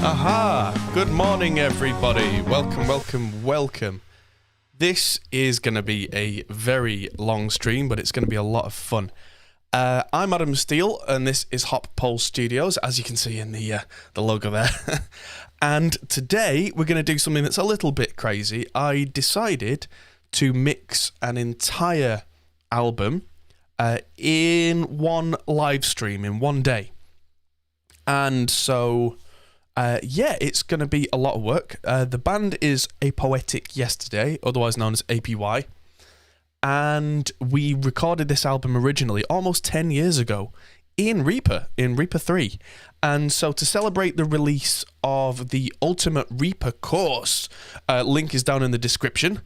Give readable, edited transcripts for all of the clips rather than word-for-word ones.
Aha! Good morning, everybody. Welcome. This is going to be a very long stream, but it's going to be a lot of fun. I'm Adam Steele, and this is Hop Pole Studios, as you can see in the logo there. And today we're going to do something that's a little bit crazy. I decided to mix an entire album in one live stream in one day. And so, it's going to be a lot of work. The band is A Poetic Yesterday, otherwise known as APY. And we recorded this album originally almost 10 years ago in Reaper 3. And so to celebrate the release of the Ultimate Reaper course, link is down in the description,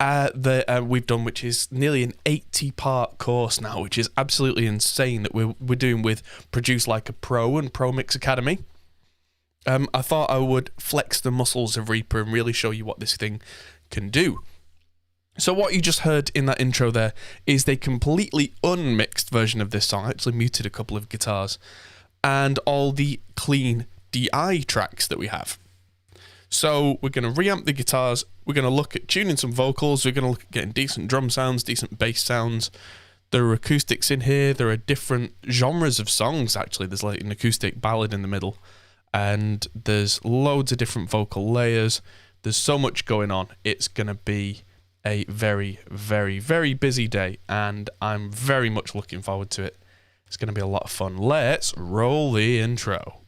we've done, which is nearly an 80-part course now, which is absolutely insane that we're doing with Produce Like a Pro and Pro Mix Academy. I thought I would flex the muscles of Reaper and really show you what this thing can do. So what you just heard in that intro there is the completely unmixed version of this song. I actually muted a couple of guitars and all the clean DI tracks that we have. So we're going to reamp the guitars, we're going to look at tuning some vocals, we're going to look at getting decent drum sounds, decent bass sounds. There are acoustics in here, there are different genres of songs actually. There's like an acoustic ballad in the middle, and there's loads of different vocal layers. There's so much going on. It's going to be a very, very, very busy day, and I'm very much looking forward to it. It's going to be a lot of fun. Let's roll the intro.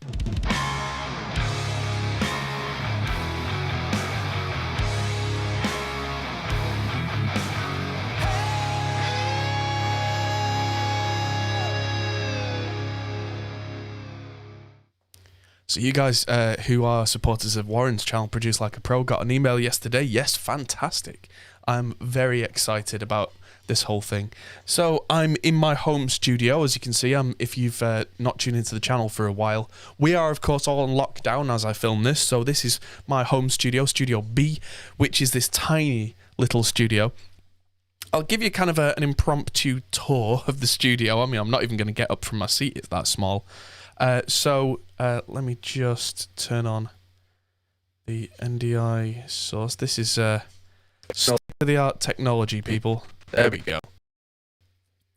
So you guys who are supporters of Warren's channel, Produce Like a Pro, got an email yesterday. Yes, fantastic. I'm very excited about this whole thing. So I'm in my home studio, as you can see. If you've not tuned into the channel for a while, we are, of course, all on lockdown as I film this. So this is my home studio, Studio B, which is this tiny little studio. I'll give you kind of an impromptu tour of the studio. I mean, I'm not even going to get up from my seat, it's that small. Let me just turn on the NDI source. This is state-of-the-art technology, people. There we go.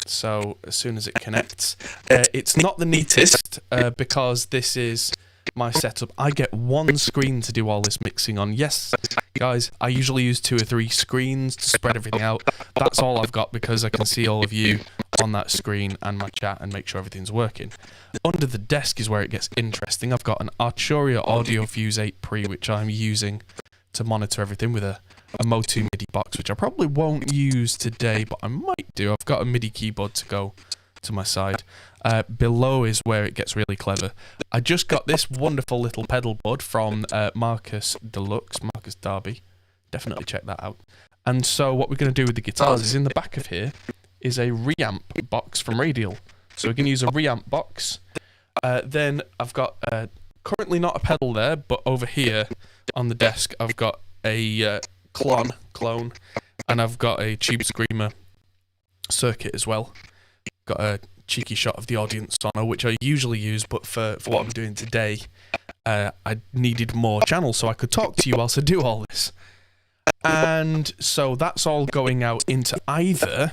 So as soon as it connects, it's not the neatest because this is my setup. I get one screen to do all this mixing on. Yes, guys, I usually use 2 or 3 screens to spread everything out. That's all I've got because I can see all of you on that screen and my chat and make sure everything's working. Under the desk is where it gets interesting. I've got an Arturia Audio Fuse 8 Pre, which I'm using to monitor everything with a Motu MIDI box, which I probably won't use today, but I might do. I've got a MIDI keyboard to go to my side. Below is where it gets really clever. I just got this wonderful little pedal board from Marcus Darby. Definitely check that out. And so what we're going to do with the guitars is in the back of here is a reamp box from Radial. So we're going to use a reamp box. Then I've got currently not a pedal there, but over here on the desk I've got a clone, and I've got a Tube Screamer circuit as well. Got a cheeky shot of the audience sono, which I usually use, but for what I'm doing today, I needed more channels so I could talk to you whilst I do all this. And so that's all going out into either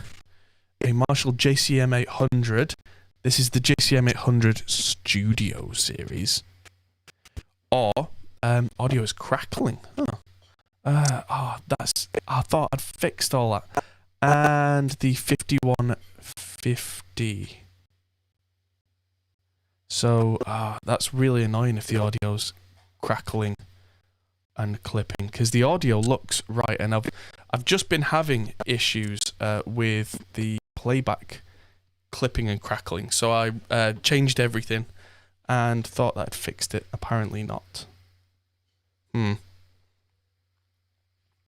a Marshall JCM 800. This is the JCM 800 Studio Series. Or audio is crackling. I thought I'd fixed all that. And the 5150. So that's really annoying if the audio's crackling and clipping, because the audio looks right, and I've just been having issues with the playback clipping and crackling, so I changed everything and thought that I'd fixed it. Apparently not.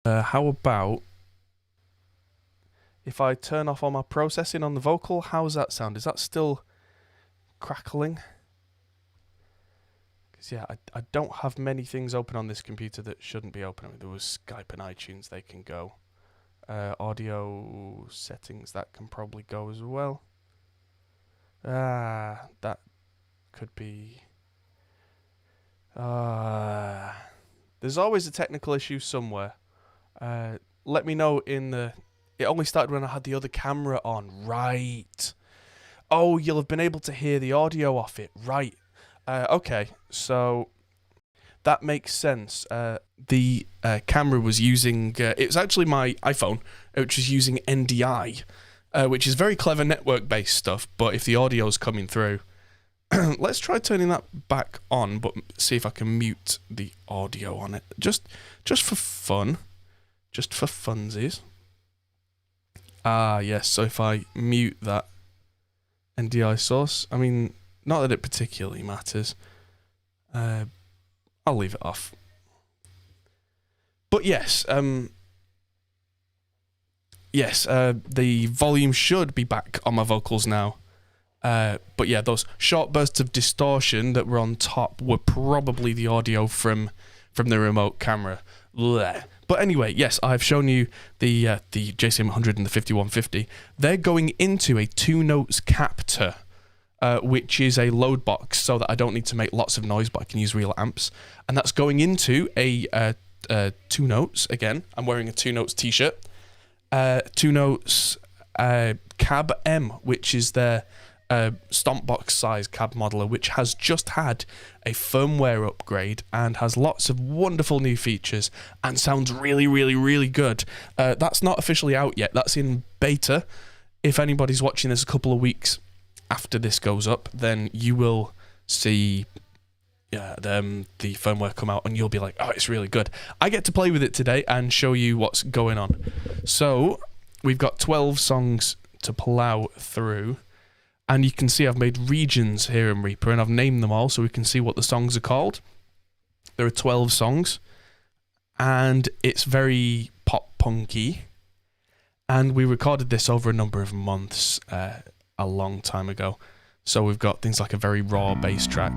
How about if I turn off all my processing on the vocal? How's that sound? Is that still crackling? Because yeah, I don't have many things open on this computer that shouldn't be open. I mean, there was Skype and iTunes, they can go. Audio settings, that can probably go as well. That could be There's always a technical issue somewhere. Let me know in the... It only started when I had the other camera on. Right. Oh, you'll have been able to hear the audio off it. Right. Okay, so that makes sense. The camera was using... it was actually my iPhone, which was using NDI, which is very clever network-based stuff, but if the audio's coming through... Let's try turning that back on, but see if I can mute the audio on it. Just for fun. Just for funsies. Ah, yes, so if I mute that NDI source, I mean, not that it particularly matters. I'll leave it off. But yes, the volume should be back on my vocals now. But yeah, those short bursts of distortion that were on top were probably the audio from the remote camera. Blech. But anyway, yes, I've shown you the JCM 100 and the 5150. They're going into a 2-notes Captor, which is a load box, so that I don't need to make lots of noise, but I can use real amps. And that's going into a 2 notes. Again, I'm wearing a 2 notes t-shirt. 2 notes Cab M, which is their stomp box size cab modeler, which has just had a firmware upgrade and has lots of wonderful new features and sounds really, really, really good. That's not officially out yet. That's in beta. If anybody's watching this a couple of weeks after this goes up, then you will see the firmware come out and you'll be like, oh, it's really good. I get to play with it today and show you what's going on. So we've got 12 songs to plow through. And you can see I've made regions here in Reaper, and I've named them all so we can see what the songs are called. There are 12 songs, and it's very pop-punky. And we recorded this over a number of months, a long time ago. So we've got things like a very raw bass track,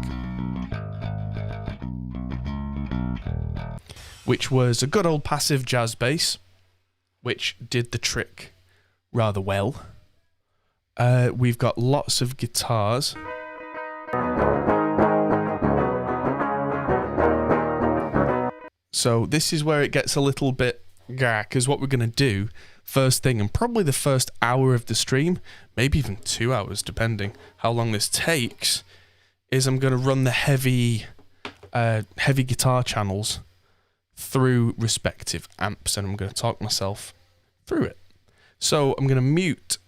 which was a good old passive jazz bass, which did the trick rather well. We've got lots of guitars. So this is where it gets a little bit because what we're going to do first thing, and probably the first hour of the stream, maybe even 2 hours depending how long this takes, is I'm going to run the heavy guitar channels through respective amps, and I'm going to talk myself through it. So I'm going to mute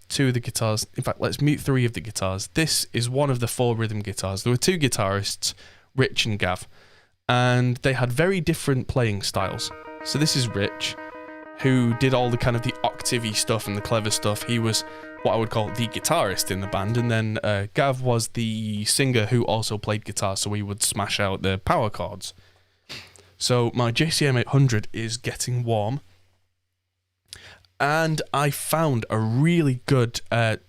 2 of the guitars. In fact, let's mute 3 of the guitars. This is one of the 4 rhythm guitars. There were 2 guitarists, Rich and Gav, and they had very different playing styles. So this is Rich, who did all the kind of the octave-y stuff and the clever stuff. He was what I would call the guitarist in the band, and then Gav was the singer who also played guitar, so he would smash out the power chords. So my JCM 800 is getting warm. And I found a really good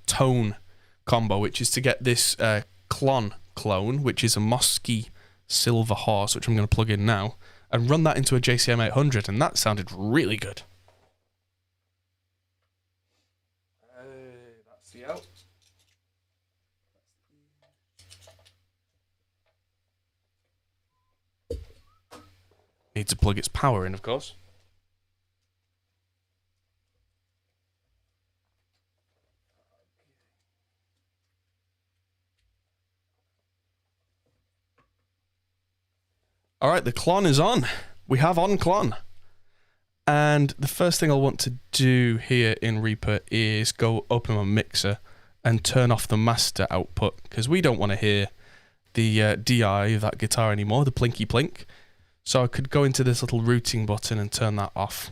tone combo, which is to get this clone, which is a Mosky Silver Horse, which I'm going to plug in now, and run that into a JCM 800, and that sounded really good. That's the out. Need to plug its power in, of course. All right, the clone is on. We have on clone. And the first thing I'll want to do here in Reaper is go open my mixer and turn off the master output, because we don't want to hear the DI of that guitar anymore, the plinky plink. So I could go into this little routing button and turn that off.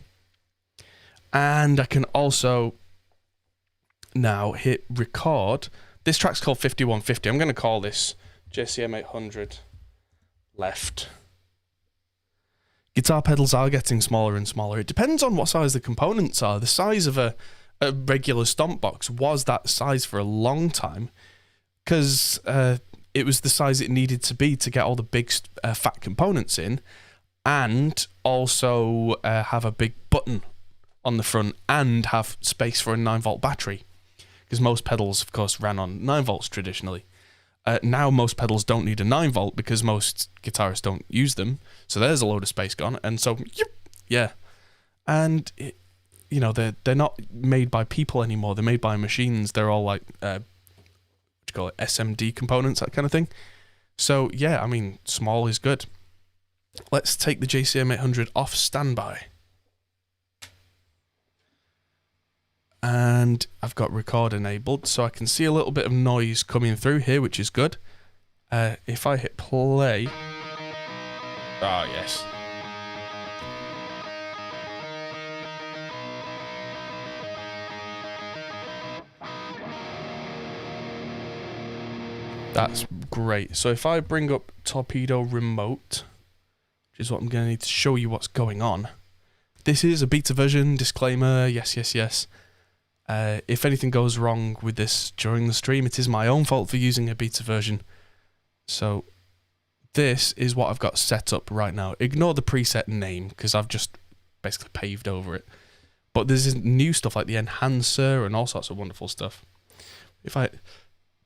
And I can also now hit record. This track's called 5150. I'm going to call this JCM 800 left. Guitar pedals are getting smaller and smaller. It depends on what size the components are. The size of a regular stomp box was that size for a long time, because it was the size it needed to be to get all the big fat components in, and also have a big button on the front and have space for a 9-volt battery, because most pedals, of course, ran on 9 volts traditionally. Now most pedals don't need a 9-volt because most guitarists don't use them. So there's a load of space gone. And so, yeah. And, you know, they're not made by people anymore. They're made by machines. They're all like, what do you call it, SMD components, that kind of thing. So, yeah, I mean, small is good. Let's take the JCM 800 off standby. And I've got record enabled, so I can see a little bit of noise coming through here, which is good. If I hit play... Ah, yes. That's great. So if I bring up Torpedo Remote, which is what I'm going to need to show you what's going on. This is a beta version, disclaimer, yes, yes, yes. If anything goes wrong with this during the stream, it is my own fault for using a beta version. So this is what I've got set up right now. Ignore the preset name because I've just basically paved over it. But there's new stuff like the enhancer and all sorts of wonderful stuff.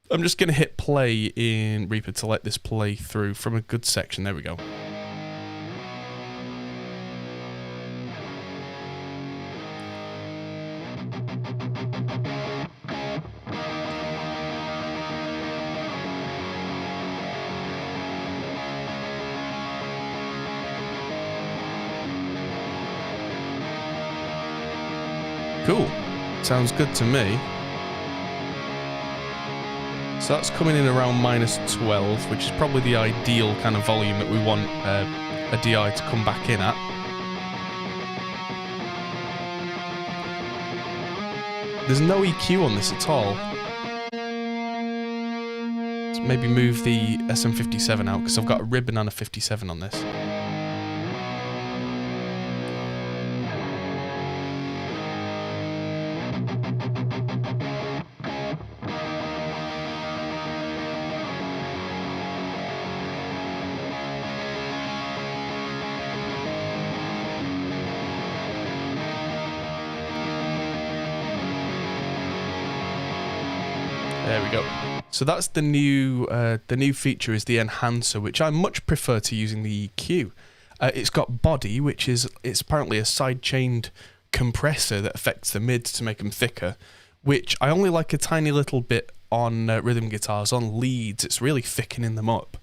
I'm just going to hit play in Reaper to let this play through from a good section. There we go. Cool. Sounds good to me. So that's coming in around -12, which is probably the ideal kind of volume that we want a DI to come back in at. There's no EQ on this at all. Let's maybe move the SM57 out, because I've got a ribbon and a 57 on this. There we go. So that's the new feature is the enhancer, which I much prefer to using the EQ. It's got body, which is it's apparently a side-chained compressor that affects the mids to make them thicker, which I only like a tiny little bit on rhythm guitars. On leads, it's really thickening them up.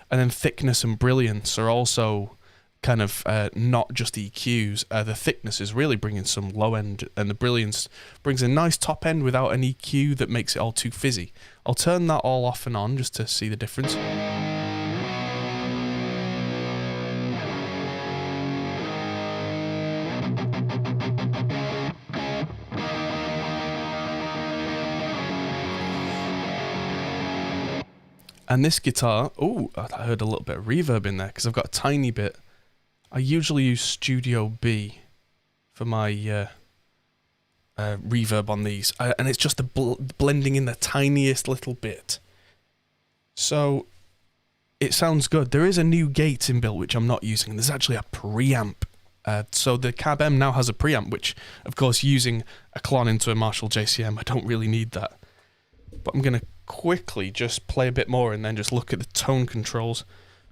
And then thickness and brilliance are also kind of not just EQs. The thickness is really bringing some low end, and the brilliance brings a nice top end without an EQ that makes it all too fizzy. I'll turn that all off and on just to see the difference. And this guitar, oh, I heard a little bit of reverb in there because I've got a tiny bit. I usually use Studio B for my reverb on these, and it's just the blending in the tiniest little bit. So it sounds good. There is a new gate inbuilt which I'm not using. There's actually a preamp. So the Cab M now has a preamp, which, of course, using a clon into a Marshall JCM, I don't really need that. But I'm going to quickly just play a bit more and then just look at the tone controls.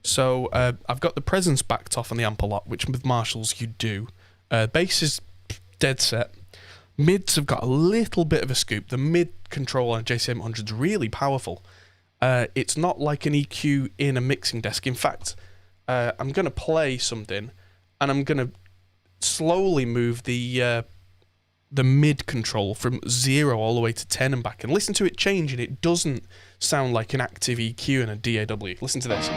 So I've got the presence backed off on the amp a lot, which with Marshalls you do. Bass is dead set. Mids have got a little bit of a scoop. The mid control on JCM 100 is really powerful. It's not like an EQ in a mixing desk. In fact, I'm going to play something and I'm going to slowly move the mid control from 0 all the way to 10 and back, and listen to it change, and it doesn't sound like an active EQ in a DAW. Listen to this.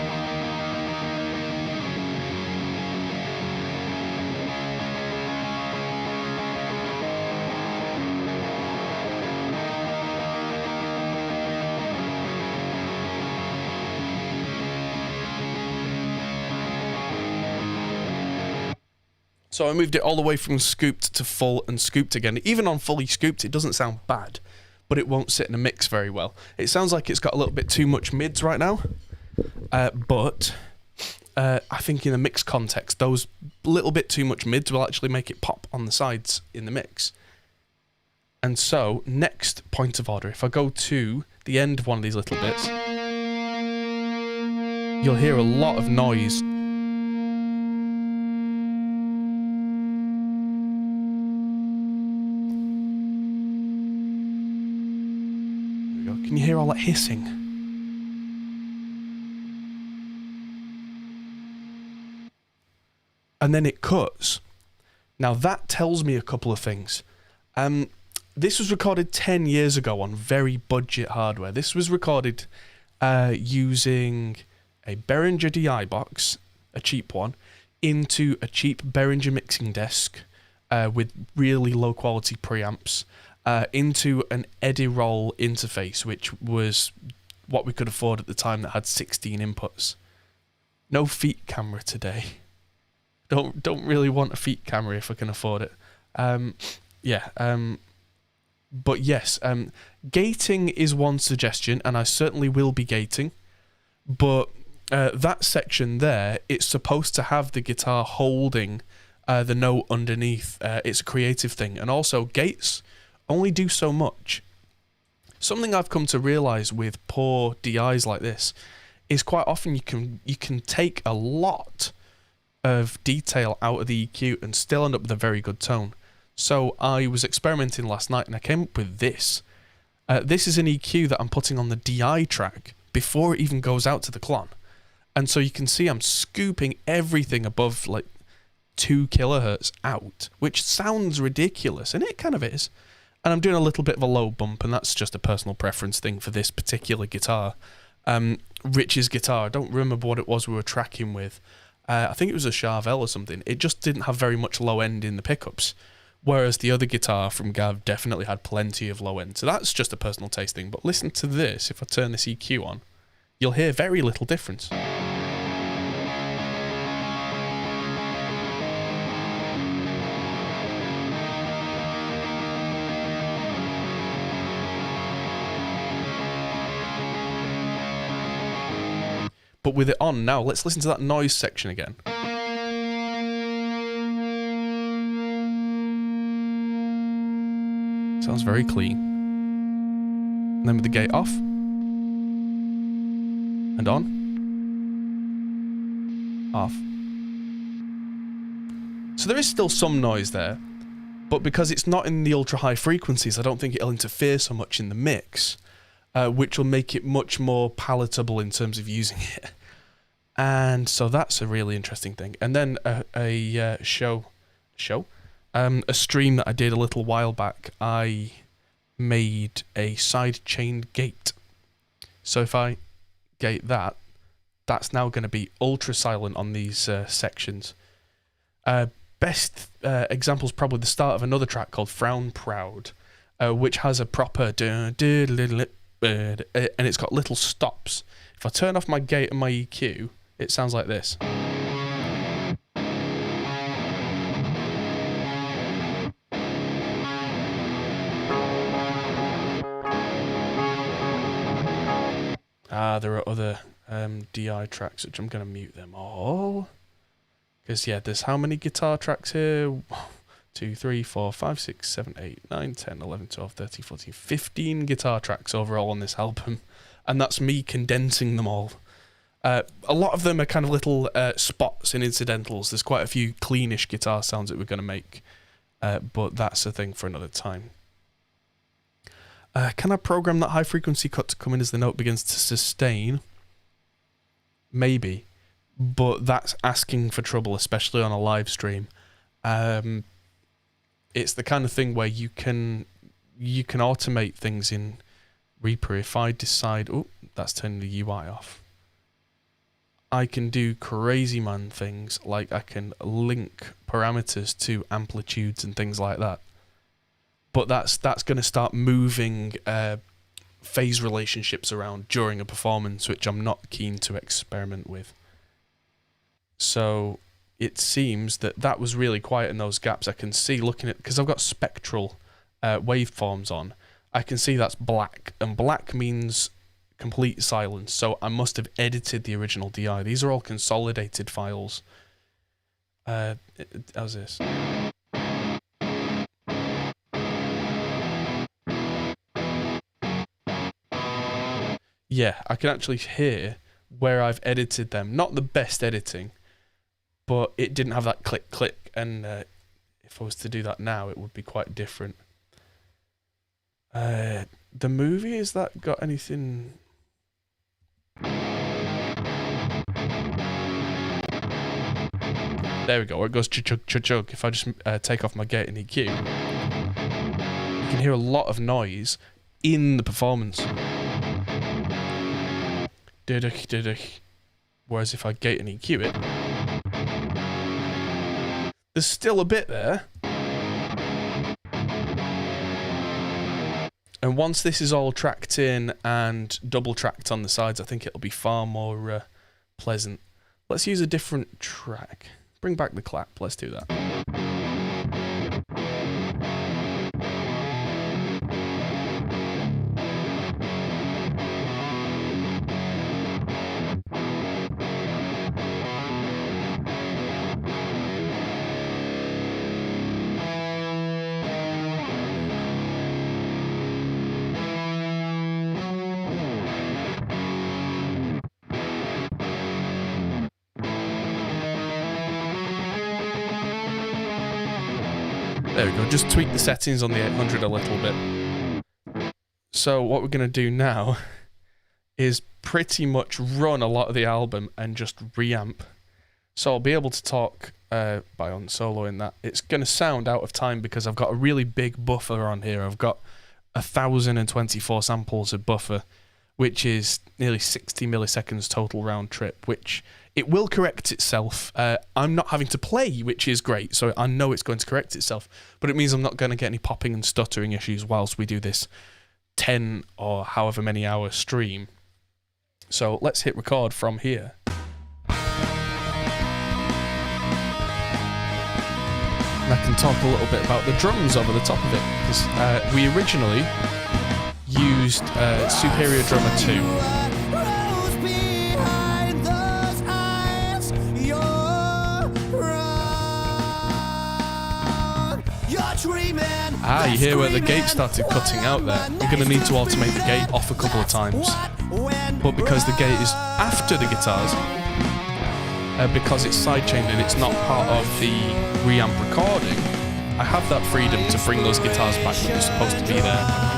So I moved it all the way from scooped to full and scooped again. Even on fully scooped, it doesn't sound bad, but it won't sit in a mix very well. It sounds like it's got a little bit too much mids right now, but I think in a mix context, those little bit too much mids will actually make it pop on the sides in the mix. And so, next point of order, if I go to the end of one of these little bits, you'll hear a lot of noise. There we go. Can you hear all that hissing? And then it cuts. Now that tells me a couple of things. This was recorded 10 years ago on very budget hardware. This was recorded using a Behringer DI box, a cheap one, into a cheap Behringer mixing desk with really low quality preamps, into an Edirol interface, which was what we could afford at the time, that had 16 inputs. No feet camera today. Don't really want a feet camera if I can afford it. But yes, gating is one suggestion, and I certainly will be gating. But that section there, it's supposed to have the guitar holding the note underneath. It's a creative thing. And also, gates only do so much. Something I've come to realise with poor DIs like this is quite often you can take a lot of detail out of the EQ and still end up with a very good tone. So I was experimenting last night and I came up with this. This is an EQ that I'm putting on the DI track before it even goes out to the clon. And so you can see I'm scooping everything above like 2 kilohertz out, which sounds ridiculous, and it kind of is. And I'm doing a little bit of a low bump, and that's just a personal preference thing for this particular guitar. Rich's guitar, I don't remember what it was we were tracking with. I think it was a Charvel or something. It just didn't have very much low end in the pickups. Whereas the other guitar from Gav definitely had plenty of low end. So that's just a personal taste thing. But listen to this. If I turn this EQ on, you'll hear very little difference. But with it on now, let's listen to that noise section again. Sounds very clean. And then with the gate off. And on. Off. So there is still some noise there. But because it's not in the ultra high frequencies, I don't think it'll interfere so much in the mix. Which will make it much more palatable in terms of using it. And so that's a really interesting thing. And then a stream that I did a little while back, I made a side-chained gate. So if I gate that, that's now going to be ultra silent on these sections. Best example is probably the start of another track called Frown Proud, which has a proper and it's got little stops. If I turn off my gate and my EQ, it sounds like this. There are other DI tracks, which I'm going to mute them all. Because, yeah, there's how many guitar tracks here? 2, 3, 4, 5, 6, 7, 8, 9, 10, 11, 12, 13, 14, 15 guitar tracks overall on this album. And that's me condensing them all. A lot of them are kind of little spots and incidentals. There's quite a few cleanish guitar sounds that we're going to make. But that's a thing for another time. Can I program that high frequency cut to come in as the note begins to sustain? Maybe. But that's asking for trouble, especially on a live stream. It's the kind of thing where you can automate things in Reaper. If I decide, oh, that's turning the UI off. I can do crazy man things, like I can link parameters to amplitudes and things like that. But that's going to start moving phase relationships around during a performance, which I'm not keen to experiment with. So it seems that was really quiet in those gaps. I can see, looking at, because I've got spectral waveforms on, I can see that's black, and black means complete silence. So I must have edited the original DI. These are all consolidated files. How's this? Yeah, I can actually hear where I've edited them. Not the best editing, but it didn't have that click click, and if I was to do that now, it would be quite different. The movie, has that got anything? There we go, where it goes chug chug chug. If I just take off my gate and EQ, you can hear a lot of noise in the performance. Whereas if I gate and EQ it, there's still a bit there. And once this is all tracked in and double tracked on the sides, I think it'll be far more pleasant. Let's use a different track. Bring back the clap, let's do that. There we go, just tweak the settings on the 800 a little bit. So what we're going to do now is pretty much run a lot of the album and just reamp. So I'll be able to talk by on soloing that. It's going to sound out of time because I've got a really big buffer on here. I've got 1,024 samples of buffer, which is nearly 60 milliseconds total round trip, which it will correct itself. I'm not having to play, which is great, so I know it's going to correct itself, but it means I'm not going to get any popping and stuttering issues whilst we do this 10 or however many hour stream. So let's hit record from here. And I can talk a little bit about the drums over the top of it, because we originally used Superior Drummer 2. Ah, you hear where the gate started cutting out there. You're going to need to automate the gate off a couple of times. But because the gate is after the guitars, because it's sidechained and it's not part of the reamp recording, I have that freedom to bring those guitars back when they're supposed to be there.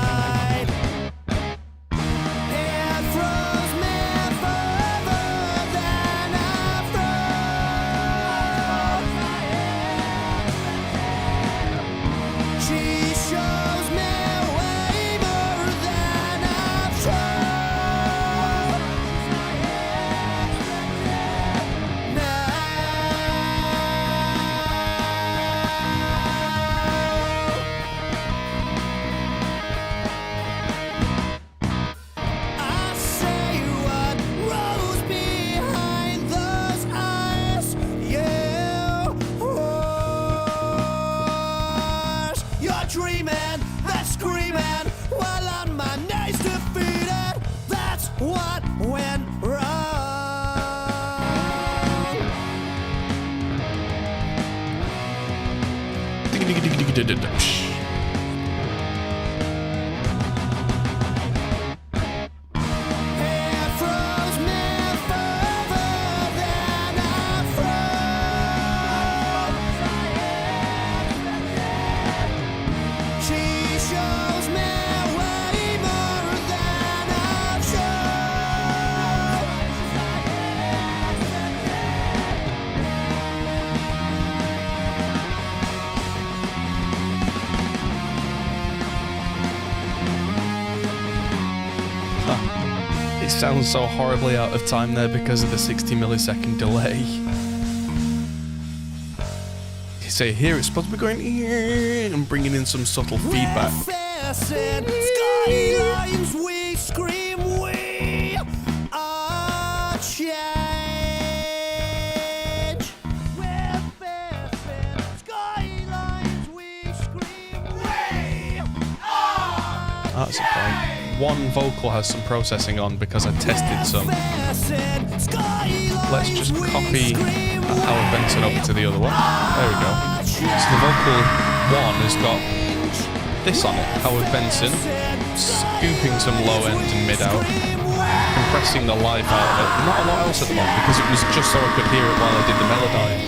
Sounds so horribly out of time there because of the 60 millisecond delay. So here it's supposed to be going and bringing in some subtle feedback. Skylines, we scream, we are change. Skylines, we scream, we are. That's a point. One vocal has some processing on because I tested some. Let's just copy Howard Benson over to the other one. There we go. So the vocal one has got this on it. Howard Benson scooping some low end and mid out. compressing the life out of it. Not a lot else at the moment because it was just so I could hear it while I did the melody.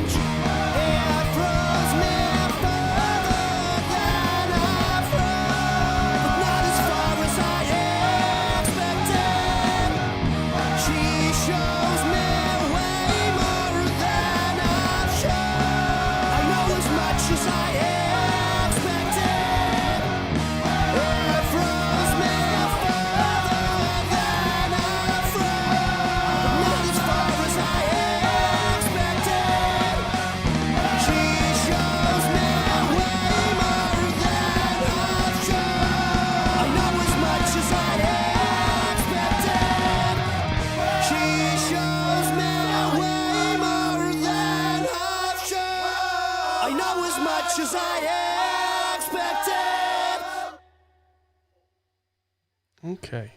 Okay,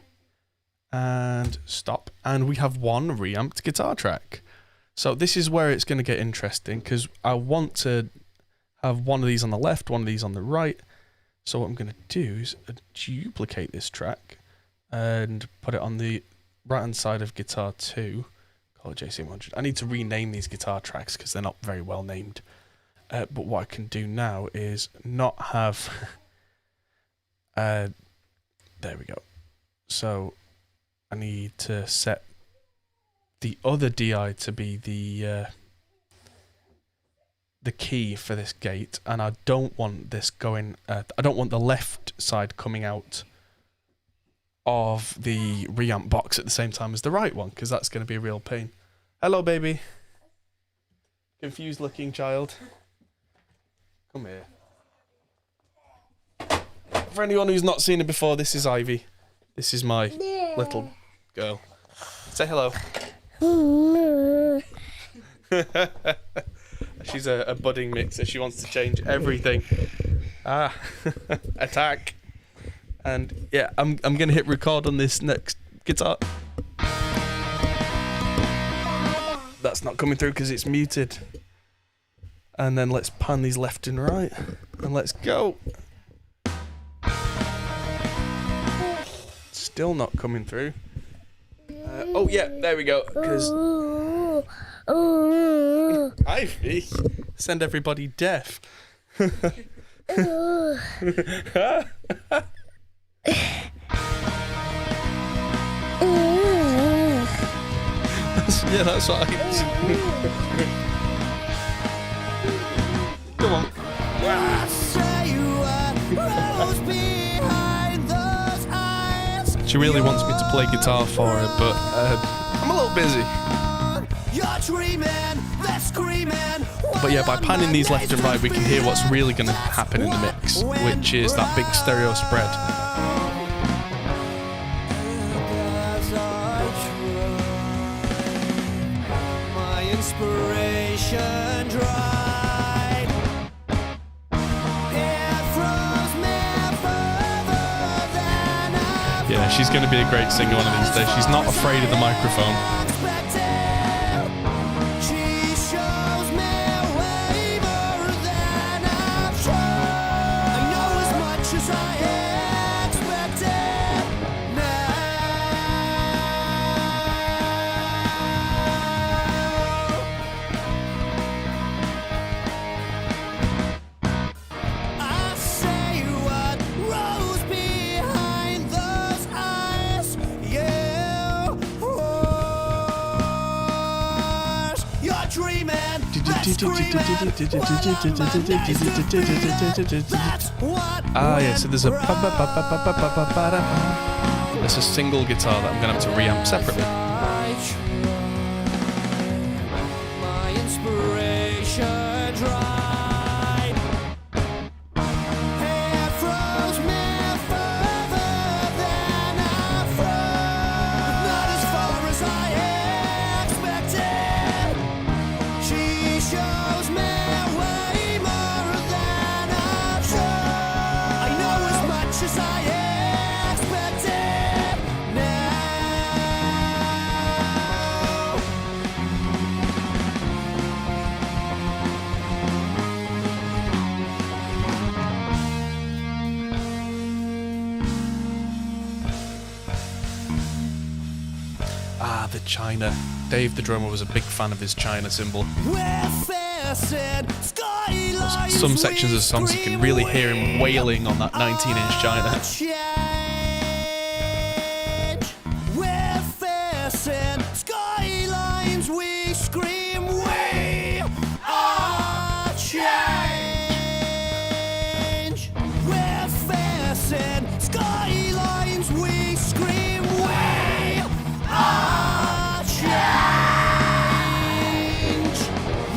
and stop, and we have one reamped guitar track. So this is where it's going to get interesting because I want to have one of these on the left, one of these on the right. So what I'm going to do is duplicate this track and put it on the right hand side of guitar 2. Call it JC100. I need to rename these guitar tracks because they're not very well named. But what I can do now is not have... there we go. So I need to set the other DI to be the key for this gate, and I don't want this going. I don't want the left side coming out of the reamp box at the same time as the right one, because that's going to be a real pain. Hello, baby. Confused looking child. Come here. For anyone who's not seen it before, this is Ivy. This is my little girl. Say hello. She's a budding mixer. She wants to change everything. Attack. And yeah, I'm gonna hit record on this next guitar. That's not coming through because it's muted. And then let's pan these left and right, and let's go. Still not coming through. Oh yeah, there we go. Because Ivy, send everybody deaf. Yeah, that's what Come on. She really wants me to play guitar for her, but I'm a little busy. But yeah, by panning these left and right, we can hear what's really going to happen in the mix, which is that big stereo spread. My inspiration dried. Yeah, she's going to be a great singer one of these days. She's not afraid of the microphone. Yeah, so there's a single guitar that I'm gonna have to reamp separately. My inspiration dried. Hair froze me further than I froze, not as far as I expected. She shows me way more than I've shown. I know as much as I expected now. the China. Dave, the drummer, was a big fan of his China cymbal. Some sections of the songs you can really hear him wailing on that 19-inch China. Skylines, we scream, we are change. We're facing skylines, we scream, we are change.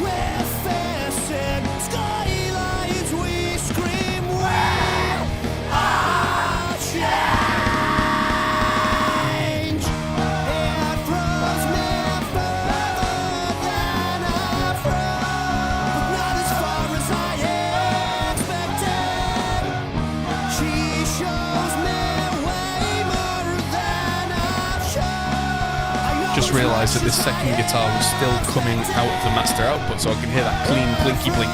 We're facing skylines, we scream, we are change. Just realised that this second guitar was still coming out of the master output, so I can hear that clean blinky blink.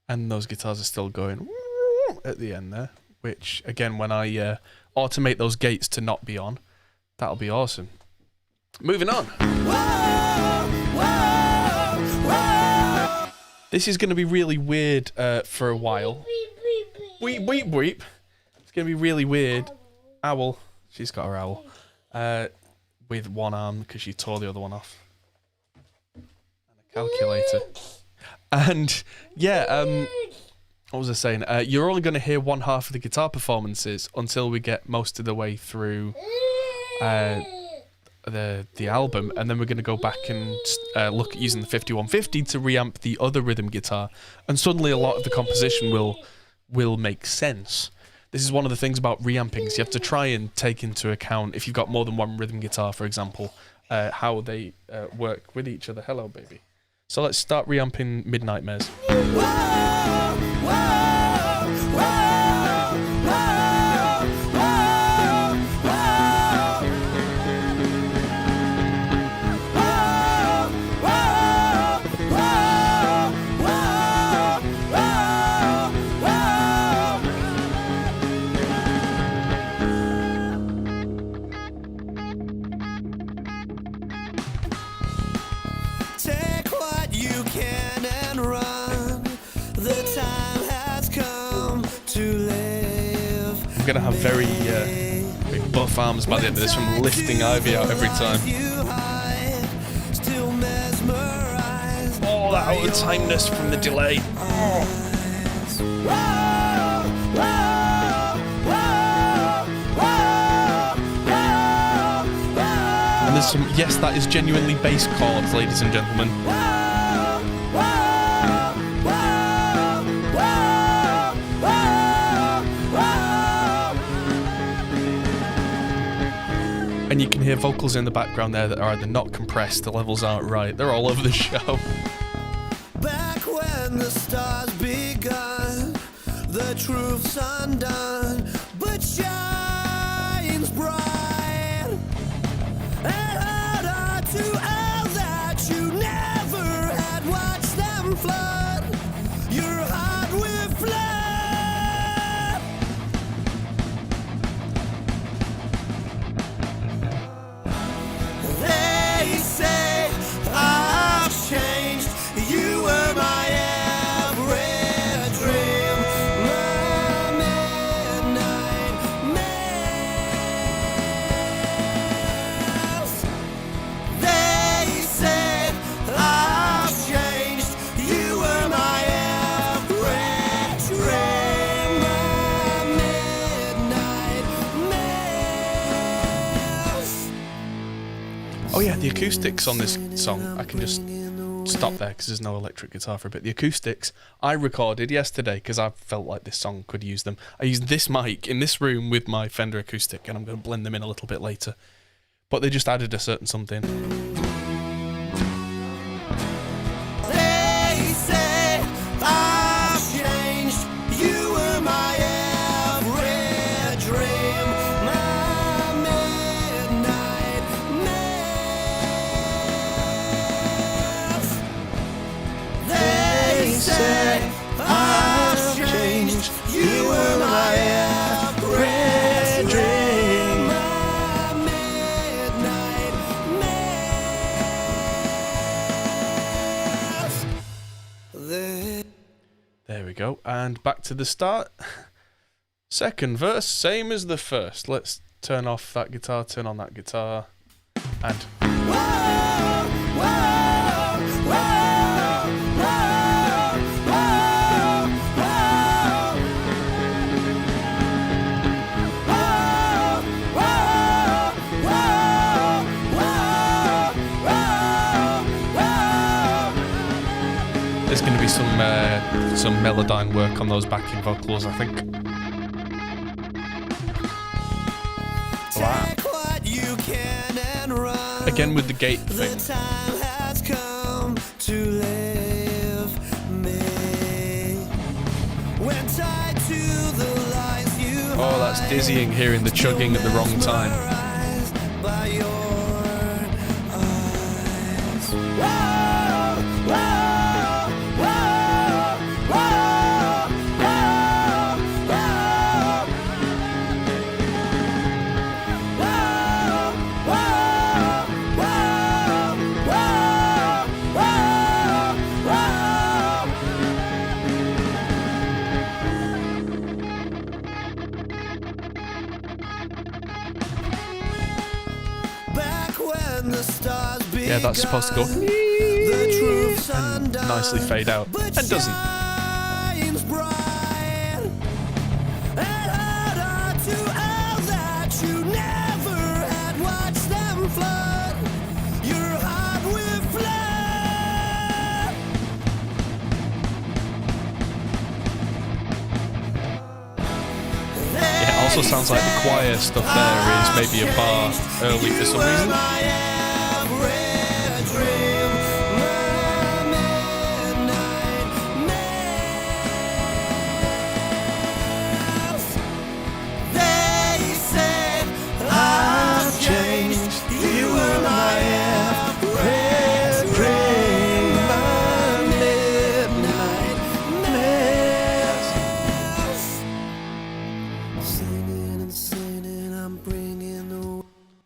And those guitars are still going at the end there, which, again, when I automate those gates to not be on, that'll be awesome. Moving on. This is going to be really weird for a while. Weep, weep, weep. It's going to be really weird. Owl. She's got her owl. With one arm, because she tore the other one off. And a calculator. And yeah, what was I saying? You're only going to hear one half of the guitar performances until we get most of the way through the album, and then we're going to go back and look at using the 5150 to reamp the other rhythm guitar, and suddenly a lot of the composition will make sense. This is one of the things about reamping, so you have to try and take into account, if you've got more than one rhythm guitar, for example, how they work with each other. Hello, baby. So let's start reamping Midnightmares. I'm going to have very big buff arms by the end of this from lifting Ivy out every time. Oh, that out of timeness from the delay. Oh. And there's some, yes, that is genuinely bass chords, ladies and gentlemen. And you can hear vocals in the background there that are either not compressed, the levels aren't right, they're all over the show. Back when the stars begun, the truth's undone, but shines bright. And harder to all that you never had watched them flood your heart with flood. They say I've changed. You were my every dream, my midnight mass. They say I've changed. You were my every dream, my midnight mass. Oh yeah, the acoustics on this song, I can just stop there because there's no electric guitar for a bit. The acoustics I recorded yesterday because I felt like this song could use them. I used this mic in this room with my Fender acoustic, and I'm going to blend them in a little bit later. But they just added a certain something. go. And back to the start. Second verse, same as the first. Let's turn off that guitar, turn on that guitar, and... There's going to be some Melodyne work on those backing vocals, I think. Wow. Again with the gate thing. Oh, that's dizzying hearing the chugging at the wrong time. Yeah, that's supposed to go and nicely fade out, and doesn't. Yeah, it also sounds like the choir stuff there is maybe a bar early for some reason.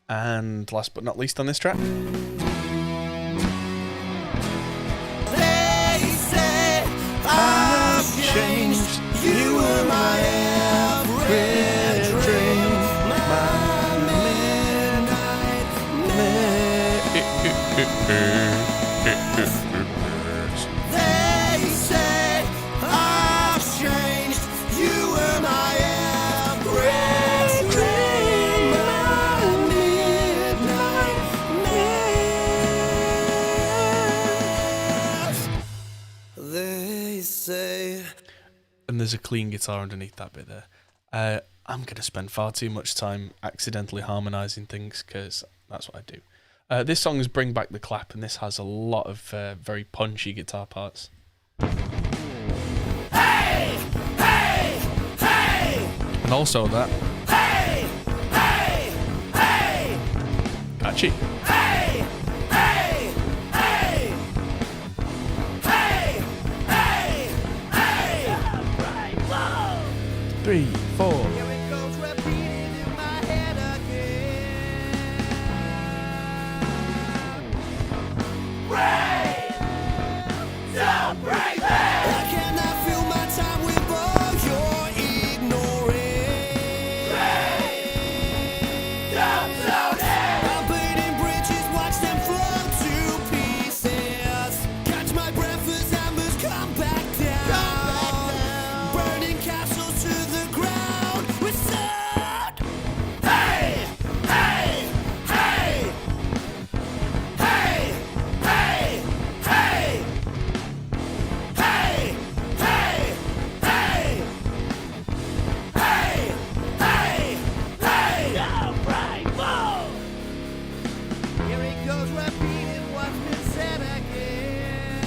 And last but not least on this track. They say I've changed. You were my every dream, my midnight They say I've changed. You were my every dream, my midnight They say. And there's a clean guitar underneath that bit there. I'm going to spend far too much time accidentally harmonising things because that's what I do. This song is Bring Back the Clap, and this has a lot of very punchy guitar parts. Hey, hey, hey, And also that. hey, hey, hey, Catchy. hey, hey, hey, hey, hey, hey. 3, 4. Here it goes repeating in my head again. Rain, don't break me. I cannot fill my time with all your ignoring. Rain, don't slow down. I'm burning bridges, watch them flow to pieces. Catch my breath as embers come back down. Burning castles to the ground with sound. Hey, hey, hey, hey, hey, hey, hey, hey, hey, hey, hey, hey. Right, whoa. Here it goes repeating what's been said again.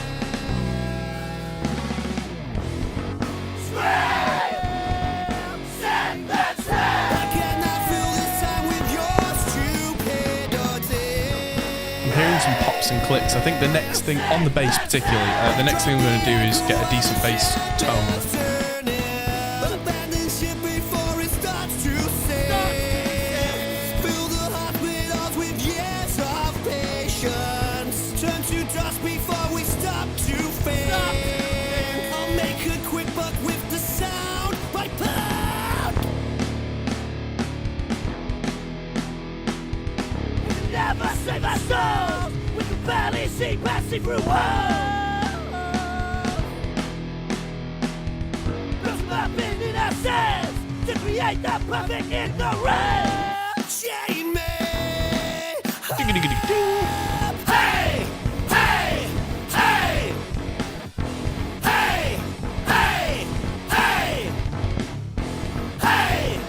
I cannot fill this time with your stupidity. I'm hearing some pops and clicks. I think the next thing, on the bass particularly, the next thing I'm going to do is get a decent bass tone. Abandon ship before it starts to sink. Fill the hospitals with years of patience. Turn to dust before we stop to fade. I'll make a quick buck save our souls. We can barely see passing through walls. Brushing up in ourselves to create the perfect ignorance. Chain me. Hey, hey, hey. Hey, hey, hey. Hey, hey,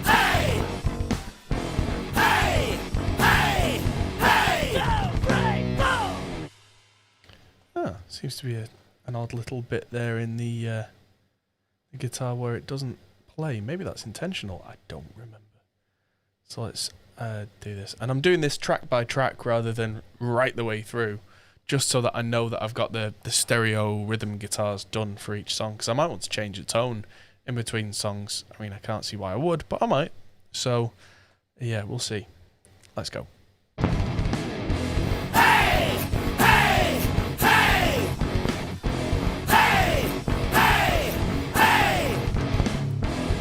hey. Hey, hey, hey. Ah, seems to be an odd little bit there in the guitar where it doesn't play. Maybe that's intentional. I don't remember. So let's do this. And I'm doing this track by track rather than right the way through, just so that I know that I've got the stereo rhythm guitars done for each song, because I might want to change the tone in between songs. I mean, I can't see why I would, but I might. So, yeah, we'll see. Let's go. Hey, hey, hey. Hey, hey, hey.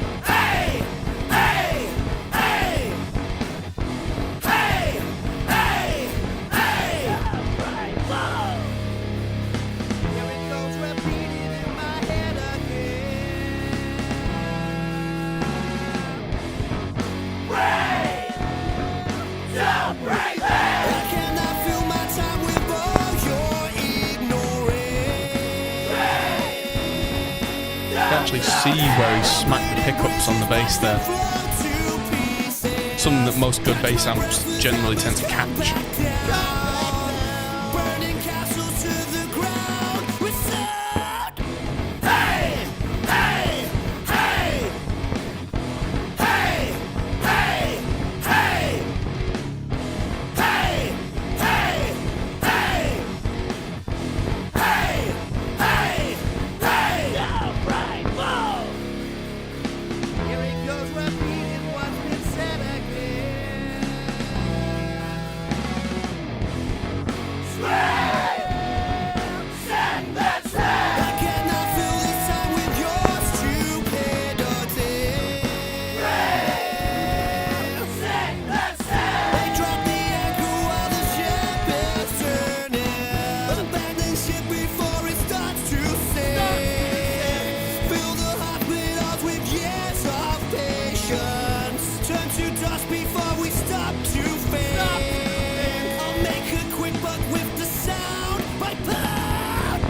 Hey, hey, hey. Hey, hey, hey. Here it goes repeating in my head again. Break! Don't break me! I cannot fill my time with all your ignorance. You can actually see where he smacked the pickups on the bass there. Something that most good bass amps generally tend to catch. Burning castles to the ground with sound. Hey, hey, hey. Hey, hey, hey. Hey, hey, hey. Hey, hey, hey. Here it goes repeating what's been said again. Send that slave. I cannot fill this time with your stupidity. Send that slave. They drop the anchor while the ship is turning. Abandon ship before it starts to sink. Fill the hospitals with years of patience. Turn to dust before we stop to fade. I'll make a quick buck with the sound by pound.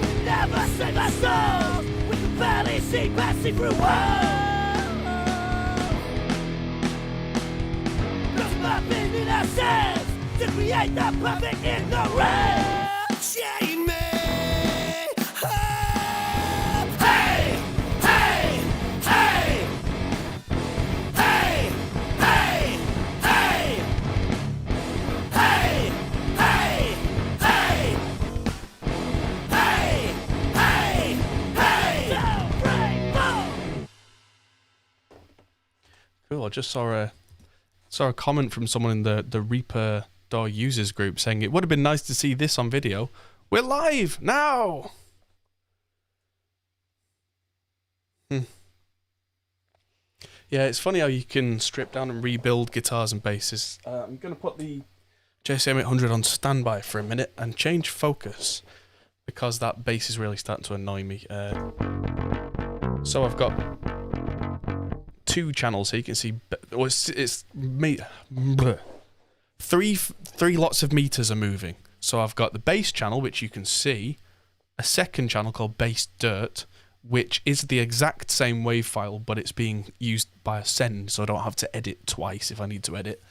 We never save our souls. We can barely see passing through walls. Brushing up in ourselves to create the perfect ignorance. Chain me. Hey, hey, hey. Hey, hey, hey. Hey, hey, hey. Hey, hey, hey. Cool. I just saw a comment from someone in the Reaper DAW users group saying it would have been nice to see this on video. We're live now. Yeah, it's funny how you can strip down and rebuild guitars and basses. I'm going to put the JCM 800 on standby for a minute and change focus because that bass is really starting to annoy me. So I've got two channels here. You can see three lots of meters are moving. So I've got the bass channel, which you can see, a second channel called bass dirt, which is the exact same wave file, but it's being used by a send, so I don't have to edit twice if I need to edit.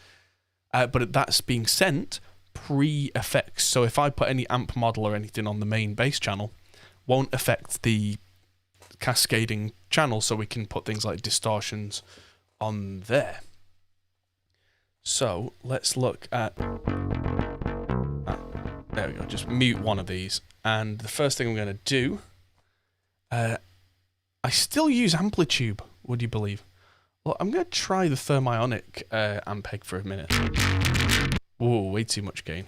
But that's being sent pre-effects, so if I put any amp model or anything on the main bass channel, won't affect the cascading channel, so we can put things like distortions on there. So let's look at... there we go, just mute one of these. And the first thing I'm going to do... I still use Amplitude, would you believe? Well, I'm going to try the Thermionic Ampeg for a minute. Whoa, way too much gain.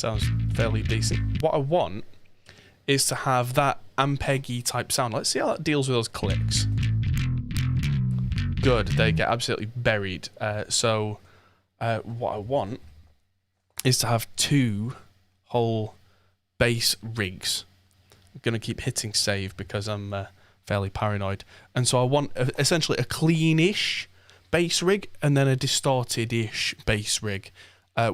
Sounds fairly decent. What I want is to have that Ampeg-y type sound. Let's see how that deals with those clicks. Good, they get absolutely buried. So what I want is to have 2 whole bass rigs. I'm going to keep hitting save because I'm fairly paranoid. And so I want essentially a clean-ish bass rig and then a distorted-ish bass rig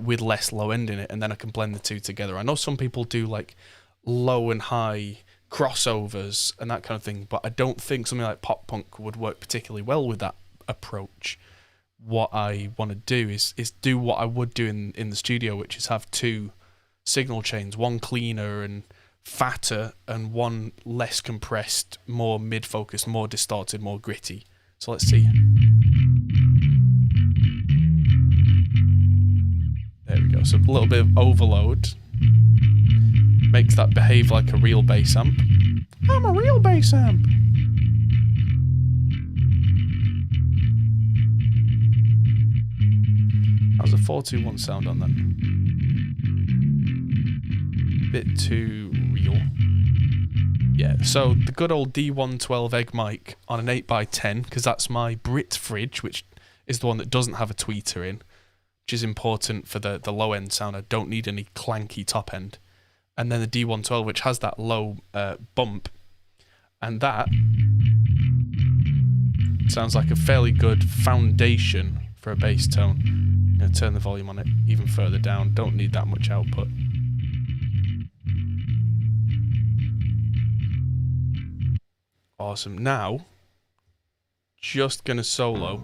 with less low end in it, and then I can blend the 2 together. I know some people do like low and high crossovers and that kind of thing, but I don't think something like pop punk would work particularly well with that approach. What I want to do is do what I would do in the studio, which is have 2 signal chains, one cleaner and fatter and one less compressed, more mid-focused, more distorted, more gritty. So let's see. There we go. So a little bit of overload makes that behave like a real bass amp. I'm a real bass amp. How's the 421 sound on that? Bit too real. Yeah, so the good old D112 egg mic on an 8x10, because that's my Brit fridge, which is the one that doesn't have a tweeter in, which is important for the low end sound. I don't need any clanky top end. And then the D112, which has that low bump, and that sounds like a fairly good foundation for a bass tone. I'm going to turn the volume on it even further down. Don't need that much output. Awesome. Now, just going to solo.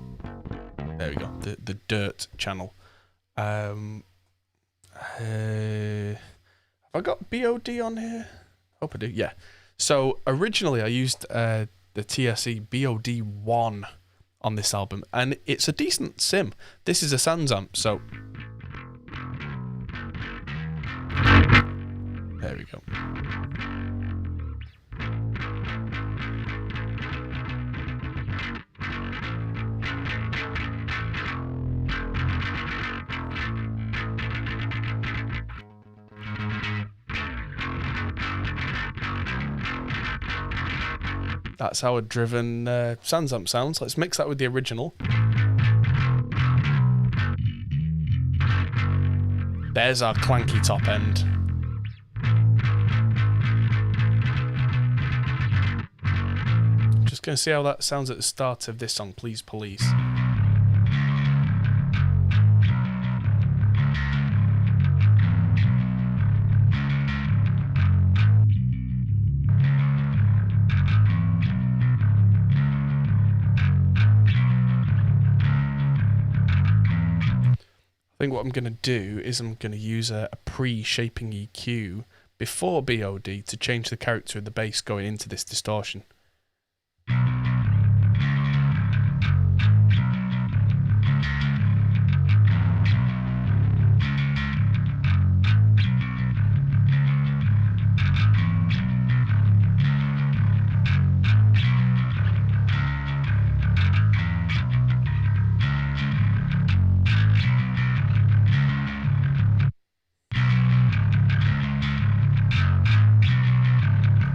There we go. The dirt channel. Have I got BOD on here? Hope I do. Yeah. So originally I used the TSE BOD1 on this album, and it's a decent sim. This is a Sans amp, so there we go. That's how a driven Sans amp sounds. Let's mix that with the original. There's our clanky top end. Just going to see how that sounds at the start of this song, Please Police. I think what I'm going to do is I'm going to use a pre-shaping EQ before BOD to change the character of the bass going into this distortion.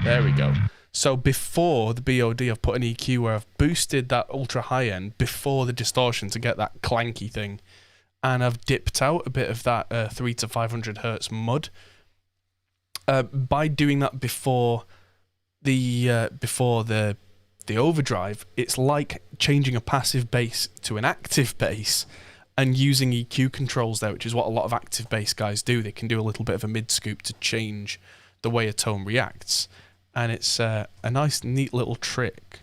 There we go. So before the BOD, I've put an EQ where I've boosted that ultra high end before the distortion to get that clanky thing, and I've dipped out a bit of that 300 to 500 hertz mud. By doing that before the overdrive, it's like changing a passive bass to an active bass and using EQ controls there, which is what a lot of active bass guys do. They can do a little bit of a mid scoop to change the way a tone reacts. And it's a nice, neat little trick.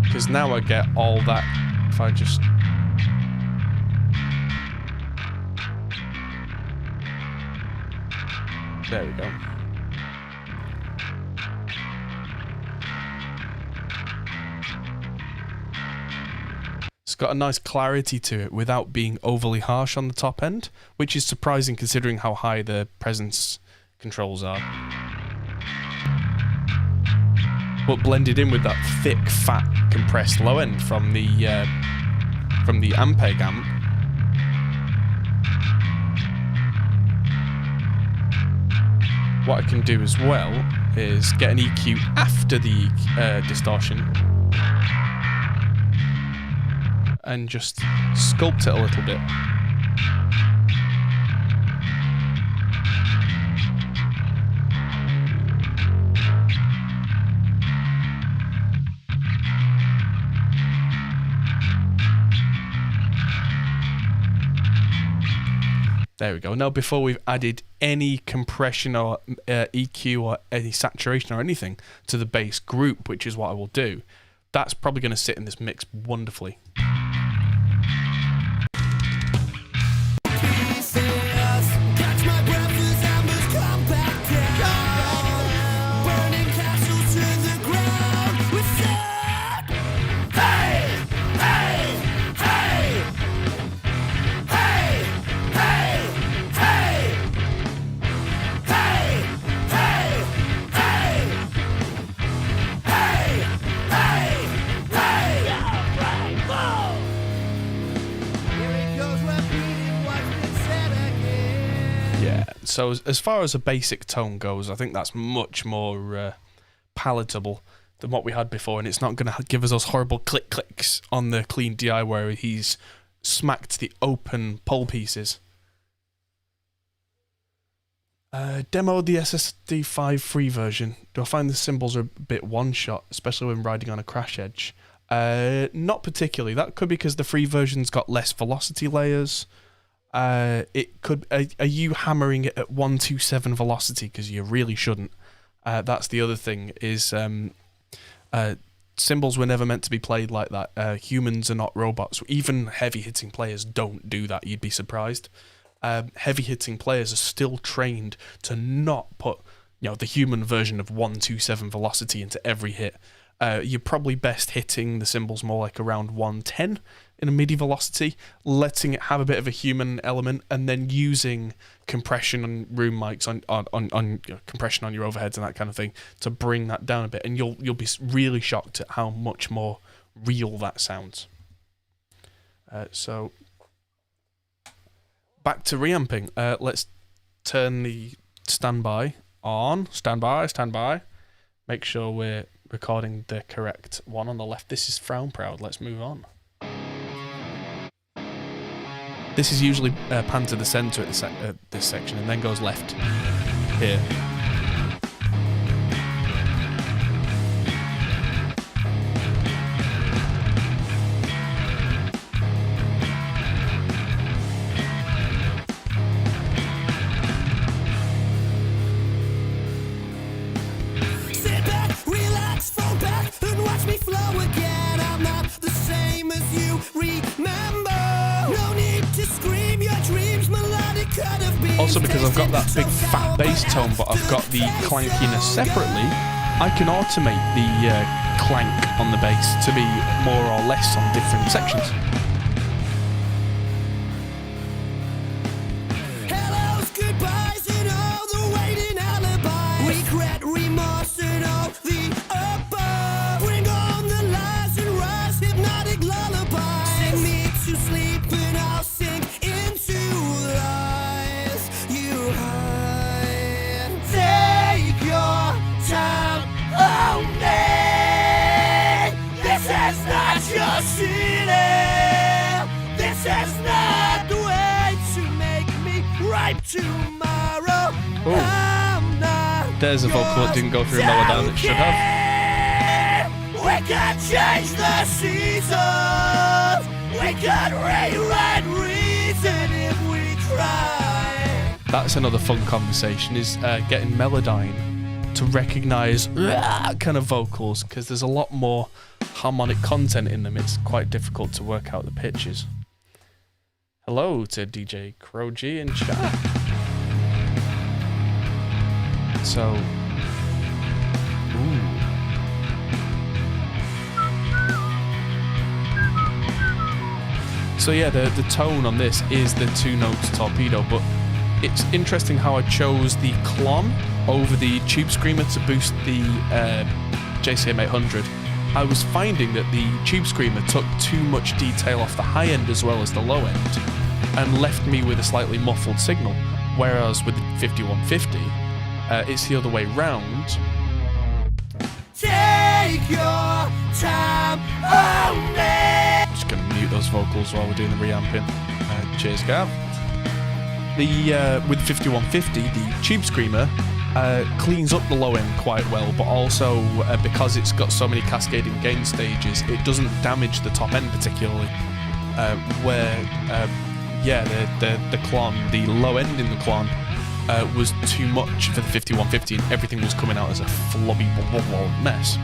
Because now I get all that. If I just... There we go. It's got a nice clarity to it without being overly harsh on the top end, which is surprising considering how high the presence controls are. But blended in with that thick, fat, compressed low end from the Ampeg amp. what I can do as well is get an EQ after the distortion and just sculpt it a little bit. There we go. Now, before we've added any compression or EQ or any saturation or anything to the bass group, which is what I will do, that's probably going to sit in this mix wonderfully. So as far as a basic tone goes, I think that's much more palatable than what we had before, and it's not going to give us those horrible click-clicks on the clean DI where he's smacked the open pole pieces. Demoed the SSD5 free version. Do I find the cymbals are a bit one-shot, especially when riding on a crash edge? Not particularly. That could be because the free version's got less velocity layers. It could. Are you hammering it at 127 velocity? Because you really shouldn't. That's the other thing. Is cymbals were never meant to be played like that. Humans are not robots. Even heavy hitting players don't do that. You'd be surprised. Heavy hitting players are still trained to not put, the human version of 127 velocity into every hit. You're probably best hitting the cymbals more like around 110 in a MIDI velocity, letting it have a bit of a human element, and then using compression on room mics, on compression on your overheads and that kind of thing to bring that down a bit, and you'll be really shocked at how much more real that sounds. So back to reamping. Let's turn the standby on. Standby. Make sure we're recording the correct one on the left. This is Frown Proud. Let's move on. This is usually panned to the center at this section and then goes left here. Sit back, relax, fall back, and watch me flow again. I'm not the same as you remember. No need to scream, your dreams melodic could have been. Also, because I've got that big fat bass tone, but I've got the clankiness separately, I can automate the clank on the bass to be more or less on different sections. Hellos, goodbyes, and all the waiting alibis. Regret, remorse, and all the above. Bring on the lies and rise, hypnotic lullaby. Sing me to sleep and I'll sink into lies you hide. Take your time on me. This is not your ceiling. This is not the way to make me right tomorrow. Ooh. I'm not. There's a vocal that didn't go through lower down that it should have. We could change the seasons. We could rewrite reason if we try. That's another fun conversation, is getting Melodyne to recognise kind of vocals, because there's a lot more harmonic content in them. It's quite difficult to work out the pitches. Hello to DJ Crow-G in chat. So, ooh. So yeah, the tone on this is the 2 notes torpedo, but it's interesting how I chose the clon over the tube screamer to boost the JCM 800. I was finding that the tube screamer took too much detail off the high end as well as the low end and left me with a slightly muffled signal, whereas with the 5150 it's the other way round. Take your time only. Just gonna mute those vocals while we're doing the reamping. Cheers, Gav. With 5150, the Tube Screamer cleans up the low end quite well, but also because it's got so many cascading gain stages, it doesn't damage the top end particularly. The clon, the low end in the clon, was too much for the 5150, and everything was coming out as a flobby mess.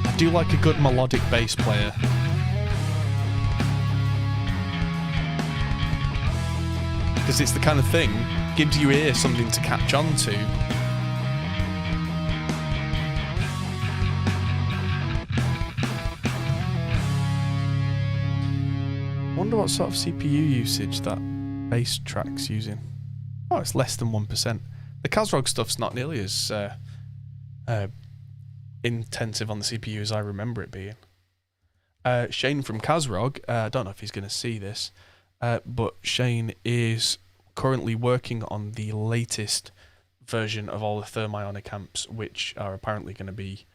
I do like a good melodic bass player. Because it's the kind of thing, gives your ear something to catch on to. Wonder what sort of CPU usage that bass track's using. Oh, it's less than 1%. The Kazrog stuff's not nearly as intensive on the CPU as I remember it being. Shane from Kazrog, I don't know if he's going to see this, but Shane is currently working on the latest version of all the thermionic amps, which are apparently going to be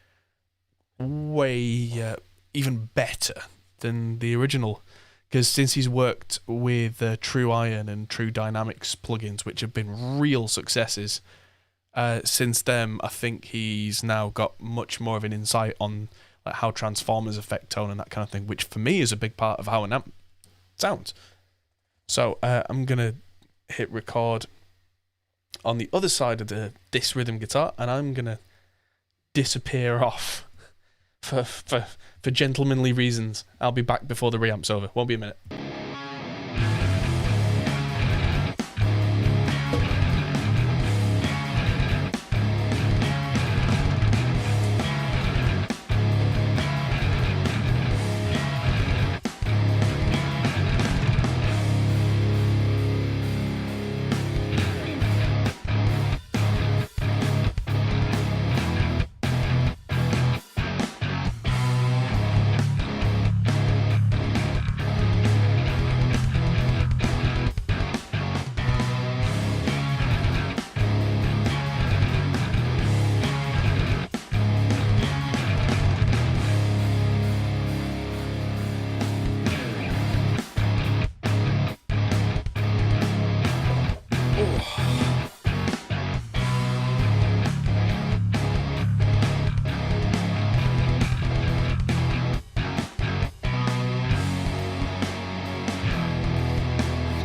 way even better than the original. Because since he's worked with True Iron and True Dynamics plugins, which have been real successes, since then, I think he's now got much more of an insight on like how transformers affect tone and that kind of thing, which for me is a big part of how an amp sounds. So I'm going to hit record on the other side of this rhythm guitar, and I'm going to disappear off for gentlemanly reasons. I'll be back before the reamp's over. Won't be a minute.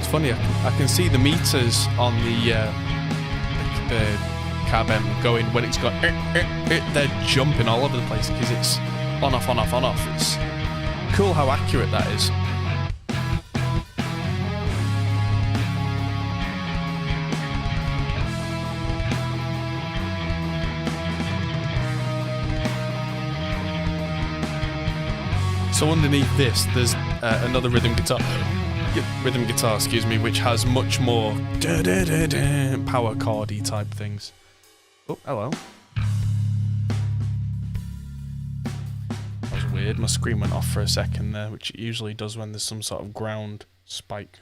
Funny, I can see the meters on the cab M going when it's got they're jumping all over the place because it's on off on off on off. It's cool how accurate that is. So underneath this, there's another rhythm guitar, which has much more power chordy type things. Oh, hello. That was weird. My screen went off for a second there, which it usually does when there's some sort of ground spike.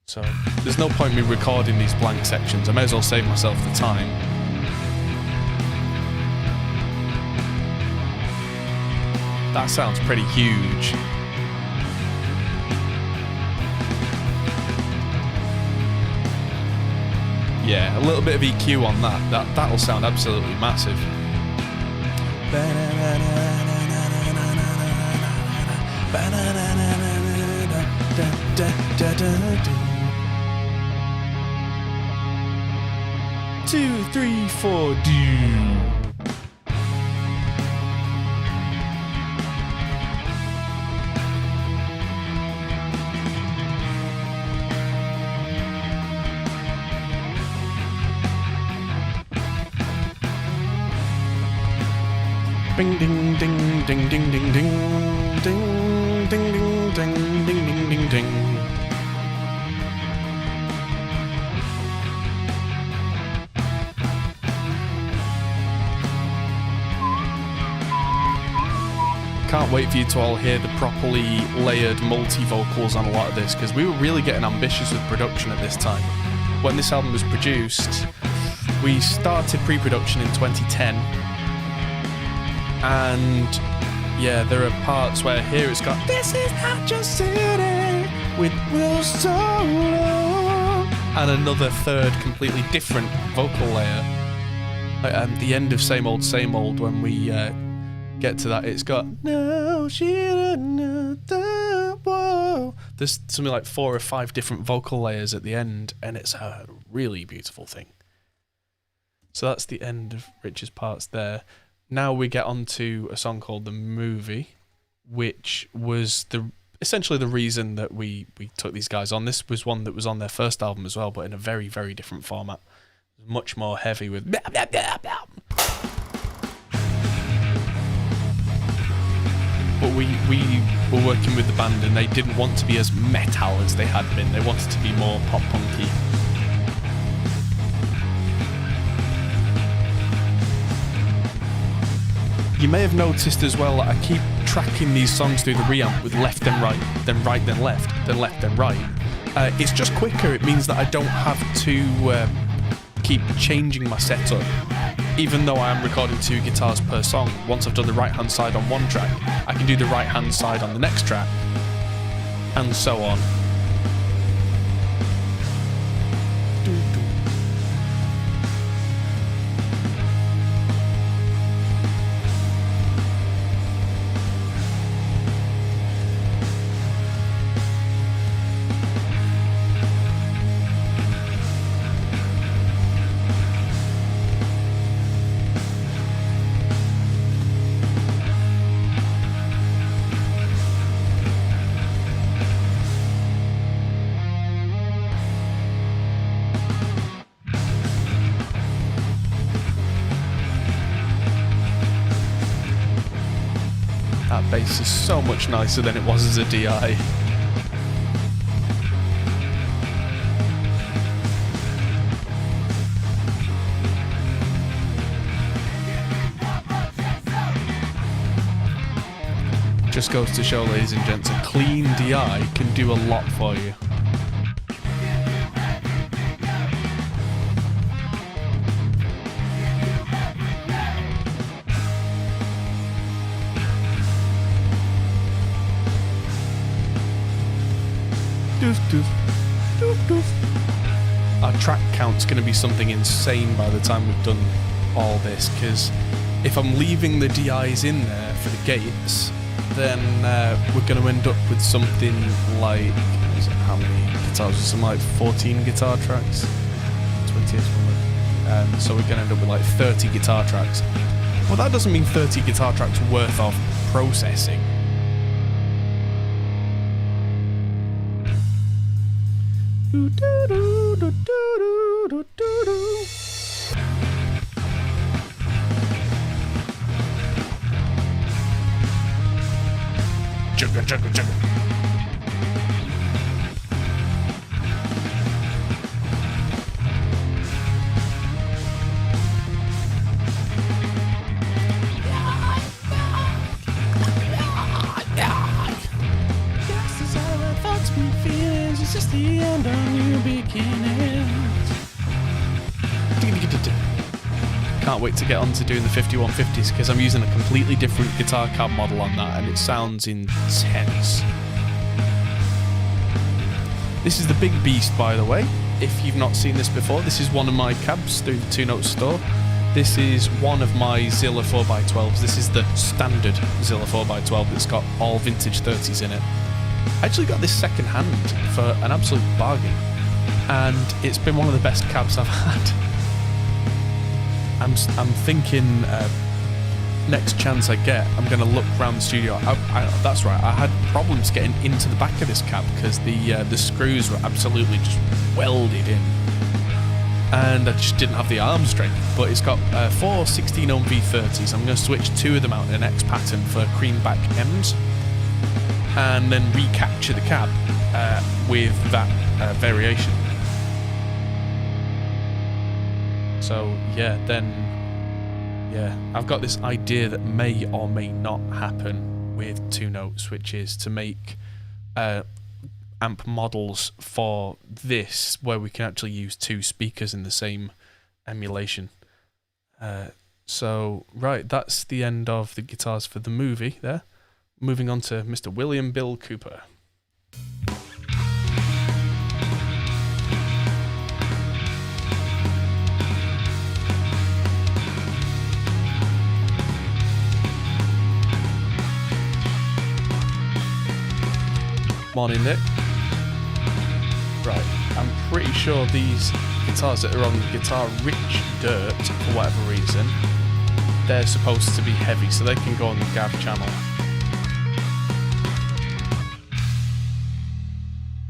So there's no point me recording these blank sections. I may as well save myself the time. That sounds pretty huge. Yeah, a little bit of EQ on that. That'll sound absolutely massive. 2, 3, 4, do. Ding ding ding ding ding ding ding ding ding ding ding ding ding ding. can't wait for you to all hear the properly layered multi-vocals on a lot of this, because we were really getting ambitious with production at this time. When this album was produced, we started pre-production in 2010, and yeah, there are parts where here it's got "This is not your city" with "Will Solo," and another third completely different vocal layer. At the end of Same Old, when we get to that, it's got "No, she didn't know the whoa." There's something like 4 or 5 different vocal layers at the end, and it's a really beautiful thing. So that's the end of Rich's parts there. Now we get on to a song called The Movie, which was essentially the reason that we took these guys on. This was one that was on their first album as well, but in a very, very different format. Much more heavy with blah, blah, blah, blah. But we were working with the band, and they didn't want to be as metal as they had been. They wanted to be more pop punky. You may have noticed as well that I keep tracking these songs through the reamp with left then right, then right then left, then left then right. It's just quicker. It means that I don't have to keep changing my setup. Even though I am recording 2 guitars per song, once I've done the right hand side on one track, I can do the right hand side on the next track, and so on. That bass is so much nicer than it was as a DI. Just goes to show, ladies and gents, a clean DI can do a lot for you. Our track count's going to be something insane by the time we've done all this, because if I'm leaving the DIs in there for the gates, then we're going to end up with something like, how many guitars? Something like 14 guitar tracks? 28. So we're going to end up with like 30 guitar tracks. Well, that doesn't mean 30 guitar tracks worth of processing. Jugga, jugga, jugga. It's just the end of new beginnings. Can't wait to get on to doing the 5150s, because I'm using a completely different guitar cab model on that, and it sounds intense. This is the Big Beast, by the way. If you've not seen this before, this is one of my cabs through the Two Note store. This is one of my Zilla 4x12s. This is the standard Zilla 4x12 that's got all vintage 30s in it. I actually got this second hand for an absolute bargain, and it's been one of the best cabs I've had. I'm thinking next chance I get, I'm going to look around the studio. That's right, I had problems getting into the back of this cab because the screws were absolutely just welded in, and I just didn't have the arm strength. But it's got 4 16-ohm V30s. I'm going to switch 2 of them out in an X pattern for creamback M's, and then recapture the cab with that variation. So yeah, I've got this idea that may or may not happen with 2 notes, which is to make amp models for this where we can actually use 2 speakers in the same emulation. So, right, that's the end of the guitars for the movie there. Moving on to Mr. William Bill Cooper. Morning, Nick. Right, I'm pretty sure these guitars that are on Guitar Rich Dirt, for whatever reason, they're supposed to be heavy, so they can go on the Gav channel.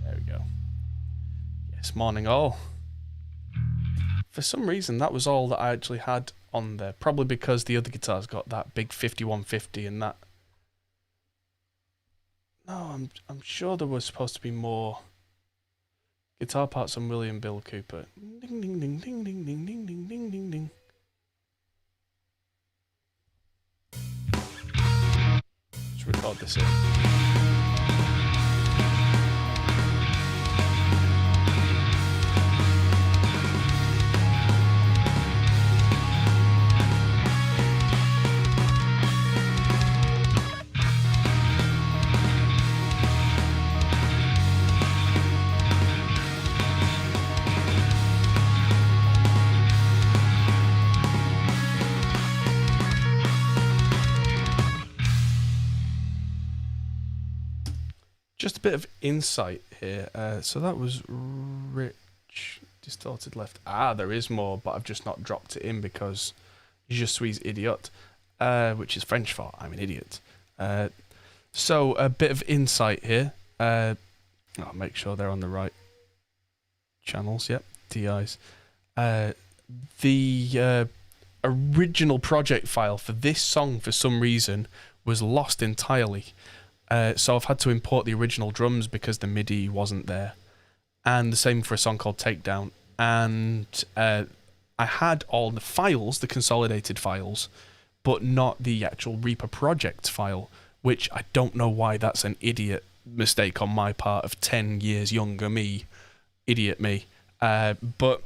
There we go. Yes, morning all. For some reason, that was all that I actually had on there. Probably because the other guitars got that big 5150 and that. No, I'm sure there was supposed to be more guitar parts on William Bill Cooper. Ding ding ding ding ding ding ding ding ding ding ding. Let's record this in. Just a bit of insight here. So that was Rich Distorted Left. There is more, but I've just not dropped it in because je suis idiot, which is French for I'm an idiot. So a bit of insight here. I'll make sure they're on the right channels. Yep, DIs. The original project file for this song, for some reason, was lost entirely. So I've had to import the original drums because the MIDI wasn't there. And the same for a song called Takedown. And I had all the files, the consolidated files, but not the actual Reaper project file, which I don't know why that's an idiot mistake on my part of 10 years younger me. Idiot me. But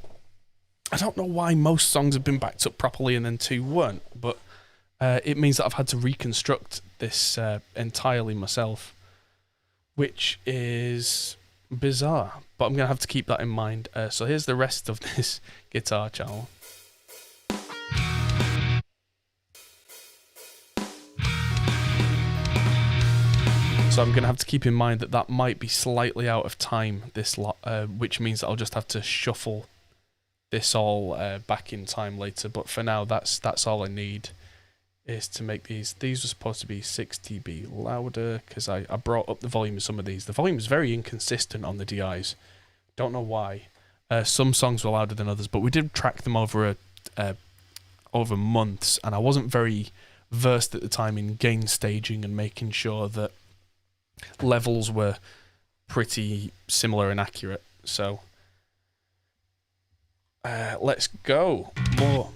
I don't know why most songs have been backed up properly and then 2 weren't. But it means that I've had to reconstruct this entirely myself, which is bizarre, but I'm going to have to keep that in mind. So here's the rest of this guitar channel. So I'm going to have to keep in mind that that might be slightly out of time, this lot, which means that I'll just have to shuffle this all back in time later. But for now, that's all I need. Is to make these were supposed to be 6 dB louder, because I brought up the volume of some of these. The volume is very inconsistent on the DIs. Don't know why. Some songs were louder than others, but we did track them over over months, and I wasn't very versed at the time in gain staging and making sure that levels were pretty similar and accurate. So let's go. More.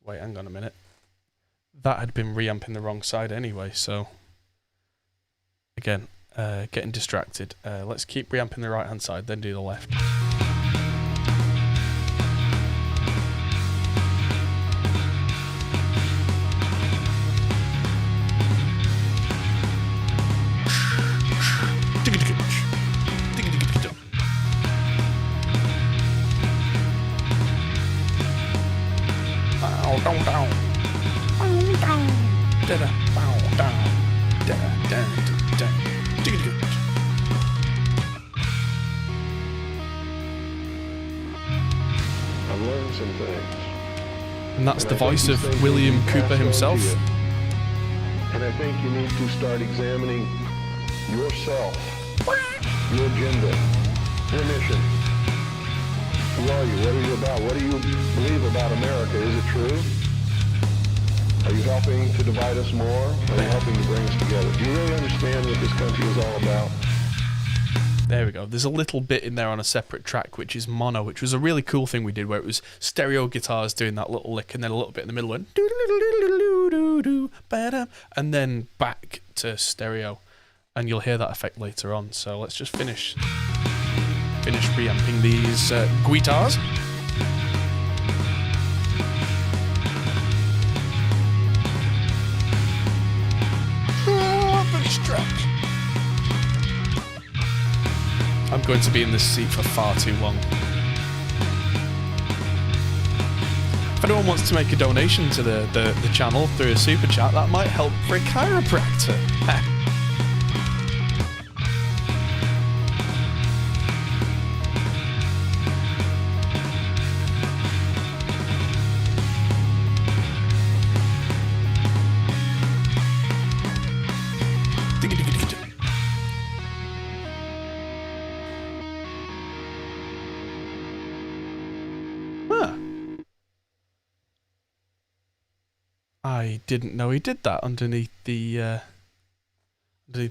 Wait, hang on a minute. That had been reamping the wrong side anyway, so again, getting distracted. Let's keep reamping the right hand side, then do the left. I've learned some things. And that's the voice of William Cooper himself. And I think you need to start examining yourself, your agenda, your mission. Who are you? What are you about? What do you believe about America? Is it true? Are you helping to divide us more? Or are you helping to bring us together? Do you really understand what this country is all about? There we go. There's a little bit in there on a separate track, which is mono, which was a really cool thing we did, where it was stereo guitars doing that little lick, and then a little bit in the middle went and then back to stereo, and you'll hear that effect later on. So let's just finish preamping these guitars. Finish track. I'm going to be in this seat for far too long. If anyone wants to make a donation to the channel through a super chat, that might help for a chiropractor. I didn't know he did that underneath the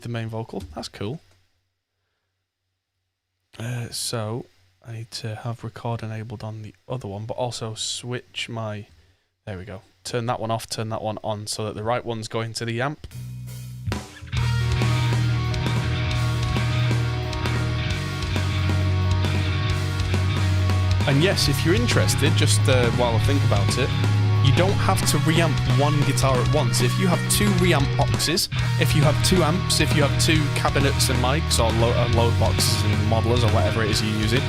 main vocal. That's cool. So I need to have record enabled on the other one, but also switch my... There we go. Turn that one off, turn that one on, so that the right one's going to the amp. And yes, if you're interested, just while I think about it, you don't have to reamp one guitar at once. If you have two reamp boxes, if you have two amps, if you have two cabinets and mics, or load boxes and modelers, or whatever it is you're using,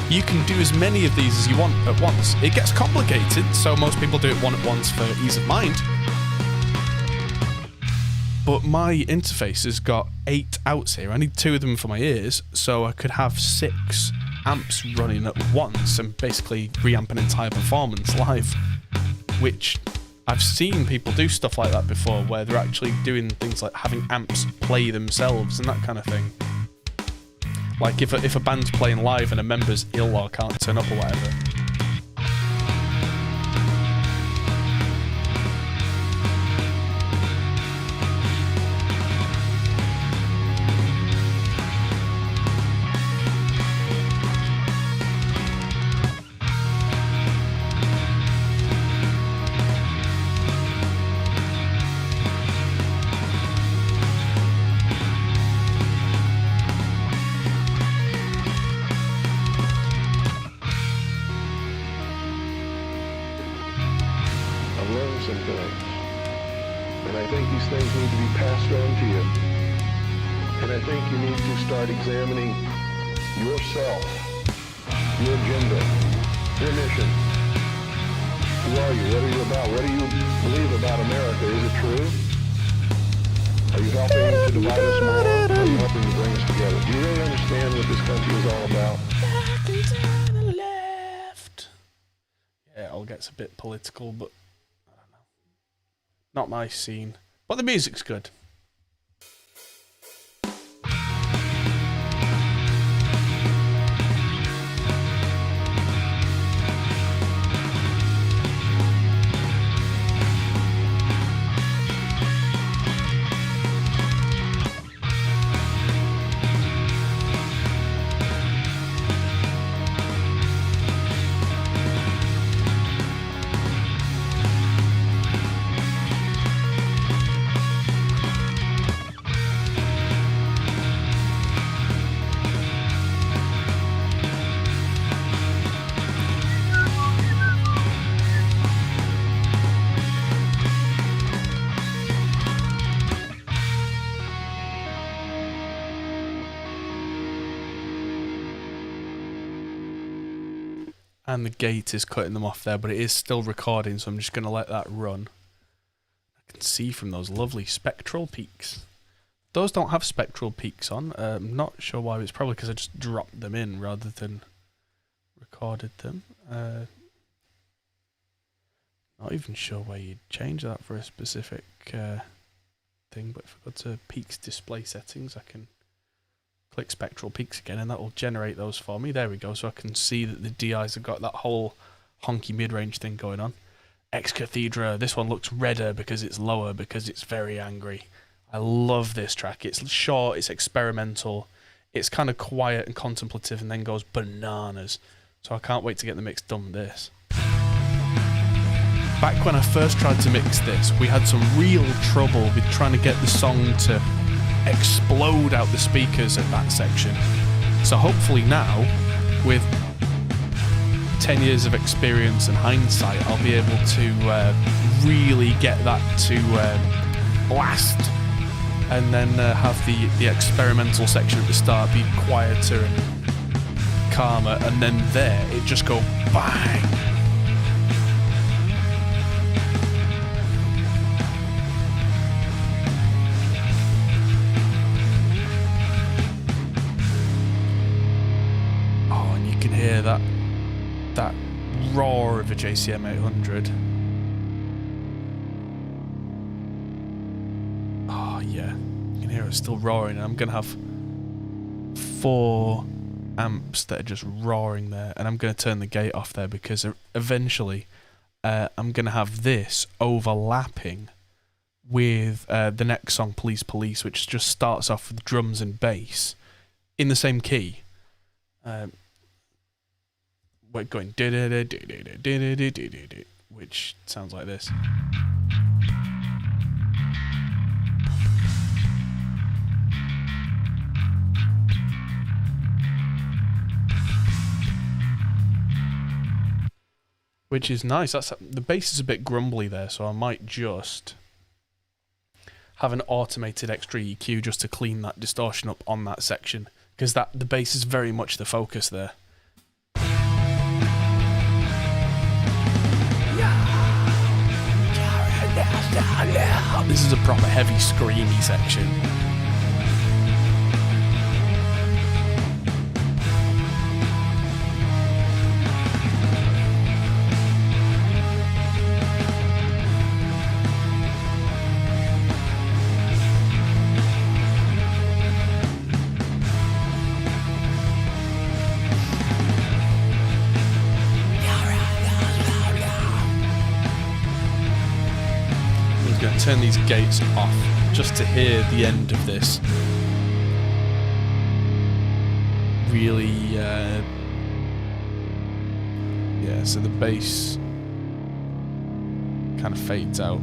you can do as many of these as you want at once. It gets complicated, so most people do it one at once for ease of mind. But my interface has got 8 outs here. I need 2 of them for my ears, so I could have 6 amps running at once and basically reamp an entire performance live. Which I've seen people do stuff like that before, where they're actually doing things like having amps play themselves and that kind of thing. Like if a band's playing live and a member's ill or can't turn up or whatever. Examining yourself, your agenda, your mission. Who are you? What are you about? What do you believe about America? Is it true? Are you helping to divide us more? Or are you helping to bring us together? Do you really understand what this country is all about? Back and to the left. Yeah, it all gets a bit political, but I don't know. Not my scene. But the music's good. And the gate is cutting them off there, but it is still recording, so I'm just going to let that run. I can see from those lovely spectral peaks. Those don't have spectral peaks on. I'm not sure why. It's probably because I just dropped them in rather than recorded them. Not even sure where you'd change that for a specific thing, but if I go to peaks display settings, I can click spectral peaks again, and that will generate those for me. There we go, so I can see that the DIs have got that whole honky mid-range thing going on. Ex Cathedra, this one looks redder because it's lower, because it's very angry. I love this track. It's short, it's experimental, it's kind of quiet and contemplative and then goes bananas. So I can't wait to get the mix done with this. Back when I first tried to mix this, we had some real trouble with trying to get the song to explode out the speakers at that section. So hopefully now, with 10 years of experience and hindsight, I'll be able to really get that to blast, and then have the experimental section at the start be quieter and calmer, and then there it just go bang. Oh, and you can hear that roar of a JCM 800. Oh yeah, you can hear it still roaring, and I'm gonna have 4 amps that are just roaring there, and I'm gonna turn the gate off there because eventually I'm gonna have this overlapping with the next song, Police Police, which just starts off with drums and bass in the same key. We're going which sounds like this. Which is nice. The bass is a bit grumbly there, so I might just have an automated extra EQ just to clean that distortion up on that section, because the bass is very much the focus there. This is a proper heavy screamy section. Turn these gates off just to hear the end of this. Really, yeah, so the bass kind of fades out,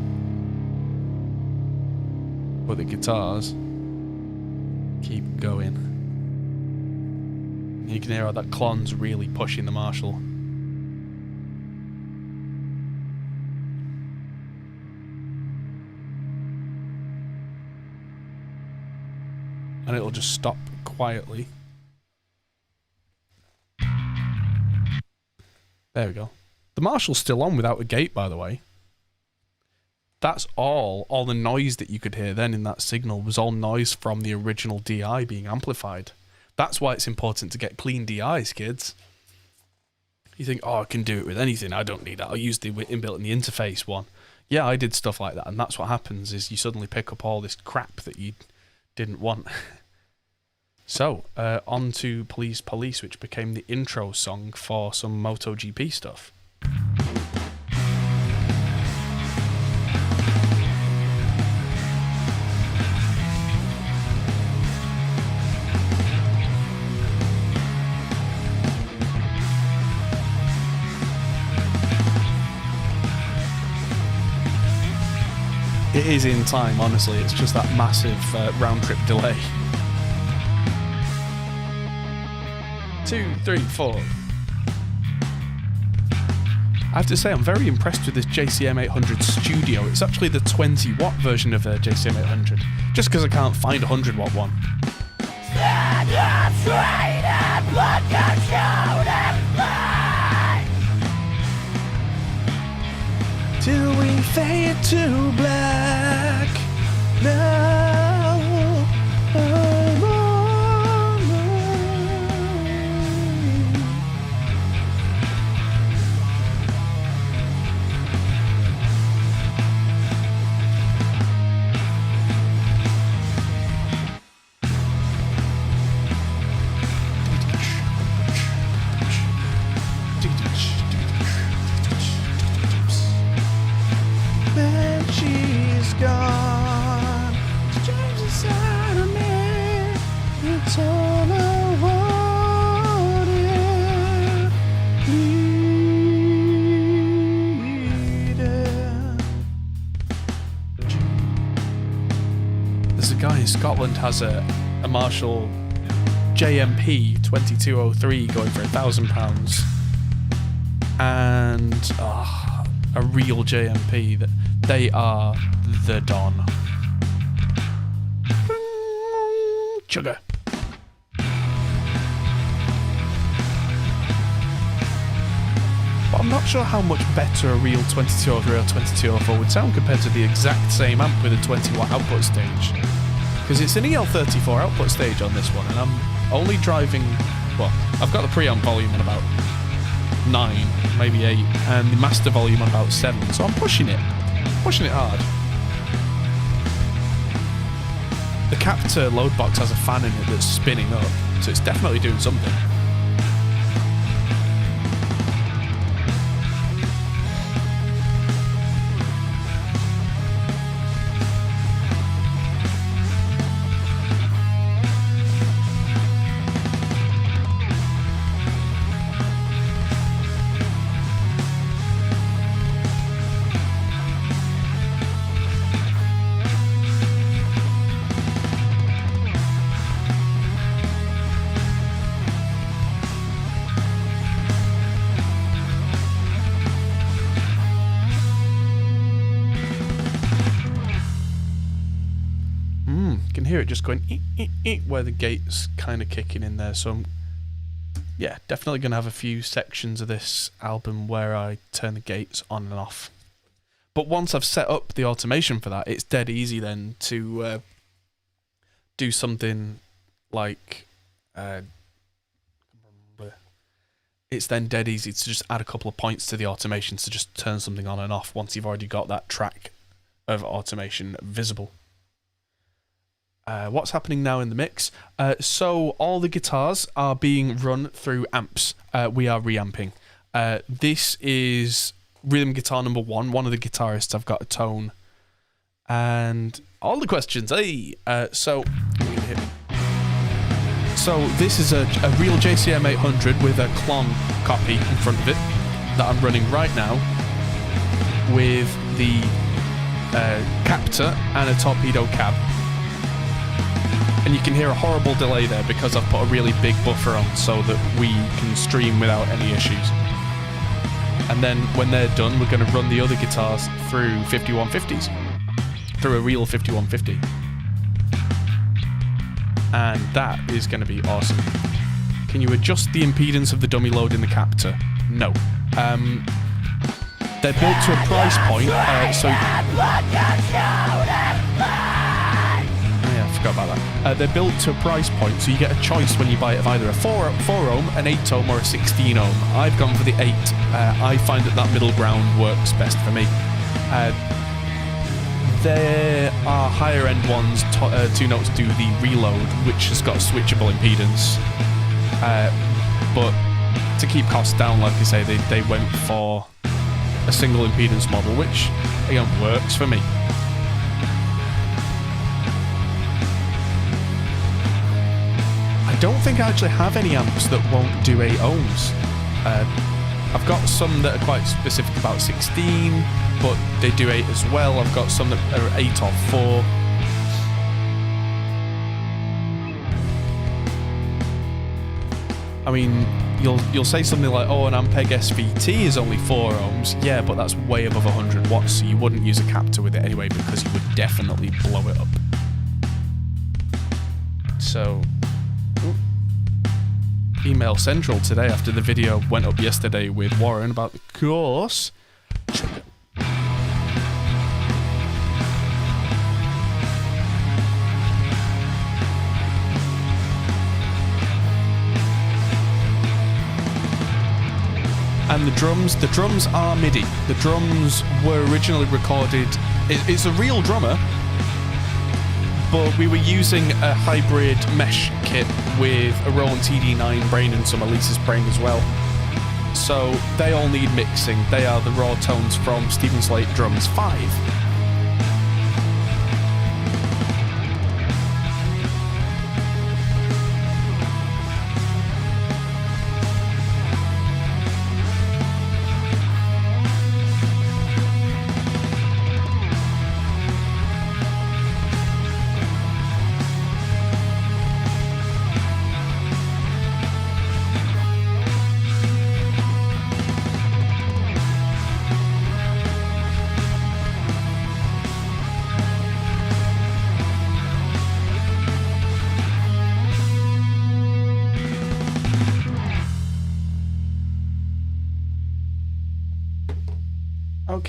but the guitars keep going. You can hear how that clon's really pushing the Marshall. And it'll just stop quietly. There we go. The Marshall's still on without a gate, by the way. That's all the noise that you could hear then in that signal was all noise from the original DI being amplified. That's why it's important to get clean DIs, kids. You think, oh, I can do it with anything. I don't need that. I'll use the inbuilt in the interface one. Yeah, I did stuff like that, and that's what happens is you suddenly pick up all this crap that you didn't want. So, on to Police Police, which became the intro song for some MotoGP stuff. It is in time, honestly. It's just that massive round-trip delay. 2, 3, 4. I have to say, I'm very impressed with this JCM 800 Studio. It's actually the 20-watt version of the JCM 800, just because I can't find a 100-watt one. Till we fade to black. No. Gone. Strange inside of me. It's all guy in Scotland has a Marshall JMP 2203 going for £1,000, and a real JMP. That they are the Don. Sugar. But I'm not sure how much better a real 2203 or 2204 would sound compared to the exact same amp with a 20 watt output stage. Because it's an EL34 output stage on this one, and I'm only driving, well, I've got the preamp volume on about 9, maybe 8, and the master volume on about 7, so I'm pushing it hard. The Captor loadbox has a fan in it that's spinning up, so it's definitely doing something. Can hear it just going where the gate's kind of kicking in there, so I'm definitely going to have a few sections of this album where I turn the gates on and off. But once I've set up the automation for that, it's dead easy then to do something like it's then dead easy to just add a couple of points to the automation to just turn something on and off once you've already got that track of automation visible. What's happening now in the mix? So all the guitars are being run through amps. We are reamping. This is rhythm guitar number 1. One of the guitarists, I've got a tone. And all the questions. Hey! So this is a real JCM 800 with a clon copy in front of it that I'm running right now with the Captor and a torpedo cab. And you can hear a horrible delay there because I've put a really big buffer on so that we can stream without any issues. And then when they're done, we're going to run the other guitars through 5150s, through a real 5150. And that is going to be awesome. Can you adjust the impedance of the dummy load in the Captor? No. They're built to a price point, forgot about that. They're built to a price point, so you get a choice when you buy it of either a 4 ohm, an 8 ohm, or a 16 ohm. I've gone for the 8. I find that middle ground works best for me. There are higher end ones. 2 Notes do the Reload, which has got a switchable impedance. But to keep costs down, like I say, they went for a single impedance model, which again works for me. I don't think I actually have any amps that won't do 8 ohms. I've got some that are quite specific about 16, but they do 8 as well. I've got some that are 8 or 4. I mean, you'll say something like, oh, an Ampeg SVT is only 4 ohms. Yeah, but that's way above 100 watts, so you wouldn't use a Captor with it anyway because you would definitely blow it up. So... Email Central today after the video went up yesterday with Warren about the course. And the drums are MIDI. The drums were originally recorded. It's a real drummer, but we were using a hybrid mesh kit with a Roland TD9 brain and some Elisa's brain as well. So they all need mixing. They are the raw tones from Stephen Slate Drums 5.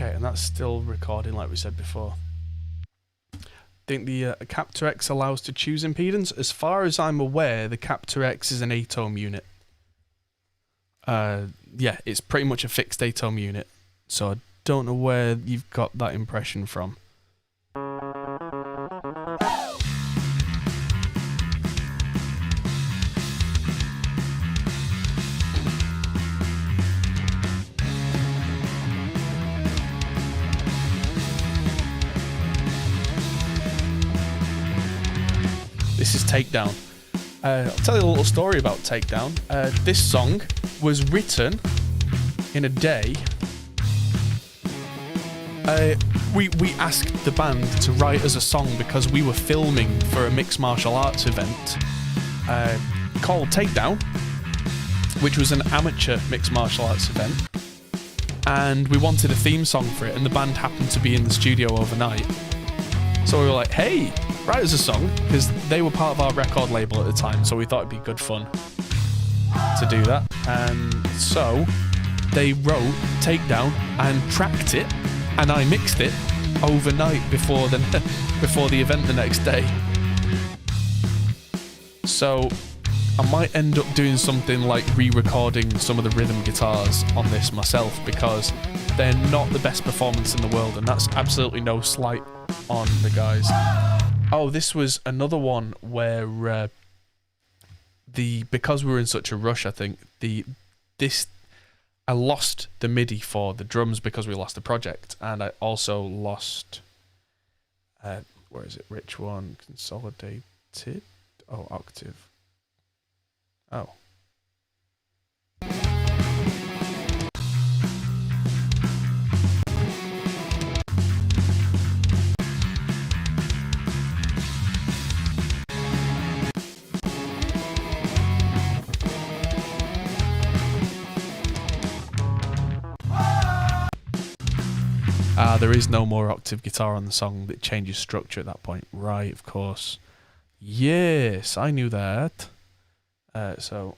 Okay, and that's still recording like we said before. I think the Captor X allows to choose impedance. As far as I'm aware, the Captor X is an 8-ohm unit. Yeah, it's pretty much a fixed 8-ohm unit. So I don't know where you've got that impression from. This is Takedown. I'll tell you a little story about Takedown. This song was written in a day. We asked the band to write us a song because we were filming for a mixed martial arts event called Takedown, which was an amateur mixed martial arts event. And we wanted a theme song for it, and the band happened to be in the studio overnight. So we were like, hey, write us a song, because they were part of our record label at the time, so we thought it'd be good fun to do that. And so they wrote Takedown and tracked it, and I mixed it overnight before the event the next day. So I might end up doing something like re-recording some of the rhythm guitars on this myself, because they're not the best performance in the world, and that's absolutely no slight on the guys. Oh, this was another one where because we were in such a rush, I think I lost the MIDI for the drums because we lost the project, and I also lost where is it? Which one? Consolidated? Oh, Octave. Oh. There is no more octave guitar on the song. That changes structure at that point. Right, of course. Yes, I knew that. So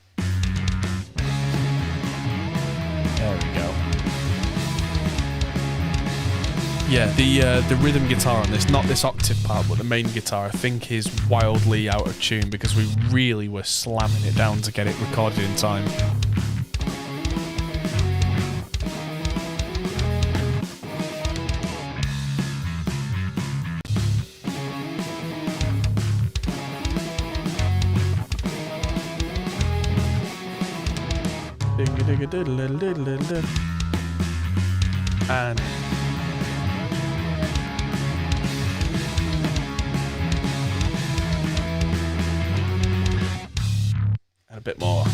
there we go. Yeah, the rhythm guitar on this, not this octave part, but the main guitar, I think is wildly out of tune because we really were slamming it down to get it recorded in time. And a bit more.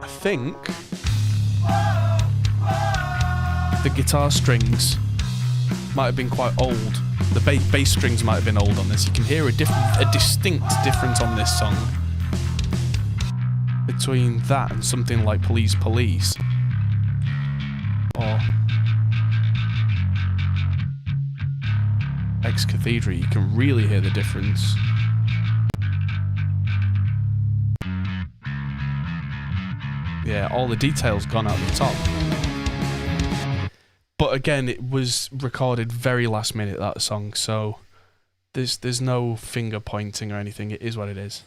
I think the guitar strings might have been quite old. The bass strings might have been old on this. You can hear a distinct difference on this song between that and something like Police Police or Ex Cathedra. You can really hear the difference. Yeah, all the details gone out the top. But again, it was recorded very last minute, that song, so there's no finger pointing or anything. It is what it is.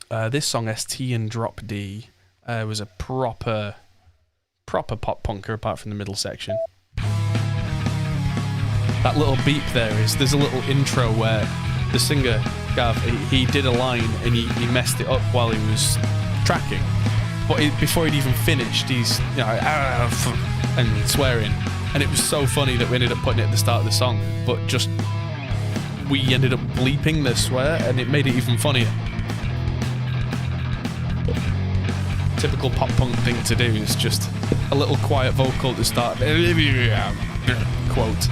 This song, ST and Drop D, was a proper pop punker apart from the middle section. That little beep there's a little intro where the singer, Gav, he did a line and he messed it up while he was tracking. But before he'd even finished, he's and swearing, and it was so funny that we ended up putting it at the start of the song, but just we ended up bleeping the swear and it made it even funnier. Typical pop punk thing to do is just a little quiet vocal at the start. Quote.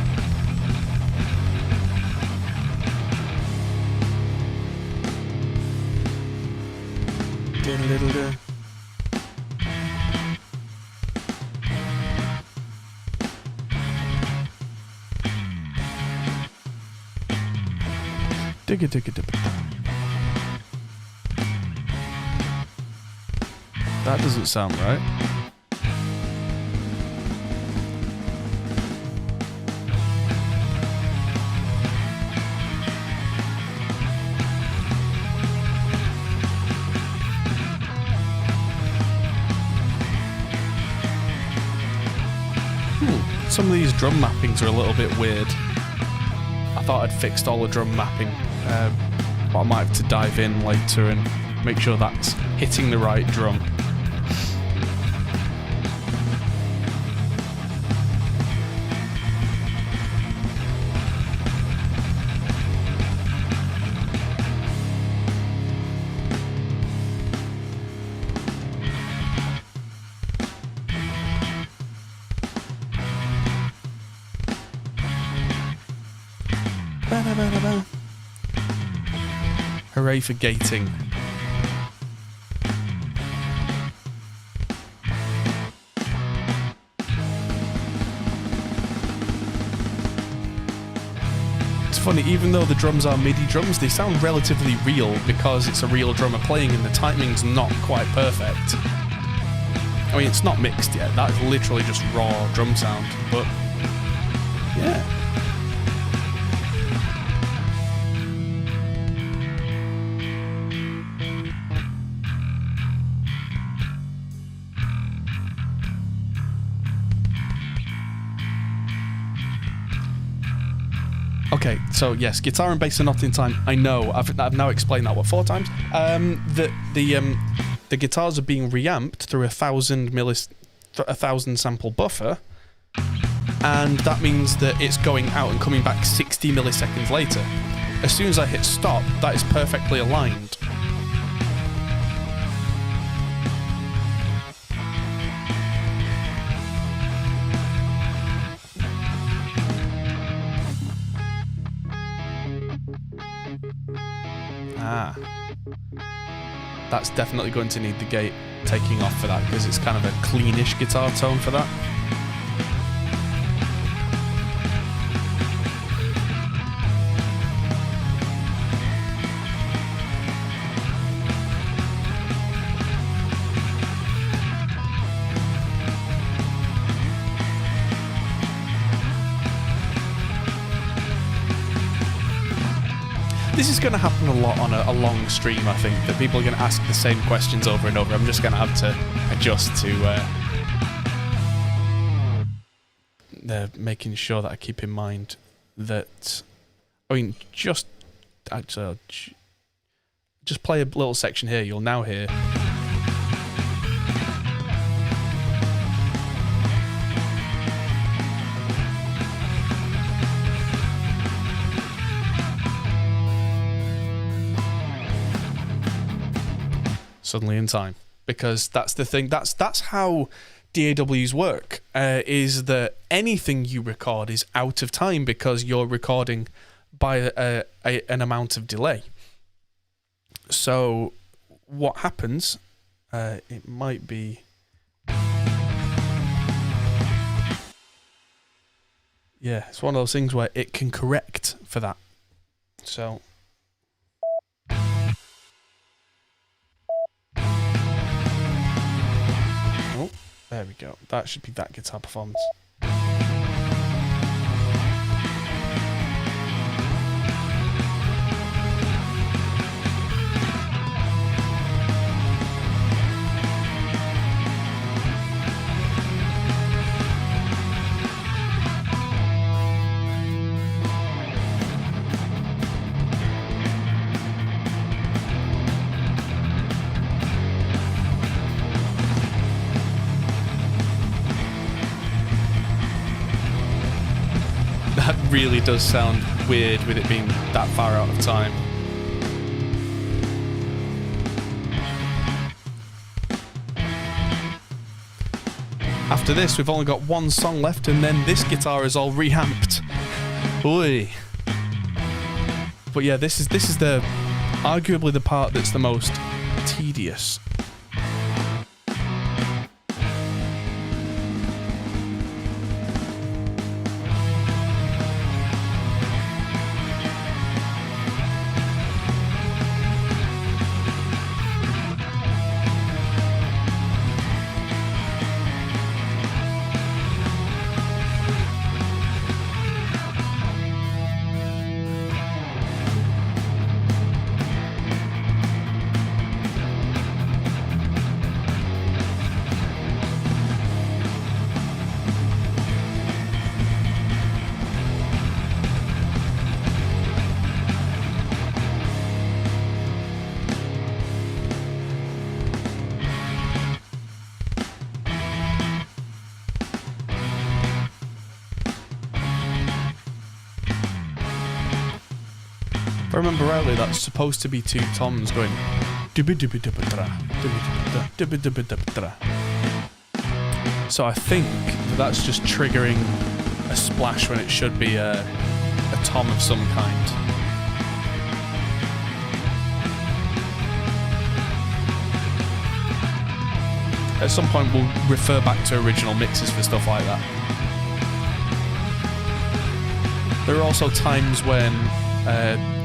That doesn't sound right. Some of these drum mappings are a little bit weird. I thought I'd fixed all the drum mapping, but I might have to dive in later and make sure that's hitting the right drum. Hooray for gating. It's funny, even though the drums are MIDI drums, they sound relatively real because it's a real drummer playing and the timing's not quite perfect. I mean, it's not mixed yet, that's literally just raw drum sound, but yeah. Okay, so yes, guitar and bass are not in time. I know. I've now explained that 4 times. The guitars are being reamped through a 1,000 sample buffer, and that means that it's going out and coming back 60 milliseconds later. As soon as I hit stop, that is perfectly aligned. That's definitely going to need the gate taking off for that because it's kind of a cleanish guitar tone for that. This is going to happen a lot on a long stream, I think, that people are going to ask the same questions over and over. I'm just going to have to adjust to making sure that I keep in mind that, I mean, just play a little section here, you'll now hear. Suddenly in time, because that's the thing. That's how DAWs work. Is that anything you record is out of time because you're recording by an amount of delay. So what happens? It might be. Yeah, it's one of those things where it can correct for that. So. There we go. That should be that guitar performance. That really does sound weird with it being that far out of time. After this, we've only got one song left, and then this guitar is all reamped. Oy. But yeah, this is the arguably the part that's the most tedious. If I remember rightly, that's supposed to be two toms going. So I think that's just triggering a splash when it should be a tom of some kind. At some point we'll refer back to original mixes for stuff like that. There are also times when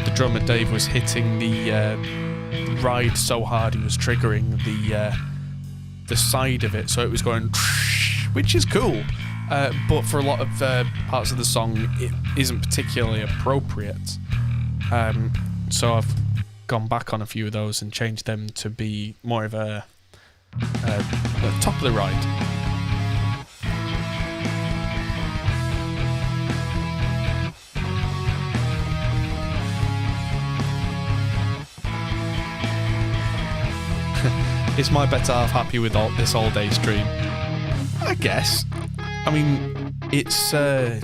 the drummer Dave was hitting the ride so hard he was triggering the side of it, so it was going, which is cool. But for a lot of parts of the song, it isn't particularly appropriate. So I've gone back on a few of those and changed them to be more of a top of the ride. Is my better half happy with this all-day stream? I guess. I mean, it's... I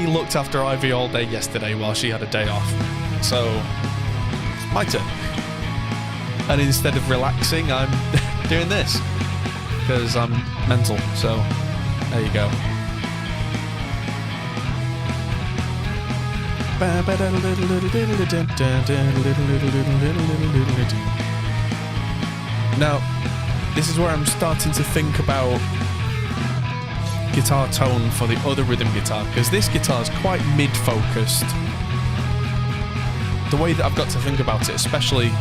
looked after Ivy all day yesterday while she had a day off. So, it's my turn. And instead of relaxing, I'm doing this. Because I'm mental, so there you go. Now, this is where I'm starting to think about guitar tone for the other rhythm guitar, because this guitar is quite mid-focused. The way that I've got to think about it, especially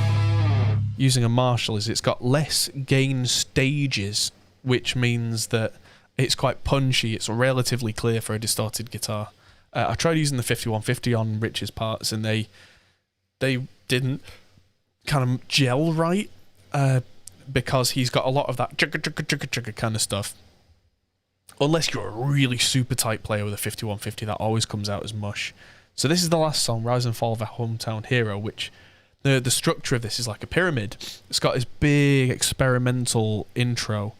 using a Marshall, is it's got less gain stages, which means that it's quite punchy. It's relatively clear for a distorted guitar. I tried using the 5150 on Rich's parts, and they didn't kind of gel right, because he's got a lot of that chugga kind of stuff. Unless you're a really super tight player with a 5150, that always comes out as mush. So this is the last song, Rise and Fall of a Hometown Hero, which the structure of this is like a pyramid. It's got this big experimental intro,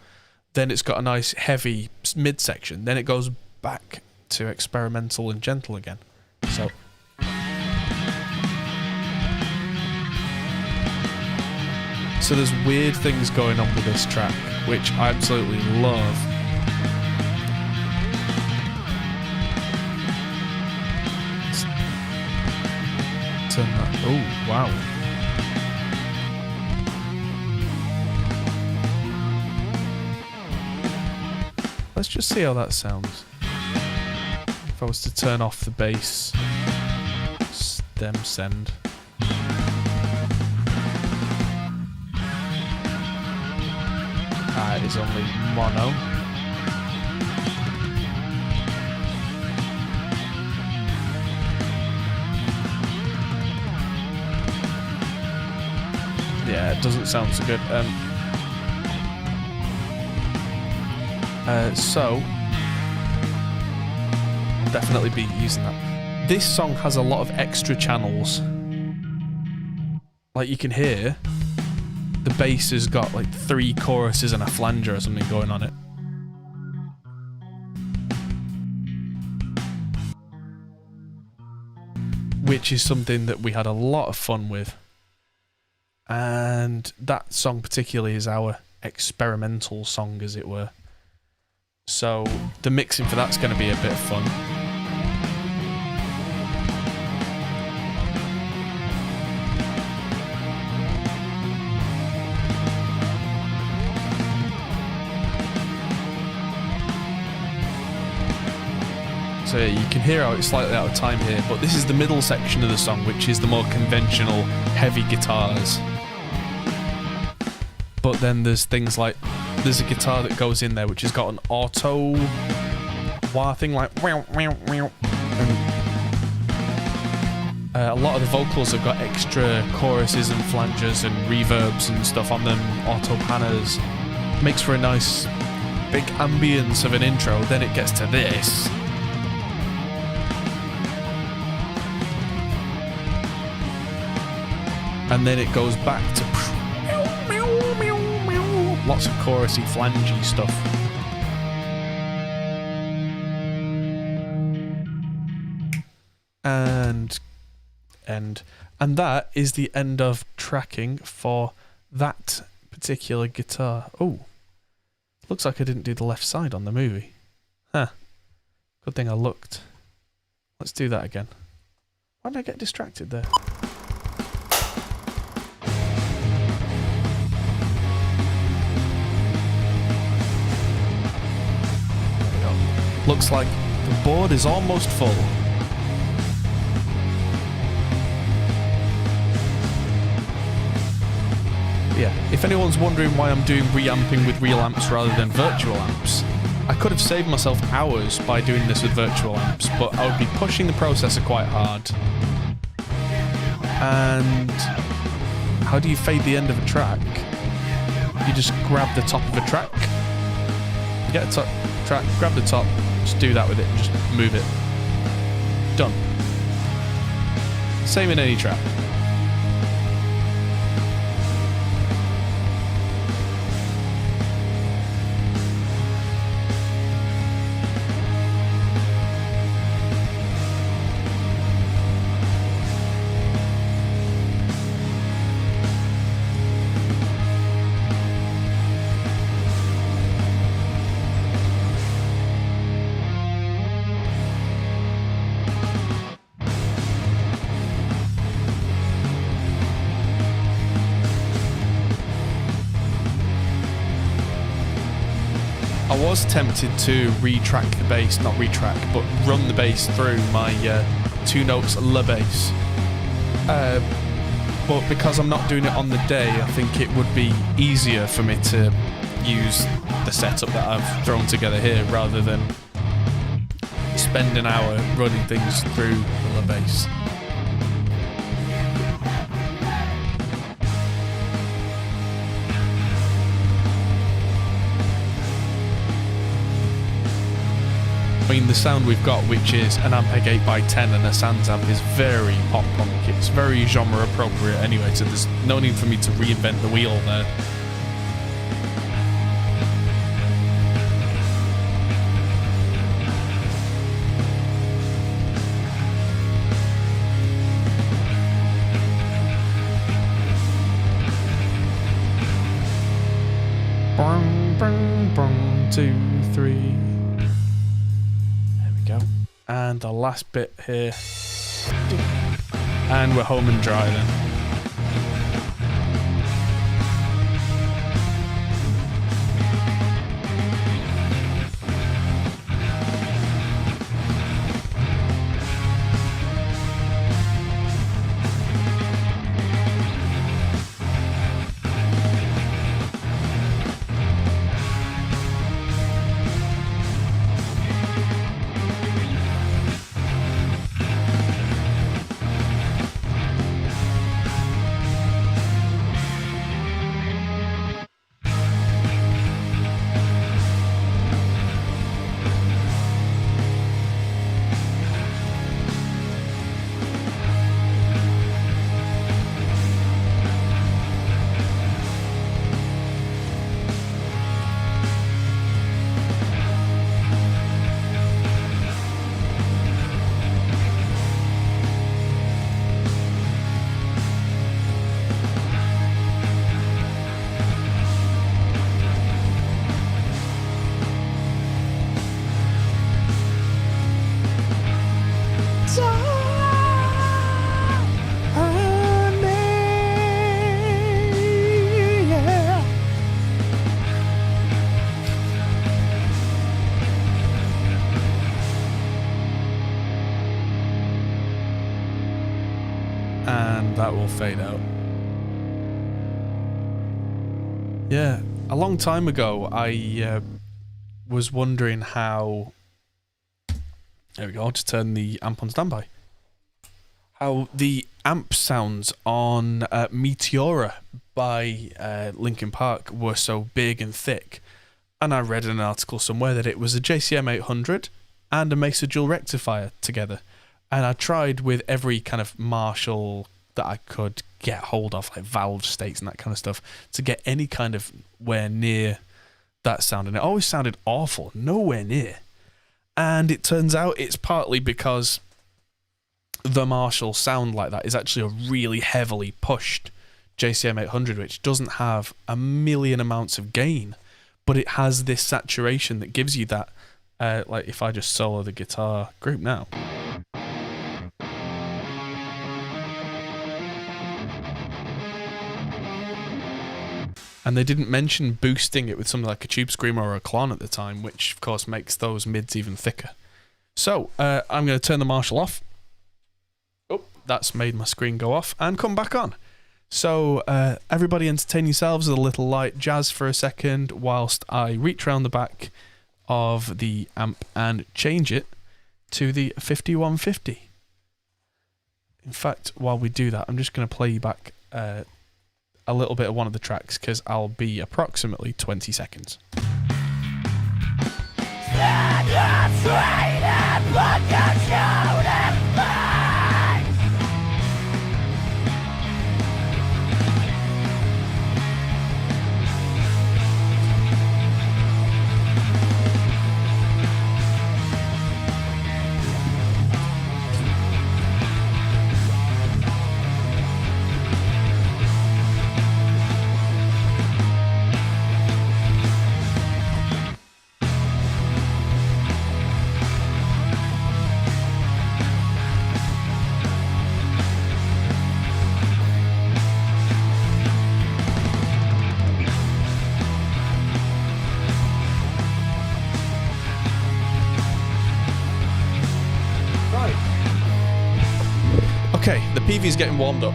then it's got a nice heavy midsection, then it goes back to experimental and gentle again. So there's weird things going on with this track, which I absolutely love. Turn that. Oh, wow. Let's just see how that sounds. If I was to turn off the bass stem send. It is only mono. Yeah, it doesn't sound so good. So I'll definitely be using that. This song has a lot of extra channels. Like you can hear, the bass has got like 3 choruses and a flanger or something going on it. Which is something that we had a lot of fun with. And that song particularly is our experimental song, as it were. So the mixing for that's going to be a bit of fun. So yeah, you can hear how it's slightly out of time here, but this is the middle section of the song, which is the more conventional heavy guitars. But then there's things like, there's a guitar that goes in there which has got an auto wah thing, like wow, wow, wow. And a lot of the vocals have got extra choruses and flangers and reverbs and stuff on them, auto panners. Makes for a nice big ambience of an intro. Then it gets to this. And then it goes back to lots of chorusy, flangey stuff. And end. And that is the end of tracking for that particular guitar. Oh, looks like I didn't do the left side on the movie. Huh. Good thing I looked. Let's do that again. Why did I get distracted there? There we go. Looks like the board is almost full. Yeah, if anyone's wondering why I'm doing reamping with real amps rather than virtual amps, I could have saved myself hours by doing this with virtual amps, but I would be pushing the processor quite hard. And how do you fade the end of a track? You just grab the top of a track, get a top track, grab the top, just do that with it and just move it. Done. Same in any track. I was tempted to retrack the bass, not retrack, but run the bass through my 2 notes La bass. But because I'm not doing it on the day, I think it would be easier for me to use the setup that I've thrown together here rather than spend an hour running things through the La bass. I mean, the sound we've got, which is an Ampeg 8x10 and a Sans amp, is very pop punk. It's very genre appropriate anyway, so there's no need for me to reinvent the wheel there. Bong, bong, bong, 2, 3. And the last bit here. And we're home and dry then. And that will fade out. Yeah, a long time ago I was wondering how... There we go, I'll just turn the amp on standby. How the amp sounds on Meteora by Linkin Park were so big and thick. And I read in an article somewhere that it was a JCM 800 and a Mesa dual rectifier together. And I tried with every kind of Marshall that I could get hold of, like valve states and that kind of stuff, to get any kind of where near that sound. And it always sounded awful, nowhere near. And it turns out it's partly because the Marshall sound like that is actually a really heavily pushed JCM 800, which doesn't have a million amounts of gain, but it has this saturation that gives you that. Like if I just solo the guitar group now. And they didn't mention boosting it with something like a Tube Screamer or a Klon at the time, which of course makes those mids even thicker. So I'm going to turn the Marshall off. Oh, that's made my screen go off and come back on. So everybody entertain yourselves with a little light jazz for a second whilst I reach around the back of the amp and change it to the 5150. In fact, while we do that, I'm just going to play you back a little bit of one of the tracks because I'll be approximately 20 seconds. Okay, the PV's getting warmed up.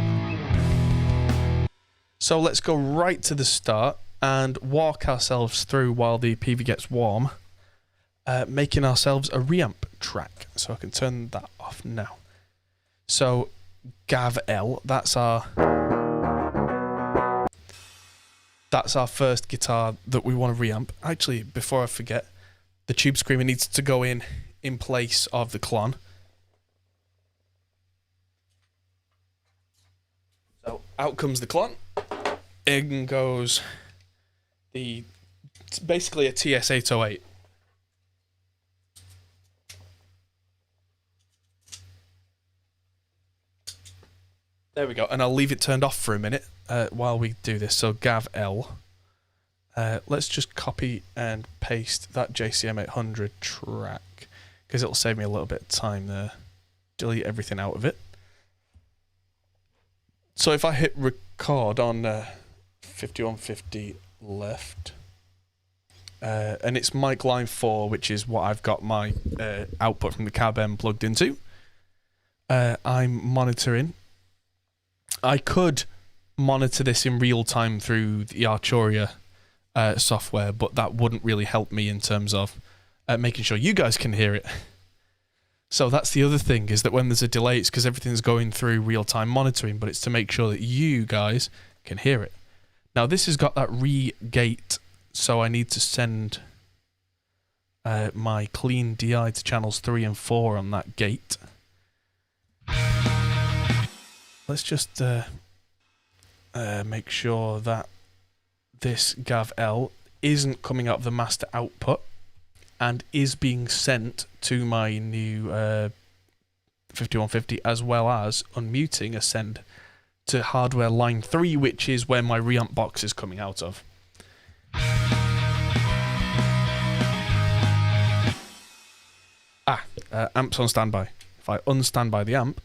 So let's go right to the start and walk ourselves through while the PV gets warm, making ourselves a reamp track. So I can turn that off now. So Gav L, that's our first guitar that we want to reamp. Actually, before I forget, the Tube Screamer needs to go in place of the Klon. So out comes the Klon. In goes it's basically a TS-808. There we go, and I'll leave it turned off for a minute while we do this. So Gav L. Let's just copy and paste that JCM 800 track because it'll save me a little bit of time there. Delete everything out of it. So if I hit record on 5150 left, and it's mic line 4, which is what I've got my output from the cab M plugged into, I'm monitoring. I could monitor this in real time through the Arturia software, but that wouldn't really help me in terms of making sure you guys can hear it. So that's the other thing, is that when there's a delay, it's because everything's going through real-time monitoring, but it's to make sure that you guys can hear it. Now, this has got that re-gate, so I need to send my clean DI to channels 3 and 4 on that gate. Let's just make sure that this Gav L isn't coming out of the master output and is being sent to my new 5150, as well as unmuting a send to hardware line 3, which is where my reamp box is coming out of. Amp's on standby. If I unstandby the amp,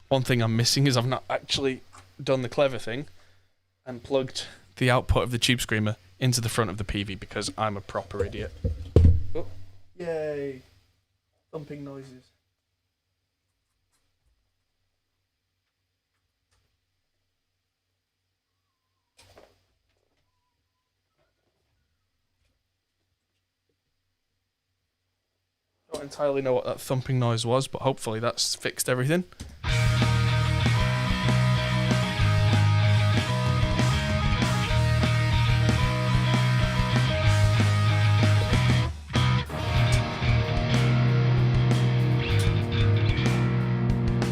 one thing I'm missing is I've not actually done the clever thing and plugged the output of the Tube Screamer into the front of the PV because I'm a proper idiot. Oh, yay! Thumping noises. Don't entirely know what that thumping noise was, but hopefully that's fixed everything.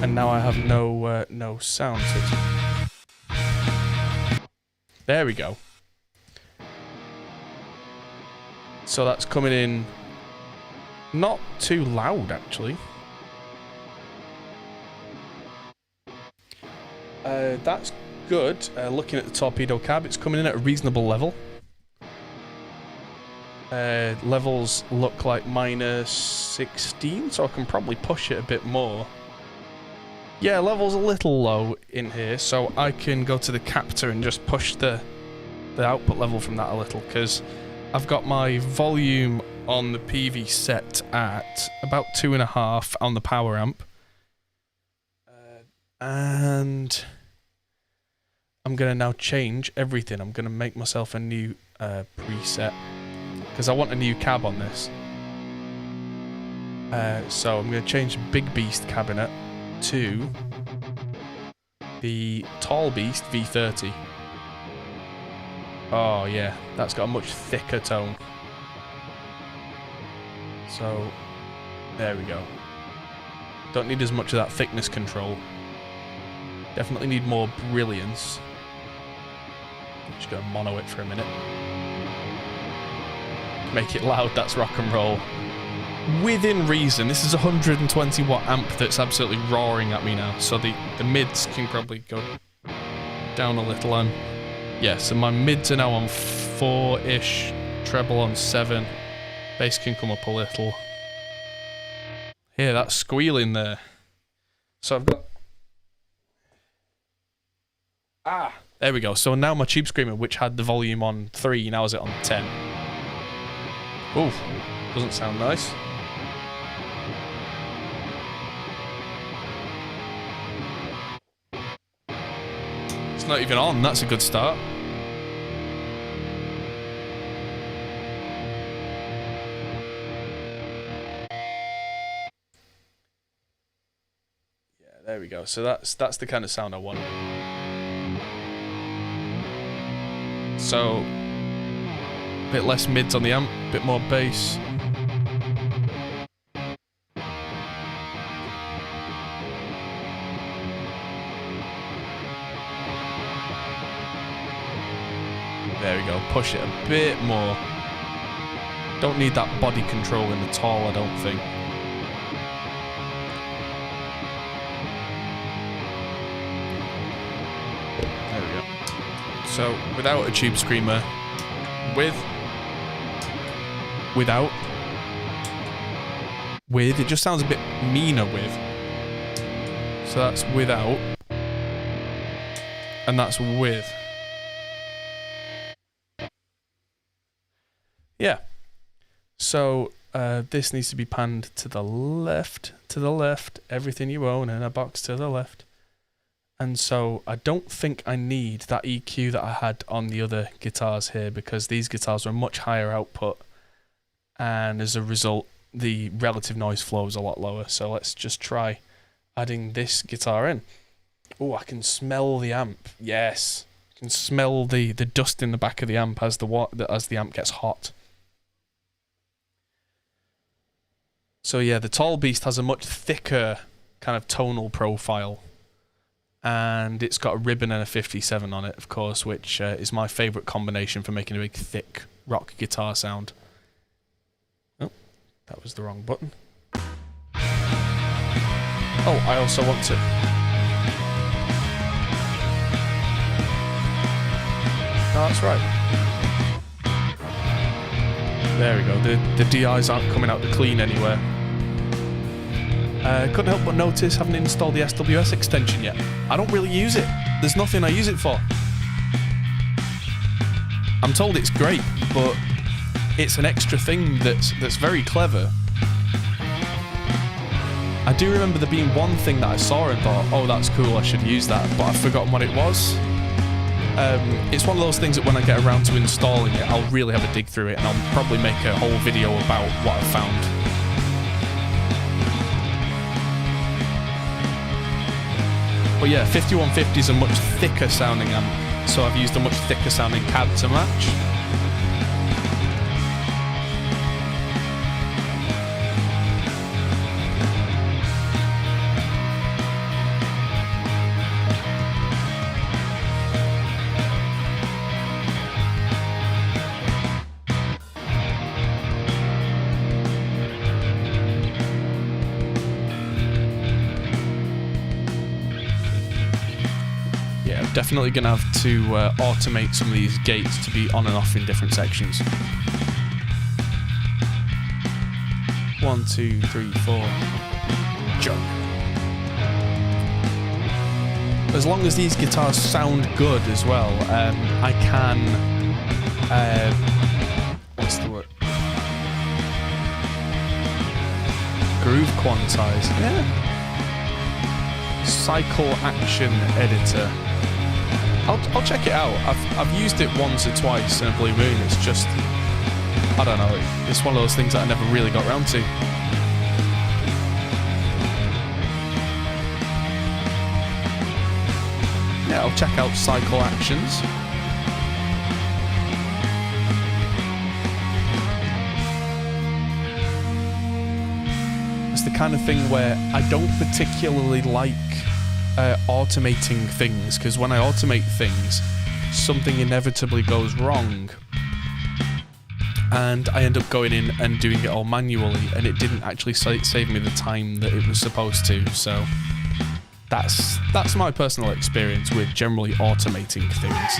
And now I have no sound. There we go. So that's coming in not too loud, actually. That's good. Looking at the torpedo cab, it's coming in at a reasonable level. Levels look like minus 16, so I can probably push it a bit more. Yeah, level's a little low in here, so I can go to the Captor and just push the output level from that a little, because I've got my volume on the PV set at about 2.5 on the power amp. And I'm going to now change everything. I'm going to make myself a new preset, because I want a new cab on this. So I'm going to change the Big Beast cabinet to the Tall Beast V30. Oh yeah, that's got a much thicker tone. So there we go. Don't need as much of that thickness control. Definitely need more brilliance. I'm just going to mono it for a minute. Make it loud, that's rock and roll. Within reason. This is a 120 watt amp that's absolutely roaring at me now, so the mids can probably go down a little. Yeah, so my mids are now on 4-ish, treble on 7, bass can come up a little. Hear that squealing there. So I've got... there we go. So now my Tube Screamer, which had the volume on 3, now is it on 10. Ooh, doesn't sound nice. It's not even on, that's a good start. Yeah, there we go. So that's the kind of sound I want. So, a bit less mids on the amp, a bit more bass. There we go, push it a bit more. Don't need that body control in at all, I don't think. There we go. So, without a Tube Screamer, without, it just sounds a bit meaner with. So that's without, and that's with. Yeah. So this needs to be panned to the left, everything you own in a box to the left. And so I don't think I need that EQ that I had on the other guitars here, because these guitars are much higher output, and as a result the relative noise flow is a lot lower. So let's just try adding this guitar in. Oh, I can smell the amp. Yes, I can smell the dust in the back of the amp as the amp gets hot. So yeah, the Tall Beast has a much thicker kind of tonal profile, and it's got a ribbon and a 57 on it, of course, which is my favourite combination for making a big, thick rock guitar sound. Oh, that was the wrong button. Oh, I also want to... No, that's right. There we go, the DIs aren't coming out the clean anywhere. Couldn't help but notice, haven't installed the SWS extension yet. I don't really use it. There's nothing I use it for. I'm told it's great, but it's an extra thing that's very clever. I do remember there being one thing that I saw and thought, oh, that's cool, I should use that, but I've forgotten what it was. It's one of those things that when I get around to installing it, I'll really have a dig through it, and I'll probably make a whole video about what I found. But yeah, 5150 is a much thicker sounding amp, so I've used a much thicker sounding cab to match. Definitely going to have to automate some of these gates to be on and off in different sections. 1, 2, 3, 4. Jump. As long as these guitars sound good as well, I can... what's the word? Groove quantize. Yeah. Cycle action editor. I'll check it out. I've used it once or twice in a Blue Moon. It's just, I don't know. It's one of those things that I never really got around to. Yeah, I'll check out cycle actions. It's the kind of thing where I don't particularly like automating things, because when I automate things, something inevitably goes wrong. And I end up going in and doing it all manually, and it didn't actually save me the time that it was supposed to, so... That's my personal experience with generally automating things.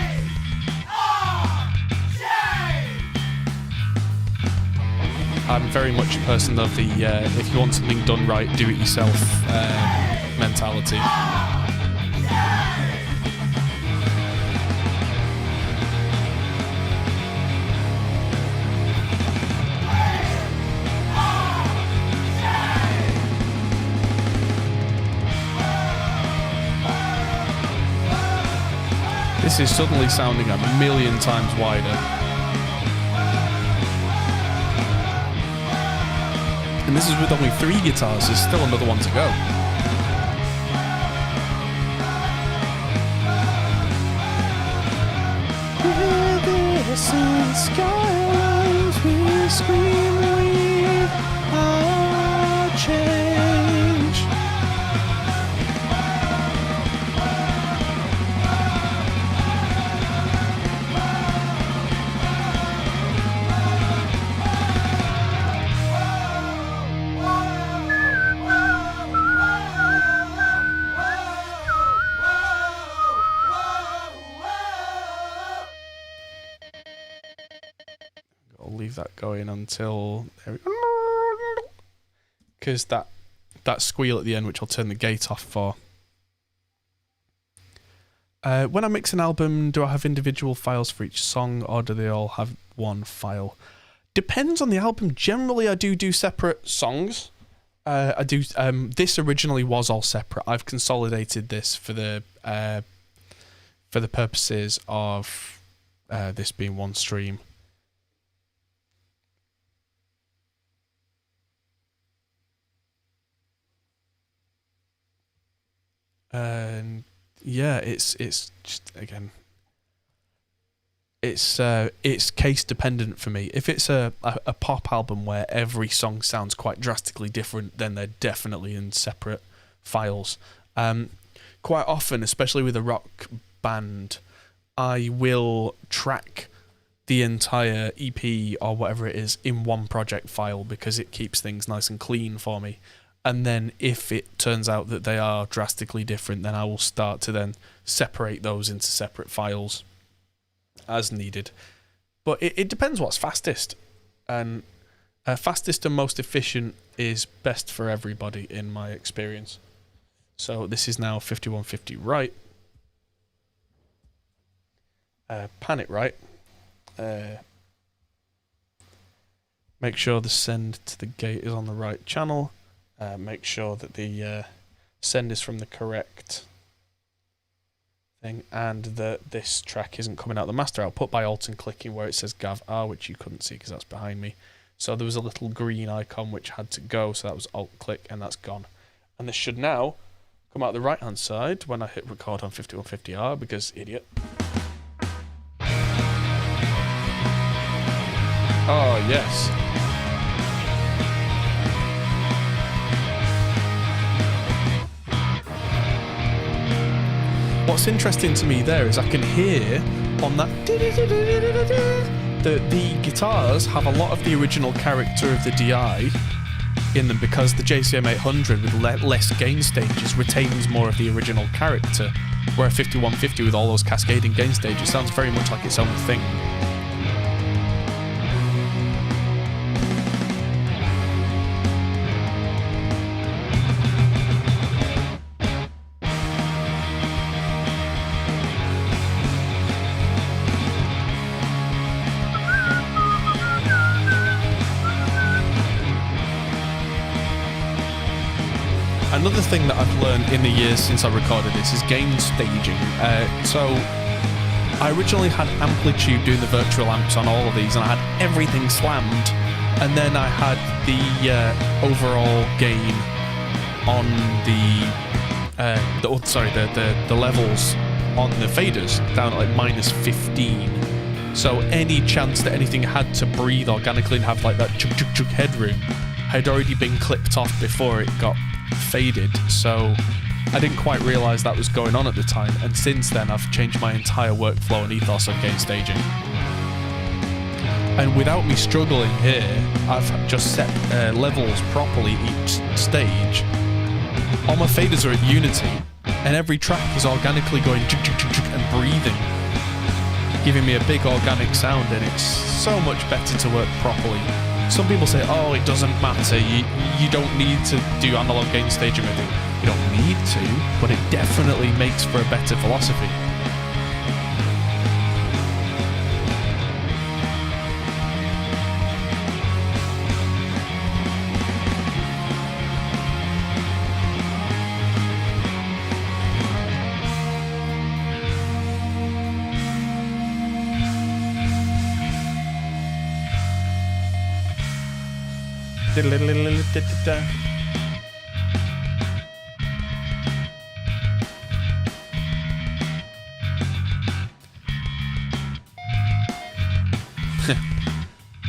I'm very much a person of the if you want something done right, do it yourself mentality. This is suddenly sounding a million times wider. And this is with only 3 guitars, there's still another one to go. This is skylines, we scream, we are change. I'll leave that going until there we go. Because that squeal at the end, which I'll turn the gate off for. When I mix an album, do I have individual files for each song, or do they all have one file? Depends on the album. Generally, I do separate songs. I do. This originally was all separate. I've consolidated this for the purposes of this being one stream. And yeah, it's just, again, it's case dependent for me. If it's a pop album where every song sounds quite drastically different, then they're definitely in separate files. Quite often, especially with a rock band, I will track the entire EP or whatever it is in one project file because it keeps things nice and clean for me. And then if it turns out that they are drastically different, then I will start to then separate those into separate files as needed. But it depends what's fastest. And fastest and most efficient is best for everybody in my experience. So this is now 5150 right. Pan it right. Make sure the send to the gate is on the right channel. Make sure that the send is from the correct thing, and that this track isn't coming out the master output by alt and clicking where it says Gav R, which you couldn't see because that's behind me. So there was a little green icon which had to go, so that was alt click, and that's gone. And this should now come out the right hand side when I hit record on 5150R, because idiot. Oh yes. What's interesting to me there is I can hear on that the guitars have a lot of the original character of the DI, in them because the JCM 800 with less gain stages retains more of the original character, where a 5150 with all those cascading gain stages sounds very much like its own thing. Another thing that I've learned in the years since I recorded this is gain staging. So I originally had amplitude doing the virtual amps on all of these, and I had everything slammed, and then I had the overall gain on the levels on the faders down at like -15. So any chance that anything had to breathe organically and have like that chug chug chug headroom had already been clipped off before it got faded, so I didn't quite realise that was going on at the time, and since then I've changed my entire workflow and ethos of gain staging. And without me struggling here, I've just set levels properly each stage. All my faders are at unity, and every track is organically going chuk chuk chuk chuk and breathing, giving me a big organic sound, and it's so much better to work properly. Some people say, oh, it doesn't matter, you don't need to do analog gain staging with it. You don't need to, but it definitely makes for a better philosophy.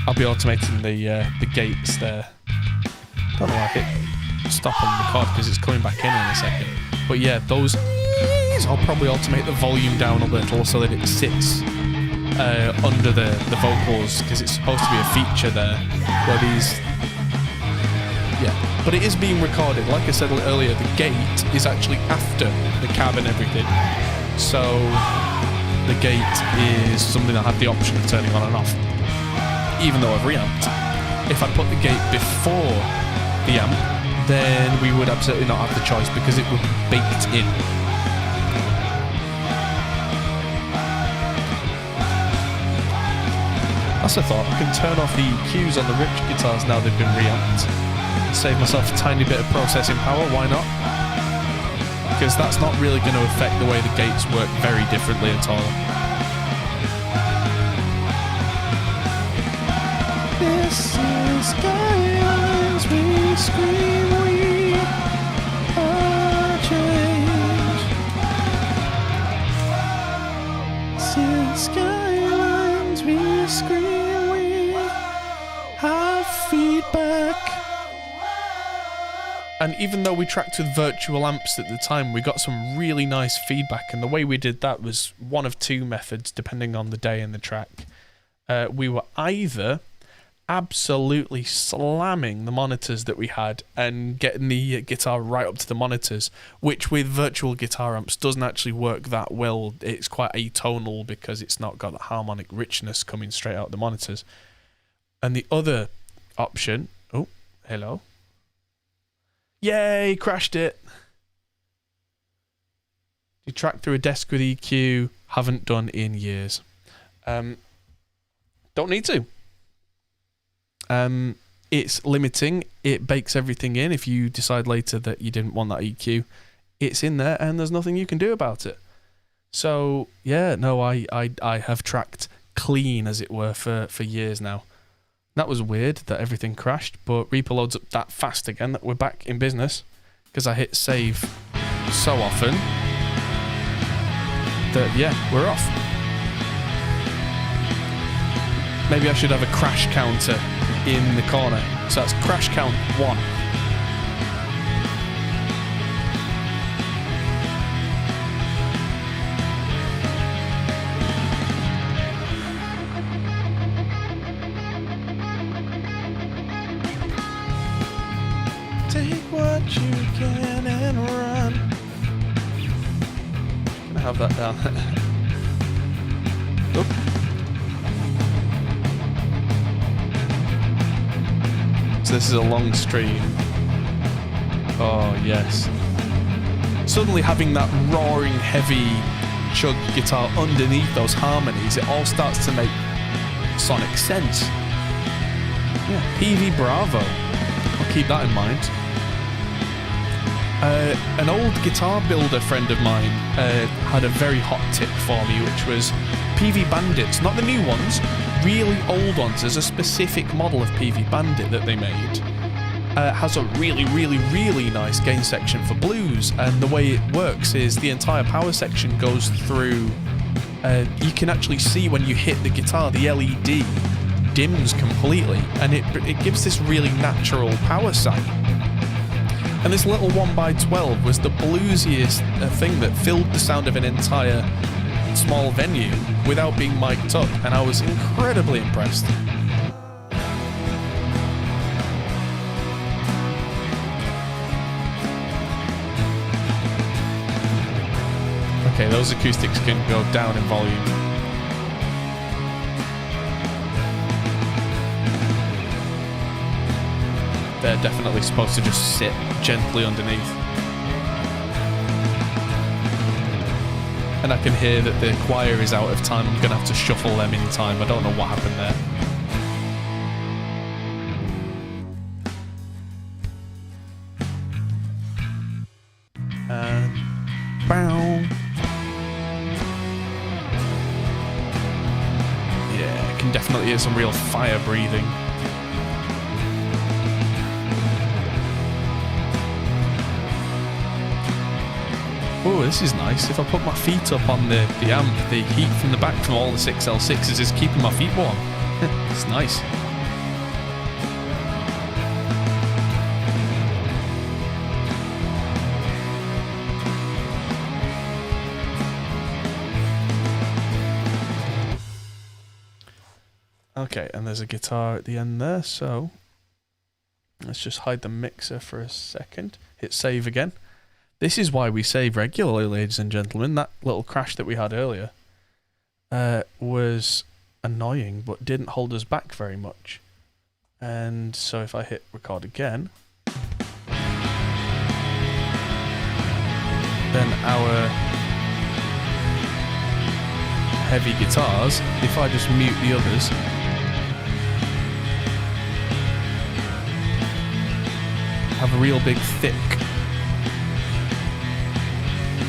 I'll be automating the gates there. Don't know why I hit stop on the record because it's coming back in a second. But yeah, those I'll probably automate the volume down a little so that it sits under the vocals, because it's supposed to be a feature there where these. Yeah, but it is being recorded. Like I said earlier, the gate is actually after the cab and everything. So the gate is something I have the option of turning on and off, even though I've reamped. If I put the gate before the amp, then we would absolutely not have the choice because it would be baked in. That's a thought. I can turn off the EQs on the rich guitars now they've been reamped. Save myself a tiny bit of processing power, why not? Because that's not really going to affect the way the gates work very differently at all. This is Skylines, we scream, we are change. This is Skylines, we scream, we have feedback. And even though we tracked with virtual amps at the time, we got some really nice feedback. And the way we did that was one of two methods, depending on the day and the track. We were either absolutely slamming the monitors that we had and getting the guitar right up to the monitors, which with virtual guitar amps doesn't actually work that well. It's quite atonal because it's not got the harmonic richness coming straight out the monitors. And the other option... Oh, hello. Yay, crashed it. You track through a desk with EQ, haven't done in years. Don't need to. It's limiting. It bakes everything in. If you decide later that you didn't want that EQ, it's in there and there's nothing you can do about it. So yeah, no, I have tracked clean, as it were, for years now. That was weird that everything crashed, but Reaper loads up that fast again that we're back in business because I hit save so often that, yeah, we're off. Maybe I should have a crash counter in the corner. So that's crash count 1. have that down. Oop. So this is a long stream. Oh, yes. Suddenly having that roaring, heavy chug guitar underneath those harmonies, it all starts to make sonic sense. Yeah, PV Bravo. I'll keep that in mind. An old guitar builder friend of mine had a very hot tip for me, which was PV Bandits, not the new ones, really old ones. There's a specific model of PV Bandit that they made. Has a really, really, really nice gain section for blues, and the way it works is the entire power section goes through. You can actually see when you hit the guitar, the LED dims completely, and it gives this really natural power sound. And this little 1x12 was the bluesiest thing that filled the sound of an entire small venue without being mic'd up, and I was incredibly impressed. Okay, those acoustics can go down in volume. They're definitely supposed to just sit gently underneath. And I can hear that the choir is out of time. I'm going to have to shuffle them in time. I don't know what happened there. And... bow. Yeah, I can definitely hear some real fire breathing. Oh, this is nice. If I put my feet up on the amp, the heat from the back from all the 6L6s is keeping my feet warm. It's nice. Okay, and there's a guitar at the end there, so let's just hide the mixer for a second. Hit save again. This is why we save regularly, ladies and gentlemen. That little crash that we had earlier was annoying, but didn't hold us back very much. And so if I hit record again, then our heavy guitars, if I just mute the others, have a real big thick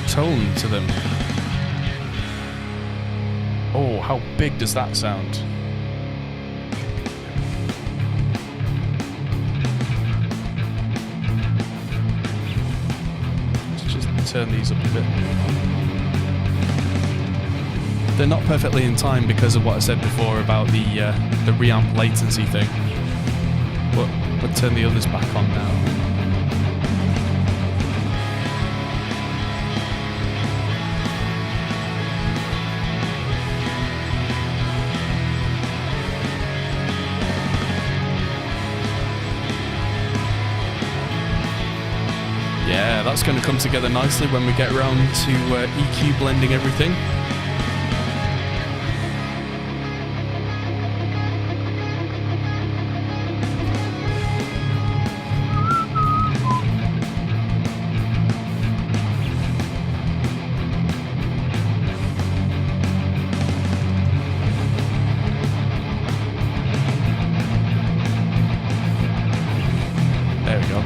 tone to them. Oh, how big does that sound? Let's just turn these up a bit. They're not perfectly in time because of what I said before about the reamp latency thing. But we'll turn the others back on now. Yeah, that's going to come together nicely when we get around to EQ blending everything.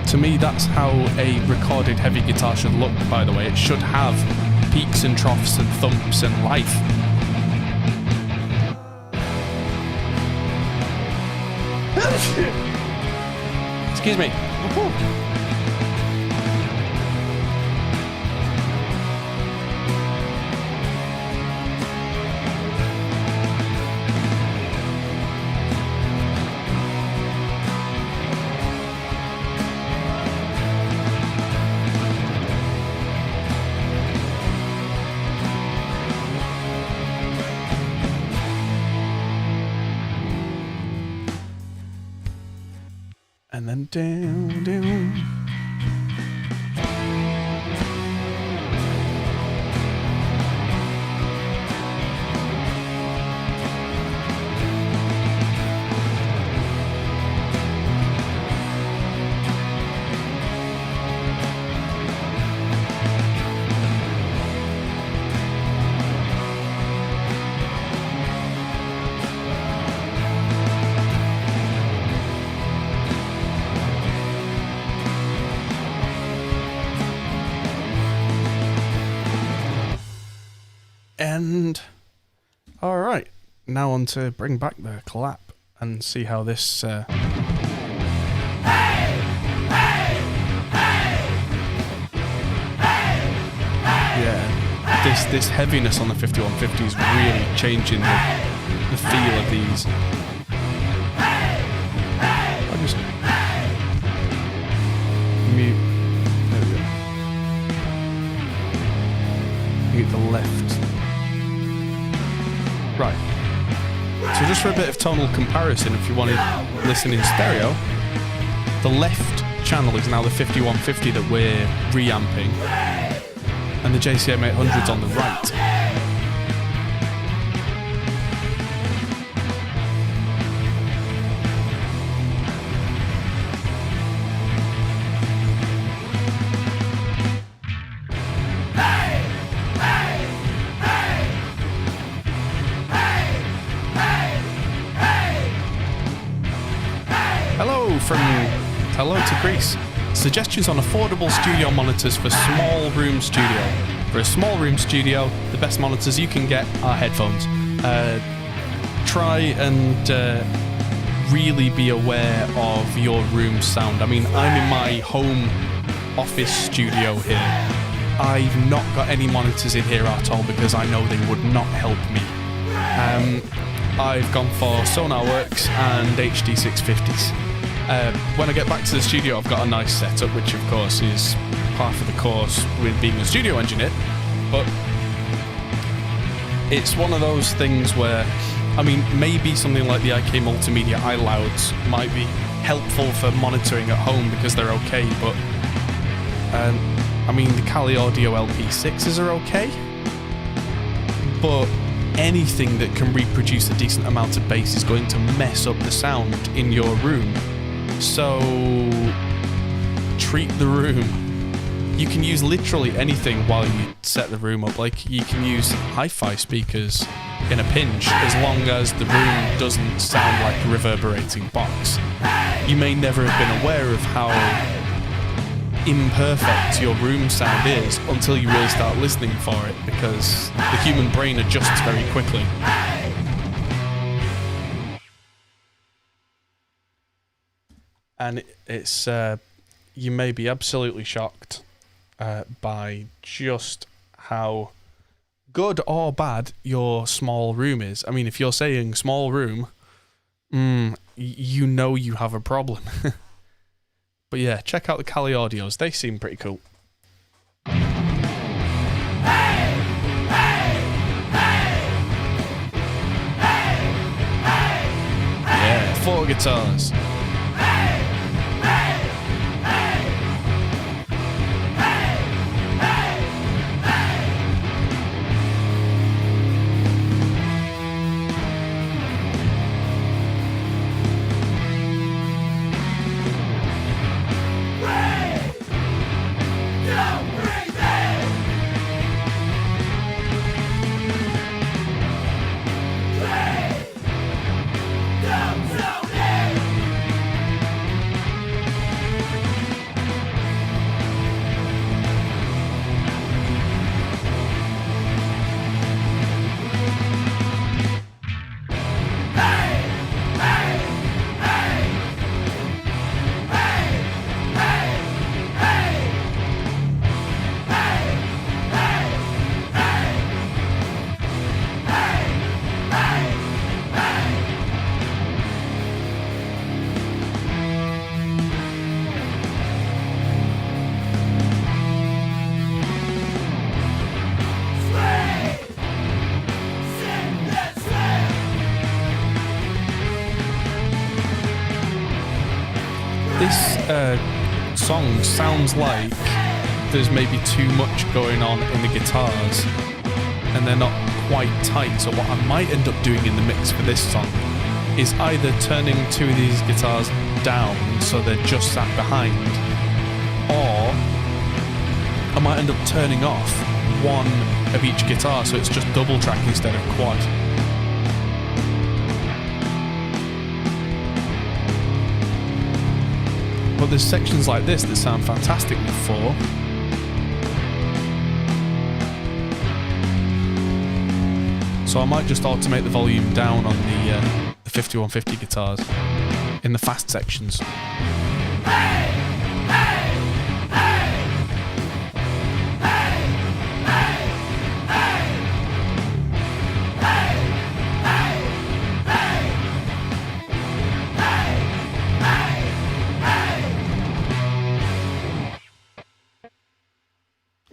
To me, that's how a recorded heavy guitar should look, by the way. It should have peaks and troughs and thumps and life. Excuse me. And then down, down. And alright, now on to bring back the clap and see how this yeah, this heaviness on the 5150 is really changing the feel of these. I'll just mute. There we go. Mute the left. Right. So just for a bit of tonal comparison, if you want to listen in stereo, the left channel is now the 5150 that we're reamping, and the JCM 800's on the right. Hello to Greece. Suggestions on affordable studio monitors for small room studio. For a small room studio, the best monitors you can get are headphones. Try and really be aware of your room sound. I mean, I'm in my home office studio here. I've not got any monitors in here at all because I know they would not help me. I've gone for SonarWorks and HD 650s. When I get back to the studio, I've got a nice setup, which of course is part of the course with being a studio engineer, but it's one of those things where, I mean, maybe something like the IK Multimedia iLouds might be helpful for monitoring at home because they're okay, but I mean, the Kali Audio LP6s are okay, but anything that can reproduce a decent amount of bass is going to mess up the sound in your room. So treat the room. You can use literally anything while you set the room up. Like, you can use hi-fi speakers in a pinch as long as the room doesn't sound like a reverberating box. You may never have been aware of how imperfect your room sound is until you really start listening for it, because the human brain adjusts very quickly. And it's you may be absolutely shocked by just how good or bad your small room is. I mean, if you're saying small room, you know you have a problem. But yeah, check out the Kali Audios. They seem pretty cool. Yeah, 4 guitars. This song sounds like there's maybe too much going on in the guitars and they're not quite tight. So what I might end up doing in the mix for this song is either turning 2 of these guitars down so they're just sat behind, or I might end up turning off 1 of each guitar so it's just double track instead of quad. But there's sections like this that sound fantastic with 4. So I might just automate the volume down on the 5150 guitars in the fast sections.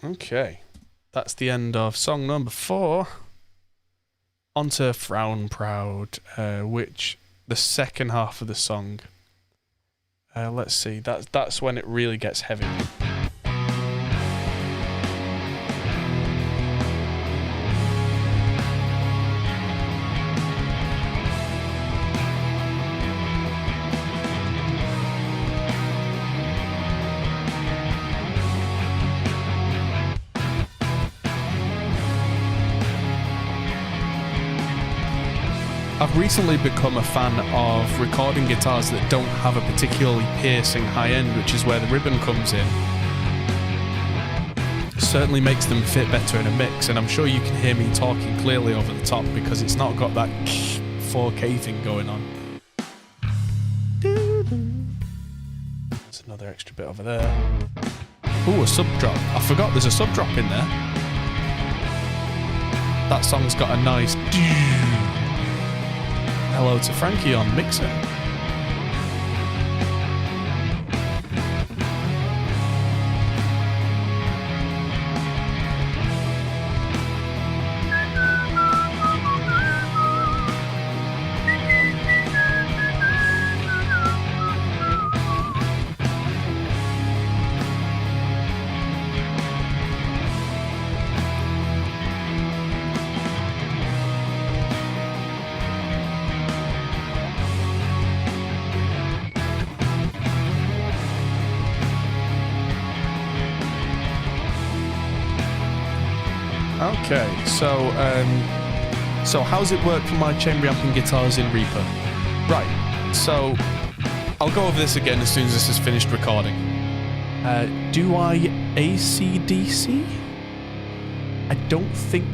Okay, that's the end of song number 4. Onto Frown Proud, which the second half of the song. Let's see, that's when it really gets heavy. I've recently become a fan of recording guitars that don't have a particularly piercing high end, which is where the ribbon comes in. It certainly makes them fit better in a mix, and I'm sure you can hear me talking clearly over the top because it's not got that 4K thing going on. There's another extra bit over there. Ooh, a sub drop. I forgot there's a sub drop in there. That song's got a nice... Hello to Frankie on Mixer. Okay, so how's it work for my chamber amp and guitars in Reaper? Right, so I'll go over this again as soon as this is finished recording. Do I AC/DC? I don't think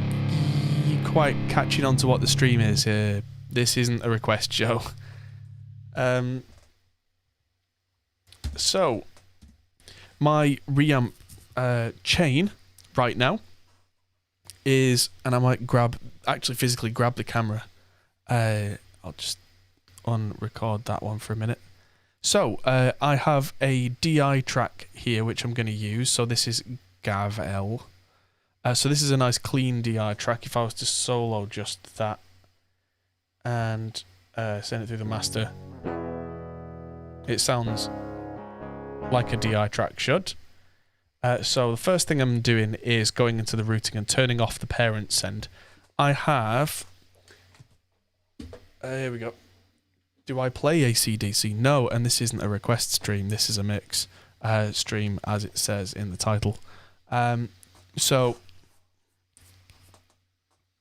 you're quite catching on to what the stream is here. This isn't a request show. So my reamp chain right now is, and I might actually physically grab the camera. I'll just unrecord that one for a minute. So I have a DI track here which I'm going to use. So this is Gav L. So this is a nice clean DI track. If I was to solo just that and send it through the master, it sounds like a DI track should. So the first thing I'm doing is going into the routing and turning off the parent send. I have... here we go. Do I play AC/DC? No, and this isn't a request stream. This is a mix stream, as it says in the title. So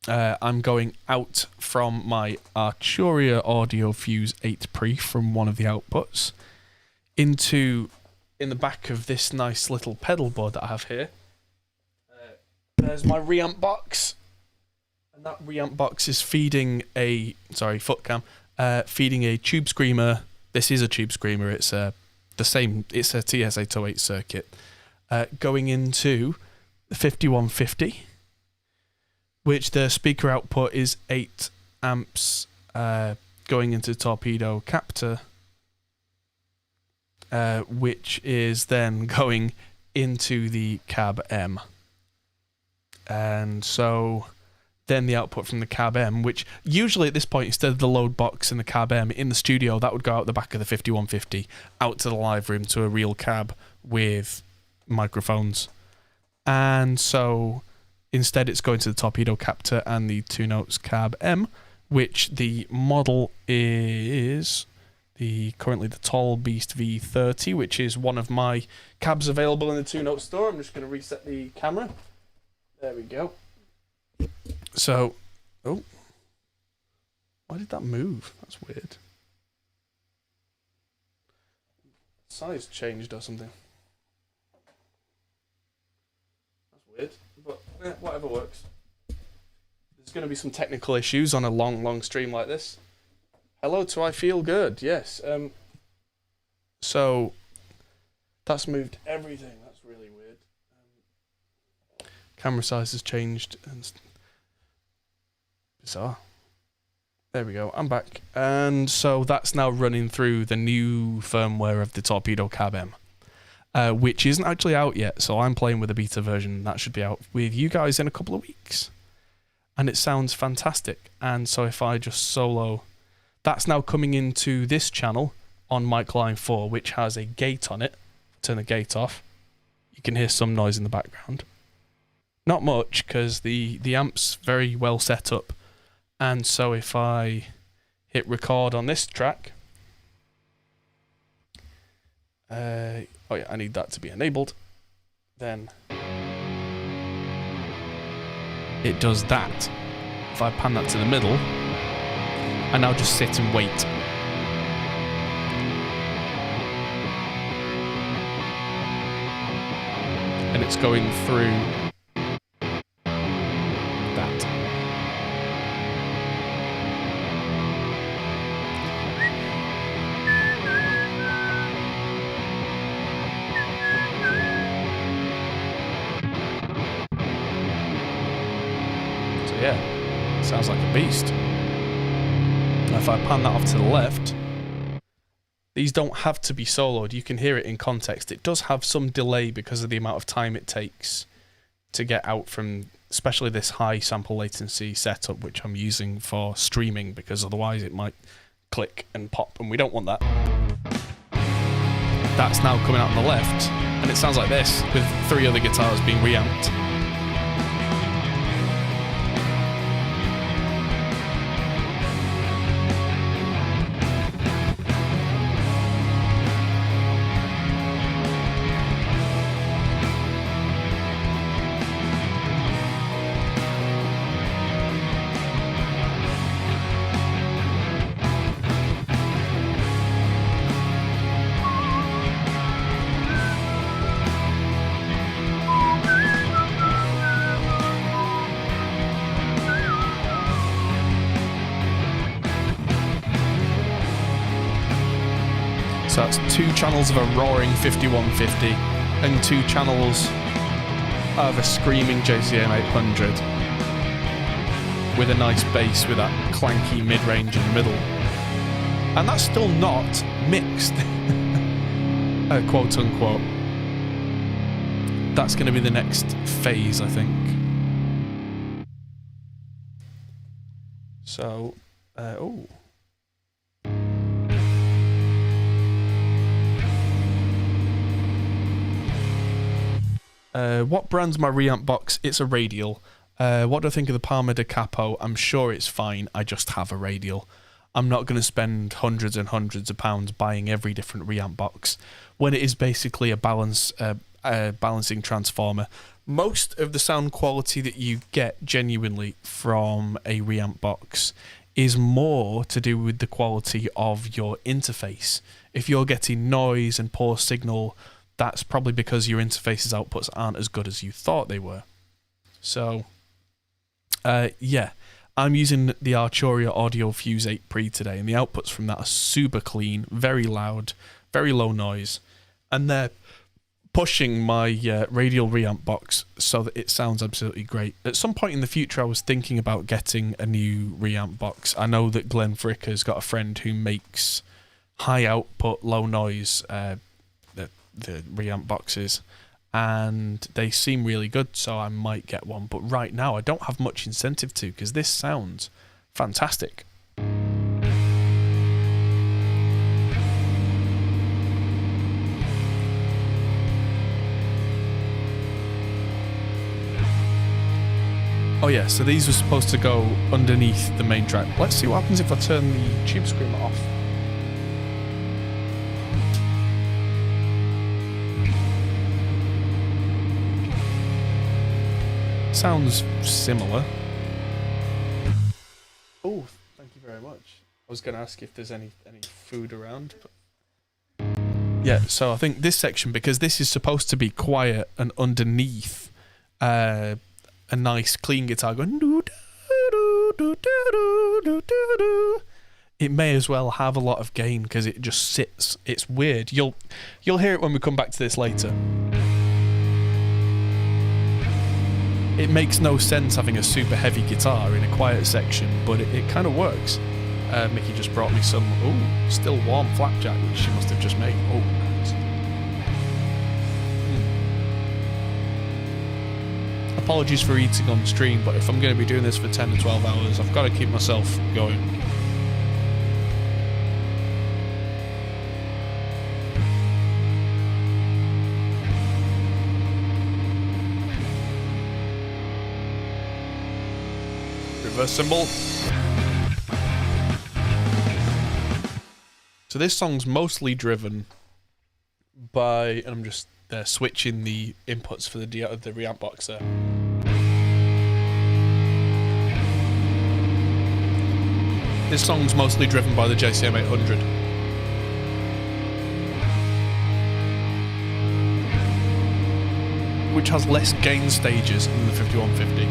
I'm going out from my Arturia Audio Fuse 8 Pre from one of the outputs into... in the back of this nice little pedal board that I have here. There's my reamp box. And that reamp box is feeding a... Sorry, foot cam. Feeding a Tube Screamer. This is a Tube Screamer. It's the same... It's a TS808 circuit. Going into the 5150. Which the speaker output is 8 amps. Going into Torpedo Captor. Which is then going into the Cab M. And so then the output from the Cab M, which usually at this point, instead of the load box and the Cab M in the studio, that would go out the back of the 5150, out to the live room to a real cab with microphones. And so instead it's going to the Torpedo Captor and the 2 Notes Cab M, which the model is... currently the Tall Beast V30, which is one of my cabs available in the 2 Note store. I'm just going to reset the camera. There we go. So, oh, why did that move? That's weird. Size changed or something. That's weird, but whatever works. There's going to be some technical issues on a long stream like this. Hello to I Feel Good, yes. So, that's moved everything. That's really weird. Camera size has changed. And bizarre. There we go, I'm back. And so that's now running through the new firmware of the Torpedo Cab M. Which isn't actually out yet, so I'm playing with a beta version. That should be out with you guys in a couple of weeks. And it sounds fantastic. And so if I just solo, that's now coming into this channel on mic line 4, which has a gate on it. Turn the gate off. You can hear some noise in the background. Not much, because the amp's very well set up. And so if I hit record on this track, oh yeah, I need that to be enabled. Then it does that. If I pan that to the middle, I now just sit and wait. And it's going through that. Yeah, sounds like a beast. If I pan that off to the left, these don't have to be soloed. You can hear it in context. It does have some delay because of the amount of time it takes to get out from, especially this high sample latency setup, which I'm using for streaming, because otherwise it might click and pop, and we don't want that. That's now coming out on the left, and it sounds like this, with 3 other guitars being reamped. So that's 2 channels of a roaring 5150 and 2 channels of a screaming JCM 800 with a nice bass with that clanky mid-range in the middle. And that's still not mixed, quote unquote. That's going to be the next phase, I think. So, oh. What brand's my reamp box? It's a radial. What do I think of the Palmer da Capo? I'm sure it's fine. I just have a radial. I'm not going to spend hundreds and hundreds of pounds buying every different reamp box when it is basically a balancing transformer. Most of the sound quality that you get genuinely from a reamp box is more to do with the quality of your interface. If you're getting noise and poor signal, that's probably because your interface's outputs aren't as good as you thought they were. So, yeah, I'm using the Arturia Audio Fuse 8 Pre today, and the outputs from that are super clean, very loud, very low noise, and they're pushing my radial reamp box so that it sounds absolutely great. At some point in the future, I was thinking about getting a new reamp box. I know that Glenn Fricker's got a friend who makes high output, low noise the reamp boxes, and they seem really good, so I might get one. But right now I don't have much incentive to, because this sounds fantastic. Oh yeah, so these were supposed to go underneath the main track. Let's see what happens if I turn the tube screamer off. Sounds similar. Oh, thank you very much. I was going to ask if there's any food around, but yeah. So I think this section, because this is supposed to be quiet and underneath a nice clean guitar going doo doo it may as well have a lot of gain because it just sits. It's weird. You'll hear it when we come back to this later. It makes no sense having a super heavy guitar in a quiet section, but it kind of works. Mickey just brought me some, still warm flapjack, which she must have just made. Oh, nice. Apologies for eating on stream, but if I'm going to be doing this for 10 to 12 hours, I've got to keep myself going. Reverse cymbal. So this song's mostly driven by, and I'm just switching the inputs for the reamp box there. This song's mostly driven by the JCM 800. Which has less gain stages than the 5150.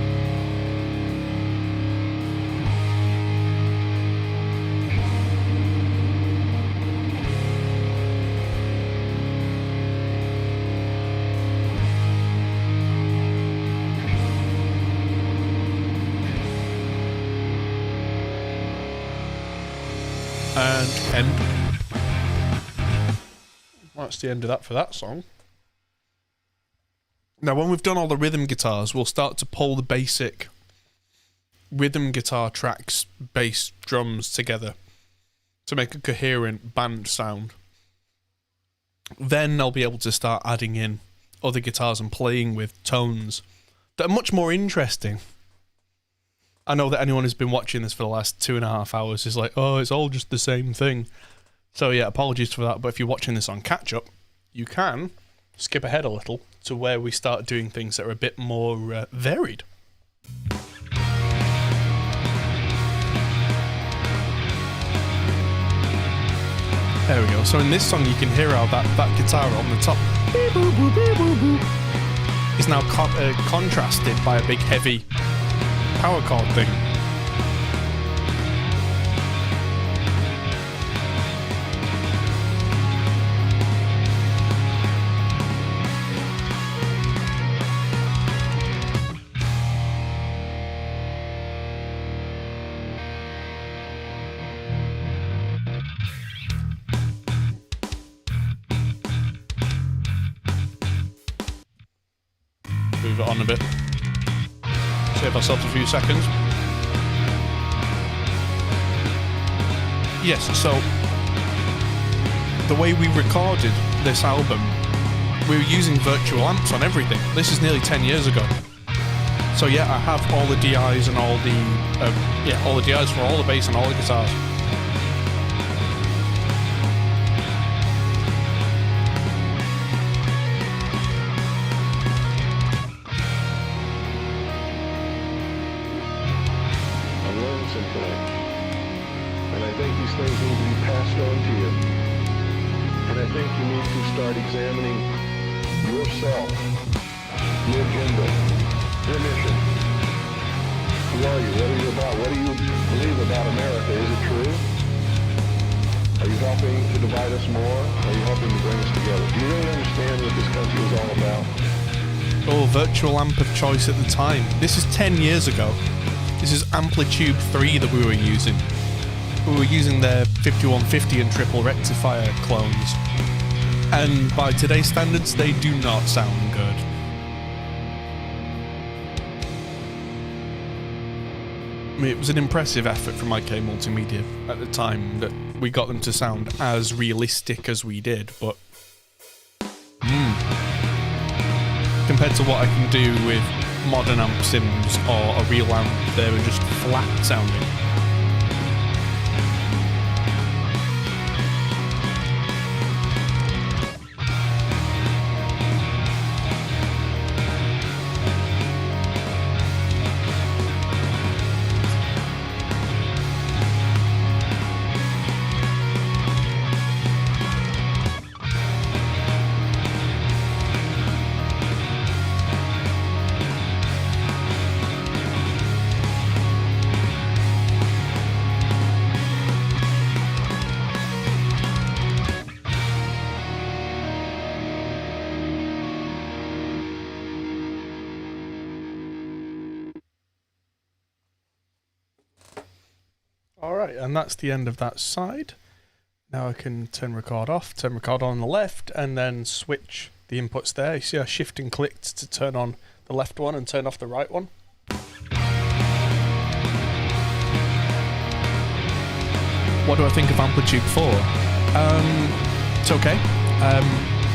And end. Well, that's the end of that for that song. Now, when we've done all the rhythm guitars, we'll start to pull the basic rhythm guitar tracks, bass, drums together to make a coherent band sound. Then I'll be able to start adding in other guitars and playing with tones that are much more interesting. I know that anyone who's been watching this for the last 2.5 hours is like, oh, it's all just the same thing. So yeah, apologies for that, but if you're watching this on catch-up, you can skip ahead a little to where we start doing things that are a bit more varied. There we go. So in this song, you can hear how that guitar on the top is now contrasted by a big heavy power chord thing. Move it on a bit. Save ourselves a few seconds. Yes, so the way we recorded this album, we were using virtual amps on everything. This is nearly 10 years ago. So yeah, I have all the DIs and all the DIs for all the bass and all the guitars. Examining yourself, your agenda, your mission. Who are you? What are you about? What do you believe about America? Is it true? Are you helping to divide us more? Are you helping to bring us together? Do you really understand what this country is all about? Oh, virtual amp of choice at the time. This is 10 years ago. This is Amplitude 3 that we were using. We were using their 5150 and triple rectifier clones. And by today's standards, they do not sound good. I mean, it was an impressive effort from IK Multimedia at the time that we got them to sound as realistic as we did, but compared to what I can do with modern amp sims or a real amp, they were just flat sounding. Alright, and that's the end of that side. Now I can turn record off, turn record on the left, and then switch the inputs there. You see I shift and clicked to turn on the left one and turn off the right one. What do I think of Amplitude 4? It's okay.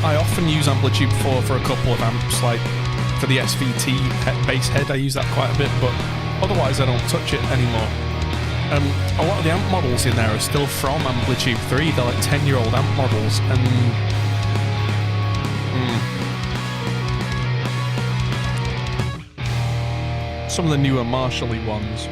I often use Amplitude 4 for a couple of amps, like for the SVT bass head I use that quite a bit, but otherwise I don't touch it anymore. A lot of the amp models in there are still from Amplitude 3, they're like 10-year-old amp models, and some of the newer Marshall-y ones.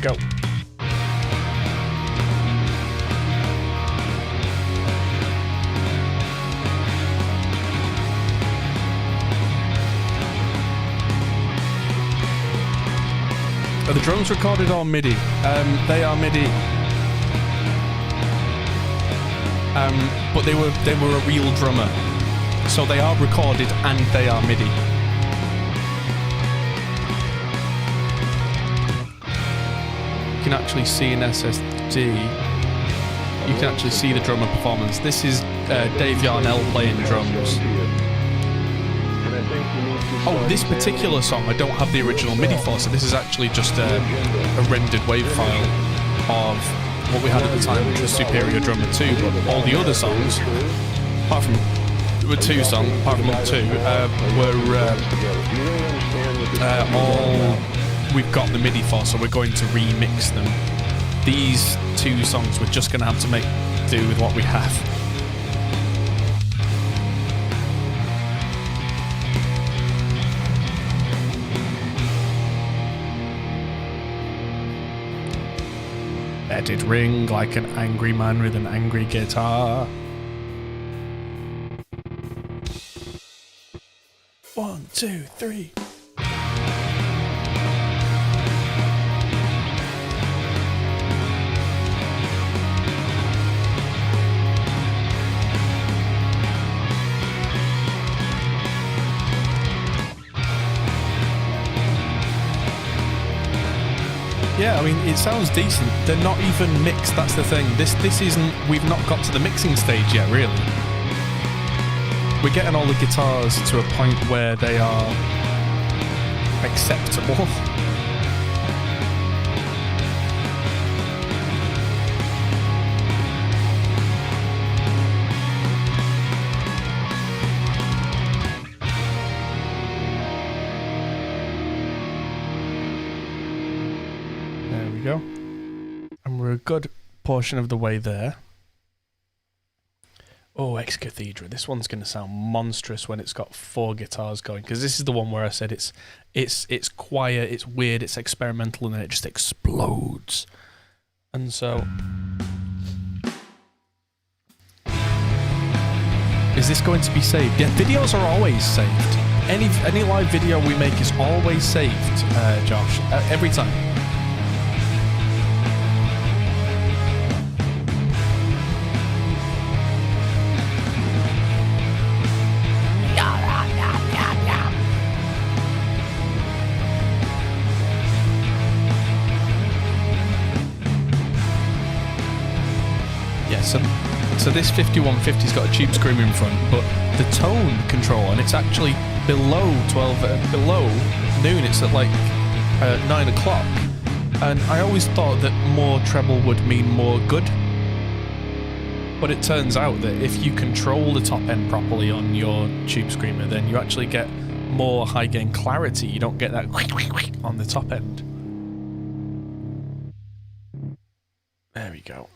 Go. Are the drums recorded or MIDI? They are MIDI. But they were a real drummer, so they are recorded and they are MIDI. You can actually see an SSD. You can actually see the drummer performance. This is Dave Yarnell playing drums. Oh, this particular song I don't have the original MIDI for, so this is actually just a rendered WAV file of what we had at the time, which was Superior Drummer 2. But all the other songs, apart from there were two songs, apart from them two, were all. We've got the MIDI for, so we're going to remix them. These two songs we're just going to have to make do with what we have. Let it ring like an angry man with an angry guitar. 1, 2, 3. Yeah, I mean, it sounds decent. They're not even mixed, that's the thing. This isn't... We've not got to the mixing stage yet, really. We're getting all the guitars to a point where they are acceptable. Go. And we're a good portion of the way there. Oh, Ex Cathedra. This one's going to sound monstrous when it's got 4 guitars going, because this is the one where I said it's quiet, it's weird, it's experimental, and then it just explodes. And so, is this going to be saved? Yeah, videos are always saved. Any live video we make is always saved, Josh. Every time. So this 5150's got a tube screamer in front, but the tone control, and it's actually below below noon, it's at like 9 o'clock. And I always thought that more treble would mean more good. But it turns out that if you control the top end properly on your tube screamer, then you actually get more high gain clarity. You don't get that on the top end. There we go.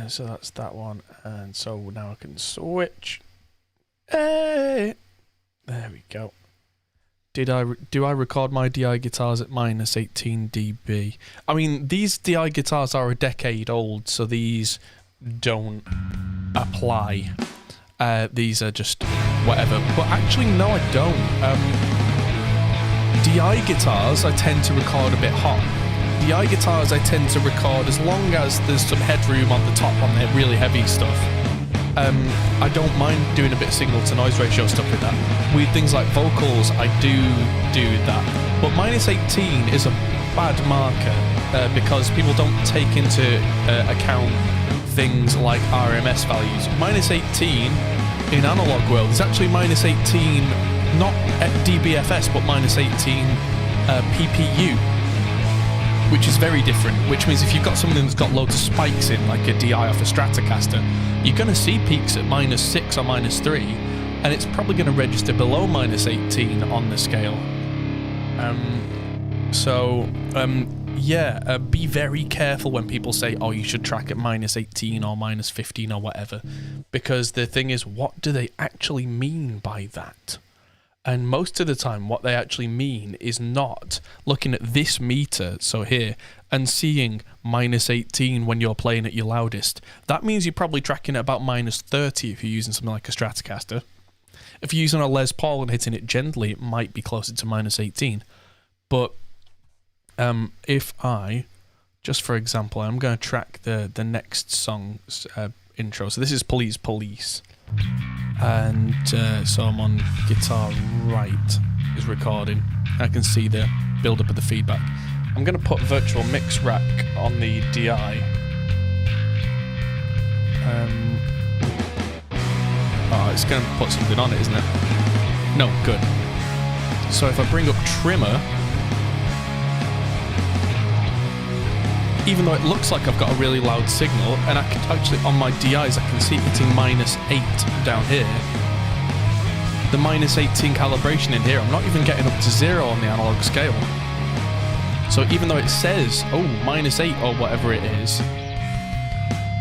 So that's that one, and so now I can switch. Hey! There we go. Do I record my DI guitars at minus 18 dB? I mean, these DI guitars are a decade old, so these don't apply. These are just whatever. But actually, no, I don't. DI guitars I tend to record a bit hot. DI guitars I tend to record as long as there's some headroom on the top on the really heavy stuff. I don't mind doing a bit of signal to noise ratio stuff with that. With things like vocals, I do that. But -18 is a bad marker because people don't take into account things like RMS values. -18 in analog world is actually -18 not at dBFS but -18 PPU, which is very different, which means if you've got something that's got loads of spikes in, like a DI off a Stratocaster, you're going to see peaks at -6 or -3, and it's probably going to register below -18 on the scale. Be very careful when people say, oh, you should track at -18 or -15 or whatever, because the thing is, what do they actually mean by that? And most of the time, what they actually mean is not looking at this meter, so here, and seeing -18 when you're playing at your loudest. That means you're probably tracking at about -30 if you're using something like a Stratocaster. If you're using a Les Paul and hitting it gently, it might be closer to -18. But if I, just for example, I'm going to track the next song's intro. So this is Please Police. And so I'm on guitar right is recording. I can see the build up of the feedback. I'm going to put virtual mix rack on the DI. It's going to put something on it, isn't it? No, good. So if I bring up trimmer, even though it looks like I've got a really loud signal, and I can actually, on my DIs, I can see it hitting -8 down here. The -18 calibration in here, I'm not even getting up to 0 on the analog scale. So even though it says, -8 or whatever it is,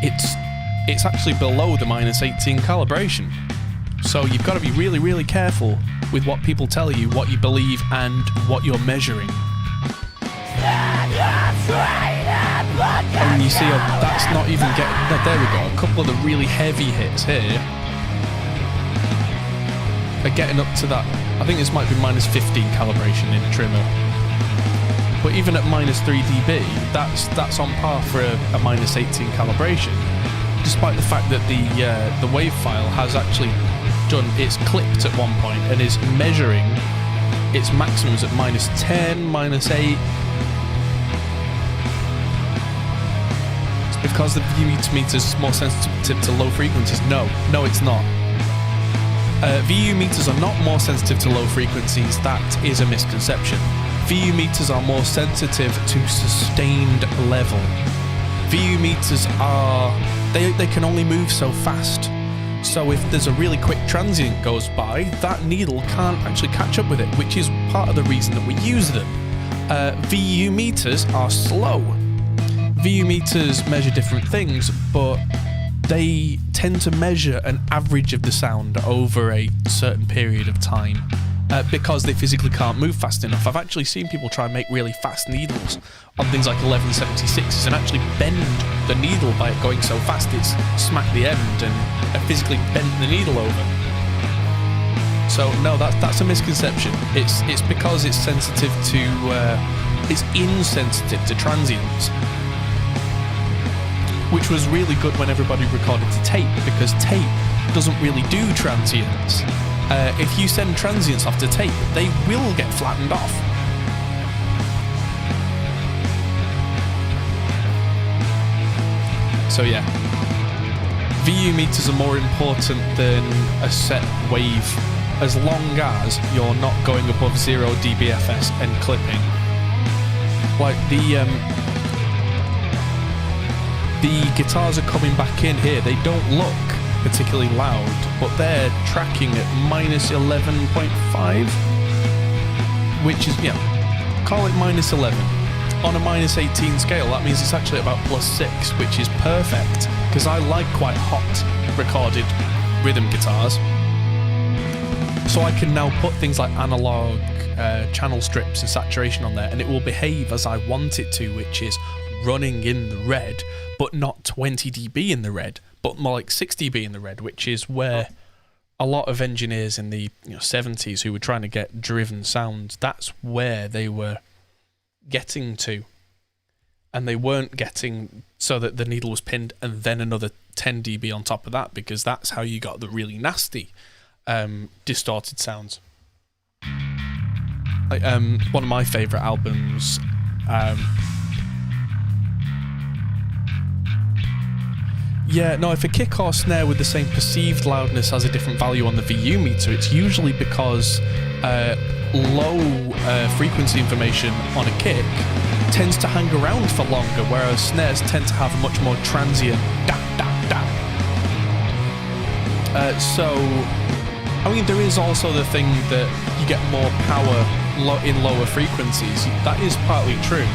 it's actually below the -18 calibration. So you've got to be really, really careful with what people tell you, what you believe, and what you're measuring. And you see, that's not even getting... No, there we go. A couple of the really heavy hits here are getting up to that. I think this might be -15 calibration in trimmer. But even at -3 dB, that's on par for a -18 calibration, despite the fact that the wave file has actually done... It's clipped at one point and is measuring its maximums at -10, -8... Because the VU meter is more sensitive to low frequencies. No, it's not. VU meters are not more sensitive to low frequencies. That is a misconception. VU meters are more sensitive to sustained level. VU meters are... They can only move so fast. So if there's a really quick transient goes by, that needle can't actually catch up with it, which is part of the reason that we use them. VU meters are slow. VU meters measure different things, but they tend to measure an average of the sound over a certain period of time because they physically can't move fast enough. I've actually seen people try and make really fast needles on things like 1176s and actually bend the needle by it going so fast it's smacked the end and physically bent the needle over. So no, that's a misconception. It's because it's sensitive to it's insensitive to transients, which was really good when everybody recorded to tape, because tape doesn't really do transients. If you send transients off to tape, they will get flattened off. So yeah, VU meters are more important than a set wave, as long as you're not going above 0 dBFS and clipping. Like the guitars are coming back in here. They don't look particularly loud, but they're tracking at -11.5, which is, call it -11. On a -18 scale, that means it's actually about +6, which is perfect, because I like quite hot recorded rhythm guitars. So I can now put things like analog channel strips and saturation on there, and it will behave as I want it to, which is running in the red, but not 20 dB in the red, but more like 6 dB in the red, which is where a lot of engineers in the 70s who were trying to get driven sounds, that's where they were getting to. And they weren't getting so that the needle was pinned and then another 10 dB on top of that, because that's how you got the really nasty distorted sounds. Like, one of my favourite albums, if a kick or snare with the same perceived loudness has a different value on the VU meter, it's usually because low frequency information on a kick tends to hang around for longer, whereas snares tend to have a much more transient da da da. There is also the thing that you get more power in lower frequencies. That is partly true.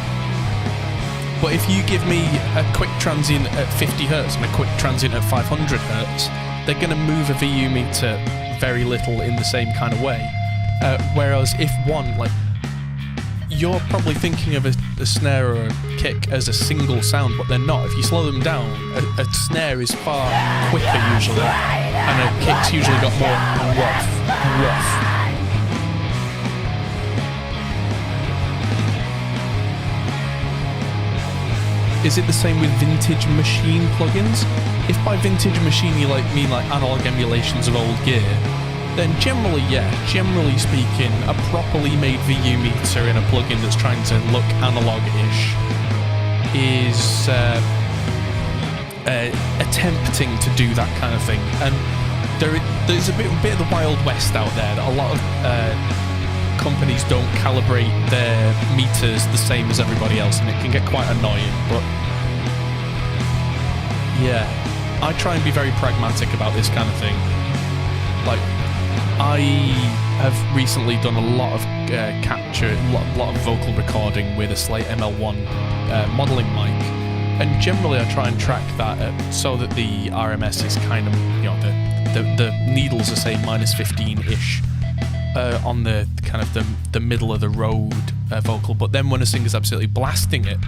But if you give me a quick transient at 50 Hz and a quick transient at 500 Hz, they're going to move a VU meter very little in the same kind of way. Whereas if one, you're probably thinking of a snare or a kick as a single sound, but they're not. If you slow them down, a snare is far quicker usually, and a kick's usually got more woof. Is it the same with vintage machine plugins? If by vintage machine you mean analog emulations of old gear, then generally speaking, a properly made VU meter in a plugin that's trying to look analog-ish is attempting to do that kind of thing. And there's a bit of the Wild West out there that a lot of companies don't calibrate their meters the same as everybody else, and it can get quite annoying. But yeah, I try and be very pragmatic about this kind of thing. I have recently done a lot of capture, a lot of vocal recording with a Slate ML1 modelling mic, and generally I try and track that so that the RMS is kind of, the needles are say minus 15-ish on the kind of the middle of the road vocal. But then when a singer's absolutely blasting it,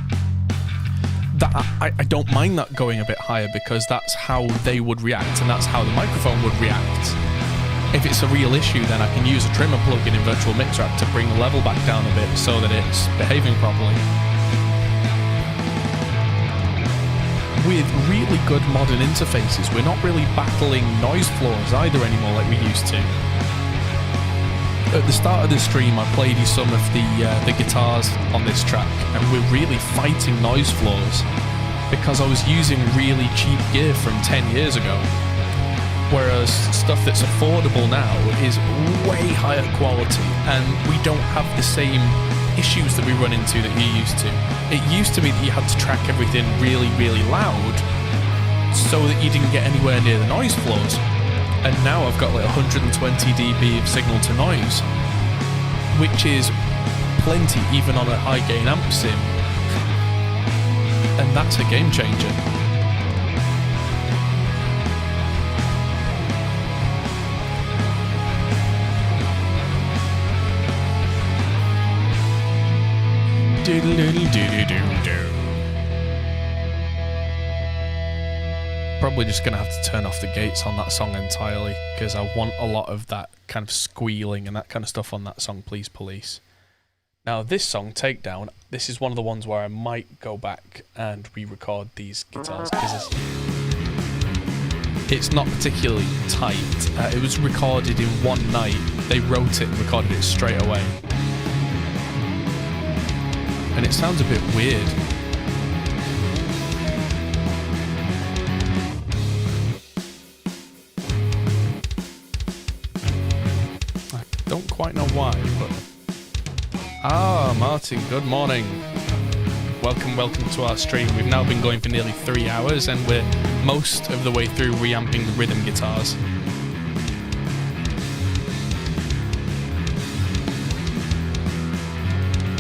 that I don't mind that going a bit higher, because that's how they would react and that's how the microphone would react. If it's a real issue, then I can use a trimmer plugin in Virtual Mix Rack to bring the level back down a bit so that it's behaving properly. With really good modern interfaces, we're not really battling noise floors either anymore like we used to. At the start of the stream, I played you some of the guitars on this track, and we're really fighting noise floors because I was using really cheap gear from 10 years ago. Whereas stuff that's affordable now is way higher quality, and we don't have the same issues that we run into that you used to. It used to be that you had to track everything really, really loud so that you didn't get anywhere near the noise floors. And now I've got 120 dB of signal to noise, which is plenty even on a high gain amp sim. And that's a game changer. Probably just gonna have to turn off the gates on that song entirely, because I want a lot of that kind of squealing and that kind of stuff on that song, Please Police. Now this song, Takedown, this is one of the ones where I might go back and re-record these guitars, because it's not particularly tight. It was recorded in one night. They wrote it and recorded it straight away. And it sounds a bit weird. I don't quite know why, but... Martin, good morning. Welcome to our stream. We've now been going for nearly 3 hours, and we're most of the way through reamping the rhythm guitars.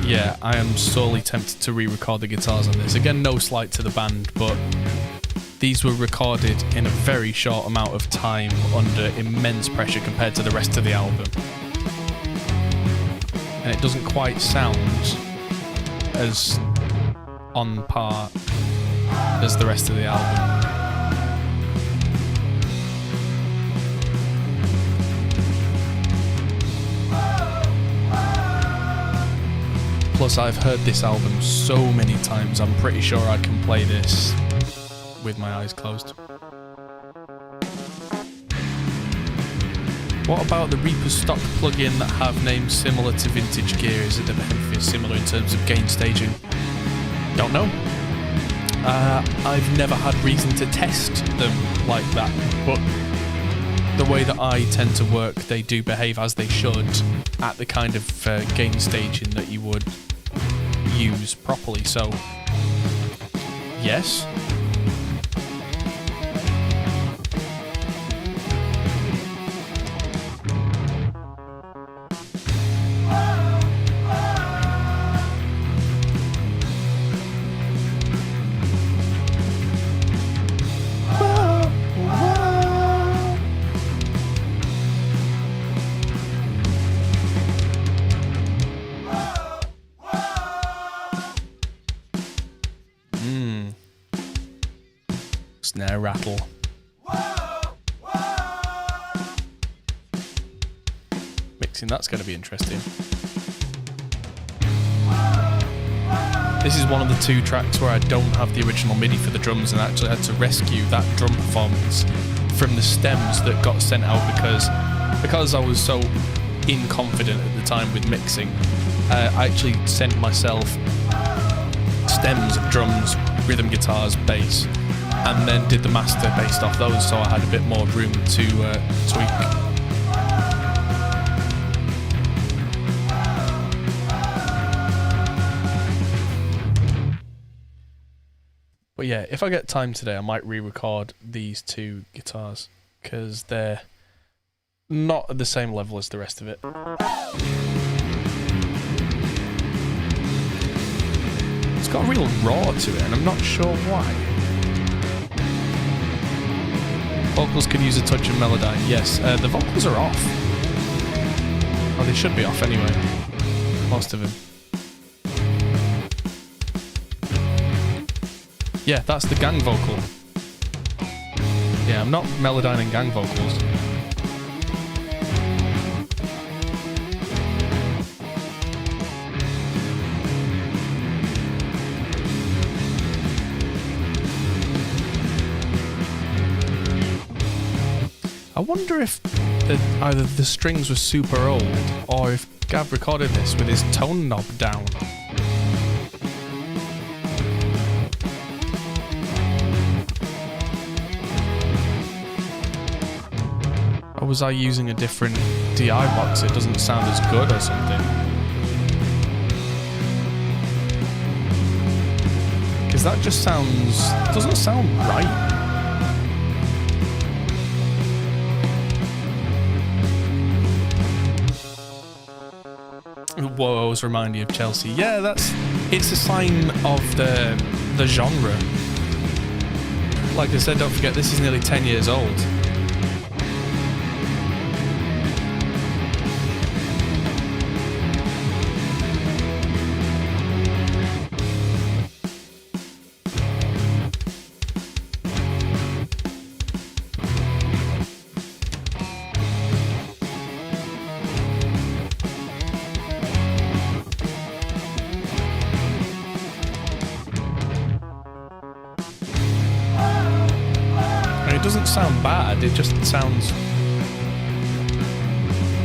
Yeah, I am sorely tempted to re-record the guitars on this. Again, no slight to the band, but these were recorded in a very short amount of time under immense pressure compared to the rest of the album. And it doesn't quite sound as on par as the rest of the album. Plus, I've heard this album so many times, I'm pretty sure I can play this with my eyes closed. What about the Reaper stock plugin that have names similar to vintage gear? Is it the benefit similar in terms of gain staging? Don't know. I've never had reason to test them like that, but the way that I tend to work, they do behave as they should at the kind of gain staging that you would use properly. So, yes. Snare rattle. Mixing, that's going to be interesting. This is one of the 2 tracks where I don't have the original MIDI for the drums and actually had to rescue that drum performance from the stems that got sent out because I was so inconfident at the time with mixing. I actually sent myself stems, drums, rhythm guitars, bass, and then did the master based off those, so I had a bit more room to tweak. But yeah, if I get time today, I might re-record these 2 guitars, because they're not at the same level as the rest of it. It's got a real raw to it, and I'm not sure why. Vocals can use a touch of Melodyne. Yes, the vocals are off. Oh, they should be off anyway. Most of them. Yeah, that's the gang vocal. Yeah, I'm not Melodyne and gang vocals. I wonder if either the strings were super old or if Gav recorded this with his tone knob down. Or was I using a different DI box? It doesn't sound as good or something. Because that just doesn't sound right. Whoa, I was reminding you of Chelsea. Yeah, it's a sign of the genre. Like I said, don't forget, this is nearly 10 years old. It doesn't sound bad, it just sounds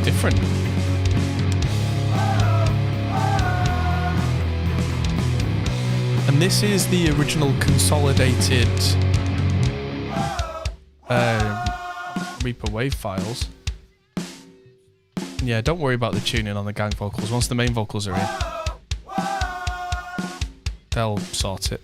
different. And this is the original consolidated Reaper wave files. Yeah, don't worry about the tuning on the gang vocals. Once the main vocals are in, they'll sort it.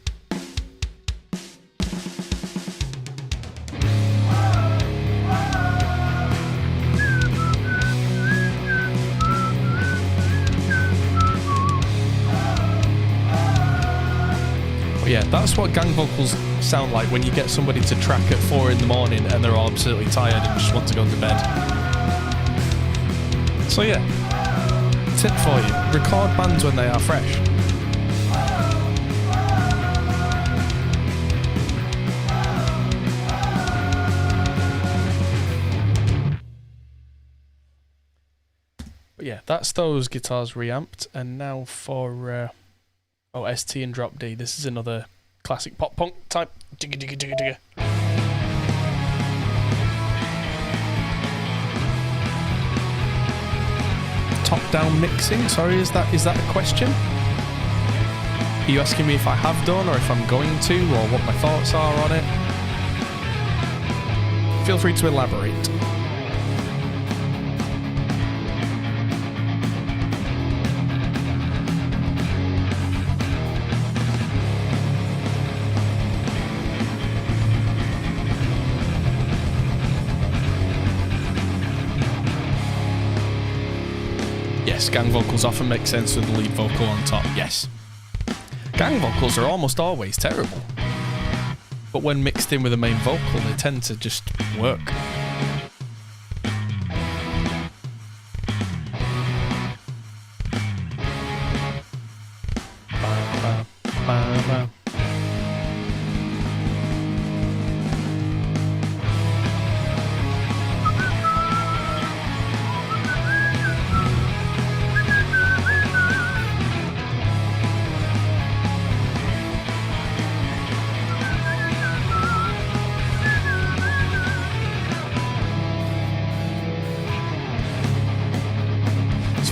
Yeah, that's what gang vocals sound like when you get somebody to track at 4 in the morning and they're all absolutely tired and just want to go to bed. So yeah, tip for you, record bands when they are fresh. But yeah, that's those guitars reamped, and now for ST and Drop D. This is another classic pop punk type. Digga digga digga digga. Top-down mixing. Sorry, is that a question? Are you asking me if I have done, or if I'm going to, or what my thoughts are on it? Feel free to elaborate. Yes, gang vocals often make sense with the lead vocal on top, yes. Gang vocals are almost always terrible. But when mixed in with the main vocal, they tend to just work.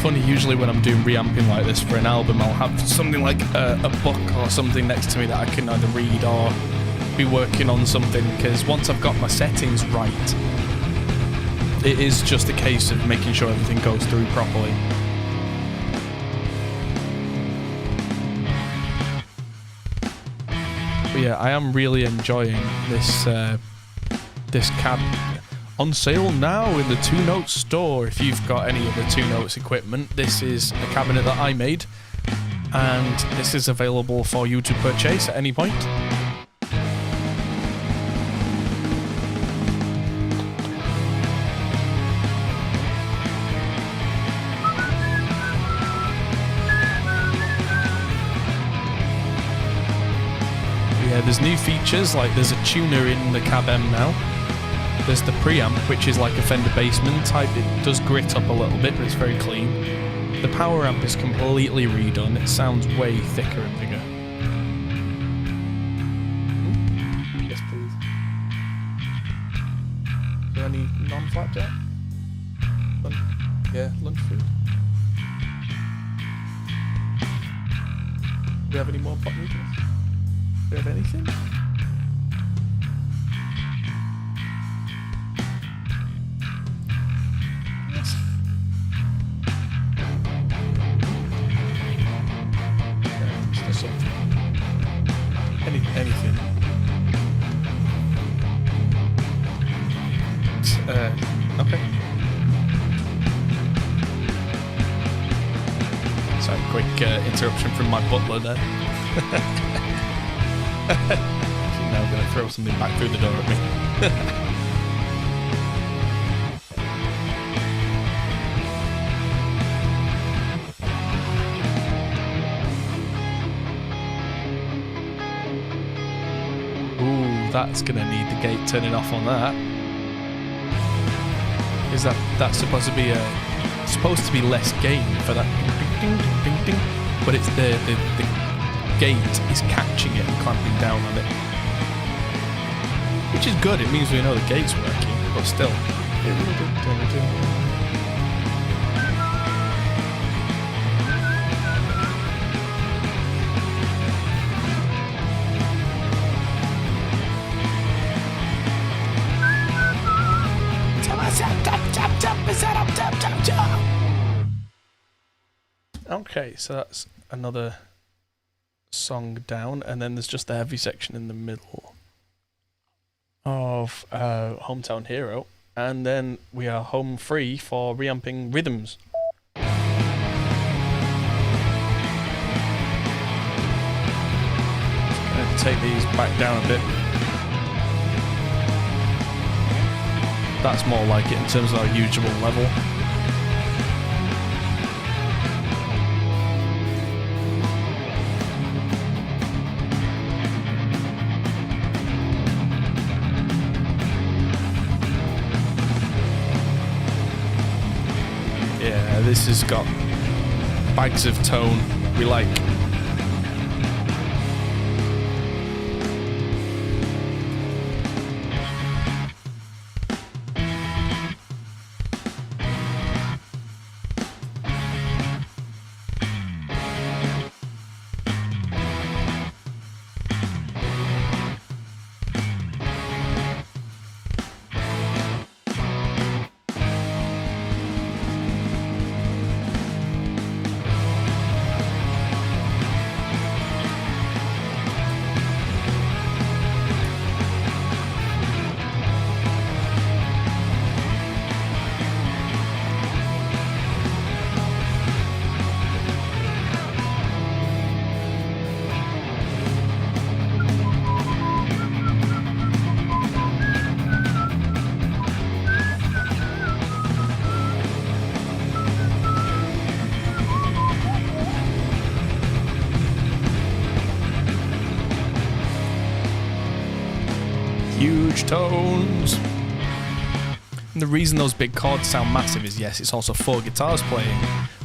Funny, usually when I'm doing reamping like this for an album, I'll have something like a book or something next to me that I can either read or be working on something, because once I've got my settings right, it is just a case of making sure everything goes through properly. But yeah, I am really enjoying this this cab. On sale now in the Two Notes store. If you've got any of the Two Notes equipment, this is a cabinet that I made, and this is available for you to purchase at any point. Yeah, there's new features, like there's a tuner in the Cab M now. There's the preamp, which is like a Fender Bassman type. It does grit up a little bit, but it's very clean. The power amp is completely redone. It sounds way thicker and bigger. Yes, please. Is there any non-flapjack? Yeah, lunch food. Do we have any more pot noodles? Do we have anything? Anything. Okay. Sorry, quick interruption from my butler there. She's now going to throw something back through the door at me. That's gonna need the gate turning off on that. Is that's supposed to be less gain for that ding, ding, ding, ding, but it's the gate is catching it and clamping down on it, which is good. It means we know the gate's working, but still. Okay, so that's another song down, and then there's just the heavy section in the middle of Hometown Hero, and then we are home free for reamping rhythms. Just gonna take these back down a bit. That's more like it in terms of our usual level. This has got bags of tone we like. Huge tones. And the reason those big chords sound massive is, yes, it's also 4 guitars playing,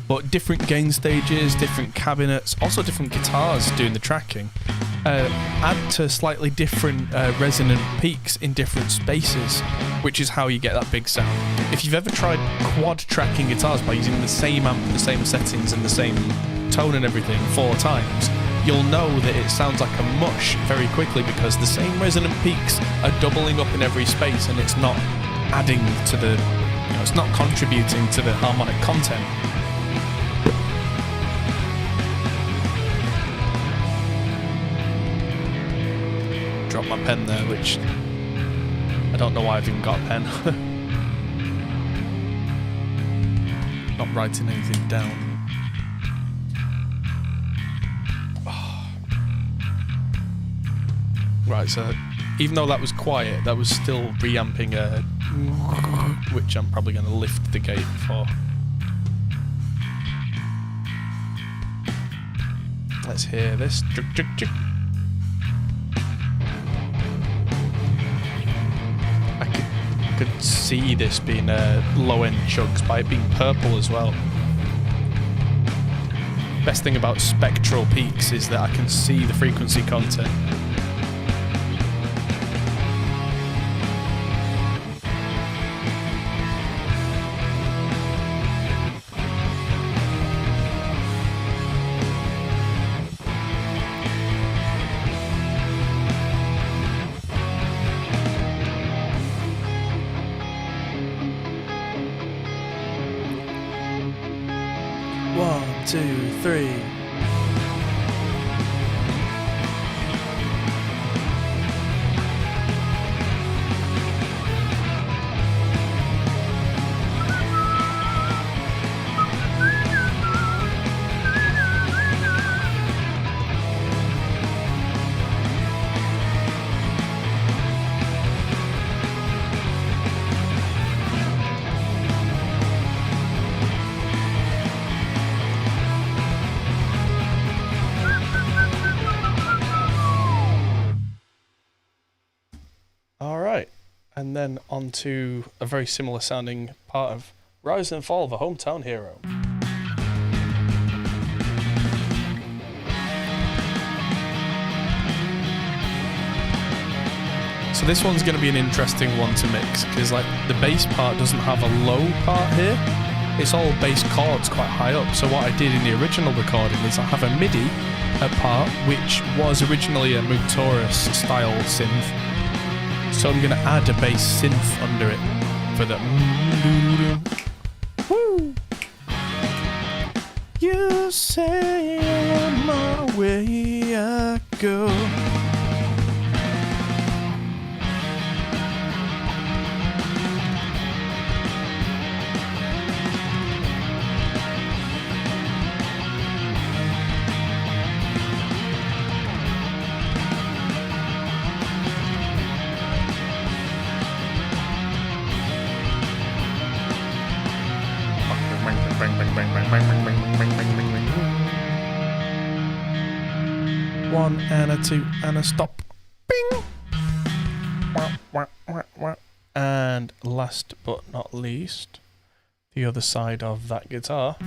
but different gain stages, different cabinets, also different guitars doing the tracking, add to slightly different resonant peaks in different spaces, which is how you get that big sound. If you've ever tried quad tracking guitars by using the same amp, the same settings and the same tone and everything 4 times, you'll know that it sounds like a mush very quickly, because the same resonant peaks are doubling up in every space, and it's not adding to the, it's not contributing to the harmonic content. Dropped my pen there, which I don't know why I've even got a pen. Not writing anything down. Right, so even though that was quiet, that was still reamping which I'm probably going to lift the gate for. Let's hear this. I could see this being low-end chugs by it being purple as well. Best thing about spectral peaks is that I can see the frequency content. One, two, three. And then on to a very similar sounding part of Rise and Fall of a Hometown Hero. So this one's going to be an interesting one to mix, because like the bass part doesn't have a low part here. It's all bass chords quite high up. So what I did in the original recording is I have a MIDI part which was originally a Moog Taurus style synth. So I'm going to add a bass synth under it for the woo. You say on my way I go. One and a two and a stop. Bing! And last but not least, the other side of that guitar.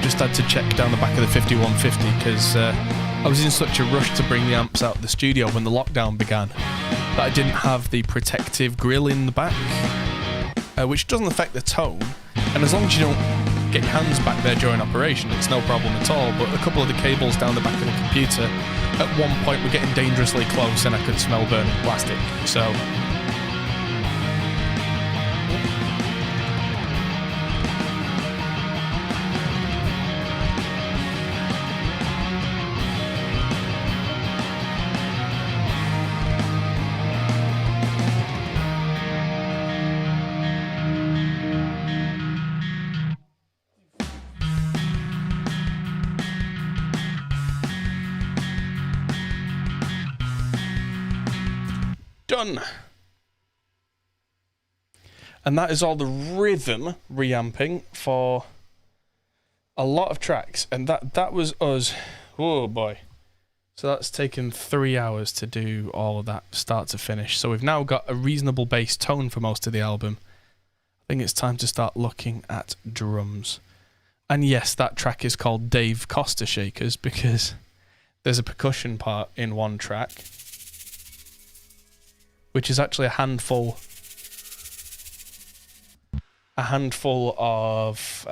Just had to check down the back of the 5150 because I was in such a rush to bring the amps out of the studio when the lockdown began that I didn't have the protective grill in the back, which doesn't affect the tone, and as long as you don't get your hands back there during operation, it's no problem at all. But a couple of the cables down the back of the computer at one point were getting dangerously close and I could smell burning plastic, so done. And that is all the rhythm reamping for a lot of tracks, and that was us. Oh boy. So that's taken 3 hours to do all of that start to finish. So we've now got a reasonable bass tone for most of the album. I think it's time to start looking at drums. And yes, that track is called Dave Costa Shakers because there's a percussion part in one track, which is actually a handful of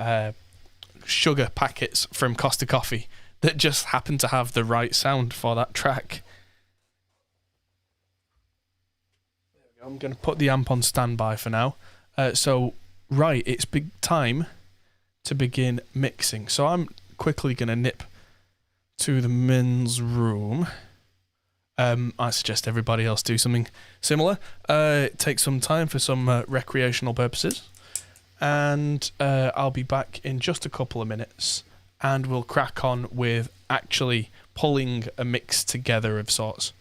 sugar packets from Costa Coffee that just happen to have the right sound for that track. There we go. I'm going to put the amp on standby for now. Right, it's big time to begin mixing. So I'm quickly going to nip to the men's room. I suggest everybody else do something similar. Take some time for some recreational purposes. And I'll be back in just a couple of minutes and we'll crack on with actually pulling a mix together of sorts.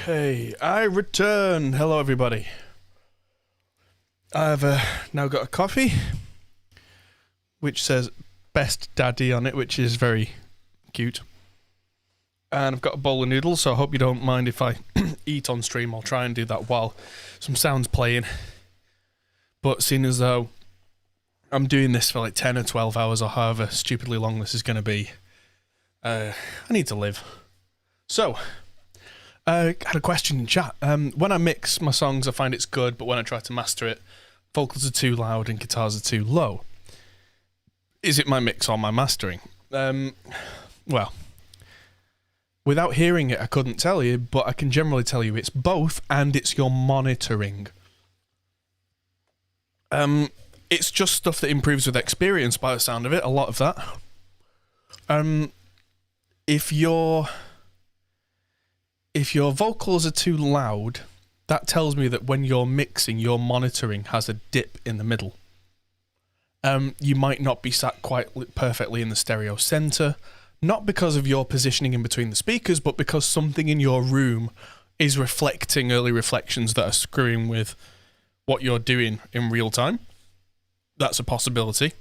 Okay, I return. Hello, everybody. I've now got a coffee, which says Best Daddy on it, which is very cute. And I've got a bowl of noodles, so I hope you don't mind if I eat on stream. I'll try and do that while some sound's playing. But seeing as though I'm doing this for like 10 or 12 hours or however stupidly long this is going to be, I need to live. So, I had a question in chat. When I mix my songs, I find it's good, but when I try to master it, vocals are too loud and guitars are too low. Is it my mix or my mastering? Well, without hearing it, I couldn't tell you, but I can generally tell you it's both, and it's your monitoring. It's just stuff that improves with experience by the sound of it, a lot of that. If your vocals are too loud, that tells me that when you're mixing, your monitoring has a dip in the middle. You might not be sat quite perfectly in the stereo center, not because of your positioning in between the speakers, but because something in your room is reflecting early reflections that are screwing with what you're doing in real time. That's a possibility.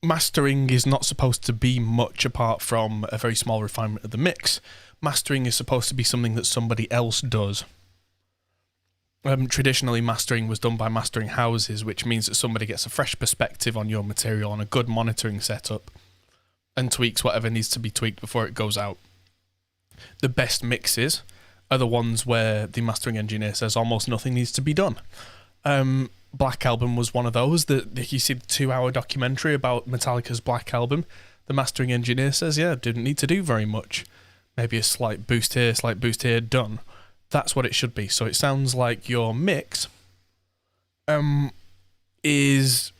Mastering is not supposed to be much apart from a very small refinement of the mix. Mastering is supposed to be something that somebody else does. Traditionally, mastering was done by mastering houses, which means that somebody gets a fresh perspective on your material and a good monitoring setup and tweaks whatever needs to be tweaked before it goes out. The best mixes are the ones where the mastering engineer says almost nothing needs to be done. Black Album was one of those. You see the 2-hour documentary about Metallica's Black Album. The mastering engineer says, yeah, didn't need to do very much. Maybe a slight boost here, done. That's what it should be. So it sounds like your mix is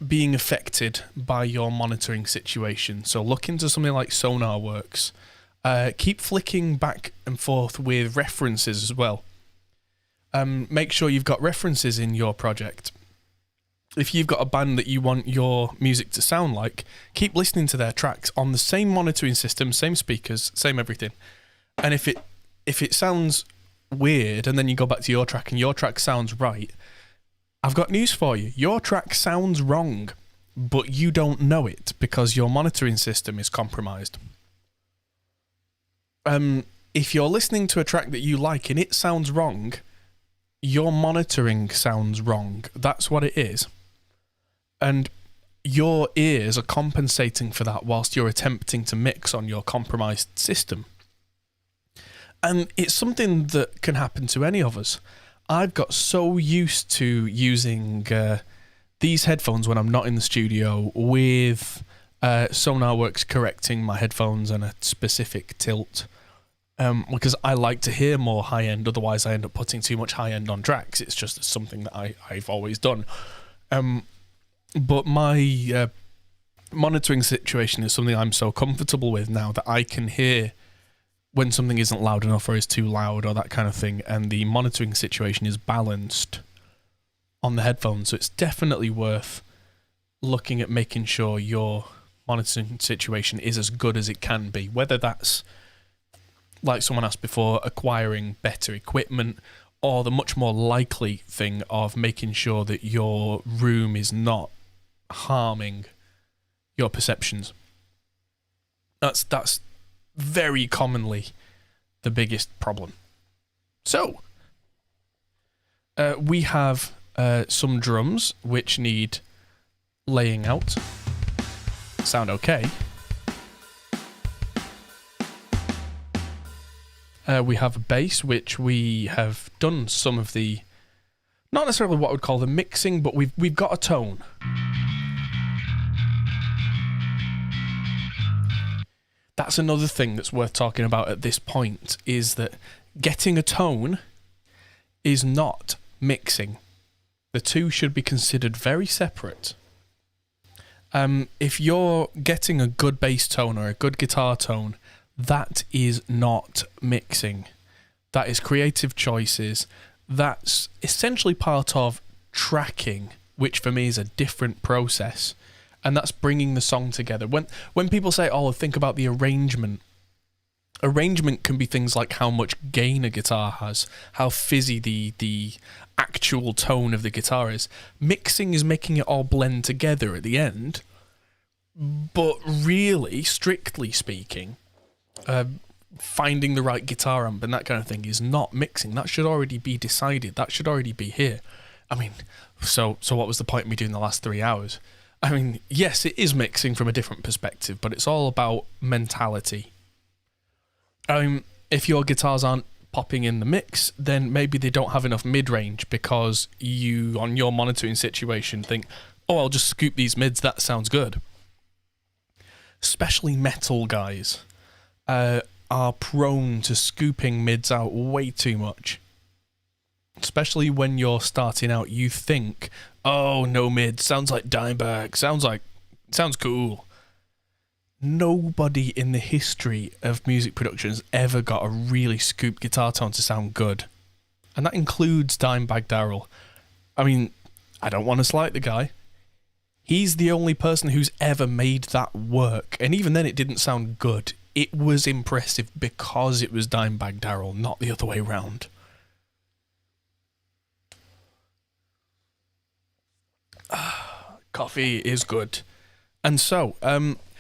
being affected by your monitoring situation. So look into something like SonarWorks. Keep flicking back and forth with references as well. Make sure you've got references in your project. If you've got a band that you want your music to sound like, keep listening to their tracks on the same monitoring system, same speakers, same everything. And if it sounds weird and then you go back to your track and your track sounds right, I've got news for you. Your track sounds wrong, but you don't know it because your monitoring system is compromised. If you're listening to a track that you like and it sounds wrong, your monitoring sounds wrong. That's what it is. And your ears are compensating for that whilst you're attempting to mix on your compromised system. And it's something that can happen to any of us. I've got so used to using these headphones when I'm not in the studio with SonarWorks correcting my headphones and a specific tilt. Because I like to hear more high-end, otherwise I end up putting too much high-end on tracks. It's just something that I've always done. But my monitoring situation is something I'm so comfortable with now that I can hear when something isn't loud enough or is too loud or that kind of thing, and the monitoring situation is balanced on the headphones. So it's definitely worth looking at making sure your monitoring situation is as good as it can be, whether that's, like someone asked before, acquiring better equipment, or the much more likely thing of making sure that your room is not harming your perceptions. That's very commonly the biggest problem. So, we have some drums which need laying out. Sound okay. We have a bass, which we have done some of the, not necessarily what I would call the mixing, but we've got a tone. That's another thing that's worth talking about at this point, is that getting a tone is not mixing. The two should be considered very separate. If you're getting a good bass tone or a good guitar tone, that is not mixing. That is creative choices. That's essentially part of tracking, which for me is a different process. And that's bringing the song together. When people say, oh, think about the arrangement Arrangement can be things like how much gain a guitar has, how fizzy the actual tone of the guitar is. Mixing is making it all blend together at the end. But really, strictly speaking, finding the right guitar amp and that kind of thing is not mixing. That should already be decided. That should already be here. I mean, so what was the point of me doing the last 3 hours? I mean, yes, it is mixing from a different perspective, but it's all about mentality. I mean, if your guitars aren't popping in the mix, then maybe they don't have enough mid-range because you, on your monitoring situation, think, oh, I'll just scoop these mids, that sounds good. Especially metal guys are prone to scooping mids out way too much. Especially when you're starting out, you think, oh, no mid, sounds like Dimebag, sounds cool. Nobody in the history of music production has ever got a really scooped guitar tone to sound good. And that includes Dimebag Darrell. I mean, I don't want to slight the guy. He's the only person who's ever made that work. And even then it didn't sound good. It was impressive because it was Dimebag Darrell, not the other way round. Coffee is good. And so,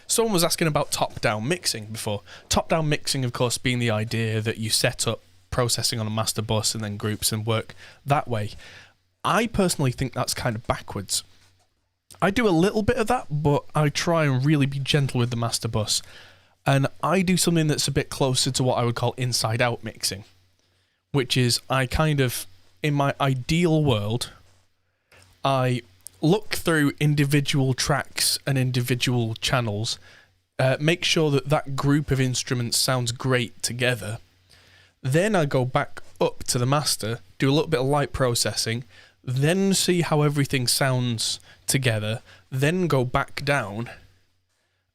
someone was asking about top-down mixing before. Top-down mixing, of course, being the idea that you set up processing on a master bus and then groups and work that way. I personally think that's kind of backwards. I do a little bit of that, but I try and really be gentle with the master bus. And I do something that's a bit closer to what I would call inside-out mixing, which is I kind of, in my ideal world, I look through individual tracks and individual channels, make sure that that group of instruments sounds great together. Then I go back up to the master, do a little bit of light processing, then see how everything sounds together, then go back down,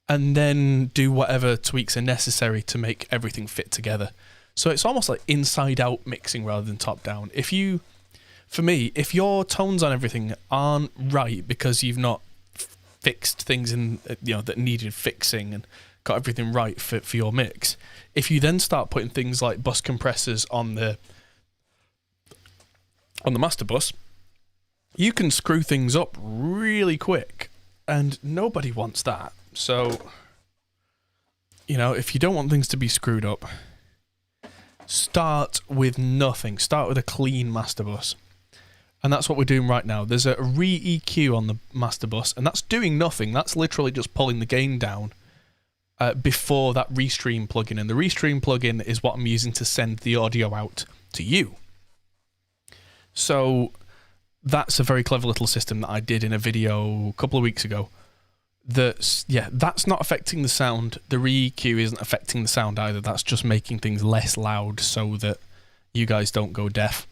and then do whatever tweaks are necessary to make everything fit together. So it's almost like inside-out mixing rather than top-down. For me, if your tones on everything aren't right because you've not fixed things in that needed fixing and got everything right for your mix, if you then start putting things like bus compressors on the master bus, you can screw things up really quick, and nobody wants that. So, if you don't want things to be screwed up, start with nothing. Start with a clean master bus. And that's what we're doing right now. There's a re-EQ on the master bus, and that's doing nothing. That's literally just pulling the gain down before that Restream plugin. And the Restream plugin is what I'm using to send the audio out to you. So that's a very clever little system that I did in a video a couple of weeks ago. That's not affecting the sound. The re-EQ isn't affecting the sound either. That's just making things less loud so that you guys don't go deaf.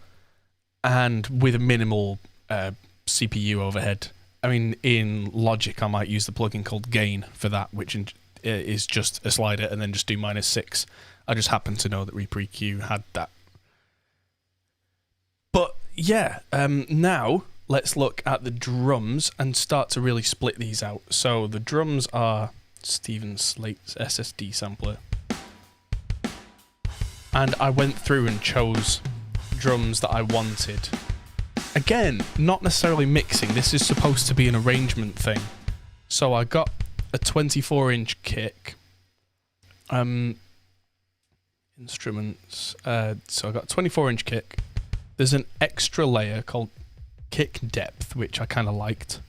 And with a minimal CPU overhead. I mean, in Logic, I might use the plugin called Gain for that, which is just a slider and then just do -6. I just happen to know that Reaper EQ had that. But yeah, now let's look at the drums and start to really split these out. So the drums are Stephen Slate's SSD sampler. And I went through and chose drums that I wanted. Again, not necessarily mixing. This is supposed to be an arrangement thing. So I got a 24-inch kick. Instruments. So I got a 24-inch kick. There's an extra layer called kick depth, which I kind of liked.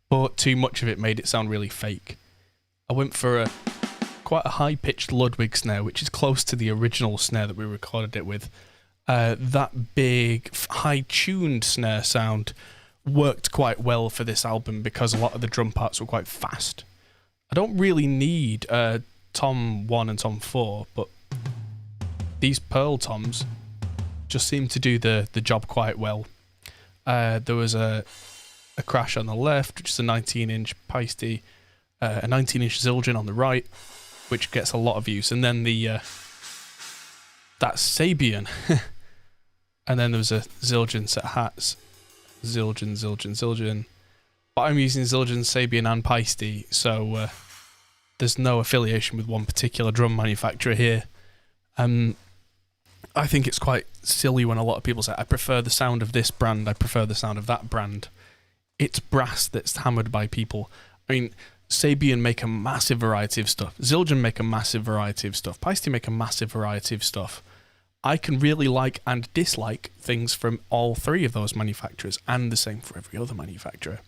But too much of it made it sound really fake. I went for quite a high-pitched Ludwig snare, which is close to the original snare that we recorded it with. That big, high-tuned snare sound worked quite well for this album because a lot of the drum parts were quite fast. I don't really need Tom 1 and Tom 4, but these Pearl Toms just seem to do the job quite well. There was a crash on the left, which is a 19-inch Paiste, a 19-inch Zildjian on the right, which gets a lot of use, and then that Sabian. And then there was a Zildjian set of hats. Zildjian. But I'm using Zildjian, Sabian and Paiste, so there's no affiliation with one particular drum manufacturer here. I think it's quite silly when a lot of people say, I prefer the sound of this brand, I prefer the sound of that brand. It's brass that's hammered by people. I mean, Sabian make a massive variety of stuff. Zildjian make a massive variety of stuff. Paiste make a massive variety of stuff. I can really like and dislike things from all three of those manufacturers, and the same for every other manufacturer.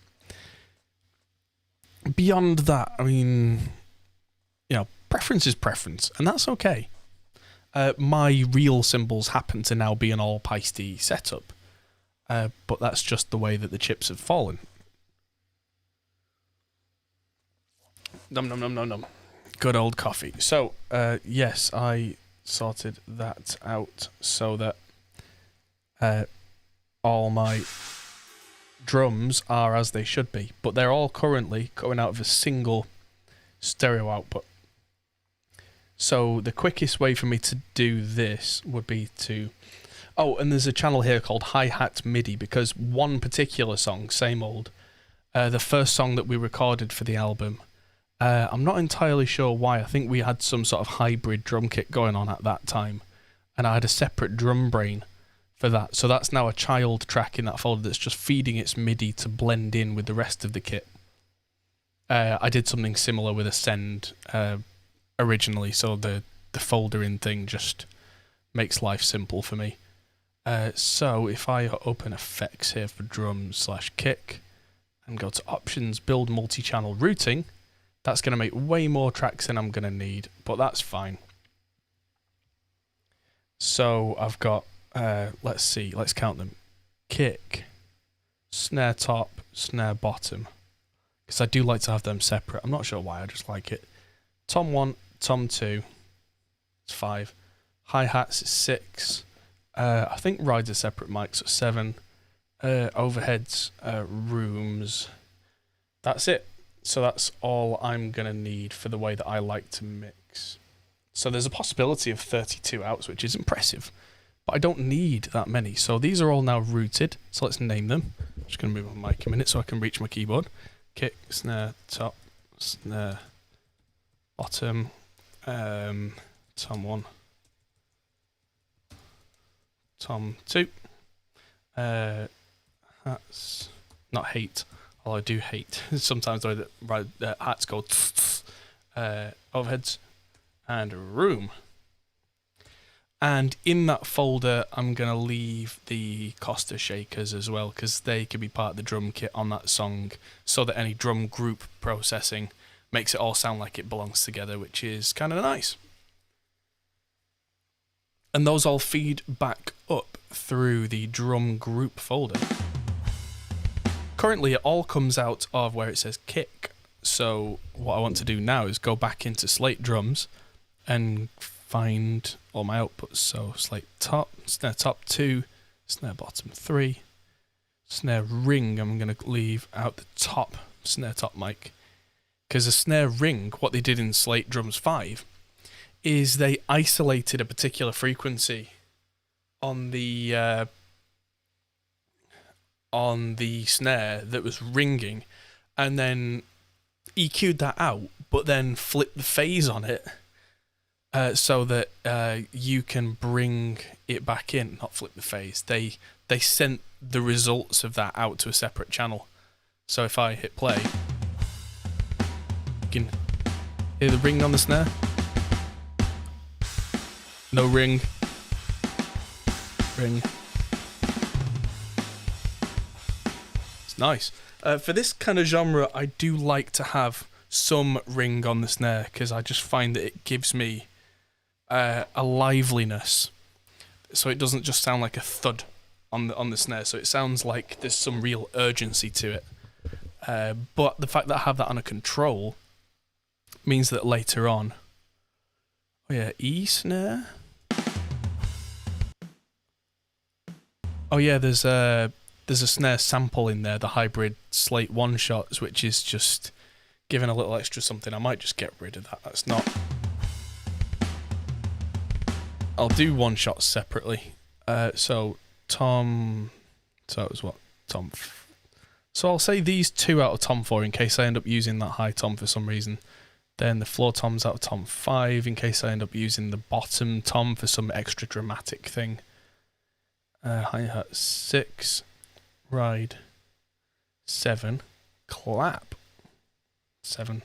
Beyond that, I mean, you know, preference is preference, and that's okay. My real cymbals happen to now be an all Paiste setup, but that's just the way that the chips have fallen. Num num num num num. Good old coffee. So, yes, I sorted that out so that all my drums are as they should be, but they're all currently coming out of a single stereo output. So the quickest way for me to do this would be to... Oh, and there's a channel here called Hi-Hat MIDI, because one particular song, Same Old, the first song that we recorded for the album, I'm not entirely sure why. I think we had some sort of hybrid drum kit going on at that time, and I had a separate drum brain for that. So that's now a child track in that folder that's just feeding its MIDI to blend in with the rest of the kit. I did something similar with Ascend originally, so the folder-in thing just makes life simple for me. So if I open effects here for drums / kick and go to options, build multi-channel routing, that's going to make way more tracks than I'm going to need, but that's fine. So I've got, let's see, let's count them. Kick, snare top, snare bottom, because I do like to have them separate. I'm not sure why, I just like it. Tom 1, Tom 2, it's 5. Hi-hats is 6. I think rides are separate mics, so 7. Overheads, rooms. That's it. So that's all I'm going to need for the way that I like to mix. So there's a possibility of 32 outs, which is impressive. But I don't need that many. So these are all now routed. So let's name them. I'm just going to move my mic a minute so I can reach my keyboard. Kick, snare, top, snare, bottom, tom 1, tom 2. Hats, not hate. Although I do hate sometimes the way that hats go overheads, and room. And in that folder, I'm going to leave the Costa shakers as well, because they can be part of the drum kit on that song, so that any drum group processing makes it all sound like it belongs together, which is kind of nice. And those all feed back up through the drum group folder. Currently, it all comes out of where it says kick. So what I want to do now is go back into Slate drums and find all my outputs. So Slate top, snare top 2, snare bottom 3, snare ring. I'm going to leave out the top snare top mic, because a snare ring, what they did in Slate drums 5, is they isolated a particular frequency on the snare that was ringing, and then EQ'd that out, but then flipped the phase on it so that you can bring it back in. Not flip the phase. They sent the results of that out to a separate channel. So if I hit play, you can hear the ring on the snare. No ring. Ring. It's nice. For this kind of genre, I do like to have some ring on the snare, because I just find that it gives me a liveliness, so it doesn't just sound like a thud on the snare. So it sounds like there's some real urgency to it. But the fact that I have that on a control means that later on, oh yeah, E snare. Oh yeah, there's a snare sample in there, the hybrid Slate one shots, which is just giving a little extra something. I might just get rid of that. That's not. I'll do one shots separately. So Tom. So it was what? Tom. So I'll say these two out of Tom 4 in case I end up using that high tom for some reason. Then the floor toms out of tom 5 in case I end up using the bottom tom for some extra dramatic thing. Hi-hat 6, ride 7, clap 7.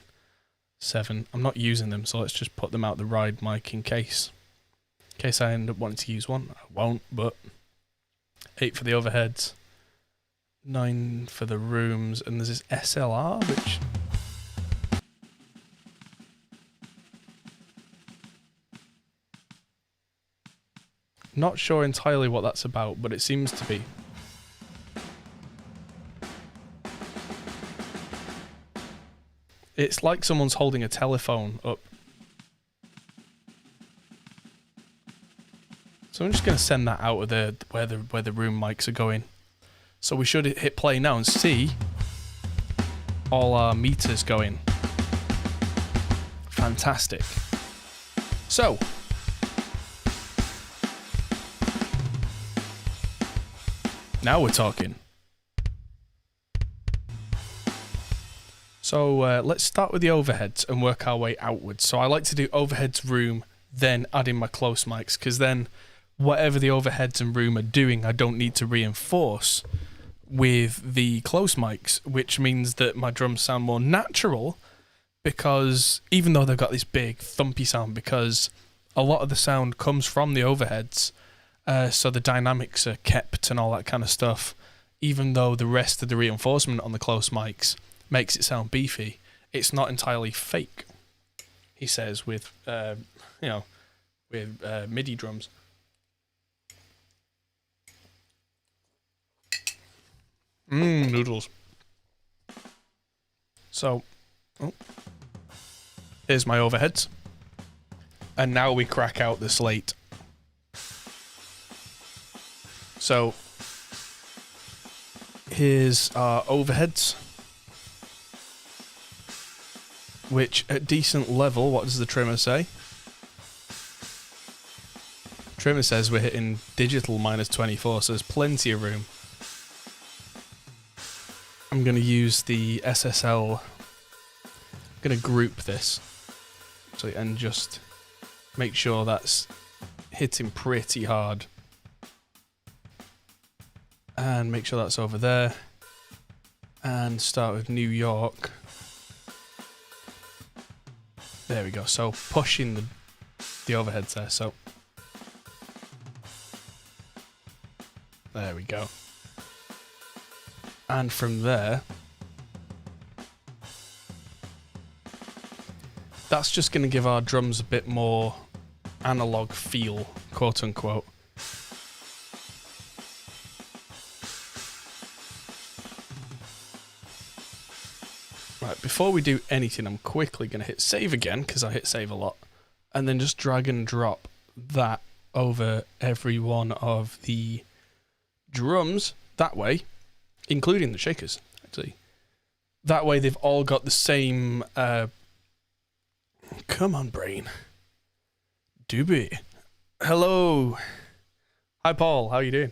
I'm not using them, so let's just put them out the ride mic in case I end up wanting to use one. I won't, but 8 for the overheads, 9 for the rooms, and there's this SLR, which... Not sure entirely what that's about, but it seems to be. It's like someone's holding a telephone up. So I'm just going to send that out of where the room mics are going. So we should hit play now and see all our meters going. Fantastic. So now we're talking. So let's start with the overheads and work our way outwards. So I like to do overheads, room, then add in my close mics, because then whatever the overheads and room are doing, I don't need to reinforce with the close mics, which means that my drums sound more natural, because even though they've got this big thumpy sound, because a lot of the sound comes from the overheads, so the dynamics are kept and all that kind of stuff, even though the rest of the reinforcement on the close mics makes it sound beefy. It's not entirely fake, he says, with MIDI drums. Noodles. So, here's my overheads, and now we crack out the slate. So, here's our overheads, which at decent level, what does the trimmer say? Trimmer says we're hitting digital -24, so there's plenty of room. I'm going to use the SSL, I'm going to group this, and just make sure that's hitting pretty hard. And make sure that's over there. And start with New York. There we go. So pushing the overheads there. So there we go. And from there, that's just going to give our drums a bit more analog feel, quote unquote. Right, before we do anything, I'm quickly going to hit save again, because I hit save a lot, and then just drag and drop that over every one of the drums that way, including the shakers, actually. That way they've all got the same... Come on, brain. Doobie. Hello. Hi, Paul. How are you doing?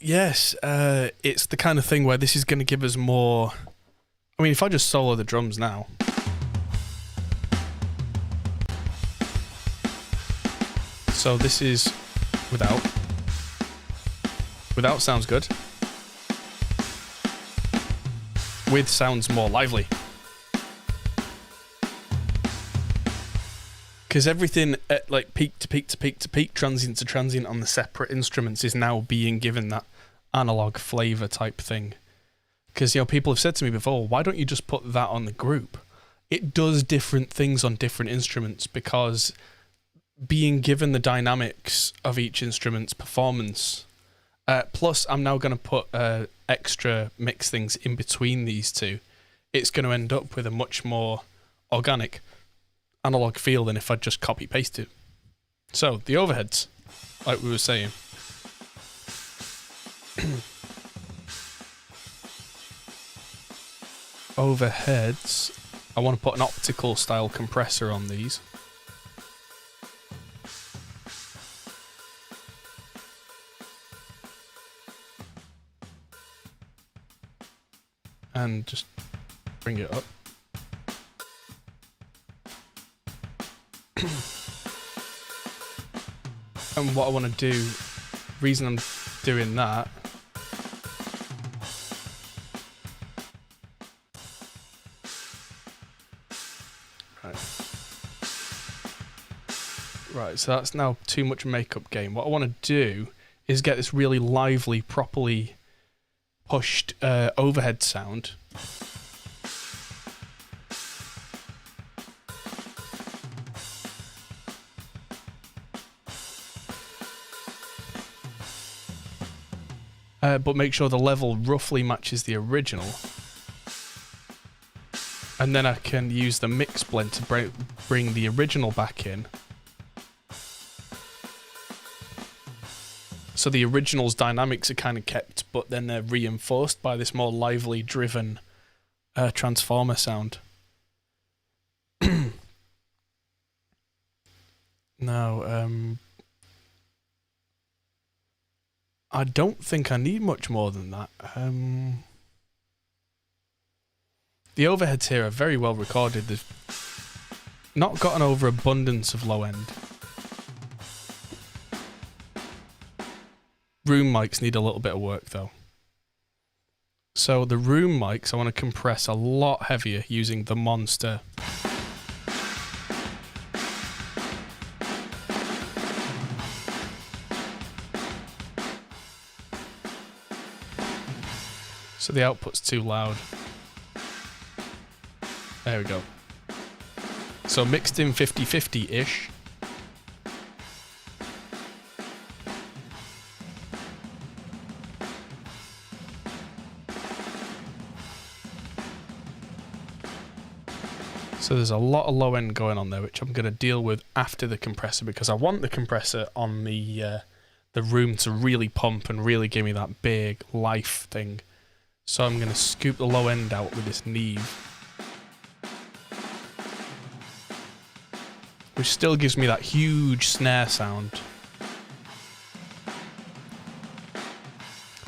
Yes, it's the kind of thing where this is going to give us more... I mean, if I just solo the drums now... So this is without. Without sounds good. With sounds more lively. Because everything at like peak to peak to peak to peak, transient to transient on the separate instruments is now being given that analog flavour type thing. Because, you know, people have said to me before, why don't you just put that on the group? It does different things on different instruments, because being given the dynamics of each instrument's performance, plus I'm now going to put extra mix things in between these two, it's going to end up with a much more organic analog feel than if I just copy paste it. So the overheads, like we were saying, overheads, I want to put an optical style compressor on these. And just bring it up. And what I want to do, reason I'm doing that, right, so that's now too much makeup game. What I want to do is get this really lively, properly pushed overhead sound. But make sure the level roughly matches the original. And then I can use the mix blend to bring the original back in. So the original's dynamics are kind of kept, but then they're reinforced by this more lively driven transformer sound. Now, I don't think I need much more than that. The overheads here are very well recorded. They've not got an overabundance of low end. Room mics need a little bit of work though. So the room mics I want to compress a lot heavier using the Monster. So the output's too loud. There we go. So mixed in 50-50-ish. So there's a lot of low end going on there, which I'm going to deal with after the compressor, because I want the compressor on the room to really pump and really give me that big life thing. So I'm going to scoop the low end out with this Neve, which still gives me that huge snare sound.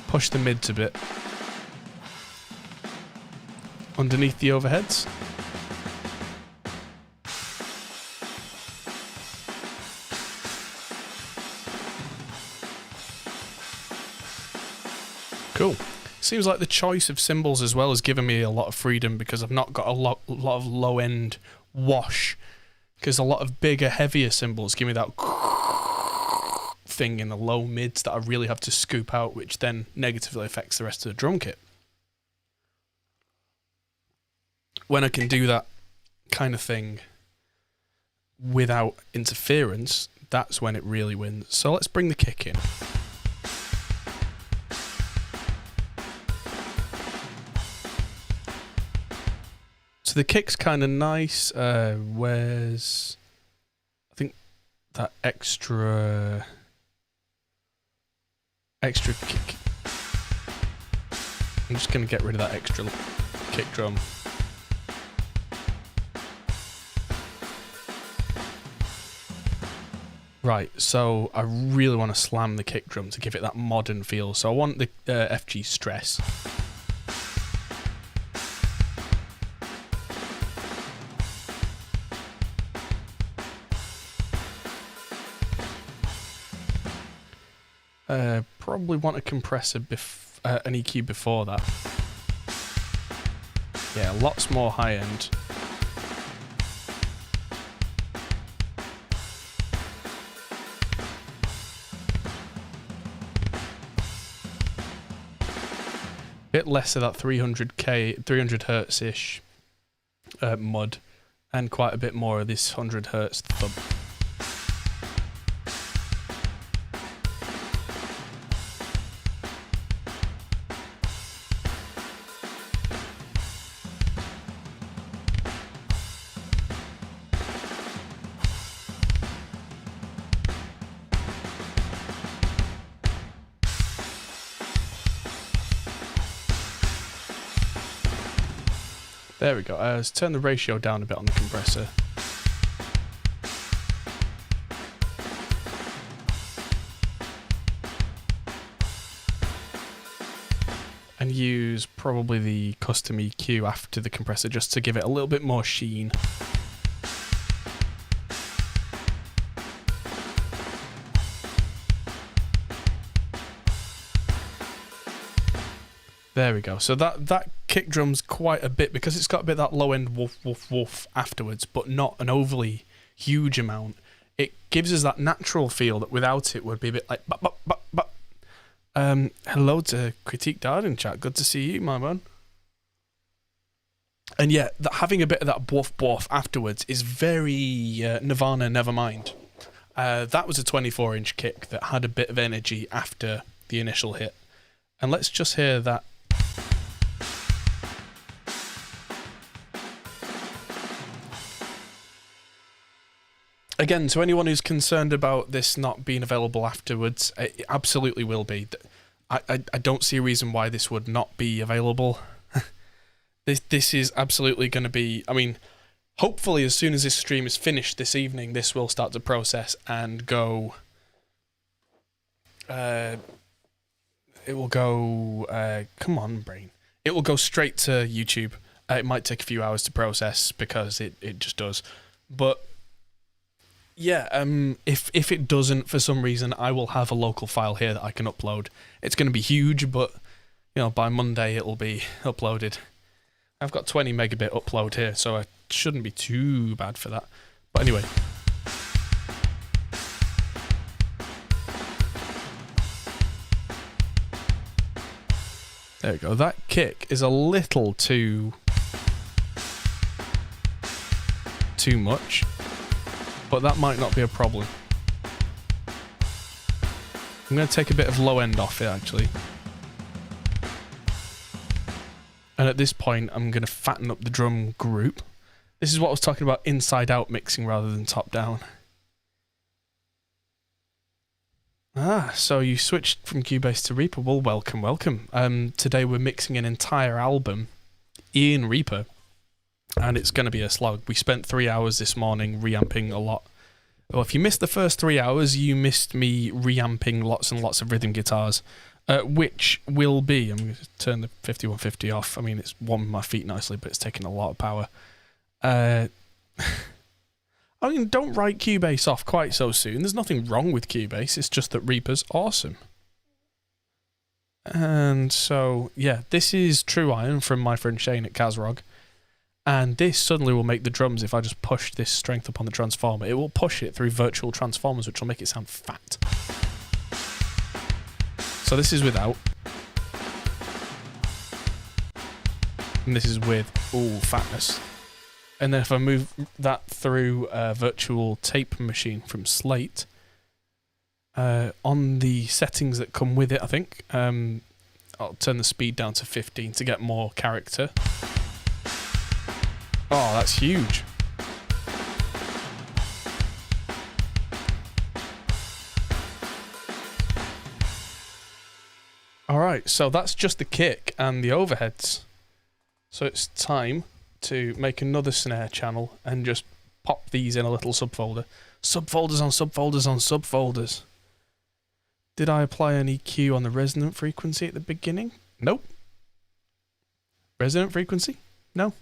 Push the mids a bit underneath the overheads. Cool. Seems like the choice of cymbals as well has given me a lot of freedom, because I've not got a lot of low end wash, because a lot of bigger, heavier cymbals give me that thing in the low mids that I really have to scoop out, which then negatively affects the rest of the drum kit. When I can do that kind of thing without interference, that's when it really wins. So let's bring the kick in. So the kick's kind of nice. Where's, I think, that extra kick. I'm just going to get rid of that extra kick drum. Right, so I really want to slam the kick drum to give it that modern feel. So I want the FG stress. Probably want a compressor, an EQ before that. Yeah, lots more high end. Bit less of that 300 hertz-ish mud, and quite a bit more of this 100 hertz thump. There we go. Let's turn the ratio down a bit on the compressor. And use probably the custom EQ after the compressor just to give it a little bit more sheen. There we go. So that kick drum's quite a bit, because it's got a bit of that low end woof woof woof afterwards, but not an overly huge amount. It gives us that natural feel that without it would be a bit like bop, bop, bop, bop. Hello to Critique Dad in chat. Good to see you, my man. And yeah, having a bit of that bwoof bwoof afterwards is very Nirvana Nevermind. That was a 24-inch kick that had a bit of energy after the initial hit. And let's just hear that. Again, to anyone who's concerned about this not being available afterwards, it absolutely will be. I don't see a reason why this would not be available. This is absolutely going to be... I mean, hopefully as soon as this stream is finished this evening, this will start to process and go... it will go... come on, brain. It will go straight to YouTube. It might take a few hours to process because it just does. But... yeah, if it doesn't for some reason, I will have a local file here that I can upload. It's going to be huge, but you know, by Monday it'll be uploaded. I've got 20 megabit upload here, so it shouldn't be too bad for that. But anyway. There we go. That kick is a little too much. But that might not be a problem. I'm going to take a bit of low end off it, actually. And at this point, I'm going to fatten up the drum group. This is what I was talking about, inside-out mixing rather than top-down. So you switched from Cubase to Reaper. Well, welcome, welcome. Today we're mixing an entire album in Reaper. And it's going to be a slog. We spent 3 hours this morning reamping a lot. Well, if you missed the first 3 hours, you missed me reamping lots and lots of rhythm guitars, which will be... I'm going to turn the 5150 off. I mean, it's warming my feet nicely, but it's taking a lot of power. I mean, don't write Cubase off quite so soon. There's nothing wrong with Cubase. It's just that Reaper's awesome. And so, yeah, this is True Iron from my friend Shane at Kazrog. And this suddenly will make the drums, if I just push this strength up on the transformer, it will push it through virtual transformers, which will make it sound fat. So this is without. And this is with, ooh, fatness. And then if I move that through a virtual tape machine from Slate, on the settings that come with it, I think, I'll turn the speed down to 15 to get more character. Oh, that's huge. Alright, so that's just the kick and the overheads. So it's time to make another snare channel and just pop these in a little subfolder. Subfolders on subfolders on subfolders. Did I apply an EQ on the resonant frequency at the beginning? Nope. Resonant frequency? No.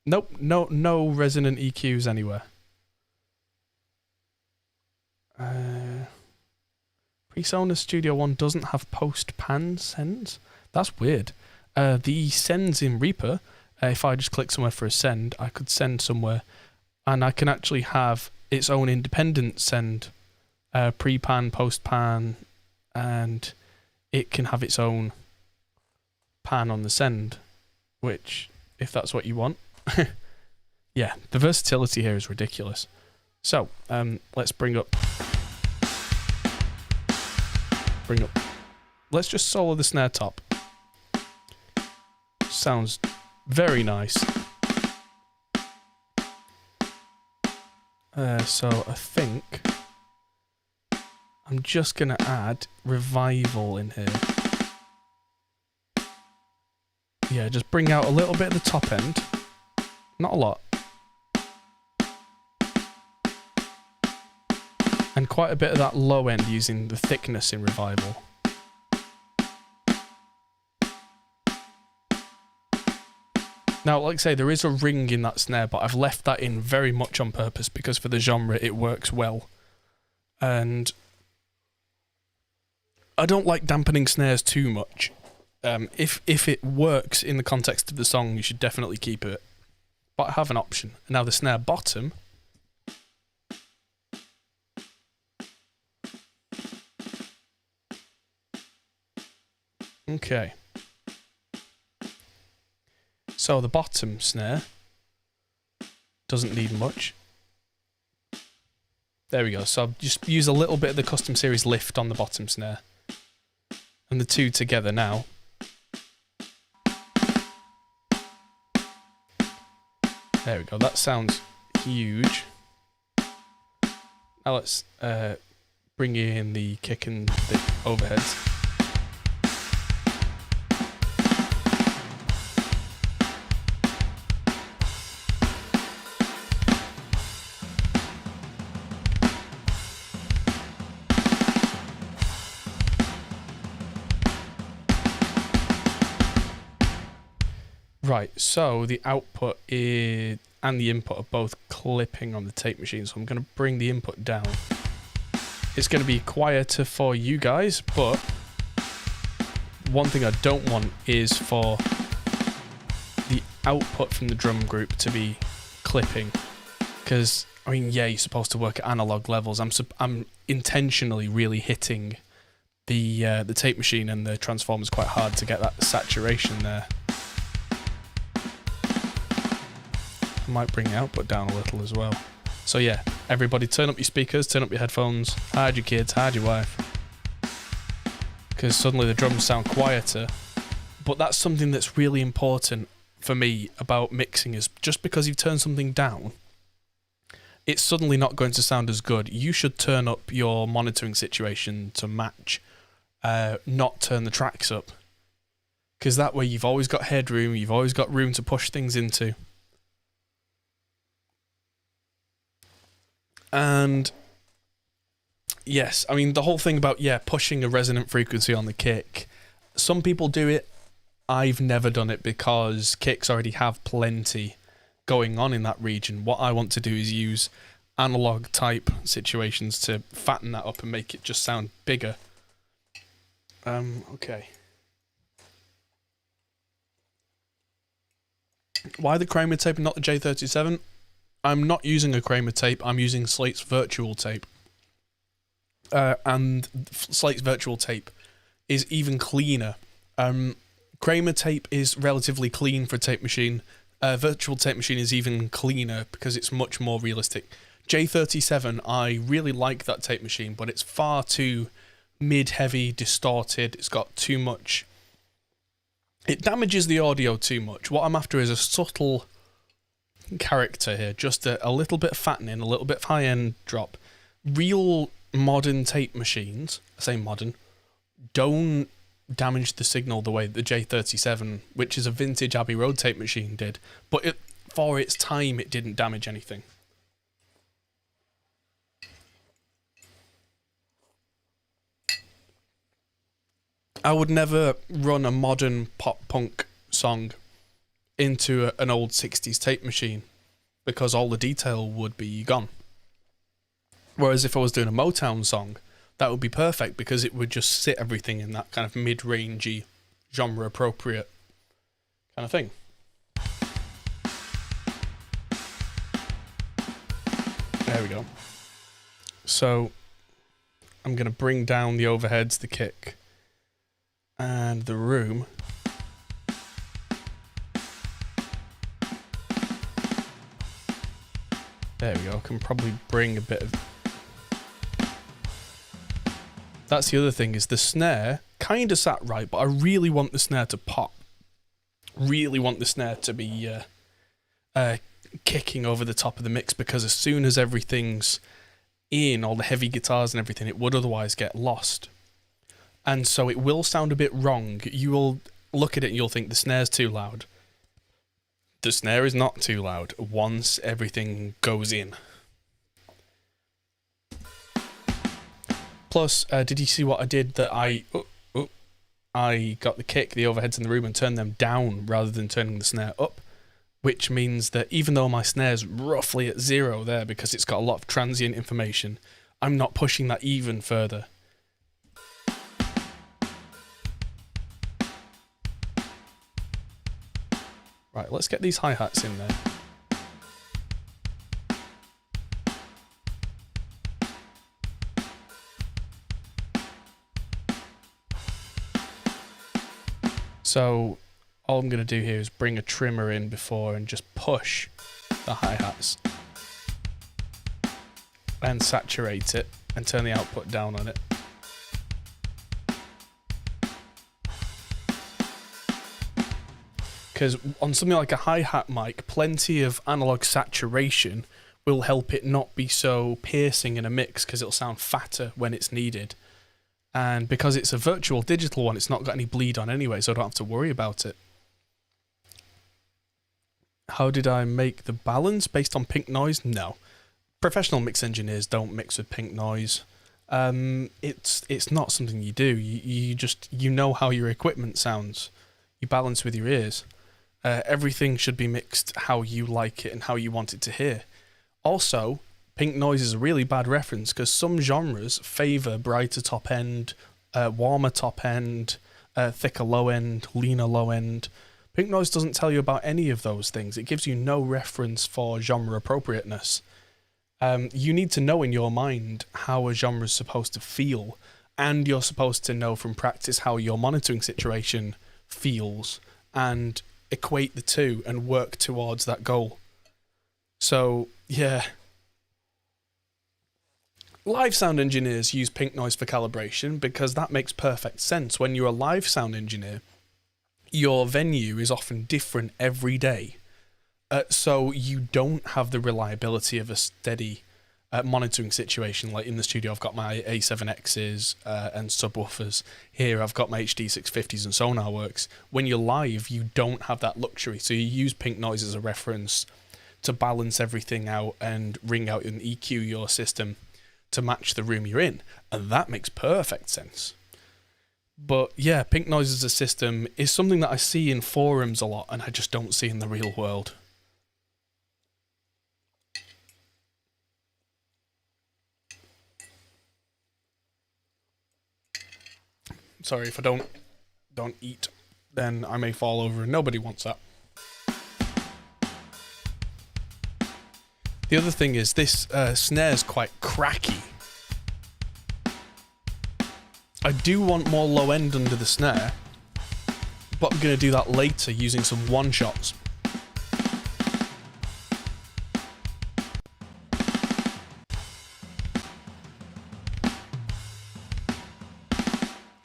Nope, no resonant EQs anywhere. PreSonus Studio One doesn't have post-pan sends? That's weird. The sends in Reaper, if I just click somewhere for a send, I could send somewhere, and I can actually have its own independent send, pre-pan, post-pan, and it can have its own pan on the send, which, if that's what you want. Yeah, the versatility here is ridiculous. So, let's bring up. Let's just solo the snare top. Sounds very nice. So I think I'm just gonna add revival in here. Yeah, just bring out a little bit at the top end. Not a lot. And quite a bit of that low end using the thickness in revival. Now, like I say, there is a ring in that snare, but I've left that in very much on purpose because for the genre it works well. And I don't like dampening snares too much. If it works in the context of the song, you should definitely keep it. But I have an option. Now the snare bottom. Okay. So the bottom snare doesn't need much. There we go. So I'll just use a little bit of the custom series lift on the bottom snare. And the two together now. There we go. That sounds huge. Now let's bring in the kick and the overheads. Right, so the output and the input are both clipping on the tape machine, so I'm going to bring the input down. It's going to be quieter for you guys, but one thing I don't want is for the output from the drum group to be clipping, because, I mean, yeah, you're supposed to work at analog levels. I'm intentionally really hitting the tape machine and the transformers quite hard to get that saturation there. I might bring the output down a little as well. So yeah, everybody turn up your speakers, turn up your headphones, hide your kids, hide your wife. Because suddenly the drums sound quieter. But that's something that's really important for me about mixing, is just because you've turned something down, it's suddenly not going to sound as good. You should turn up your monitoring situation to match, not turn the tracks up. Because that way you've always got headroom, you've always got room to push things into. And yes, I mean, the whole thing about, pushing a resonant frequency on the kick, some people do it. I've never done it because kicks already have plenty going on in that region. What I want to do is use analog type situations to fatten that up and make it just sound bigger. Okay. Why the Kramer tape and not the J37? I'm not using a Kramer tape, I'm using Slate's virtual tape. And Slate's virtual tape is even cleaner. Kramer tape is relatively clean for a tape machine. Virtual tape machine is even cleaner because it's much more realistic. J37, I really like that tape machine, but it's far too mid-heavy, distorted. It's got too much... It damages the audio too much. What I'm after is a subtle character here, just a little bit of fattening, a little bit of high-end drop. Real modern tape machines, I say modern, don't damage the signal the way the J37, which is a vintage Abbey Road tape machine, did. But for its time, it didn't damage anything. I would never run a modern pop-punk song into an old 60s tape machine because all the detail would be gone. Whereas if I was doing a Motown song, that would be perfect because it would just sit everything in that kind of mid-rangey, genre-appropriate kind of thing. There we go. So I'm going to bring down the overheads, the kick, and the room. There we go, I can probably bring a bit of... That's the other thing, is the snare kind of sat right, but I really want the snare to pop. Really want the snare to be kicking over the top of the mix, because as soon as everything's in, all the heavy guitars and everything, it would otherwise get lost. And so it will sound a bit wrong. You will look at it and you'll think the snare's too loud. The snare is not too loud once everything goes in. Plus, did you see what I did? That I got the kick, the overheads in the room, and turned them down rather than turning the snare up. which means that even though my snare's roughly at 0 there because it's got a lot of transient information, I'm not pushing that even further. Right, let's get these hi-hats in there. So all I'm going to do here is bring a trimmer in before and just push the hi-hats and saturate it and turn the output down on it. Because on something like a hi-hat mic, plenty of analog saturation will help it not be so piercing in a mix because it'll sound fatter when it's needed. And because it's a virtual digital one, it's not got any bleed on anyway, so I don't have to worry about it. How did I make the balance based on pink noise? No. Professional mix engineers don't mix with pink noise. It's not something you do. You know how your equipment sounds. You balance with your ears. Everything should be mixed how you like it and how you want it to hear. Also, pink noise is a really bad reference because some genres favour brighter top end, warmer top end, thicker low end, leaner low end. Pink noise doesn't tell you about any of those things. It gives you no reference for genre appropriateness. You need to know in your mind how a genre is supposed to feel, and you're supposed to know from practice how your monitoring situation feels, and equate the two and work towards that goal. So, yeah. Live sound engineers use pink noise for calibration because that makes perfect sense. When you're a live sound engineer, your venue is often different every day. So you don't have the reliability of a steady monitoring situation. Like in the studio, I've got my A7Xs and subwoofers. Here, I've got my HD 650s and Sonar Works. When you're live, you don't have that luxury. So you use pink noise as a reference to balance everything out and ring out and EQ your system to match the room you're in. And that makes perfect sense. But yeah, pink noise as a system is something that I see in forums a lot and I just don't see in the real world. Sorry, if I don't eat, then I may fall over and nobody wants that. The other thing is this snare's quite cracky. I do want more low end under the snare, but I'm going to do that later using some one-shots.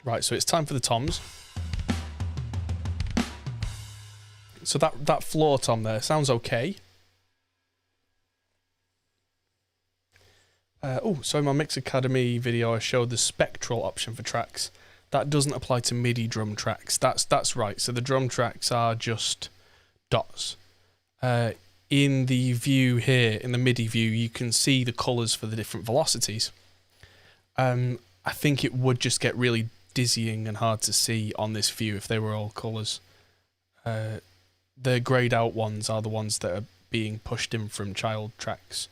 Right, so it's time for the toms. So that floor tom there sounds okay. So in my Mix Academy video, I showed the spectral option for tracks. That doesn't apply to MIDI drum tracks. That's right. So the drum tracks are just dots. In the view here, in the MIDI view, you can see the colours for the different velocities. I think it would just get really dizzying and hard to see on this view if they were all colours. The greyed out ones are the ones that are being pushed in from child tracks,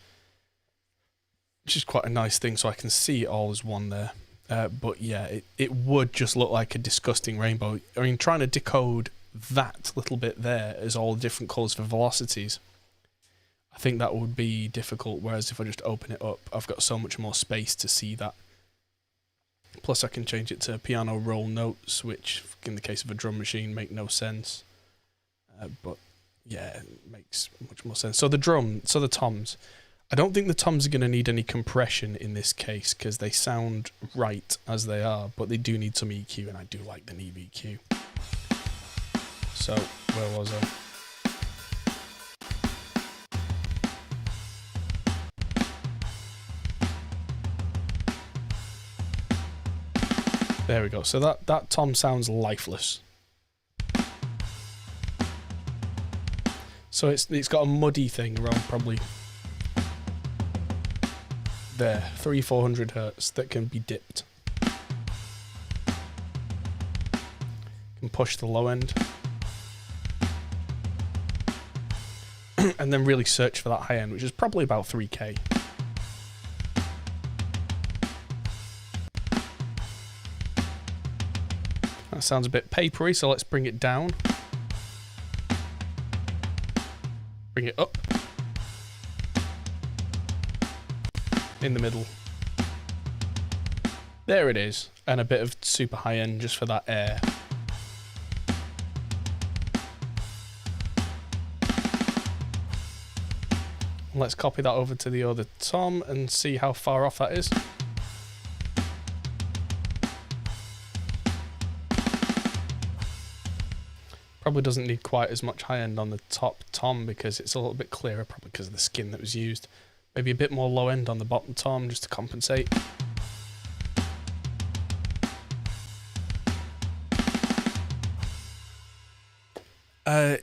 which is quite a nice thing, so I can see it all as one there. But yeah, it would just look like a disgusting rainbow. I mean, trying to decode that little bit there as all the different colours for velocities, I think that would be difficult, whereas if I just open it up, I've got so much more space to see that. Plus I can change it to piano roll notes, which in the case of a drum machine make no sense. But yeah, it makes much more sense. So the toms. I don't think the toms are going to need any compression in this case because they sound right as they are, but they do need some EQ, and I do like the Neve EQ. So, where was I? There we go. So that tom sounds lifeless. So it's got a muddy thing around probably there, 300-400 hertz that can be dipped. Can push the low end. and then really search for that high end, which is probably about 3K. That sounds a bit papery, so let's bring it down. Bring it up. In the middle. There it is. And a bit of super high end just for that air. Let's copy that over to the other tom and see how far off that is. Probably doesn't need quite as much high end on the top tom because it's a little bit clearer, probably because of the skin that was used. Maybe a bit more low end on the bottom tom just to compensate.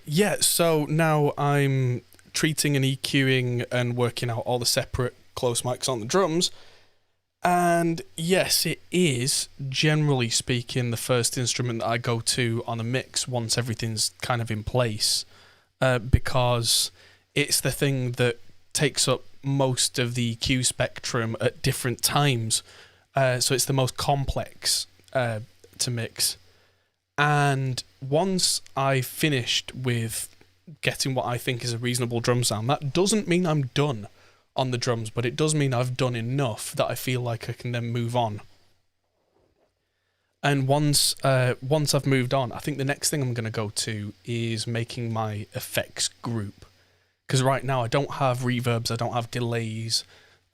Yeah, so now I'm treating and EQing and working out all the separate close mics on the drums. And yes, it is, generally speaking, the first instrument that I go to on a mix once everything's kind of in place, because it's the thing that takes up most of the EQ spectrum at different times. So it's the most complex to mix. And once I've finished with getting what I think is a reasonable drum sound, that doesn't mean I'm done on the drums, but it does mean I've done enough that I feel like I can then move on. And once I've moved on, I think the next thing I'm going to go to is making my effects group. Because right now I don't have reverbs, I don't have delays.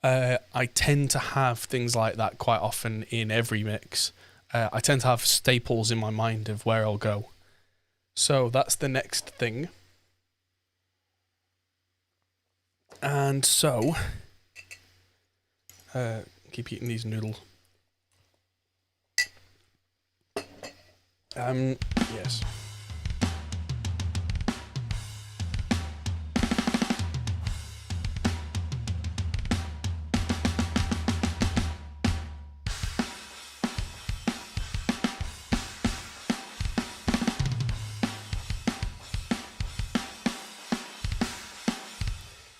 I tend to have things like that quite often in every mix. I tend to have staples in my mind of where I'll go. So that's the next thing. And so, keep eating these noodles. Yes.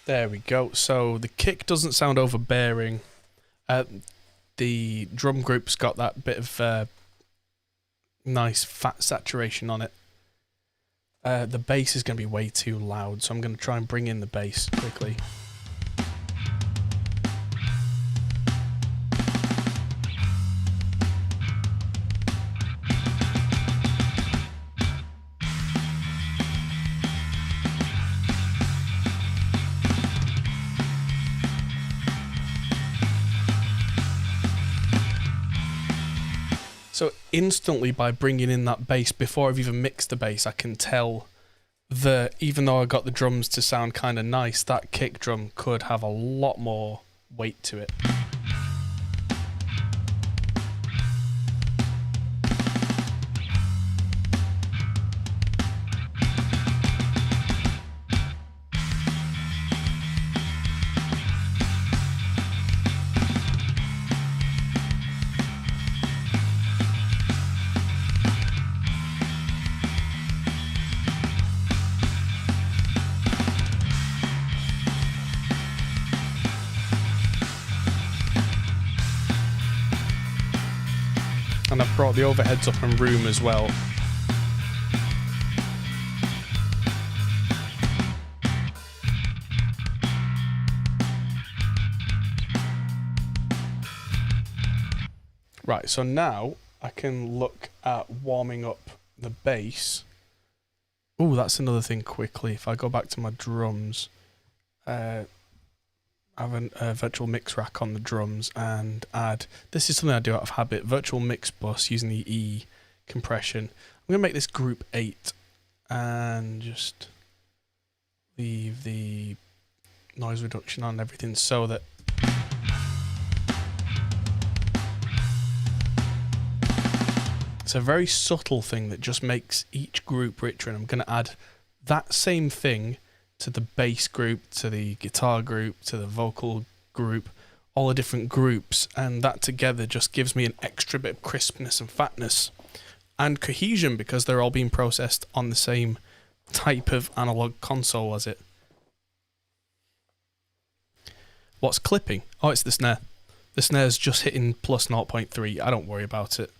There we go. So the kick doesn't sound overbearing. The drum group's got that bit of nice fat saturation on it. The bass is going to be way too loud, so I'm going to try and bring in the bass quickly. So instantly, by bringing in that bass before I've even mixed the bass, I can tell that even though I got the drums to sound kind of nice, that kick drum could have a lot more weight to it. And I've brought the overheads up in room as well. Right, so now I can look at warming up the bass. Oh, that's another thing quickly. If I go back to my drums, I have a virtual mix rack on the drums and add, this is something I do out of habit, virtual mix bus using the E compression. I'm going to make this group 8 and just leave the noise reduction on everything so that it's a very subtle thing that just makes each group richer, and I'm going to add that same thing to the bass group, to the guitar group, to the vocal group, all the different groups, and that together just gives me an extra bit of crispness and fatness and cohesion because they're all being processed on the same type of analog console as it. What's clipping? Oh, it's the snare. The snare's just hitting plus 0.3. I don't worry about it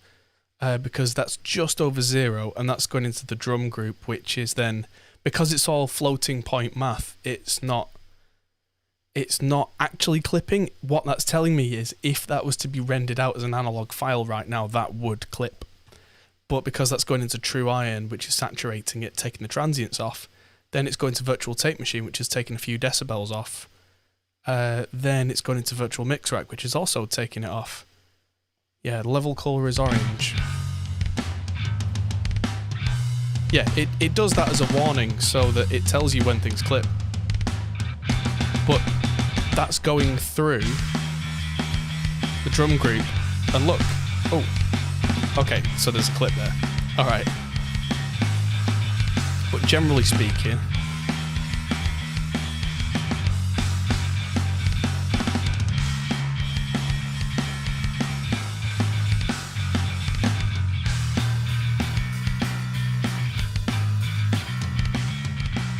because that's just over 0, and that's going into the drum group, which is then, because it's all floating point math, it's not actually clipping. What that's telling me is if that was to be rendered out as an analog file right now, that would clip. But because that's going into true iron, which is saturating it, taking the transients off, then it's going to virtual tape machine, which is taking a few decibels off. Then it's going into virtual mix rack, which is also taking it off. Yeah, the level color is orange. Yeah, it does that as a warning so that it tells you when things clip. But that's going through the drum group. And look. Oh. Okay, so there's a clip there. Alright. But generally speaking,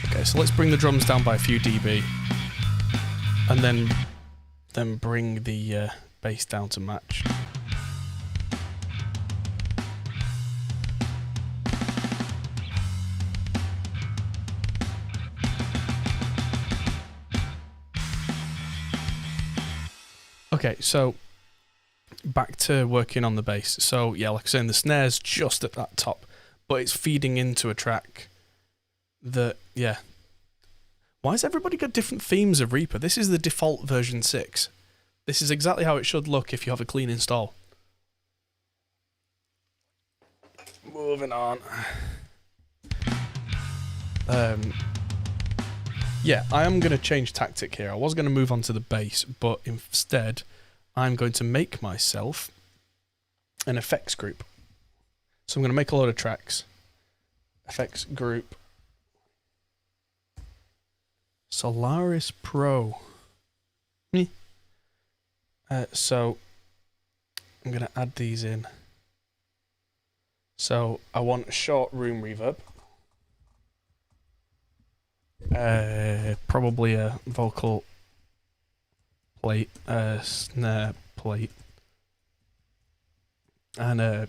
okay, so let's bring the drums down by a few dB, and then bring the bass down to match. Okay, so back to working on the bass. So yeah, like I was saying, the snare's just at that top, but it's feeding into a track that, yeah. Why has everybody got different themes of Reaper? This is the default version 6. This is exactly how it should look if you have a clean install. Moving on. Yeah, I am going to change tactic here. I was going to move on to the bass, but instead I'm going to make myself an effects group. So I'm going to make a load of tracks. Effects group. Solaris Pro. So I'm going to add these in. So I want a short room reverb. Probably a vocal plate, snare plate, and a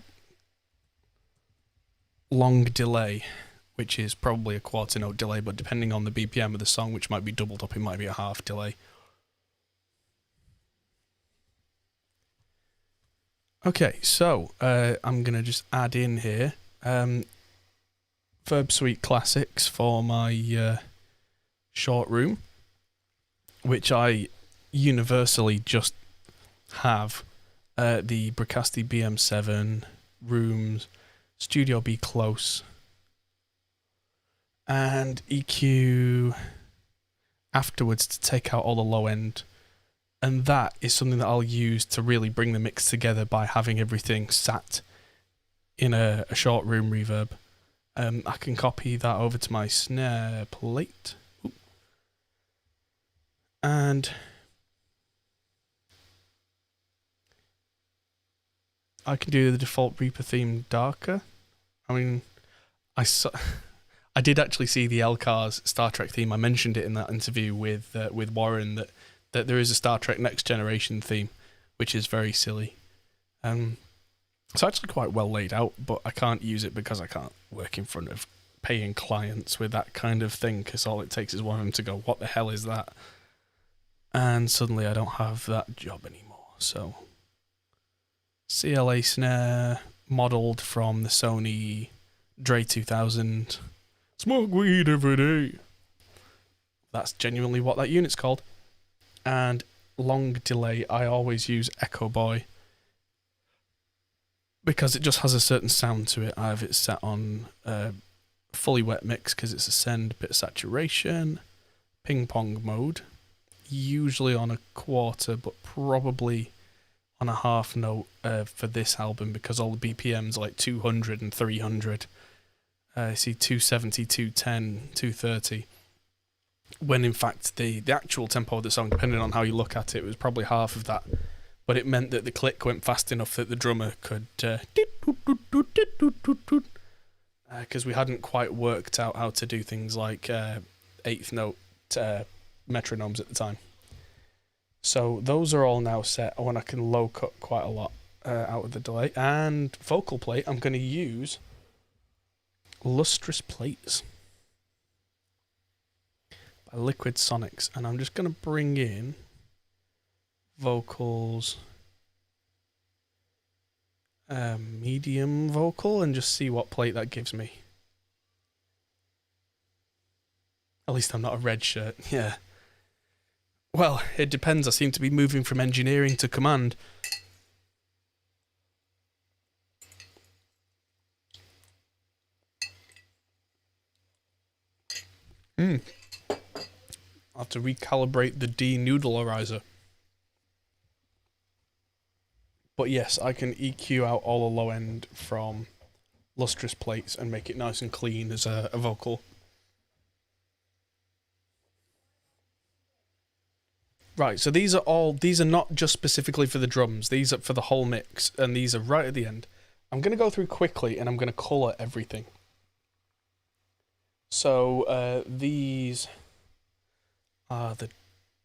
long delay, which is probably a quarter note delay, but depending on the BPM of the song, which might be doubled up, it might be a half delay. Okay, so I'm going to just add in here Verb Suite Classics for my short room, which I universally just have the Bricasti BM7 rooms, Studio B Close, and EQ afterwards to take out all the low end. And that is something that I'll use to really bring the mix together by having everything sat in a short room reverb. I can copy that over to my snare plate. Ooh. And I can do the default Reaper theme darker. I mean, I did actually see the LCAR's Star Trek theme. I mentioned it in that interview with Warren that there is a Star Trek Next Generation theme, which is very silly. It's actually quite well laid out, but I can't use it because I can't work in front of paying clients with that kind of thing, because all it takes is one of them to go, what the hell is that? And suddenly I don't have that job anymore. So CLA snare, modelled from the Sony Dre 2000. Smoke weed every day. That's genuinely what that unit's called. And long delay, I always use Echo Boy, because it just has a certain sound to it. I have it set on fully wet mix because it's a send, bit of saturation, ping pong mode, usually on a quarter, but probably on a half note for this album, because all the BPMs are like 200 and 300. I see 270, 210, 230. When in fact the actual tempo of the song, depending on how you look at it, was probably half of that. But it meant that the click went fast enough that the drummer could... Because we hadn't quite worked out how to do things like eighth note metronomes at the time. So those are all now set when I can low cut quite a lot out of the delay. And vocal plate, I'm going to use Lustrous Plates by Liquid Sonics. And I'm just going to bring in vocals, medium vocal, and just see what plate that gives me. At least I'm not a red shirt, yeah. Well, it depends. I seem to be moving from engineering to command. I'll have to recalibrate the denoodlerizer. But yes, I can EQ out all the low end from Lustrous Plates and make it nice and clean as a vocal. Right, so these are not just specifically for the drums, these are for the whole mix, and these are right at the end. I'm going to go through quickly and I'm going to colour everything. So these are the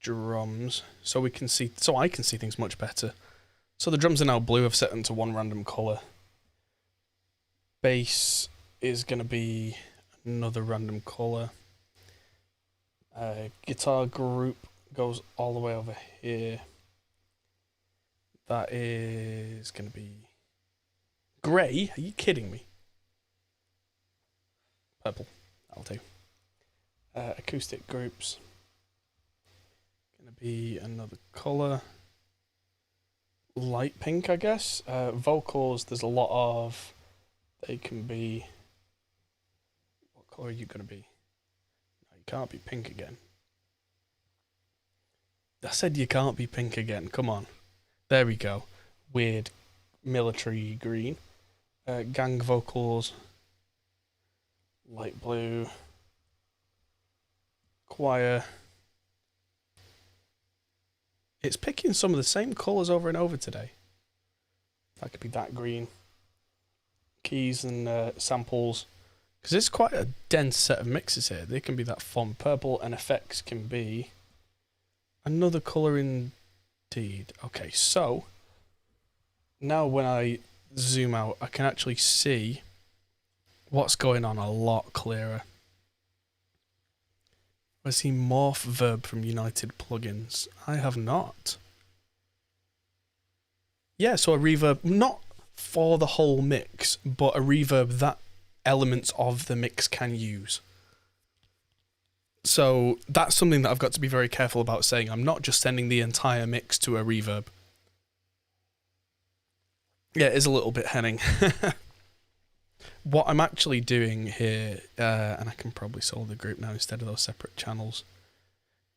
drums, so I can see things much better. So the drums are now blue, I've set them to one random colour. Bass is going to be another random colour. Guitar group goes all the way over here. That is going to be grey. Are you kidding me? Purple. That'll do. Acoustic groups. Going to be another colour. Light pink, I guess. Vocals, there's a lot of... They can be... What colour are you going to be? No, you can't be pink again. I said you can't be pink again. Come on. There we go. Weird military green. Gang vocals. Light blue. Choir. It's picking some of the same colours over and over today. That could be that green. Keys and samples. Because it's quite a dense set of mixes here. They can be that fun purple, and effects can be another colour indeed. Okay, so now when I zoom out, I can actually see what's going on a lot clearer. I see Morph Verb from United Plugins. I have not. Yeah, so a reverb, not for the whole mix, but a reverb that elements of the mix can use. So that's something that I've got to be very careful about saying. I'm not just sending the entire mix to a reverb. Yeah, it is a little bit henning. What I'm actually doing here, and I can probably solve the group now instead of those separate channels,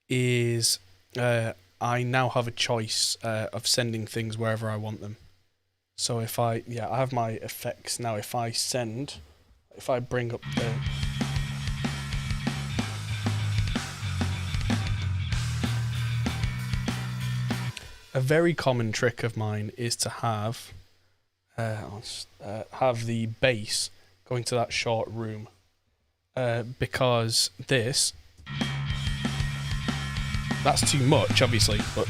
is I now have a choice of sending things wherever I want them. So if I have my effects now. If I bring up the... A very common trick of mine is to have the bass going to that short room, because that's too much, obviously, but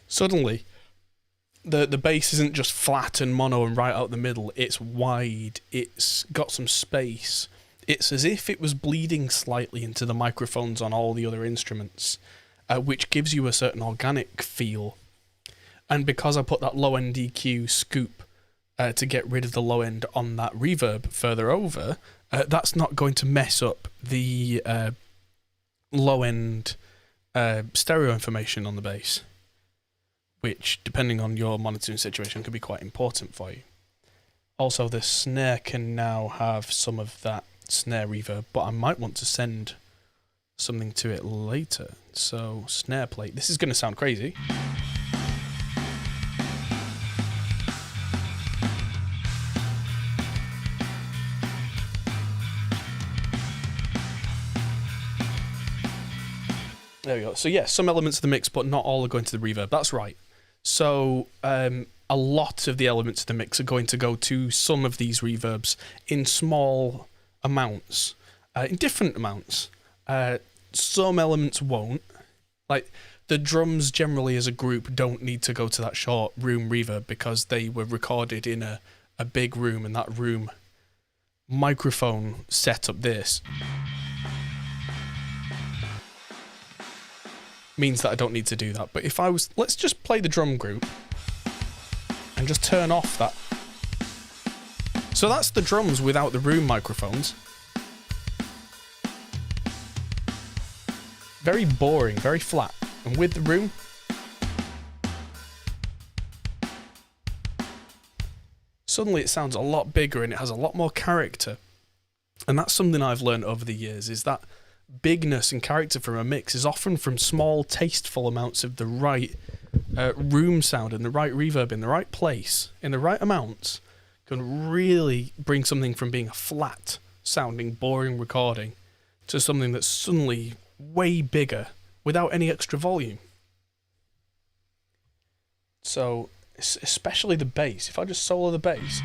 suddenly the bass isn't just flat and mono and right out the middle. It's wide. It's got some space. It's as if it was bleeding slightly into the microphones on all the other instruments, which gives you a certain organic feel. And because I put that low end EQ scoop to get rid of the low end on that reverb further over, that's not going to mess up the low end stereo information on the bass, which, depending on your monitoring situation, can be quite important for you. Also, the snare can now have some of that snare reverb, but I might want to send something to it later. So, snare plate. This is going to sound crazy. There we go. So, yes, some elements of the mix, but not all are going to the reverb. That's right. So a lot of the elements of the mix are going to go to some of these reverbs in small amounts, in different amounts. Some elements won't. Like, the drums generally as a group don't need to go to that short room reverb because they were recorded in a big room, and that room microphone set up this means that I don't need to do that. But if I was, let's just play the drum group and just turn off that. So that's the drums without the room microphones. Very boring, very flat. And with the room, suddenly it sounds a lot bigger and it has a lot more character. And that's something I've learned over the years, is that bigness and character from a mix is often from small, tasteful amounts of the right room sound and the right reverb in the right place, in the right amounts, can really bring something from being a flat sounding, boring recording to something that's suddenly way bigger without any extra volume. So, especially the bass. If I just solo the bass,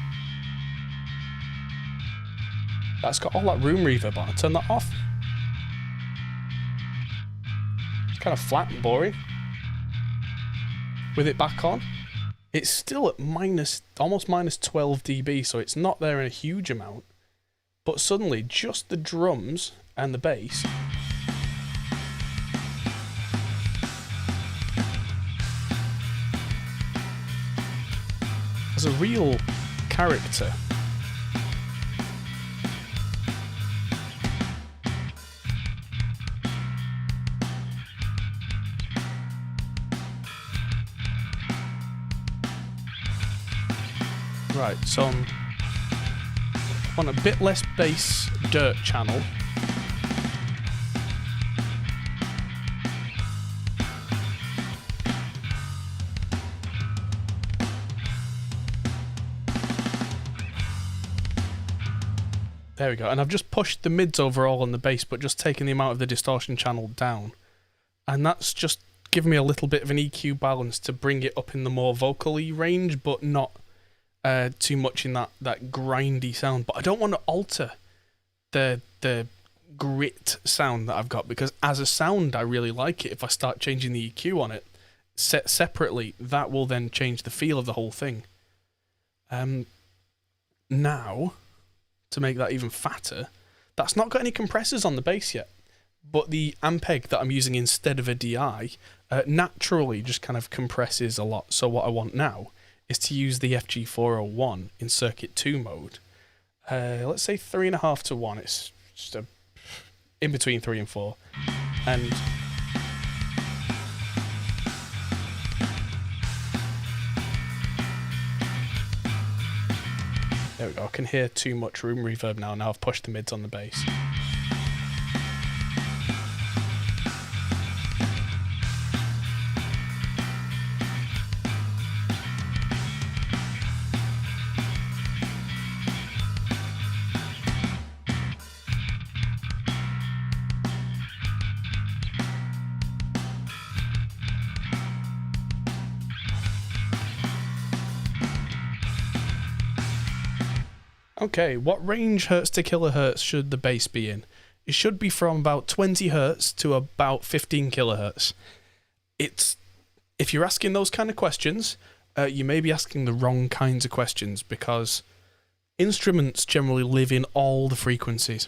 that's got all that room reverb on. I turn that off. It's kind of flat and boring. With it back on, it's still at almost minus 12 dB, so it's not there in a huge amount. But suddenly, just the drums and the bass has a real character. Right, so I'm on a bit less bass dirt channel. There we go, and I've just pushed the mids overall on the bass, but just taken the amount of the distortion channel down. And that's just given me a little bit of an EQ balance to bring it up in the more vocally range, but not too much in that grindy sound. But I don't want to alter the grit sound that I've got, because as a sound I really like it. If I start changing the EQ on it set separately, that will then change the feel of the whole thing. Now, to make that even fatter, that's not got any compressors on the bass yet, but the Ampeg that I'm using instead of a DI naturally just kind of compresses a lot. So what I want now is to use the FG401 in circuit 2 mode. Let's say 3.5 to 1. It's just in between 3 and 4. And there we go. I can hear too much room reverb now. Now I've pushed the mids on the bass. Okay, what range hertz to kilohertz should the bass be in? It should be from about 20 hertz to about 15 kilohertz. If you're asking those kind of questions, you may be asking the wrong kinds of questions, because instruments generally live in all the frequencies.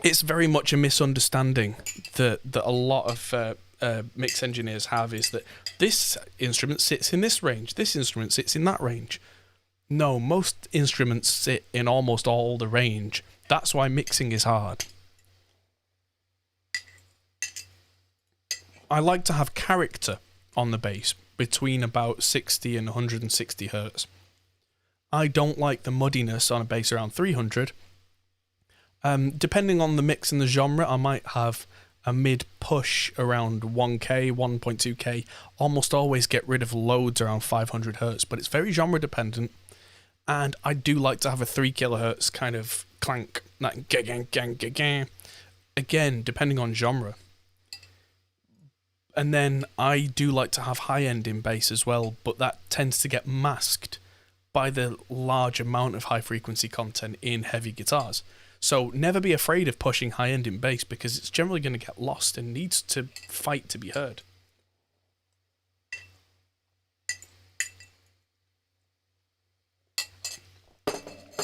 It's very much a misunderstanding that a lot of mix engineers have, is that this instrument sits in this range, this instrument sits in that range. No, most instruments sit in almost all the range. That's why mixing is hard. I like to have character on the bass between about 60 and 160 hertz. I don't like the muddiness on a bass around 300. Depending on the mix and the genre, I might have a mid push around 1K, 1.2K. Almost always get rid of loads around 500 hertz, but it's very genre dependent. And I do like to have a 3 kilohertz kind of clank, that gang. Again, depending on genre. And then I do like to have high end in bass as well, but that tends to get masked by the large amount of high frequency content in heavy guitars. So never be afraid of pushing high end in bass, because it's generally going to get lost and needs to fight to be heard.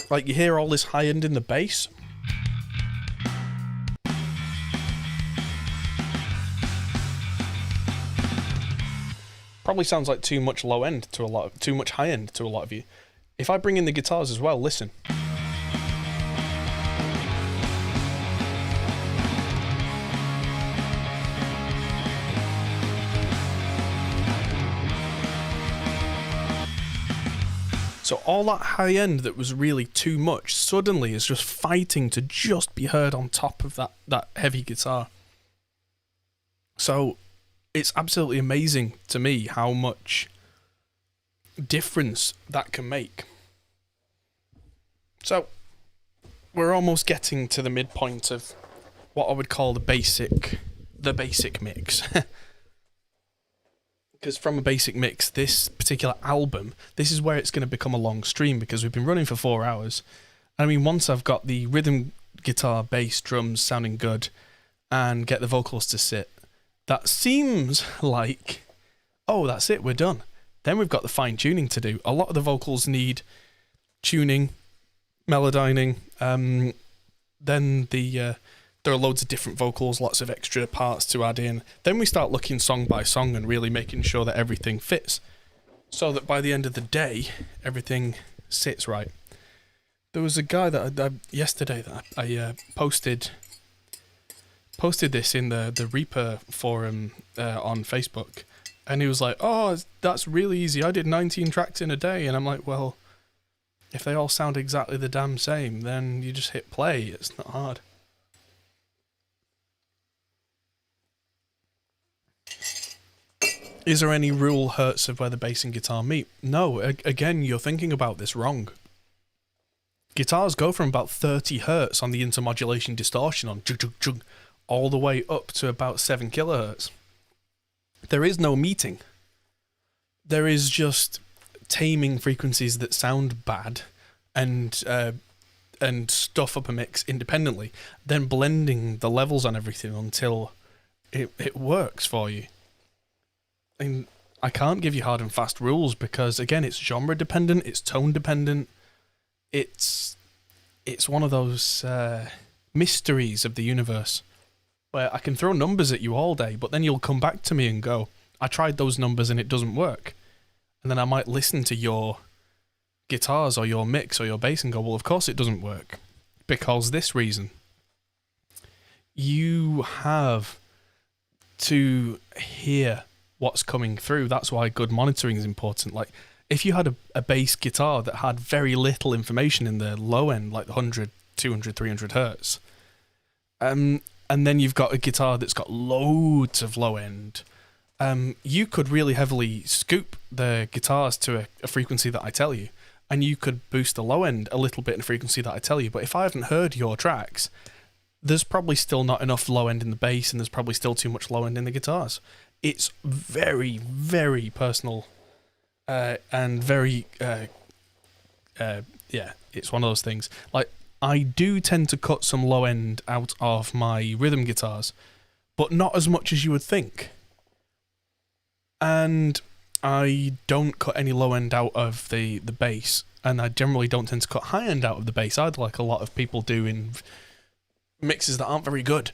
Like, you hear all this high end in the bass. Probably sounds like too much low end to too much high end to a lot of you. If I bring in the guitars as well, listen. So all that high end that was really too much suddenly is just fighting to just be heard on top of that heavy guitar. So it's absolutely amazing to me how much difference that can make. So we're almost getting to the midpoint of what I would call the basic mix. Because from a basic mix, this particular album, this is where it's going to become a long stream, because we've been running for 4 hours. I mean, once I've got the rhythm guitar, bass, drums sounding good, and get the vocals to sit, that seems like, oh, that's it, we're done. Then we've got the fine tuning to do. A lot of the vocals need tuning, melodyning. Then there are loads of different vocals, lots of extra parts to add in. Then we start looking song by song and really making sure that everything fits, so that by the end of the day, everything sits right. There was a guy that yesterday that I posted this in the Reaper forum on Facebook, and he was like, "Oh, that's really easy. I did 19 tracks in a day." And I'm like, well, if they all sound exactly the damn same, then you just hit play. It's not hard. Is there any rule hertz of where the bass and guitar meet? No, again, you're thinking about this wrong. Guitars go from about 30 hertz on the intermodulation distortion on chug chug chug, all the way up to about 7 kilohertz. There is no meeting. There is just taming frequencies that sound bad and stuff up a mix independently, then blending the levels on everything until it works for you. And I can't give you hard and fast rules, because again, it's genre dependent, it's tone dependent. It's one of those mysteries of the universe where I can throw numbers at you all day, but then you'll come back to me and go, I tried those numbers and it doesn't work. And then I might listen to your guitars or your mix or your bass and go, well, of course it doesn't work, because this reason. You have to hear what's coming through. That's why good monitoring is important. Like, if you had a bass guitar that had very little information in the low end, like 100, 200, 300 hertz, and then you've got a guitar that's got loads of low end, you could really heavily scoop the guitars to a frequency that I tell you, and you could boost the low end a little bit in a frequency that I tell you. But if I haven't heard your tracks, there's probably still not enough low end in the bass, and there's probably still too much low end in the guitars. It's very, very personal, and very, it's one of those things. Like, I do tend to cut some low end out of my rhythm guitars, but not as much as you would think. And I don't cut any low end out of the bass, and I generally don't tend to cut high end out of the bass either, like a lot of people do in mixes that aren't very good.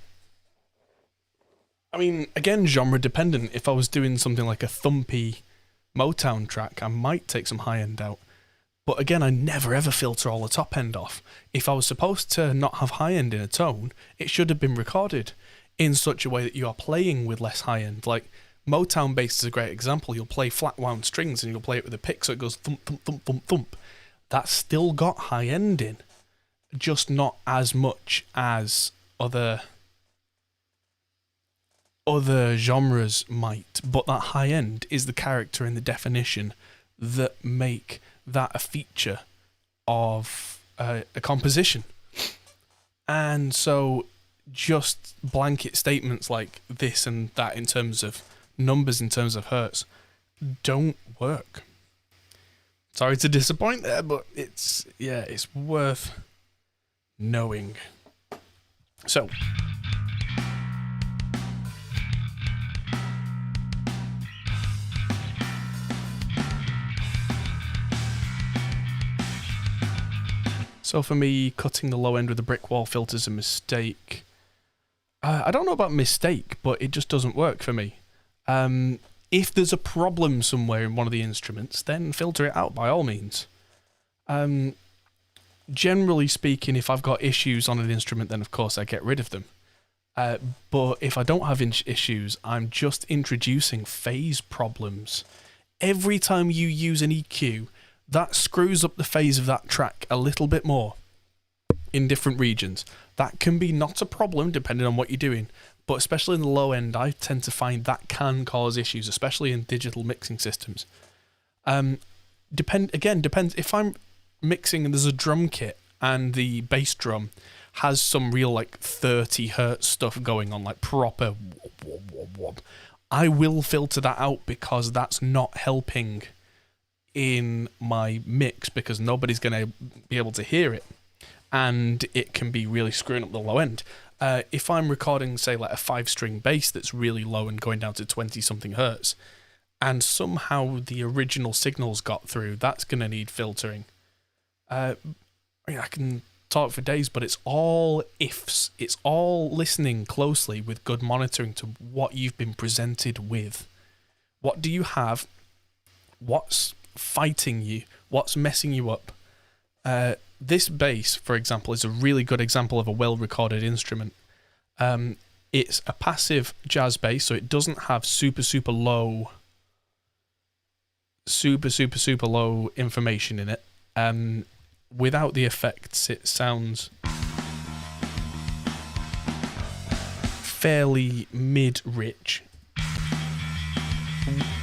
I mean, again, genre dependent. If I was doing something like a thumpy Motown track, I might take some high end out. But again, I never ever filter all the top end off. If I was supposed to not have high end in a tone, it should have been recorded in such a way that you are playing with less high end. Like, Motown bass is a great example. You'll play flat wound strings and you'll play it with a pick, so it goes thump, thump, thump, thump, thump. That's still got high end in, just not as much as other genres might. But that high end is the character and the definition that make that a feature of a composition. And so just blanket statements like this and that in terms of numbers in terms of hertz don't work. Sorry to disappoint there, but it's worth knowing. So, for me, cutting the low end with a brick wall filter is a mistake. I don't know about mistake, but it just doesn't work for me. If there's a problem somewhere in one of the instruments, then filter it out by all means. Generally speaking, if I've got issues on an instrument, then of course I get rid of them. But if I don't have issues, I'm just introducing phase problems. Every time you use an EQ, that screws up the phase of that track a little bit more in different regions. That can be not a problem depending on what you're doing, but especially in the low end, I tend to find that can cause issues, especially in digital mixing systems. Depends if I'm mixing and there's a drum kit and the bass drum has some real like 30 hertz stuff going on, like proper whoop. I will filter that out because that's not helping in my mix, because nobody's going to be able to hear it, and it can be really screwing up the low end. If I'm recording, say, like a 5-string bass that's really low and going down to 20 something hertz, and somehow the original signals got through, that's going to need filtering. I can talk for days, but it's all ifs. It's all listening closely with good monitoring to what you've been presented with. What do you have? What's fighting you? What's messing you up? This bass, for example, is a really good example of a well-recorded instrument. It's a passive jazz bass, so it doesn't have super low information in it. Without the effects, it sounds fairly mid-rich.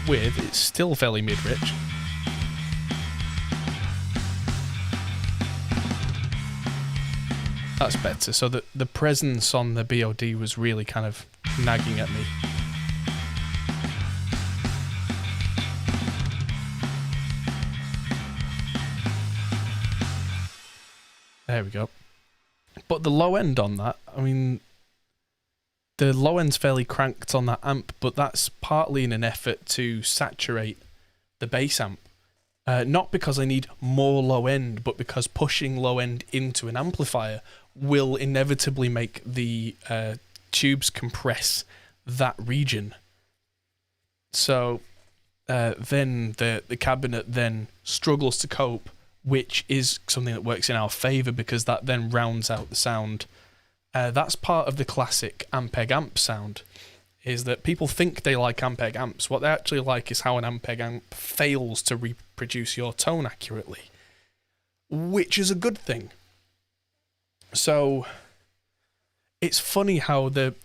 With, it's still fairly mid-rich. That's better. So the presence on the BOD was really kind of nagging at me. There we go. But the low end on that, I mean, the low end's fairly cranked on that amp, but that's partly in an effort to saturate the bass amp. Not because I need more low end, but because pushing low end into an amplifier will inevitably make the tubes compress that region. So then the cabinet then struggles to cope, which is something that works in our favour because that then rounds out the sound. That's part of the classic Ampeg amp sound, is that people think they like Ampeg amps. What they actually like is how an Ampeg amp fails to reproduce your tone accurately, which is a good thing. So it's funny how the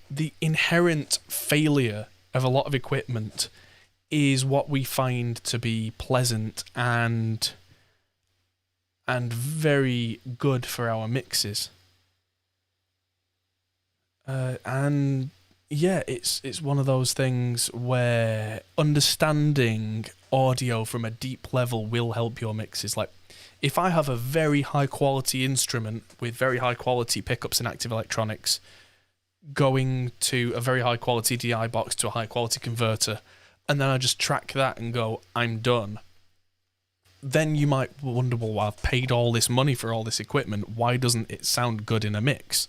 inherent failure of a lot of equipment is what we find to be pleasant and very good for our mixes. And yeah, it's one of those things where understanding audio from a deep level will help your mixes. Like, if I have a very high quality instrument with very high quality pickups and active electronics going to a very high quality DI box to a high quality converter, and then I just track that and go, I'm done, then you might wonder, well, I've paid all this money for all this equipment, why doesn't it sound good in a mix?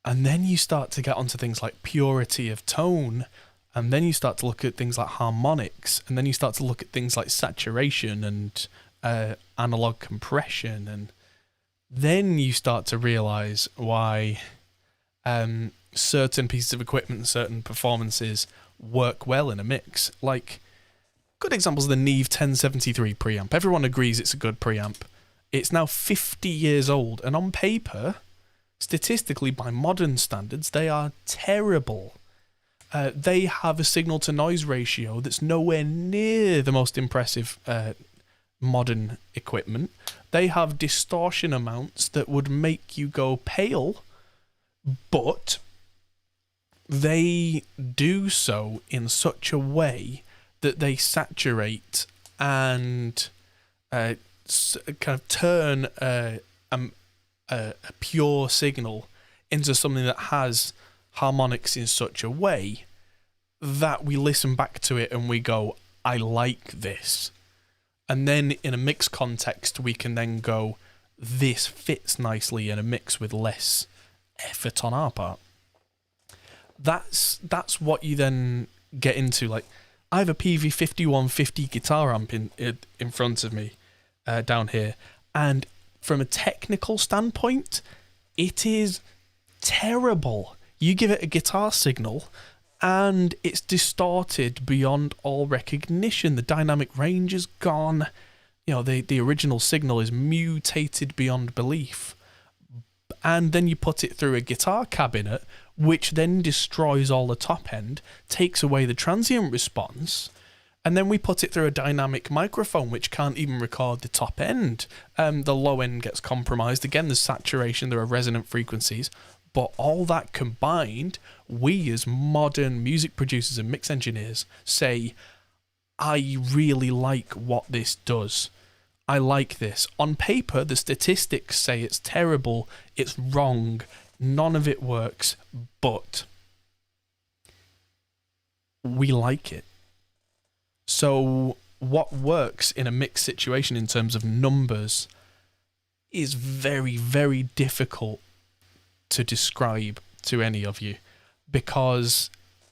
And then you start to get onto things like purity of tone, and then you start to look at things like harmonics, and then you start to look at things like saturation and analog compression, and then you start to realize why certain pieces of equipment and certain performances work well in a mix. Like, good examples of the Neve 1073 preamp. Everyone agrees it's a good preamp. It's now 50 years old, and on paper, statistically, by modern standards, they are terrible. They have a signal-to-noise ratio that's nowhere near the most impressive modern equipment. They have distortion amounts that would make you go pale, but they do so in such a way that they saturate and kind of turn a pure signal into something that has harmonics in such a way that we listen back to it and we go, I like this. And then in a mix context, we can then go, this fits nicely in a mix with less effort on our part. That's what you then get into. Like, I have a PV5150 guitar amp in front of me down here, and from a technical standpoint, it is terrible. You give it a guitar signal and it's distorted beyond all recognition. The dynamic range is gone. You know, the original signal is mutated beyond belief. And then you put it through a guitar cabinet, which then destroys all the top end, takes away the transient response, and then we put it through a dynamic microphone, which can't even record the top end. The low end gets compromised. Again, there's saturation, there are resonant frequencies, but all that combined, we as modern music producers and mix engineers say, I really like what this does. I like this. On paper, the statistics say it's terrible, it's wrong, none of it works, but we like it. So what works in a mixed situation in terms of numbers is very, very difficult to describe to any of you, because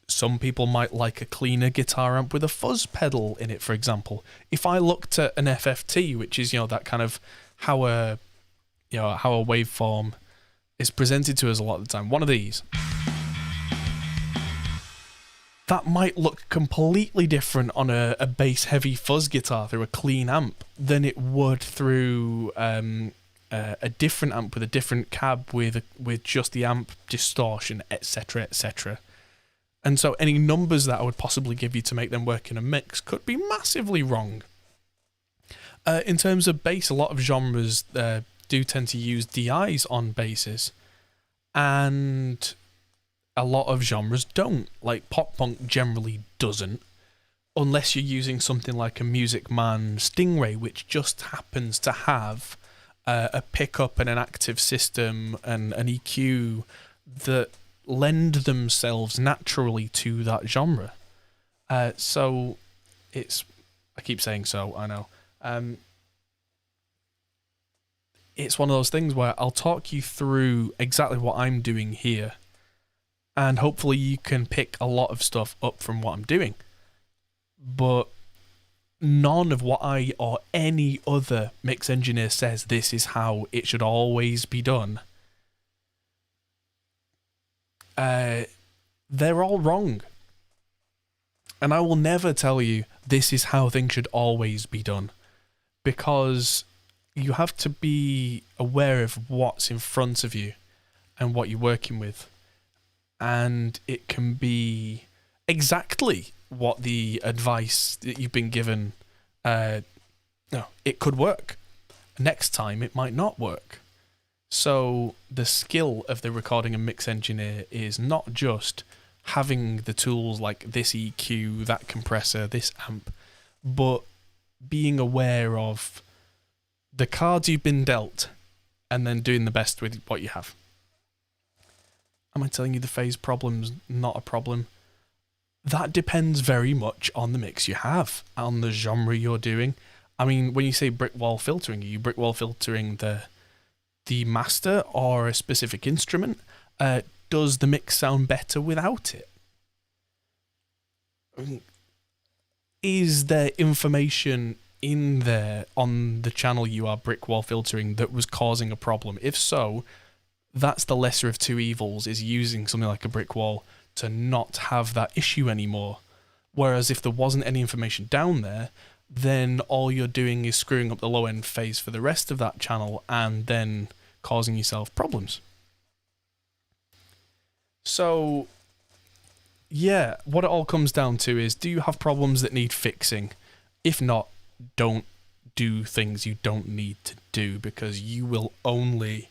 some people might like a cleaner guitar amp with a fuzz pedal in it, for example. If I looked at an FFT, which is, you know, that kind of how a waveform is presented to us a lot of the time, one of these, that might look completely different on a bass heavy fuzz guitar through a clean amp than it would through a different amp with a different cab with just the amp distortion, etc., etc. And so any numbers that I would possibly give you to make them work in a mix could be massively wrong. In terms of bass, a lot of genres do tend to use DIs on basses, and a lot of genres don't. Like pop punk generally doesn't, unless you're using something like a Music Man Stingray, which just happens to have a pickup and an active system and an EQ that lend themselves naturally to that genre. So it's, I keep saying so, I know. It's one of those things where I'll talk you through exactly what I'm doing here, and hopefully you can pick a lot of stuff up from what I'm doing. But none of what I or any other mix engineer says this is how it should always be done. They're all wrong. And I will never tell you this is how things should always be done, because you have to be aware of what's in front of you and what you're working with. And it can be exactly what the advice that you've been given. It could work. Next time it might not work. So the skill of the recording and mix engineer is not just having the tools like this EQ, that compressor, this amp, but being aware of the cards you've been dealt and then doing the best with what you have. Am I telling you the phase problem's not a problem? That depends very much on the mix you have, on the genre you're doing. I mean, when you say brick wall filtering, are you brick wall filtering the master or a specific instrument? Does the mix sound better without it? Is there information in there on the channel you are brick wall filtering that was causing a problem? If so, that's the lesser of two evils, is using something like a brick wall to not have that issue anymore. Whereas if there wasn't any information down there, then all you're doing is screwing up the low end phase for the rest of that channel and then causing yourself problems. So yeah, what it all comes down to is, do you have problems that need fixing? If not, don't do things you don't need to do, because you will only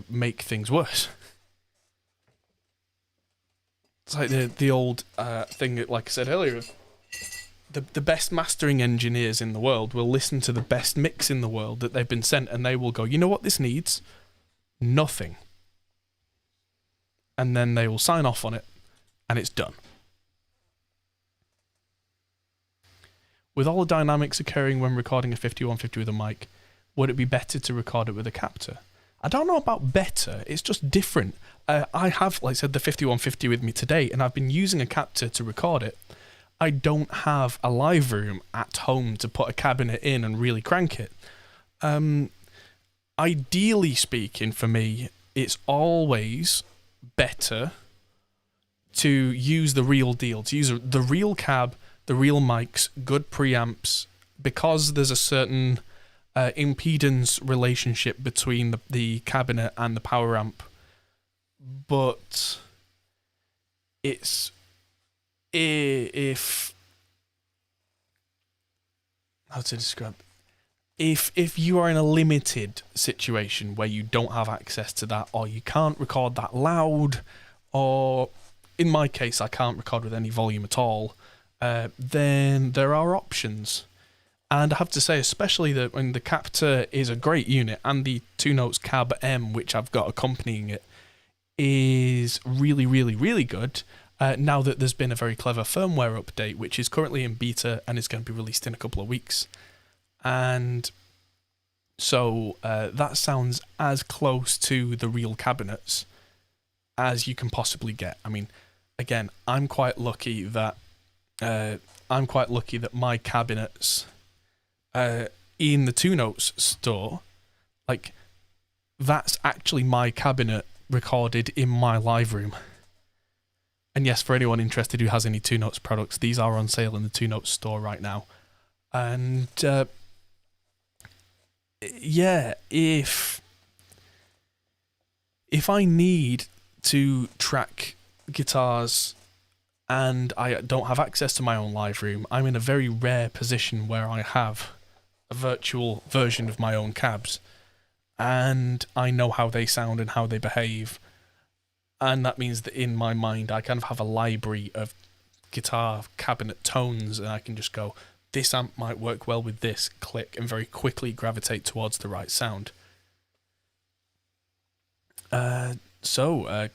make things worse. It's like the old thing that, like I said earlier, the best mastering engineers in the world will listen to the best mix in the world that they've been sent, and they will go, you know what this needs? Nothing. And then they will sign off on it, and it's done. With all the dynamics occurring when recording a 5150 with a mic, would it be better to record it with a Captor? I don't know about better, it's just different. I have, like I said, the 5150 with me today, and I've been using a Captor to record it. I don't have a live room at home to put a cabinet in and really crank it. Ideally speaking, for me, it's always better to use the real deal, to use the real cab, the real mics, good preamps, because there's a certain impedance relationship between the cabinet and the power amp. But it's how to describe, if you are in a limited situation where you don't have access to that, or you can't record that loud, or in my case I can't record with any volume at all, then there are options. And I have to say, especially when the Captor is a great unit, and the 2 Notes Cab M, which I've got accompanying it, is really, really, really good. Now that there's been a very clever firmware update, which is currently in beta and is going to be released in a couple of weeks. And so that sounds as close to the real cabinets as you can possibly get. I mean, again, I'm quite lucky that my cabinets in the 2 Notes store, like, that's actually my cabinet recorded in my live room. And yes, for anyone interested who has any 2 Notes products, these are on sale in the 2 Notes store right now. And yeah, if I need to track guitars and I don't have access to my own live room, I'm in a very rare position where I have a virtual version of my own cabs, and I know how they sound and how they behave. And that means that in my mind, I kind of have a library of guitar cabinet tones, and I can just go, this amp might work well with this, click, and very quickly gravitate towards the right sound.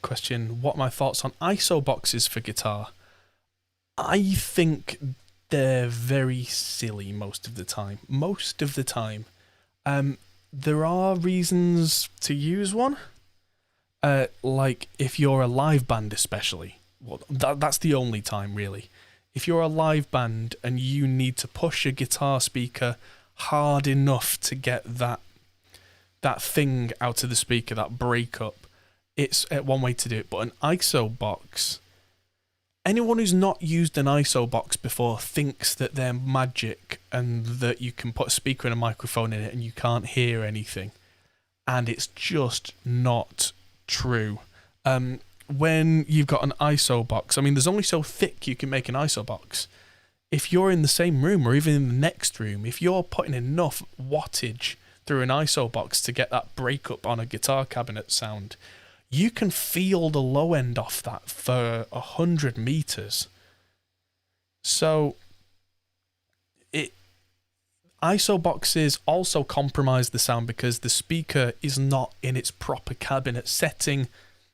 Question, what are my thoughts on ISO boxes for guitar? I think they're very silly most of the time. There are reasons to use one. Like if you're a live band especially, well, that's the only time really. If you're a live band and you need to push a guitar speaker hard enough to get that thing out of the speaker, that breakup, it's one way to do it. But an ISO box, anyone who's not used an ISO box before thinks that they're magic and that you can put a speaker and a microphone in it and you can't hear anything. And it's just not true. When you've got an ISO box, I mean, there's only so thick you can make an ISO box. If you're in the same room or even in the next room, if you're putting enough wattage through an ISO box to get that breakup on a guitar cabinet sound, you can feel the low end off that for 100 meters. So ISO boxes also compromise the sound because the speaker is not in its proper cabinet setting.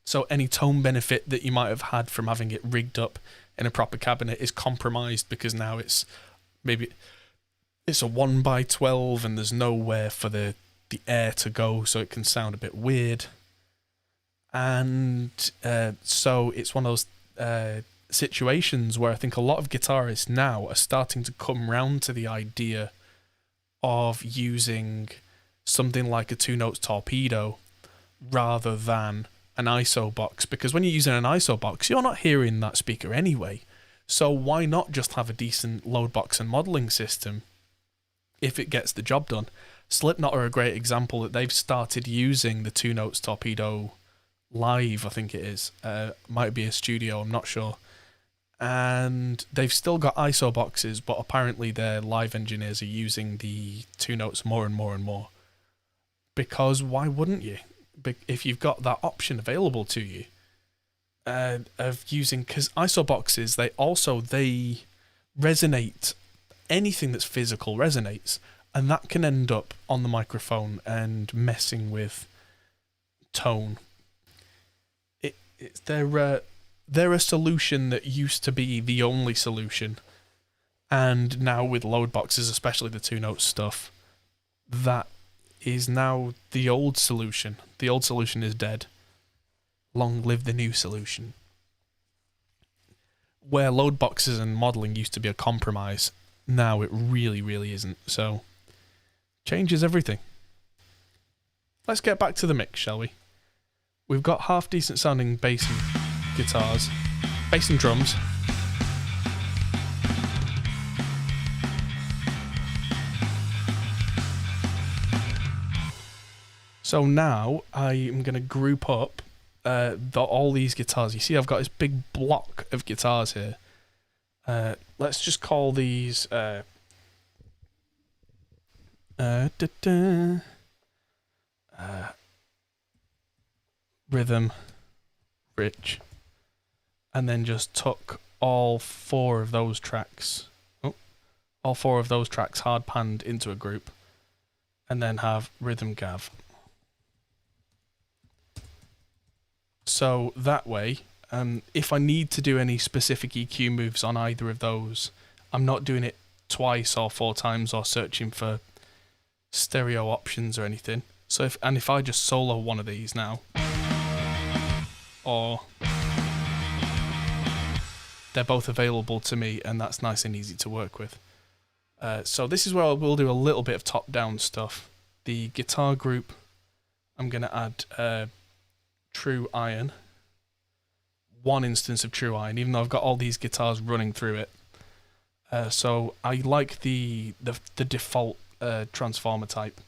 So any tone benefit that you might have had from having it rigged up in a proper cabinet is compromised because now it's a 1x12 and there's nowhere for the air to go, so it can sound a bit weird. And so it's one of those situations where I think a lot of guitarists now are starting to come round to the idea of using something like a 2 Notes torpedo rather than an ISO box, because when you're using an ISO box, you're not hearing that speaker anyway. So why not just have a decent load box and modeling system if it gets the job done? Slipknot are a great example that they've started using the 2 Notes torpedo live, I think it is. Might be a studio, I'm not sure. And they've still got ISO boxes, but apparently their live engineers are using the 2 Notes more and more and more. Because why wouldn't you? If you've got that option available to you. of using, because ISO boxes, they resonate. Anything that's physical resonates, and that can end up on the microphone and messing with tone. They're a solution that used to be the only solution, and now with load boxes, especially the 2-note stuff, that is now the old solution. The old solution is dead. Long live the new solution. Where load boxes and modeling used to be a compromise, now it really, really isn't. So, changes everything. Let's get back to the mix, shall we? We've got half decent sounding bass and guitars, bass and drums. So now I am going to group up all these guitars. You see I've got this big block of guitars here. Let's just call these rhythm, rich, and then just took all four of those tracks hard panned into a group, and then have rhythm gav. So that way, if I need to do any specific EQ moves on either of those, I'm not doing it twice or 4 times or searching for stereo options or anything. So if I just solo one of these now, or they're both available to me, and that's nice and easy to work with. So this is where we'll do a little bit of top-down stuff. The guitar group, I'm going to add True Iron. One instance of True Iron, even though I've got all these guitars running through it. So I like the default transformer type.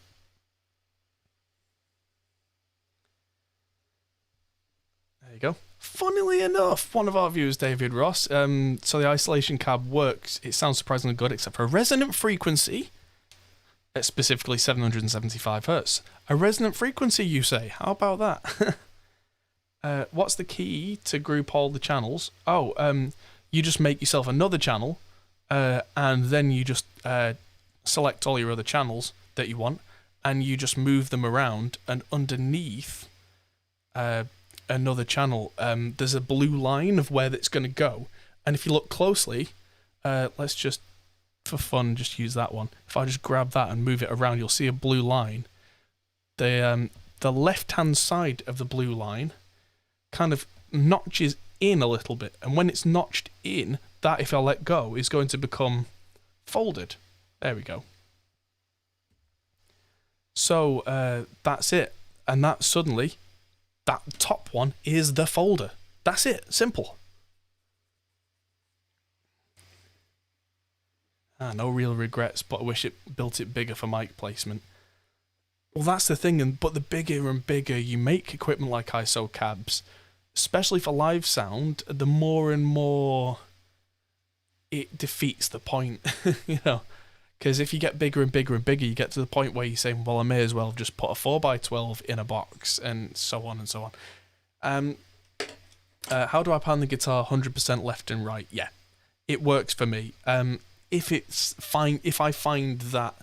There you go. Funnily enough, one of our viewers, David Ross, so the isolation cab works. It sounds surprisingly good, except for a resonant frequency at specifically 775 hertz. A resonant frequency, you say? How about that? What's the key to group all the channels? You just make yourself another channel, and then you just select all your other channels that you want, and you just move them around, and underneath another channel, there's a blue line of where it's going to go. And if you look closely, let's just, for fun, just use that one. If I just grab that and move it around, you'll see a blue line. The left-hand side of the blue line kind of notches in a little bit, and when it's notched in, that, if I let go, is going to become folded. There we go. So that's it, and that suddenly, that top one is the folder. That's it, simple. No real regrets, but I wish it built it bigger for mic placement. Well, that's the thing, but the bigger and bigger you make equipment like ISO cabs, especially for live sound, the more and more it defeats the point, you know. Because if you get bigger and bigger and bigger, you get to the point where you're saying, well, I may as well just put a 4x12 in a box, and so on and so on. How do I pan the guitar 100% left and right? Yeah, it works for me. If I find that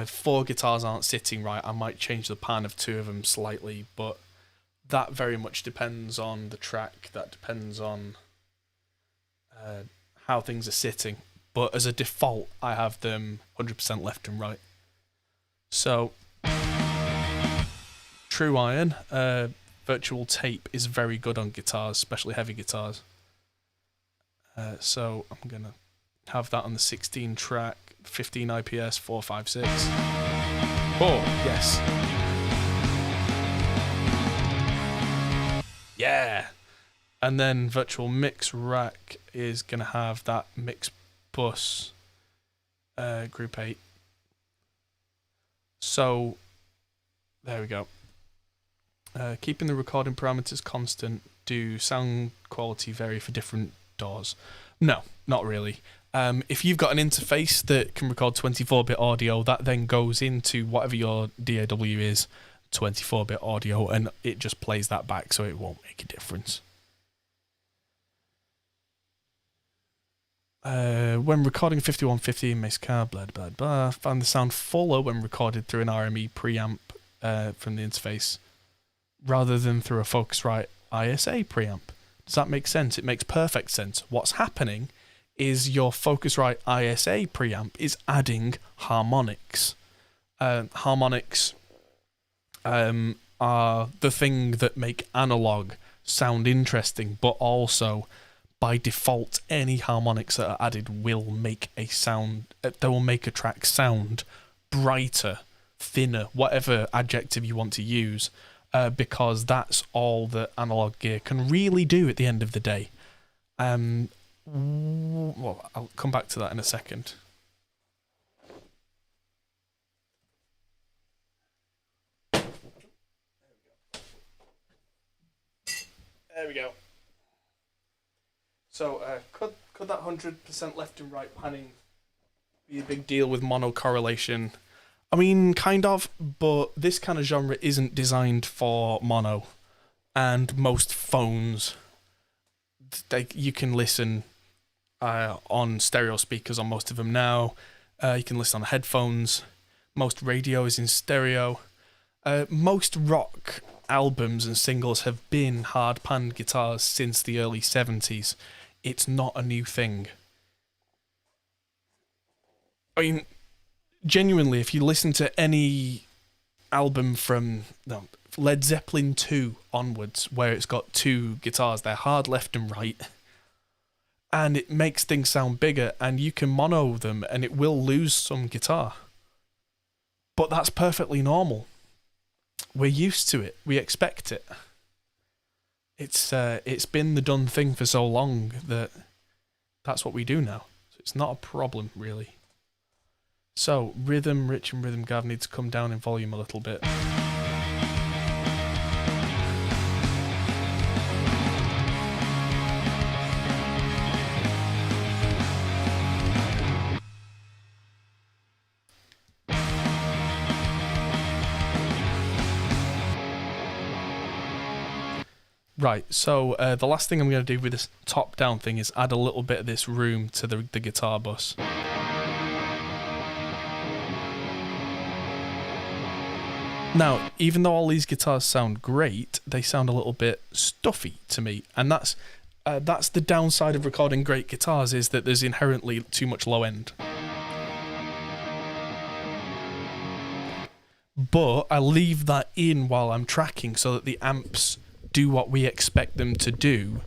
4 guitars aren't sitting right, I might change the pan of 2 of them slightly, but that very much depends on the track. That depends on how things are sitting. But as a default, I have them 100% left and right. So, True Iron, virtual tape is very good on guitars, especially heavy guitars. So I'm going to have that on the 16 track, 15 IPS, 456. Oh, yes. Yeah. And then virtual mix rack is going to have that mix bus, group 8. So, there we go. Keeping the recording parameters constant, do sound quality vary for different DAWs? No, not really. If you've got an interface that can record 24-bit audio, that then goes into whatever your DAW is, 24-bit audio, and it just plays that back, so it won't make a difference. When recording 5150 makes car, blah, blah, blah. Found the sound fuller when recorded through an RME preamp from the interface rather than through a Focusrite ISA preamp. Does that make sense? It makes perfect sense. What's happening is your Focusrite ISA preamp is adding harmonics. Harmonics are the thing that make analog sound interesting, but also by default, any harmonics that are added will make a sound. They will make a track sound brighter, thinner, whatever adjective you want to use, because that's all that analog gear can really do at the end of the day. Well, I'll come back to that in a second. There we go. So, could that 100% left and right panning be a big deal with mono correlation? I mean, kind of, but this kind of genre isn't designed for mono, and most phones, you can listen on stereo speakers on most of them now. You can listen on headphones. Most radio is in stereo. Most rock albums and singles have been hard panned guitars since the early 70s. It's not a new thing. I mean, genuinely, if you listen to any album from Led Zeppelin 2 onwards, where it's got two guitars, they're hard left and right, and it makes things sound bigger, and you can mono them, and it will lose some guitar. But that's perfectly normal. We're used to it. We expect it. It's been the done thing for so long that that's what we do now. So it's not a problem, really. So, Rhythm, Rich and Rhythm Gav need to come down in volume a little bit. Right, so the last thing I'm going to do with this top-down thing is add a little bit of this room to the guitar bus. Now, even though all these guitars sound great, they sound a little bit stuffy to me, and that's the downside of recording great guitars, is that there's inherently too much low end. But I leave that in while I'm tracking so that the amps do what we expect them to do,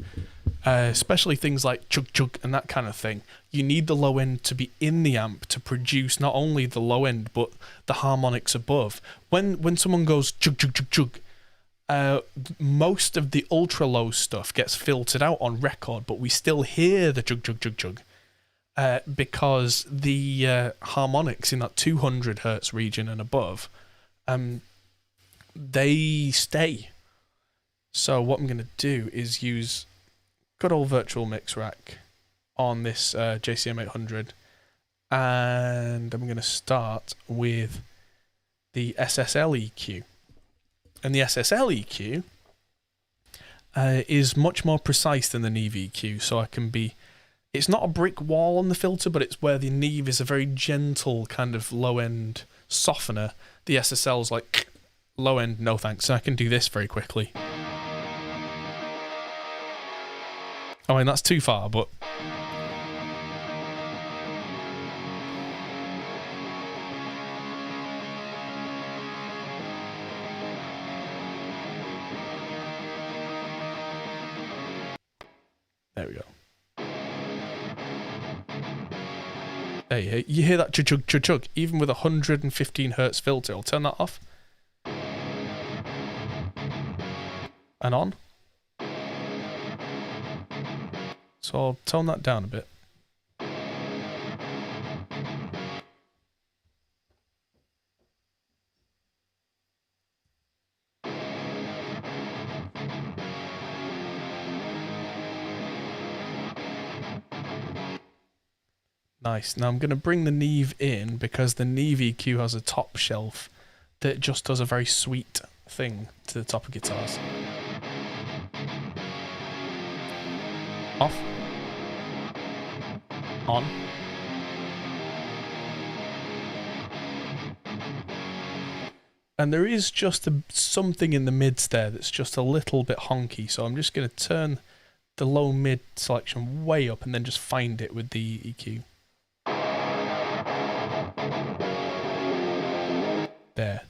especially things like chug chug and that kind of thing. You need the low end to be in the amp to produce not only the low end but the harmonics above. When someone goes chug chug chug chug, most of the ultra low stuff gets filtered out on record, but we still hear the chug chug chug chug because the harmonics in that 200 hertz region and above, they stay. So what I'm going to do is use good old virtual mix rack on this JCM 800, and I'm going to start with the SSL EQ. And the SSL EQ is much more precise than the Neve EQ, so I can be... It's not a brick wall on the filter, but it's where the Neve is a very gentle kind of low-end softener. The SSL's like, low-end, no thanks, so I can do this very quickly. I mean, that's too far, but... There we go. Hey, you hear that chug chug chug? Even with a 115 hertz filter, I'll turn that off. And on. So I'll tone that down a bit. Nice. Now I'm going to bring the Neve in because the Neve EQ has a top shelf that just does a very sweet thing to the top of guitars. on. And there is just something in the mids there that's just a little bit honky, so I'm just going to turn the low mid selection way up and then just find it with the EQ. There.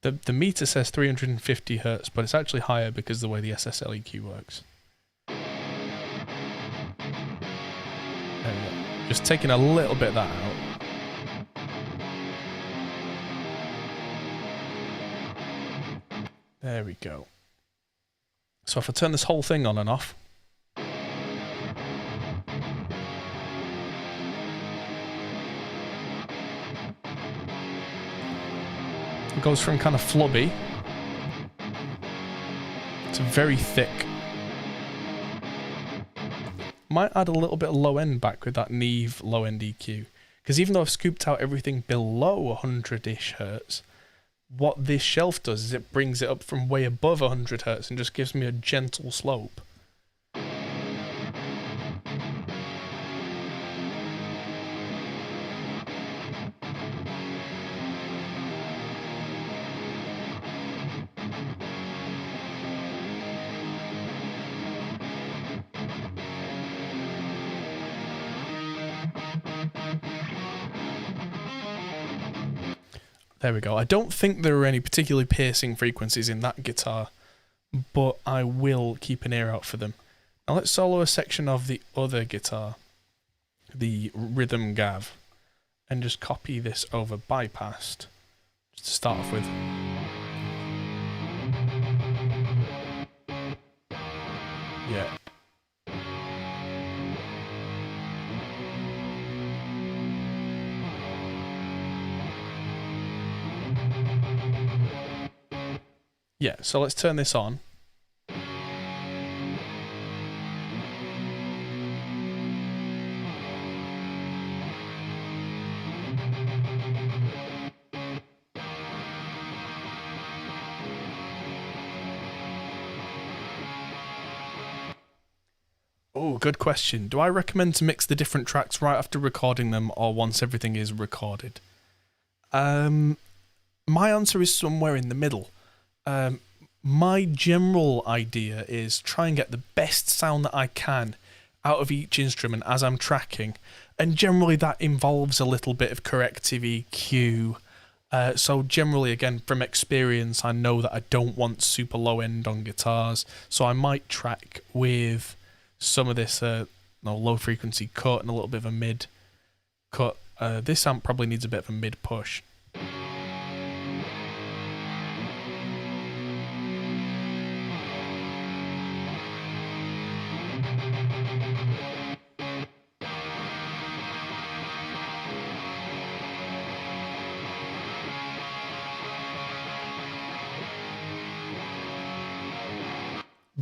The meter says 350 Hz, but it's actually higher because of the way the SSL EQ works. There we go. Just taking a little bit of that out. There we go. So if I turn this whole thing on and off, it goes from kind of flubby to very thick. Might add a little bit of low end back with that Neve low end EQ. Because even though I've scooped out everything below 100-ish Hertz, what this shelf does is it brings it up from way above 100 Hertz and just gives me a gentle slope. There we go. I don't think there are any particularly piercing frequencies in that guitar, but I will keep an ear out for them. Now let's solo a section of the other guitar, the rhythm gav, and just copy this over bypassed, just to start off with. Yeah. Yeah, so let's turn this on. Oh, good question. Do I recommend to mix the different tracks right after recording them or once everything is recorded? My answer is somewhere in the middle. My general idea is try and get the best sound that I can out of each instrument as I'm tracking, and generally that involves a little bit of corrective EQ. So generally, again, from experience, I know that I don't want super low end on guitars, so I might track with some of this low frequency cut and a little bit of a mid cut. This amp probably needs a bit of a mid push.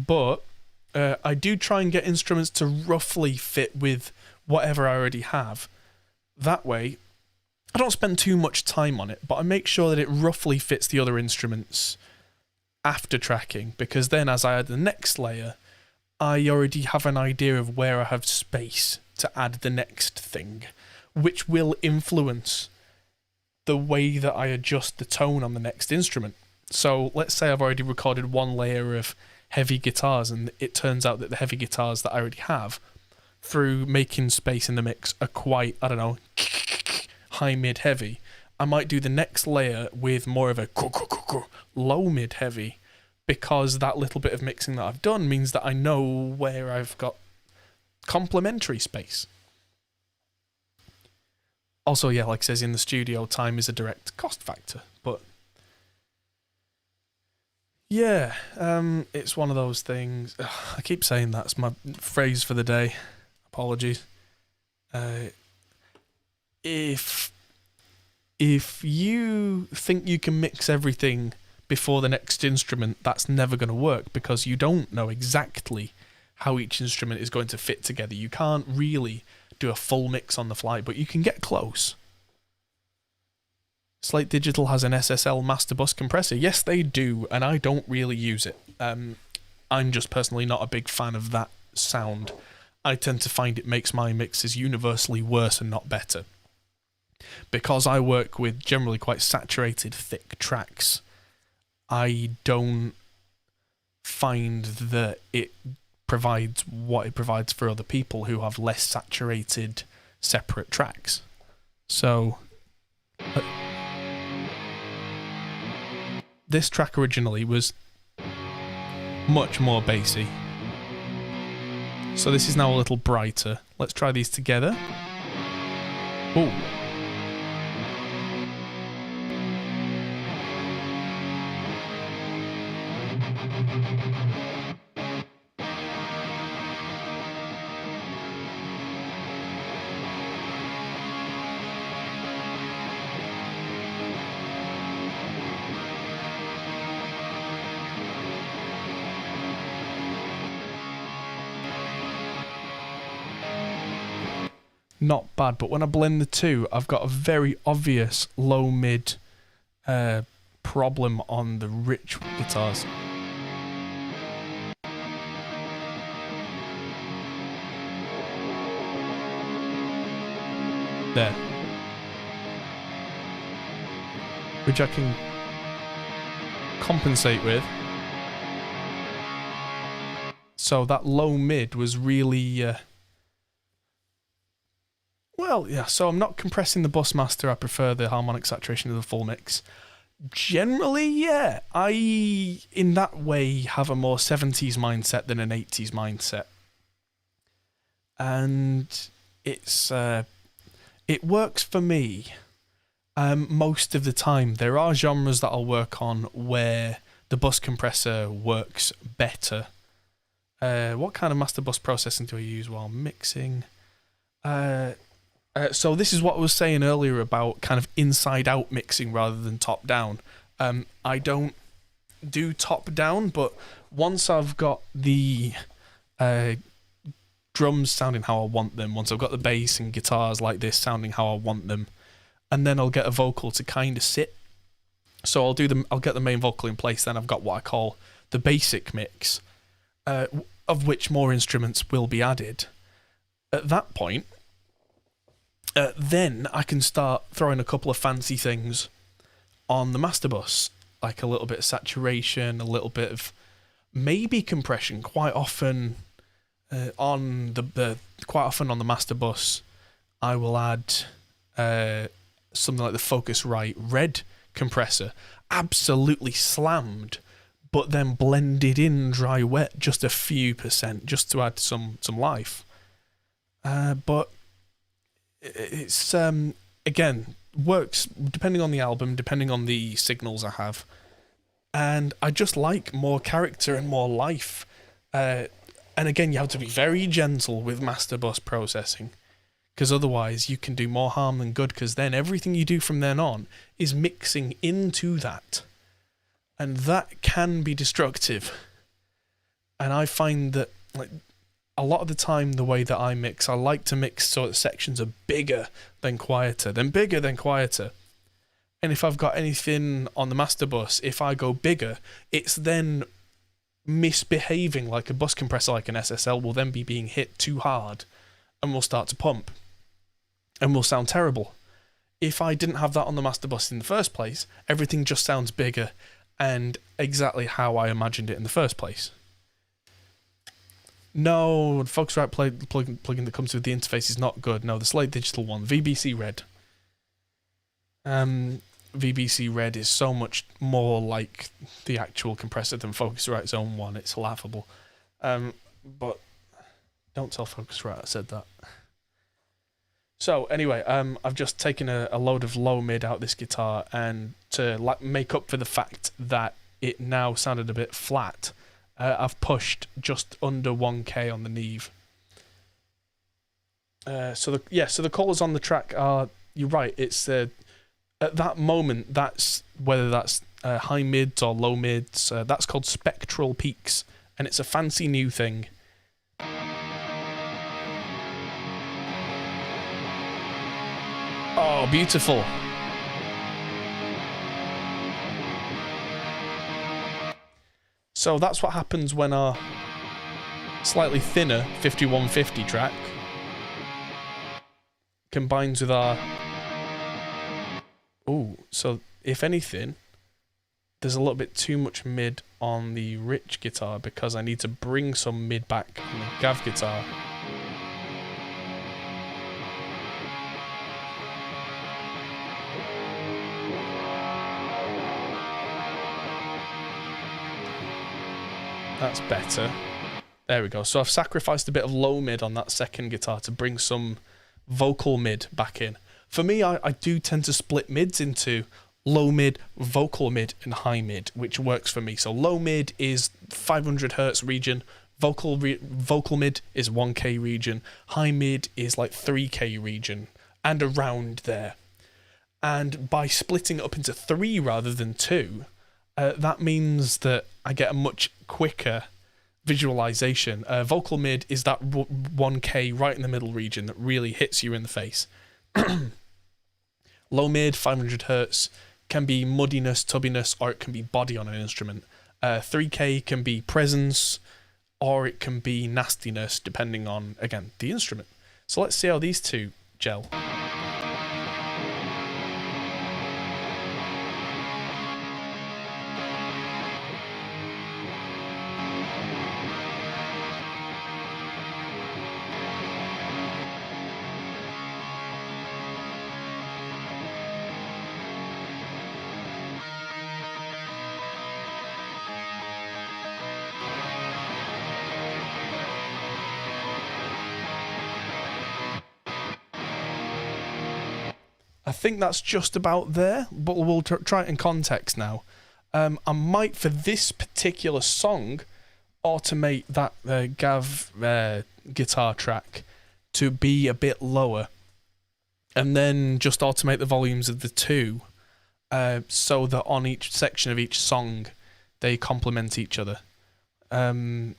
But I do try and get instruments to roughly fit with whatever I already have. That way, I don't spend too much time on it, but I make sure that it roughly fits the other instruments after tracking, because then as I add the next layer, I already have an idea of where I have space to add the next thing, which will influence the way that I adjust the tone on the next instrument. So let's say I've already recorded one layer of heavy guitars, and it turns out that the heavy guitars that I already have, through making space in the mix, are quite, I don't know, high, mid, heavy. I might do the next layer with more of a low, mid, heavy, because that little bit of mixing that I've done means that I know where I've got complementary space. Also, yeah, like it says in the studio, time is a direct cost factor, but yeah, it's one of those things. I keep saying that's my phrase for the day. Apologies. If you think you can mix everything before the next instrument, that's never going to work, because you don't know exactly how each instrument is going to fit together. You can't really do a full mix on the fly, but you can get close. Slate Digital has an SSL master bus compressor. Yes, they do, and I don't really use it. I'm just personally not a big fan of that sound. I tend to find it makes my mixes universally worse and not better. Because I work with generally quite saturated, thick tracks, I don't find that it provides what it provides for other people who have less saturated, separate tracks. So, this track originally was much more bassy. So this is now a little brighter. Let's try these together. Ooh. Not bad, but when I blend the two, I've got a very obvious low-mid problem on the rich guitars. There. Which I can compensate with. So that low-mid was really... Well, yeah, so I'm not compressing the Busmaster. I prefer the harmonic saturation of the full mix. Generally, yeah, I, in that way, have a more 70s mindset than an 80s mindset. And it's, it works for me most of the time. There are genres that I'll work on where the bus compressor works better. What kind of master bus processing do I use while mixing? So this is what I was saying earlier about kind of inside-out mixing rather than top-down. I don't do top-down, but once I've got the drums sounding how I want them, once I've got the bass and guitars like this sounding how I want them, and then I'll get a vocal to kind of sit. So I'll get the main vocal in place, then I've got what I call the basic mix, of which more instruments will be added. At that point, then I can start throwing a couple of fancy things on the master bus, like a little bit of saturation, a little bit of maybe compression. Quite often on the master bus, I will add something like the Focusrite Red compressor, absolutely slammed, but then blended in dry wet just a few percent, just to add some life. But it's again works depending on the album, depending on the signals I have, and I just like more character and more life. And again, you have to be very gentle with master bus processing, because otherwise you can do more harm than good, because then everything you do from then on is mixing into that, and that can be destructive. And I find that, like, a lot of the time, the way that I mix, I like to mix so that sections are bigger than quieter, then bigger than quieter. And if I've got anything on the master bus, if I go bigger, it's then misbehaving like a bus compressor, like an SSL, will then be being hit too hard and will start to pump and will sound terrible. If I didn't have that on the master bus in the first place, everything just sounds bigger and exactly how I imagined it in the first place. No, the Focusrite plugin that comes with the interface is not good. No, the Slate Digital one, VBC Red. VBC Red is so much more like the actual compressor than Focusrite's own one. It's laughable. But don't tell Focusrite I said that. So anyway, I've just taken a load of low mid out this guitar, and to make up for the fact that it now sounded a bit flat, I've pushed just under 1K on the Neve. So the colours on the track are, you're right, it's at that moment, that's whether that's high mids or low mids, that's called spectral peaks, and it's a fancy new thing. Oh, beautiful. So that's what happens when our slightly thinner 5150 track combines with our... Ooh, so if anything, there's a little bit too much mid on the rich guitar because I need to bring some mid back on the Gav guitar. That's better. There we go. So I've sacrificed a bit of low mid on that second guitar to bring some vocal mid back in. For me, I do tend to split mids into low mid, vocal mid, and high mid, which works for me. So low mid is 500 hertz region, vocal mid is 1K region, high mid is like 3K region, and around there. And by splitting it up into 3 rather than 2, that means that I get a much quicker visualization. Vocal mid is that 1K right in the middle region that really hits you in the face. Low mid, 500 hertz, can be muddiness, tubbiness, or it can be body on an instrument. 3K can be presence, or it can be nastiness, depending on, again, the instrument. So let's see how these two gel. I think that's just about there, but we'll try it in context now. I might, for this particular song, automate that Gav guitar track to be a bit lower, and then just automate the volumes of the two, so that on each section of each song, they complement each other. I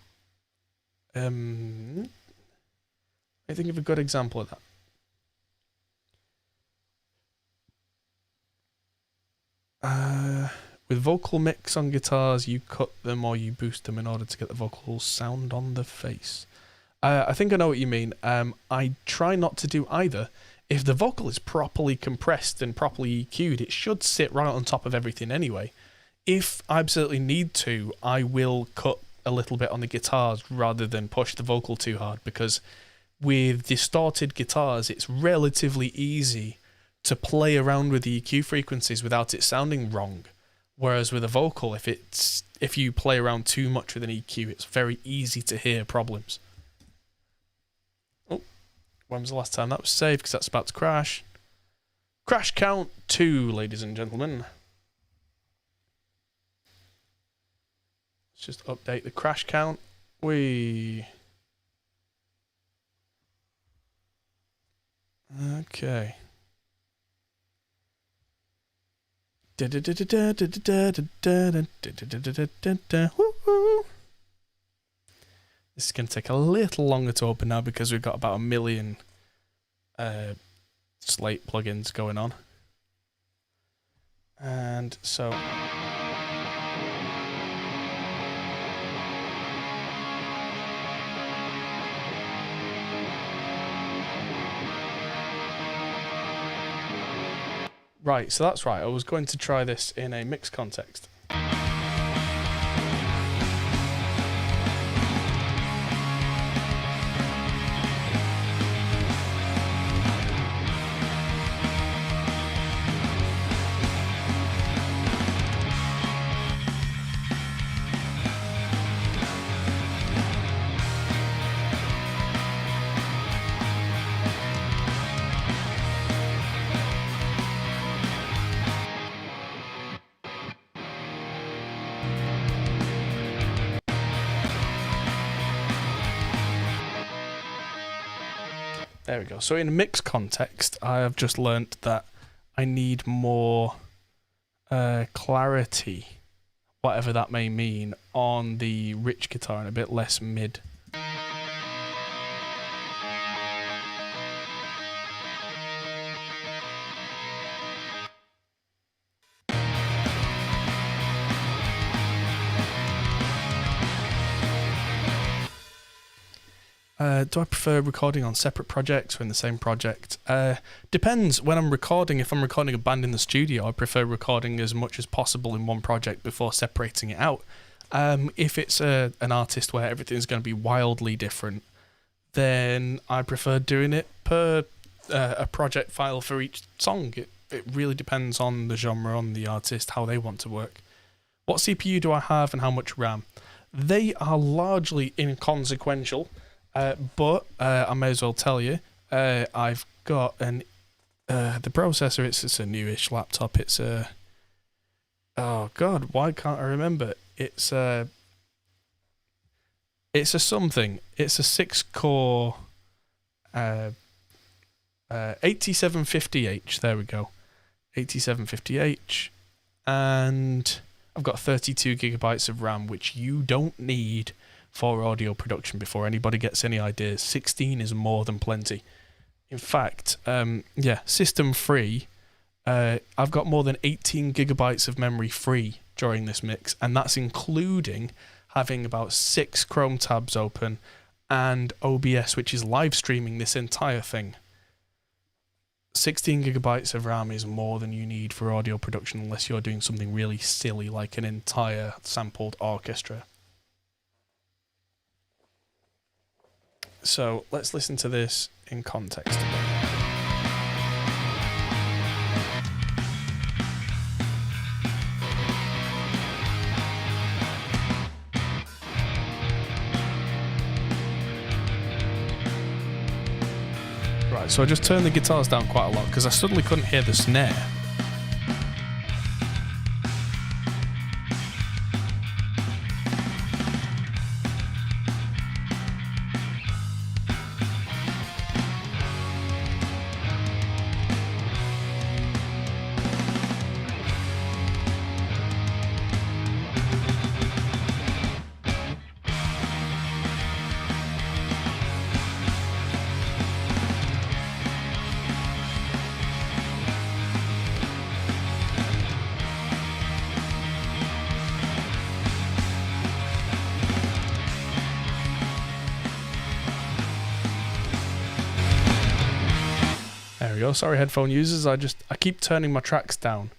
think of a good example of that. With vocal mix on guitars, you cut them or you boost them in order to get the vocal sound on the face. I think I know what you mean. I try not to do either. If the vocal is properly compressed and properly EQ'd, it should sit right on top of everything anyway. If I absolutely need to, I will cut a little bit on the guitars rather than push the vocal too hard, because with distorted guitars, it's relatively easy to play around with the EQ frequencies without it sounding wrong. Whereas with a vocal, if you play around too much with an EQ, it's very easy to hear problems. Oh, when was the last time that was saved? Because that's about to crash. Crash count 2, ladies and gentlemen. Let's just update the crash count. Okay. This is going to take a little longer to open now because we've got about 1 million Slate plugins going on. And so... Right, so that's right. I was going to try this in a mixed context. There we go. So in a mixed context, I have just learnt that I need more clarity, whatever that may mean, on the rich guitar and a bit less mid. Do I prefer recording on separate projects or in the same project? Depends. When I'm recording, if I'm recording a band in the studio, I prefer recording as much as possible in one project before separating it out. If it's an artist where everything's going to be wildly different, then I prefer doing it per a project file for each song. It really depends on the genre, on the artist, how they want to work. What CPU do I have and how much RAM? They are largely inconsequential. But I may as well tell you, I've got the processor. It's a newish laptop. It's a oh god, why can't I remember? It's a something. It's a 6-core 8750H. There we go, 8750H, and I've got 32 gigabytes of RAM, which you don't need for audio production. Before anybody gets any ideas, 16 is more than plenty. In fact, system free, I've got more than 18 gigabytes of memory free during this mix, and that's including having about 6 Chrome tabs open and OBS, which is live streaming this entire thing. 16 gigabytes of RAM is more than you need for audio production unless you're doing something really silly like an entire sampled orchestra. So let's listen to this in context. Right, so I just turned the guitars down quite a lot because I suddenly couldn't hear the snare. There we go. Sorry, headphone users. I keep turning my tracks down,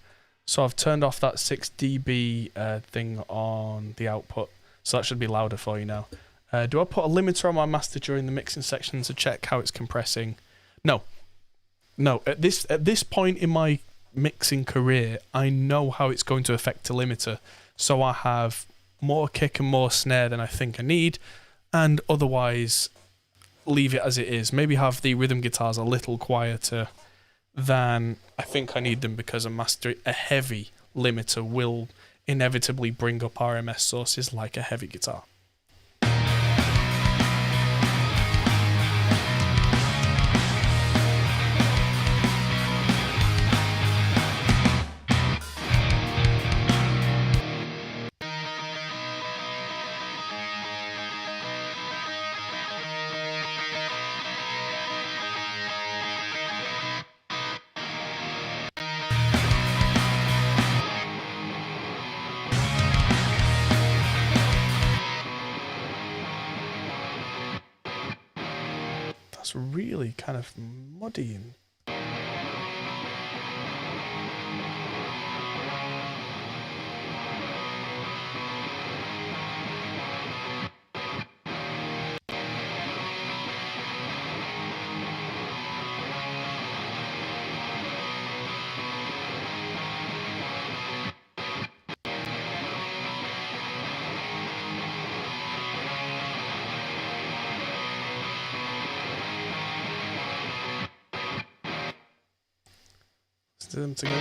so I've turned off that 6 dB thing on the output, so that should be louder for you now. Do I put a limiter on my master during the mixing section to check how it's compressing? No. At this point in my mixing career, I know how it's going to affect a limiter, so I have more kick and more snare than I think I need, and otherwise leave it as it is. Maybe have the rhythm guitars a little quieter than I think I need them, because a heavy limiter will inevitably bring up RMS sources like a heavy guitar. That's really kind of muddy and them together.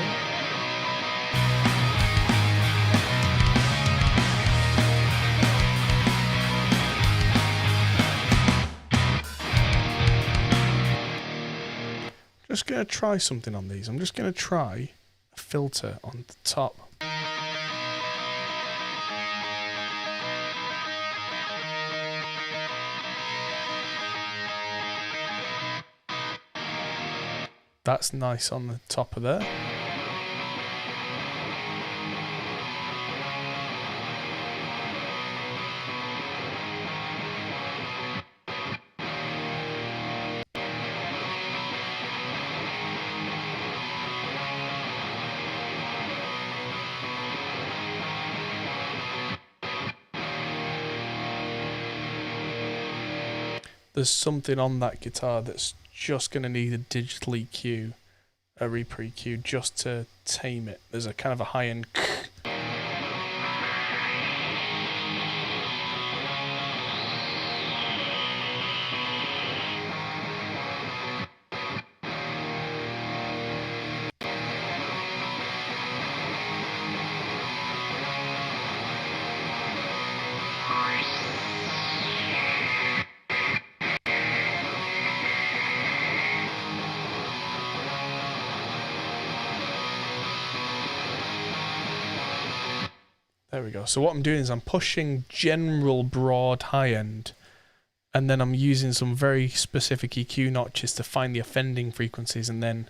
Just going to try something on these. I'm just going to try a filter on the top. That's nice on the top of there. there's something on that guitar that's just going to need a digital EQ, a Reaper EQ, just to tame it. There's a kind of a high-end... There we go. So what I'm doing is I'm pushing general broad high end, and then I'm using some very specific EQ notches to find the offending frequencies and then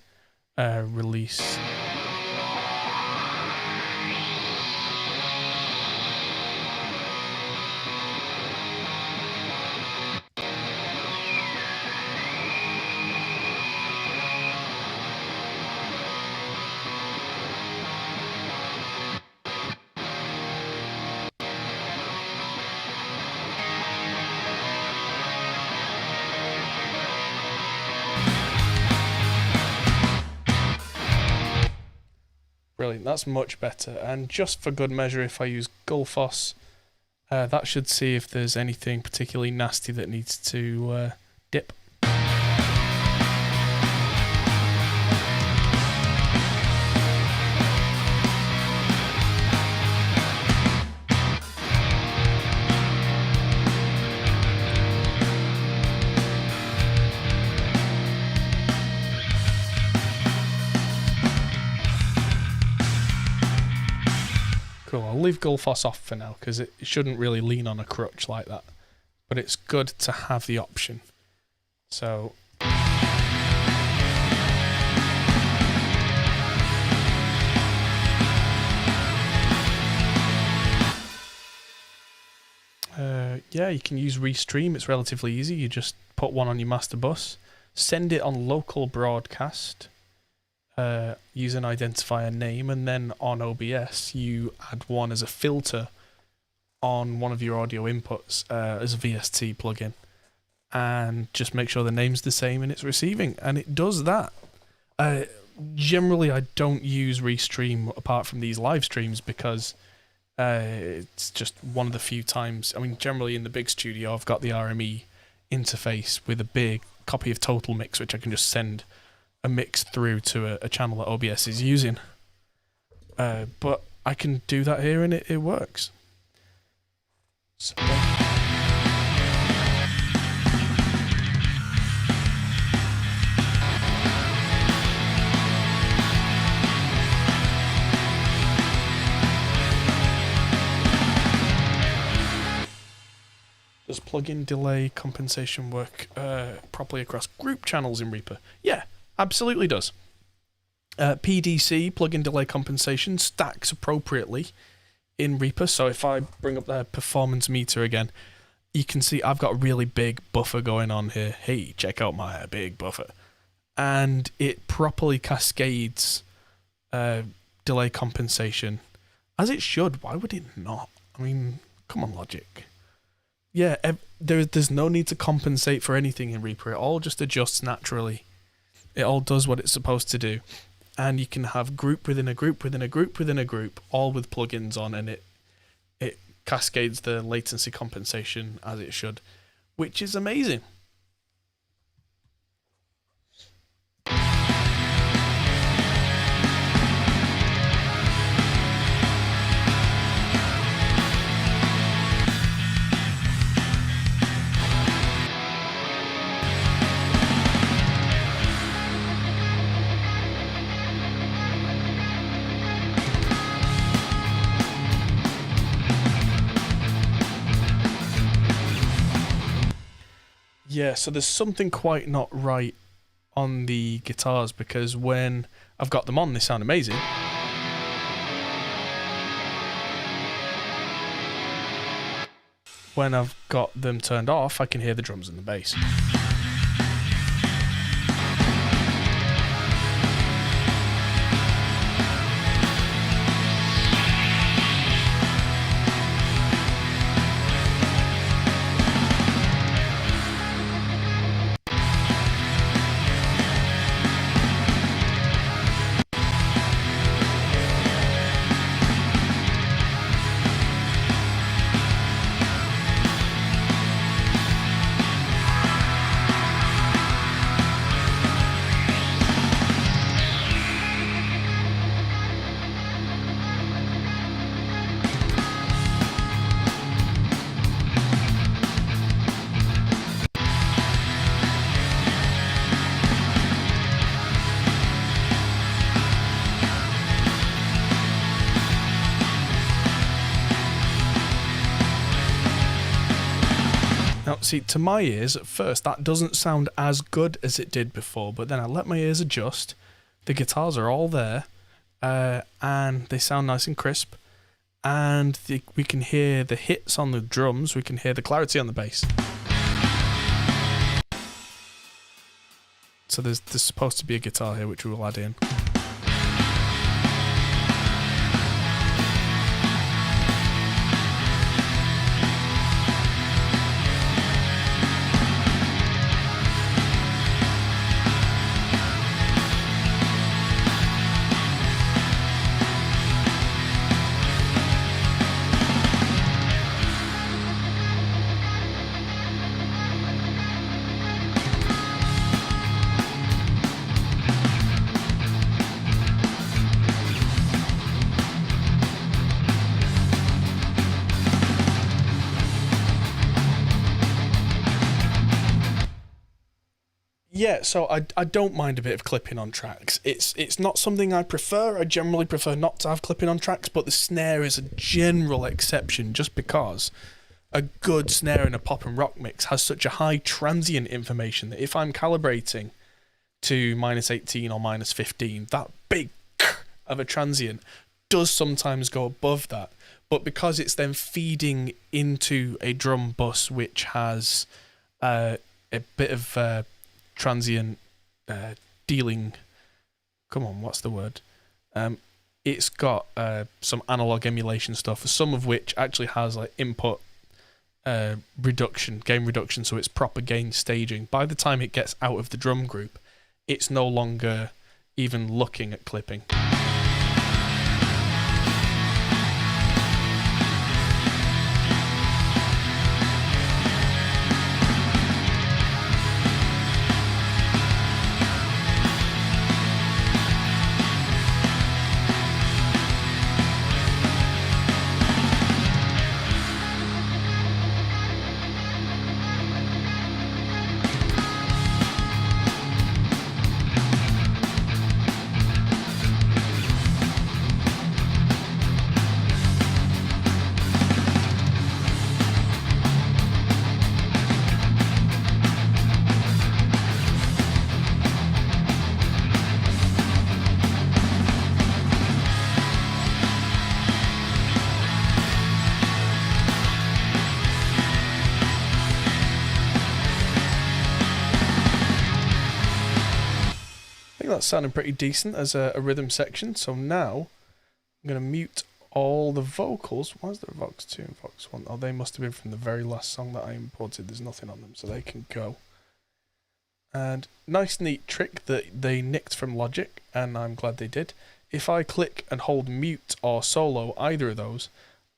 release. Brilliant, that's much better. And just for good measure, if I use Gullfoss, that should see if there's anything particularly nasty that needs to dip. Cool, I'll leave Gullfoss off for now because it shouldn't really lean on a crutch like that. But it's good to have the option. So... yeah, you can use Restream, it's relatively easy. You just put one on your master bus, send it on local broadcast, use an identifier name, and then on OBS you add one as a filter on one of your audio inputs as a VST plugin, and just make sure the name's the same and it's receiving, and it does that. Generally I don't use Restream apart from these live streams because it's just one of the few times. I mean, generally in the big studio I've got the RME interface with a big copy of Total Mix, which I can just send a mix through to a channel that OBS is using. But I can do that here and it works. So, does plugin delay compensation work properly across group channels in Reaper? Yeah, absolutely does. PDC, plugin delay compensation, stacks appropriately in Reaper. So if I bring up the performance meter again, you can see I've got a really big buffer going on here. Hey, check out my big buffer. And it properly cascades delay compensation, as it should. Why would it not? I mean, come on, Logic. Yeah, there's no need to compensate for anything in Reaper. It all just adjusts naturally. It all does what it's supposed to do. And you can have group within a group within a group within a group, all with plugins on, and it cascades the latency compensation as it should, which is amazing. Yeah, so there's something quite not right on the guitars, because when I've got them on, they sound amazing. When I've got them turned off, I can hear the drums and the bass. see, to my ears at first, that doesn't sound as good as it did before, but then I let my ears adjust. The guitars are all there, and they sound nice and crisp, and we can hear the hits on the drums, we can hear the clarity on the bass. So there's supposed to be a guitar here, which we will add in. Yeah, so I don't mind a bit of clipping on tracks. It's not something I prefer. I generally prefer not to have clipping on tracks, but the snare is a general exception just because a good snare in a pop and rock mix has such a high transient information that if I'm calibrating to -18 or -15, that big of a transient does sometimes go above that. But because it's then feeding into a drum bus which has a bit of transient dealing, come on, what's the word? It's got some analog emulation stuff, some of which actually has like input reduction, gain reduction, so it's proper gain staging. By the time it gets out of the drum group, it's no longer even looking at clipping. That's sounding pretty decent as a rhythm section. So now I'm going to mute all the vocals. Why is there a Vox 2 and Vox 1? Oh, they must have been from the very last song that I imported. There's nothing on them, so they can go. And nice neat trick that they nicked from Logic, and I'm glad they did. If I click and hold mute or solo, either of those,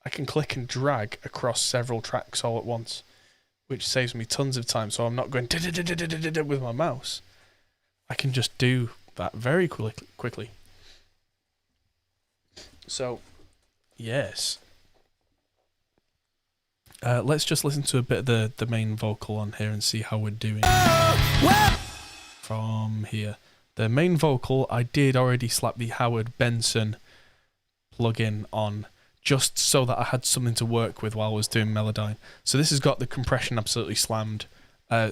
I can click and drag across several tracks all at once, which saves me tons of time, so I'm not going with my mouse. I can just do that very quickly. So, yes. Let's just listen to a bit of the main vocal on here and see how we're doing. From here. The main vocal, I did already slap the Howard Benson plugin on just so that I had something to work with while I was doing Melodyne. So this has got the compression absolutely slammed,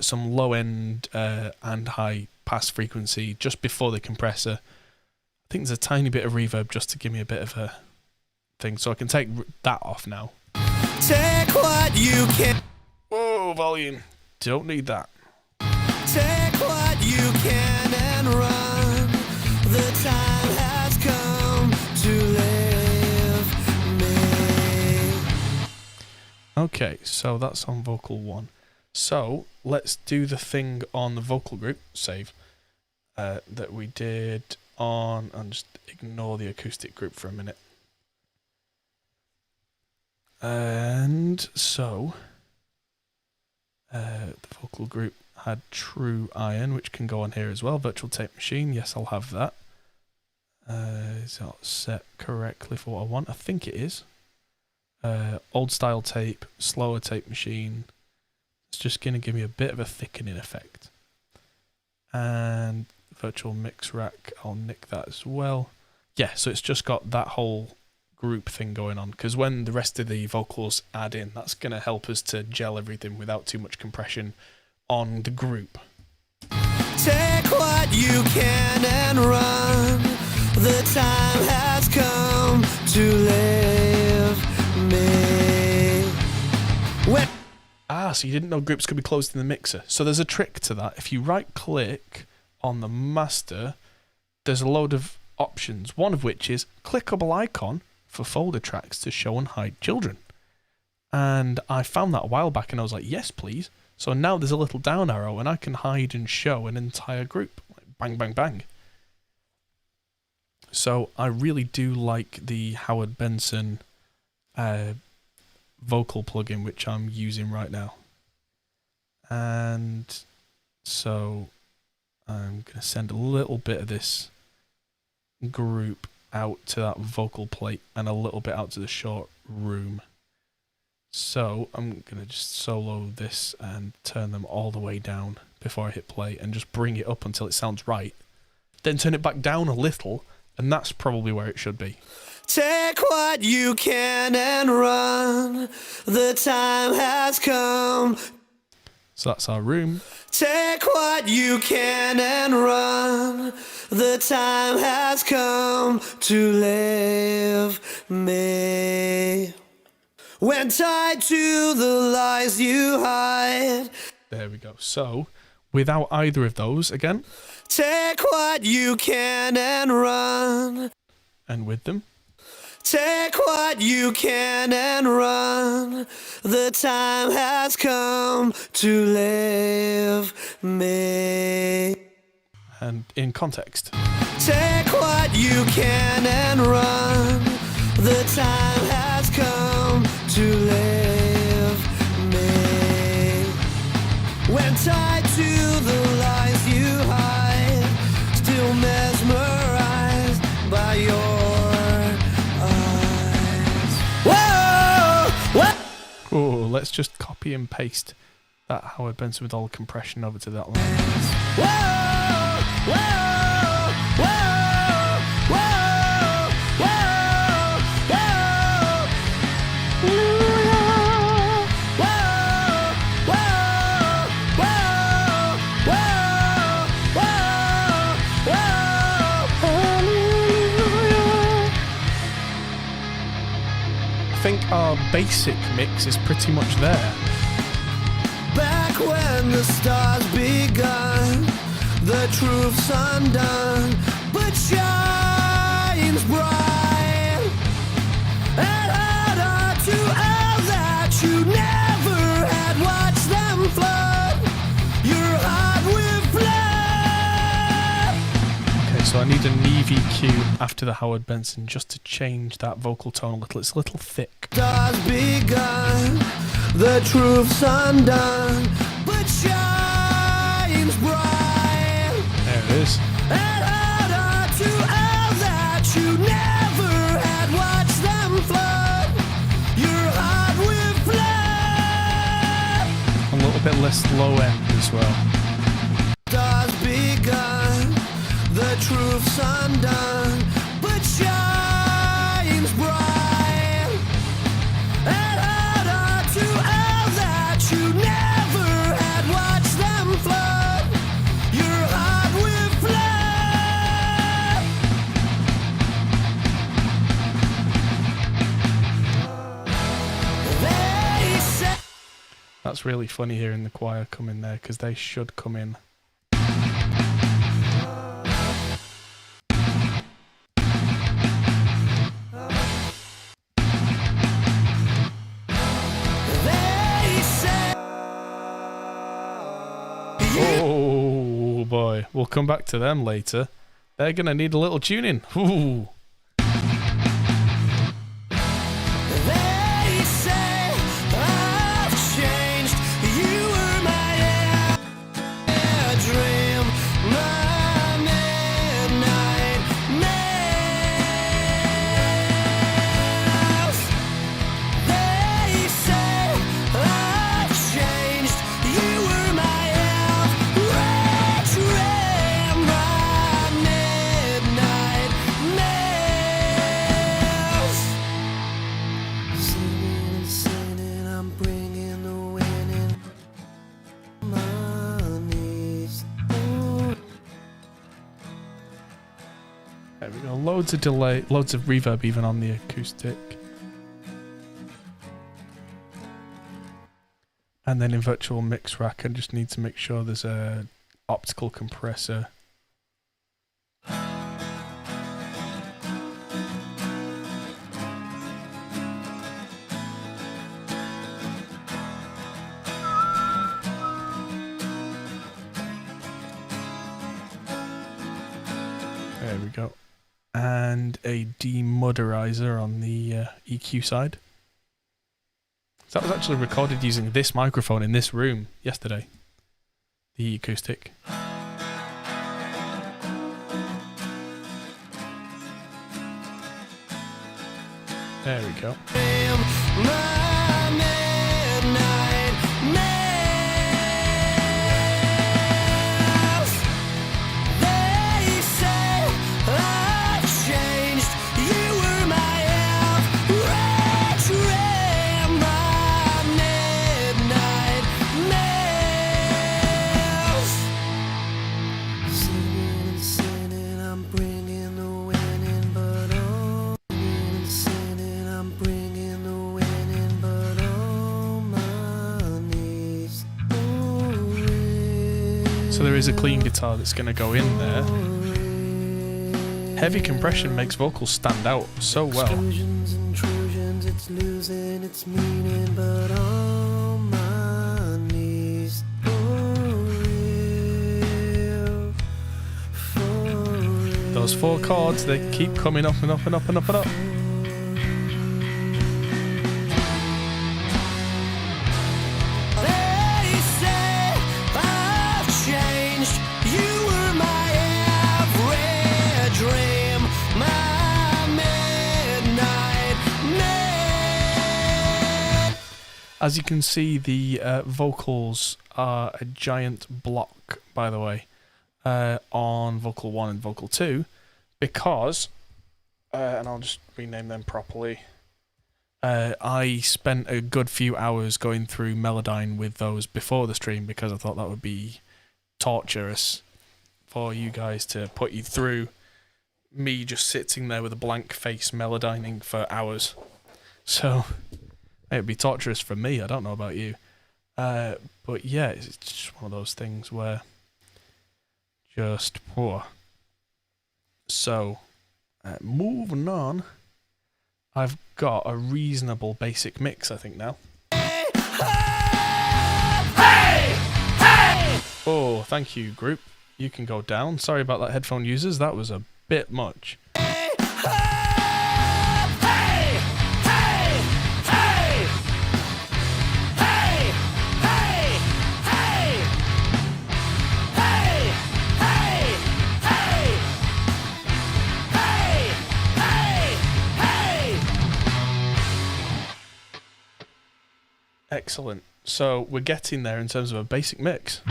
some low end and high pass frequency just before the compressor. I think there's a tiny bit of reverb just to give me a bit of a thing, so I can take that off now. Take what you can. Whoa, volume. Don't need that. Take what you can and run. The time has come to live me. Okay, so that's on vocal 1. So let's do the thing on the vocal group, save, that we did on, and just ignore the acoustic group for a minute. And so, the vocal group had True Iron, which can go on here as well. Virtual Tape Machine, yes, I'll have that. Is that set correctly for what I want? I think it is. Old style tape, slower tape machine. It's just going to give me a bit of a thickening effect. And virtual mix rack, I'll nick that as well. Yeah, so it's just got that whole group thing going on, because when the rest of the vocals add in, that's going to help us to gel everything without too much compression on the group. Take what you can and run. The time has come to live me. So you didn't know groups could be closed in the mixer. So there's a trick to that. If you right click on the master, there's a load of options, one of which is clickable icon for folder tracks to show and hide children. And I found that a while back and I was like, yes, please. So now there's a little down arrow and I can hide and show an entire group. Like bang, bang, bang. So I really do like the Howard Benson vocal plugin, which I'm using right now. And so I'm going to send a little bit of this group out to that vocal plate and a little bit out to the short room. So I'm going to just solo this and turn them all the way down before I hit play and just bring it up until it sounds right. Then turn it back down a little, and that's probably where it should be. Take what you can and run. The time has come. So that's our room. Take what you can and run. The time has come to live me. When tied to the lies you hide. There we go. So, without either of those, again. Take what you can and run. And with them. Take what you can and run. The time has come to live me. And in context. Take what you can and run. The time has come to live me. When tied to the lies you hide, still mesmerized by your eyes. Whoa! Whoa! Oh, let's just copy and paste that Howard Benson with all the compression over to that line. Whoa! Whoa! Whoa! Whoa! Whoa! I think our basic mix is pretty much there. Back when the stars begun, the truth's undone, but shines bright and harder to all that you never had. Watch them flood your heart with blood. Okay, so I need an EVQ after the Howard Benson just to change that vocal tone a little. It's a little thick. Stars begun, the truth's undone, but shines bright. There it is. And harder to all that you never had. Watch them flood your heart with blood. A little bit less low end as well. Stars begun, the truth's undone, but shines bright. And harder to all that you never had. Watch them flood your heart with blood. They say That's really funny hearing the choir come in there because they should come in. Oh boy, we'll come back to them later. They're gonna need a little tuning. Ooh. They say I've changed. You were my dream, my midnight maze. They say I've changed. You were my dream, my midnight maze. we go. Loads of delay, loads of reverb even on the acoustic. And then in virtual mix rack, I just need to make sure there's a optical compressor. There we go. And a demudderizer on the EQ side. So that was actually recorded using this microphone in this room yesterday. The acoustic. There we go. So there is a clean guitar that's going to go in there. Heavy compression makes vocals stand out so well. It's losing its meaning, but on my knees, Those 4 chords, they keep coming up and up and up and up and up. As you can see, the vocals are a giant block, by the way, on vocal 1 and vocal 2, because, and I'll just rename them properly, I spent a good few hours going through Melodyne with those before the stream because I thought that would be torturous for you guys to put you through me just sitting there with a blank face Melodyning for hours. So it'd be torturous for me. I don't know about you. But yeah, it's just one of those things where just poor. So, moving on. I've got a reasonable basic mix, I think, now. Oh, thank you, group. You can go down. Sorry about that, headphone users. That was a bit much. Excellent. So we're getting there in terms of a basic mix.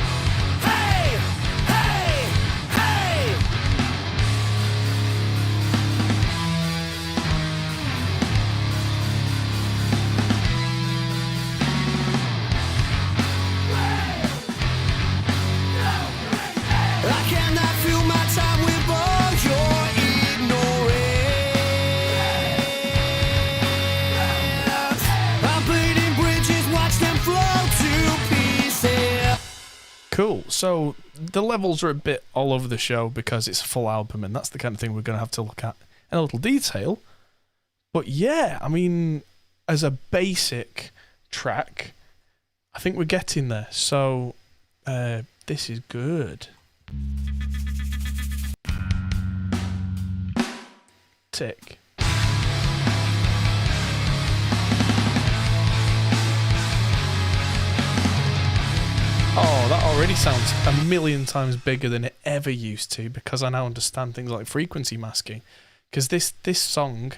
Cool. So the levels are a bit all over the show because it's a full album, and that's the kind of thing we're going to have to look at in a little detail. But yeah, I mean, as a basic track, I think we're getting there. So this is good. Tick. Oh, that already sounds a million times bigger than it ever used to because I now understand things like frequency masking. Because this song,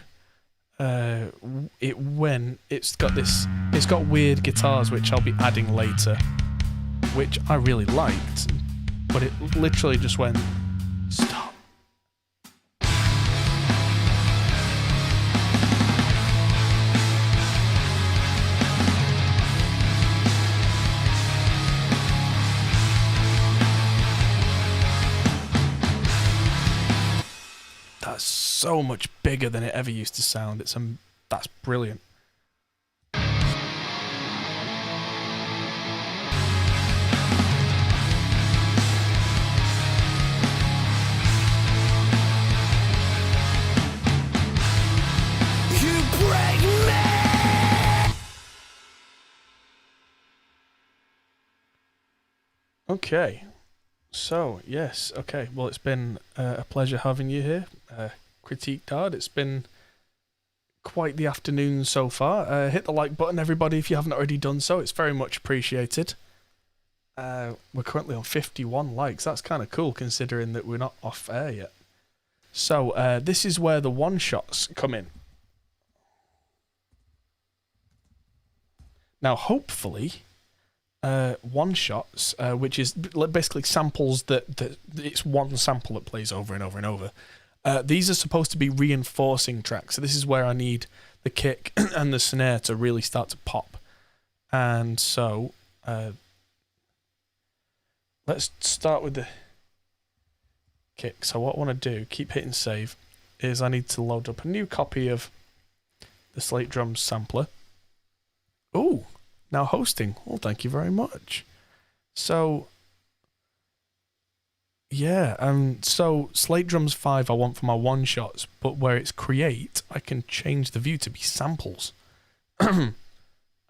it's got weird guitars which I'll be adding later, which I really liked, but it literally just went stop. That's so much bigger than it ever used to sound. That's brilliant. You break me. Okay. So, yes, okay. Well, it's been a pleasure having you here, Critique Dard. It's been quite the afternoon so far. Hit the like button, everybody, if you haven't already done so. It's very much appreciated. We're currently on 51 likes. That's kind of cool, considering that we're not off air yet. So, this is where the one-shots come in. Now, hopefully, one-shots, which is basically samples that it's one sample that plays over and over and over. These are supposed to be reinforcing tracks. So this is where I need the kick and the snare to really start to pop. And so, let's start with the kick. So what I want to do, keep hitting save, is I need to load up a new copy of the Slate Drums sampler. Ooh, now hosting. Well, thank you very much. So, yeah, so Slate Drums 5 I want for my one-shots, but where it's create, I can change the view to be samples. And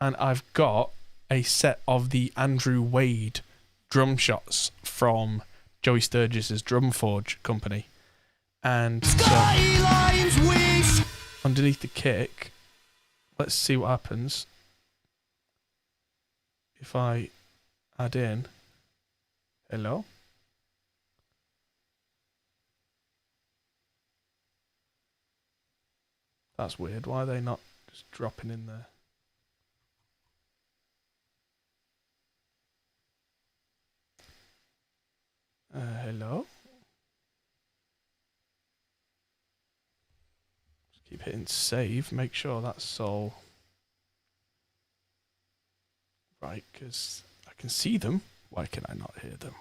I've got a set of the Andrew Wade drum shots from Joey Sturgis's Drum Forge company. And so, underneath the kick, let's see what happens if I add in, hello? That's weird. Why are they not just dropping in there? Hello? Just keep hitting save. Make sure that's all right, because I can see them. Why can I not hear them?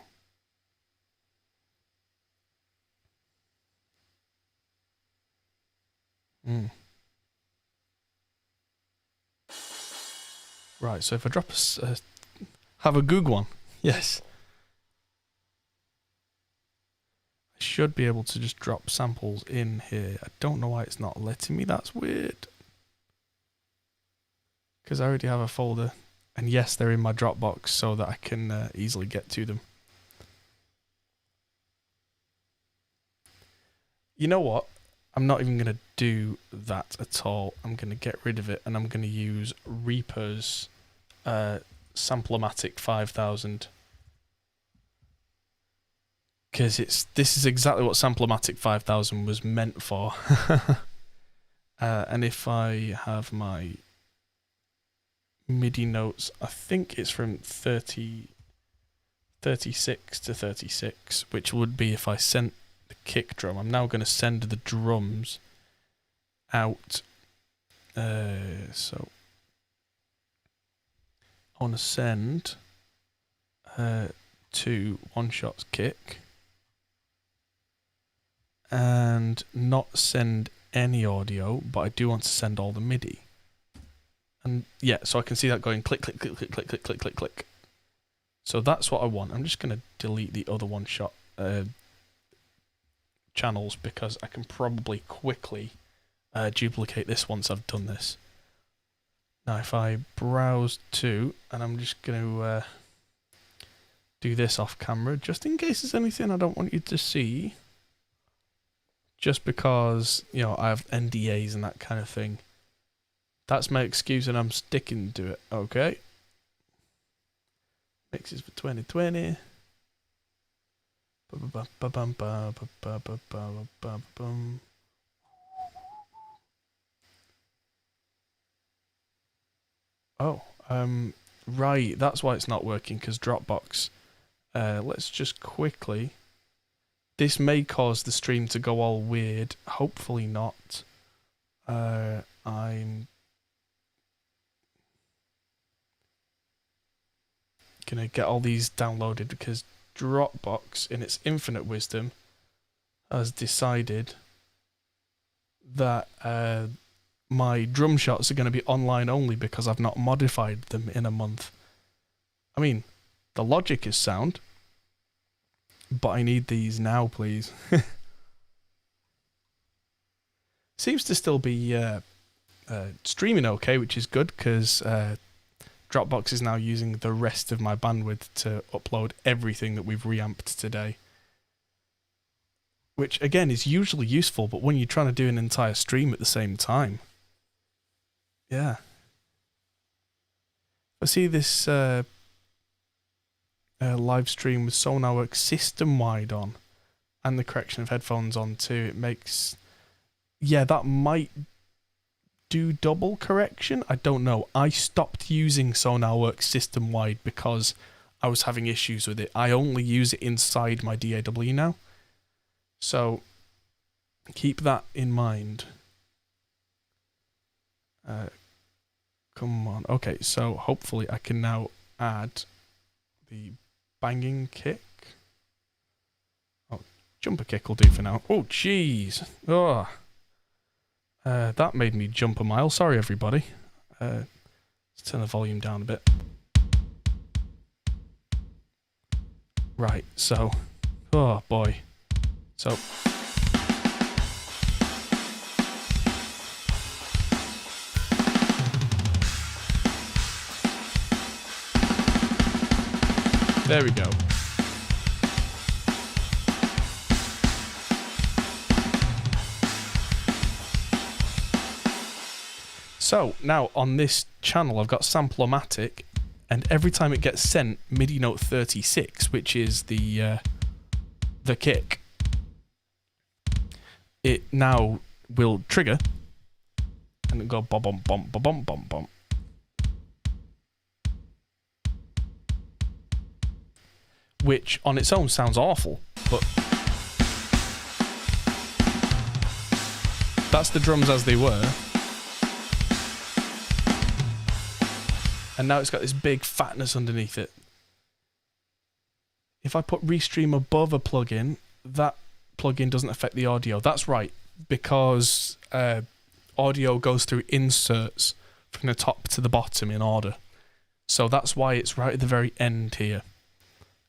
Right, so if I drop have a Goog one, yes. I should be able to just drop samples in here. I don't know why it's not letting me, that's weird. Because I already have a folder, and yes, they're in my Dropbox so that I can easily get to them. You know what? I'm not even going to do that at all. I'm going to get rid of it, and I'm going to use Reaper's Samplomatic 5000. Because this is exactly what Samplomatic 5000 was meant for. And if I have my MIDI notes, I think it's from 36 to 36, which would be if I sent the kick drum. I'm now going to send the drums out. So I want to send to One Shot's kick and not send any audio, but I do want to send all the MIDI. And yeah, so I can see that going click, click, click, click, click, click, click, click, click. So that's what I want. I'm just going to delete the other One Shot channels because I can probably quickly duplicate this once I've done this. Now if I browse to, and I'm just going to do this off camera, just in case there's anything I don't want you to see. Just because, you know, I have NDAs and that kind of thing. That's my excuse and I'm sticking to it, okay? Mixes for 2020. Oh, right, that's why it's not working, because Dropbox. Let's just quickly... This may cause the stream to go all weird. Hopefully not. I'm gonna get all these downloaded because Dropbox, in its infinite wisdom, has decided that my drum shots are going to be online only because I've not modified them in a month. I mean, the logic is sound, but I need these now, please. Seems to still be streaming okay, which is good because Dropbox is now using the rest of my bandwidth to upload everything that we've reamped today. Which, again, is usually useful, but when you're trying to do an entire stream at the same time. Yeah. I see this live stream with SonarWorks system-wide on, and the correction of headphones on too. It makes... Yeah, that might do double correction. I don't know. I stopped using SonarWorks system-wide because I was having issues with it. I only use it inside my DAW now. So, keep that in mind. Come on. Okay, so hopefully I can now add the banging kick. Oh, jumper kick will do for now. Oh, jeez. Oh. That made me jump a mile. Sorry, everybody. Let's turn the volume down a bit. Right, so... Oh, boy. So... There we go. So, now on this channel I've got Samplomatic, and every time it gets sent MIDI note 36, which is the kick, it now will trigger and it'll go bum bum bum bum bum bum bum. Which on its own sounds awful, but that's the drums as they were. And now it's got this big fatness underneath it. If I put Restream above a plugin, that plugin doesn't affect the audio. That's right, because audio goes through inserts from the top to the bottom in order. So that's why it's right at the very end here.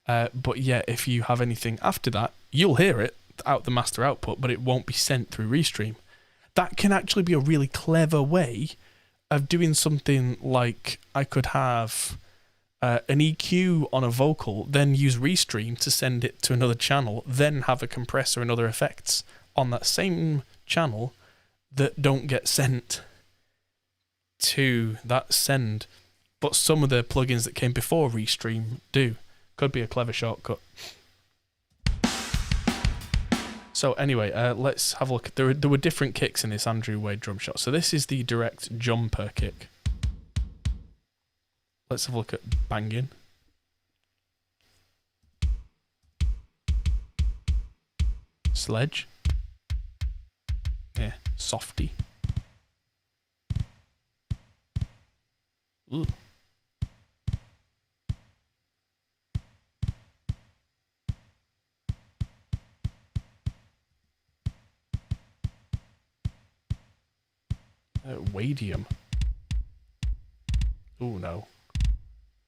But yeah, if you have anything after that, you'll hear it out the master output, but it won't be sent through Restream. That can actually be a really clever way of doing something like I could have an EQ on a vocal, then use Restream to send it to another channel, then have a compressor and other effects on that same channel that don't get sent to that send. But some of the plugins that came before Restream do. Could be a clever shortcut. So anyway, let's have a look. There were different kicks in this Andrew Wade drum shot. So this is the direct jumper kick. Let's have a look at banging. Sledge. Yeah, softy. Ooh. Wadium. Oh no.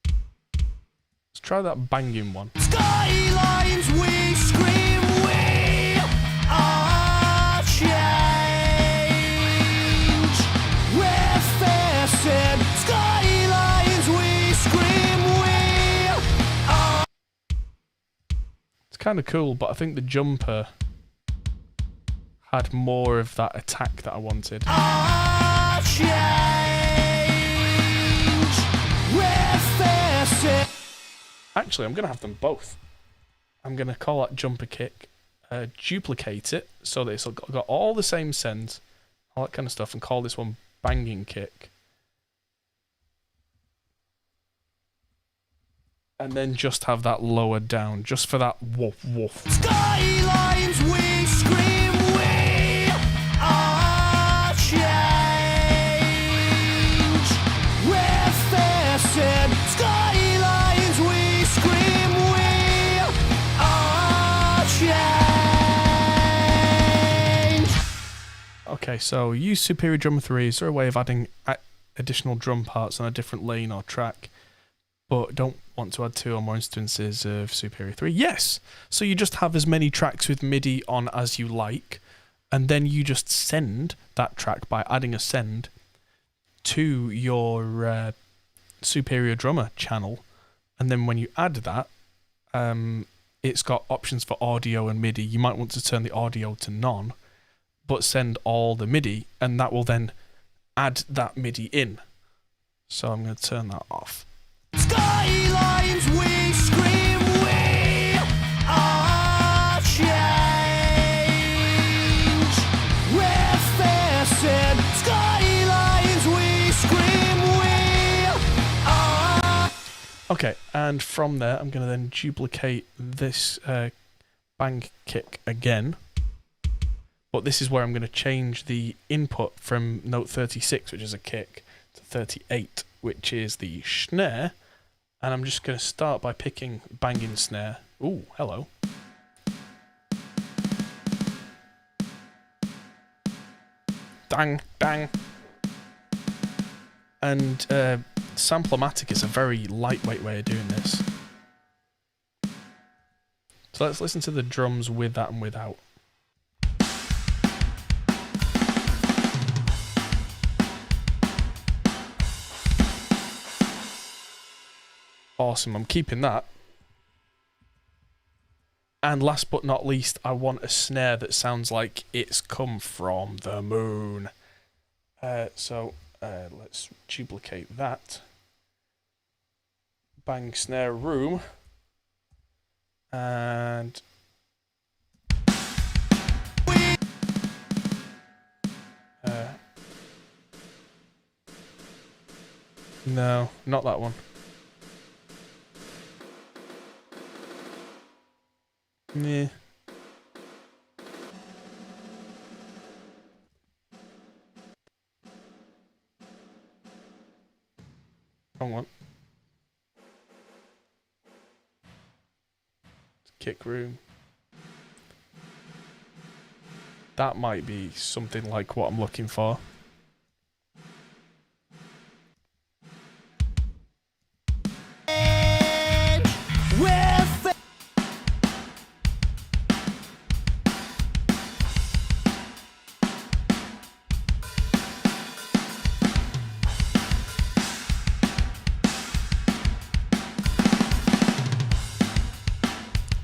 Let's try that banging one. Skylines we scream, we are change. We're facing skylines we scream, we are. It's kind of cool, but I think the jumper had more of that attack that I wanted. Change. We're facing. Actually, I'm going to have them both. I'm going to call that jumper kick, duplicate it so that it's got all the same sends, all that kind of stuff, and call this one banging kick. And then just have that lowered down, just for that woof woof. Skylines we scream, we are change. We're facing skylines we scream, we are change. Okay, so use Superior Drummer 3. Is there a way of adding additional drum parts on a different lane or track, but don't want to add 2 or more instances of Superior 3? Yes! So you just have as many tracks with MIDI on as you like, and then you just send that track by adding a send to your Superior Drummer channel, and then when you add that, it's got options for audio and MIDI. You might want to turn the audio to none, but send all the MIDI, and that will then add that MIDI in. So I'm going to turn that off. Skylines, we scream, we are change. We're facing skylines, we scream, we are. Okay, and from there, I'm going to then duplicate this bang kick again. But this is where I'm going to change the input from note 36, which is a kick, to 38, which is the snare. And I'm just going to start by picking banging snare. Ooh, hello. Dang, dang. And Samplomatic is a very lightweight way of doing this. So let's listen to the drums with that and without. Awesome, I'm keeping that. And last but not least, I want a snare that sounds like it's come from the moon. So let's duplicate that. Bang snare room. And no, not that one. Yeah. Wrong one. Kick room. That might be something like what I'm looking for.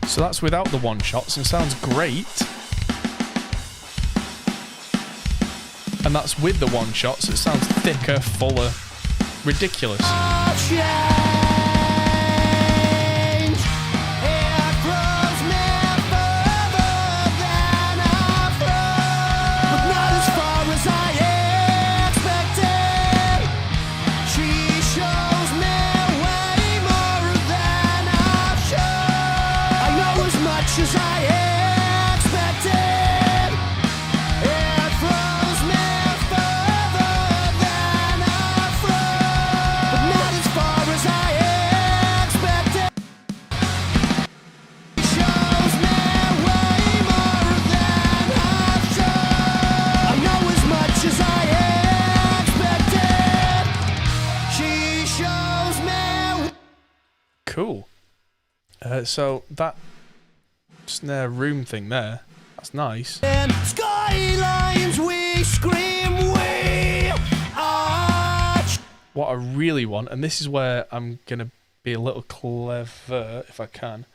So that's without the one-shots and sounds great. And that's with the one-shots, it sounds thicker, fuller, ridiculous. Cool. So that snare room thing there, that's nice. Skylines, we scream, we are. What I really want, and this is where I'm gonna be a little clever if I can.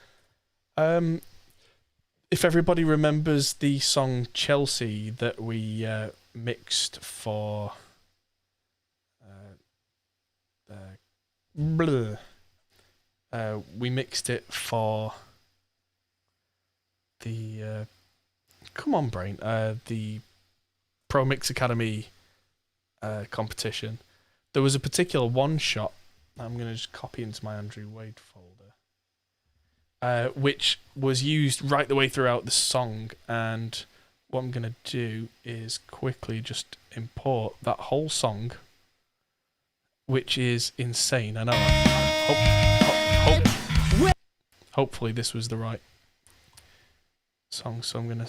If everybody remembers the song Chelsea that we mixed for we mixed it for the come on brain, the Pro Mix Academy competition. There was a particular one shot I'm going to just copy into my Andrew Wade folder, which was used right the way throughout the song, and what I'm going to do is quickly just import that whole song, which is insane. I know. Hopefully this was the right song, so I'm gonna.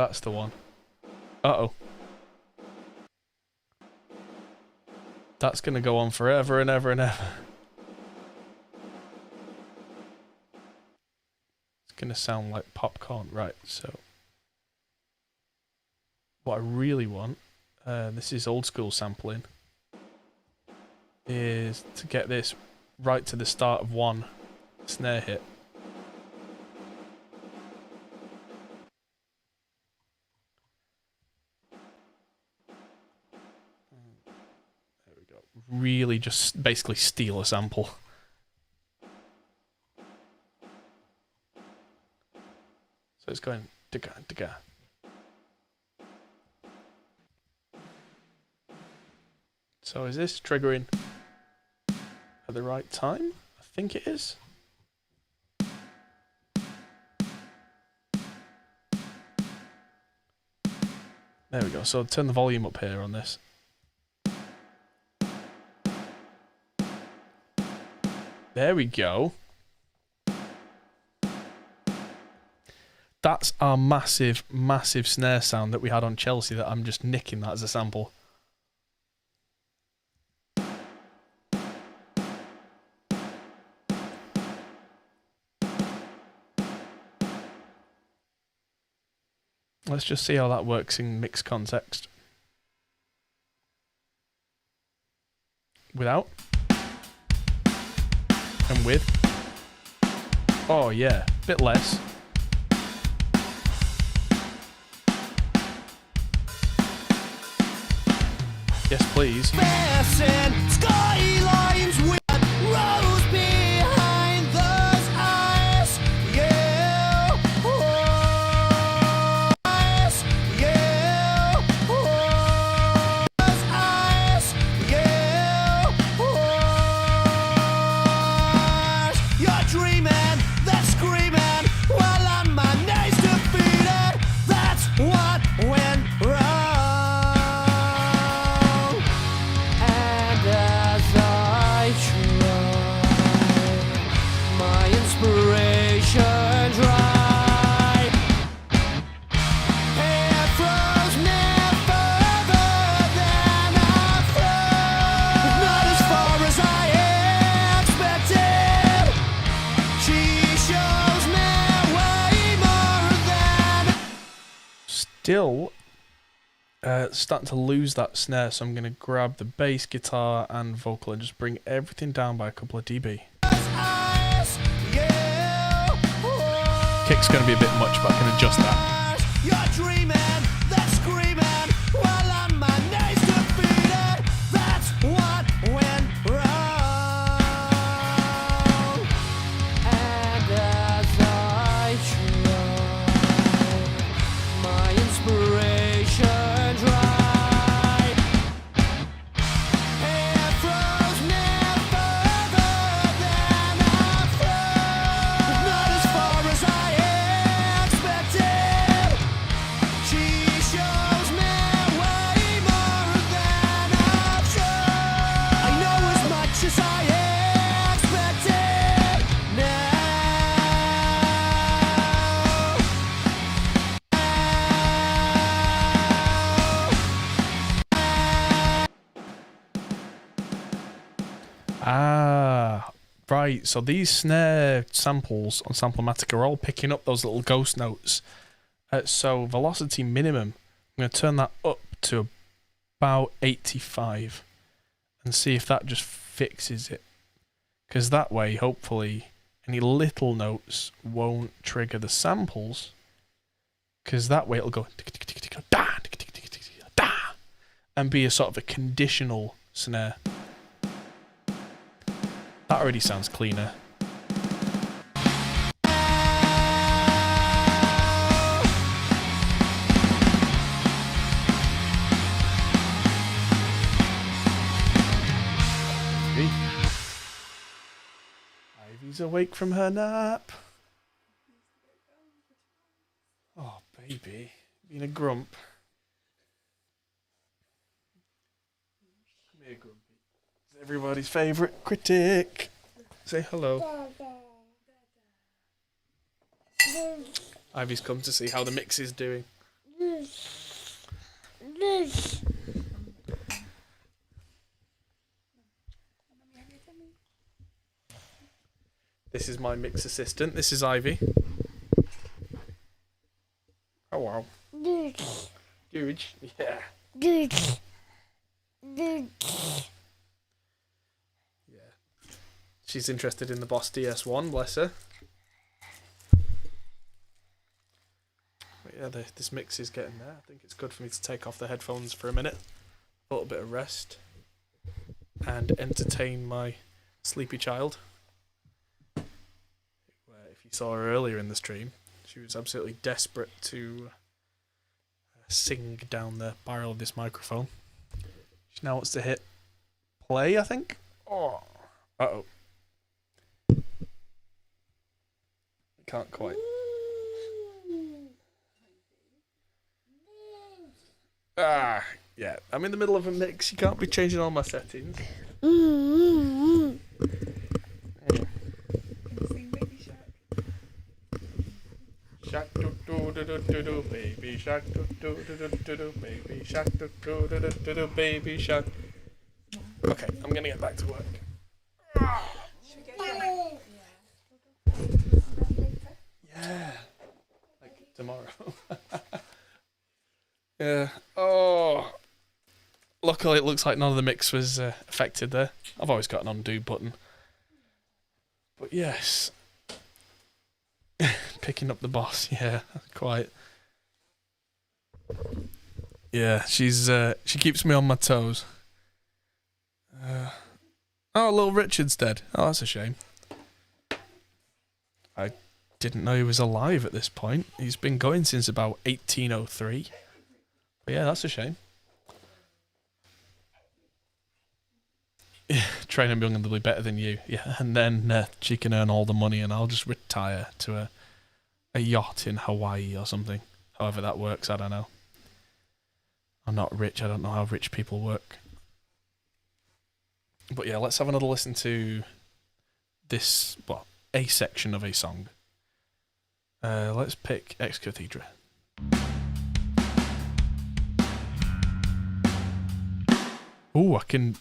That's the one. Uh-oh. That's gonna go on forever and ever and ever. It's gonna sound like popcorn. Right, so... What I really want, this is old school sampling, is to get this right to the start of one snare hit. There we go. Really just basically steal a sample. So it's going digga digga. So is this triggering at the right time? I think it is. There we go. So turn the volume up here on this. There we go. That's our massive, massive snare sound that we had on Chelsea that I'm just nicking that as a sample. Let's just see how that works in mixed context. Without. And with. Oh yeah, bit less. Yes, please. Skylines with rose behind those eyes. Yeah. Eyes. Yeah. Those eyes. Yeah. You're dreaming, they're screaming while on my knees defeated. That's what went wrong. Still starting to lose that snare, so I'm going to grab the bass, guitar and vocal and just bring everything down by a couple of dB. Kick's going to be a bit much, but I can adjust that. Ah, right. So these snare samples on Samplematic are all picking up those little ghost notes. So velocity minimum, I'm going to turn that up to about 85 and see if that just fixes it. Because that way, hopefully, any little notes won't trigger the samples. Because that way it'll go and be a sort of a conditional snare. That already sounds cleaner. Ivy's awake from her nap. Oh, baby. Being a grump. Come here, Grumpy. It's everybody's favourite critic. Say hello. Ivy's come to see how the mix is doing. This is my mix assistant. This is Ivy. Oh wow. Huge. Yeah. Yeah. She's interested in the Boss DS1, bless her. But yeah, this mix is getting there. I think it's good for me to take off the headphones for a minute, a little bit of rest, and entertain my sleepy child. Where, if you saw her earlier in the stream, she was absolutely desperate to sing down the barrel of this microphone. She now wants to hit play, I think. Oh, uh-oh. Can't quite. Yeah. I'm in the middle of a mix. You can't be changing all my settings. Shark do do do do do do baby shark do do do do do do baby shark do do do do do do baby shark. Okay, I'm gonna get back to work. Yeah, like tomorrow. Yeah. Oh. Luckily, it looks like none of the mix was affected there. I've always got an undo button. But yes. Picking up the boss, yeah, quite. Yeah, she keeps me on my toes. Oh, little Richard's dead. Oh, that's a shame. I didn't know he was alive at this point. He's been going since about 1803. But yeah, that's a shame. Train him young and they'll be better than you. Yeah, and then she can earn all the money and I'll just retire to a yacht in Hawaii or something. However that works, I don't know. I'm not rich, I don't know how rich people work. But yeah, let's have another listen to this, well, a section of a song. Let's pick Ex Cathedra. Ooh, I can...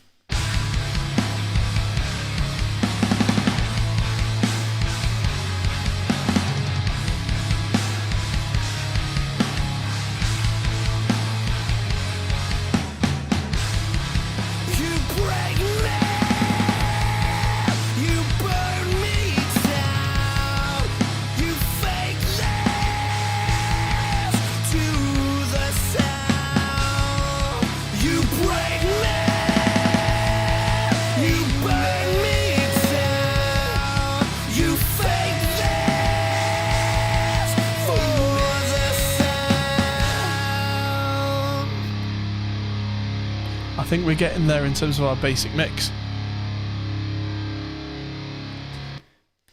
I think we're getting there in terms of our basic mix.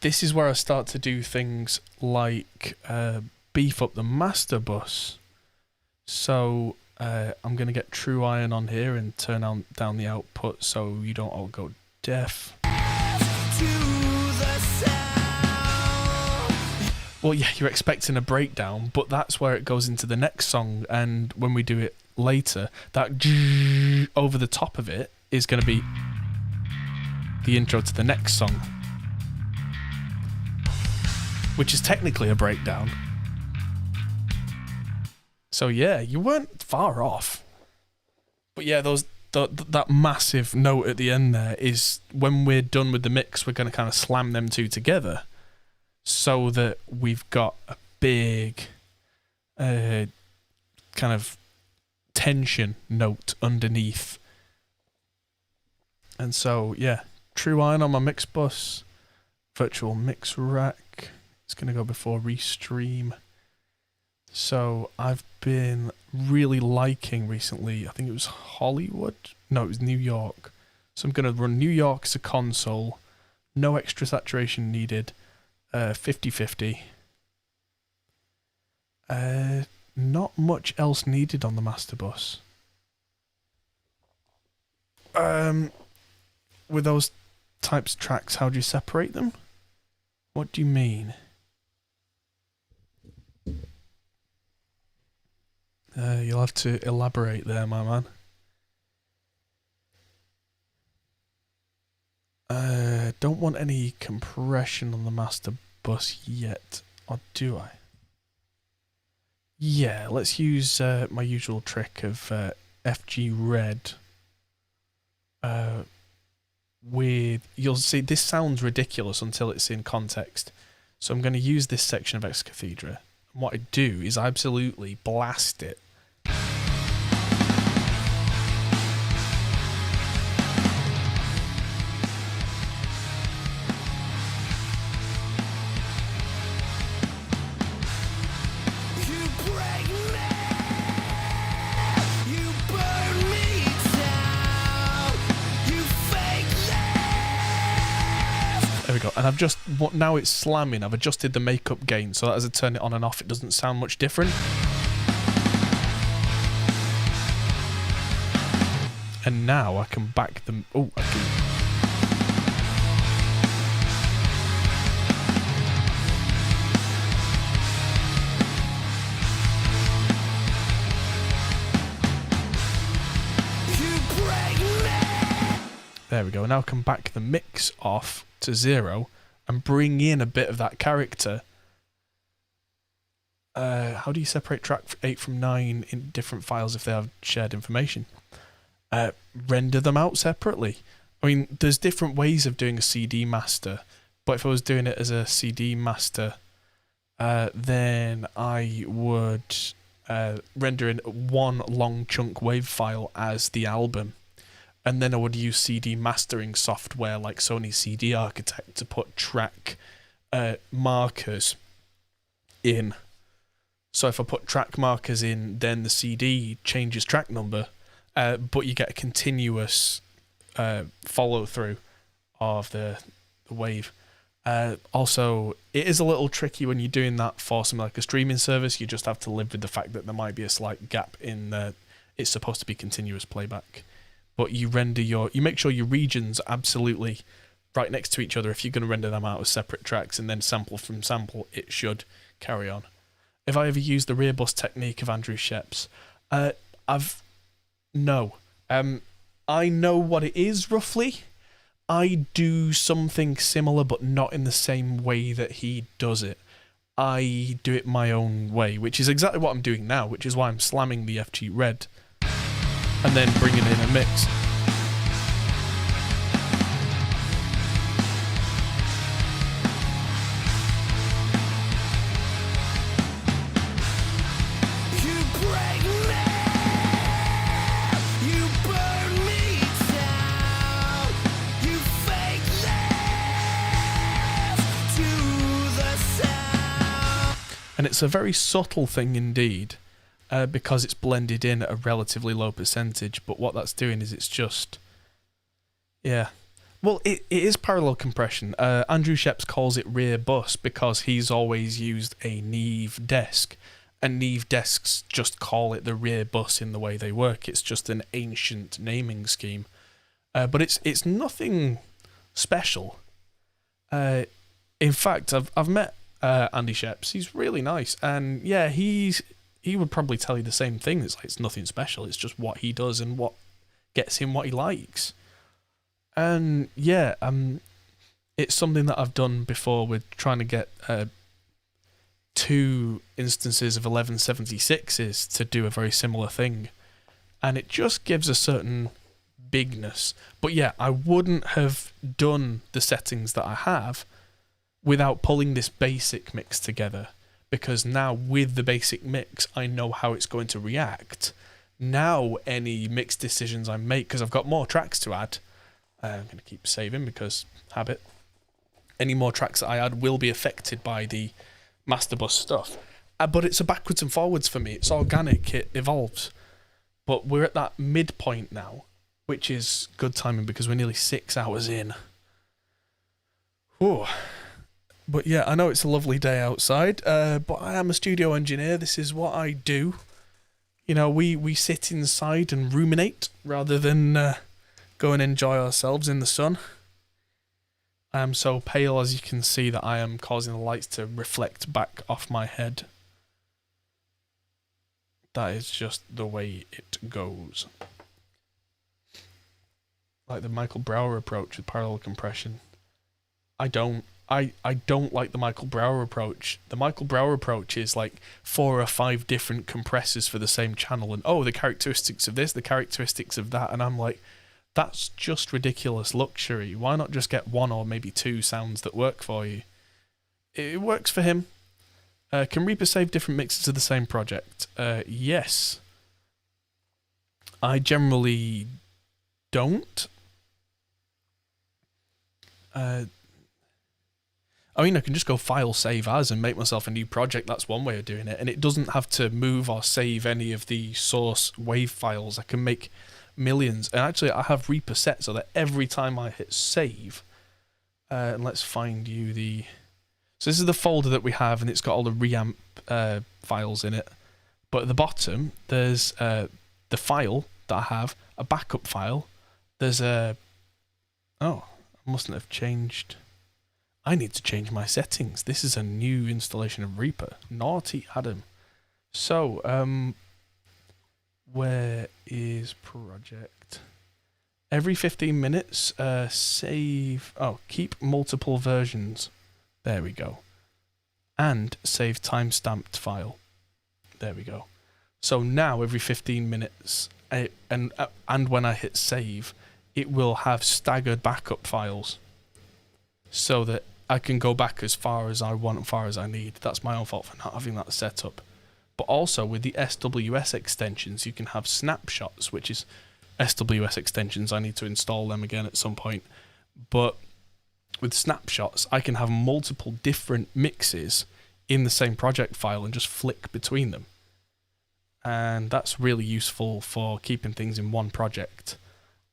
This is where I start to do things like beef up the master bus. So I'm going to get True Iron on here and turn down the output so you don't all go deaf. Well, yeah, you're expecting a breakdown, but that's where it goes into the next song, and when we do it later, that over the top of it is going to be the intro to the next song, which is technically a breakdown. So yeah, you weren't far off. But yeah, that massive note at the end there is when we're done with the mix, we're going to kind of slam them two together so that we've got a big kind of tension note underneath. And so yeah, True Iron on my mix bus, virtual mix rack. It's going to go before restream. So I've been really liking recently, I think it was Hollywood? No, it was New York. So I'm going to run New York as a console, no extra saturation needed, 50-50. Not much else needed on the master bus. With those types of tracks, how do you separate them? What do you mean? You'll have to elaborate there, my man. Don't want any compression on the master bus yet, or do I? Yeah, let's use my usual trick of FG red. You'll see this sounds ridiculous until it's in context. So I'm going to use this section of Ex Cathedra. And what I do is I absolutely blast it. There we go, and I've just, now it's slamming, I've adjusted the makeup gain so that as I turn it on and off it doesn't sound much different. And now I can back them, oh, I can. There we go, now I can back the mix off to 0 and bring in a bit of that character. How do you separate track 8 from 9 in different files if they have shared information? Render them out separately. I mean, there's different ways of doing a CD master, but if I was doing it as a CD master, then I would render in one long chunk wave file as the album. And then I would use CD mastering software like Sony CD Architect to put track markers in. So if I put track markers in, then the CD changes track number, but you get a continuous follow through of the wave. Also, it is a little tricky when you're doing that for something like a streaming service. You just have to live with the fact that there might be a slight gap in it's supposed to be continuous playback. But you make sure your regions are absolutely right next to each other. If you're going to render them out as separate tracks and then sample from sample, it should carry on. If I ever used the rear bus technique of Andrew Sheps, no. I know what it is roughly. I do something similar, but not in the same way that he does it. I do it my own way, which is exactly what I'm doing now, which is why I'm slamming the FG red and then bringing in a mix. And it's a very subtle thing indeed, because it's blended in at a relatively low percentage, but what that's doing is it's just, yeah. Well, it is parallel compression. Andrew Sheps calls it rear bus because he's always used a Neve desk, and Neve desks just call it the rear bus in the way they work. It's just an ancient naming scheme. But it's nothing special. In fact, I've met Andy Sheps. He's really nice, and yeah, he would probably tell you the same thing. It's nothing special. It's just what he does and what gets him what he likes. And yeah, it's something that I've done before with trying to get 2 instances of 1176s to do a very similar thing, and it just gives a certain bigness. But yeah, I wouldn't have done the settings that I have without pulling this basic mix together, because now with the basic mix I know how it's going to react. Now any mix decisions I make, because I've got more tracks to add, I'm going to keep saving because habit, any more tracks that I add will be affected by the master bus stuff. But it's a backwards and forwards for me. It's organic, it evolves. But we're at that midpoint now, which is good timing because we're nearly 6 hours in. Ooh. But yeah, I know it's a lovely day outside, but I am a studio engineer. This is what I do. You know, we sit inside and ruminate rather than go and enjoy ourselves in the sun. I am so pale, as you can see, that I am causing the lights to reflect back off my head. That is just the way it goes. Like the Michael Brauer approach with parallel compression. I don't like the Michael Brauer approach. The Michael Brauer approach is like 4 or 5 different compressors for the same channel, and the characteristics of this, the characteristics of that, and I'm like, that's just ridiculous luxury. Why not just get 1 or maybe 2 sounds that work for you? It works for him. Can Reaper save different mixes of the same project? Yes. I generally don't. I mean, I can just go file save as and make myself a new project. That's one way of doing it. And it doesn't have to move or save any of the source wave files. I can make millions. And actually, I have Reaper set so that every time I hit save, and let's find you the... So this is the folder that we have, and it's got all the reamp files in it. But at the bottom, there's the file that I have, a backup file. There's a... Oh, I mustn't have changed... I need to change my settings. This is a new installation of Reaper. Naughty Adam. So, where is project? Every 15 minutes, save... Oh, keep multiple versions. There we go. And save timestamped file. There we go. So now, every 15 minutes, and when I hit save, it will have staggered backup files. So that I can go back as far as I want and far as I need. That's my own fault for not having that set up. But also with the SWS extensions, you can have snapshots, which is SWS extensions. I need to install them again at some point. But with snapshots, I can have multiple different mixes in the same project file and just flick between them. And that's really useful for keeping things in one project.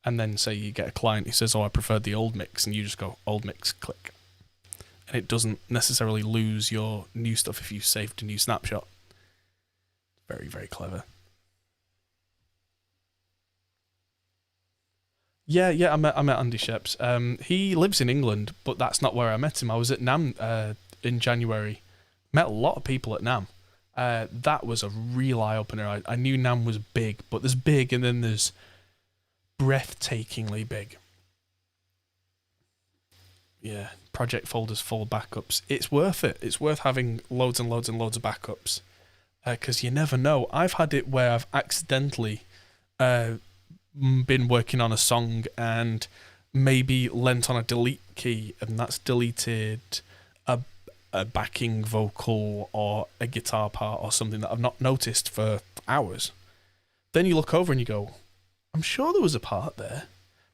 And then say you get a client who says, I preferred the old mix, and you just go, old mix, click. And it doesn't necessarily lose your new stuff if you saved a new snapshot. Very, very clever. Yeah, I met Andy Sheps. He lives in England, but that's not where I met him. I was at NAMM in January. Met a lot of people at NAMM. That was a real eye-opener. I knew NAMM was big, but there's big and then there's breathtakingly big. Yeah, project folders full of backups. It's worth it. It's worth having loads and loads and loads of backups. Because you never know. I've had it where I've accidentally been working on a song and maybe lent on a delete key, and that's deleted a backing vocal or a guitar part or something that I've not noticed for hours. Then you look over and you go, I'm sure there was a part there.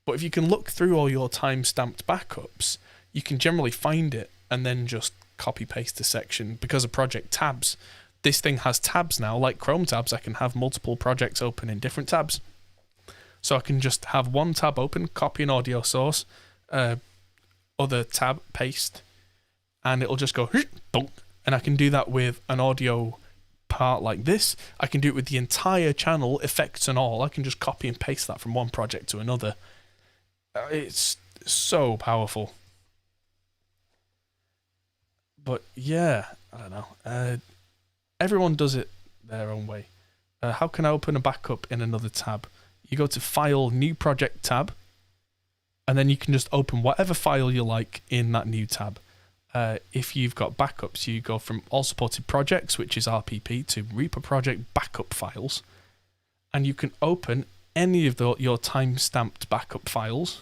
But if you can look through all your time-stamped backups, you can generally find it and then just copy-paste a section. Because of project tabs, this thing has tabs now. Like Chrome tabs, I can have multiple projects open in different tabs. So I can just have one tab open, copy an audio source, other tab, paste, and it'll just go, and I can do that with an audio part like this. I can do it with the entire channel, effects and all. I can just copy and paste that from one project to another. It's so powerful. But yeah, I don't know. Everyone does it their own way. How can I open a backup in another tab? You go to File, New Project tab, and then you can just open whatever file you like in that new tab. If you've got backups, you go from All Supported Projects, which is RPP, to Reaper Project Backup Files, and you can open any of your time-stamped backup files.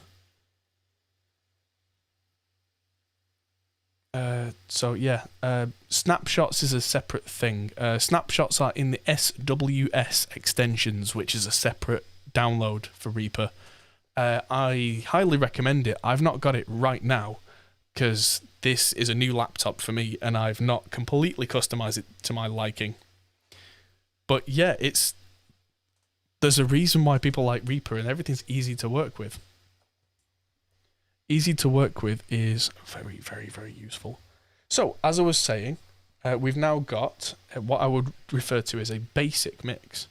So yeah, snapshots is a separate thing. Snapshots are in the SWS extensions, which is a separate download for Reaper. I highly recommend it. I've not got it right now because this is a new laptop for me and I've not completely customized it to my liking. But yeah, there's a reason why people like Reaper, and everything's easy to work with. Easy to work with is very, very, very useful. So, as I was saying, we've now got what I would refer to as a basic mix.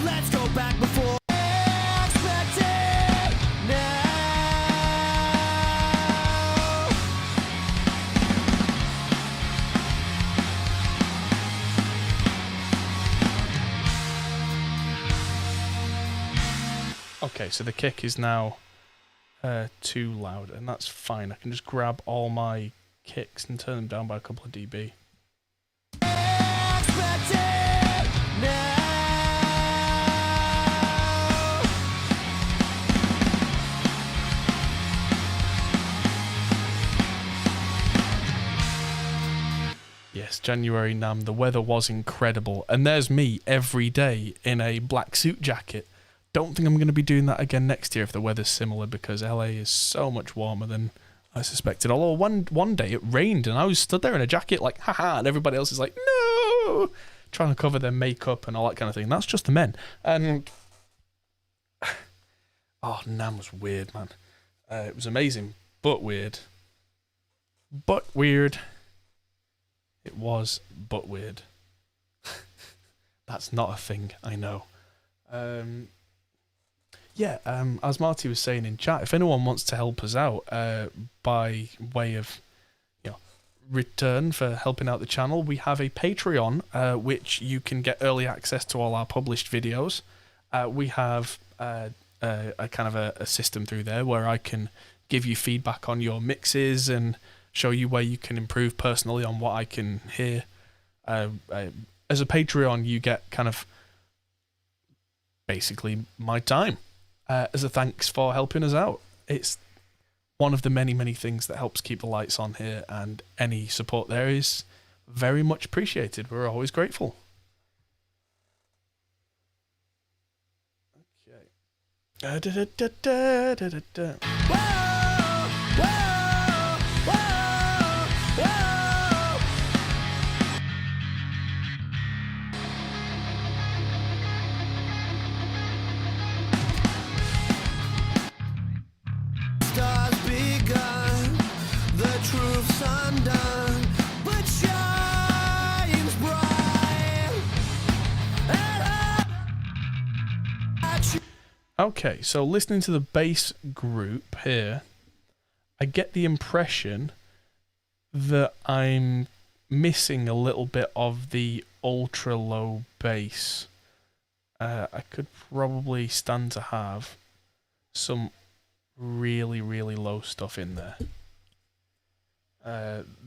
Let's go back before expected. Okay, so the kick is now too loud, and that's fine. I can just grab all my kicks and turn them down by a couple of dB. Yes, January Nam, the weather was incredible. And there's me every day in a black suit jacket. Don't think I'm going to be doing that again next year if the weather's similar, because LA is so much warmer than I suspected. Although one day it rained and I was stood there in a jacket like, haha, and everybody else is like, no, trying to cover their makeup and all that kind of thing. That's just the men. And oh, Nam was weird, man. It was amazing, but weird. But weird. It was, but weird. That's not a thing, I know. As Marty was saying in chat, if anyone wants to help us out by way of return for helping out the channel, we have a Patreon, which you can get early access to all our published videos. We have a kind of a system through there where I can give you feedback on your mixes and show you where you can improve personally on what I can hear. As a Patreon, you get kind of basically my time as a thanks for helping us out. It's one of the many, many things that helps keep the lights on here, and any support there is very much appreciated. We're always grateful. Okay. Stars begun, the truth's undone, but shines bright. Okay, so listening to the bass group here, I get the impression that I'm missing a little bit of the ultra low bass. I could probably stand to have some really, really low stuff in there.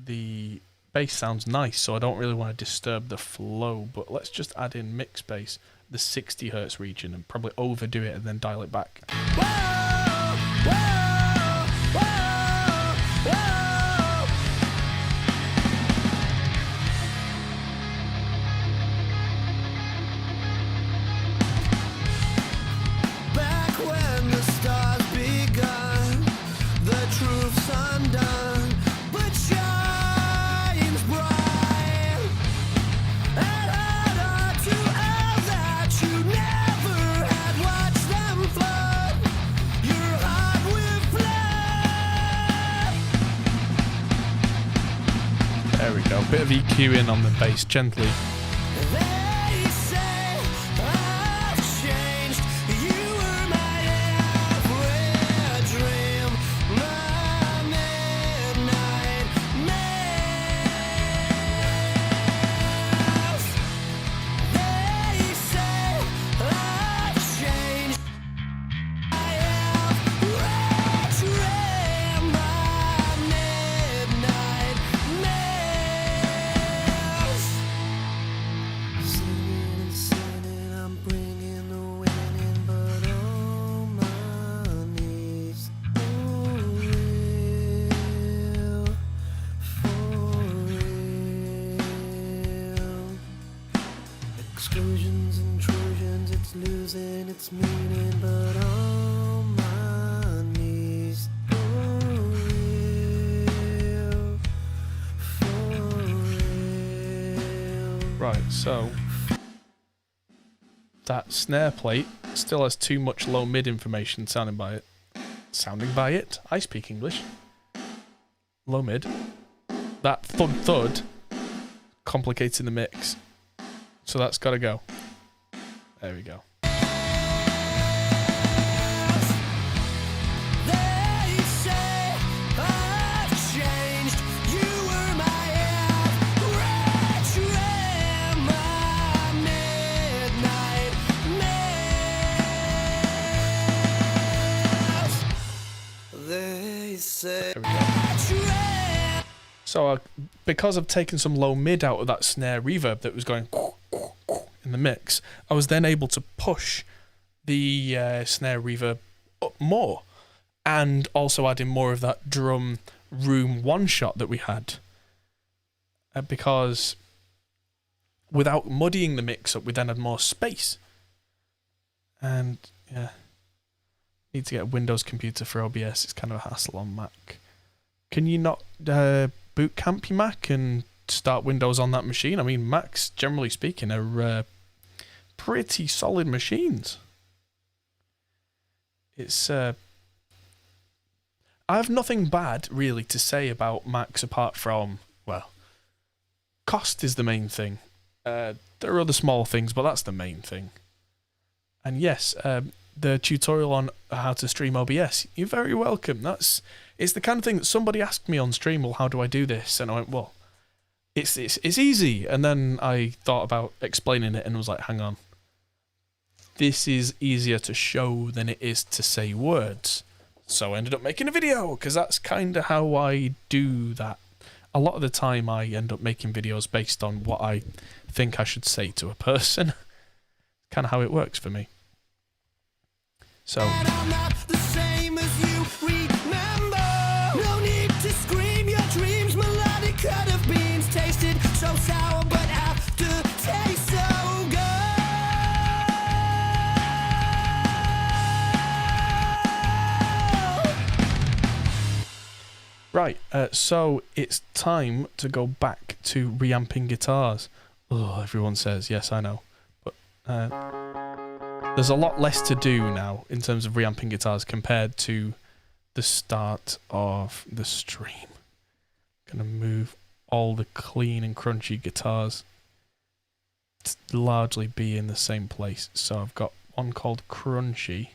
The bass sounds nice, so I don't really want to disturb the flow, but let's just add in mix bass, the 60 hertz region, and probably overdo it and then dial it back. Back when the stars begun, the truth's undone, but shines bright. And harder to all that you never had watched them flood. Your heart with blood. There we go, bit of EQ in on the bass, gently. They say I've changed. You were my every dream, my midnight mass. They say I've changed. I have retrimmed my midnight mass. Singing and singing, I'm bringing the winning, but on my knees. For real. Excursions, intrusions, it's losing its meaning, but on my knees. For real. Right, so that snare plate still has too much low mid information sounding by it. I speak English. Low mid. That thud thud complicating the mix. So that's gotta go. There we go. They say I've changed. You were my retrimmed my midnight mass. So because I've taken some low mid out of that snare reverb that was going in the mix, I was then able to push the snare reverb up more, and also adding more of that drum room one shot that we had, because without muddying the mix up, we then had more space. And yeah, need to get a Windows computer for OBS. It's kind of a hassle on Mac. Can you not boot camp your Mac and start Windows on that machine? I mean, Macs, generally speaking, are pretty solid machines. It's I have nothing bad really to say about Macs apart from, well, cost is the main thing. There are other small things, but that's the main thing. And yes, the tutorial on how to stream OBS, you're very welcome. It's the kind of thing that somebody asked me on stream, well, how do I do this? And I went, well, it's easy. And then I thought about explaining it and was like, hang on. This is easier to show than it is to say words. So I ended up making a video, because that's kind of how I do that. A lot of the time I end up making videos based on what I think I should say to a person. Kind of how it works for me. So And I'm not the same as you remember. No need to scream your dreams. Melodic cut of beans tasted so sour, but after taste so good. right, so it's time to go back to reamping guitars. Oh, everyone says yes, I know, but there's a lot less to do now in terms of reamping guitars compared to the start of the stream. I'm gonna move all the clean and crunchy guitars to largely be in the same place. So I've got one called Crunchy,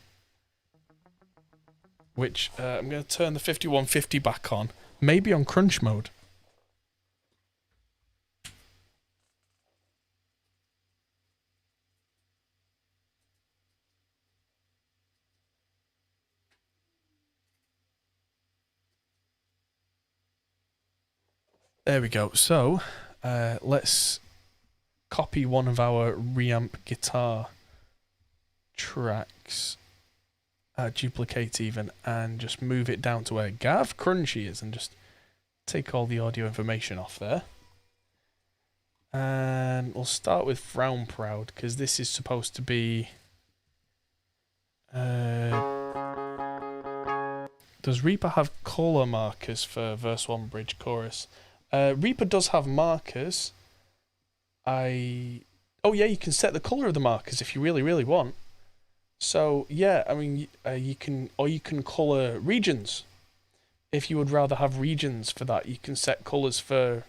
which I'm gonna turn the 5150 back on, maybe on crunch mode. There we go. So, let's copy one of our reamp guitar tracks, duplicate even, and just move it down to where Gav Crunchy is, and just take all the audio information off there. And we'll start with Frown Proud, because this is supposed to be... does Reaper have color markers for verse 1, bridge, chorus? Reaper does have markers. Oh yeah, you can set the color of the markers if you really, really want. So yeah, I mean, you can color regions. If you would rather have regions for that, you can set colors for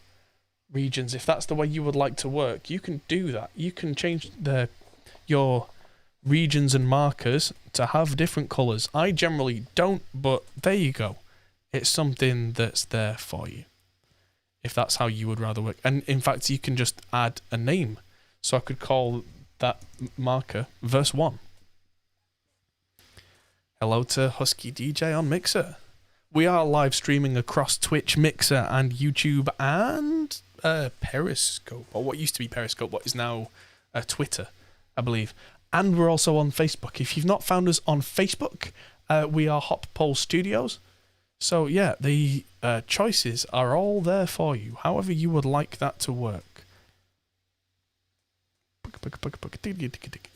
regions. If that's the way you would like to work, you can do that. You can change your regions and markers to have different colors. I generally don't, but there you go. It's something that's there for you, if that's how you would rather work. And in fact, you can just add a name. So I could call that marker verse 1. Hello to Husky DJ on Mixer. We are live streaming across Twitch, Mixer, and YouTube, and Periscope, or what used to be Periscope, what is now Twitter, I believe. And we're also on Facebook. If you've not found us on Facebook, we are Hop Pole Studios. So yeah, the choices are all there for you, however you would like that to work.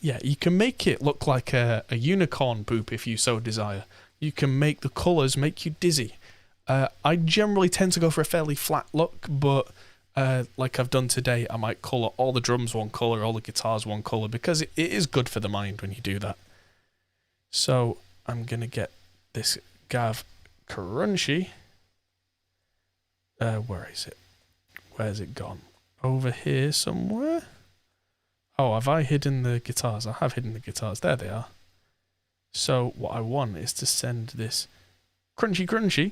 Yeah, you can make it look like a unicorn poop if you so desire. You can make the colours make you dizzy. I generally tend to go for a fairly flat look, but like I've done today, I might colour all the drums one colour, all the guitars one colour, because it is good for the mind when you do that. So I'm going to get this Gav Crunchy. Where is it? Where's it gone? Over here somewhere? Oh, have I hidden the guitars? I have hidden the guitars. There they are. So what I want is to send this Crunchy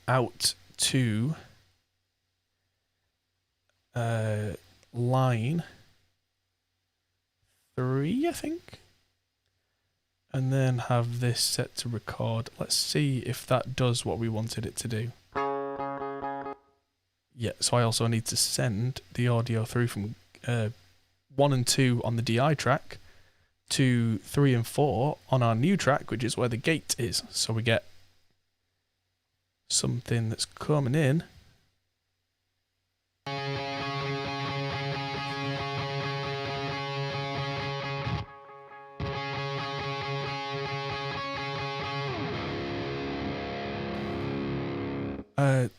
out to line 3, I think. And then have this set to record. Let's see if that does what we wanted it to do. Yeah, so I also need to send the audio through from 1 and 2 on the DI track to 3 and 4 on our new track, which is where the gate is. So we get something that's coming in. Oh.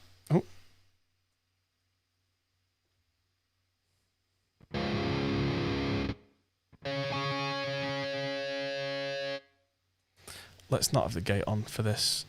Let's not have the gate on for this.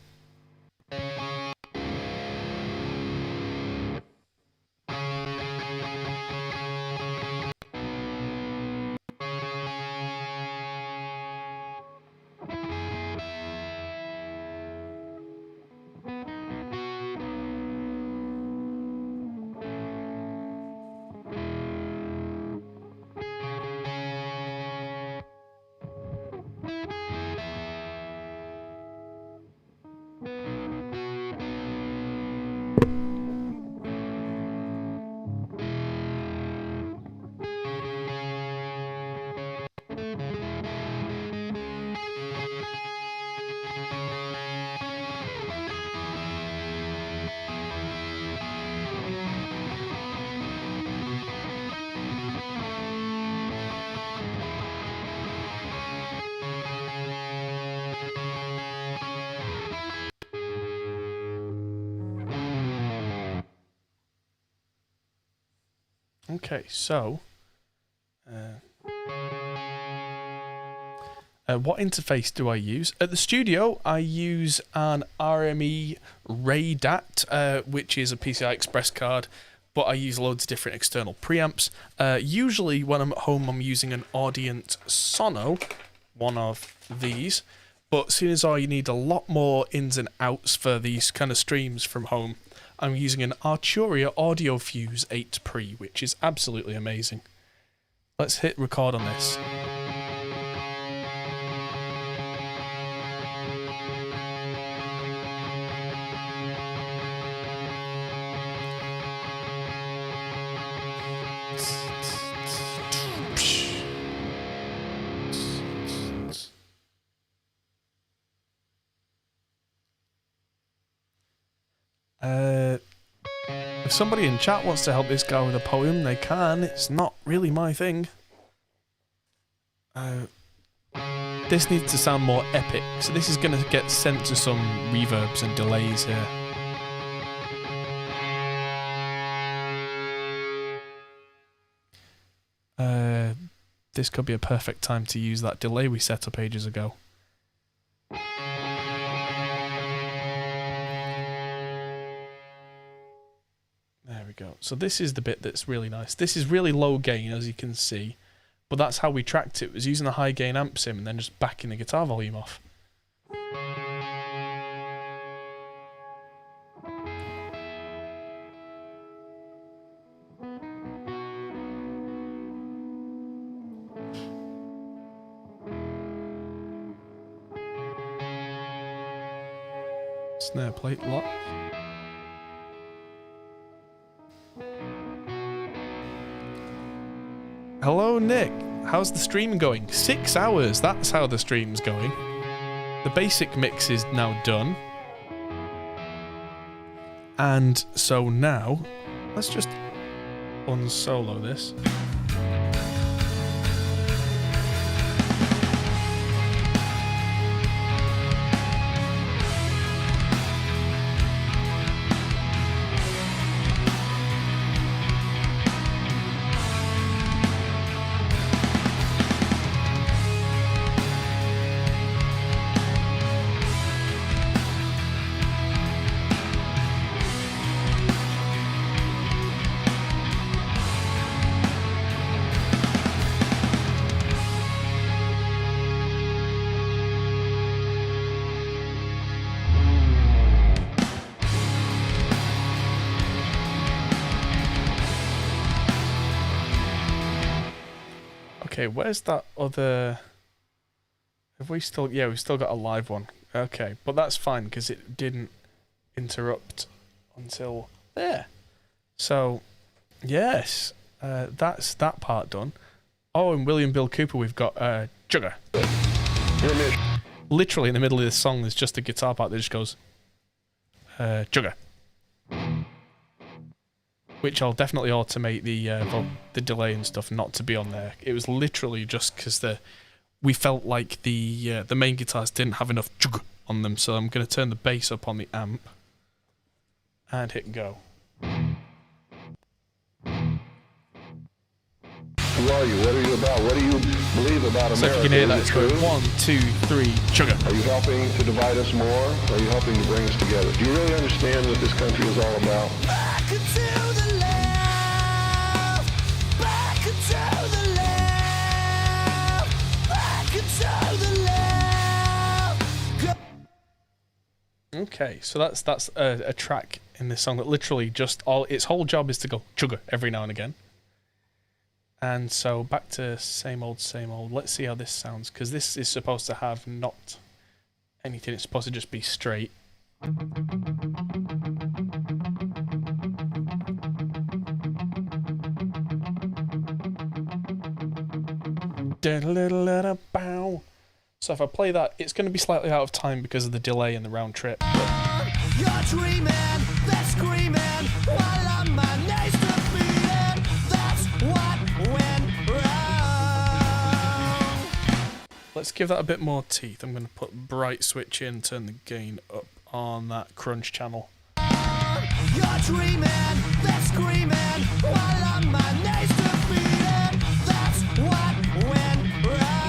Okay, so what interface do I use? At the studio, I use an RME RAIDAT, which is a PCI Express card, but I use loads of different external preamps. Usually, when I'm at home, I'm using an Audient Sono, one of these. But seeing as I need a lot more ins and outs for these kind of streams from home, I'm using an Arturia Audio Fuse 8 Pre, which is absolutely amazing. Let's hit record on this. If somebody in chat wants to help this guy with a poem, they can. It's not really my thing. This needs to sound more epic, so this is going to get sent to some reverbs and delays here. This could be a perfect time to use that delay we set up ages ago. There we go. So this is the bit that's really nice. This is really low gain, as you can see, but that's how we tracked it. It was using a high gain amp sim and then just backing the guitar volume off. Snare plate lock. Hello, Nick. How's the stream going? 6 hours. That's how the stream's going. The basic mix is now done. And so now, let's just unsolo this. Okay, where's that other... Have we still... Yeah, we've still got a live one. Okay, but that's fine, because it didn't interrupt until there. So, yes, that's that part done. Oh, and William Bill Cooper, we've got Jugger. Literally in the middle of this song, there's just a guitar part that just goes, Jugger. Which I'll definitely automate the delay and stuff not to be on there. It was literally just because we felt like the main guitars didn't have enough jugger on them, so I'm going to turn the bass up on the amp and hit go. Who are you? What are you about? What do you believe about America? So if you can hear that, Is it's it going true? 1, 2, 3, jugger. Are you helping to divide us more? Or are you helping to bring us together? Do you really understand what this country is all about? Back into the left, back into the left, back into the left. Okay, so that's a track in this song that literally just its whole job is to go jugger every now and again. And so back to same old, same old. Let's see how this sounds, because this is supposed to have not anything. It's supposed to just be straight. So if I play that, it's going to be slightly out of time because of the delay in the round trip. You're dreaming, they're screaming, while on my knees defeated. That's what went wrong. Let's give that a bit more teeth. I'm going to put bright switch in, turn the gain up on that crunch channel. You're dreaming, they're screaming, while on my knees defeated. That's what went wrong.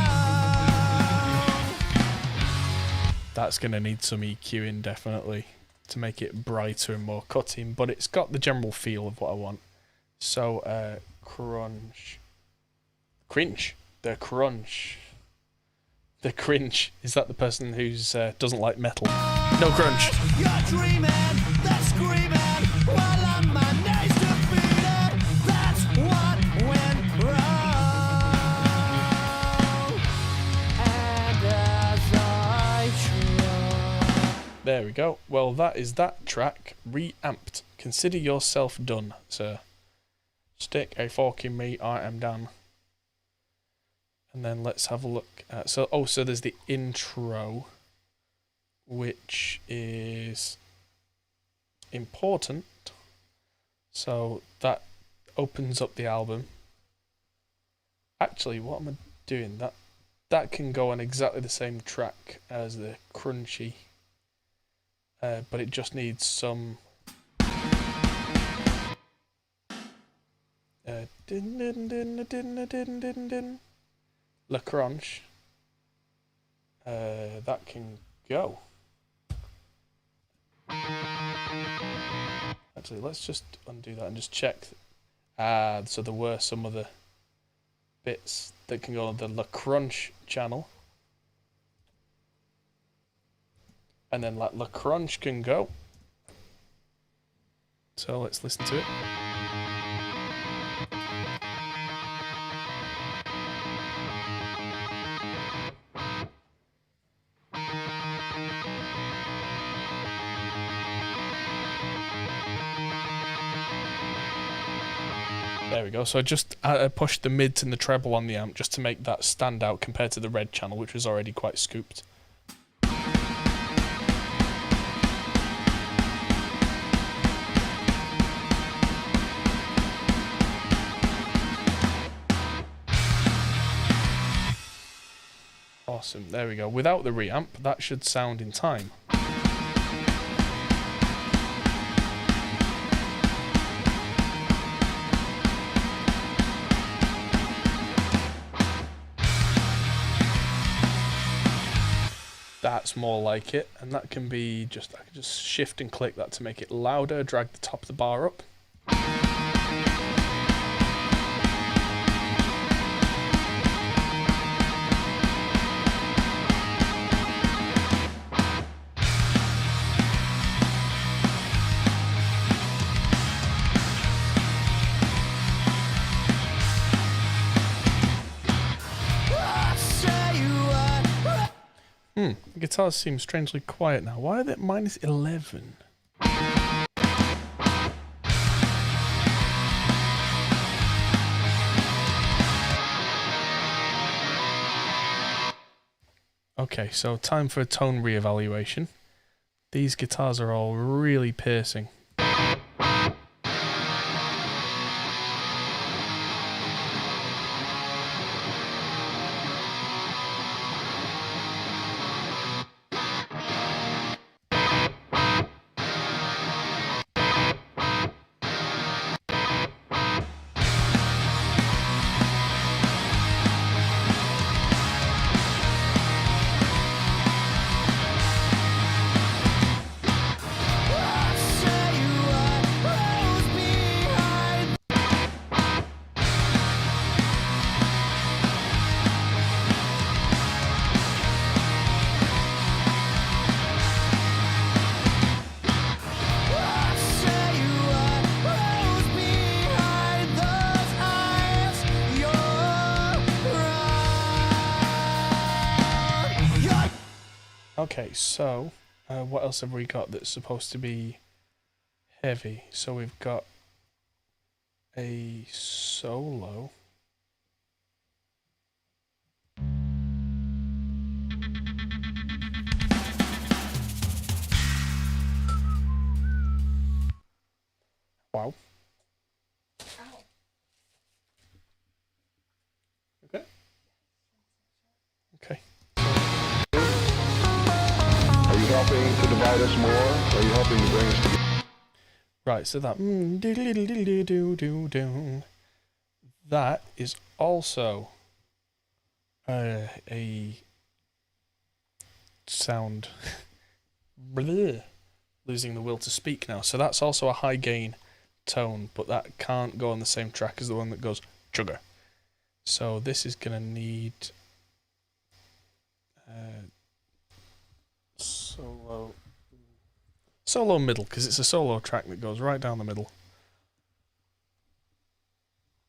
That's going to need some EQing definitely to make it brighter and more cutting, but it's got the general feel of what I want. So, crunch. Cringe. The crunch. The cringe. Is that the person who's doesn't like metal? No crunch. You're dreaming, they're screaming, while on my knees defeated. That's what went wrong. And as I try. There we go. Well, that is that track reamped. Consider yourself done, sir. Stick a fork in me, I am done. And then let's have a look at, so there's the intro, which is important. So that opens up the album. Actually, what am I doing? That can go on exactly the same track as the crunchy, but it just needs some La Crunch. That can go. Actually, let's just undo that and just check. So there were some other bits that can go on the La Crunch channel. And then La Crunch can go. So let's listen to it. There we go. So I just pushed the mids and the treble on the amp just to make that stand out compared to the red channel, which was already quite scooped. Awesome. There we go. Without the reamp, that should sound in time. That's more like it, and that can be I can just shift and click that to make it louder, drag the top of the bar up. The guitars seem strangely quiet now. Why are they at -11? Okay, so time for a tone reevaluation. These guitars are all really piercing. Okay, so what else have we got that's supposed to be heavy? So we've got a solo. Wow. Okay. Okay. Are you helping to divide us more? Or are you helping to bring us together? Right, so that is also a sound. Losing the will to speak now. So that's also a high gain tone, but that can't go on the same track as the one that goes sugar. So this is gonna need solo middle, because it's a solo track that goes right down the middle.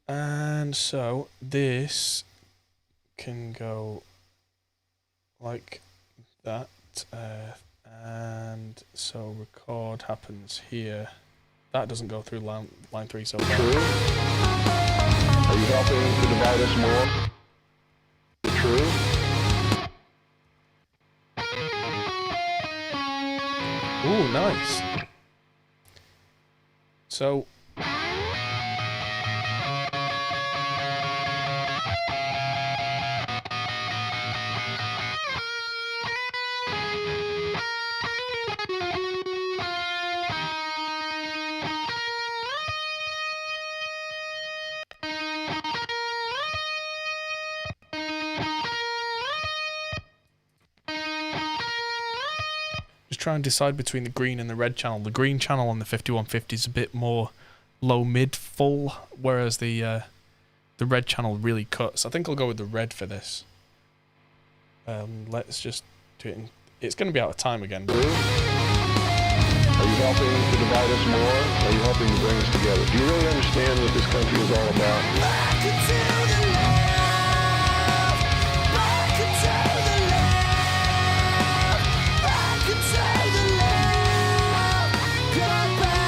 And so this can go like that, and so record happens here. That doesn't go through line 3 so far. True? Are you helping to divide us more? True? Ooh, nice. So try and decide between the green and the red channel. The green channel on the 5150 is a bit more low mid full, whereas the red channel really cuts. I think I'll go with the red for this. Let's just do it. It's going to be out of time again. Are you helping to divide us more? Are you helping to bring us together? Do you really understand what this country is all about? Back into the left, back into the left, back into the left, go back.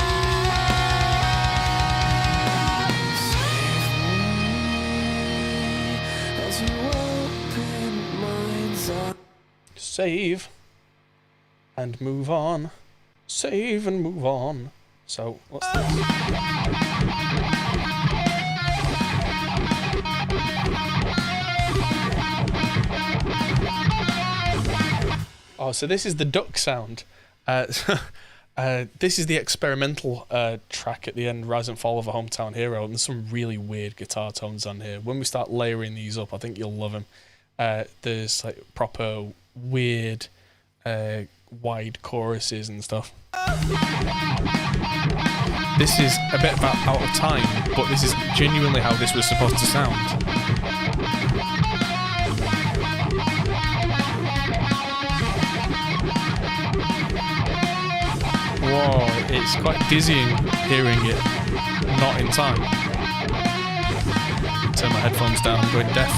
Save me as you open minds up. Save and move on. Save and move on. So, what's this? Oh, so this is the duck sound. This is the experimental track at the end, Rise and Fall of a Hometown Hero, and there's some really weird guitar tones on here. When we start layering these up, I think you'll love them. There's like proper weird wide choruses and stuff. This is a bit out of time, but this is genuinely how this was supposed to sound. Whoa, it's quite dizzying hearing it not in time. Turn my headphones down, I'm going deaf.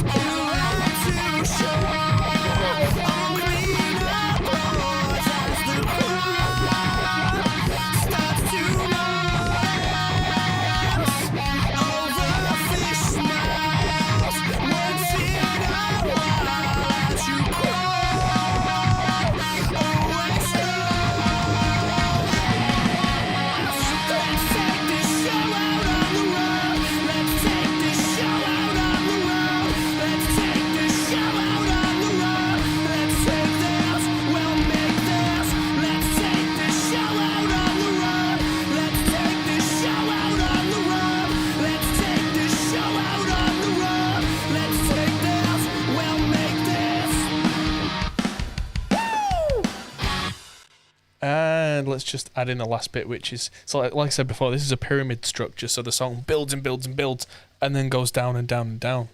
let's just add in the last bit, which is, so like I said before, this is a pyramid structure, so the song builds and builds and builds, and then goes down and down and down.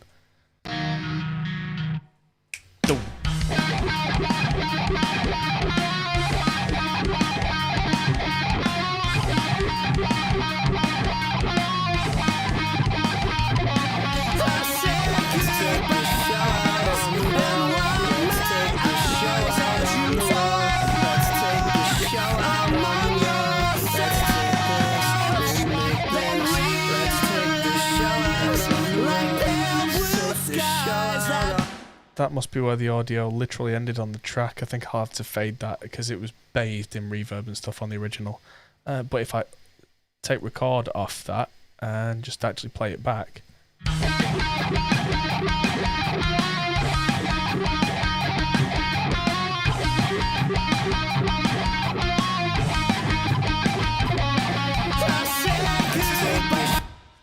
Dum. That must be where the audio literally ended on the track. I think I'll have to fade that because it was bathed in reverb and stuff on the original. But if I take record off that and just actually play it back.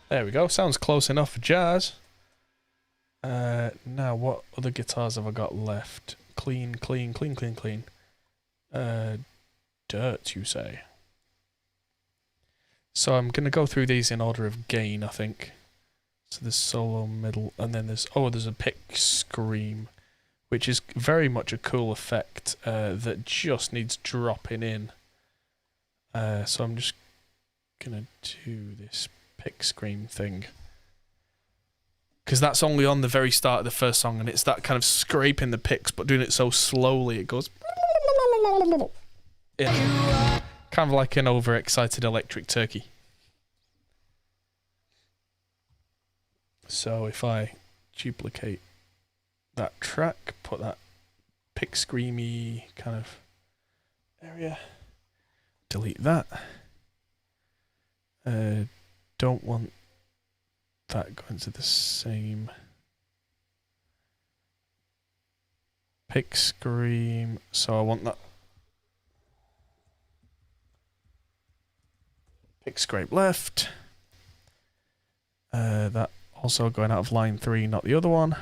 There we go. Sounds close enough for jazz. Now, what other guitars have I got left? Clean. Dirt, you say? So I'm going to go through these in order of gain, I think. So there's solo, middle, and then there's a pick scream, which is very much a cool effect that just needs dropping in. So I'm just going to do this pick scream thing. Because that's only on the very start of the first song, and it's that kind of scraping the picks, but doing it so slowly it goes in. Kind of like an overexcited electric turkey. So if I duplicate that track, put that pick screamy kind of area, delete that. Don't want that going to the same pick scream, so I want that pick scrape left. That also going out of line 3, not the other one.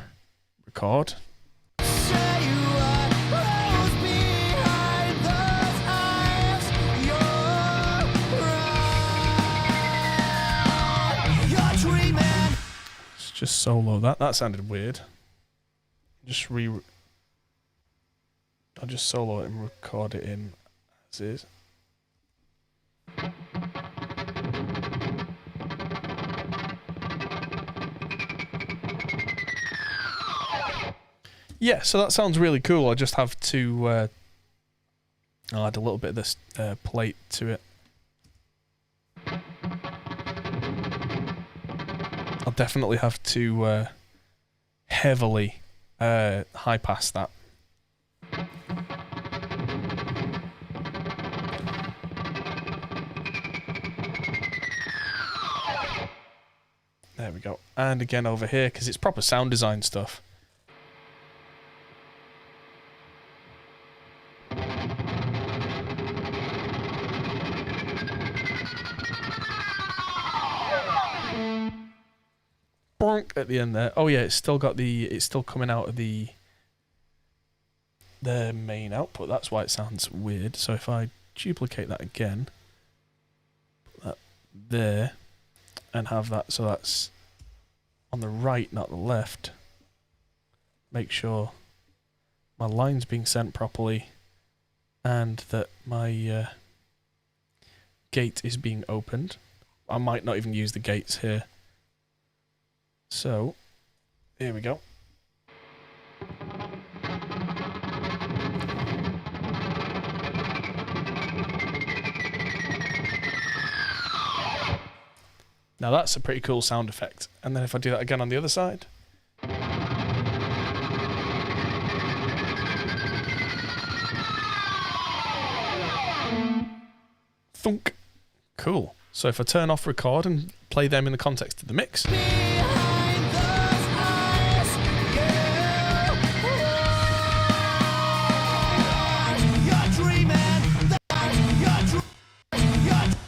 Record. Just solo that. That sounded weird. I'll just solo it and record it in as is. Yeah, so that sounds really cool. I just have to I'll add a little bit of this plate to it. I'll definitely have to heavily high pass that. There we go. And again over here, because it's proper sound design stuff. At the end there. Oh yeah, it's still coming out of the main output. That's why it sounds weird. So if I duplicate that again, put that there, and have that so that's on the right, not the left. Make sure my line's being sent properly and that my gate is being opened. I might not even use the gates here. So, here we go. Now that's a pretty cool sound effect. And then if I do that again on the other side. Thunk. Cool. So if I turn off record and play them in the context of the mix.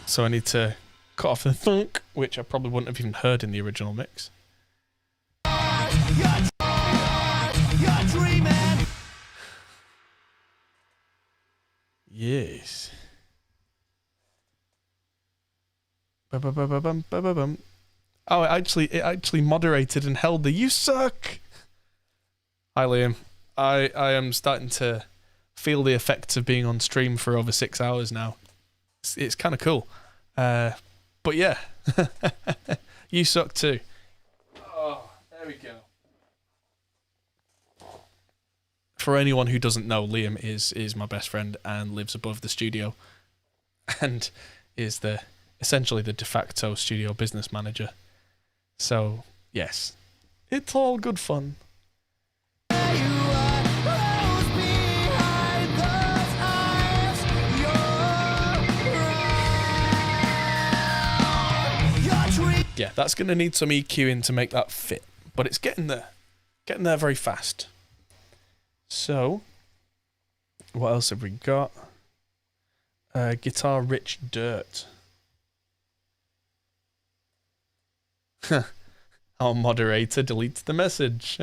So I need to cut off the thunk, which I probably wouldn't have even heard in the original mix. Yes. Ba-ba-ba-ba-bum. Oh, it actually moderated and held the "You suck." Hi, Liam. I am starting to feel the effects of being on stream for over 6 hours now. It's kind of cool. But yeah, you suck too. Oh, there we go. For anyone who doesn't know, Liam is my best friend and lives above the studio, and is essentially the de facto studio business manager. So yes, it's all good fun. Yeah, that's going to need some EQing to make that fit, but it's getting there very fast. So, what else have we got? Guitar Rich Dirt. Our moderator deletes the message.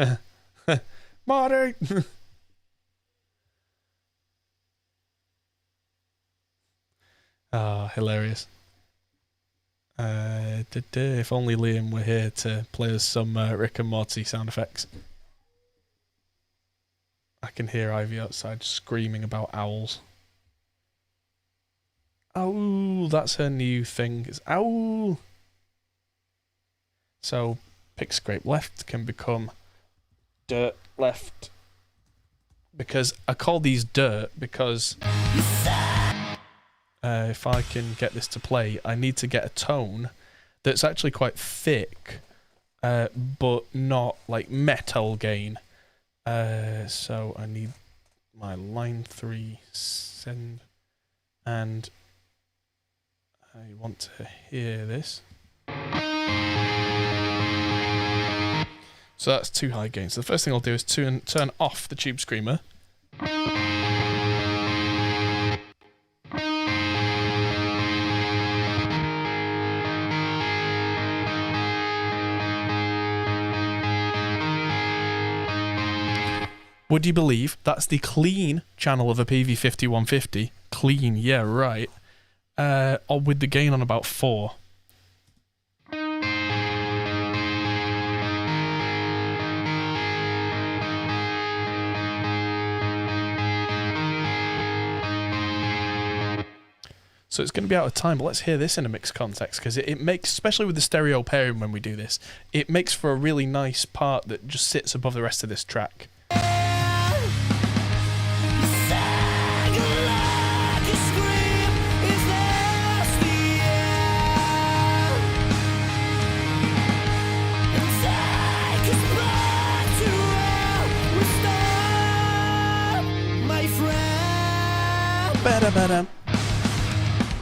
Moderate. Ah, hilarious. If only Liam were here to play us some Rick and Morty sound effects. I can hear Ivy outside screaming about owls. Ow, that's her new thing. It's ow. So, pick scrape left can become dirt left. Because I call these dirt because if I can get this to play, I need to get a tone that's actually quite thick, but not like metal gain. So I need my line 3 send, and I want to hear this. So that's too high gain. So the first thing I'll do is turn off the Tube Screamer. Would you believe that's the clean channel of a PV5150? Clean, yeah, right. Or with the gain on about 4. So it's going to be out of time, but let's hear this in a mixed context, because it makes, especially with the stereo pairing when we do this, it makes for a really nice part that just sits above the rest of this track.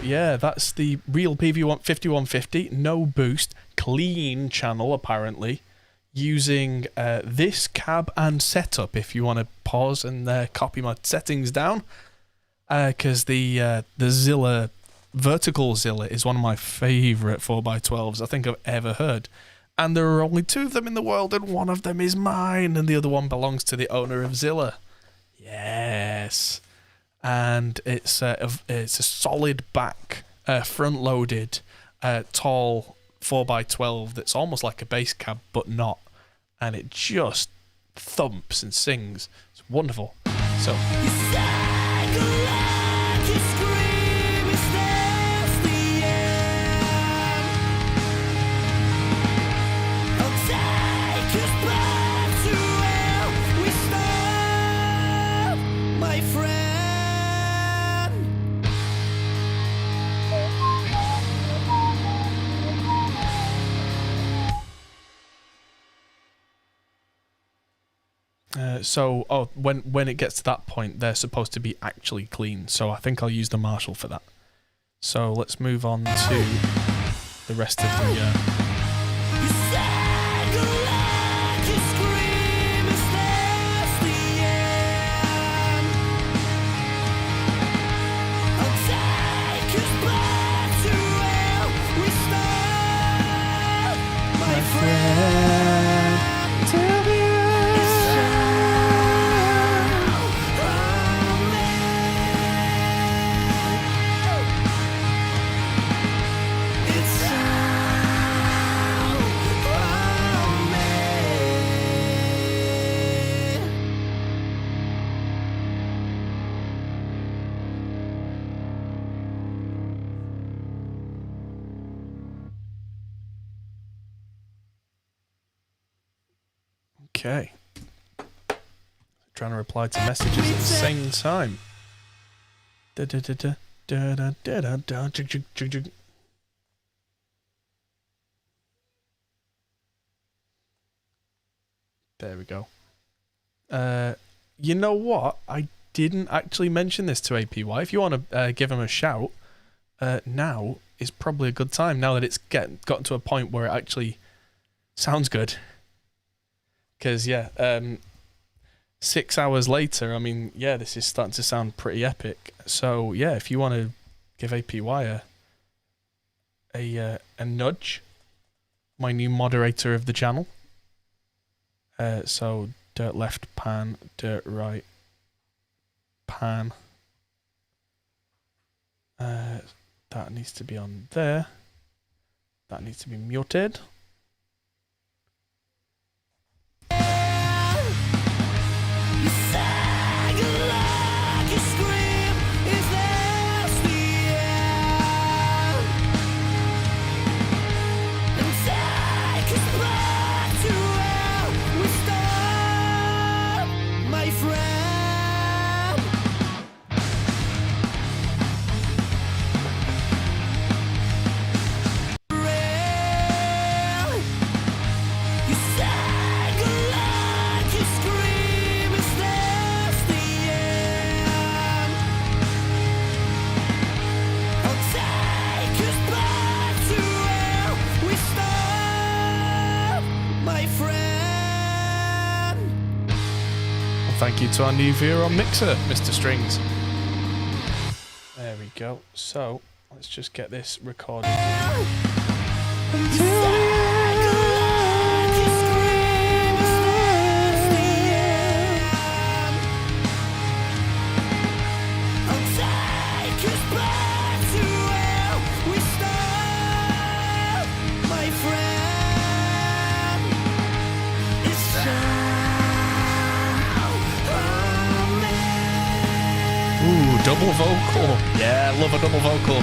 Yeah, that's the real PV5150, no boost, clean channel apparently, using this cab and setup. If you want to pause and copy my settings down, because the Zilla, vertical Zilla, is one of my favourite 4x12s I think I've ever heard. And there are only 2 of them in the world, and one of them is mine, and the other one belongs to the owner of Zilla. Yes. And it's a solid back, front-loaded, tall 4x12 that's almost like a bass cab, but not. And it just thumps and sings. It's wonderful. So. When it gets to that point, they're supposed to be actually clean. So I think I'll use the Marshall for that. So let's move on to the rest of the. Okay. Trying to reply to messages at the same time. There we go. You know what? I didn't actually mention this to APY. If you want to give him a shout, now is probably a good time. Now that it's gotten to a point where it actually sounds good. Because, yeah, 6 hours later, I mean, yeah, this is starting to sound pretty epic. So, yeah, if you want to give APY a nudge, my new moderator of the channel. So, dirt left pan, dirt right pan. That needs to be on there. That needs to be muted. Thank you to our new viewer on Mixer, Mr. Strings. There we go. So, let's just get this recorded. Ooh, double vocal. Yeah, love a double vocal.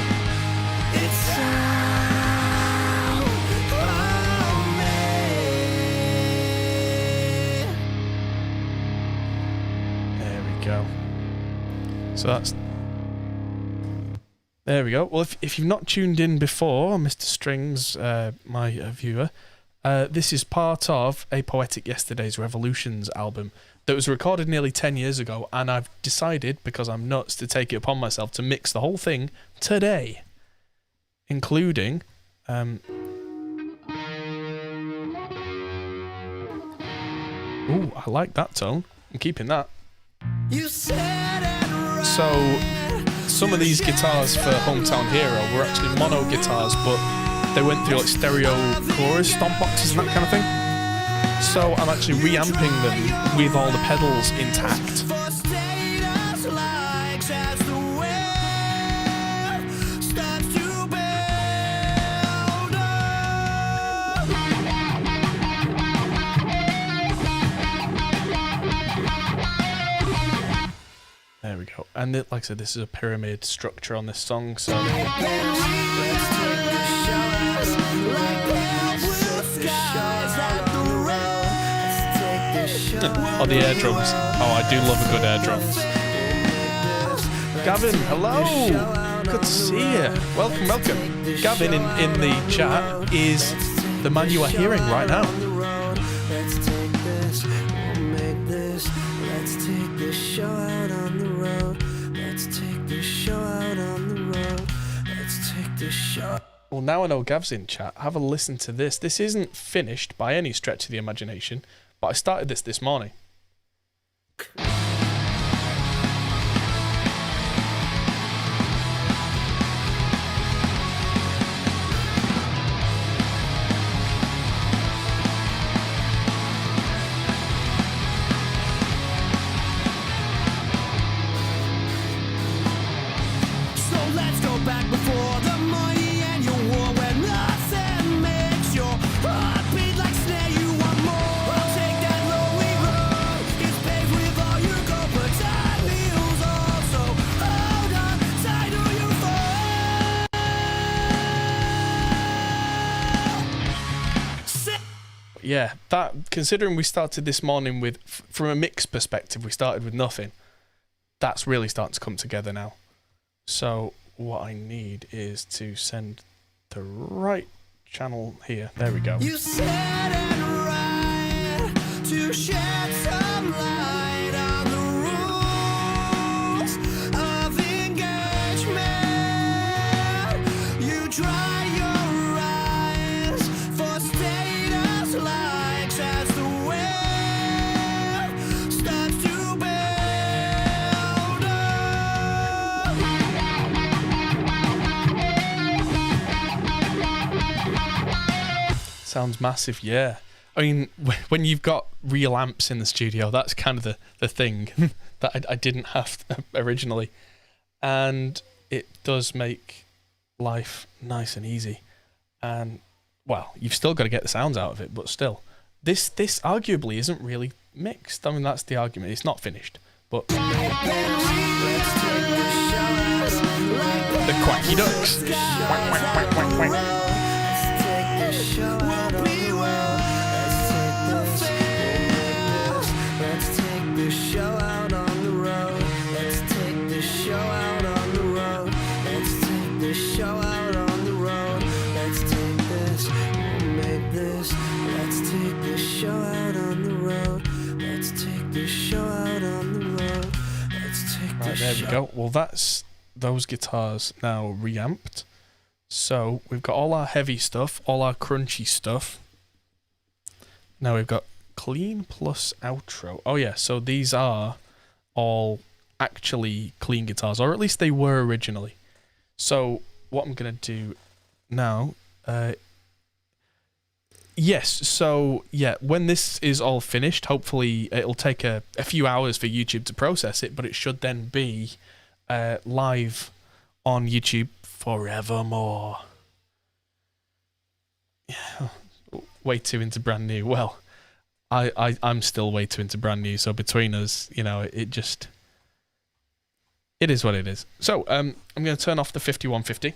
There we go. So that's... There we go. Well, if you've not tuned in before, Mr. Strings, my viewer, this is part of A Poetic Yesterday's Revolutions album that was recorded nearly 10 years ago, and I've decided, because I'm nuts, to take it upon myself to mix the whole thing today, including... Ooh, I like that tone. I'm keeping that. So, some of these guitars for Hometown Hero were actually mono guitars, but they went through like stereo chorus stomp boxes and that kind of thing. So I'm actually reamping them with all the pedals intact. There we go. And like I said, this is a pyramid structure on this song, so... Oh, the air drums. Oh, I do love a good air drums. Gavin, hello! Good to see you. Welcome, welcome. Gavin in the chat is the man you are hearing right now. Well, now I know Gav's in chat. Have a listen to this. This isn't finished by any stretch of the imagination, but I started this morning. Heartbeat like snare, you want more. I'll take that lonely road. It's paved with all you yeah, that considering we started this morning with, from a mix perspective, we started with nothing. That's really starting to come together now. So what I need is to send the right channel here. There we go. You said and right to shed some light on the rules of engagement. You dry your eyes for status likes as the web starts to build up. Sounds massive, yeah. I mean, when you've got real amps in the studio, that's kind of the thing that I didn't have originally. And it does make life nice and easy. And, well, you've still got to get the sounds out of it, but still. This arguably isn't really mixed. I mean, that's the argument. It's not finished. But the quacky ducks. Quack, quack, quack, quack, quack. Right, there we go. Well, that's those guitars now reamped. So we've got all our heavy stuff, all our crunchy stuff. Now we've got clean plus outro. Oh yeah, so these are all actually clean guitars, or at least they were originally. So what I'm gonna do now, yes, so yeah, when this is all finished, hopefully it'll take a few hours for YouTube to process it, but it should then be live on YouTube forevermore. Yeah, way too into brand new. Well, I'm still way too into brand new, so between us, you know, it is what it is. So I'm going to turn off the 5150.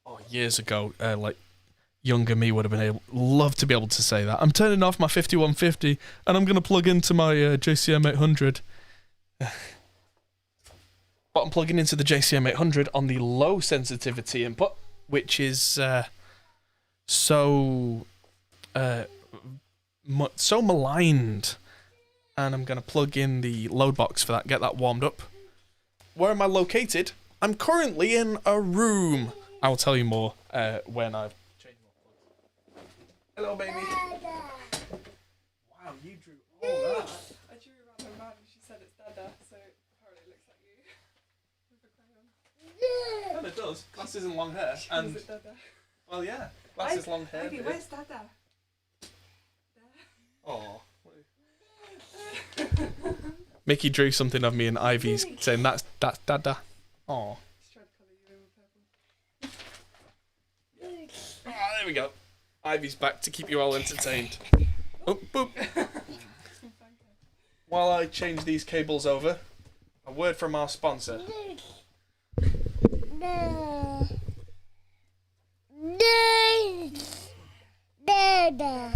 Oh, years ago, like younger me would have been love to be able to say that. I'm turning off my 5150 and I'm going to plug into my JCM 800. But I'm plugging into the JCM 800 on the low sensitivity input, which is so maligned. And I'm going to plug in the loadbox for that, get that warmed up. Where am I located? I'm currently in a room. I'll tell you more when I've changed my plugs. Hello, baby. Wow, you drew all that. I drew around her mouth and she said it's Dada, so apparently it looks like you. With a crayon. Kind of does. Glasses and long hair. And, Is it Dada? well, yeah. Glasses, long hair. Okay, where's Dada? Oh. Mickey drew something of me and Ivy's saying that's Dada. Oh. Just tried to colour you in with purple. Oh, there we go. Ivy's back to keep you all entertained. Oh, boop. While I change these cables over, a word from our sponsor. Where's Dada?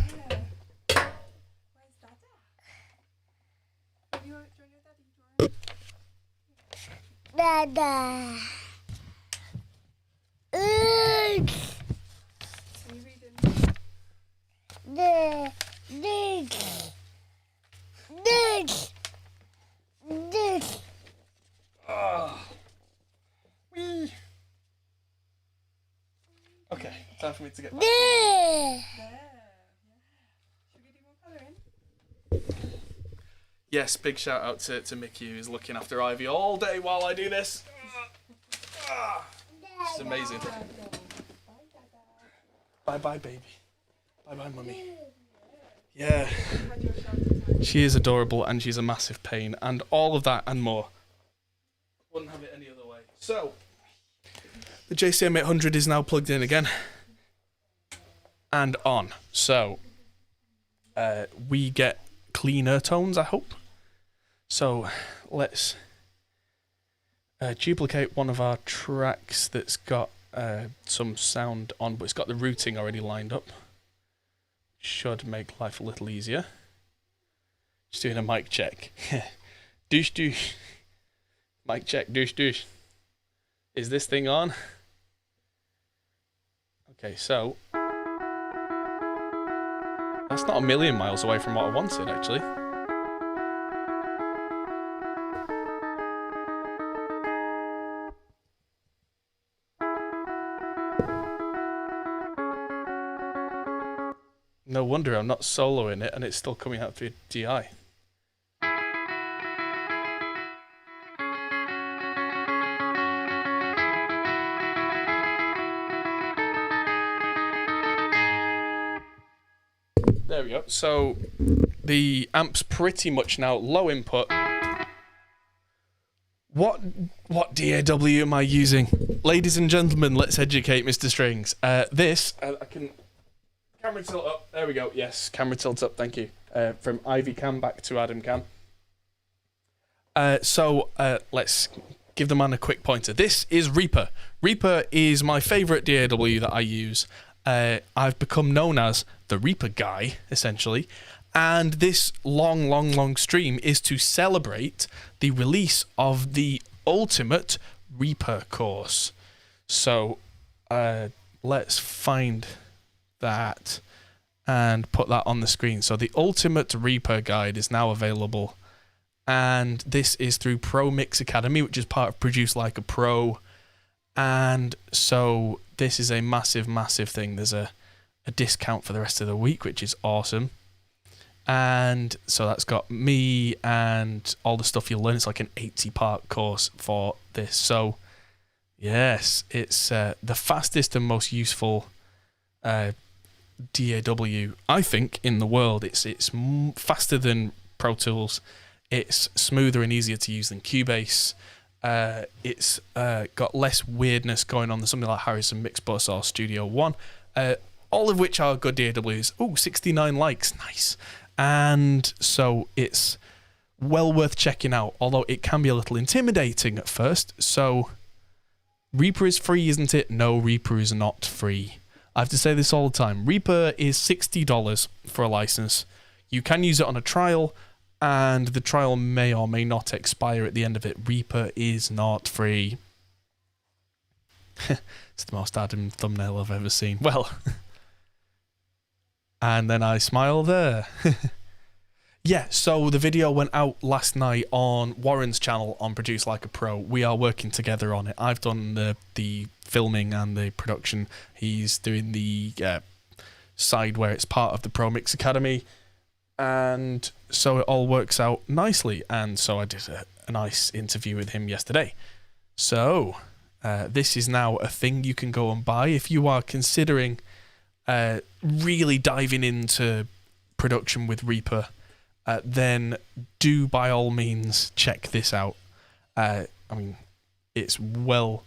Have you drawn your daddy drawing? Are you reading? Whee. Okay, time for me to get back. There. Yeah. Should we do more colouring? Yes, big shout out to Mickey, who's looking after Ivy all day while I do this. It's amazing. Bye bye, baby. Bye bye, mummy. Yeah, Had your shelter time. she is adorable and she's a massive pain, and all of that and more. Wouldn't have it any other way. So, the JCM 800 is now plugged in again and on. So, we get cleaner tones, I hope. So, let's duplicate one of our tracks that's got some sound on, but it's got the routing already lined up. should make life a little easier. Just doing a mic check. Douche douche. Mic check, douche douche. Is this thing on? Okay, so that's not a million miles away from what I wanted, actually. No wonder I'm not soloing it and it's still coming out through DI. There we go. So the amp's pretty much now low input. What DAW am I using? Ladies and gentlemen, let's educate Mr. Strings. I can camera tilt up. There we go. Yes, camera tilt up. Thank you. From Ivy Cam back to Adam Cam. Let's give the man a quick pointer. This is Reaper. Reaper is my favorite DAW that I use. I've become known as the Reaper guy, essentially. And this long stream is to celebrate the release of the ultimate Reaper course. So, let's find that and put that on the screen. So the ultimate Reaper guide is now available. And this is through Pro Mix Academy, which is part of Produce Like a Pro. And so this is a massive thing. There's a discount for the rest of the week, which is awesome. And so that's got me and all the stuff you'll learn. It's like an 80-part course for this. So yes, it's the fastest and most useful DAW, I think, in the world. It's faster than Pro Tools. It's smoother and easier to use than Cubase. It's got less weirdness going on than something like Harrison Mixbus or Studio One, all of which are good DAWs. Oh, 69 likes, nice. And so it's well worth checking out, although it can be a little intimidating at first. So Reaper is free, isn't it? No, Reaper is not free. I have to say this all the time. Reaper is $60 for a license. You can use it on a trial, and the trial may or may not expire at the end of it. Reaper is not free. It's the most Adam thumbnail I've ever seen. Well, and then I smile there. Yeah, so the video went out last night on Warren's channel on Produce Like a Pro. We are working together on it. I've done the filming and the production. He's doing the side where it's part of the Pro Mix Academy. And so it all works out nicely. And so I did a nice interview with him yesterday. So this is now a thing you can go and buy if you are considering really diving into production with Reaper. Then do by all means check this out. I mean, it's well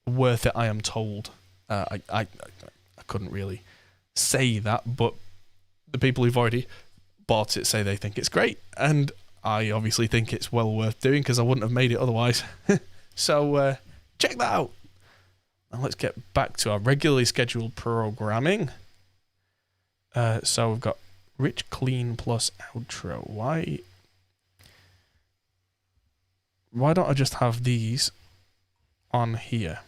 worth it, I am told. I couldn't really say that, but the people who've already bought it say they think it's great, and I obviously think it's well worth doing because I wouldn't have made it otherwise. So check that out. Now let's get back to our regularly scheduled programming. So we've got Rich Clean plus outro. Why don't I just have these on here?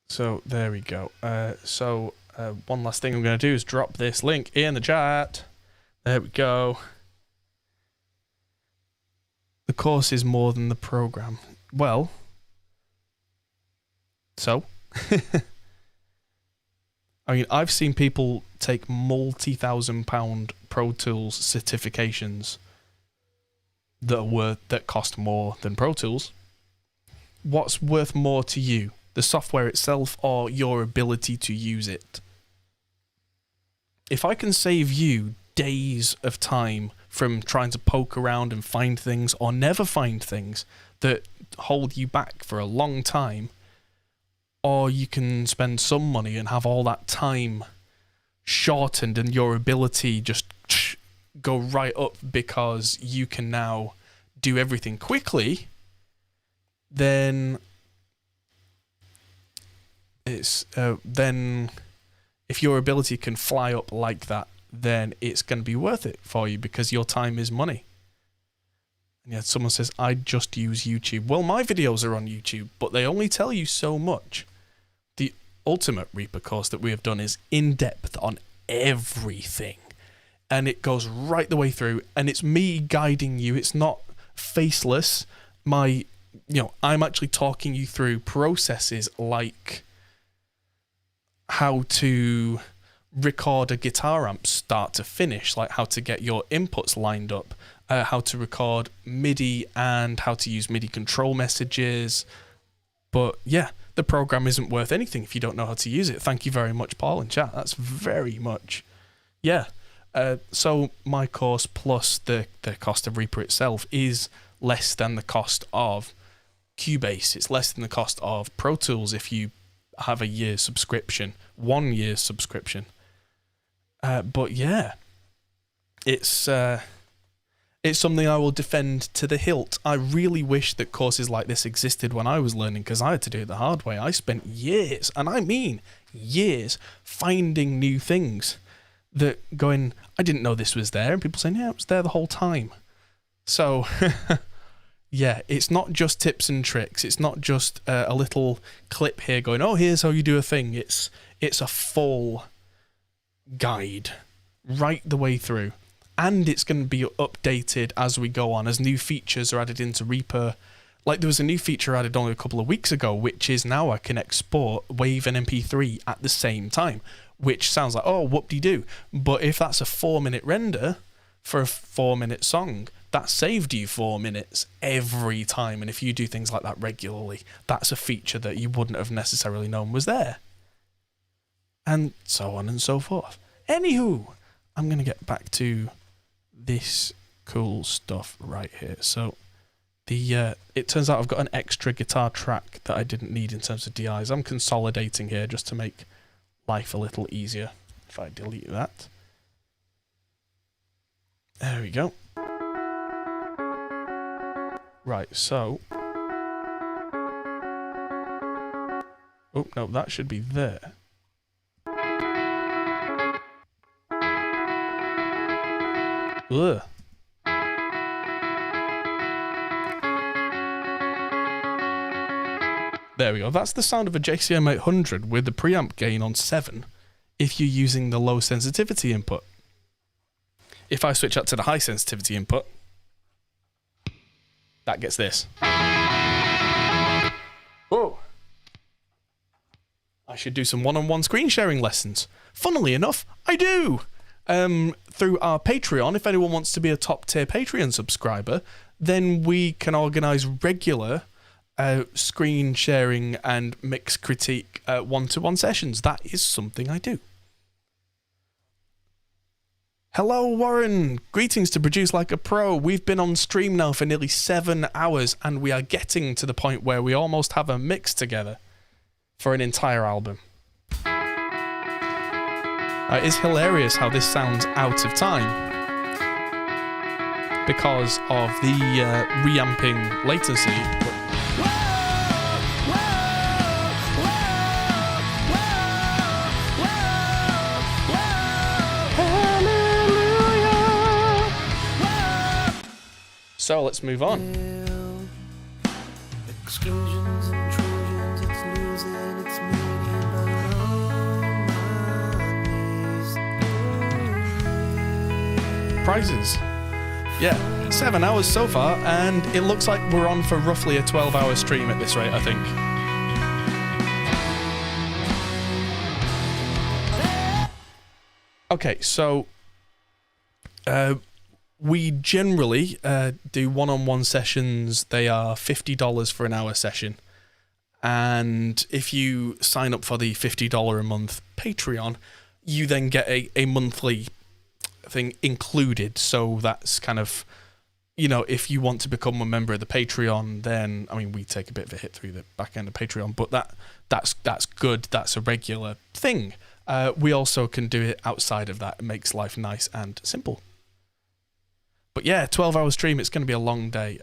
So there we go. One last thing I'm going to do is drop this link in the chat. There we go. The course is more than the program. Well, so I mean, I've seen people take multi-thousand-pound Pro Tools certifications that cost more than Pro Tools. What's worth more to you? The software itself or your ability to use it? If I can save you days of time from trying to poke around and find things or never find things that hold you back for a long time, or you can spend some money and have all that time shortened and your ability just go right up because you can now do everything quickly, then it's then if your ability can fly up like that, then it's going to be worth it for you because your time is money. And yet someone says, I just use YouTube. Well, my videos are on YouTube, but they only tell you so much. The ultimate Reaper course that we have done is in-depth on everything. And it goes right the way through, and it's me guiding you. It's not faceless. I'm actually talking you through processes like how to record a guitar amp start to finish, like how to get your inputs lined up, how to record MIDI and how to use MIDI control messages. But yeah, the program isn't worth anything if you don't know how to use it. Thank you very much, Paul, in chat. That's very much, yeah. So my course plus the cost of Reaper itself is less than the cost of Cubase. It's less than the cost of Pro Tools if you have a year's subscription, 1 year's subscription. But yeah, it's something I will defend to the hilt. I really wish that courses like this existed when I was learning, because I had to do it the hard way. I spent years, and I mean years, finding new things that going, I didn't know this was there, and people saying, yeah, it was there the whole time. So, yeah, it's not just tips and tricks. It's not just a little clip here going, oh, here's how you do a thing. It's a full guide right the way through. And it's going to be updated as we go on, as new features are added into Reaper. Like there was a new feature added only a couple of weeks ago, which is now I can export WAV and MP3 at the same time, which sounds like, oh, whoop-de-doo. But if that's a 4-minute render for a 4-minute song, that saved you 4 minutes every time. And if you do things like that regularly, that's a feature that you wouldn't have necessarily known was there. And so on and so forth. Anywho, I'm going to get back to this cool stuff right here. So it turns out I've got an extra guitar track that I didn't need in terms of DIs. I'm consolidating here just to make life a little easier. If I delete that. There we go. Right, so... oh, no, that should be there. Ugh. There we go. That's the sound of a JCM 800 with the preamp gain on 7 if you're using the low sensitivity input. If I switch up to the high sensitivity input, that gets this. Whoa. I should do some one-on-one screen sharing lessons. Funnily enough, I do! Through our Patreon, if anyone wants to be a top tier Patreon subscriber, then we can organise regular screen sharing and mix critique one-to-one sessions. That is something I do. Hello, Warren. Greetings to Produce Like a Pro. We've been on stream now for nearly 7 hours, and we are getting to the point where we almost have a mix together for an entire album. It is hilarious how this sounds out of time because of the reamping latency. So let's move on. Exclusions, intrusions, it's losing its meaning, but on my knees. Prizes. Yeah, 7 hours so far, and it looks like we're on for roughly a 12-hour stream at this rate, I think. Okay, so we generally do one-on-one sessions. They are $50 for an hour session. And if you sign up for the $50 a month Patreon, you then get a monthly thing included. So that's kind of, you know, if you want to become a member of the Patreon, then, I mean, we take a bit of a hit through the back end of Patreon, but that's good. That's a regular thing. We also can do it outside of that. It makes life nice and simple. But yeah, 12-hour stream, it's going to be a long day.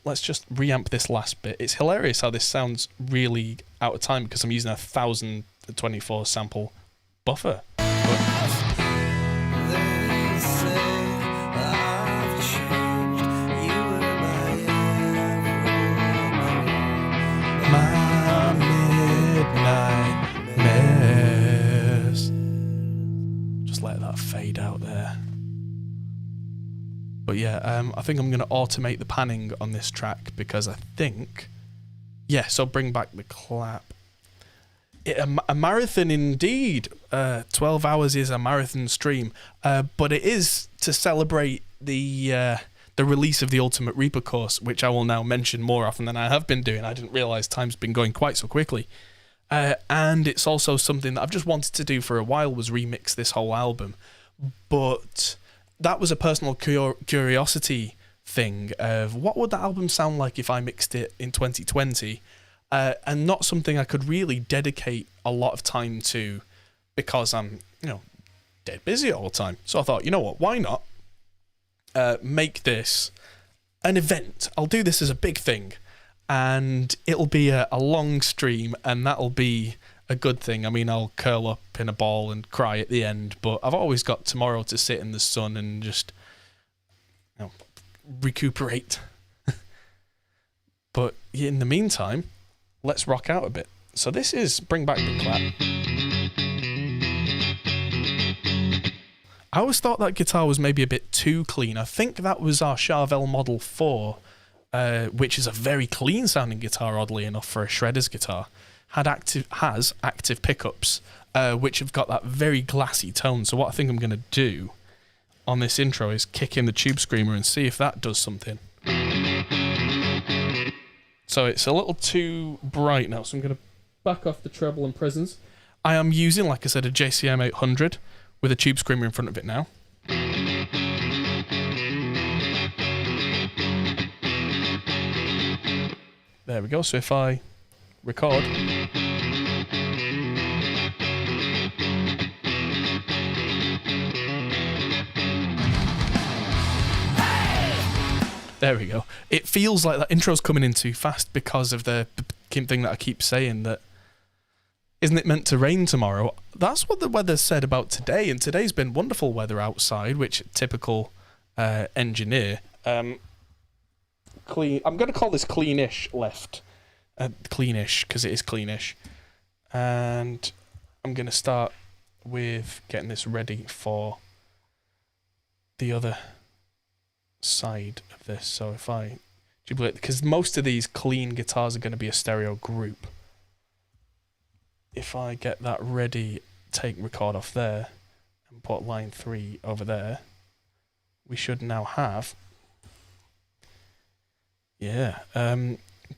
let's just reamp this last bit. It's hilarious how this sounds really out of time because I'm using a 1024 sample buffer. They say I've changed. You were My midnight mess. Just let that fade out there. But yeah, I think I'm going to automate the panning on this track because I think... Yeah, so bring back the clap. A marathon indeed. 12 hours is a marathon stream. But it is to celebrate the release of the Ultimate Reaper course, which I will now mention more often than I have been doing. I didn't realise time's been going quite so quickly. And it's also something that I've just wanted to do for a while, was remix this whole album. But... that was a personal curiosity thing of what would that album sound like if I mixed it in 2020, and not something I could really dedicate a lot of time to because I'm, dead busy all the time. So I thought, you know what, why not make this an event? I'll do this as a big thing, and it'll be a long stream, and that'll be a good thing. I mean, I'll curl up in a ball and cry at the end, but I've always got tomorrow to sit in the sun and just, recuperate. But in the meantime, let's rock out a bit. So this is Bring Back the Clap. I always thought that guitar was maybe a bit too clean. I think that was our Charvel Model 4, which is a very clean sounding guitar, oddly enough, for a shredder's guitar. Has active pickups, which have got that very glassy tone. So what I think I'm going to do on this intro is kick in the Tube Screamer and see if that does something. So it's a little too bright now, so I'm going to back off the treble and presence. I am using, like I said, a JCM 800 with a Tube Screamer in front of it now. There we go. So if I record. There we go. It feels like that intro's coming in too fast because of the thing that I keep saying, that isn't it meant to rain tomorrow? That's what the weather said about today, and today's been wonderful weather outside, which typical engineer. Clean. I'm going to call this cleanish left. Cleanish, because it is cleanish. And I'm going to start with getting this ready for the other side of this. So if I duplicate, because most of these clean guitars are going to be a stereo group. If I get that ready, take record off there, and put line 3 over there, we should now have... Yeah,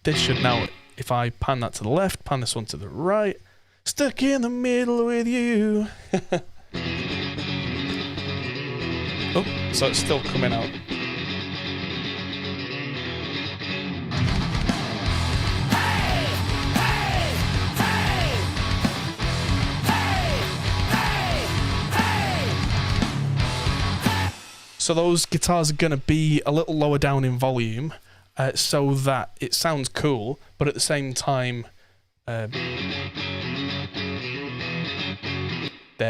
this should now... If I pan that to the left, pan this one to the right, stuck in the middle with you. Oh, so it's still coming out. So those guitars are going to be a little lower down in volume, so that it sounds cool, but at the same time... there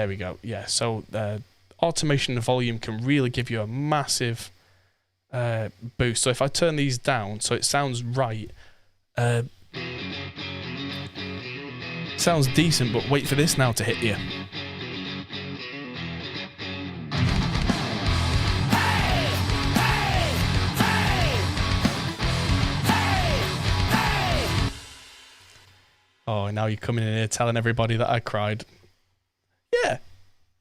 we go. Yeah, so automation and volume can really give you a massive boost. So if I turn these down so it sounds right, sounds decent, but wait for this now to hit you. Oh, now you're coming in here telling everybody that I cried. Yeah,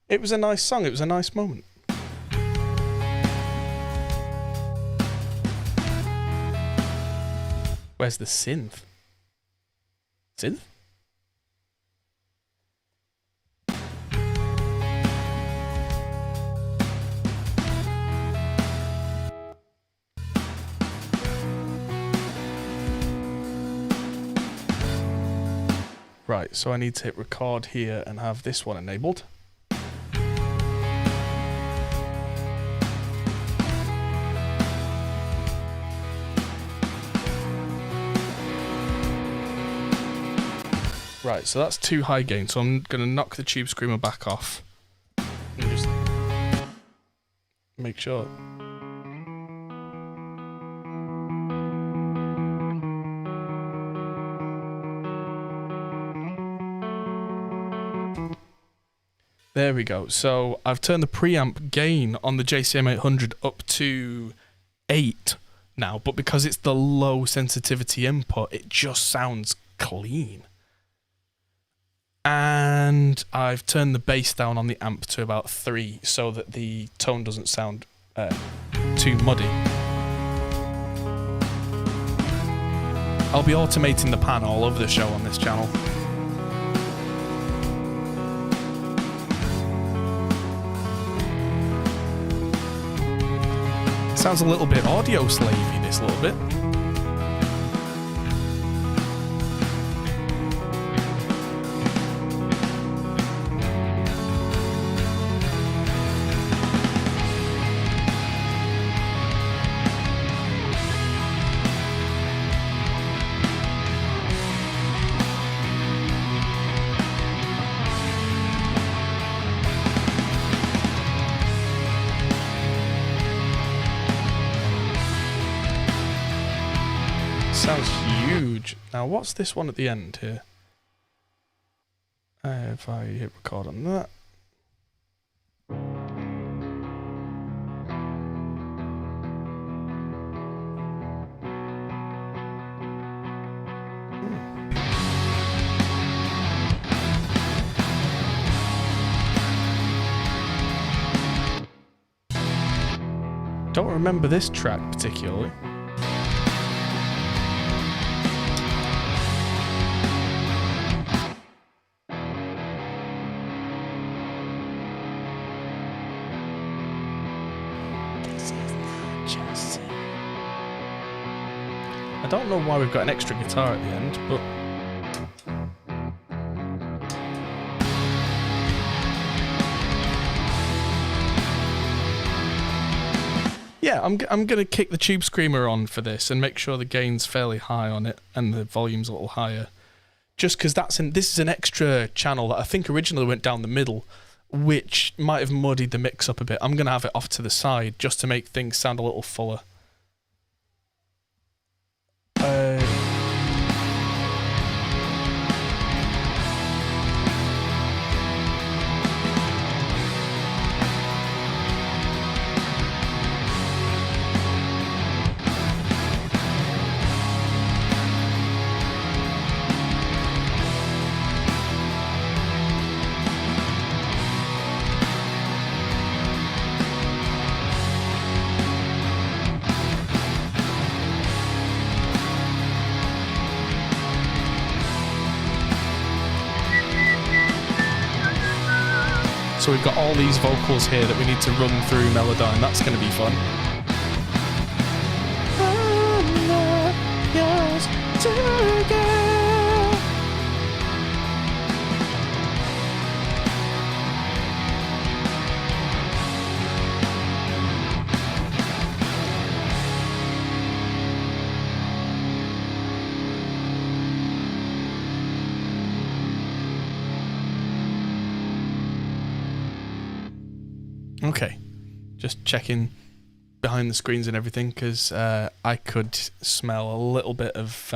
it was a nice song. It was a nice moment. Where's the synth? Synth? Right, so I need to hit record here and have this one enabled. Right, so that's too high gain, so I'm going to knock the tube screamer back off. And just make sure. There we go. So I've turned the preamp gain on the JCM 800 up to 8 now, but because it's the low sensitivity input, it just sounds clean. And I've turned the bass down on the amp to about 3 so that the tone doesn't sound too muddy. I'll be automating the pan all over the show on this channel. Sounds a little bit audio slavey, this little bit. Sounds huge. Now, what's this one at the end here? If I hit record on that. Don't remember this track particularly. I don't know why we've got an extra guitar at the end, but yeah, I'm gonna kick the tube screamer on for this and make sure the gain's fairly high on it and the volume's a little higher, just because this is an extra channel that I think originally went down the middle, which might have muddied the mix up a bit. I'm gonna have it off to the side just to make things sound a little fuller. So we've got all these vocals here that we need to run through Melodyne. That's going to be fun. I'm not yours to get. Okay, just checking behind the screens and everything, because I could smell a little bit of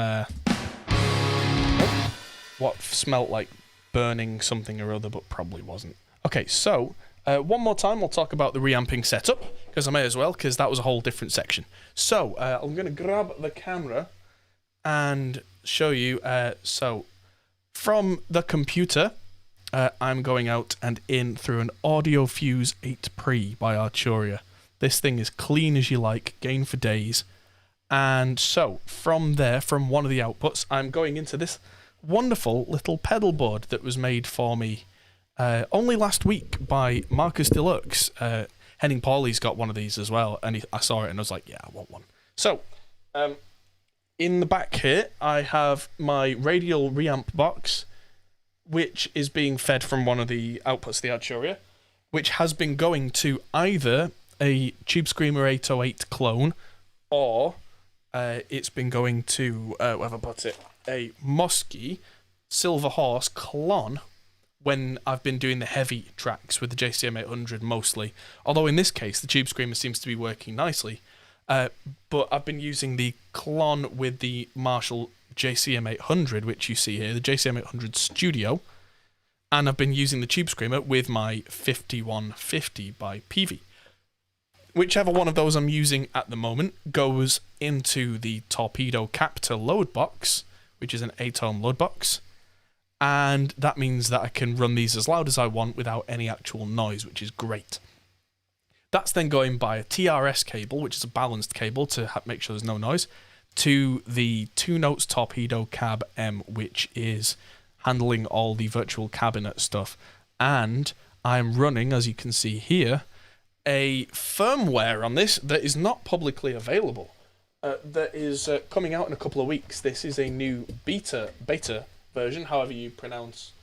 what smelt like burning something or other, but probably wasn't. Okay, so one more time we'll talk about the reamping setup, because I may as well, because that was a whole different section. So I'm going to grab the camera and show you. So from the computer, I'm going out and in through an Audio Fuse 8 Pre by Arturia. This thing is clean as you like, gain for days. And so, from there, from one of the outputs, I'm going into this wonderful little pedal board that was made for me only last week by Marcus Deluxe. Henning Pauley's got one of these as well, and I saw it and I was like, yeah, I want one. So, in the back here, I have my radial reamp box, which is being fed from one of the outputs of the Arturia, which has been going to either a Tube Screamer 808 clone, or it's been going to, where have I put it, a Mosky Silver Horse Klon when I've been doing the heavy tracks with the JCM 800 mostly. Although in this case, the Tube Screamer seems to be working nicely. But I've been using the Klon with the Marshall JCM 800, which you see here, the JCM 800 Studio. And I've been using the Tube Screamer with my 5150 by Peavey. Whichever one of those I'm using at the moment goes into the Torpedo Captor loadbox, which is an 8-ohm loadbox. And that means that I can run these as loud as I want without any actual noise, which is great. That's then going by a TRS cable, which is a balanced cable to make sure there's no noise, to the 2 Notes Torpedo Cab M, which is handling all the virtual cabinet stuff. And I'm running, as you can see here, a firmware on this that is not publicly available. That is coming out in a couple of weeks. This is a new beta version, however you pronounce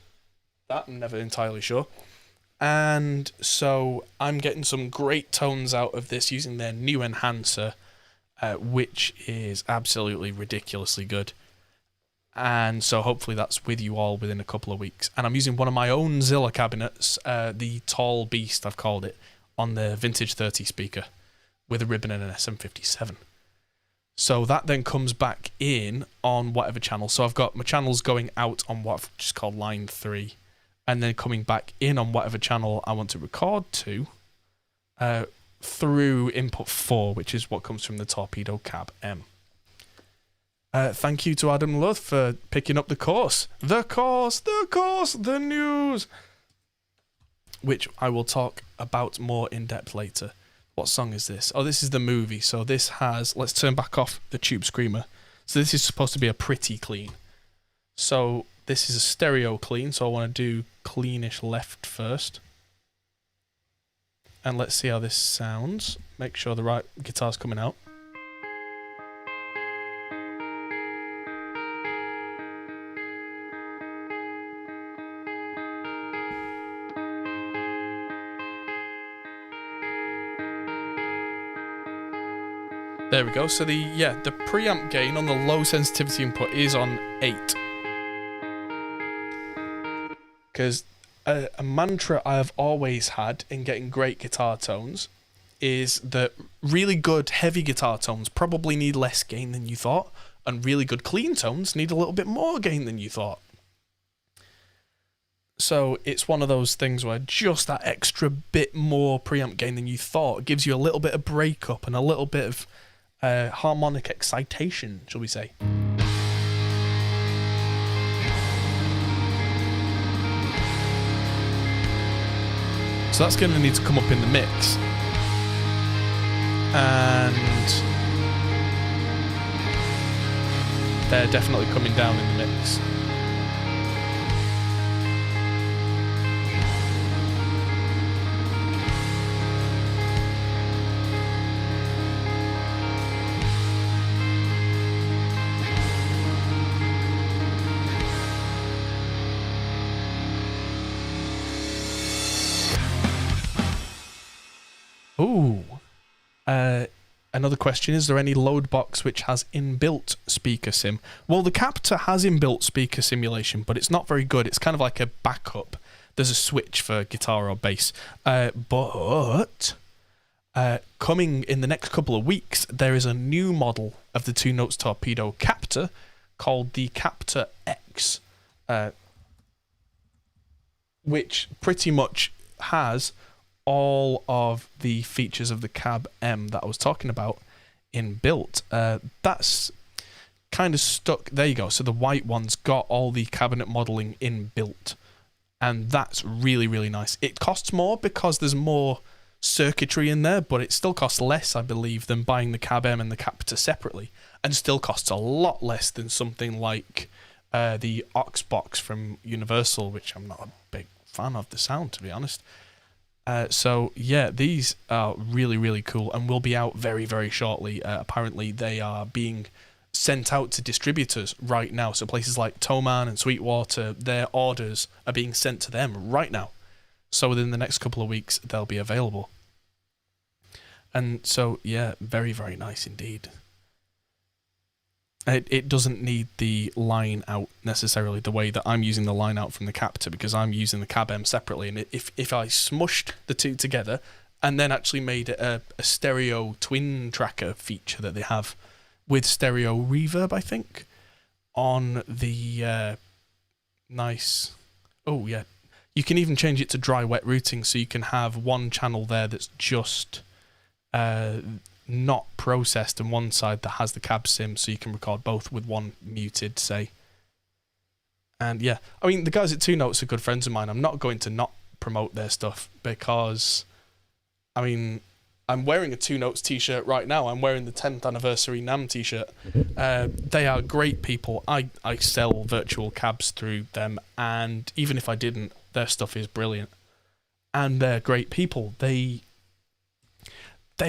that, I'm never entirely sure. And so I'm getting some great tones out of this using their new enhancer, which is absolutely ridiculously good. And so hopefully that's with you all within a couple of weeks. And I'm using one of my own Zilla cabinets, the Tall Beast I've called it, on the Vintage 30 speaker with a ribbon and an SM57. So that then comes back in on whatever channel. So I've got my channels going out on what I've just called line 3, and then coming back in on whatever channel I want to record to through input 4, which is what comes from the Torpedo Cab M. Thank you to Adam Luth for picking up the course. The news! Which I will talk about more in depth later. What song is this? Oh, this is the movie. So this has... Let's turn back off the Tube Screamer. So this is supposed to be a pretty clean. So this is a stereo clean. So I want to do cleanish left first. And let's see how this sounds. Make sure the right guitar's coming out. There we go. So the preamp gain on the low sensitivity input is on 8. Because a mantra I have always had in getting great guitar tones is that really good heavy guitar tones probably need less gain than you thought, and really good clean tones need a little bit more gain than you thought. So it's one of those things where just that extra bit more preamp gain than you thought gives you a little bit of breakup and a little bit of harmonic excitation, shall we say. So that's going to need to come up in the mix. And they're definitely coming down in the mix. Ooh. Another question, is there any loadbox which has inbuilt speaker sim? Well, the Captor has inbuilt speaker simulation, but it's not very good. It's kind of like a backup. There's a switch for guitar or bass. But coming in the next couple of weeks, there is a new model of the 2 Notes Torpedo Captor called the Captor X, which pretty much has all of the features of the Cab M that I was talking about inbuilt. That's kind of stuck. There you go. So the white one's got all the cabinet modeling inbuilt, and that's really, really nice. It costs more because there's more circuitry in there, but it still costs less, I believe, than buying the Cab M and the Captor separately, and still costs a lot less than something like the Aux box from Universal, which I'm not a big fan of the sound, to be honest. So yeah, these are really, really cool and will be out very, very shortly. Apparently they are being sent out to distributors right now. So places like Toman and Sweetwater, their orders are being sent to them right now. So within the next couple of weeks, they'll be available. And so, yeah, very, very nice indeed. It doesn't need the line out necessarily the way that I'm using the line out from the Captor, because I'm using the cab M separately. And if I smushed the two together and then actually made it a stereo twin tracker feature that they have with stereo reverb, I think, on the nice... Oh, yeah. You can even change it to dry wet routing, so you can have one channel there that's just not processed and one side that has the cab sim, so you can record both with one muted, say. And yeah, I mean, the guys at Two Notes are good friends of mine. I'm not going to not promote their stuff because, I mean, I'm wearing a Two Notes t-shirt right now. I'm wearing the 10th anniversary NAMM t-shirt. They are great people. I sell virtual cabs through them, and even if I didn't, their stuff is brilliant. And they're great people. They've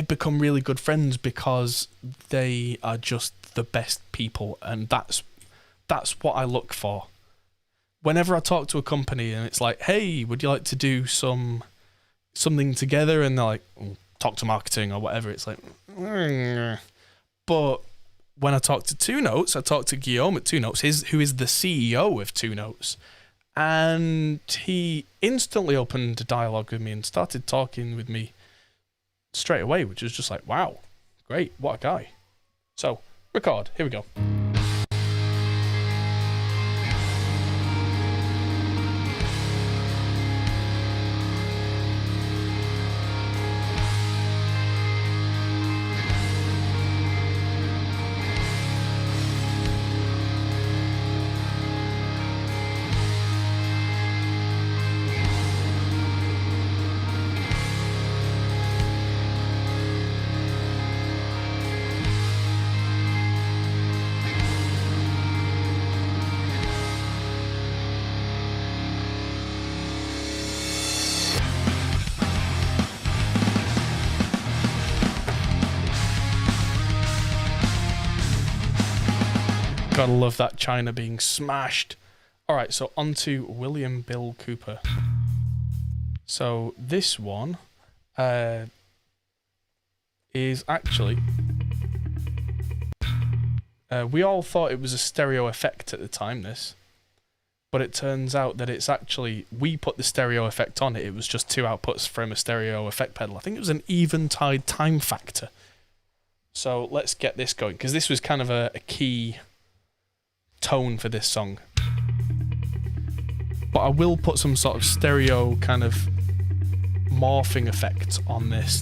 become really good friends because they are just the best people, and that's what I look for. Whenever I talk to a company and it's like, hey, would you like to do something together? And they're like, talk to marketing or whatever. It's like, but when I talk to Two Notes, I talk to Guillaume at Two Notes, who is the CEO of Two Notes, and he instantly opened a dialogue with me and started talking with me straight away, which was just like, wow, great, what a guy. So, record, here we go. Gotta love that China being smashed. Alright, so on to William Bill Cooper. So this one is actually... we all thought it was a stereo effect at the time, this. But it turns out that it's actually... We put the stereo effect on it. It was just two outputs from a stereo effect pedal. I think it was an Eventide time factor. So let's get this going, because this was kind of a key tone for this song. But I will put some sort of stereo kind of morphing effect on this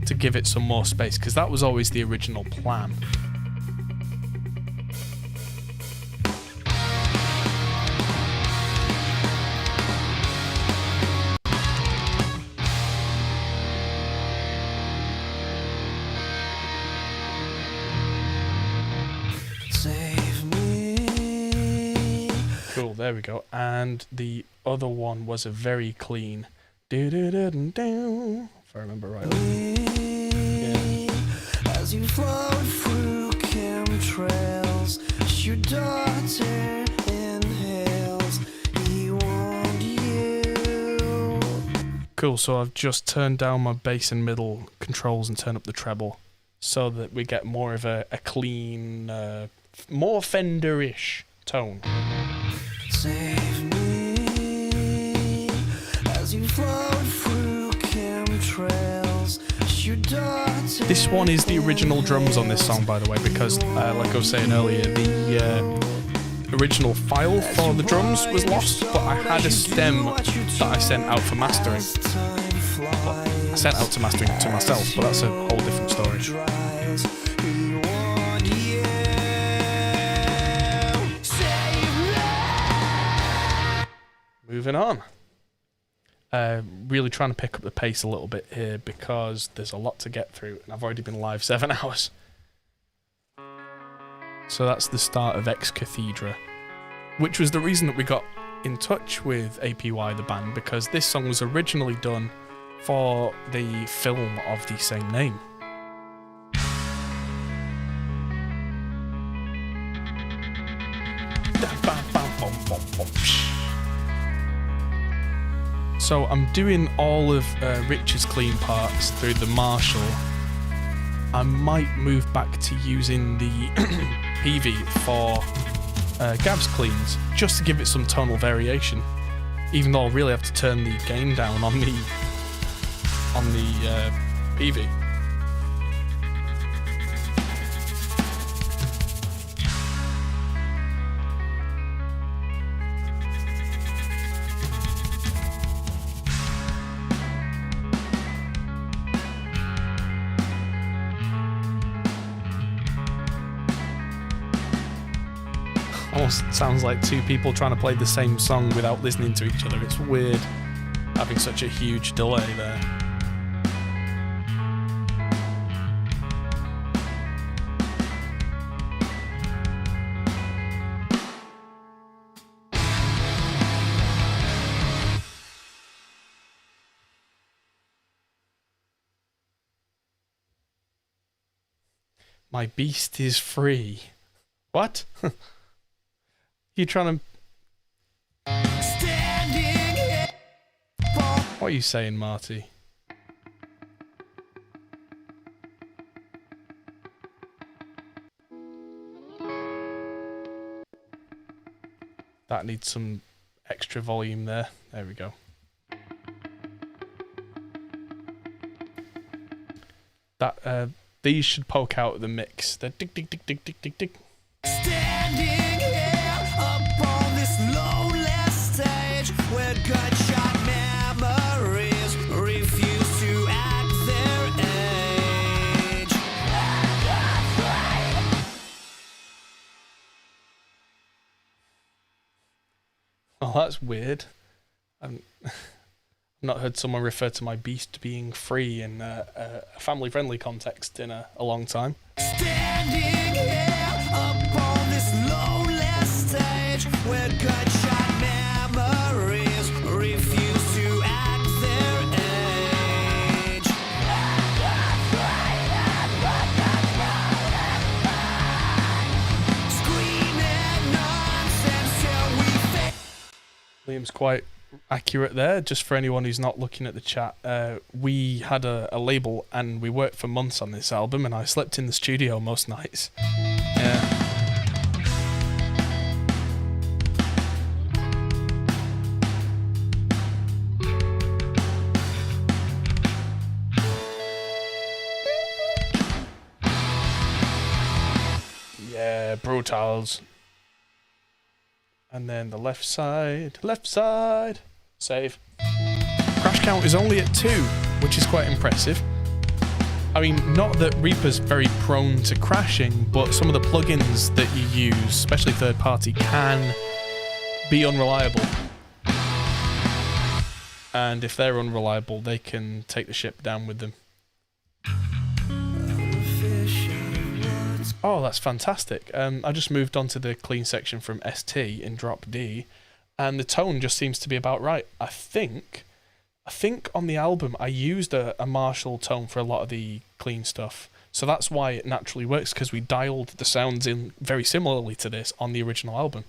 to give it some more space, because that was always the original plan. Cool, there we go. And the other one was a very clean do-do-do-do-do, if I remember rightly. Yeah. As you float through chemtrails, as your daughter inhales, he warned you. Cool, so I've just turned down my bass and middle controls and turned up the treble so that we get more of a clean, more Fender-ish tone. Save me as you float through chemtrails. This one is the original drums on this song, by the way, because like I was saying earlier, the original file for the drums was lost, but I had a stem that I sent out for mastering. Well, I sent out to mastering to myself, but that's a whole different story. Moving on. Really trying to pick up the pace a little bit here because there's a lot to get through and I've already been live 7 hours. So that's the start of Ex Cathedra, which was the reason that we got in touch with APY, the band, because this song was originally done for the film of the same name. So I'm doing all of Rich's clean parts through the Marshall. I might move back to using the PV for Gav's cleans, just to give it some tonal variation. Even though I'll really have to turn the gain down on the PV. Almost sounds like two people trying to play the same song without listening to each other. It's weird having such a huge delay there. My beast is free. What? You trying to... What are you saying, Marty? That needs some extra volume there. There we go. That these should poke out of the mix. They're dig dig dig dig dig dig dig. Standing here upon this lonely stage where gunshot memories refuse to act their age. Oh, that's weird. I've not heard someone refer to my beast being free in a family-friendly context in a long time. Standing here upon this lonely stage where gunshot memories refuse to act their age. Screaming nonsense till we fail. Liam's quite accurate there. Just for anyone who's not looking at the chat, we had a label and we worked for months on this album, and I slept in the studio most nights. Yeah. Yeah, brutals. And then the left side, save. Crash count is only at 2, which is quite impressive. I mean, not that Reaper's very prone to crashing, but some of the plugins that you use, especially third party, can be unreliable. And if they're unreliable, they can take the ship down with them. Oh, that's fantastic. I just moved on to the clean section from ST in drop D, and the tone just seems to be about right. I think on the album I used a Marshall tone for a lot of the clean stuff, so that's why it naturally works, because we dialed the sounds in very similarly to this on the original album.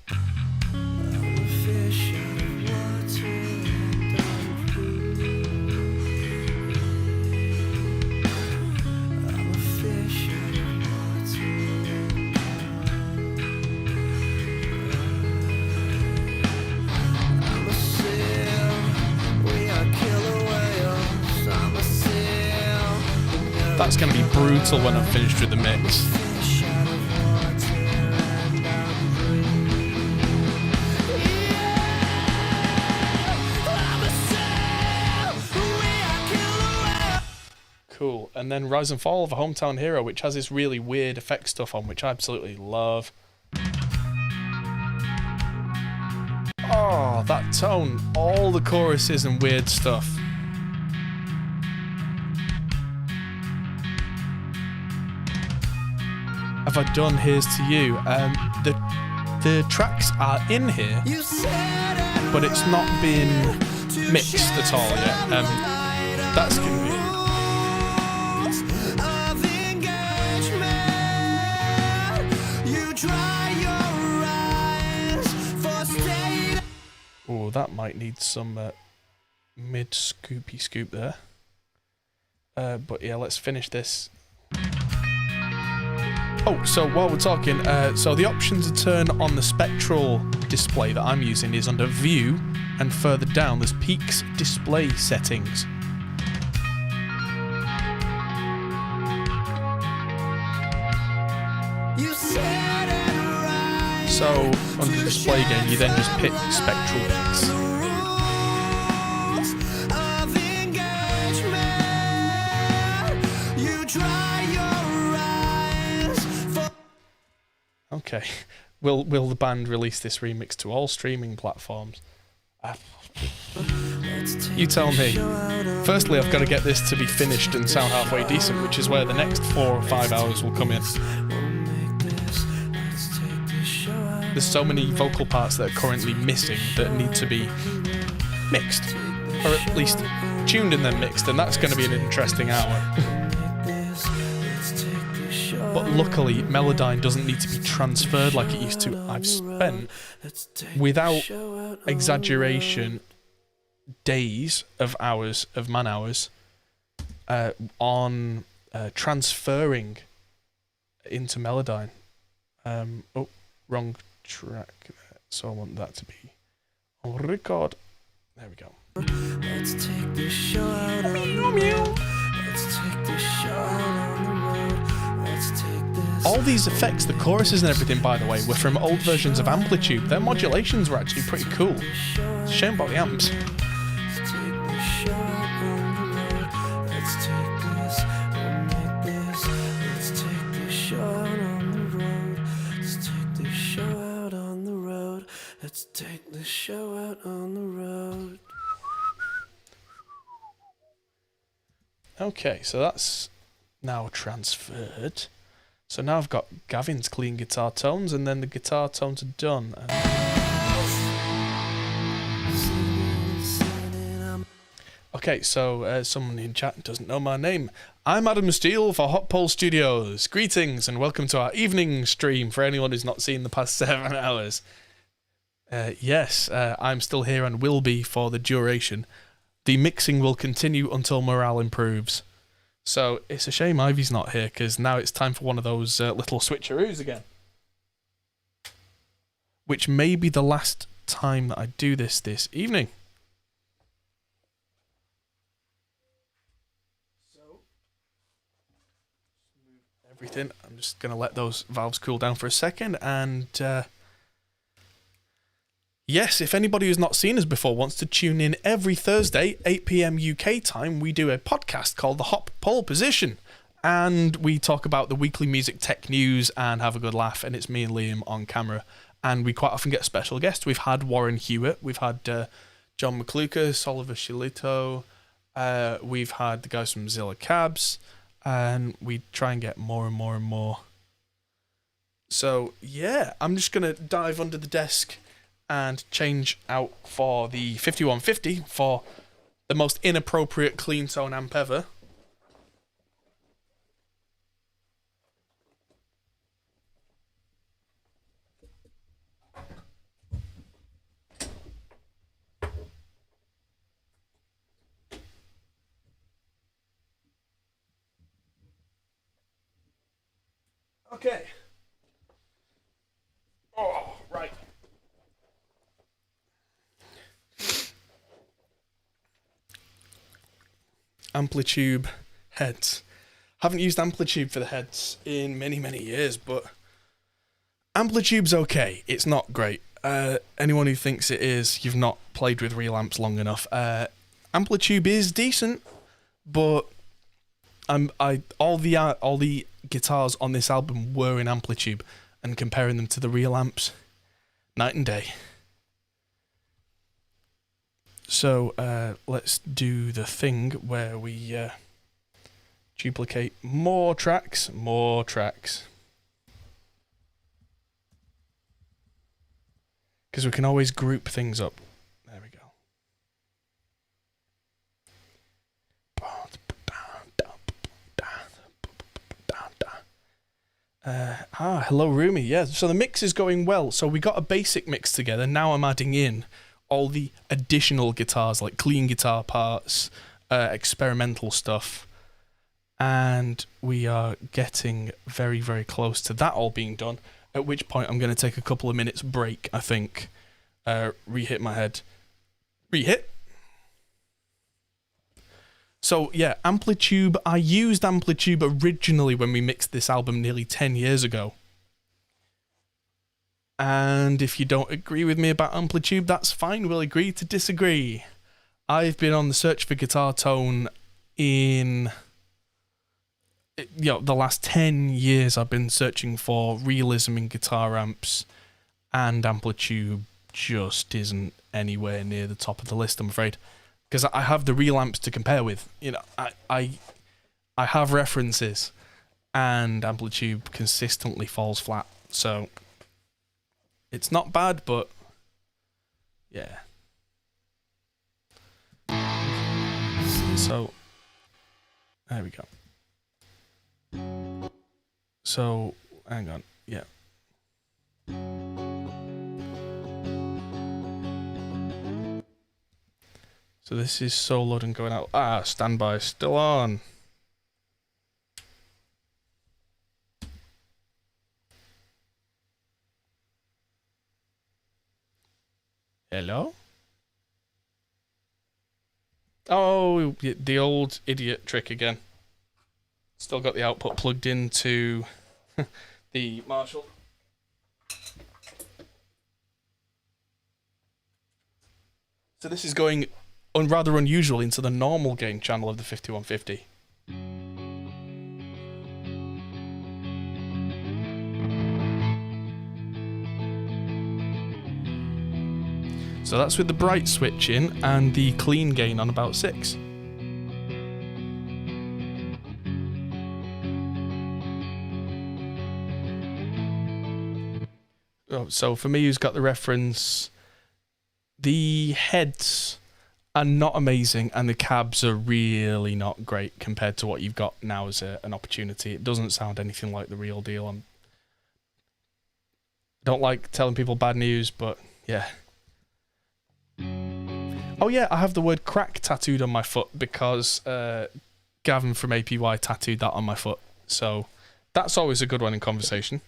That's going to be brutal when I'm finished with the mix. Cool. And then Rise and Fall of a Hometown Hero, which has this really weird effect stuff on, which I absolutely love. Oh, that tone. All the choruses and weird stuff. Have I done Here's to You? The tracks are in here, but it's not been mixed at all yet. That's convenient. Oh, that might need some mid scoopy scoop there. But yeah, let's finish this. Oh, so while we're talking, so the option to turn on the spectral display that I'm using is under View, and further down there's Peaks Display Settings. You said it right. So under Display again, you then just pick Spectral Peaks. Rules of engagement. You dry your eyes for Okay. Will the band release this remix to all streaming platforms? You tell me. Firstly, I've got to get this to be finished and sound halfway decent, which is where the next 4 or 5 hours will come in. There's so many vocal parts that are currently missing that need to be mixed, or at least tuned and then mixed, and that's going to be an interesting hour. But luckily, Melodyne doesn't need to be transferred like it used to. I've spent, without exaggeration, days of hours, of man hours, on transferring into Melodyne. Oh, wrong track. So I want that to be on record. There we go. Let's take this show out on the road. Let's take this show out on the road. Let's take this. All these effects, the choruses and everything, by the way, were from old versions of Amplitude. Their modulations were actually pretty cool. It's a shame about the amps. Let's take this show out on the road. Let's take this. We'll make this. Let's take this show out on the road. Let's take this show out on the road. Let's take this show out on the road. Okay, so that's now transferred. So now I've got Gavin's clean guitar tones, and then the guitar tones are done. Okay, so someone in chat doesn't know my name. I'm Adam Steele for Hot Pole Studios. Greetings and welcome to our evening stream for anyone who's not seen the past 7 hours. Yes, I'm still here and will be for the duration. The mixing will continue until morale improves. So it's a shame Ivy's not here, because now it's time for one of those little switcheroos again. Which may be the last time that I do this evening. So, everything. I'm just going to let those valves cool down for a second, and yes, if anybody who's not seen us before wants to tune in every Thursday, 8 p.m. UK time, we do a podcast called The Hop Pole Position. And we talk about the weekly music tech news and have a good laugh. And it's me and Liam on camera. And we quite often get special guests. We've had Warren Hewitt. We've had John McLucas, Oliver Shillito. We've had the guys from Zilla Cabs. And we try and get more and more and more. So, yeah, I'm just going to dive under the desk and change out for the 5150 for the most inappropriate clean tone amp ever. Okay. Oh, right. Amplitude heads. Haven't used Amplitude for the heads in many, many years, but Amplitude's okay. It's not great. Anyone who thinks it is, you've not played with real amps long enough. Amplitude is decent, but all the guitars on this album were in Amplitude, and comparing them to the real amps, night and day. So let's do the thing where we duplicate more tracks. Because we can always group things up. There we go. Hello Rumi. Yeah, so the mix is going well. So we got a basic mix together. Now I'm adding in all the additional guitars, like clean guitar parts, experimental stuff, And we are getting very, very close to that all being done, at which point I'm going to take a couple of minutes break, I think. Re-hit my head. Re-hit. So, yeah, Amplitube. I used Amplitube originally when we mixed this album nearly 10 years ago. And if you don't agree with me about Amplitube, that's fine. We'll agree to disagree. I've been on the search for guitar tone in... the last 10 years I've been searching for realism in guitar amps, and Amplitube just isn't anywhere near the top of the list, I'm afraid. Because I have the real amps to compare with. I have references, and Amplitube consistently falls flat. So it's not bad, but yeah. So there we go. So, hang on, yeah. So this is soloed and going out. Standby, still on. Hello? Oh, the old idiot trick again. Still got the output plugged into the Marshall. So this is going rather unusual into the normal gain channel of the 5150. So that's with the bright switch in and the clean gain on about 6. So for me, who's got the reference, the heads are not amazing and the cabs are really not great compared to what you've got now as an opportunity. It doesn't sound anything like the real deal. I don't like telling people bad news, but yeah. Oh yeah, I have the word crack tattooed on my foot because Gavin from APY tattooed that on my foot. So that's always a good one in conversation.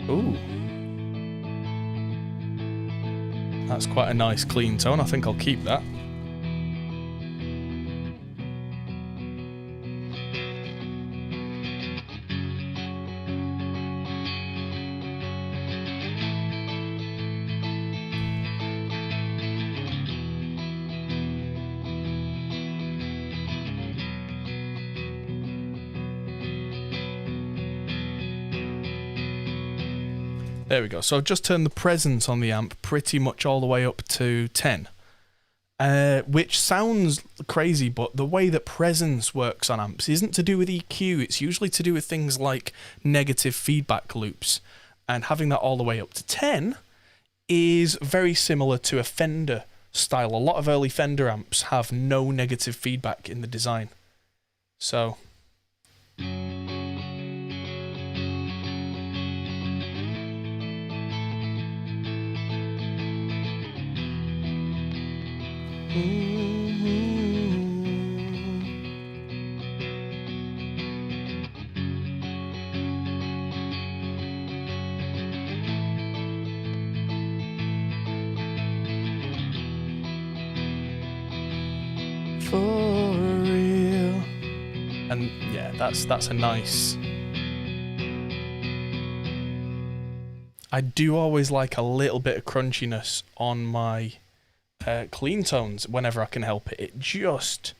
Ooh. That's quite a nice clean tone. I think I'll keep that. There we go. So I've just turned the presence on the amp pretty much all the way up to 10. Which sounds crazy, but the way that presence works on amps isn't to do with EQ. It's usually to do with things like negative feedback loops. And having that all the way up to 10 is very similar to a Fender style. A lot of early Fender amps have no negative feedback in the design. So... For real. And yeah, that's a nice... I do always like a little bit of crunchiness on my clean tones whenever I can help it. It just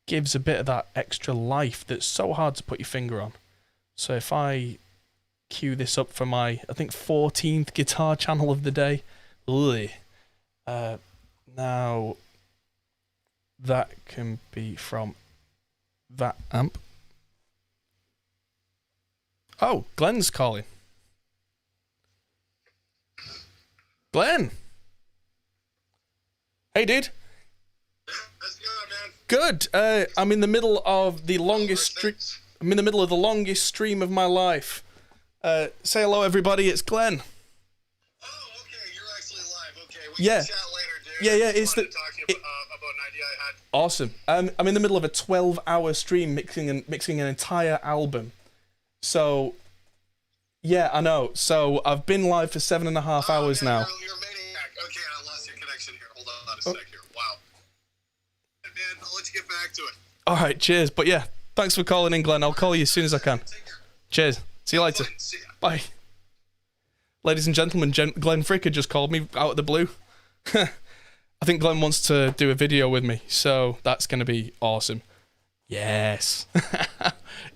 gives a bit of that extra life that's so hard to put your finger on. So if I cue this up for my, I think, 14th guitar channel of the day. Now, that can be from that amp. Oh, Glenn's calling. Glenn! Hey, dude. How's it going, man? Good. I'm in the middle of the longest I'm in the middle of the longest stream of my life. Say hello, everybody. It's Glenn. Oh, okay. Yeah. Chat later, dude. Yeah, I yeah, just it's wanted the- to talk to you it- about an idea I had. Awesome. I'm in the middle of a 12-hour stream mixing an entire album. So, yeah, I know. So I've been live for 7.5 hours now. You're a maniac. Okay, I lost your connection here. Hold on a sec here. Wow. Man, I'll let you get back to it. All right, cheers. But yeah, thanks for calling in, Glenn. I'll call you as soon as I can. Take care. Cheers. See you later. Fine. See ya. Bye. Ladies and gentlemen, Glenn Fricker just called me out of the blue. I think Glenn wants to do a video with me, so that's going to be awesome. Yes.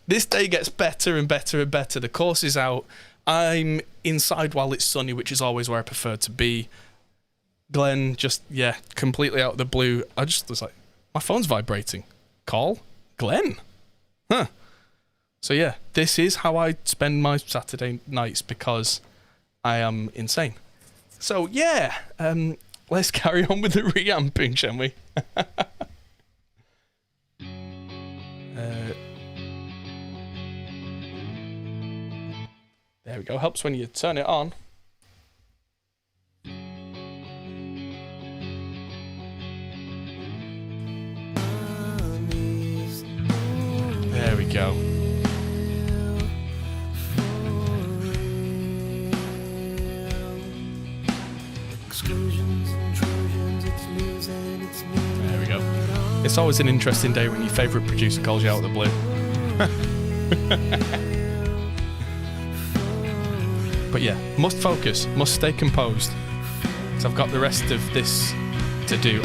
This day gets better and better and better. The course is out. I'm inside while it's sunny, which is always where I prefer to be. Glenn just, yeah, completely out of the blue. I just was like, my phone's vibrating. Call? Glenn? Huh. So yeah, this is how I spend my Saturday nights because I am insane. So yeah, let's carry on with the reamping, shall we? There we go. Helps when you turn it on. There we go. There we go. It's always an interesting day when your favourite producer calls you out of the blue. But yeah, must focus, must stay composed. So I've got the rest of this to do.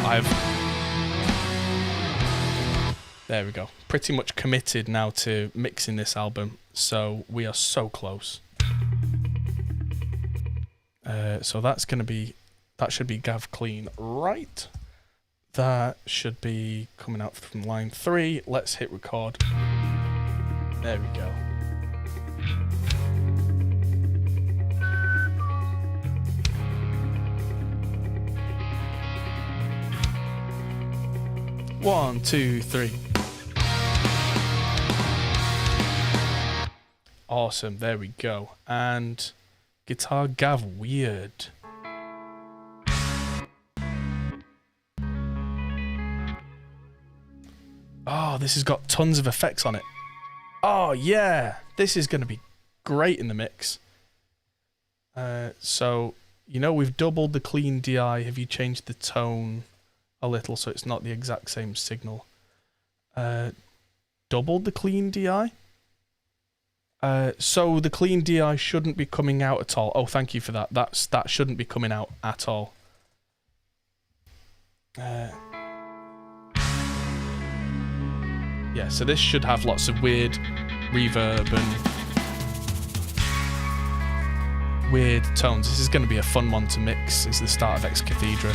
There we go. Pretty much committed now to mixing this album. So we are so close. So that should be Gav Clean, right? That should be coming out from line 3. Let's hit record. There we go. One, two, three. Awesome, there we go. And guitar Gav weird. Oh, this has got tons of effects on it. Oh yeah, this is going to be great in the mix. So, you know, we've doubled the clean DI. Have you changed the tone a little so it's not the exact same signal? Doubled the clean DI? So the clean DI shouldn't be coming out at all. Oh, thank you for that. That shouldn't be coming out at all. Yeah, so this should have lots of weird reverb and weird tones. This is going to be a fun one to mix. It's the start of Ex Cathedra.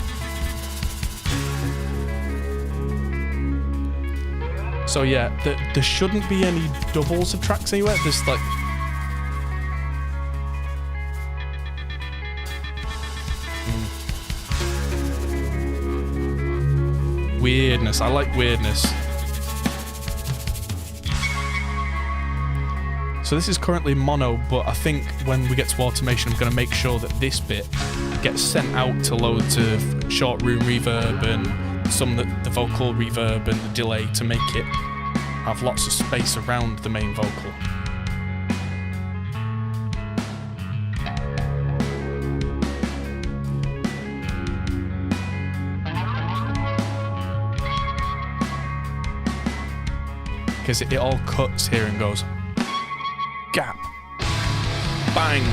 So yeah, there shouldn't be any doubles of tracks anywhere. There's like... Weirdness. I like weirdness. So this is currently mono, but I think when we get to automation, I'm going to make sure that this bit gets sent out to loads of short room reverb and some of the vocal reverb and the delay to make it have lots of space around the main vocal. Because it all cuts here and goes gap, bang.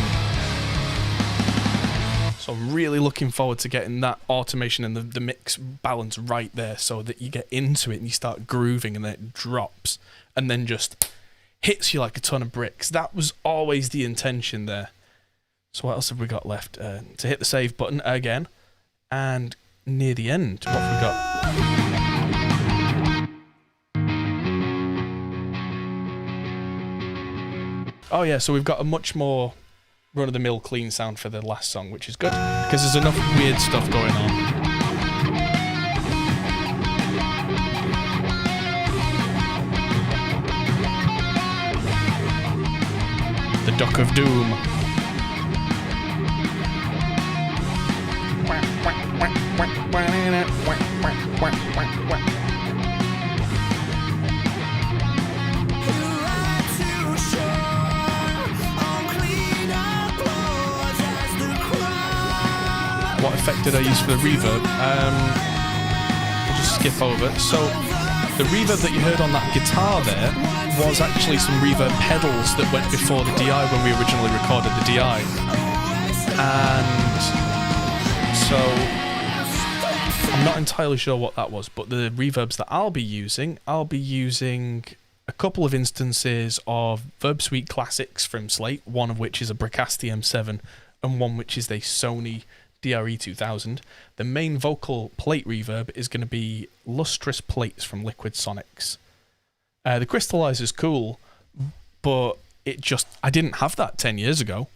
So I'm really looking forward to getting that automation and the mix balance right there so that you get into it and you start grooving and then it drops and then just hits you like a ton of bricks. That was always the intention there. So what else have we got left? To hit the save button again. And near the end, what have we got? Oh yeah, so we've got a much more run-of-the-mill clean sound for the last song, which is good, because there's enough weird stuff going on. The Duck of Doom. What effect did I use for the reverb? We'll just skip over. So the reverb that you heard on that guitar there was actually some reverb pedals that went before the DI when we originally recorded the DI. And so I'm not entirely sure what that was, but the reverbs that I'll be using a couple of instances of Verb Suite classics from Slate, one of which is a Bricasti M7 and one which is a Sony DRE2000. The main vocal plate reverb is going to be Lustrous Plates from Liquid Sonics. The Crystallizer's cool, but I didn't have that 10 years ago.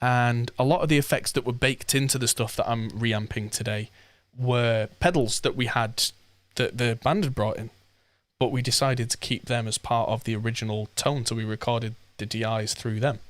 And a lot of the effects that were baked into the stuff that I'm reamping today were pedals that we had, that the band had brought in. But we decided to keep them as part of the original tone, so we recorded the DIs through them.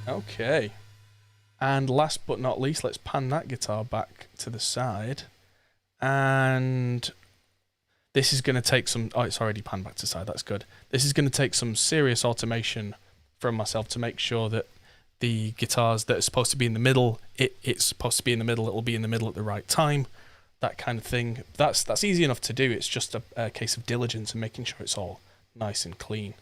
Okay, and last but not least, let's pan that guitar back to the side, and this is going to take some, it's already panned back to the side, that's good. This is going to take some serious automation from myself to make sure that the guitars that are supposed to be in the middle, it's supposed to be in the middle, it'll be in the middle at the right time, that kind of thing. That's easy enough to do, it's just a case of diligence and making sure it's all nice and clean.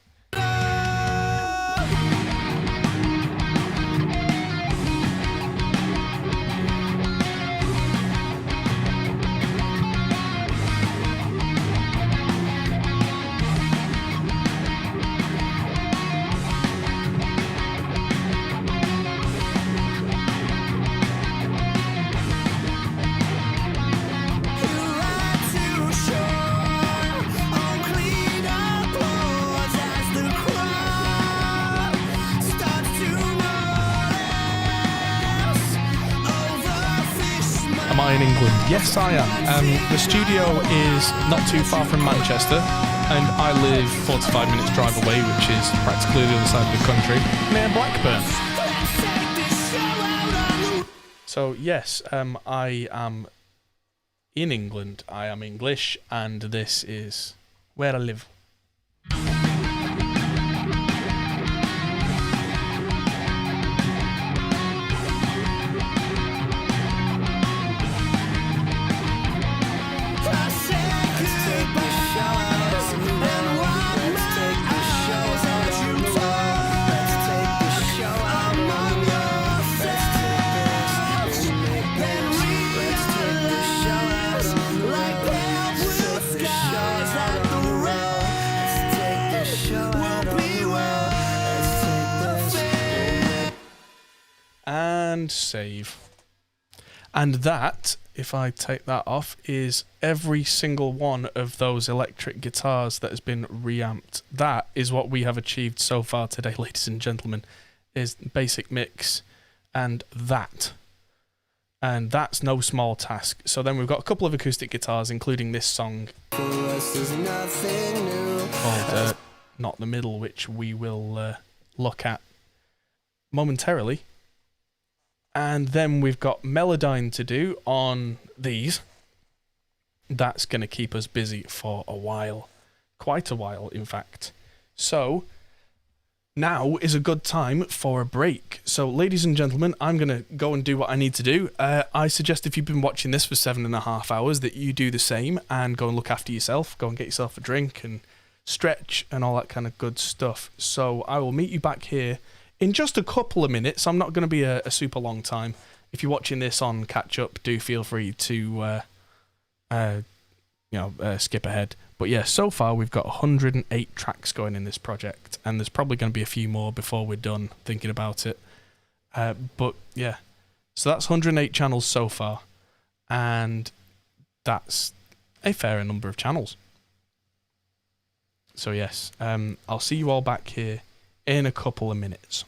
Am I in England? Yes, I am. The studio is not too far from Manchester, and I live 45 minutes drive away, which is practically the other side of the country, near Blackburn. So yes, I am in England. I am English, and this is where I live. And save. And that, if I take that off, is every single one of those electric guitars that has been reamped. That is what we have achieved so far today, ladies and gentlemen, is basic mix and that. And that's no small task. So then we've got a couple of acoustic guitars, including this song called Not the Middle, which we will look at momentarily. And then we've got Melodyne to do on these. That's going to keep us busy for a while. Quite a while, in fact. So, now is a good time for a break. So, ladies and gentlemen, I'm going to go and do what I need to do. I suggest if you've been watching this for 7.5 hours that you do the same and go and look after yourself. Go and get yourself a drink and stretch and all that kind of good stuff. So, I will meet you back here in just a couple of minutes. I'm not going to be a super long time. If you're watching this on catch up, do feel free to skip ahead. But yeah, so far we've got 108 tracks going in this project, and there's probably going to be a few more before we're done thinking about it. But yeah, so that's 108 channels so far, and that's a fair number of channels. So yes, I'll see you all back here in a couple of minutes.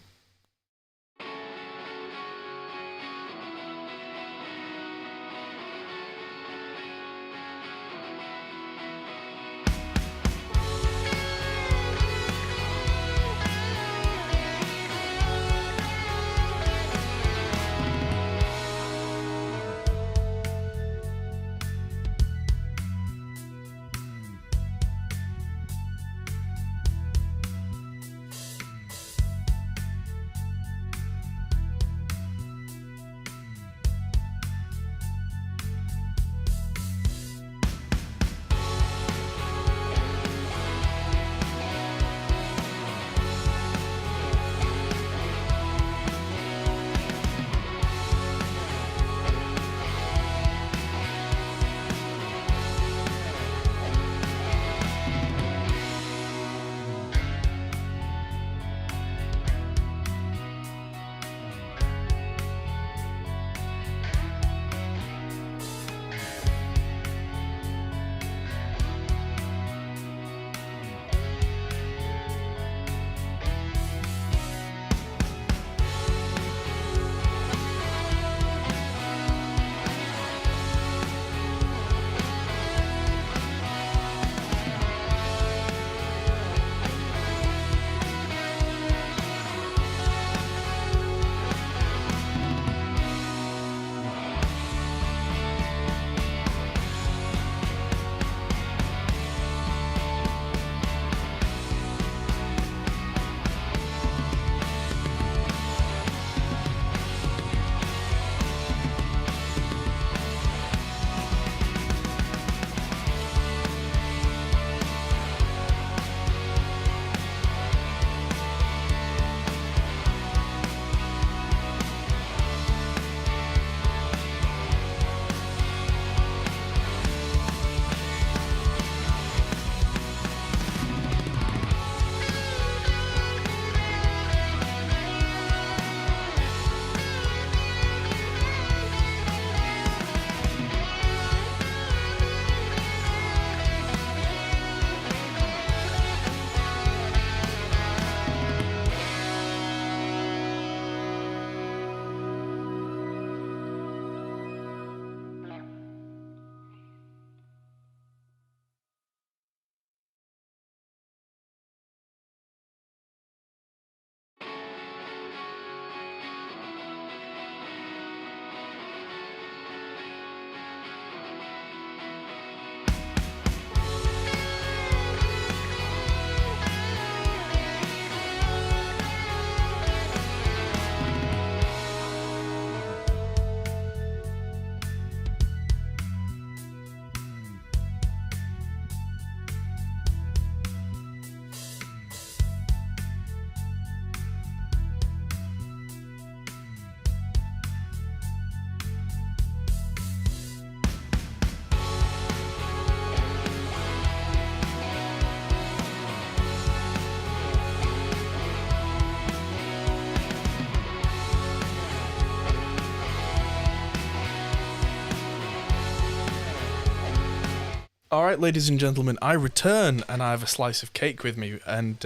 Alright, ladies and gentlemen, I return and I have a slice of cake with me, and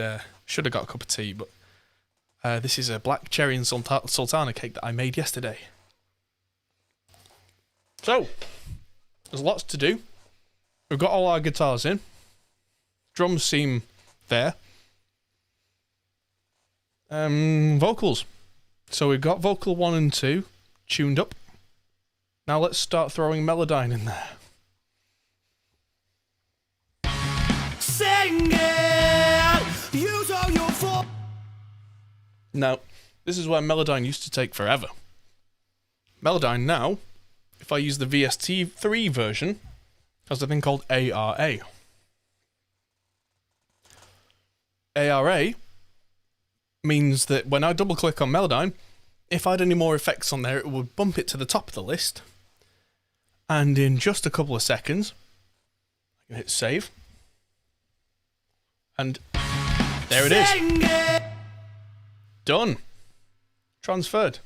should have got a cup of tea, but this is a black cherry and sultana cake that I made yesterday. So, there's lots to do. We've got all our guitars in. Drums seem there. Vocals. So we've got vocal 1 and 2 tuned up. Now let's start throwing Melodyne in there. Now, this is where Melodyne used to take forever. Melodyne now, if I use the VST3 version, has a thing called ARA. ARA means that when I double click on Melodyne, if I had any more effects on there, it would bump it to the top of the list. And in just a couple of seconds, I can hit save. And there it is. Done. Transferred.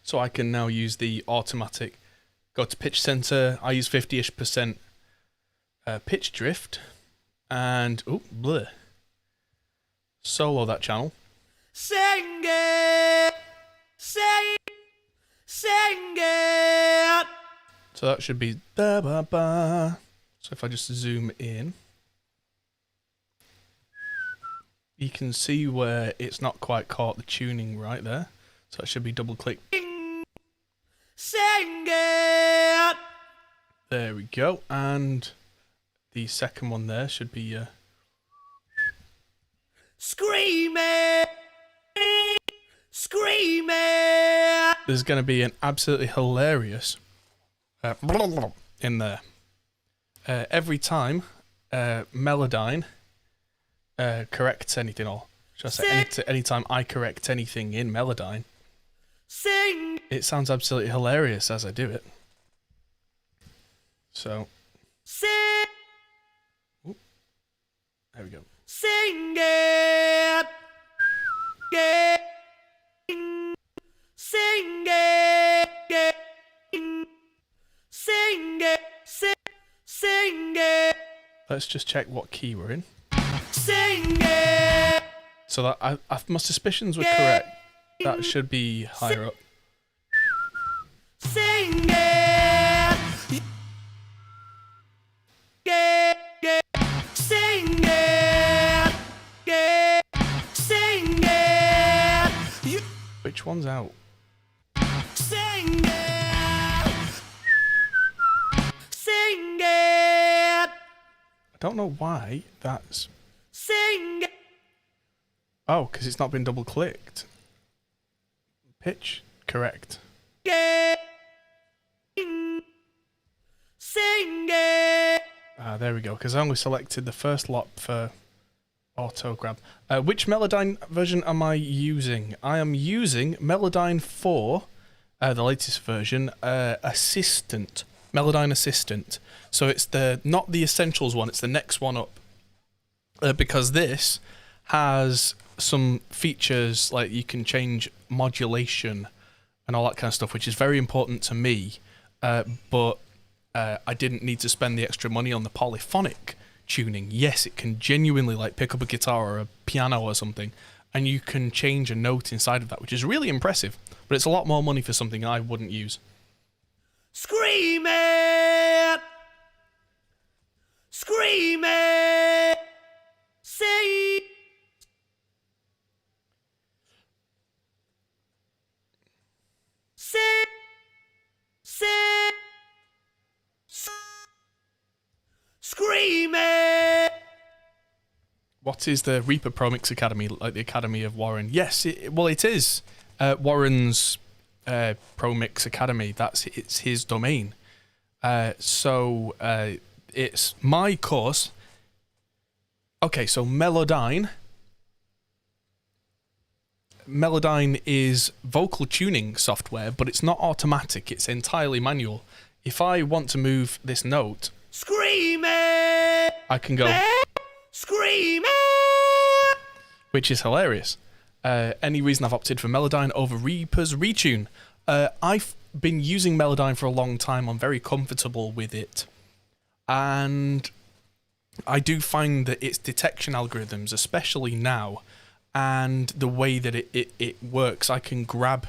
So I can now use the automatic, go to pitch center. I use 50-ish% pitch drift, and solo that channel. Sing it, sing it. So that should be da ba ba. So if I just zoom in, you can see where it's not quite caught the tuning right there. So it should be double click. Sing it. There we go. And the second one there should be Scream it. Scream it. there's going to be an absolutely hilarious in there. Every time Melodyne corrects anything, or should I say anytime I correct anything in Melodyne, Sing. it sounds absolutely hilarious as I do it. So, Sing. there we go. Sing it. Sing it. Sing it. Sing it. Let's just check what key we're in. Sing it. So that my suspicions were correct. That should be higher up. Sing it. Sing it. Sing it. Which one's out? Sing it. Sing it. I don't know why that's... Sing. Oh, because it's not been double clicked. Pitch correct. Sing it. There we go, because I only selected the first lot for auto grab. Which Melodyne version am I using? I am using Melodyne 4, the latest version, Assistant. Melodyne Assistant. So it's not the Essentials one, it's the next one up. Because this has some features like you can change modulation and all that kind of stuff, which is very important to me. But I didn't need to spend the extra money on the polyphonic tuning. Yes, it can genuinely like pick up a guitar or a piano or something, and you can change a note inside of that, which is really impressive. But it's a lot more money for something I wouldn't use. Scream it. Scream it. Say. Say. Say. Scream it. What is the Reaper Pro Mix Academy, like the Academy of Warren? Yes, it is Warren's Pro Mix Academy. It's his domain. So it's my course. Okay, so Melodyne is vocal tuning software, but it's not automatic. It's entirely manual. If I want to move this note, Scream it. I can go, Scream it. which is hilarious. Any reason I've opted for Melodyne over Reaper's Retune. I've been using Melodyne for a long time. I'm very comfortable with it. And I do find that its detection algorithms, especially now, and the way that it works, I can grab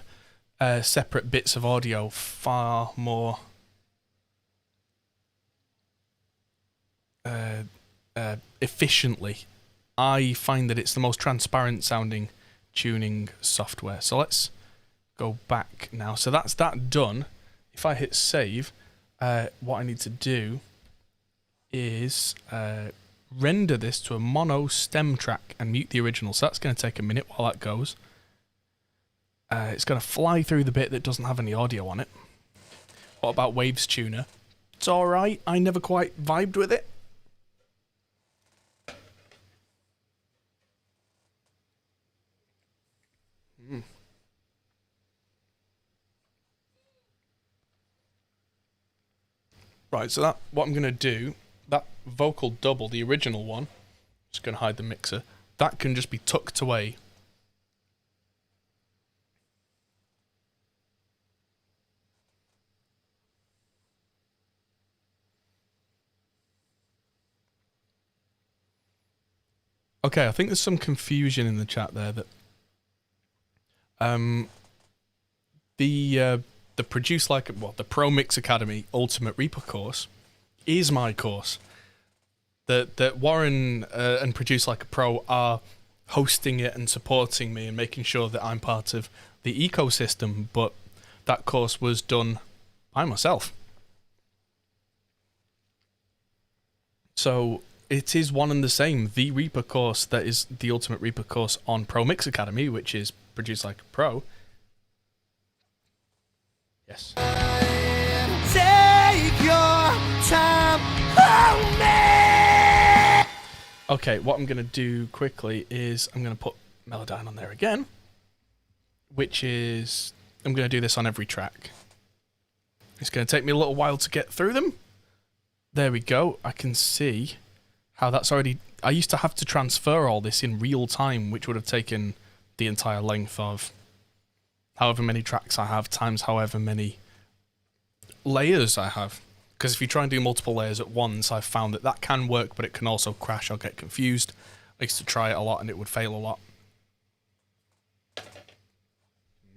separate bits of audio far more efficiently. I find that it's the most transparent sounding tuning software. So let's go back now. So that's that done. If I hit save, what I need to do is render this to a mono stem track and mute the original. So that's going to take a minute while that goes. It's going to fly through the bit that doesn't have any audio on it. What about Waves Tuner? It's alright. I never quite vibed with it. Right, so that what I'm going to do, that vocal double, the original one, just going to hide the mixer, that can just be tucked away. Okay, I think there's some confusion in the chat there that the Produce Like the Pro Mix Academy Ultimate Reaper course is my course. That Warren and Produce Like a Pro are hosting it and supporting me and making sure that I'm part of the ecosystem, but that course was done by myself. So it is one and the same. The Reaper course that is the Ultimate Reaper course on Pro Mix Academy, which is Produce Like a Pro. Yes. Take your time on me. Okay, what I'm going to do quickly is I'm going to put Melodyne on there again, which is, I'm going to do this on every track. It's going to take me a little while to get through them. There we go. I can see how that's already... I used to have to transfer all this in real time, which would have taken the entire length of however many tracks I have, times however many layers I have. Because if you try and do multiple layers at once, I've found that that can work, but it can also crash or get confused. I used to try it a lot and it would fail a lot.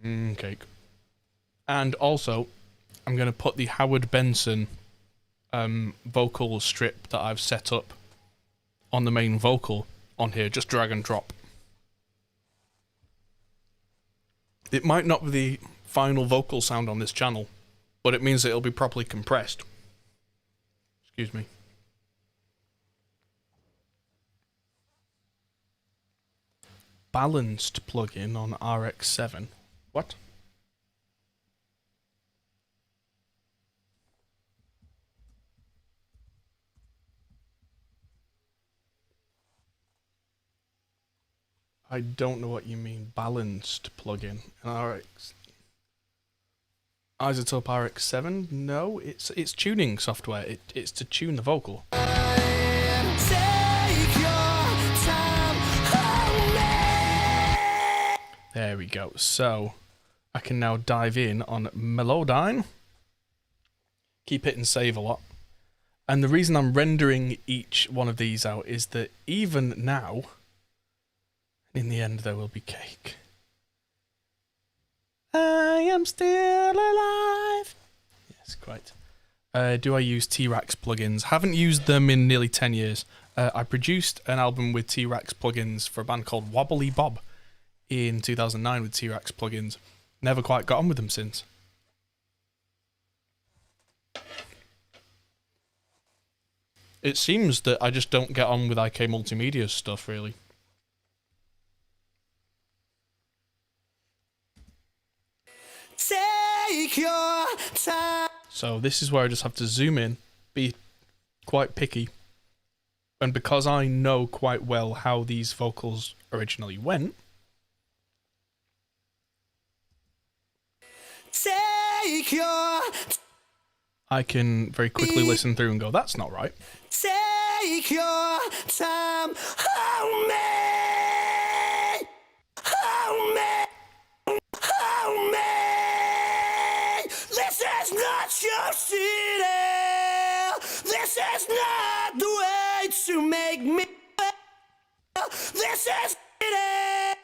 Cake. And also, I'm going to put the Howard Benson vocal strip that I've set up on the main vocal on here. Just drag and drop. It might not be the final vocal sound on this channel, but it means that it'll be properly compressed. Excuse me. Balanced plugin on RX7. What? I don't know what you mean, balanced plugin. An RX... Isotope RX7? No, it's tuning software. It's to tune the vocal. Take your time on me. There we go. So, I can now dive in on Melodyne. Keep hitting save a lot. And the reason I'm rendering each one of these out is that even now, in the end there will be cake. I am still alive. Yes, quite. Do I use T-Rax plugins? Haven't used them in nearly 10 years. I produced an album with T-Rax plugins for a band called Wobbly Bob in 2009 with T-Rax plugins. Never quite got on with them since. It seems that I just don't get on with IK Multimedia's stuff, really. Take your time. So this is where I just have to zoom in, be quite picky. And because I know quite well how these vocals originally went, Take your I can very quickly listen through and go, that's not right. Take your time on me. On me. On me. This is not your city. This is not the way to make me. This is it.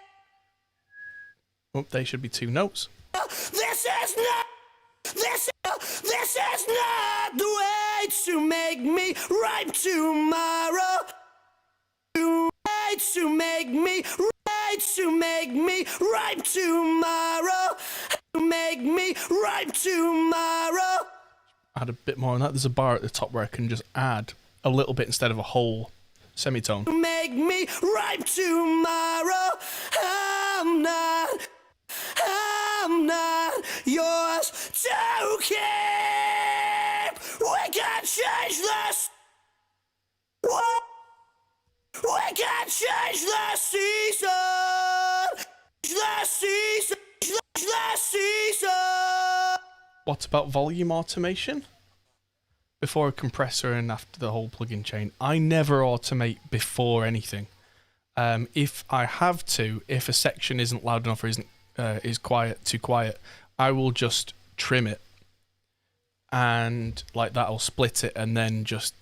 Oh, they should be two notes. This is not. This is not the way to make me right tomorrow. Right to make me right to make me right tomorrow. Make me right tomorrow. Add a bit more on that. There's a bar at the top where I can just add a little bit instead of a whole semitone. Make me right tomorrow. I'm not yours to keep. We can change this. We can change the season. The season. The season. What about volume automation? Before a compressor and after the whole plugin chain. I never automate before anything. If I have to, if a section isn't loud enough or is too quiet, I will just trim it, and like that I'll split it and then just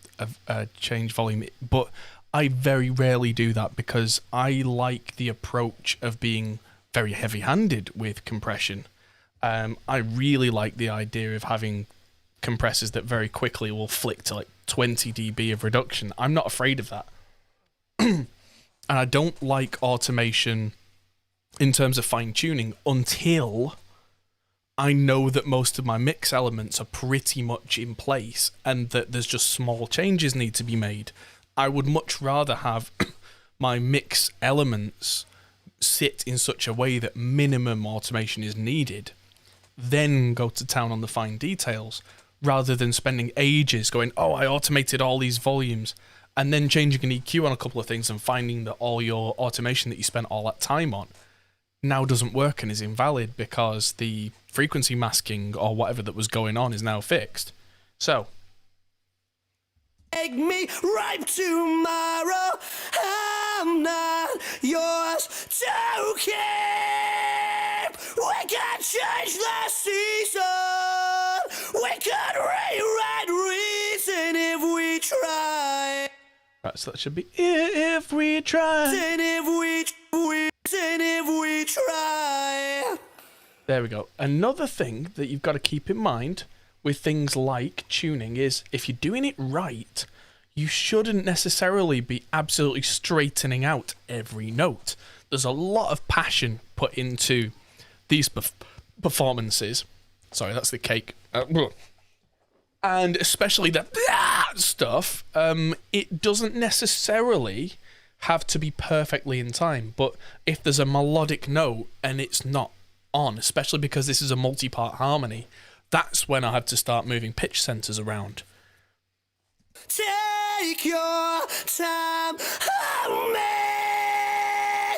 change volume. But I very rarely do that because I like the approach of being very heavy-handed with compression. I really like the idea of having compressors that very quickly will flick to like 20 dB of reduction. I'm not afraid of that. And I don't like automation in terms of fine-tuning until I know that most of my mix elements are pretty much in place and that there's just small changes need to be made. I would much rather have my mix elements sit in such a way that minimum automation is needed, then go to town on the fine details, rather than spending ages going, oh, I automated all these volumes, and then changing an EQ on a couple of things and finding that all your automation that you spent all that time on now doesn't work and is invalid because the frequency masking or whatever that was going on is now fixed. So, Make me ripe tomorrow. I'm not yours to keep. We can change the season. We can rewrite reason if we try. right, so that should be if we try. And if we try. There we go. Another thing that you've got to keep in mind with things like tuning is if you're doing it right, you shouldn't necessarily be absolutely straightening out every note. There's a lot of passion put into these performances. Sorry, that's the cake. And especially the stuff, it doesn't necessarily have to be perfectly in time. But if there's a melodic note and it's not on, especially because this is a multi-part harmony, that's when I had to start moving pitch centers around. Take your time on me.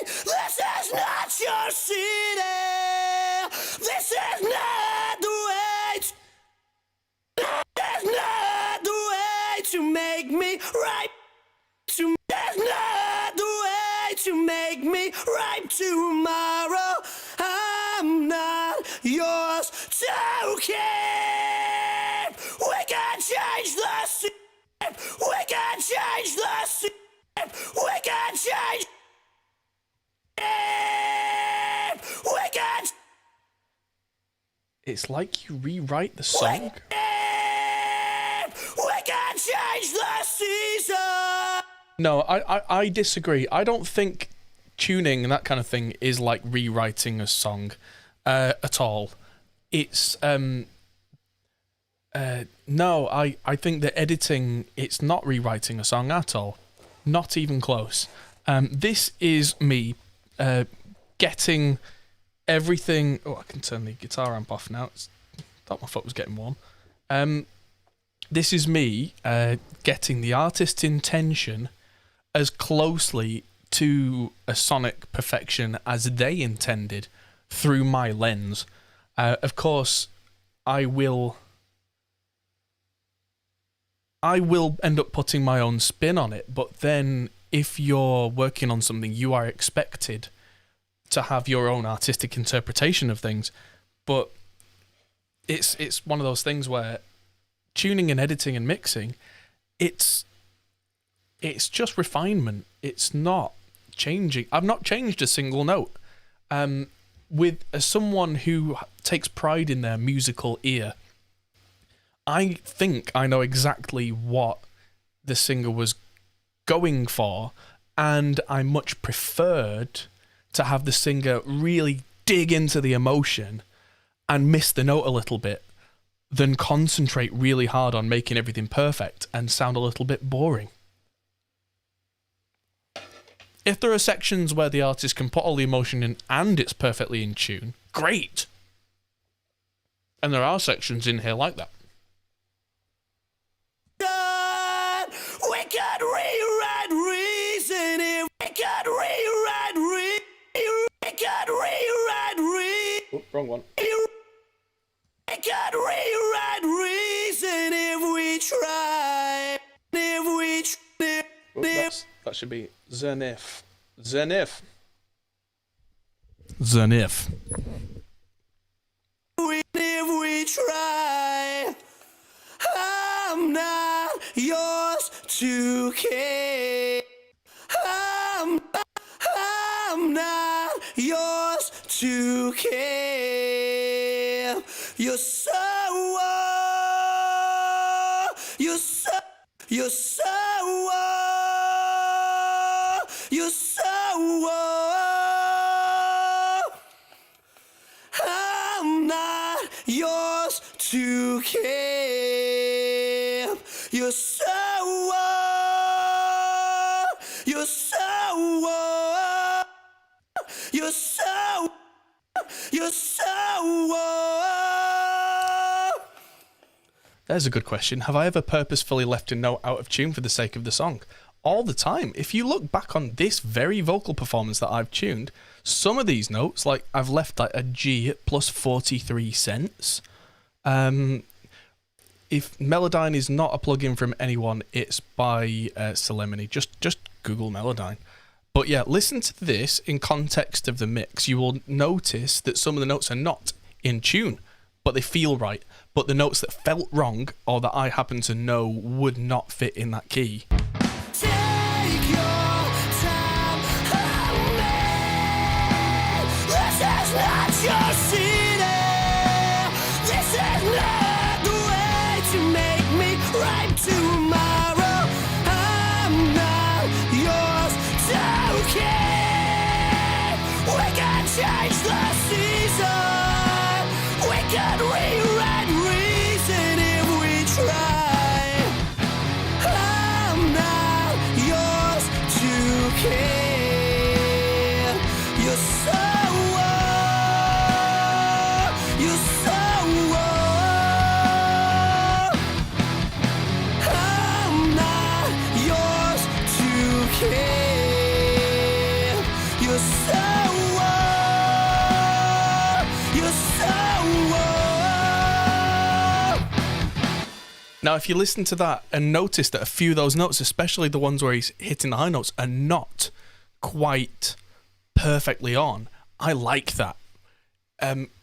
This is not your city. This is not the way. This is not the way to make me right. That's not the way to make me right tomorrow. I'm not yours to keep. We can change the sea. We can change the sea. We can change. We can. It's like you rewrite the song. We can change the season. No, I disagree. I don't think tuning and that kind of thing is like rewriting a song at all. It's no, I think that editing, it's not rewriting a song at all. Not even close. This is me getting everything. Oh, I can turn the guitar amp off now. Thought my foot was getting warm. This is me getting the artist's intention as closely to a sonic perfection as they intended through my lens. Of course, I will end up putting my own spin on it, but then if you're working on something, you are expected to have your own artistic interpretation of things. But it's one of those things where tuning and editing and mixing, it's just refinement. It's not changing. I've not changed a single note. With someone who takes pride in their musical ear, I think I know exactly what the singer was going for, and I much preferred to have the singer really dig into the emotion and miss the note a little bit than concentrate really hard on making everything perfect and sound a little bit boring. If there are sections where the artist can put all the emotion in and it's perfectly in tune, great. And there are sections in here like that. We can rewrite reason if we can rewrite we can rewrite Oh, wrong one. We can rewrite reason if we try. If we That should be Zenith. If we try, I'm not yours to keep. to care. You're so, you're so, you're so, you're so, I'm not yours to care. You're so, you're so, you're so, you're so. There's a good question. Have I ever purposefully left a note out of tune for the sake of the song? All the time. If you look back on this very vocal performance that I've tuned, some of these notes, like I've left like a G at plus 43 cents. If Melodyne is not a plugin from anyone, it's by Solemnity. Just Google Melodyne. But yeah, listen to this in context of the mix. You will notice that some of the notes are not in tune, but they feel right. But the notes that felt wrong, or that I happen to know would not fit in that key. Take your time, hold me. This is not your city. This is not the way to make me right tomorrow. I'm not yours to care. We can change the season. We can rewrite reason if we try. I'm not yours to care. You're so, you're so, I'm not yours to care. You're so, you're so. Now, if you listen to that and notice that a few of those notes, especially the ones where he's hitting the high notes, are not quite perfectly on, I like that.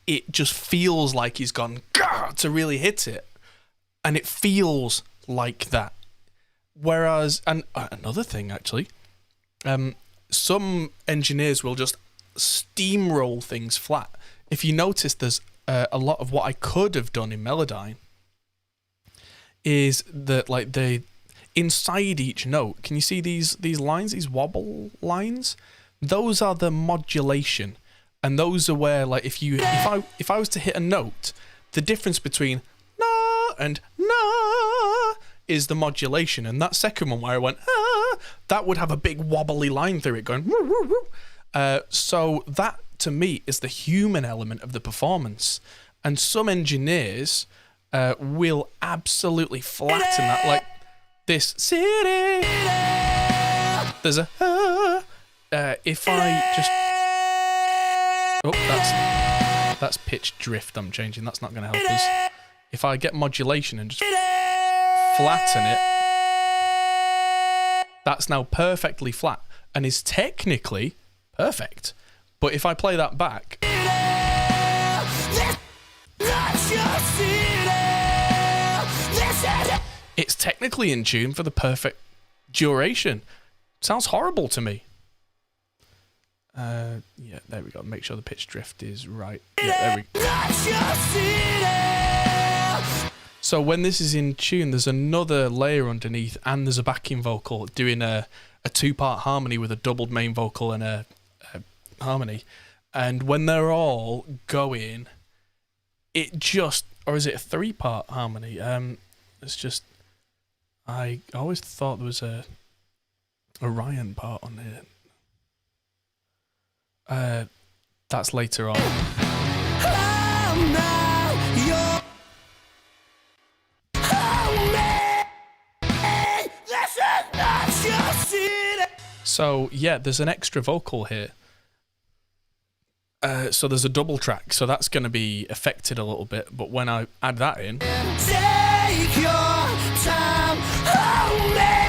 It just feels like he's gone "Gah!" to really hit it, and it feels like that. Whereas, and another thing actually, some engineers will just steamroll things flat. If you notice, there's a lot of what I could have done in Melodyne is that, like, the inside each note, can you see these lines, these wobble lines? Those are the modulation, and those are where, like, if I was to hit a note, the difference between na and na is the modulation, and that second one where I went that would have a big wobbly line through it going woo, woo, woo. So that to me is the human element of the performance, and some engineers will absolutely flatten that, like this city. There's a if I just that's pitch drift I'm changing. That's not going to help us. If I get modulation and just flatten it, that's now perfectly flat and is technically perfect. But if I play that back, it's technically in tune for the perfect duration. Sounds horrible to me. Yeah, there we go. Make sure the pitch drift is right. Yeah, there we go. So when this is in tune, there's another layer underneath, and there's a backing vocal doing a two-part harmony with a doubled main vocal and a harmony. And when they're all going, it just, or is it a three-part harmony? It's just, I always thought there was a Ryan part on here. That's later on. I'm not your this is not your city. So yeah, there's an extra vocal here. So there's a double track, so that's going to be affected a little bit. But when I add that in, Take your time, hold me.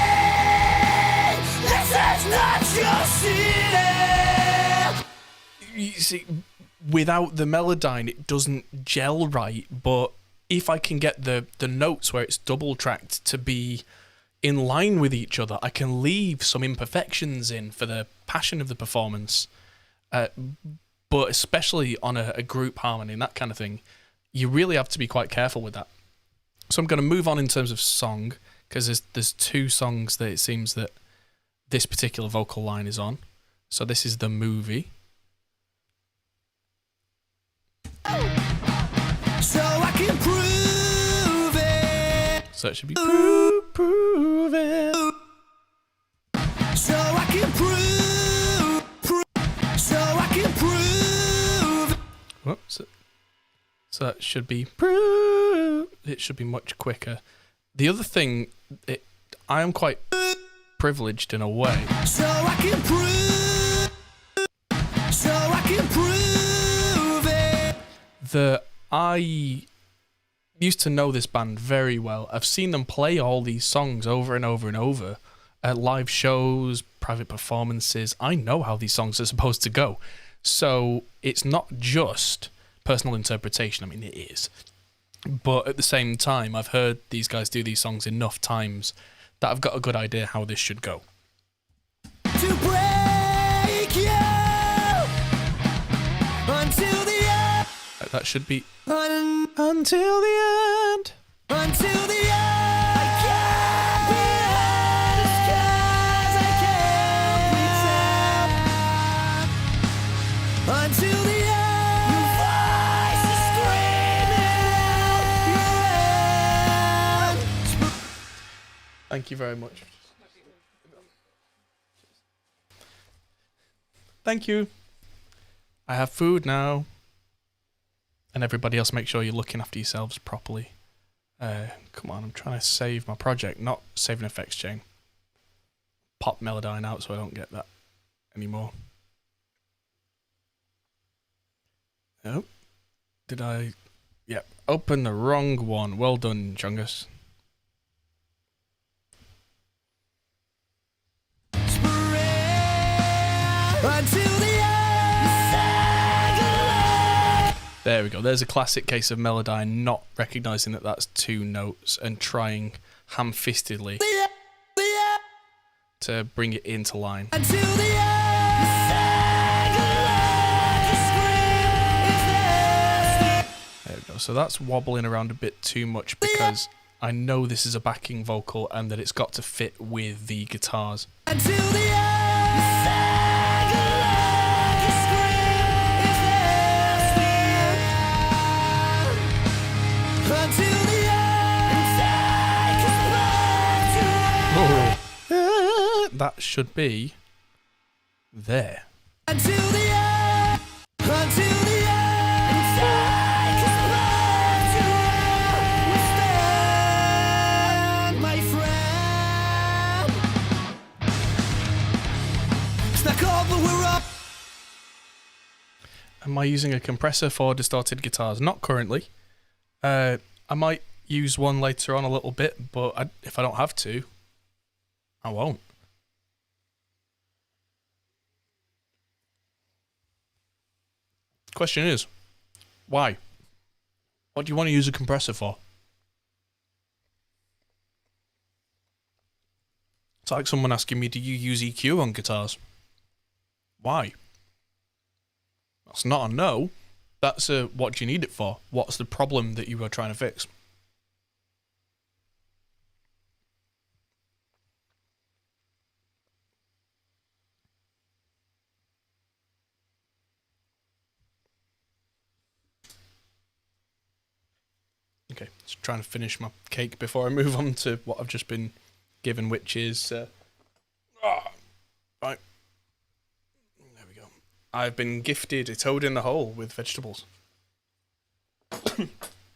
This is not your city. you see, without the Melodyne, it doesn't gel right. But if I can get the notes where it's double tracked to be in line with each other, I can leave some imperfections in for the passion of the performance. But especially on a group harmony and that kind of thing, you really have to be quite careful with that. So I'm going to move on in terms of song, because there's two songs that it seems that this particular vocal line is on. So this is The Movie. So I can prove it. So it should be prove it. So I can prove. So I can prove. Whoops. So that should be prove. It should be much quicker. The other thing, I am quite privileged in a way. So I can prove. So I can prove it. That I used to know this band very well. I've seen them play all these songs over and over and over at live shows, private performances. I know how these songs are supposed to go. So it's not just personal interpretation. I mean, it is. But at the same time, I've heard these guys do these songs enough times that I've got a good idea how this should go. To break you until the end. That should be Until the end. Until the end. I can't be honest 'cause I can't pretend. Until the end. Your voice is screaming out your end. Thank you very much. Thank you. I have food now. And everybody else, make sure you're looking after yourselves properly. Come on, I'm trying to save my project, not save an effects chain. Pop Melodyne out so I don't get that anymore. Oh, did I? Yep, open the wrong one. Well done, Chungus. Until the end. There we go. There's a classic case of Melodyne not recognising that that's two notes and trying ham-fistedly to bring it into line. Until the end. There we go. So that's wobbling around a bit too much because I know this is a backing vocal and that it's got to fit with the guitars. Until the end. That should be there. Until the end. Until the end. Take us back to where we stand, my friend. It's not cold, but we're up. Am I using a compressor for distorted guitars? Not currently. I might use one later on a little bit, but if I don't have to, I won't. Question is, why? What do you want to use a compressor for? It's like someone asking me, do you use EQ on guitars? Why? That's not a no. That's a what do you need it for? What's the problem that you are trying to fix? Okay, just trying to finish my cake before I move on to what I've just been given, which is... right. There we go. I've been gifted a toad in the hole with vegetables.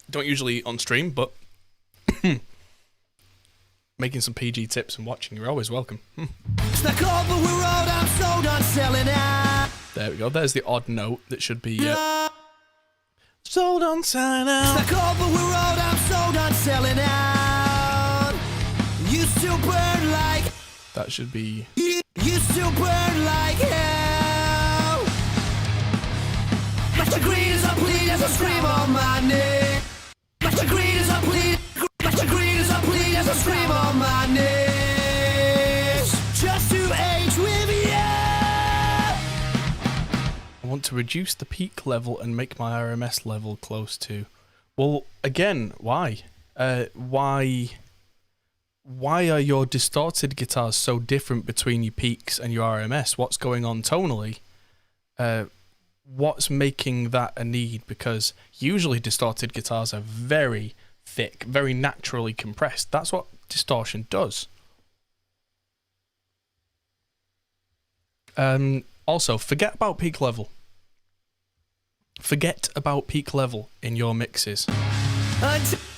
Don't usually eat on stream, but... making some PG tips and watching, you're always welcome. It's not cold, but we're out. I'm so done selling out. There we go. There's the odd note that should be... sold on sign It's out. not cold, but we're out. I'm so done selling out. You still burn like. That should be... You still burn like hell. Master Green is up, bleed as I scream on my name. Master Green is up, bleed. Master Green is up, bleed as I scream on my name. Just to age with you. I want to reduce the peak level and make my RMS level close to. Well, again, why? Why are your distorted guitars so different between your peaks and your RMS? What's going on tonally? What's making that a need? Because usually distorted guitars are very thick, very naturally compressed. That's what distortion does. Also, forget about peak level. Forget about peak level in your mixes.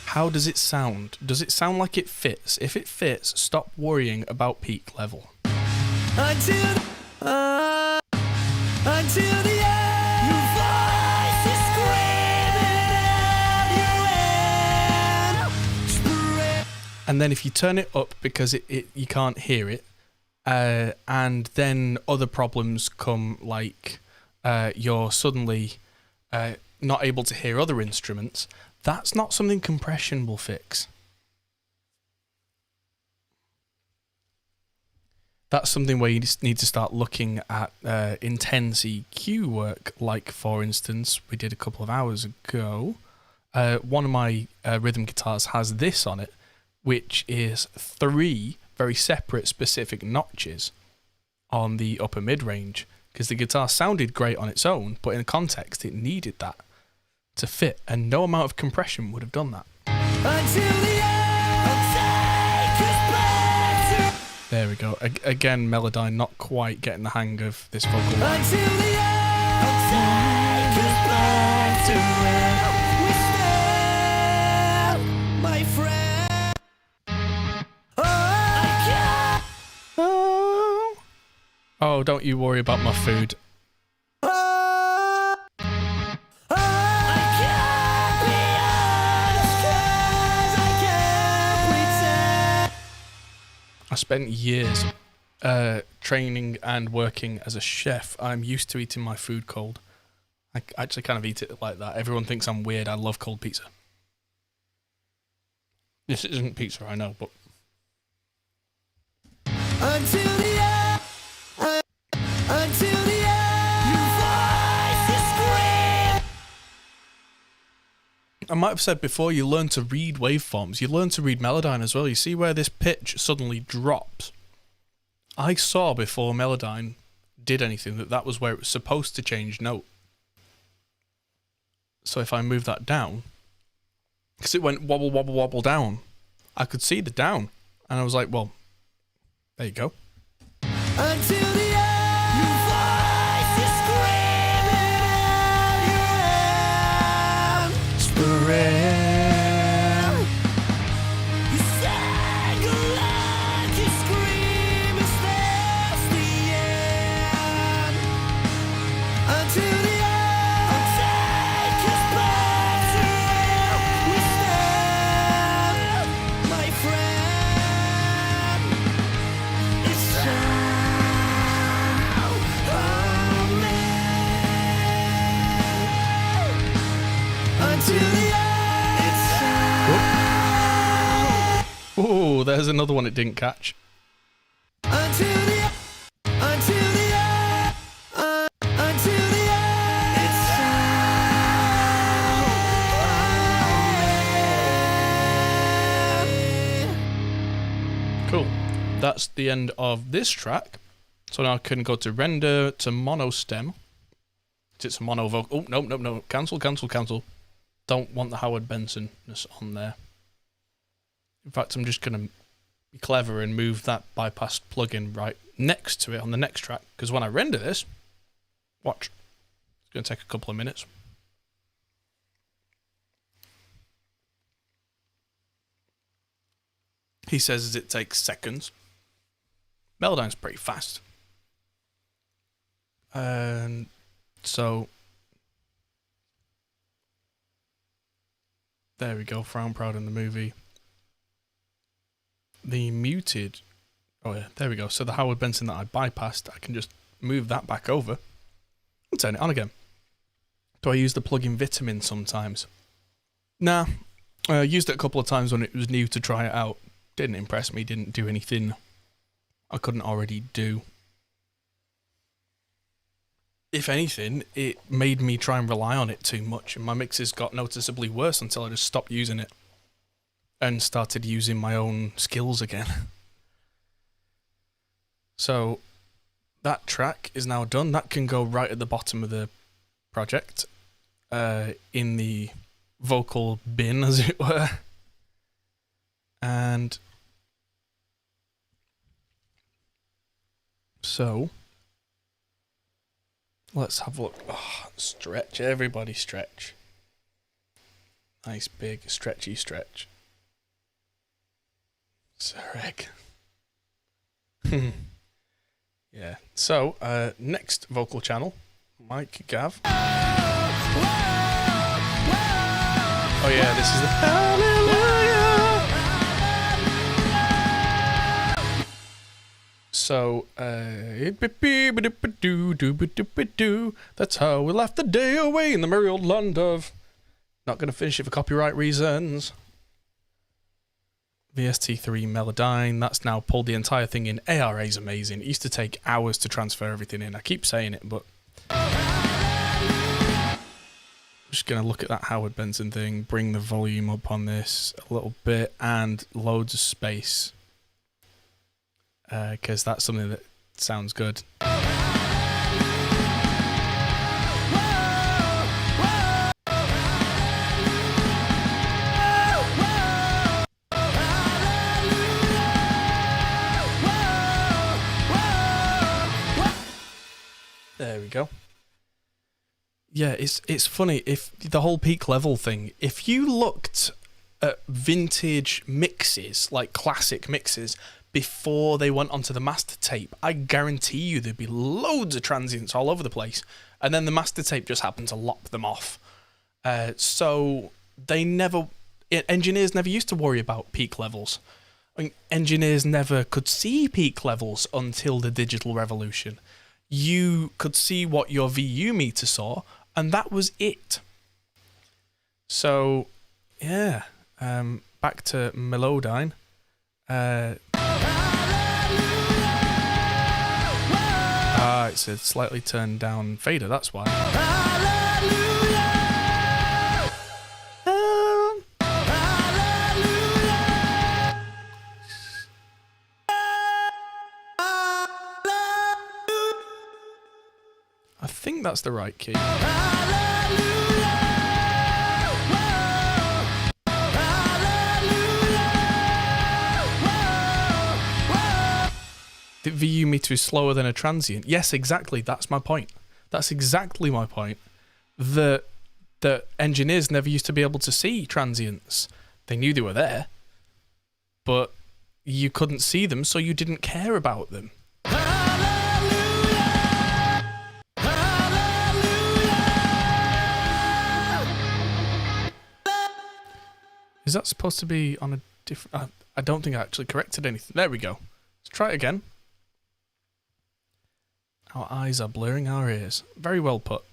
How does it sound? Does it sound like it fits? If it fits, stop worrying about peak level. Until the end, your voice is screaming out your end. And then if you turn it up because you can't hear it, and then other problems come, like you're suddenly not able to hear other instruments, that's not something compression will fix. That's something where you just need to start looking at intense EQ work, like, for instance, we did a couple of hours ago. One of my rhythm guitars has this on it, which is 3 very separate specific notches on the upper mid-range, because the guitar sounded great on its own, but in context it needed that to fit, and no amount of compression would have done that. Until the end, take us back to. There we go. Again, Melodyne not quite getting the hang of this vocal line. Until the end, take us back to where we stand, my friend. Oh, don't you worry about my food. I spent years training and working as a chef. I'm used to eating my food cold. I actually kind of eat it like that. Everyone thinks I'm weird. I love cold pizza. This isn't pizza, I know, but... Until the end, until the end, your voice is screaming. I might have said before, you learn to read waveforms. You learn to read Melodyne as well. You see where this pitch suddenly drops. I saw before Melodyne did anything that was where it was supposed to change note. So if I move that down, because it went wobble, wobble, wobble down, I could see the down. And I was like, well, there you go. Until the end, your voice is screaming out your end. Scream. You sang like you scream, is this the end? Until the end, take us back to where we stand, my friend. It's until the end, it's Oh, there's another one it didn't catch. until the until the until the it's Cool. That's the end of this track. So now I can go to render to mono stem. It's a mono vocal. Oh, no. Cancel. Don't want the Howard Benson-ness on there. In fact, I'm just going to be clever and move that bypass plugin right next to it on the next track. Because when I render this, watch. It's going to take a couple of minutes. He says it takes seconds. Melodyne's pretty fast. And so there we go, Frown Proud in the movie. The muted, oh yeah, there we go. So the Howard Benson that I bypassed, I can just move that back over and turn it on again. Do I use the plugin Vitamin sometimes? Nah, I used it a couple of times when it was new to try it out. Didn't impress me, didn't do anything I couldn't already do. if anything, it made me try and rely on it too much, and my mixes got noticeably worse until I just stopped using it and started using my own skills again. So that track is now done. That can go right at the bottom of the project, in the vocal bin, as it were. And so let's have a look. Oh, stretch, everybody stretch. Nice big stretchy stretch. Sarek. Yeah. So, next vocal channel, Mike Gav. Oh yeah, this is the Hallelujah. So, that's how we left the day away in the merry old land of. Not gonna finish it for copyright reasons. VST3 Melodyne, that's now pulled the entire thing in. ARA is amazing. It used to take hours to transfer everything in. I keep saying it, but I'm just going to look at that Howard Benson thing, bring the volume up on this a little bit, and loads of space, because that's something that sounds good. There we go. Yeah, it's funny, if the whole peak level thing, if you looked at vintage mixes, like classic mixes, before they went onto the master tape, I guarantee you there'd be loads of transients all over the place, and then the master tape just happened to lop them off. So engineers never used to worry about peak levels. I mean, engineers never could see peak levels until the digital revolution. You could see what your VU meter saw, and that was it. So, yeah, back to Melodyne. It's a slightly turned down fader, that's why. I think that's the right key. The VU meter is slower than a transient. Yes, exactly. That's my point. That's exactly my point. The engineers never used to be able to see transients. They knew they were there, but you couldn't see them, so you didn't care about them. Is that supposed to be on a different... I don't think I actually corrected anything. There we go. Let's try it again. Our eyes are blurring our ears. Very well put.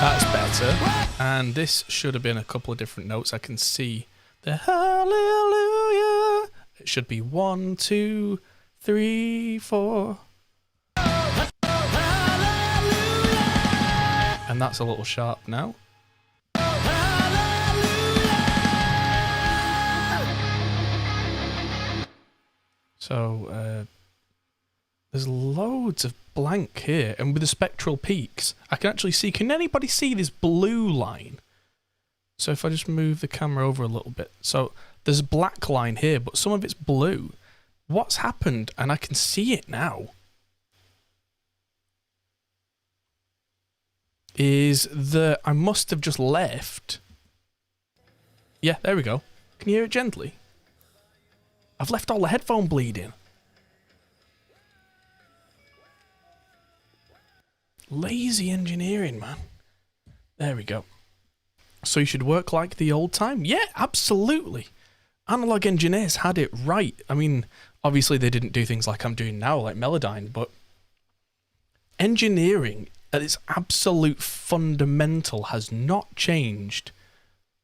That's better. And this should have been a couple of different notes. I can see the hallelujah. It should be 1, 2, 3, 4. And that's a little sharp now. So, there's loads of blank here, and with the spectral peaks, I can actually see, can anybody see this blue line? So if I just move the camera over a little bit, so there's a black line here, but some of it's blue. What's happened? And I can see it now. Is that I must have just left. Yeah, there we go. Can you hear it gently? I've left all the headphone bleeding. Lazy engineering, man. There we go. So you should work like the old time? Yeah, absolutely. Analog engineers had it right. I mean, obviously they didn't do things like I'm doing now, like Melodyne, but engineering at its absolute fundamental has not changed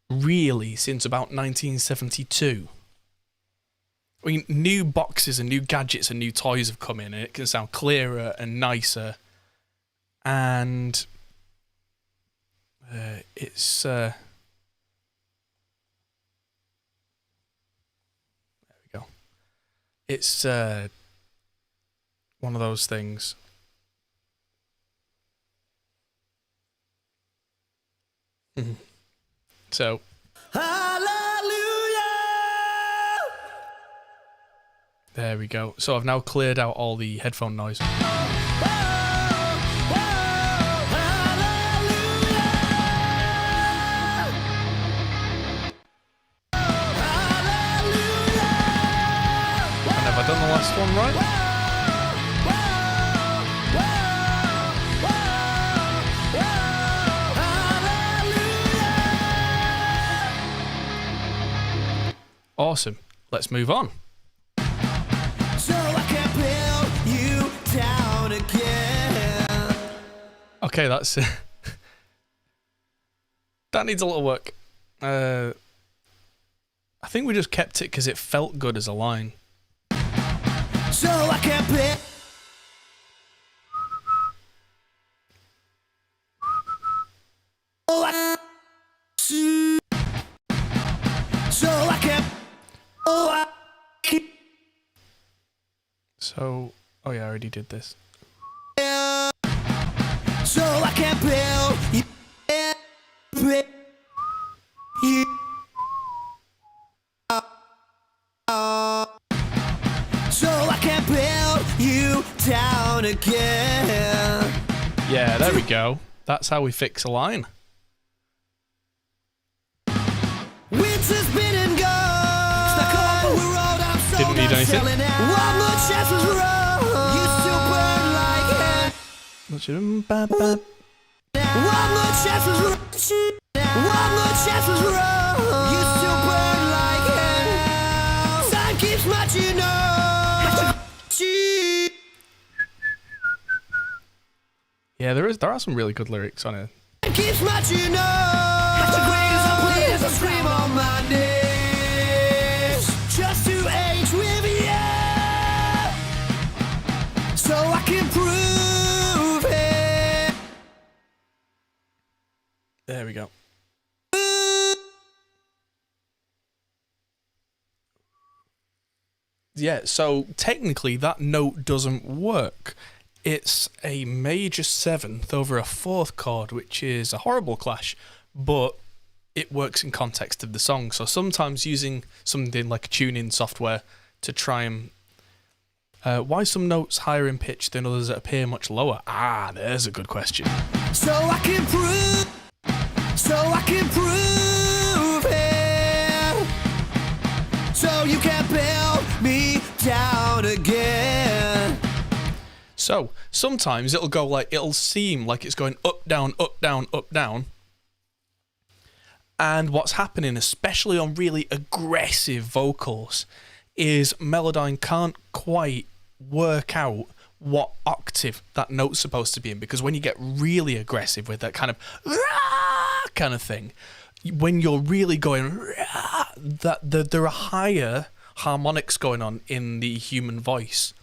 really since about 1972. I mean, new boxes and new gadgets and new toys have come in, and it can sound clearer and nicer. And it's there we go. It's one of those things. So. There we go. So I've now cleared out all the headphone noise. And have I done the last one right? Awesome. Let's move on. So I can build you down again. Okay, that's that needs a little work. I think we just kept it because it felt good as a line. So I can build. So I can. So, oh yeah, I already did this. So I can build you. So I can build you down again. Yeah, there we go. That's how we fix a line. Winter's been and gone. Stuck on the road, I'm sold. Didn't need anything. One more chance was wrong. You still burn like hell. One more chance was wrong. One more chance was wrong. You still burn like hell. Time keeps marching on. Yeah, there are some really good lyrics on it. Time keeps marching on. As I scream on my knees, just to age with you, so I can prove it. There we go. Yeah, so technically that note doesn't work. It's a major seventh over a fourth chord, which is a horrible clash, but it works in context of the song. So sometimes using something like a tuning software to try and why some notes higher in pitch than others that appear much lower? Ah, there's a good question. So I can prove it. So you can build me down again. So sometimes it'll seem like it's going up, down, up, down, up, down. And what's happening, especially on really aggressive vocals, is Melodyne can't quite work out what octave that note's supposed to be in, because when you get really aggressive with that kind of thing, when you're really going there are higher harmonics going on in the human voice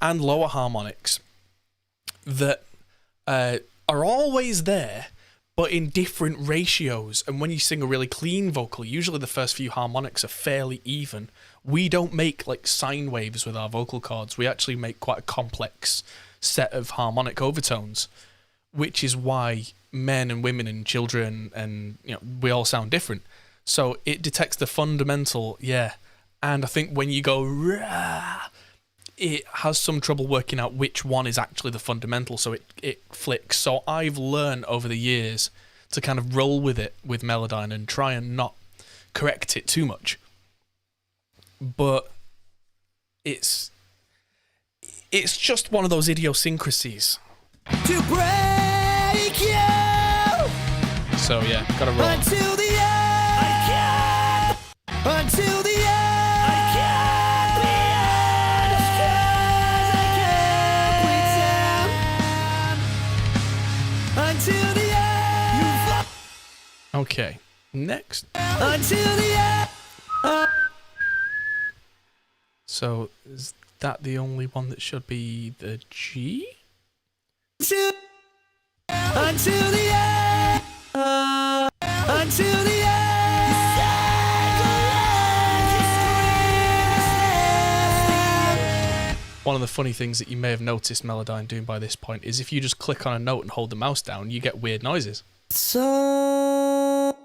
and lower harmonics that are always there, but in different ratios. And when you sing a really clean vocal, usually the first few harmonics are fairly even. We don't make like sine waves with our vocal cords. We actually make quite a complex set of harmonic overtones, which is why men and women and children and we all sound different. So it detects the fundamental, and I think when you go rah, it has some trouble working out which one is actually the fundamental, so it flicks. So I've learned over the years to kind of roll with it with Melodyne and try and not correct it too much. But it's just one of those idiosyncrasies. To break you. So yeah, gotta roll. Until the end. I can't. Until the end. I can't be honest, 'cause I can't pretend. Until the end. Okay, next. Until the end. So is that the only one that should be the G? Until the end. Until the end. One of the funny things that you may have noticed Melodyne doing by this point is if you just click on a note and hold the mouse down, you get weird noises. So.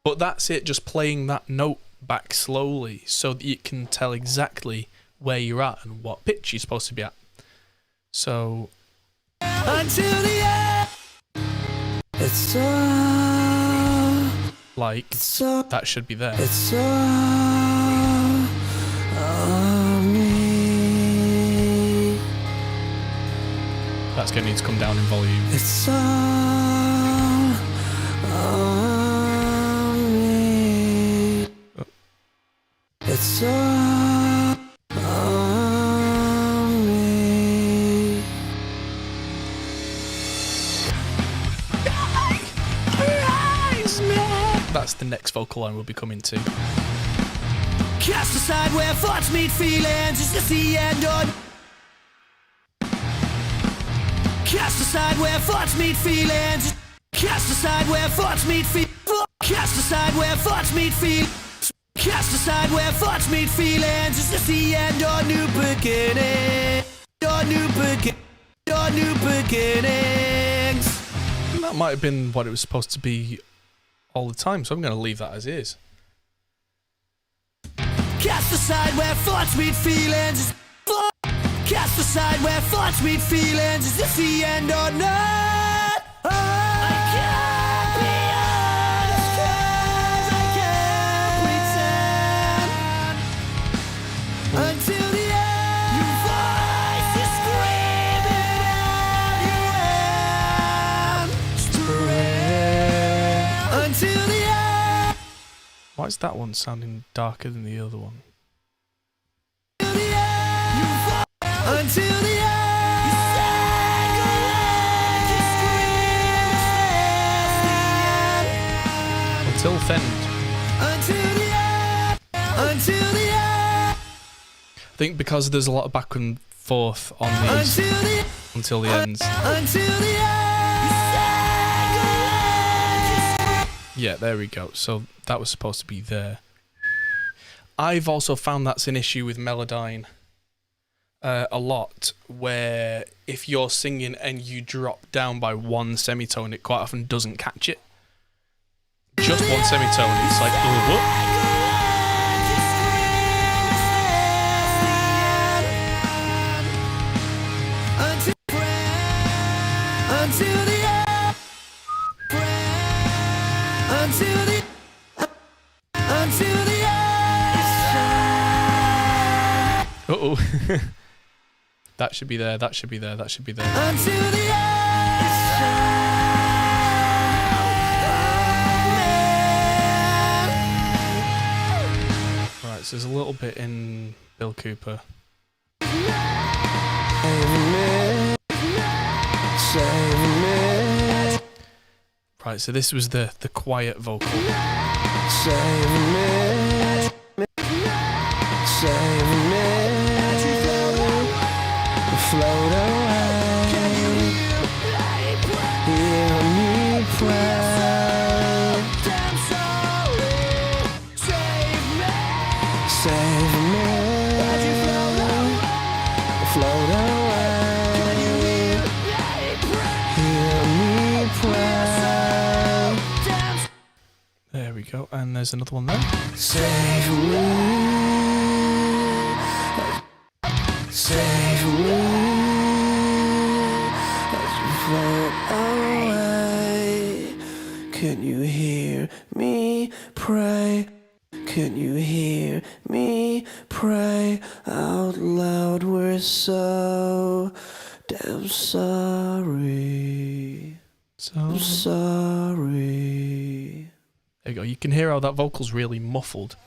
But that's it, just playing that note back slowly so that you can tell exactly where you're at and what pitch you're supposed to be at. So. Until the end. It's Like, that should be there. It's me. That's going to need to come down in volume. It's all on me. Oh. It's all on me. That's the next vocal line we'll be coming to. Cast aside where thoughts meet feelings. Is this the end on? Cast aside where thoughts meet feelings. Cast aside where thoughts meet feelings. Cast aside where thoughts meet feelings. Cast aside where thoughts meet feelings. Is this the end or new beginning? Or new beginnings. That might have been what it was supposed to be all the time, so I'm going to leave that as is. Cast aside where thoughts meet feelings. Cast aside where thoughts meet feelings. Is this the end or not? I can't be honest 'cause I can't pretend. Until the end, your voice is screaming out your end. Until the end. Why is that one sounding darker than the other one? Until the end, you sang Until Fend. until the end, until the end, I think because there's a lot of back and forth on these until the ends. until the end, Yeah, there we go. So that was supposed to be there. I've also found that's an issue with Melodyne a lot, where if you're singing and you drop down by one semitone, it quite often doesn't catch it. Just one semitone, it's like, oh, what? until the end, until the end, Uh-oh. That should be there, that should be there, that should be there. until the end. Right, so there's a little bit in Bill Cooper. Right, so this was the quiet vocal. Float away. Hear me pray. Save me. Float away. Hear me pray. There we go, and there's another one there. Save me. Save me as you float away. Can you hear me pray? Can you hear me pray out loud? We're so damn sorry. So Sorry. there you go. You can hear how that vocal's really muffled.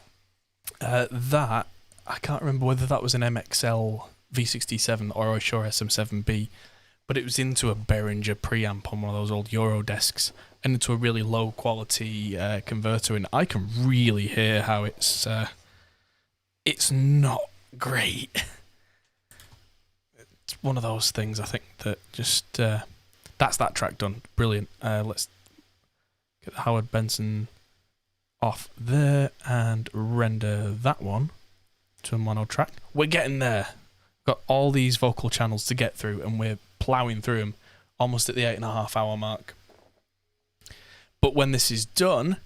That I can't remember whether that was an MXL V67 or a Shure SM7B, but it was into a Behringer preamp on one of those old Eurodesks and into a really low quality converter, and I can really hear how it's not great. It's one of those things, I think, that just that's that track done. Brilliant. Let's get Howard Benson off there and render that one to a mono track. We're getting there. Got all these vocal channels to get through, and we're ploughing through them almost at the 8.5 hour mark. But when this is done,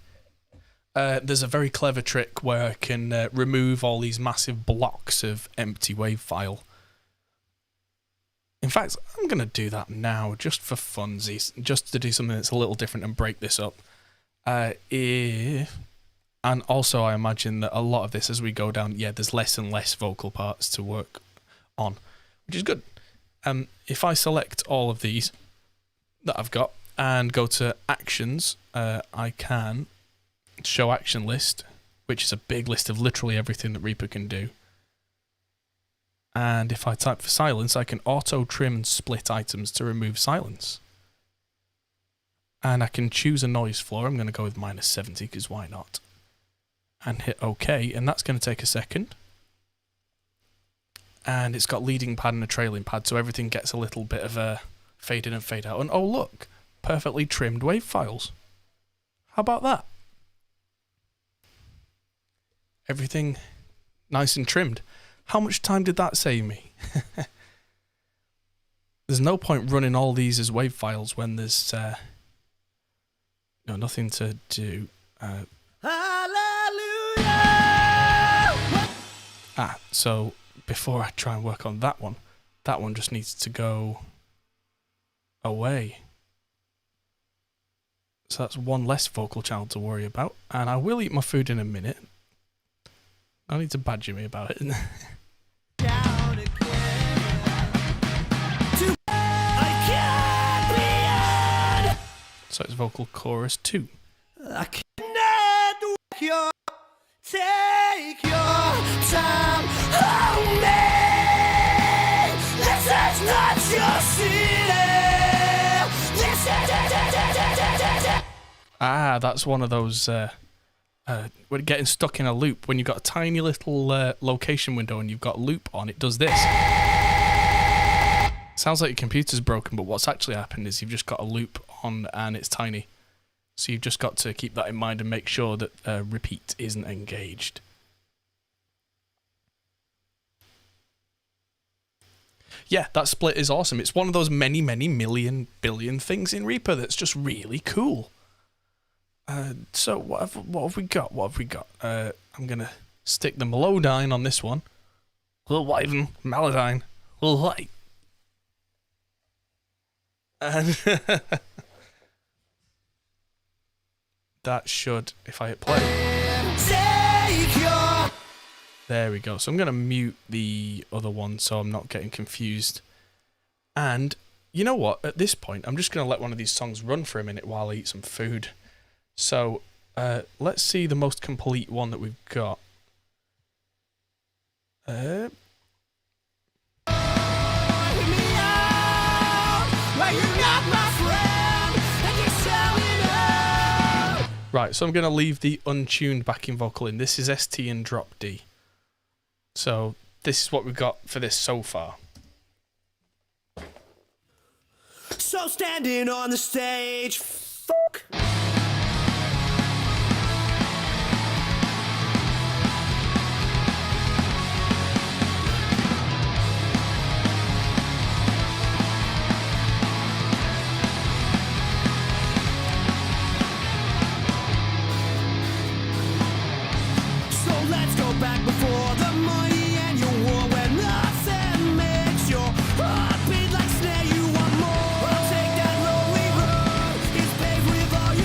there's a very clever trick where I can remove all these massive blocks of empty wave file. In fact, I'm going to do that now just for funsies, just to do something that's a little different and break this up. And also I imagine that a lot of this as we go down, there's less and less vocal parts to work on, which is good. If I select all of these that I've got and go to actions, I can show action list, which is a big list of literally everything that Reaper can do. And if I type for silence, I can auto trim and split items to remove silence. And I can choose a noise floor. I'm going to go with -70 because why not? And hit OK, and that's going to take a second. And it's got leading pad and a trailing pad, so everything gets a little bit of a fade in and fade out. And oh look, perfectly trimmed wave files. How about that? Everything nice and trimmed. How much time did that save me? There's no point running all these as wave files when there's nothing to do. So before I try and work on that one just needs to go away. So that's one less vocal channel to worry about. And I will eat my food in a minute. No need to badger me about it. So it's vocal chorus 2. I cannot take your time on me. This is not your city. That's one of those we're getting stuck in a loop. When you've got a tiny little location window and you've got loop on, it does this. Sounds like your computer's broken, but what's actually happened is you've just got a loop on and it's tiny. So you've just got to keep that in mind and make sure that repeat isn't engaged. Yeah, that split is awesome. It's one of those many, many million billion things in Reaper that's just really cool. So what have we got? I'm going to stick the Melodyne on this one. Melodyne. Light. And that should, if I hit play. There we go. So I'm going to mute the other one so I'm not getting confused. And you know what? At this point, I'm just going to let one of these songs run for a minute while I eat some food. So let's see the most complete one that we've got. Right, so I'm going to leave the untuned backing vocal in. This is ST and drop D. So this is what we've got for this so far. So standing on the stage, fuck. Back before the money and your war, where nothing makes your heart beat like snare. You want more? I'll take that lonely road. It's paved with all your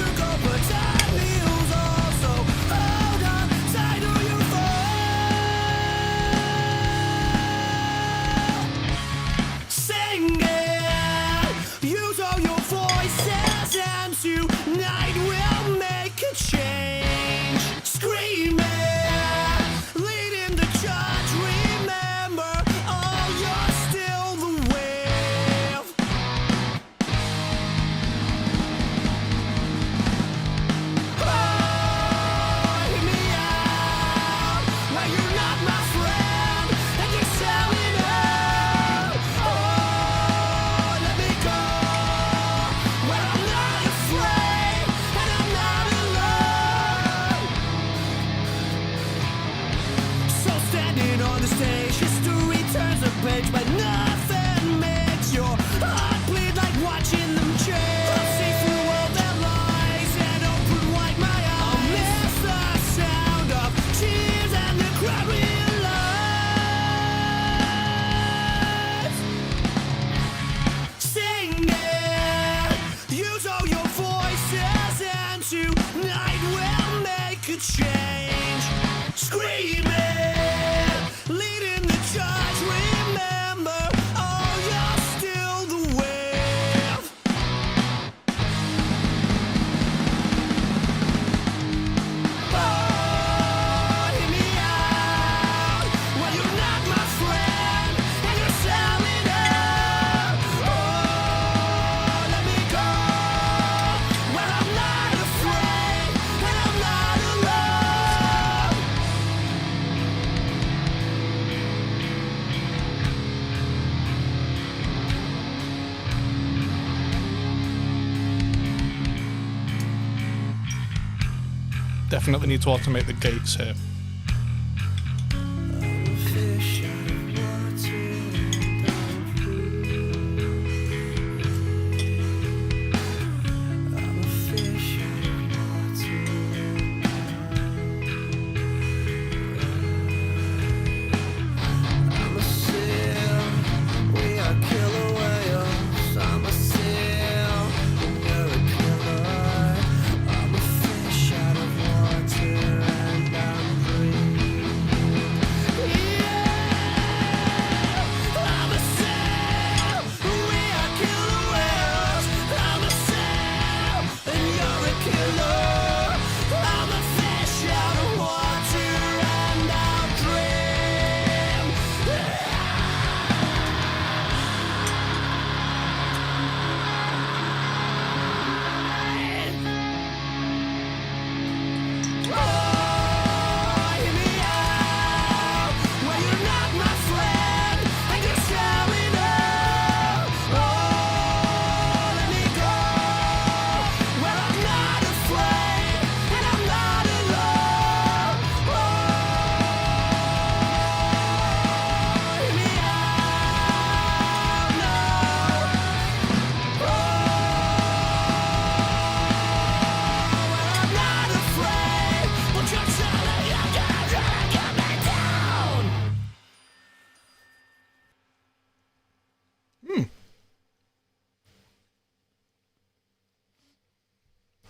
Definitely need to automate the gates here.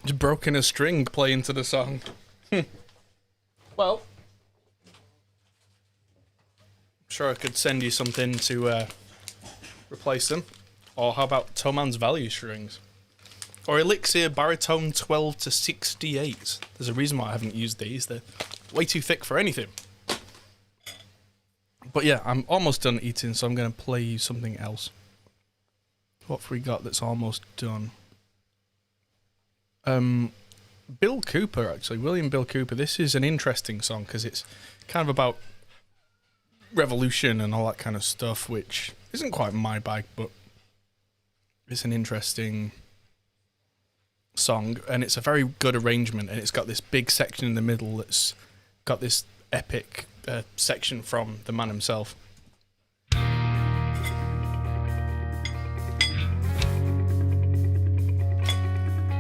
Just broken a string playing to the song. Well, I'm sure I could send you something to replace them. Or how about Toman's value strings? Or Elixir Baritone 12 to 68. There's a reason why I haven't used these. They're way too thick for anything. But yeah, I'm almost done eating, so I'm going to play you something else. What have we got that's almost done? Bill Cooper, actually. William Bill Cooper. This is an interesting song because it's kind of about revolution and all that kind of stuff, which isn't quite my bag, but it's an interesting song, and it's a very good arrangement, and it's got this big section in the middle that's got this epic section from the man himself.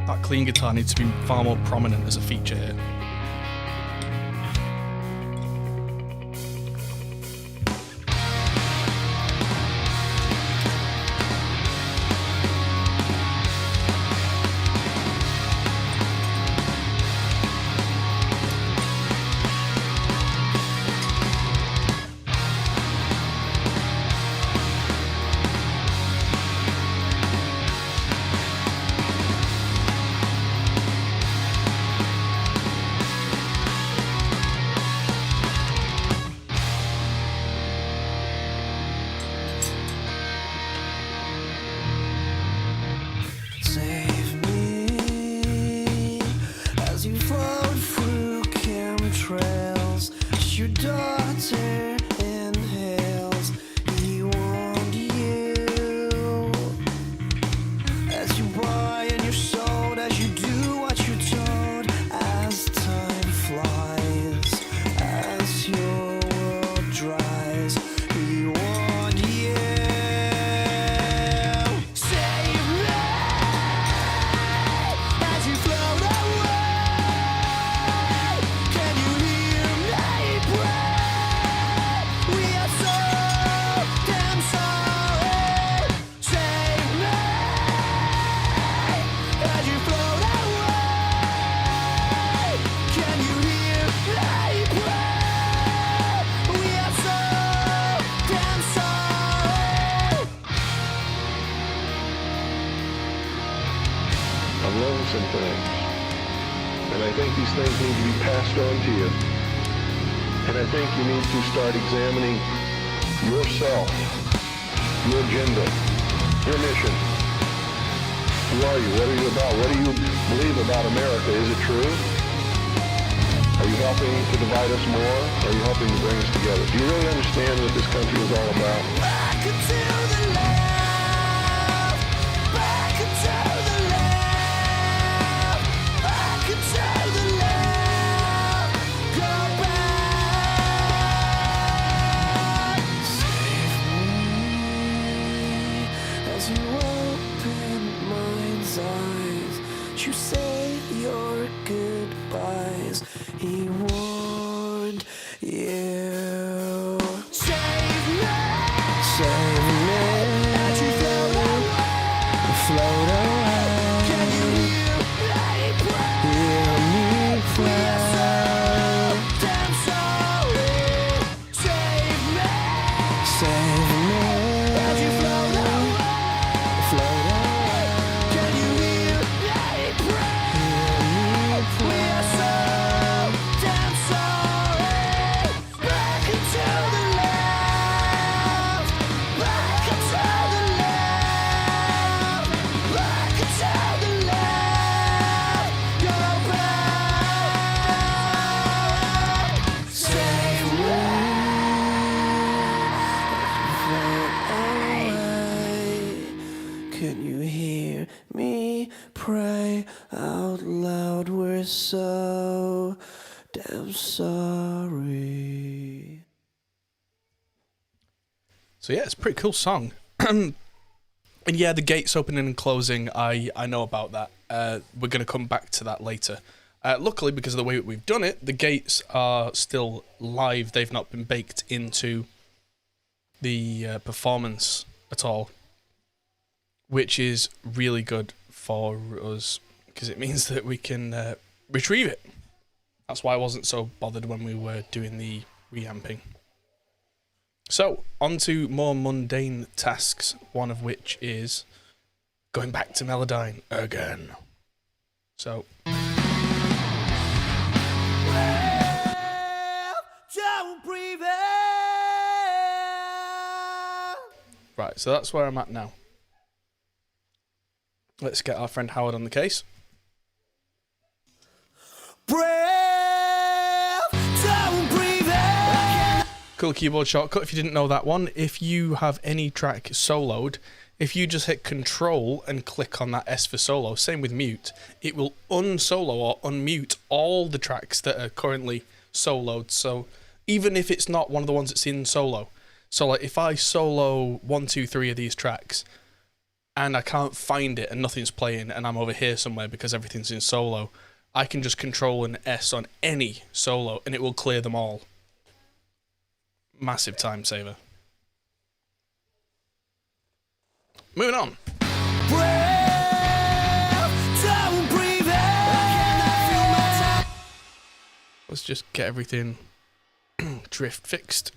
That clean guitar needs to be far more prominent as a feature here. Some things. And I think these things need to be passed on to you. And I think you need to start examining yourself, your agenda, your mission. Who are you? What are you about? What do you believe about America? Is it true? Are you helping to divide us more? Or are you helping to bring us together? Do you really understand what this country is all about? Back into the left, back into the left, back into the left. As you open mind's eyes, you say your goodbyes. He warned you. Save me! Save me! As you float away. Can you hear me pray? Damn sorry. Save me! Save me! As you float away. Can you hear me pray? We are so damn sorry. Back into the left. Back into the left. Back into the left. Go back. Save me. Can you hear me pray out loud? We're so damn sorry. So yeah, it's a pretty cool song. And yeah, the gates opening and closing, I know about that. We're going to come back to that later. Luckily, because of the way that we've done it, the gates are still live. They've not been baked into the performance at all, which is really good for us because it means that we can retrieve it. That's why I wasn't so bothered when we were doing the reamping. So, on to more mundane tasks, one of which is going back to Melodyne again. So, Don't prevail. right, so that's where I'm at now. Let's get our friend Howard on the case. Brave, don't prevail. Cool keyboard shortcut if you didn't know that one. If you have any track soloed, if you just hit Control and click on that S for solo, same with mute, it will unsolo or unmute all the tracks that are currently soloed. So even if it's not one of the ones that's in solo, so like if I solo 1, 2, 3 of these tracks and I can't find it and nothing's playing and I'm over here somewhere because everything's in solo, I can just Control and S on any solo and it will clear them all. Massive time saver. Moving on. Let's just get everything drift fixed.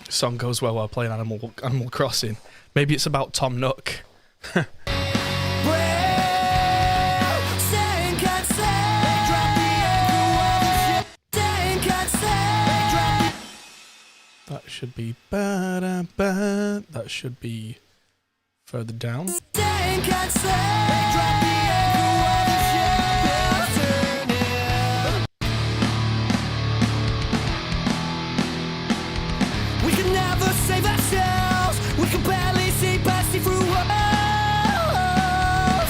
Song goes well while playing Animal Crossing. Maybe it's about Tom Nook. That should be that should be further down. Save ourselves, we can barely see past through us.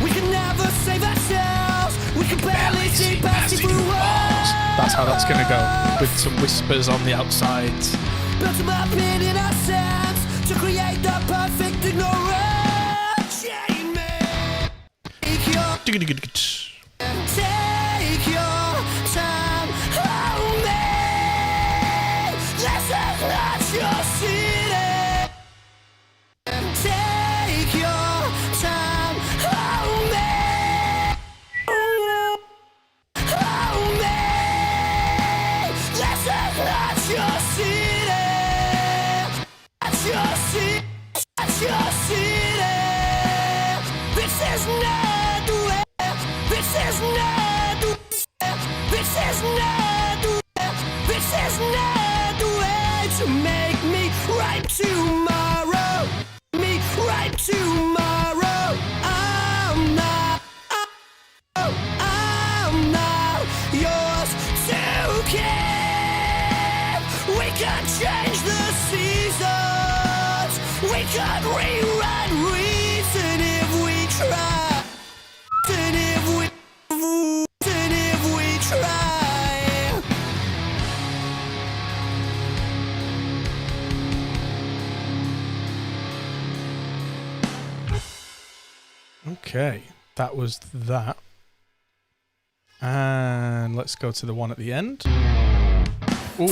We can never save ourselves, we can barely see past through us. That's how that's gonna go, with some whispers on the outsides. Built them up in our sense to create the perfect ignorance. Take your time, hold me. This is not your city. Take your time, hold me. Hold me. This is not your city. That's your city. That's your city. This is not. tomorrow. I'm not yours to keep. We can change the seasons. We can rewrite reason if we try. And if we try. Okay, that was that. And let's go to the one at the end. Ooh,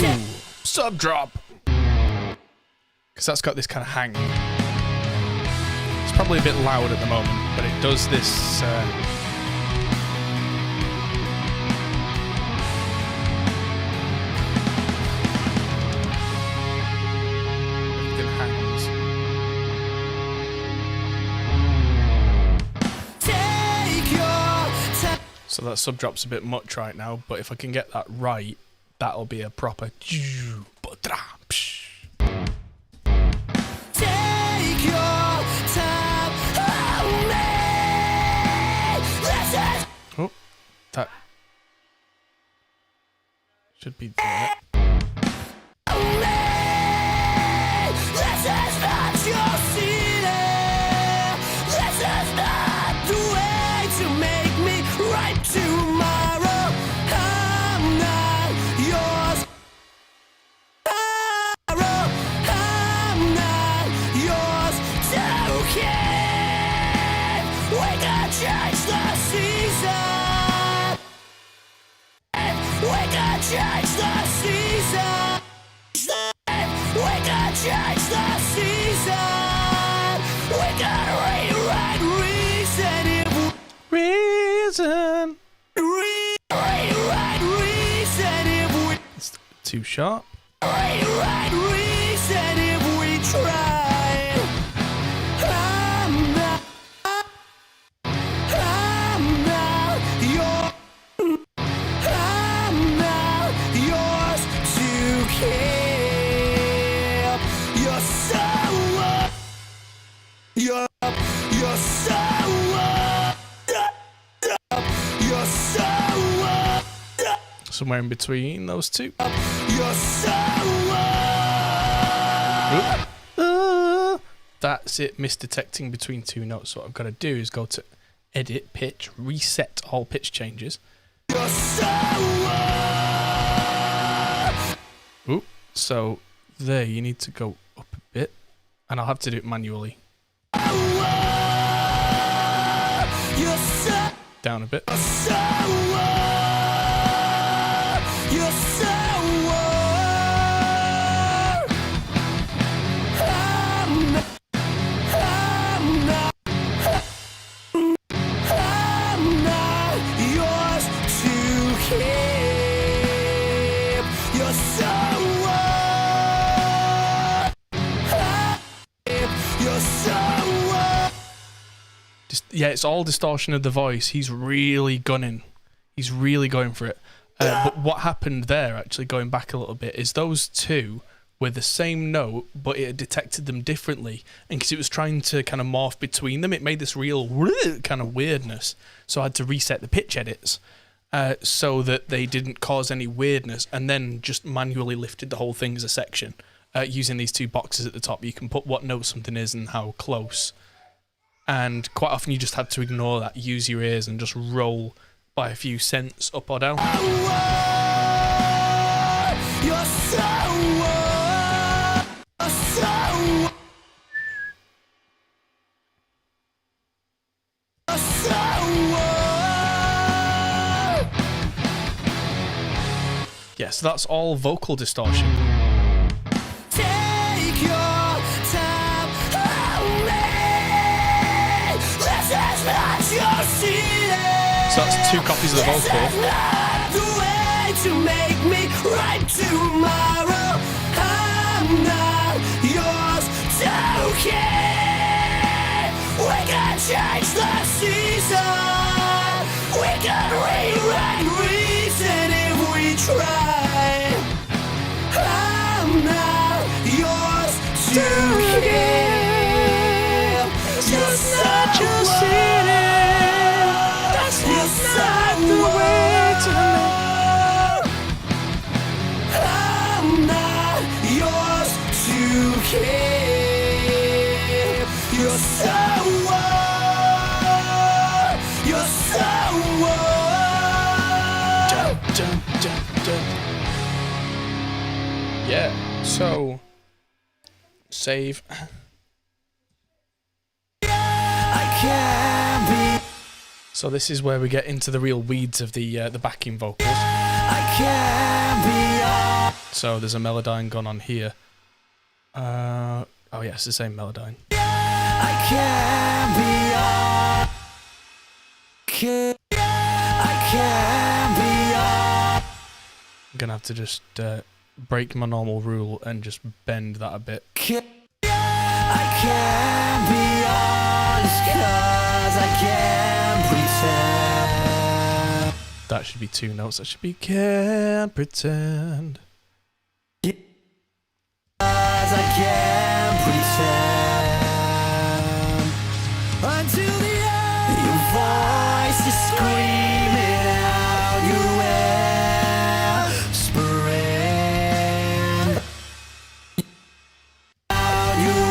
sub drop. Because that's got this kind of hang. It's probably a bit loud at the moment, but it does this. It hangs. Take your time. So that sub drop's a bit much right now, but if I can get that right, that'll be a proper. Take your time. Oh, that should be there. This is not your ceiling. This is not the way to make me right tomorrow. I'm not yours. I'm not yours to keep. We can change the season. We can change the season. We can change the season. We can rewrite reason if Reason. rewrite reason if we It's too sharp. rewrite reason if we try. I'm not yours. I'm not yours to keep. You're so you're so you're so Somewhere in between those two. you're so That's it, misdetecting between two notes. What I've got to do is go to edit, pitch, reset all pitch changes. you're so Ooh, so there you need to go up a bit, and I'll have to do it manually. you're so Down a bit. you're so I'm not yours to keep. You're so you're so Yeah, it's all distortion of the voice. He's really gunning. He's really going for it. But what happened there, actually, going back a little bit, is those two were the same note, but it had detected them differently. And because it was trying to kind of morph between them, it made this real kind of weirdness. So I had to reset the pitch edits so that they didn't cause any weirdness, and then just manually lifted the whole thing as a section. Using these two boxes at the top, you can put what note something is and how close. And quite often you just had to ignore that, use your ears, and just roll by a few cents up or down. you're so Yeah, so that's all vocal distortion. take your time. This is not your ceiling. So that's two copies of the This is vocal. not the way to make me right tomorrow. I'm not yours to keep. We can change the season. We can rewrite reason if we try. I'm not yours to keep. you're such a city. That's not the way to live. I'm not yours to keep. You're someone. You're someone. Dun, dun, dun. Yeah, so save. I can't be. So this is where we get into the real weeds of the backing vocals. I can't be all. So there's a Melodyne gone on here. Oh yeah, it's the same Melodyne. I can't be all. I can't be all. I'm gonna have to just break my normal rule and just bend that a bit. I can't be honest 'cause I can't pretend. That should be 2 notes. That should be can't pretend. 'Cause I can't pretend. Until the end, your voice is screaming out your whispering. Out your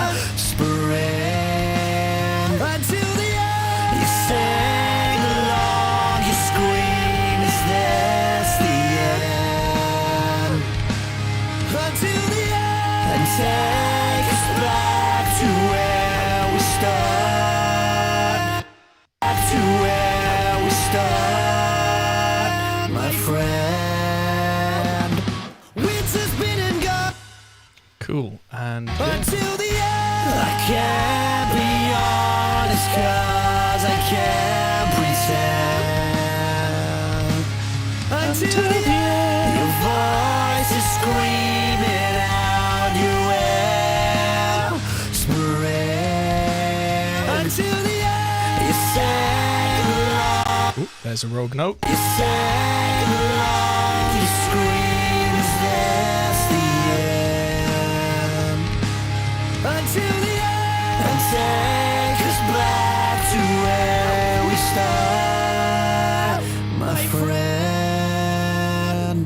whispering. Until the end, you sing along, you scream, is this the end? Until the end, and take us back to where we start. Back to where we start, my friend. Winter's been and gone. Cool. And yeah. Until the end, I can't be honest 'cause I can't pretend. Until the end, your voice is screaming out your whispering. Until the end, you sing along, Ooh, there's a rogue note. you sing along, you scream, is this the end? Until the end, and take us back to where we start, my friend.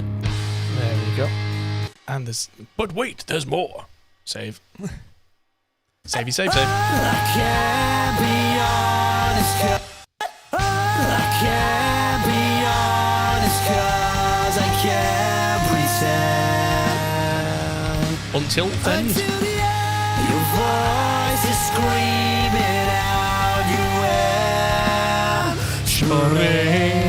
There we go. And there's. But wait, there's more. Save. Savey, save, save. I can't be honest 'cause I can't be honest 'cause I can't pretend. Until then. Until the end, your voice is screaming out your whispering.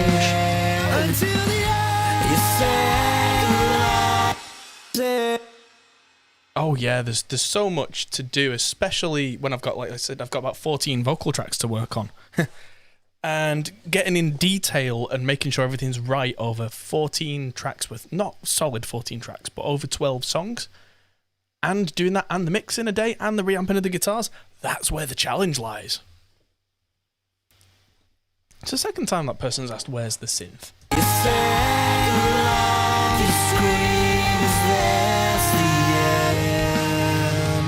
Until the end, you sing along. Oh yeah, there's so much to do, especially when I've got, like I said, I've got about 14 vocal tracks to work on. And getting in detail and making sure everything's right over 14 tracks with, not solid 14 tracks, but over 12 songs. And doing that and the mix in a day and the reamping of the guitars, that's where the challenge lies. It's the second time that person's asked, where's the synth? You sing along, you scream, is this the end?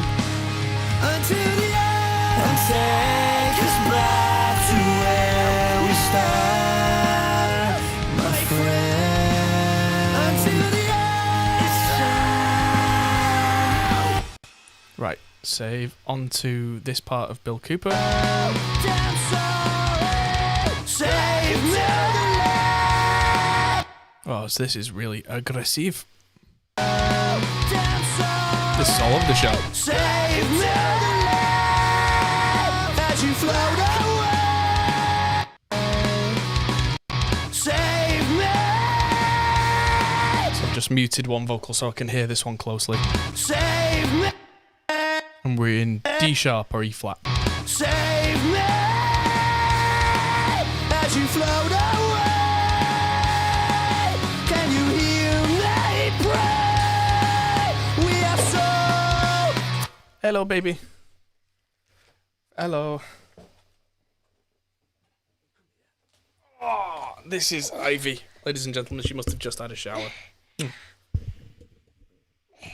Until the end, and take us back to where we start, my friend. Until the end, Right, save onto this part of Bill Cooper. damn sorry, save me. Oh, so this is really aggressive. Damn sorry. This is all over the show. Save me as you float away. Save me. So I've just muted one vocal so I can hear this one closely. Save me. And we're in D sharp or E flat. Save me as you float away. Can you hear me pray? We are so. Hello, baby. Hello. Oh, this is Ivy. Ladies and gentlemen, she must have just had a shower.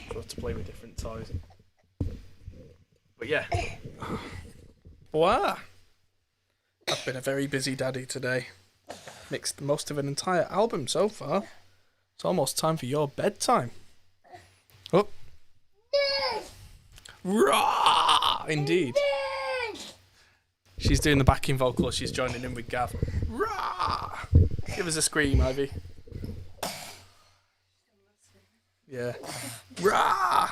Got to play with different toys. But yeah. Wow. I've been a very busy daddy today. Mixed most of an entire album so far. It's almost time for your bedtime. Oh. Rah! Indeed. She's doing the backing vocal. She's joining in with Gav. Rah! Give us a scream, Ivy. Yeah. Rah!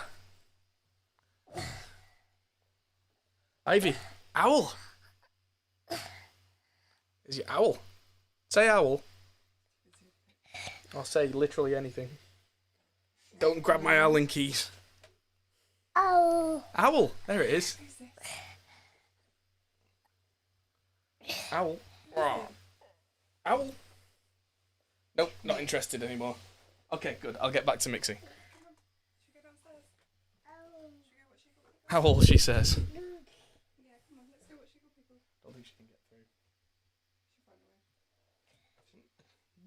Ivy. Owl. Is your owl? Say owl. I'll say literally anything. Don't grab my Allen keys. Owl. Owl. There it is. Owl. Owl. Nope, not interested anymore. Okay, good. I'll get back to mixing. Owl, she says. Don't think she can get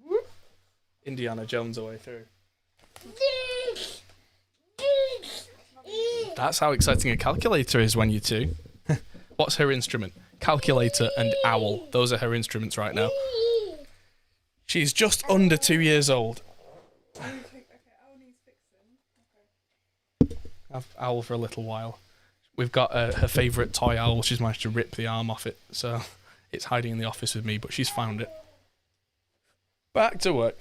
through. Indiana Jones away through. That's how exciting a calculator is when you're two. What's her instrument? Calculator and owl. Those are her instruments right now. She's just under 2 years old. Have owl for a little while. We've got her favourite toy owl. She's managed to rip the arm off it, so it's hiding in the office with me, but she's found it. Back to work.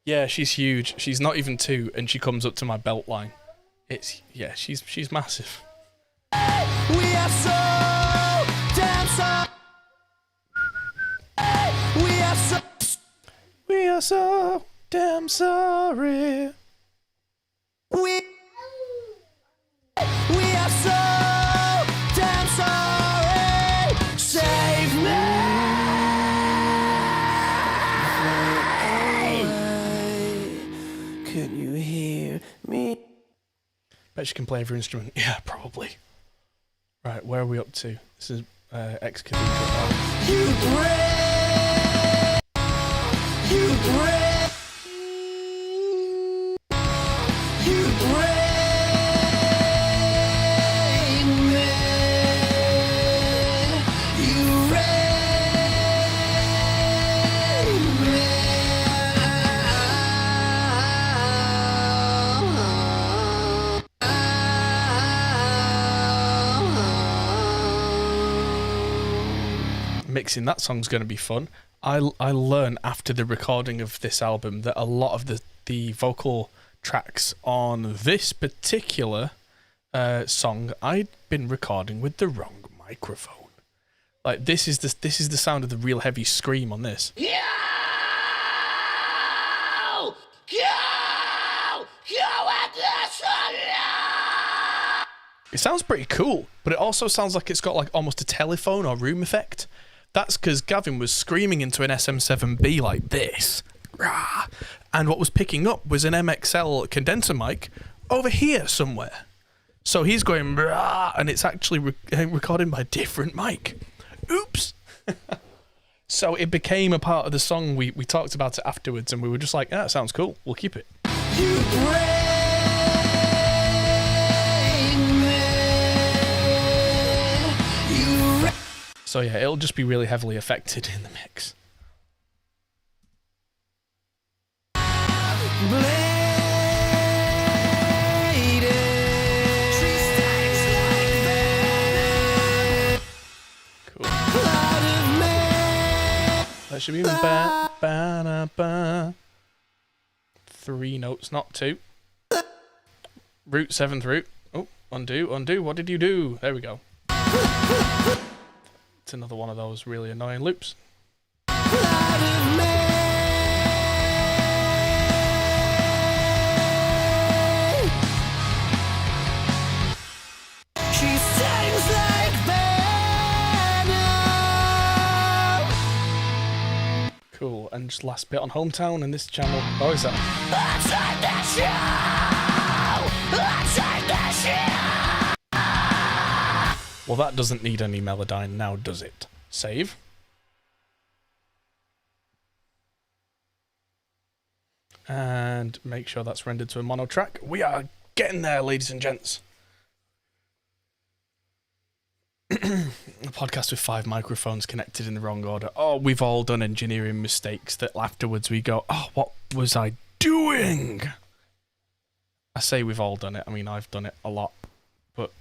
Yeah, she's huge. She's not even 2, and she comes up to my belt line. She's massive. We are so damn sorry. We are so damn sorry. We are so damn sorry. Save me. Can you hear me? Bet she can play every instrument. Yeah, probably. Right, where are we up to? This is Ex Cathedral. You break. You break. You break me. You break me. Mixing that song's going to be fun. I learned after the recording of this album that a lot of the vocal tracks on this particular song I'd been recording with the wrong microphone. Like this is the sound of the real heavy scream on this. Go! Go! Go at this one! It sounds pretty cool, but it also sounds like it's got like almost a telephone or room effect. That's because Gavin was screaming into an SM7B like this. Rah! And what was picking up was an MXL condenser mic over here somewhere. So he's going, rah, and it's actually recording by a different mic. Oops. So it became a part of the song. We talked about it afterwards, and we were just like, that sounds cool. We'll keep it. You break me. You So yeah, it'll just be really heavily affected in the mix. Cool. That should be ba ba da ba. 3 notes, not 2. Root 7th root. Oh, undo. What did you do? There we go. It's another one of those really annoying loops. She stings like venom. Cool, and just last bit on Hometown and this channel. Oh, is that? Outside the show. Outside the show. Well, that doesn't need any Melodyne now, does it? Save. And make sure that's rendered to a mono track. We are getting there, ladies and gents. podcast with 5 microphones connected in the wrong order. Oh, we've all done engineering mistakes that afterwards we go, oh, what was I doing? I say we've all done it. I mean, I've done it a lot. But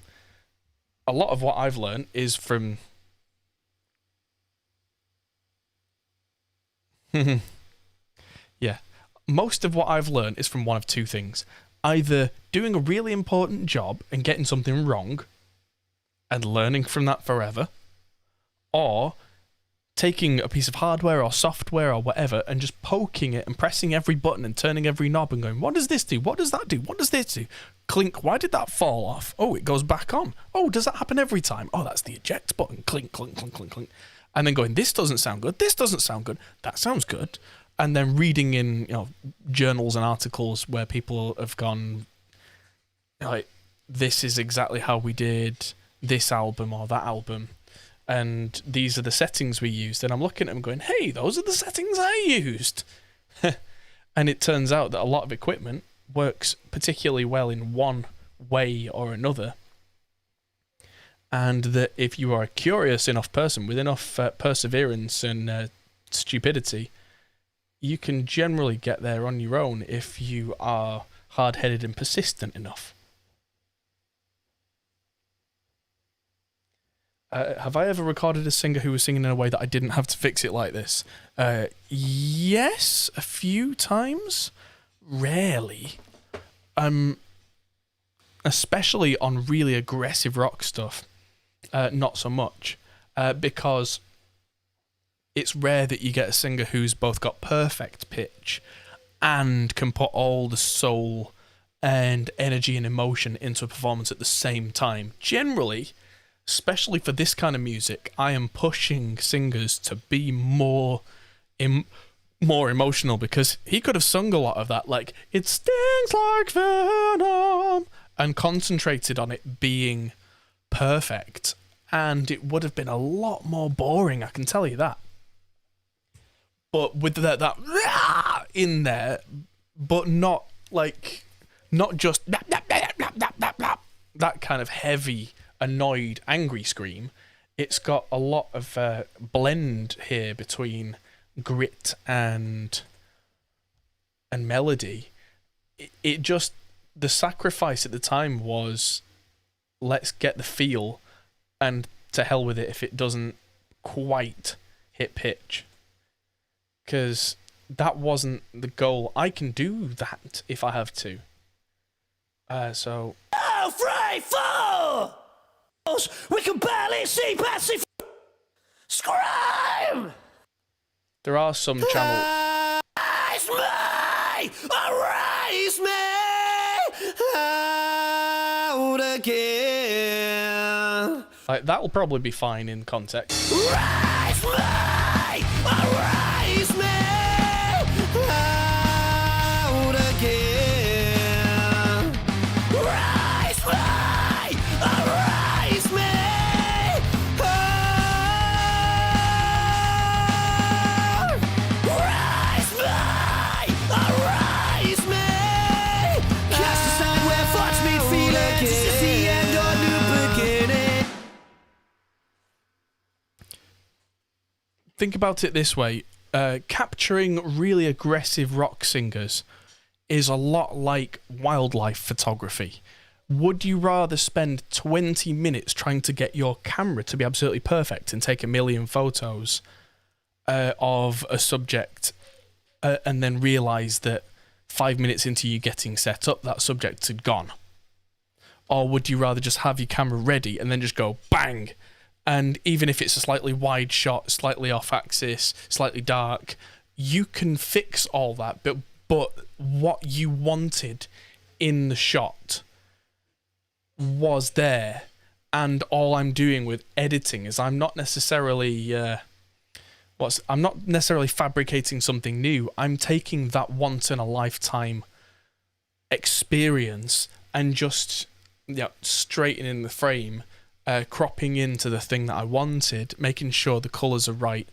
a lot of what I've learned is from... yeah. Most of what I've learned is from one of two things. Either doing a really important job and getting something wrong and learning from that forever, or taking a piece of hardware or software or whatever and just poking it and pressing every button and turning every knob and going, what does this do? What does that do? What does this do? Clink, why did that fall off? Oh, it goes back on. Oh, does that happen every time? Oh, that's the eject button. Clink, clink, clink, clink, clink. And then going, this doesn't sound good. This doesn't sound good. That sounds good. And then reading in, journals and articles where people have gone, like, this is exactly how we did this album or that album, and these are the settings we used. And I'm looking at them going, hey, those are the settings I used. And it turns out that a lot of equipment works particularly well in one way or another. And that if you are a curious enough person with enough perseverance and stupidity, you can generally get there on your own if you are hard-headed and persistent enough. Have I ever recorded a singer who was singing in a way that I didn't have to fix it like this? Yes, a few times. Rarely. Especially on really aggressive rock stuff. Not so much. Because it's rare that you get a singer who's both got perfect pitch and can put all the soul and energy and emotion into a performance at the same time. Generally, especially for this kind of music, I am pushing singers to be more emotional, because he could have sung a lot of that, like, it stings like venom, and concentrated on it being perfect, and it would have been a lot more boring, I can tell you that. But with that in there, but not just that kind of heavy, annoyed, angry scream. It's got a lot of blend here between grit and melody. It just, the sacrifice at the time was, let's get the feel, and to hell with it if it doesn't quite hit pitch. Because that wasn't the goal. I can do that if I have to. So... Oh, 3, 4! We can barely see past the scream! There are some channels... Raise me! Raise me! Out again! Like, that'll probably be fine in context. Raise me! Raise me! Out again! Raise me! Raise me! Raise me! Raise me! Cast aside where thoughts made feel again. This is the end or new beginning. Think about it this way. Capturing really aggressive rock singers is a lot like wildlife photography. Would you rather spend 20 minutes trying to get your camera to be absolutely perfect and take 1 million photos of a subject and then realise that 5 minutes into you getting set up, that subject had gone? Or would you rather just have your camera ready and then just go bang? And even if it's a slightly wide shot, slightly off axis, slightly dark, you can fix all that. But what you wanted in the shot was there. And all I'm doing with editing is I'm not necessarily fabricating something new. I'm taking that once in a lifetime experience and just straightening the frame. Cropping into the thing that I wanted, making sure the colours are right,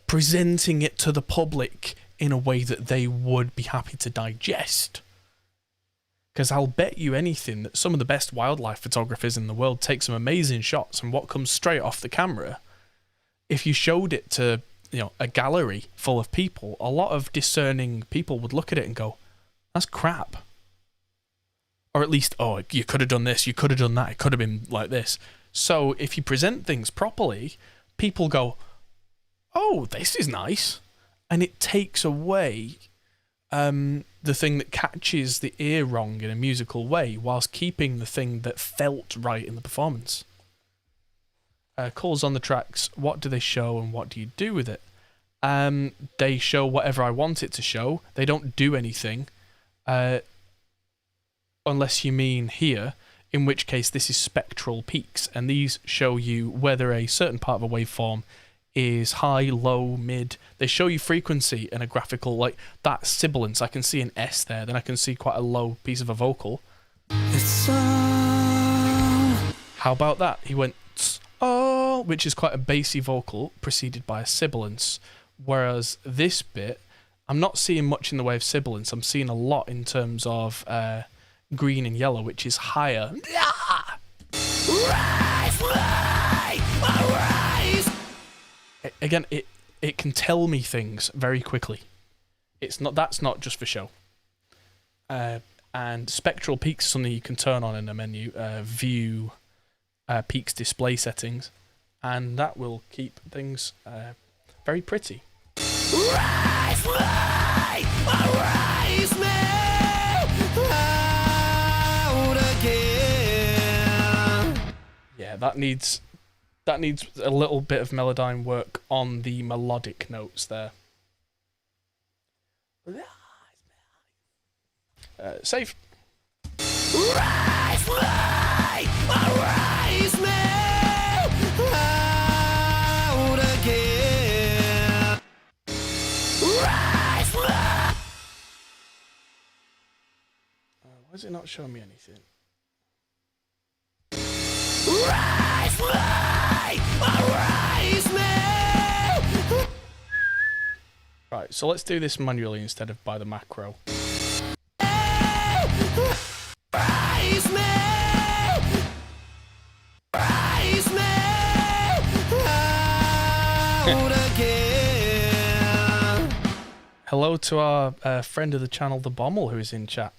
presenting it to the public in a way that they would be happy to digest. Because I'll bet you anything that some of the best wildlife photographers in the world take some amazing shots, and what comes straight off the camera, if you showed it to, you know, a gallery full of people, a lot of discerning people would look at it and go, that's crap. Or at least, oh, you could have done this, you could have done that, it could have been like this. So if you present things properly, people go, oh, this is nice. And it takes away the thing that catches the ear wrong in a musical way, whilst keeping the thing that felt right in the performance. Calls on the tracks, what do they show and what do you do with it? They show whatever I want it to show. They don't do anything. Unless you mean here, in which case this is spectral peaks, and these show you whether a certain part of a waveform is high, low, mid. They show you frequency in a graphical, like that sibilance. I can see an S there, then I can see quite a low piece of a vocal. How about that? He went, oh, which is quite a bassy vocal, preceded by a sibilance. Whereas this bit, I'm not seeing much in the way of sibilance. I'm seeing a lot in terms of green and yellow, which is higher. Again, it can tell me things very quickly. That's not just for show. And spectral peaks is something you can turn on in a menu. View peaks display settings, and that will keep things very pretty. Rise me, out again. Yeah, that needs a little bit of Melodyne work on the melodic notes there. Save. Rise me, out again. Rise me. Why is it not showing me anything? Rise me. Right, so let's do this manually instead of by the macro. Rise me. Rise me. Out again. Hello to our friend of the channel, the Bommel, who is in chat.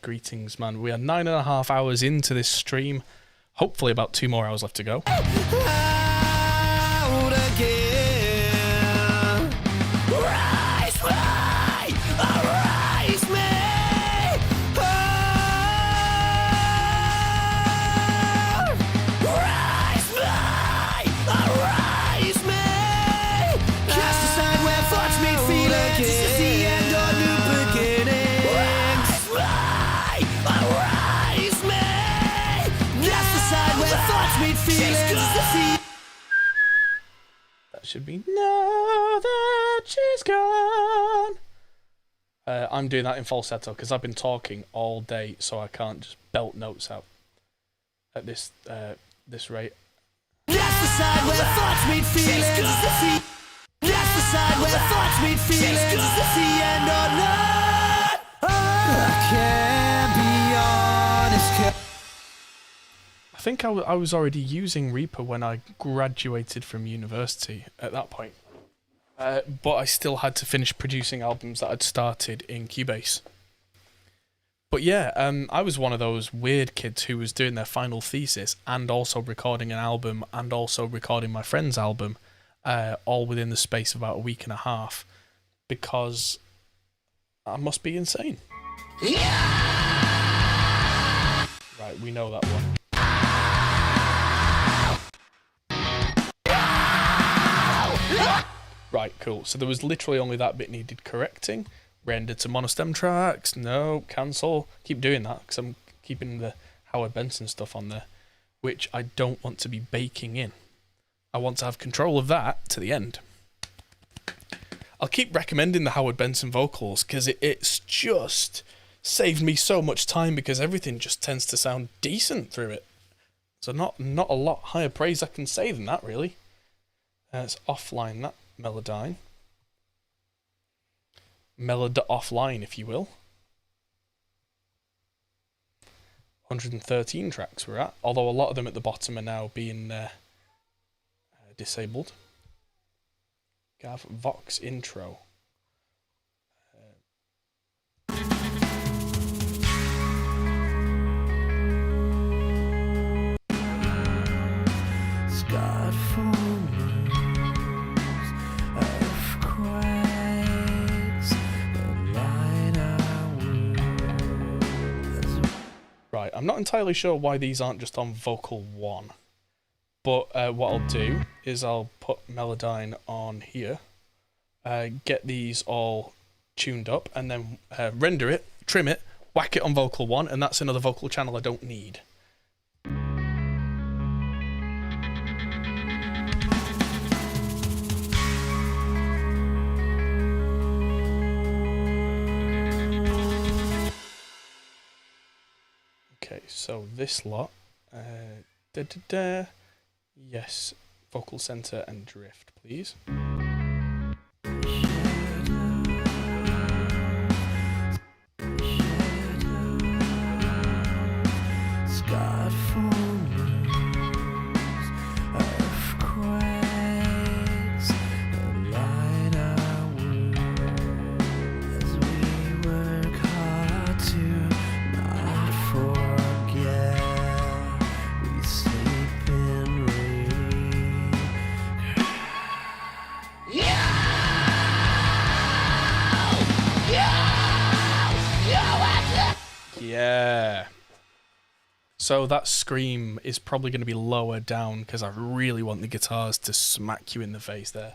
Greetings, man. We are 9.5 hours into this stream. Hopefully about 2 more hours left to go. Out again. Rise me. Rise me. Rise me. Rise me. Cast aside where thoughts made feelings. This is the end or new beginning. Rise me. Cast aside where thoughts made feelings. That should be now that she's gone. I'm doing that in falsetto because I've been talking all day, so I can't just belt notes out at this rate. Cast aside where thoughts made feelings. Cast aside where thoughts made feelings. Is this the end or not? I can't be honest. I think I was already using Reaper when I graduated from university at that point. But I still had to finish producing albums that I'd started in Cubase. But yeah, I was one of those weird kids who was doing their final thesis and also recording an album and also recording my friend's album, all within the space of about a week and a half, because I must be insane. Right, we know that one. Right, cool. So there was literally only that bit needed correcting. Render to monostem tracks. No, cancel. Keep doing that because I'm keeping the Howard Benson stuff on there, which I don't want to be baking in. I want to have control of that to the end. I'll keep recommending the Howard Benson vocals because it's just saved me so much time because everything just tends to sound decent through it. So not a lot higher praise I can say than that, really. Let's offline that Melodyne. Melody offline, if you will. 113 tracks we're at, although a lot of them at the bottom are now being disabled. Gav Vox intro. Scarred from moons, earthquakes, the light our wounds. Right, I'm not entirely sure why these aren't just on vocal 1. But what I'll do is I'll put Melodyne on here, get these all tuned up, and then render it, trim it, whack it on vocal 1, and that's another vocal channel I don't need. Okay, so this lot, yes, vocal center and drift, please. Scarred from moons, earthquakes, the light our wounds. As we work hard to not forget, we sleep in rain. Yeah. So that scream is probably going to be lower down because I really want the guitars to smack you in the face there.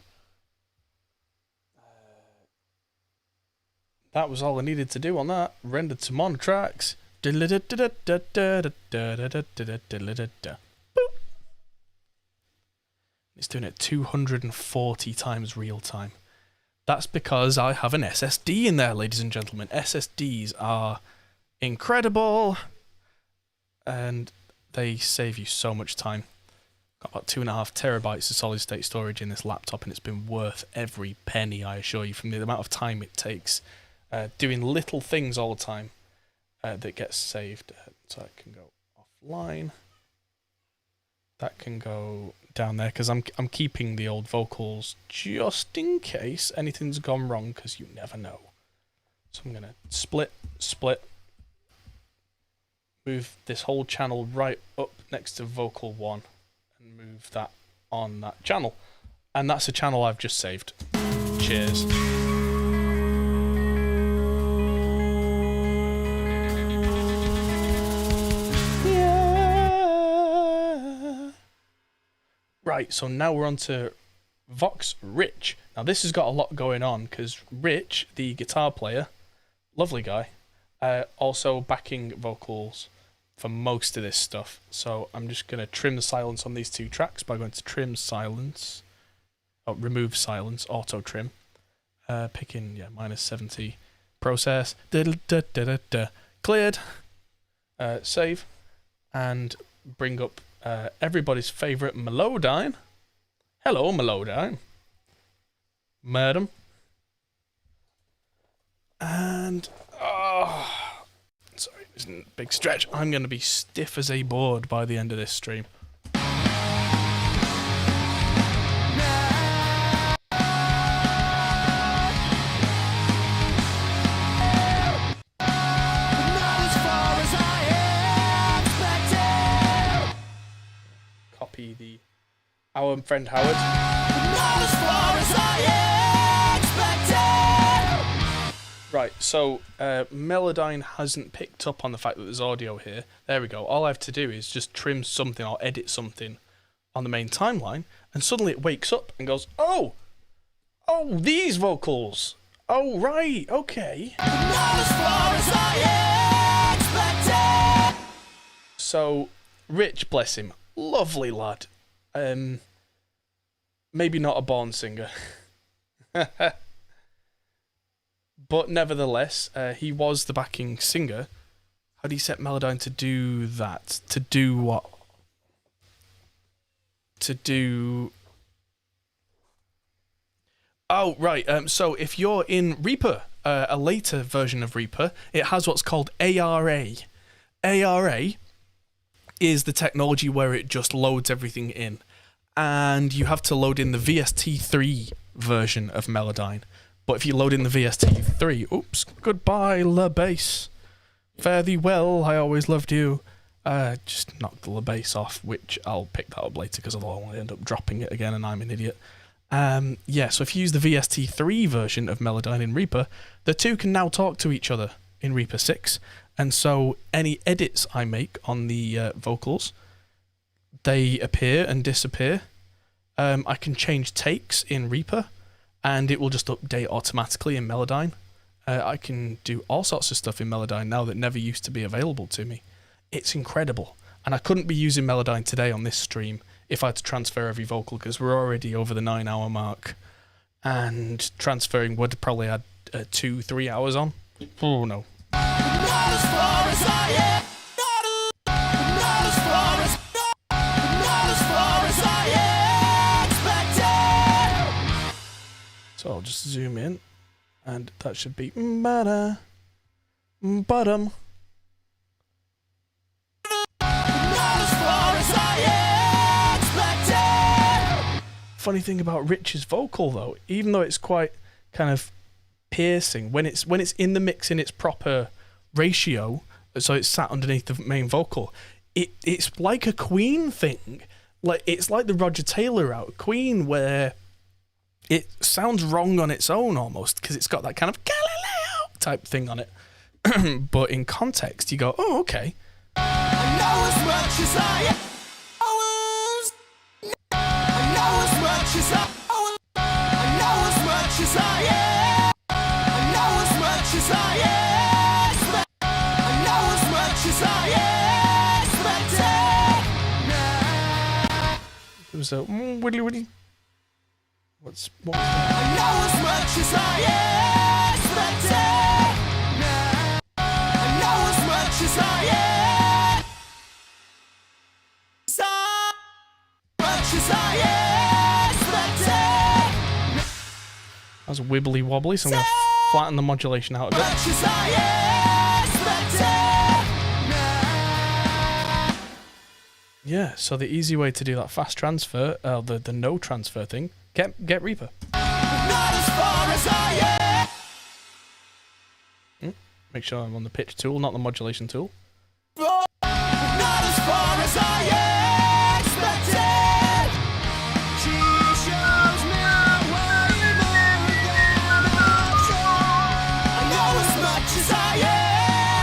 That was all I needed to do on that. Rendered to mono tracks. Boop. It's doing it 240 times real time. That's because I have an SSD in there, ladies and gentlemen. SSDs are incredible, and they save you so much time. Got about 2.5 terabytes of solid state storage in this laptop, and it's been worth every penny, I assure you, from the amount of time it takes doing little things all the time that gets saved. So that can go offline. That can go down there because I'm keeping the old vocals just in case anything's gone wrong, because you never know. So I'm gonna split, move this whole channel right up next to vocal 1 and move that on that channel, and that's a channel I've just saved. Cheers. Right, so now we're on to Vox Rich. Now this has got a lot going on because Rich, the guitar player, lovely guy, also backing vocals for most of this stuff. So I'm just going to trim the silence on these 2 tracks by going to trim silence, remove silence, auto trim, picking -70, process, cleared, save, and bring up everybody's favourite Melodyne. Hello, Melodyne. Madam. And, sorry, this isn't a big stretch. I'm going to be stiff as a board by the end of this stream. Copy our friend Howard. Not as far as I expected. Right, so Melodyne hasn't picked up on the fact that there's audio here. There we go. All I have to do is just trim something or edit something on the main timeline, and suddenly it wakes up and goes, oh, these vocals. Oh, right, okay. Not as far as I expected. So, Rich, bless him, lovely lad. Maybe not a born singer. But nevertheless, he was the backing singer. How do you set Melodyne to do that? To do what? To do... Oh, right. So if you're in Reaper, a later version of Reaper, it has what's called ARA. ARA is the technology where it just loads everything in. And you have to load in the VST3 version of Melodyne. But if you load in the VST3, oops, goodbye, La Bass. Fare thee well, I always loved you. Just knock the La Bass off, which I'll pick that up later because otherwise I'll end up dropping it again and I'm an idiot. So if you use the VST3 version of Melodyne in Reaper, the two can now talk to each other in Reaper 6. And so any edits I make on the vocals, they appear and disappear. I can change takes in Reaper, and it will just update automatically in Melodyne. I can do all sorts of stuff in Melodyne now that never used to be available to me. It's incredible. And I couldn't be using Melodyne today on this stream if I had to transfer every vocal, because we're already over the 9-hour mark. And transferring would probably add 2-3 hours on. Oh, no. Not as far as I am. Not as far as. Not as far as I expected. So I'll just zoom in, and that should be bottom. Not as far as I expected. Funny thing about Rich's vocal though, even though it's quite kind of piercing, when it's in the mix in its proper ratio, so it's sat underneath the main vocal, it's like a Queen thing. Like it's like the Roger Taylor out of Queen, where it sounds wrong on its own almost because it's got that kind of Galileo type thing on it. But in context, you go, oh, okay. I know as much as I am. I know as much as I. I know as much as I am. I know as much as I am. I know as much as I expected. It was a widdly widdly. What was that? I know as much as I expected. I know as much as I am. So much as I expected. That was wibbly wobbly, so I'm going to flatten the modulation out a bit. Much as I expected. Yeah, so the easy way to do that fast transfer, the no transfer thing, get Reaper. Not as far as I am. Make sure I'm on the pitch tool, not the modulation tool. Not as far as I expected. She shows me way more than I know as much as I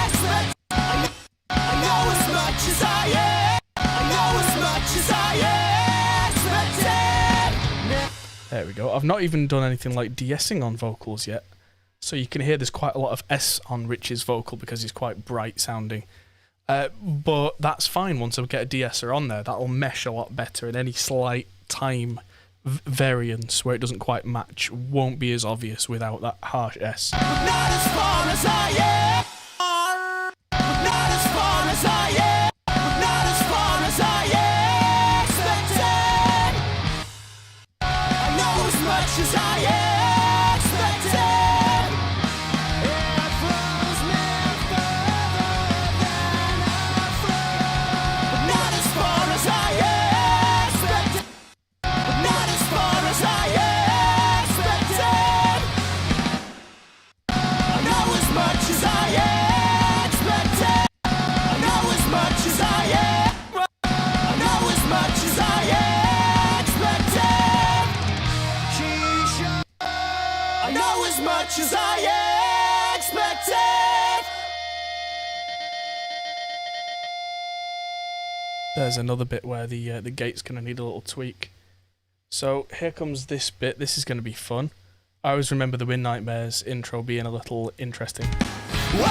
expect. I know as much as I am. I know as much as I expected. There we go. I've not even done anything like de-essing on vocals yet. So you can hear there's quite a lot of S on Rich's vocal because he's quite bright sounding. But that's fine once I get a de-esser on there. That'll mesh a lot better, and any slight time variance where it doesn't quite match won't be as obvious without that harsh S. Not as far as I am. Not as far as I am. Not as far as I expected. I know as much as I expected. It throws me further than I thought. But not as far as I expected. But not as far as I expected. I know as much as I expected. I know as much as I know as much as I expected. I know as much as I expected. There's another bit where the gate's going to need a little tweak. So here comes this bit. This is going to be fun. I always remember the Wind Nightmares intro being a little interesting. Whoa,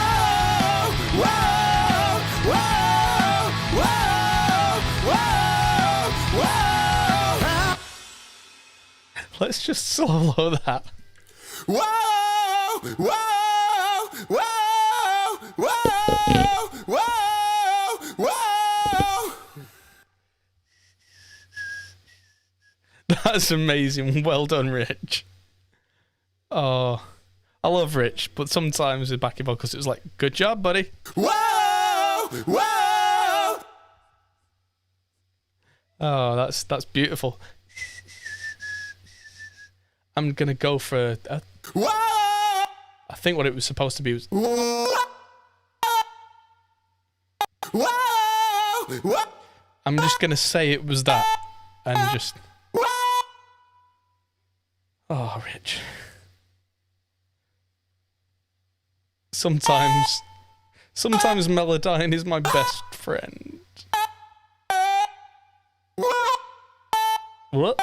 whoa, whoa, whoa, whoa, whoa. Let's just solo that. Whoa, whoa, whoa, whoa, whoa, whoa. That's amazing. Well done, Rich. Oh, I love Rich, but sometimes with backing vocals, it was like, good job, buddy. Whoa, whoa. Oh, that's beautiful. I'm gonna go for Whoa. I think what it was supposed to be was Whoa. Whoa. I'm just gonna say it was that and just oh, Rich. Sometimes Melodyne is my best friend. What?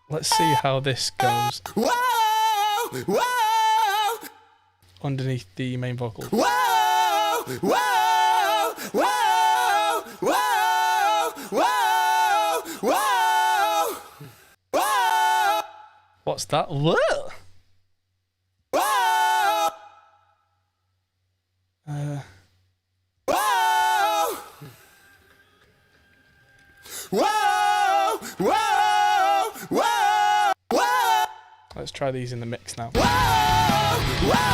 Let's see how this goes Whoa. Whoa. underneath the main vocal. Whoa. Whoa. Whoa. Whoa. Whoa. Whoa. Whoa. What's that? What? Whoa. Whoa. Whoa. Whoa. Whoa. Whoa. Let's try these in the mix now. Whoa. Whoa.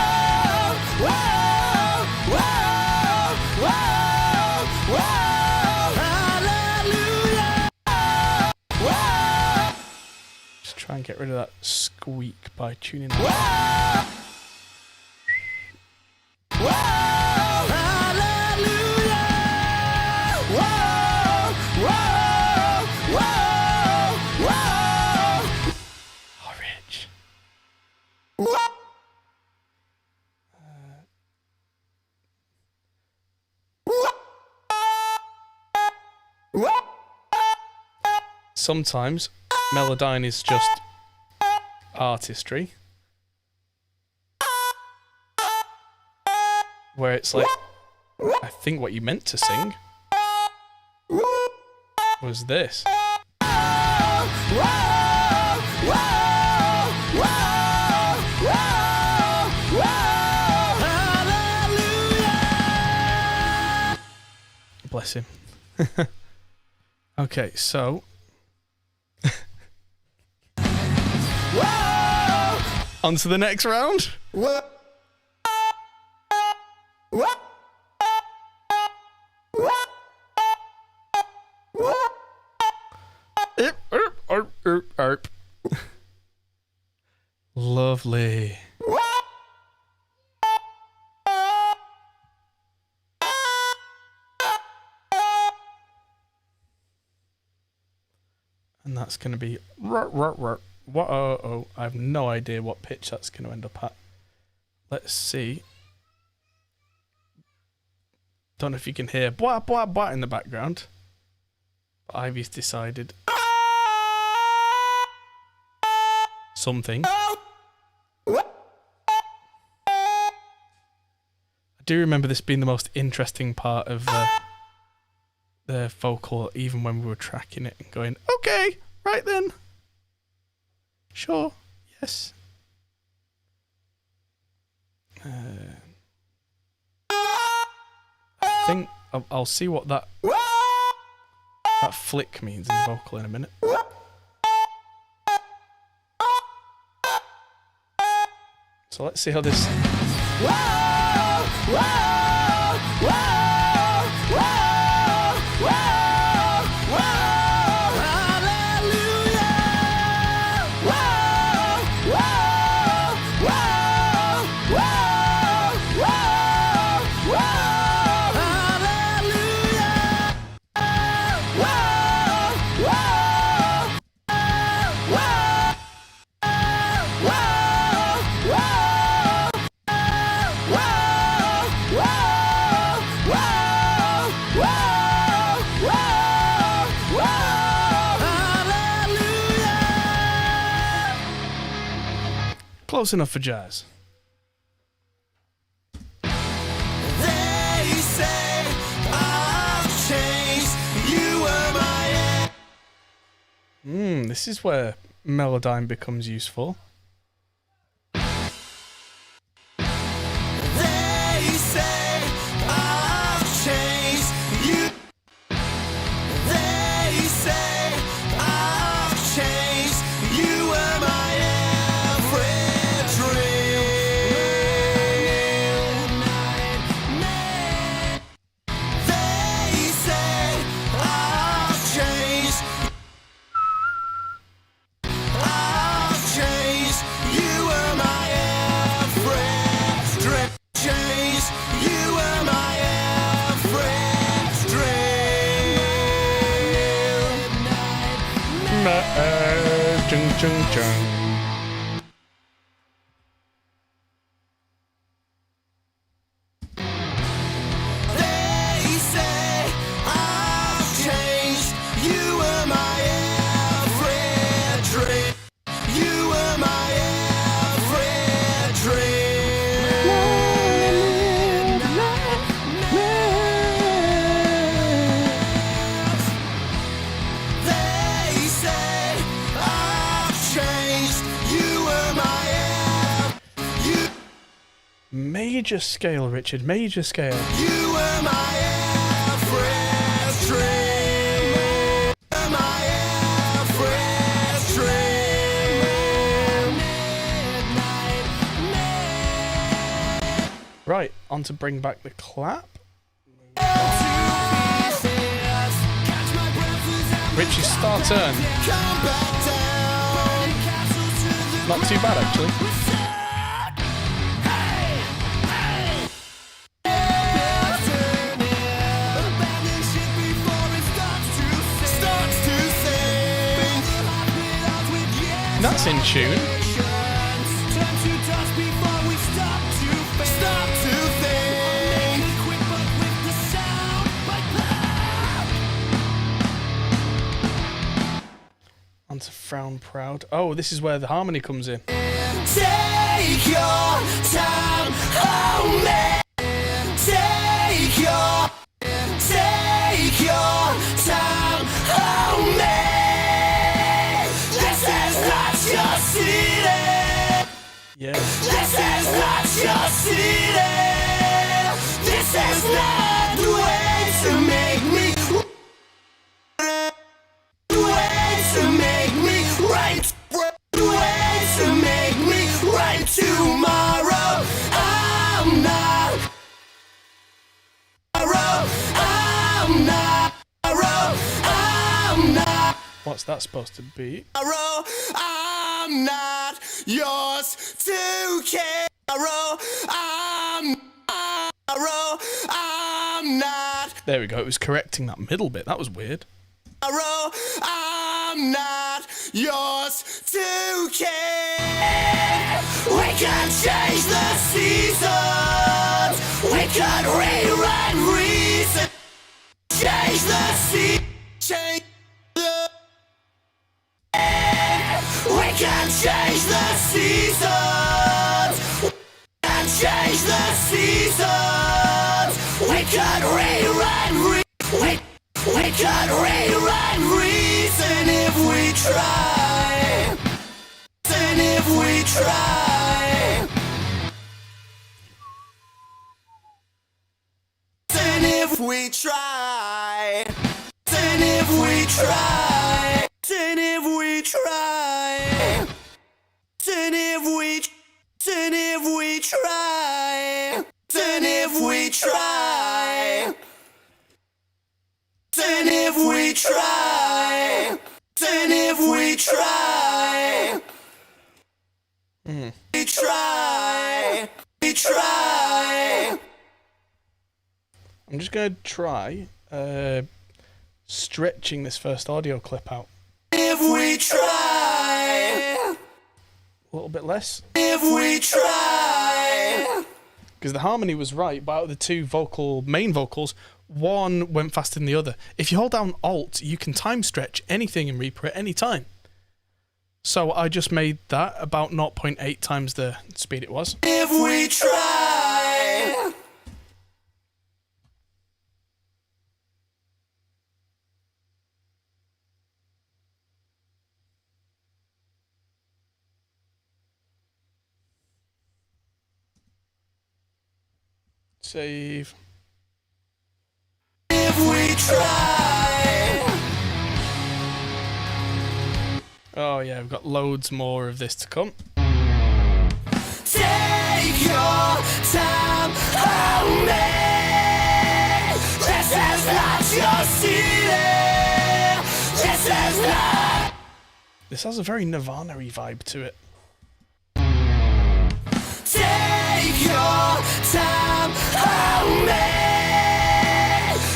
Whoa. Whoa. Whoa. Whoa. Hallelujah. Whoa. Just try and get rid of that squeak by tuning that. Whoa. Whoa. Hallelujah. Whoa. Whoa. Whoa. Whoa. Oh, Rich. Whoa. Whoa. Sometimes Melodyne is just artistry, where it's like, I think what you meant to sing was this. Bless him. Okay, so on to the next round. Erp. Lovely. And that's going to be what? Oh, I have no idea what pitch that's going to end up at. Let's see. Don't know if you can hear blah blah blah in the background. But Ivy's decided something. I do remember this being the most interesting part of the vocal, even when we were tracking it and going, okay, right then. Sure, yes. I think I'll see what that flick means in the vocal in a minute. So let's see how this... Close enough for jazz. They say I've changed. You were my This is where Melodyne becomes useful. They say I've changed. You. They say I've changed. You were my everything. chung chung chung. They say I've changed. You were my every dream. You were my every dream. They say I've changed. You were my you. Major scale, Richard. Major scale. You were my every dream. My every dream. Right, on to bring back the clap. Richie's star turn. Come back down. Not too bad, actually. Starts to sing. That's in tune. Stop to think. On to Frown Proud. Oh, this is where the harmony comes in. Take your time, hold me. Take your time, hold me. This is not your city. Yeah. This is not your city. This is not the way to make me. The way to make me right. The way to make me right tomorrow. I'm not. I'm not. I'm not. What's that supposed to be? I'm not yours to care. I'm not. There we go. It was correcting that middle bit. That was weird. I'm not yours to care. We can change the seasons. We can rewrite reason. Change the change the. We can change the seasons. We can change the seasons. We can rewrite we can rewrite reason if we try. And if we try. And if we try. And if we try. And if we try. And if we try. And if we try. And if we try. And if we try. We try. We try. I'm just going to try stretching this first audio clip out. If we try. A little bit less. If we try. Because the harmony was right, but out of the two main vocals, one went faster than the other. If you hold down Alt, you can time stretch anything in Reaper at any time. So I just made that about 0.8 times the speed it was. If we try. Save. If we try. Oh yeah, we've got loads more of this to come. Take your time, hold me. This is not your city. This is not. This has a very Nirvana-y vibe to it. Take your time, hold me.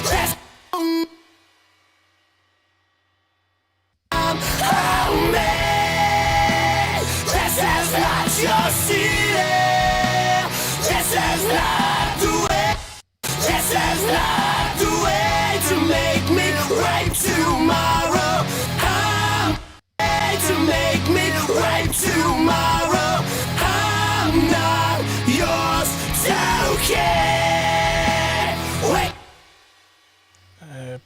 This hold me.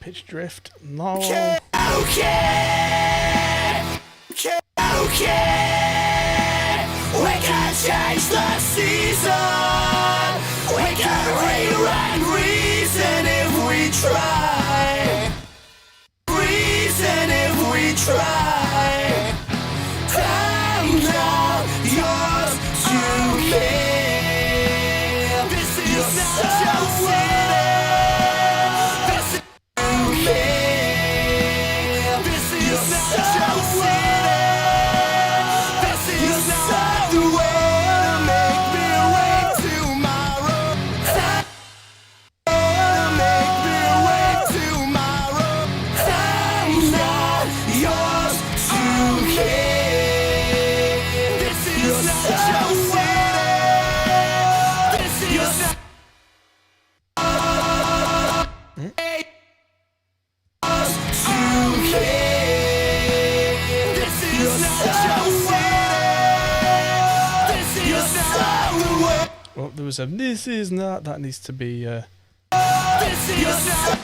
Pitch drift. No. We can change the season. We can rewrite reason if we try. Reason if we try. I'm not yours to live. This is not your city. This is to live. This is not your city. This is not the way to make me wait tomorrow. To make me wait tomorrow. I'm not yours to live. This is not your city. This is not to live. This is not your city. This is not the way. Well, there was a this is not. That needs to be This is not.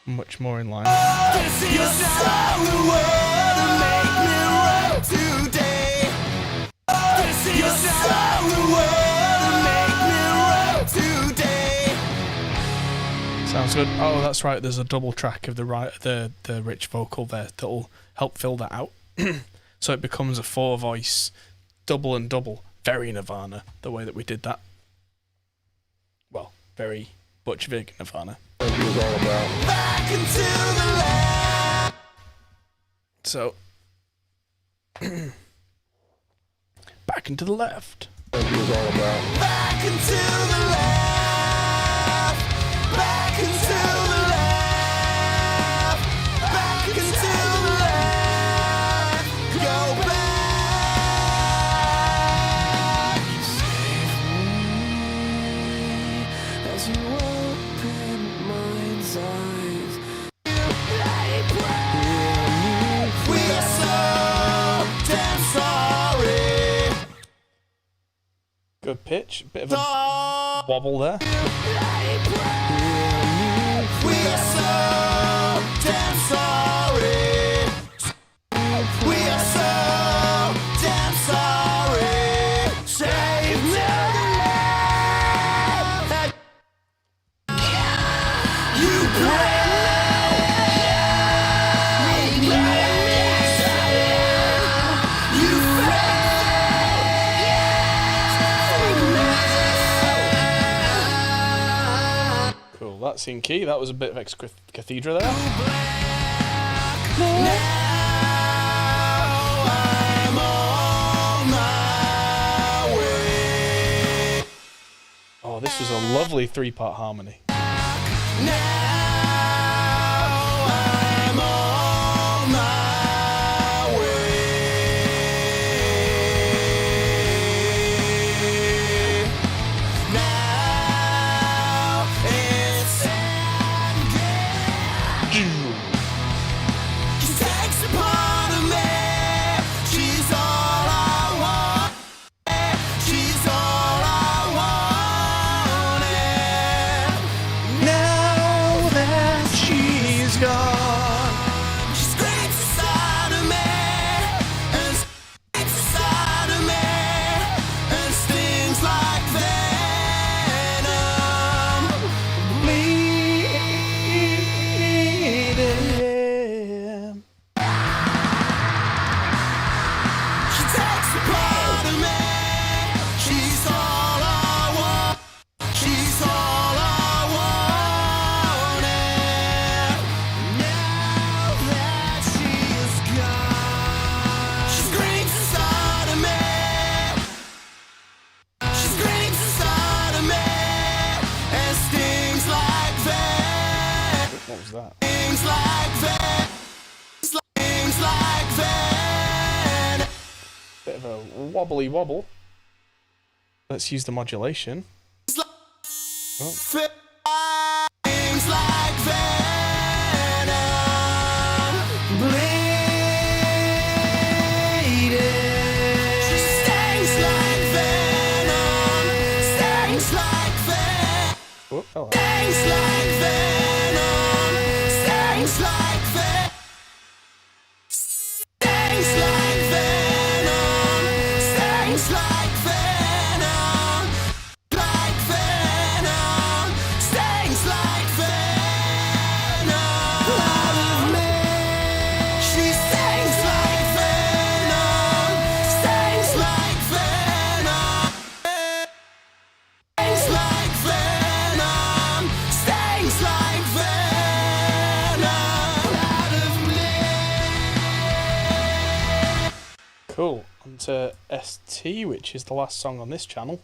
much more in line. This is not the way to make me right today. This is not the way to make me right today. Sounds good. Oh, that's right. There's a double track of the rich vocal there that'll help fill that out. So it becomes a 4-voice double and double. Very Nirvana, the way that we did that. Well, very Butch Vig Nirvana. What it was all about. Back into the land. So back and to the left. What it was all about. Back into the left. Back into the left. Back into the left. Go back. As you open mind's eyes. We are so damn sorry. Good pitch. Bit of a wobble there. We are so damn sorry. We are so damn sorry. Save me. You play. Cool. That's in key. That was a bit of extra cathedra there. Oh, this was a lovely 3-part harmony. What was that? Bit of a wobbly wobble. Let's use the modulation. Oh. Stings like venom. to ST, which is the last song on this channel.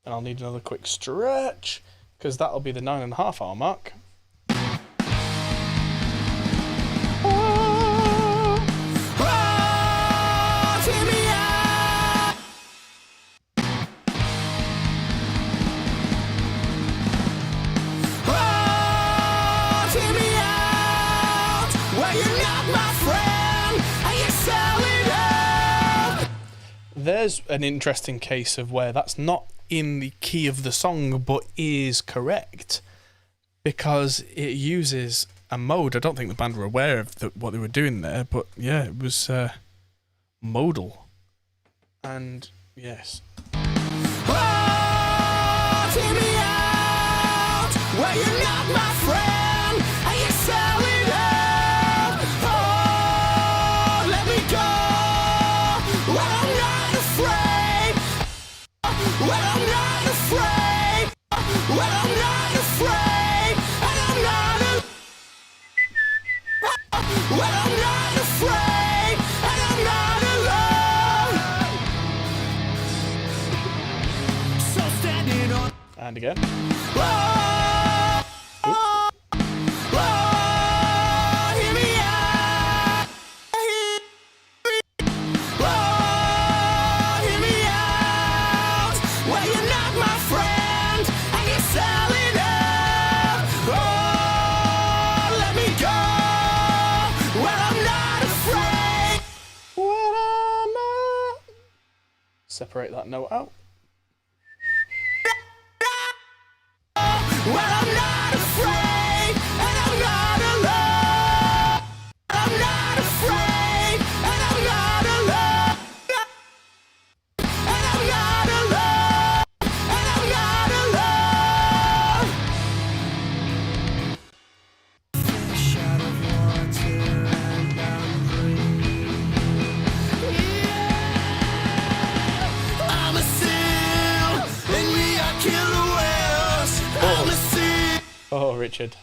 And I'll need another quick stretch, because that'll be the 9.5 hour mark. There's an interesting case of where that's not in the key of the song, but is correct, because it uses a mode. I don't think the band were aware of what they were doing there, but yeah, it was modal. And yes. Oh, take me out, where you're not my friend, and you're selling out. Oh, let me go, well, I'm not afraid. Well, I'm not afraid. Well, I'm not afraid. And I'm not well, I'm not afraid. And I'm not alone. So standing on. And again. Whoa, whoa, whoa, hear me out. Whoa, hear me out. Well, you're not my friend, and you're selling out. Oh, let me go. Well, I'm not afraid. Well, I'm not. Separate that note out. Well, I'm not afraid, and I'm not alone. I'm not afraid, and I'm not alone. And I'm not alone. And I'm not alone. Fish out of water, and I'm free. Yeah. I'm a seal, and we are killer whales. I'm a seal. Oh, Richard.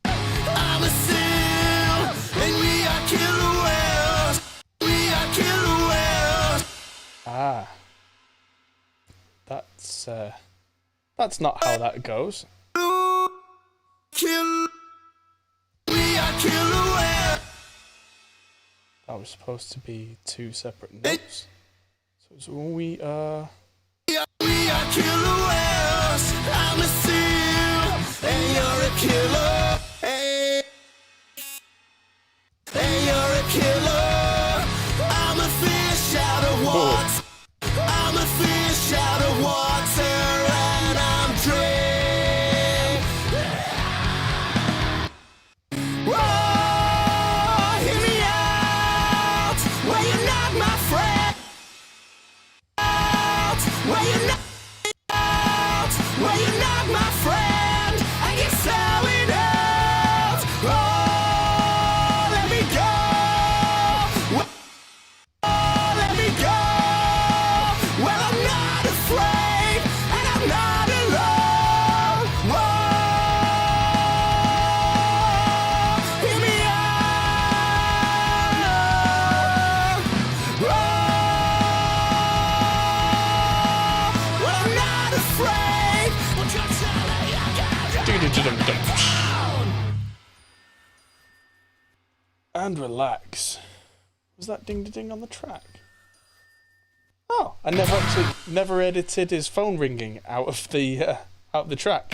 I'm a seal, and we are killer whales. We are killer whales. Ah. That's not how that goes. Kill. We are killer whales. That was supposed to be two separate notes. So we are. We are killer whales. I'm a seal, and you're a killer. Hey, and you're a killer. I'm a fish out of water. I'm a fish out of water, and I'm drink. Whoa, hear me out. Well, you're not my friend. Out. Well, you're not. Out. Well, you're not my friend, and you're selling out. Oh, let me go. Oh, let me go. Well, I'm not afraid, and I'm not alone. Whoa, hear me out. Whoa, well, I'm not afraid. Well, just tell me I And relax. Was that ding ding on the track? Oh, I never edited his phone ringing out of the track.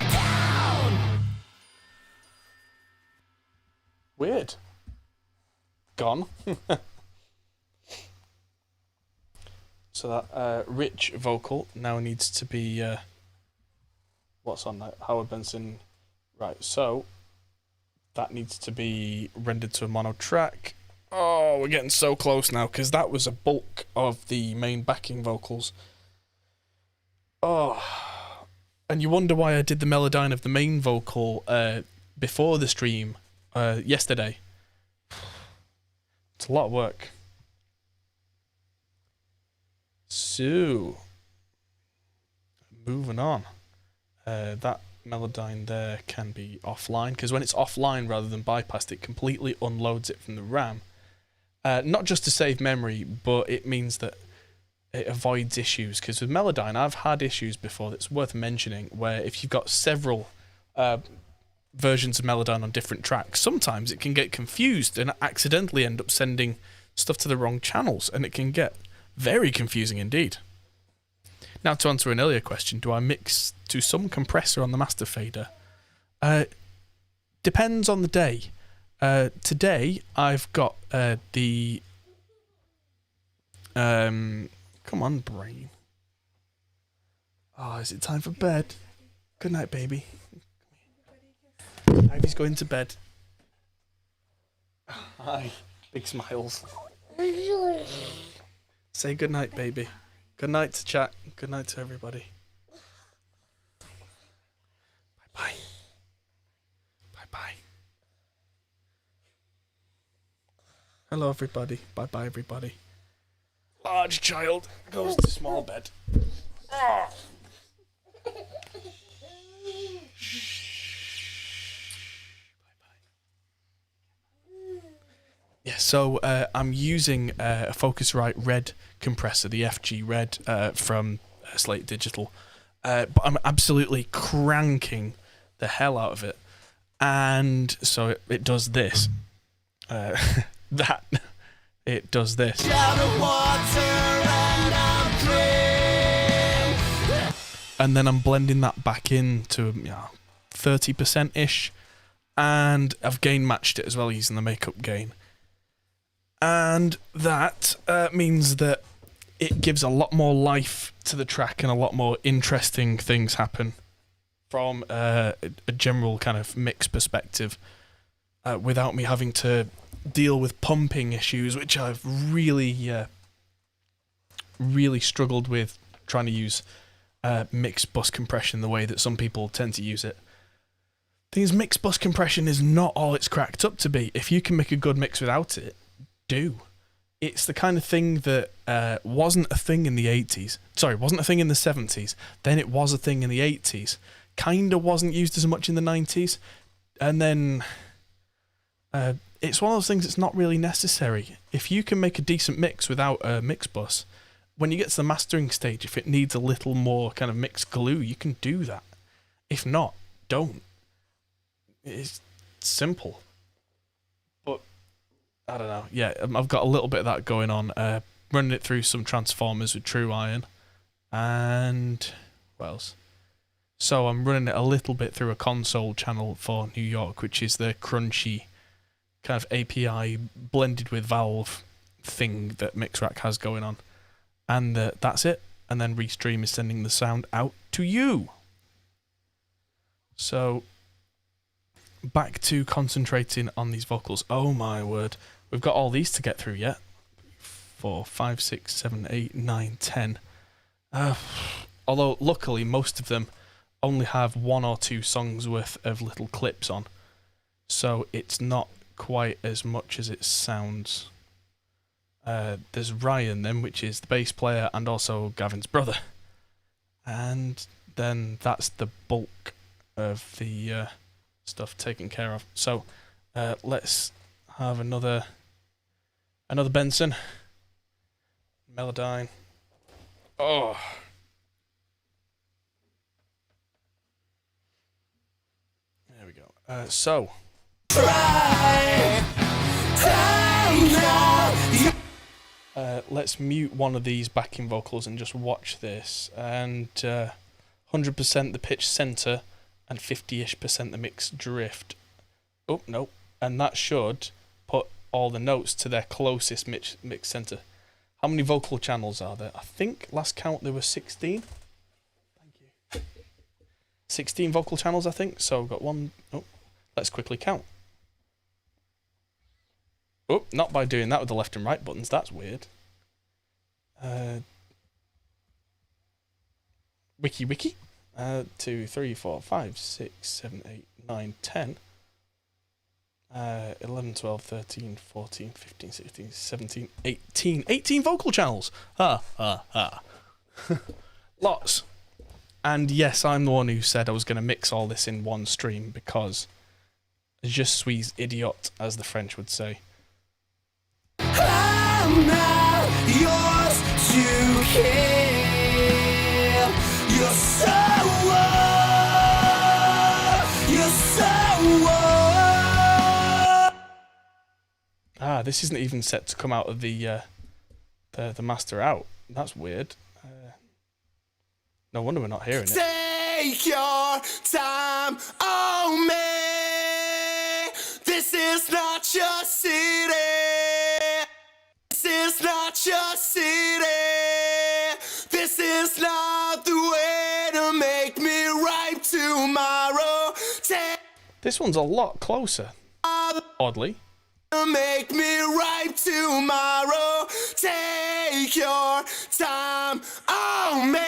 Weird. Gone. So that rich vocal now needs to be what's on that? Howard Benson. Right, so that needs to be rendered to a mono track. Oh, we're getting so close now, because that was a bulk of the main backing vocals. Oh, and you wonder why I did the melodyne of the main vocal before the stream yesterday. It's a lot of work. So, moving on. That melodyne there can be offline, because when it's offline rather than bypassed, it completely unloads it from the RAM. Not just to save memory, but it means that it avoids issues, because with Melodyne I've had issues before that's worth mentioning, where if you've got several versions of Melodyne on different tracks, sometimes it can get confused and accidentally end up sending stuff to the wrong channels, and it can get very confusing indeed. Now, to answer an earlier question, do I mix to some compressor on the master fader? Depends on the day. Today I've got the come on, brain. Oh, is it time for bed? Good night, baby. Ivy's going to bed. Hi. Big smiles. Say good night, baby. Good night to chat. Good night to everybody. Bye-bye. Bye-bye. Hello, everybody. Bye-bye, everybody. Large child goes to small bed. Ah. Yeah, so I'm using a Focusrite Red compressor, the FG Red from Slate Digital, but I'm absolutely cranking the hell out of it, and so it does this. It does this. And then I'm blending that back into 30%-ish, and I've gain matched it as well using the makeup gain. And that means that it gives a lot more life to the track and a lot more interesting things happen from a general kind of mix perspective, without me having to deal with pumping issues, which I've really struggled with trying to use mix bus compression the way that some people tend to use it. The thing is, mix bus compression is not all it's cracked up to be. If you can make a good mix without it, do. It's the kind of thing that wasn't a thing in the 80s. Sorry, wasn't a thing in the 70s. Then it was a thing in the 80s. Kinda wasn't used as much in the 90s. And then it's one of those things that's not really necessary. If you can make a decent mix without a mix bus, when you get to the mastering stage, if it needs a little more kind of mix glue, you can do that. If not, don't. It's simple. But I don't know. Yeah, I've got a little bit of that going on. Running it through some transformers with True Iron. And what else? So I'm running it a little bit through a console channel for New York, which is the crunchy kind of API blended with Valve thing that Mixrack has going on. And that's it. And then Restream is sending the sound out to you. So back to concentrating on these vocals. Oh my word. We've got all these to get through yet. 4, 5, 6, 7, 8, 9, 10. Although luckily most of them only have 1 or 2 songs worth of little clips on. So it's not quite as much as it sounds. There's Ryan then, which is the bass player and also Gavin's brother. And then that's the bulk of the stuff taken care of. So let's have another Benson. Melodyne. Oh. There we go. So. Let's mute one of these backing vocals and just watch this. And 100% the pitch center and 50-ish% the mix drift. Oh, no. And that should put all the notes to their closest mix center. How many vocal channels are there? I think last count there were 16. Thank you. 16 vocal channels, I think. So we've got one. Oh, let's quickly count. Oh, not by doing that with the left and right buttons. That's weird. Wiki. 2, 3, 4, 5, 6, 7, 8, 9, 10. 11, 12, 13, 14, 15, 16, 17, 18. 18 vocal channels! Lots. And yes, I'm the one who said I was going to mix all this in one stream because je suis idiot, as the French would say. I'm not yours to kill. You're so you're so This isn't even set to come out of the master out. That's weird. No wonder we're not hearing it. Take your time on me. This is not your city. This is not your city. This is not the way to make me right tomorrow. This one's a lot closer. Oddly. Make me right tomorrow. Take your time on me.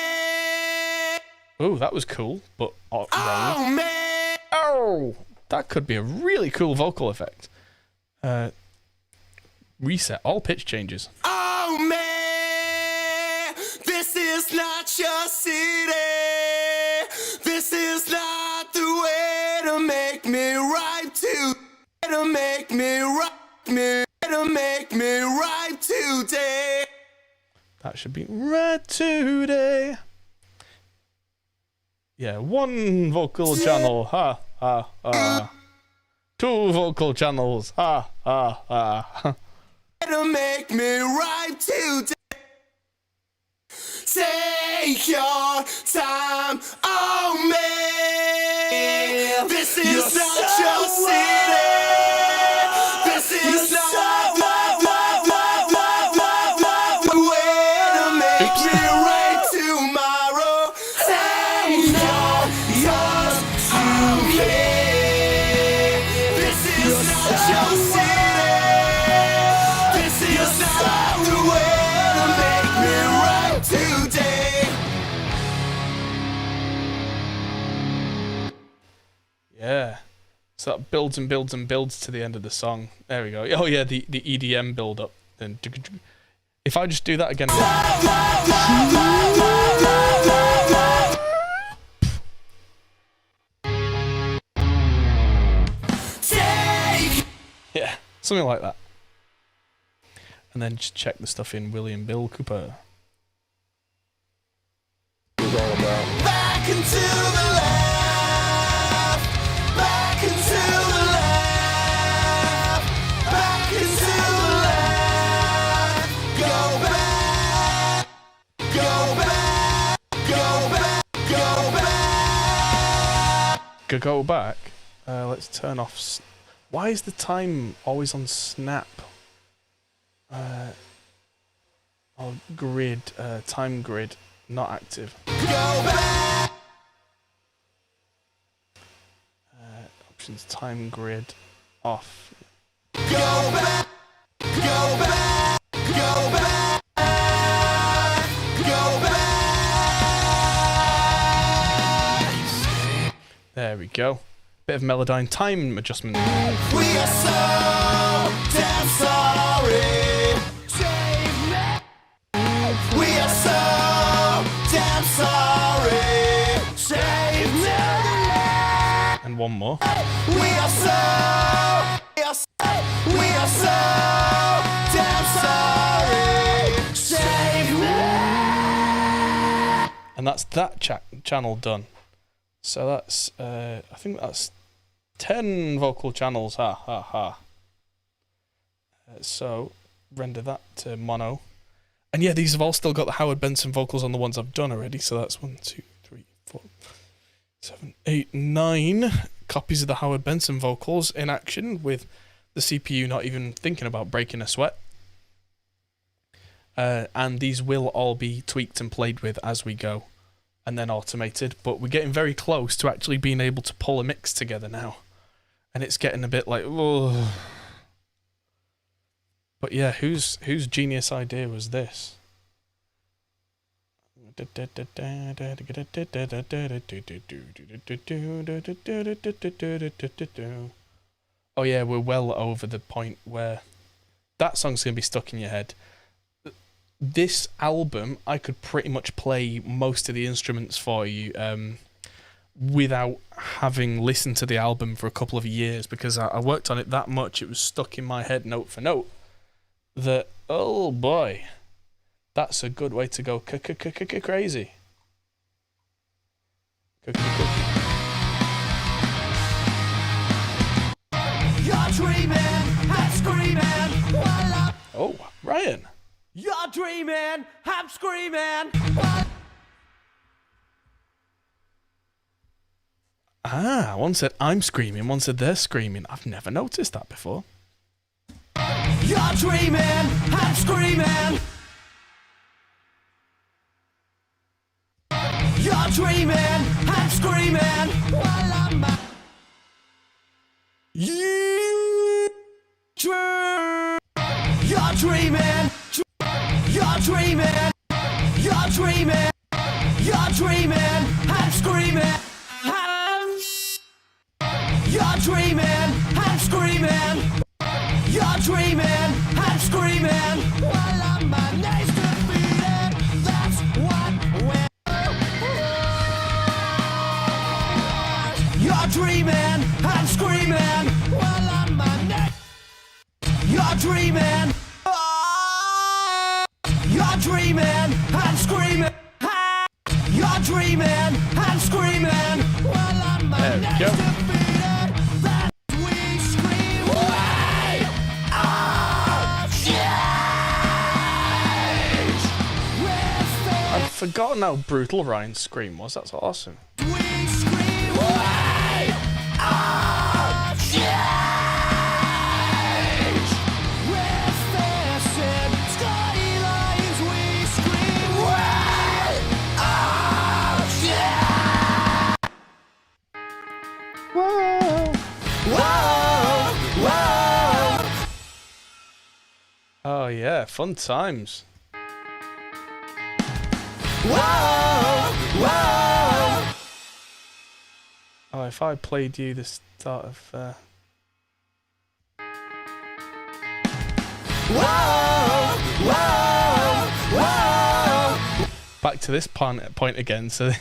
Ooh, that was cool, but wrong. Oh me. Oh, that could be a really cool vocal effect. Reset all pitch changes. Oh me. This is not your city. This is not the way to make me right to make me right to make me right today. That should be right today. Yeah, one vocal channel, ha ha ha. Two vocal channels, ha ha ha. To make me right today. Take your time on me. This is not your city. This is not the way to make me right tomorrow. Take yours to me. This is not your city. This is not the way to make me right today. Yeah. So that builds and builds and builds to the end of the song. There we go. Oh yeah, the EDM build up. Then if I just do that again. Yeah, something like that. And then just check the stuff in William Bill Cooper. It's all about. Back into the left. Back into the left. Back into the left. Go back. Go back. Go back. Go back. Go back. Let's turn off. Why is the time always on snap? Oh, grid. Time grid not active. Go back. Options time grid off. Go back. Go back. Go back. Go back. There we go. Bit of Melodyne time adjustment. We are so damn sorry. Save me. We are so damn sorry. Save me. And one more. We are so damn sorry. Save me. And that's that channel done. So that's, I think that's 10 vocal channels, ha ha ha. So render that to mono. And yeah, these have all still got the Howard Benson vocals on the ones I've done already. So that's 1, 2, 3, 4, 7, 8, 9 copies of the Howard Benson vocals in action with the CPU not even thinking about breaking a sweat. And these will all be tweaked and played with as we go. And then automated, but we're getting very close to actually being able to pull a mix together now. And it's getting a bit like, oh. But yeah, whose genius idea was this? Oh yeah, we're well over the point where that song's going to be stuck in your head. This album, I could pretty much play most of the instruments for you without having listened to the album for a couple of years, because I worked on it that much, it was stuck in my head note for note, that, oh boy, That's a good way to go crazy. You're dreaming and screaming while I'm. Oh, Ryan. You're dreaming, I'm screaming. Ah, one said I'm screaming, one said they're screaming. I've never noticed that before. You're dreaming, I'm screaming. You're dreaming, I'm screaming. While I'm You're dreaming. You're dreaming. You're dreaming. You're dreaming. I'm screaming. You're dreaming. I'm screaming. You're dreaming. I'm screaming. While I'm my knees defeated. That's what we're. You're dreaming. I'm screaming. While I'm my knees. You're dreaming. You're dreaming. I'm screaming. You're dreaming. I'm screaming. While I'm my There we knees go. defeated. That's we scream. We are change. I'd forgotten how brutal Ryan's scream was. That's awesome. We scream. We are change. We're facing skylines. We scream. We are change. Whoa. Whoa, whoa. Oh yeah, fun times. Whoa, whoa. Oh, if I played you the start of Whoa, whoa, whoa. back to this point again, so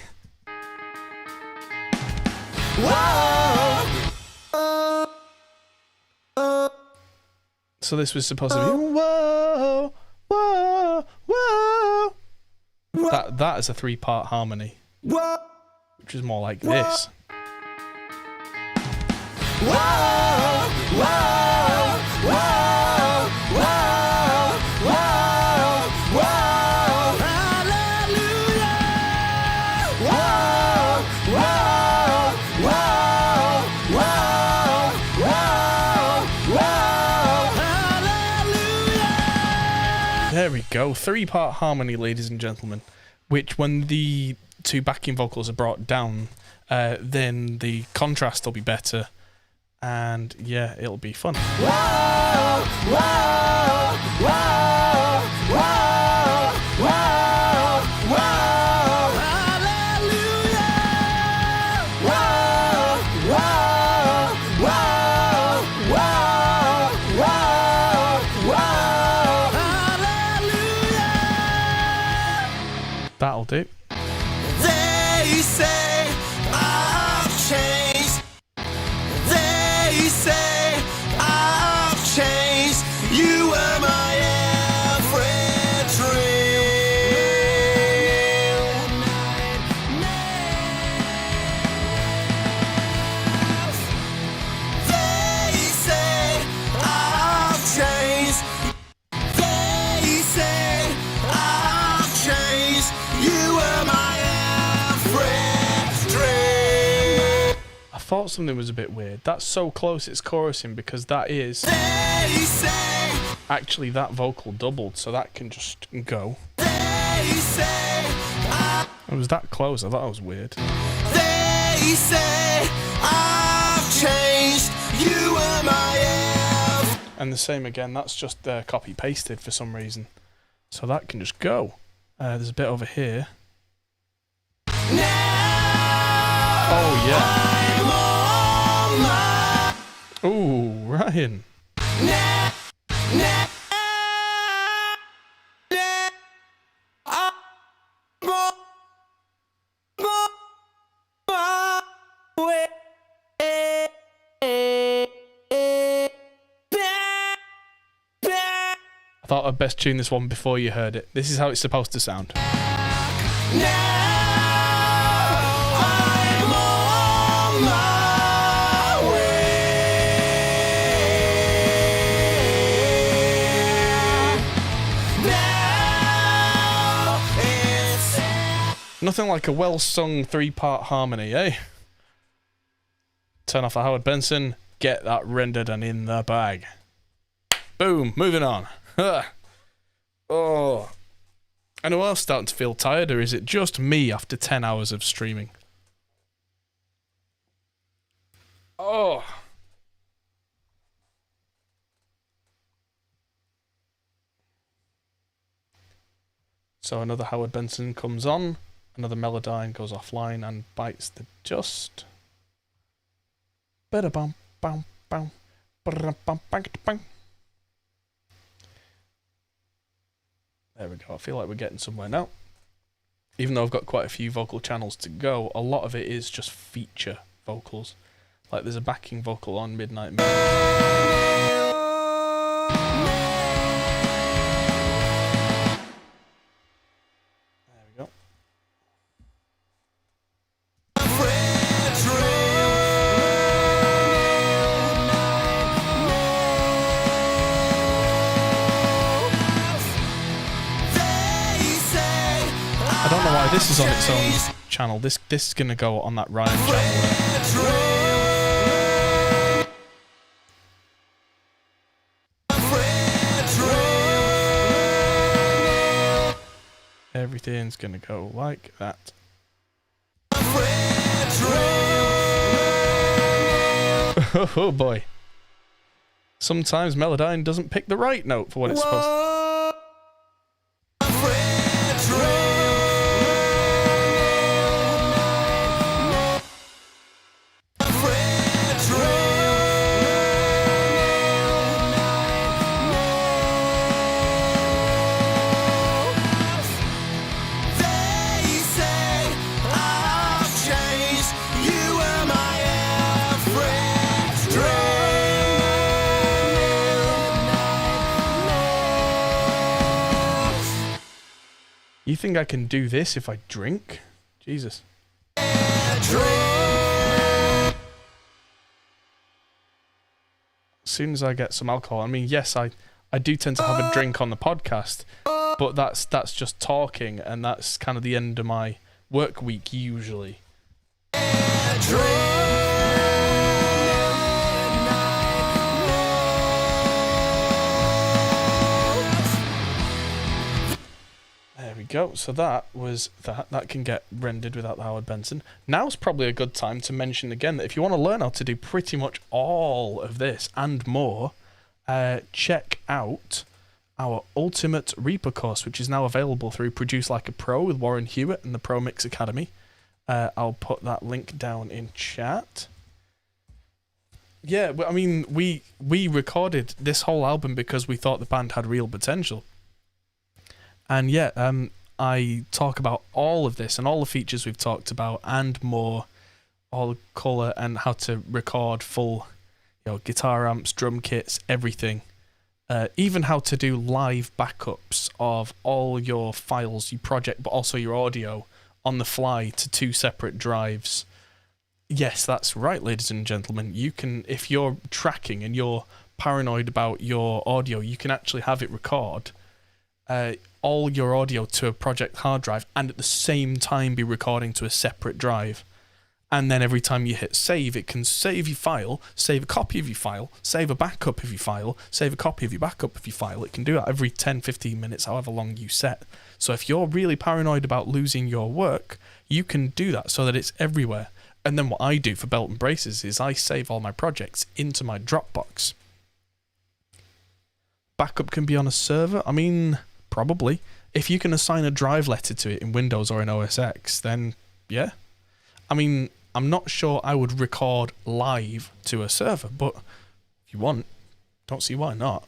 so this was supposed to be whoa, whoa, whoa. That is a 3-part harmony, which is more like this. There we go. 3-part harmony, ladies and gentlemen, which when the 2 backing vocals are brought down, then the contrast will be better, and yeah, it'll be fun. That'll do. They say I've changed. They say I've changed. You were my every dream. They say I've changed. They say I've changed. You were my every dream. I thought something was a bit weird. That's so close it's chorusing, because that is They say, actually that vocal doubled, so that can just go. they say, It was that close. I thought it was weird. they say, I've changed. You were my every. And the same again. That's just copy pasted for some reason, so that can just go. There's a bit over here. Now Oh yeah. I'm on my. Ooh, Ryan. Now, now, I'm on my way. I Thought I'd best tune this one before you heard it. This is how it's supposed to sound. Nothing like a well-sung 3-part harmony, eh? Turn off the Howard Benson, get that rendered and in the bag. Boom, moving on. Oh. Anyone else starting to feel tired, or is it just me after 10 hours of streaming? Oh. So another Howard Benson comes on, another Melodyne goes offline and bites the dust. Ba-da-bum, bum, bum, ba-da-bum, bang, bang. There we go. I feel like we're getting somewhere now. Even though I've got quite a few vocal channels to go, a lot of it is just feature vocals. Like there's a backing vocal on Midnight Moon. There we go. I don't know why this is on its own channel. This is gonna go on that Ryan channel. Everything's gonna go like that. Oh boy. Sometimes Melodyne doesn't pick the right note for what it's supposed to. You think I can do this if I drink? Jesus. As soon as I get some alcohol, I mean, yes, I do tend to have a drink on the podcast, but that's just talking, and that's kind of the end of my work week usually. There we go. So that was that. That can get rendered without the Howard Benson. Now's probably a good time to mention again that if you want to learn how to do pretty much all of this and more, check out our Ultimate Reaper course, which is now available through Produce Like a Pro with Warren Hewitt and the Pro Mix Academy. I'll put that link down in chat. Yeah, I mean, we recorded this whole album because we thought the band had real potential. And yeah, I talk about all of this and all the features we've talked about and more, all the colour and how to record full, guitar amps, drum kits, everything. Even how to do live backups of all your files, your project, but also your audio on the fly to 2 separate drives. Yes, that's right, ladies and gentlemen. You can, if you're tracking and you're paranoid about your audio, you can actually have it record all your audio to a project hard drive and at the same time be recording to a separate drive. And then every time you hit save, it can save your file, save a copy of your file, save a backup of your file, save a copy of your backup of your file. It can do that every 10, 15 minutes, however long you set. So if you're really paranoid about losing your work, you can do that so that it's everywhere. And then what I do for Belt and Braces is I save all my projects into my Dropbox. Backup can be on a server. I mean, probably. If you can assign a drive letter to it in Windows or in OS X, then yeah. I mean, I'm not sure I would record live to a server, but if you want, don't see why not.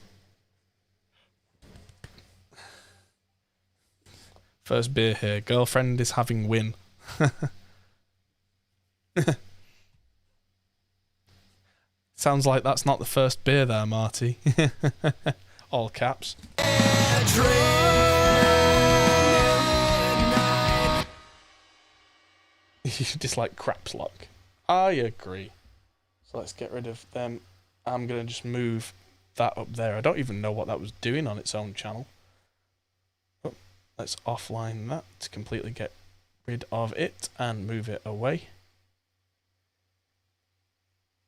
First beer here. Girlfriend is having win. Sounds like that's not the first beer there, Marty. all caps. You just like craps lock. I agree. So let's get rid of them. I'm going to just move that up there. I don't even know what that was doing on its own channel. Oh, let's offline that to completely get rid of it and move it away.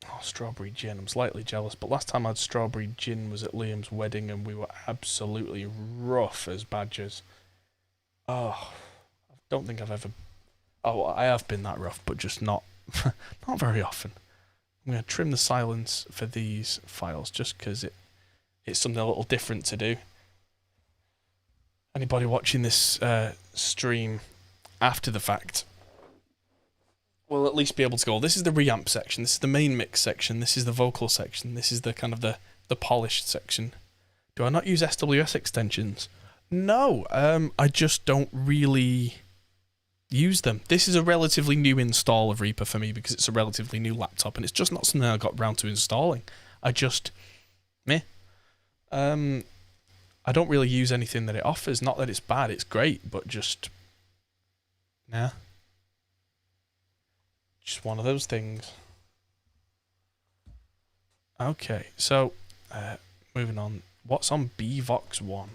Oh, strawberry gin. I'm slightly jealous, but last time I had strawberry gin was at Liam's wedding and we were absolutely rough as badgers. Oh, I don't think I've ever... Oh, I have been that rough, but just not not very often. I'm going to trim the silence for these files just because it's something a little different to do. Anybody watching this stream after the fact will at least be able to go, this is the reamp section, this is the main mix section, this is the vocal section, this is the kind of the polished section. Do I not use SWS extensions? No, I just don't really use them. This is a relatively new install of Reaper for me because it's a relatively new laptop and it's just not something I got round to installing. I just, meh. I don't really use anything that it offers. Not that it's bad, it's great, but just, nah. Just one of those things. Okay, so, moving on. What's on BVox 1?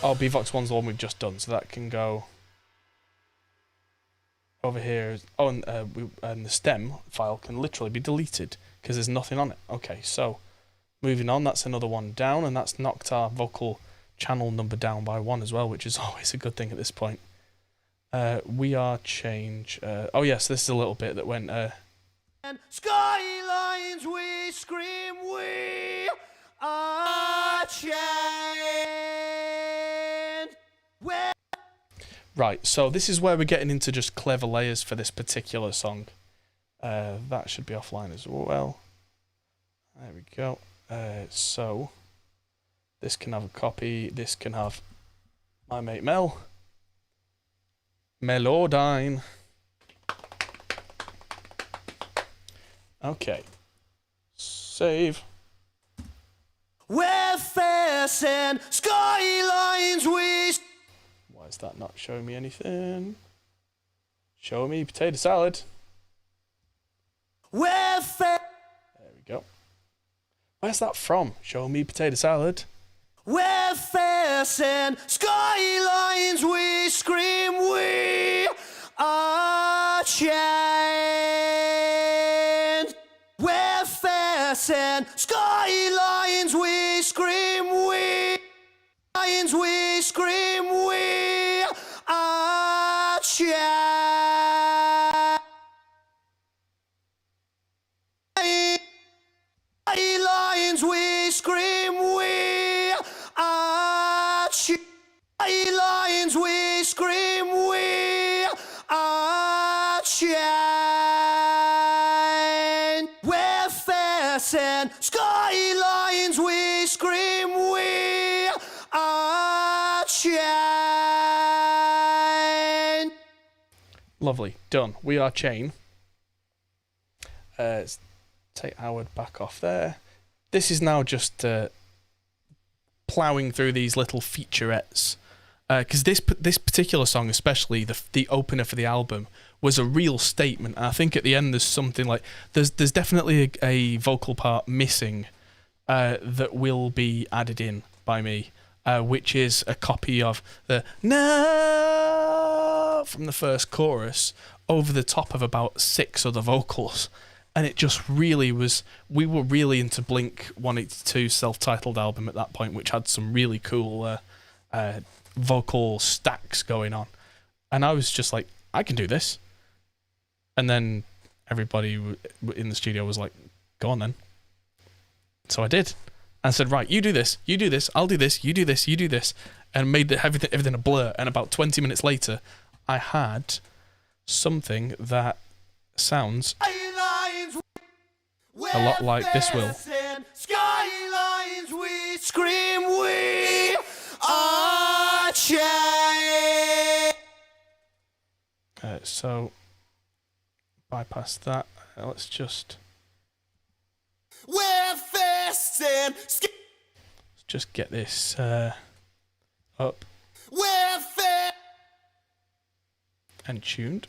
Oh, BVox 1's the one we've just done, so that can go over here. Oh, and the stem file can literally be deleted because there's nothing on it. Okay, so moving on, that's another one down, and that's knocked our vocal channel number down by 1 as well, which is always a good thing at this point. We are change. Oh yes, this is a little bit that went. Skylines, we scream, we are changed. Right, so this is where we're getting into just clever layers for this particular song. That should be offline as well. There we go. So this can have a copy. This can have my mate Mel. Melodine. Okay. Save. We're facing skylines, we... Why is that not showing me anything? Show me potato salad. We're There we go. Where's that from? Show me potato salad. We're facing skylines, we scream, we are changed. We're facing skylines, we scream, we lines, we scream, we are changed. Skylines, we scream, we are changed. Skylines, we scream, we are changed. We're facing skylines, we scream, we are changed. Lovely. Done. We are chain. Let's take Howard back off there. This is now just ploughing through these little featurettes. Because this particular song, especially the opener for the album, was a real statement. And I think at the end there's something like there's definitely a vocal part missing that will be added in by me, which is a copy of the "No" from the first chorus over the top of about 6 other vocals. And it just really was. We were really into Blink 182's self-titled album at that point, which had some really cool vocal stacks going on. And I was just like, I can do this. And then everybody in the studio was like, go on then. So I did. And I said, right, you do this, I'll do this, you do this, you do this. And made everything a blur. And about 20 minutes later, I had something that sounds a lot like this will. Skylines, we scream, we are changed. So bypass that. Let's just We're facing. just get this up We're and tuned.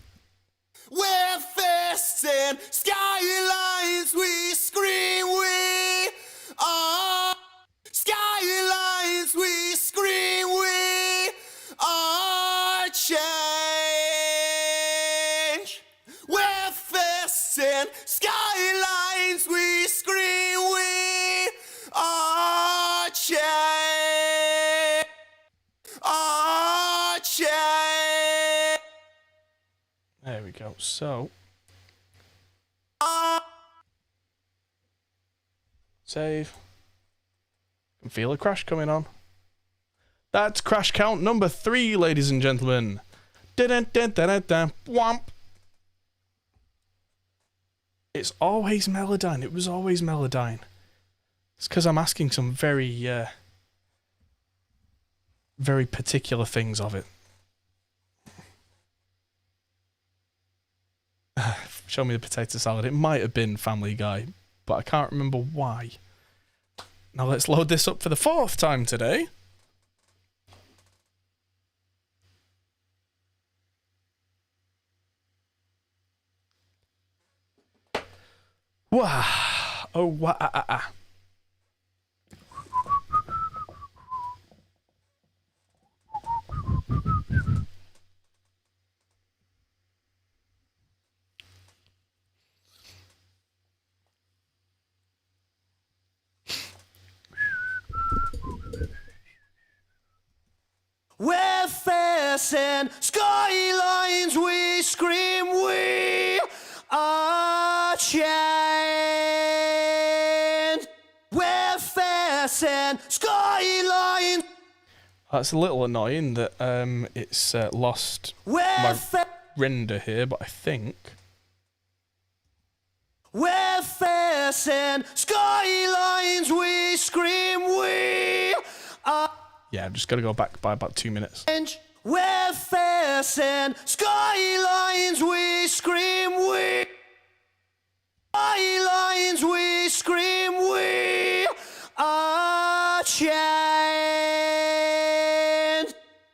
We're facing skylines. We scream. We are skylines. We scream. We are change. We're facing skylines. We scream. We are change. Are change. There we go. So save. Can feel a crash coming on. That's crash count number 3, ladies and gentlemen. Womp. It's always Melodyne. It was always Melodyne. It's because I'm asking some very, very particular things of it. Show me the potato salad. It might have been Family Guy, but I can't remember why. Now let's load this up for the 4th time today. Wah. Oh, wah. We're facing skylines, we scream, we are chained. We're facing skylines. That's a little annoying that it's lost my render here, but I think We're facing skylines, we scream, we are. yeah, I've just got to go back by about 2 minutes. We're facing skylines, we scream, we skylines, we scream, we are chained.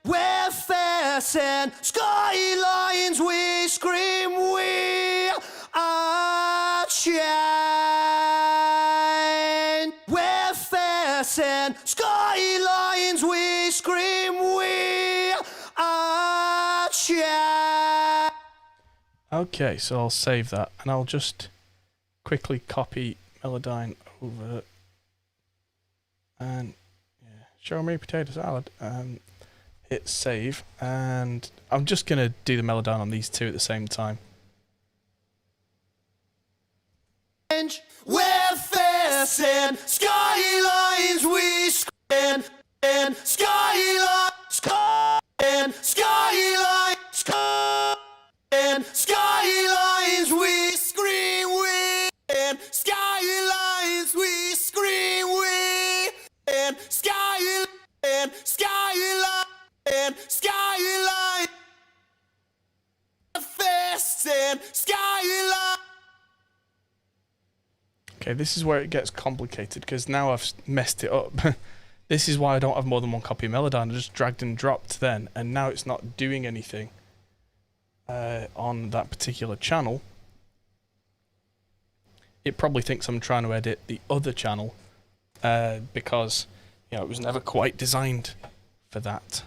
We're facing skylines, we scream, we are chained. We're facing skylines, we scream, we are chained. Okay, so I'll save that, and I'll just quickly copy Melodyne over, and yeah, show me potato salad, and hit save, and I'm just gonna do the Melodyne on these two at the same time. We're facing skylines, we scream, and skyline, and skyline, and skylines, we scream, we and skylines, we scream, we and skyline, and skyline, and skyline, facing skyline. Okay, this is where it gets complicated, because now I've messed it up. This is why I don't have more than one copy of Melodyne. I just dragged and dropped then, and now it's not doing anything on that particular channel. It probably thinks I'm trying to edit the other channel, because it was never quite designed for that.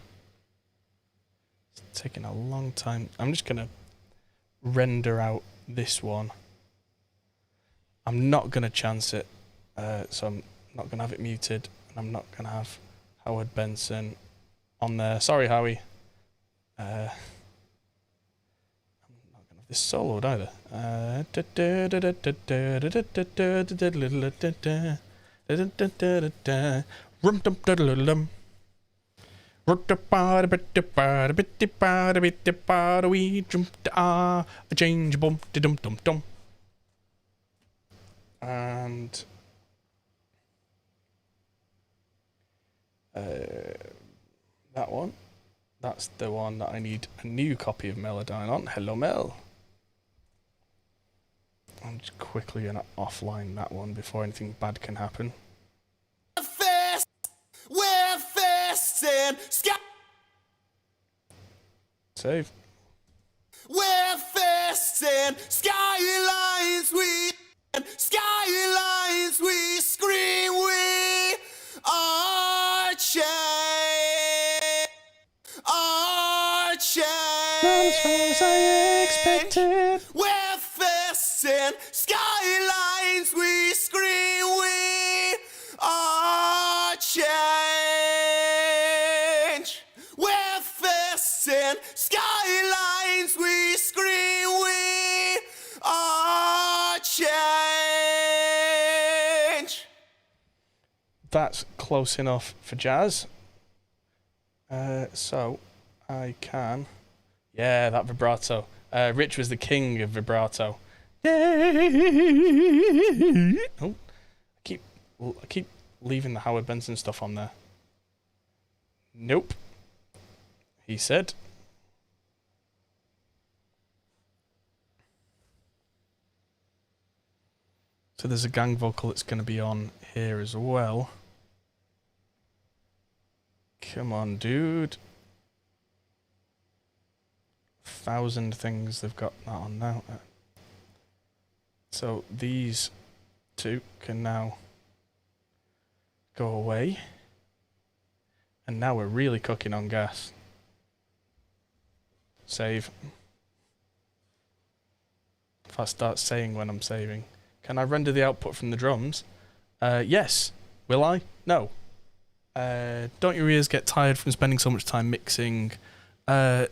It's taking a long time. I'm just going to render out this one. I'm not going to chance it, so I'm not going to have it muted, and I'm not going to have Howard Benson on there. Sorry, Howie. I'm not going to have this soloed either. And that one, That's the one that I need a new copy of Melodyne on. Hello, Mel. I'm just quickly going to offline that one before anything bad can happen. We're fists and sky. Save. We're fists and skylines. Skylines. We scream. We are change. Our change. Not as far as I expected. We're fists and skylines. We scream. We are change. We're fists and skylines. We scream. We are change. That's close enough for jazz. So I can. Yeah, that vibrato. Rich was the king of vibrato. Oh, I keep leaving the Howard Benson stuff on there. Nope. He said. So there's a gang vocal that's going to be on here as well. Come on, dude. 1,000 things they've got that on now. So these two can now go away. And now we're really cooking on gas. Save. If I start saying when I'm saving. Can I render the output from the drums? Yes. Will I? No. Don't your ears get tired from spending so much time mixing? A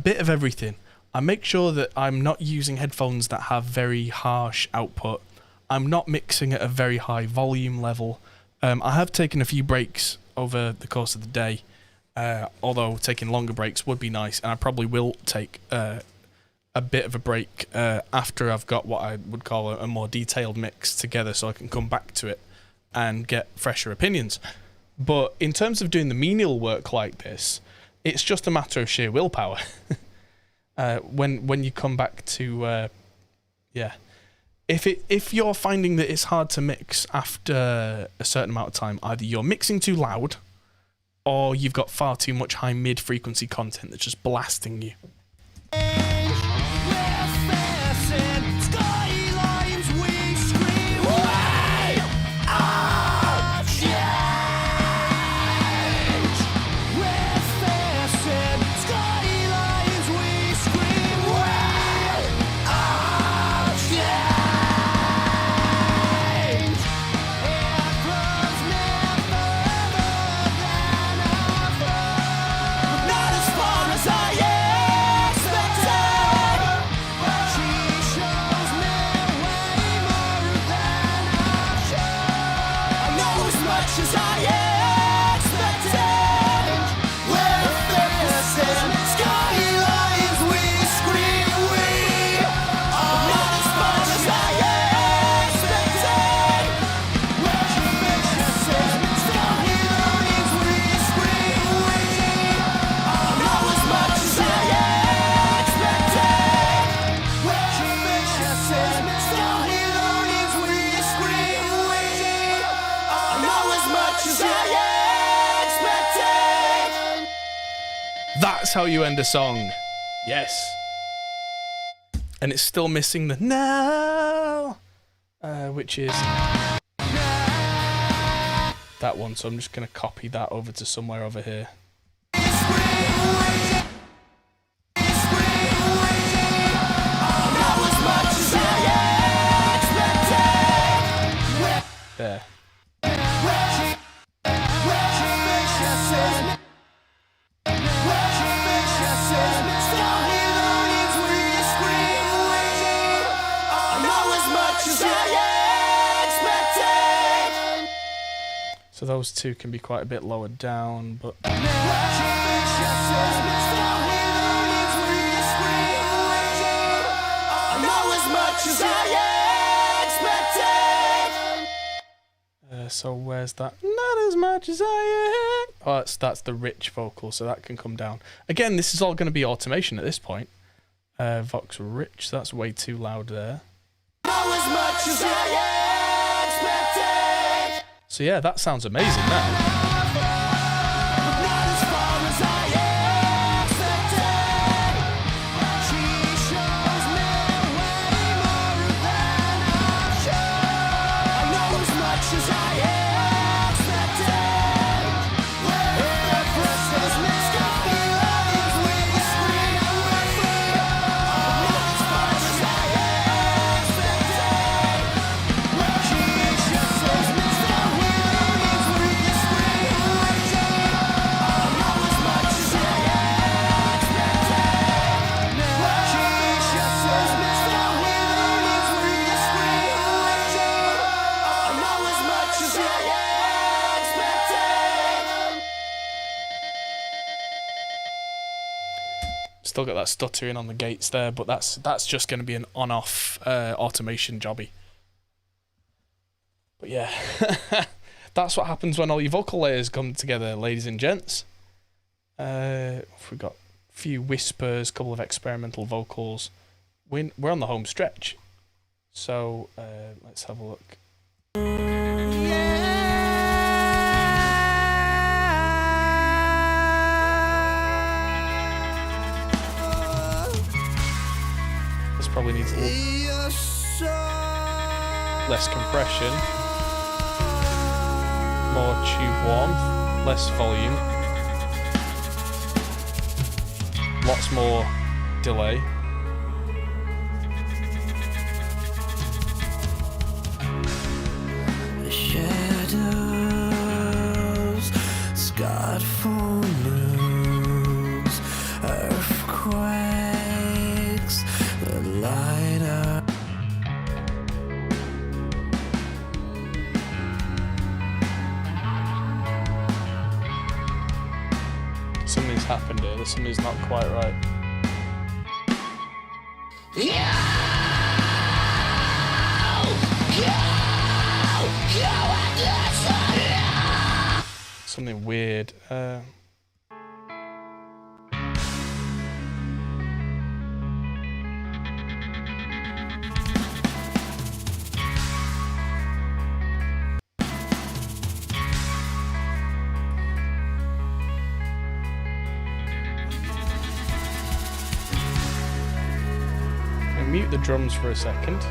bit of everything. I make sure that I'm not using headphones that have very harsh output. I'm not mixing at a very high volume level. I have taken a few breaks over the course of the day, although taking longer breaks would be nice, and I probably will take a bit of a break after I've got what I would call a more detailed mix together so I can come back to it and get fresher opinions. But in terms of doing the menial work like this, it's just a matter of sheer willpower. When you come back to, if you're finding that it's hard to mix after a certain amount of time, either you're mixing too loud, or you've got far too much high mid frequency content that's just blasting you. That's how you end a song. Yes. And it's still missing the now, which is that one. So I'm just going to copy that over to somewhere over here. There. So those two can be quite a bit lower down, but So where's that? Not as much as I am. Oh, that's the rich vocal, so that can come down. Again, this is all going to be automation at this point. Vox rich, that's way too loud there. So yeah, that sounds amazing now. Still got that stuttering on the gates there, but that's just going to be an on-off automation jobby. But yeah, that's what happens when all your vocal layers come together, ladies and gents. We've got a few whispers, a couple of experimental vocals. We're on the home stretch. So let's have a look. This probably needs a little less compression, more tube warmth, less volume, lots more delay. The shadows, scarred for moons, earthquakes, the light up. Something's happened here. Something's not quite right. Something weird. Mute the drums for a second.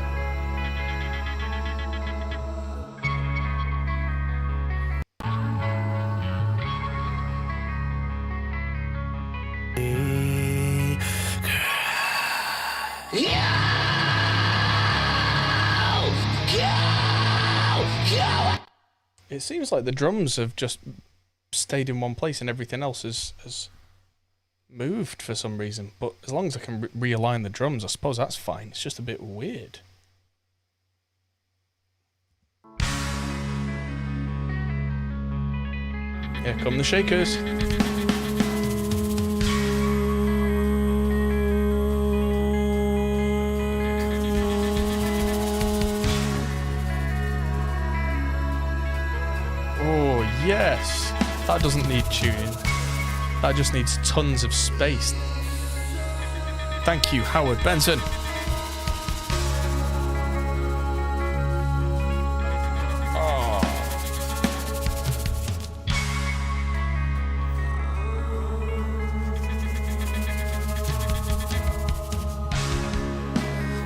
It seems like the drums have just stayed in one place and everything else has moved for some reason, but as long as I can realign the drums, I suppose that's fine. It's just a bit weird. Here come the shakers. Oh yes, that doesn't need tuning. That just needs tons of space. Thank you, Howard Benson. Oh.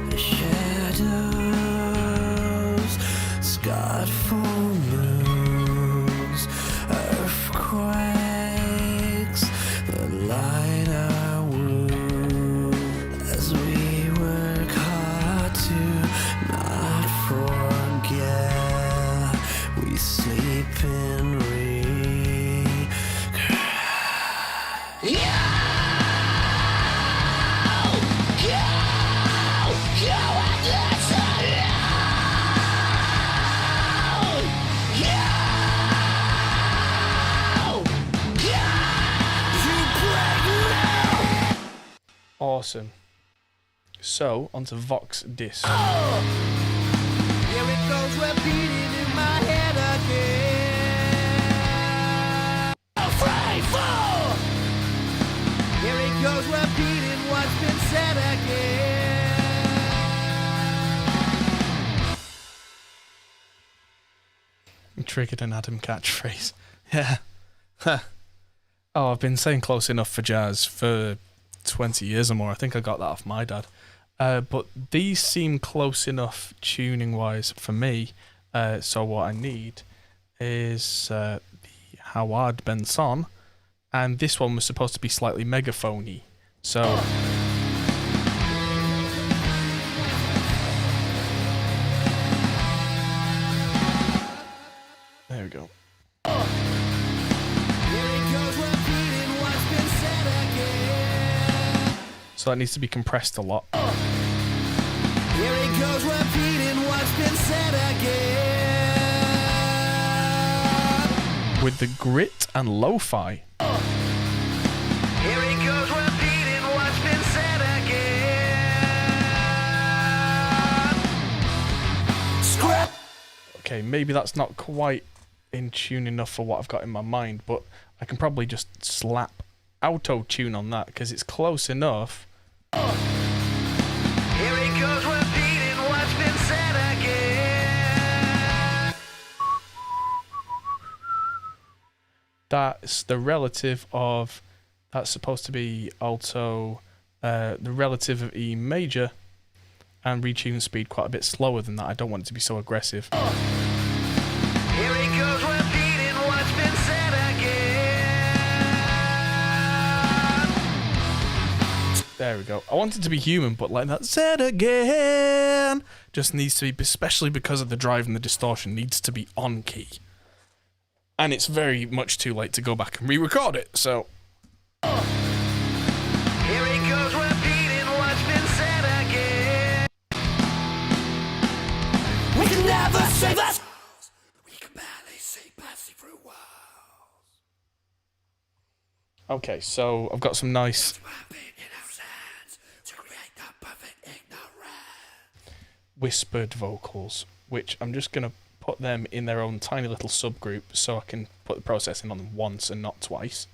The shadows, scarred for moons, earthquakes, the light our wound, as we work hard to not forget, we sleep in Awesome. So, onto Vox Disc. Here it goes repeating in my head again. goes repeating what's been said again. Triggered an Adam catchphrase. Yeah. Huh. Oh, I've been saying close enough for jazz for 20 years or more. I think I got that off my dad. But these seem close enough tuning-wise for me. So what I need is the Howard Benson. And this one was supposed to be slightly megaphony. So... there we go. So that needs to be compressed a lot. Here it goes repeating what's been said again. With the grit and lo-fi. Here it goes repeating what's been said again. Script. Okay, maybe that's not quite in tune enough for what I've got in my mind, but I can probably just slap auto-tune on that because it's close enough. Here it goes repeating what's been said again. That's the relative of... that's supposed to be alto... the relative of E major, and retune speed quite a bit slower than that. I don't want it to be so aggressive. Here it goes repeating what's been said again. There we go. I want it to be human, but like that said again just needs to be, especially because of the drive and the distortion, needs to be on key. And it's very much too late to go back and re-record it, so... Here it goes repeating what's been said again. We can never save us. We can barely see passing through walls. Okay, so I've got some nice... to create the perfect ignorance. whispered vocals, which I'm just going to put them in their own tiny little subgroup so I can put the processing on them once and not twice.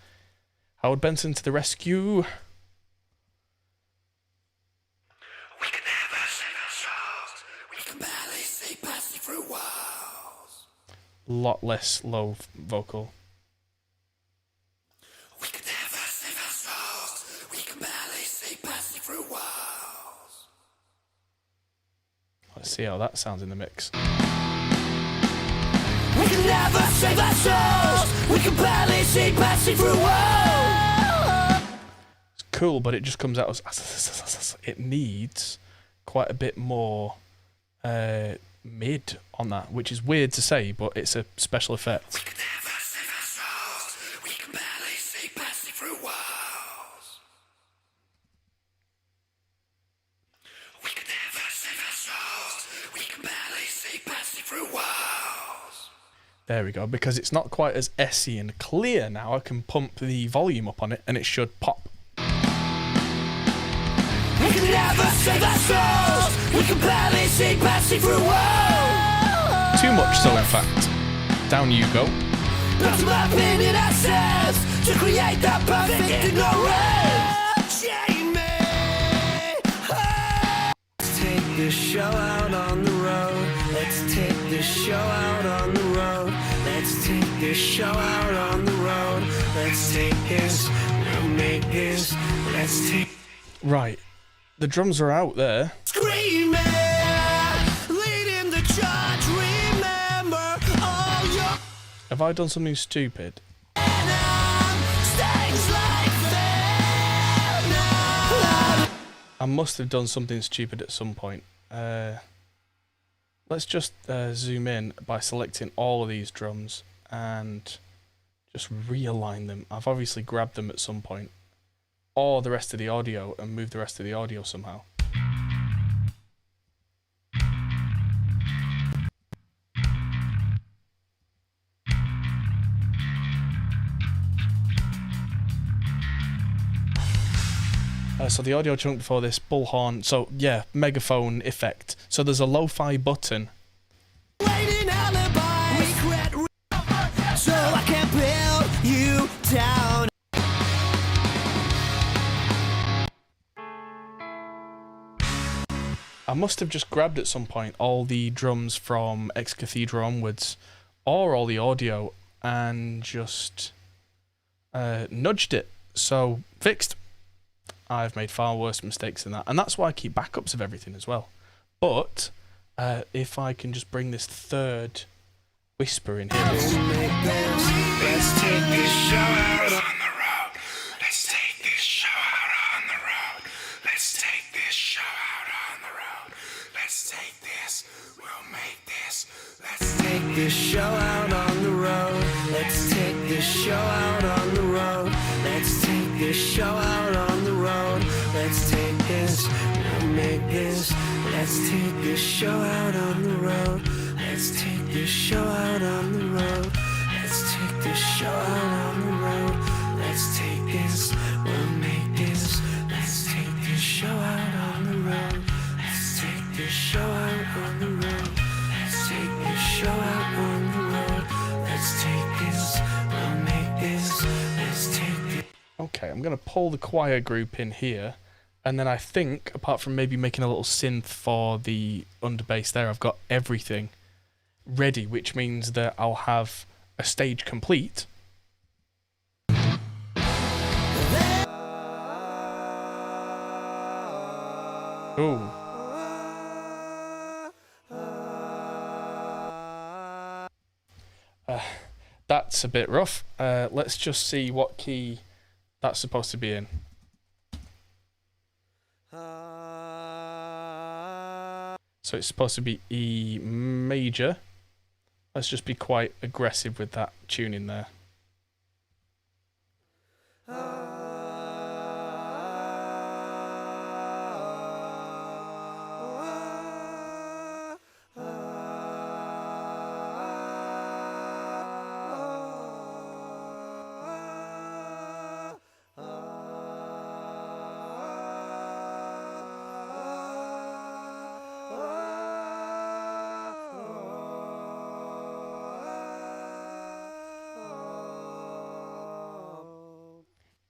Howard Benson to the rescue. We can never save ourselves. We can barely see passing through walls. Lot less low vocal. We can never save ourselves. We can barely see passing through walls. Let's see how that sounds in the mix. We can never save ourselves. We can barely see passing through walls. It's cool, but it just comes out as... it needs quite a bit more mid on that, which is weird to say, but it's a special effect. We can never save ourselves. We can barely see passing through walls. We can never save ourselves. We can barely see passing through walls. There we go, because it's not quite as essy and clear now. I can pump the volume up on it and it should pop. We can never save ourselves. We can barely see passing through walls. Too much so, in fact. Down you go. But to my opinion ourselves to create the perfect ignorance. Jamie, let's take this show out on the road. Let's take this show out on the road. Let's take this show out on the road. Let's take this, we'll make this. Let's take... Right. The drums are out there. Screaming, leading the charge, remember all your... Have I done something stupid? Stings like venom. I must have done something stupid at some point. Let's just zoom in by selecting all of these drums and just realign them. I've obviously grabbed them at some point, or the rest of the audio, and moved the rest of the audio somehow. So the audio chunk before this, bullhorn, so yeah, megaphone effect. So there's a lo-fi button. Waiting alibi, regret, so I can build you down. I must have just grabbed at some point all the drums from Ex Cathedra onwards, or all the audio, and just nudged it. So, fixed. I've made far worse mistakes than that. And that's why I keep backups of everything as well. But if I can just bring this third whisper in here. Let's take this show out On the road. Let's take this show out on the road. Let's take this show out on the road. Let's take this. We'll make this. Let's take this show out on the road. Let's take this show out on the road. Let's take this show out on the road. Let's take this, we'll make this. Let's take this show out on the road. Let's take this show out on the road. Let's take this show out on the road. Let's take this, we'll make this. Let's take this show out on the road. Let's take this show out on the road. Let's take this show out on the road. Let's take this, we'll make this. Let's take this. Okay, I'm going to pull the choir group in here. And then I think, apart from maybe making a little synth for the underbass there, I've got everything ready, which means that I'll have a stage complete. Ooh. That's a bit rough. Let's just see what key that's supposed to be in. So it's supposed to be E major. Let's just be quite aggressive with that tuning there.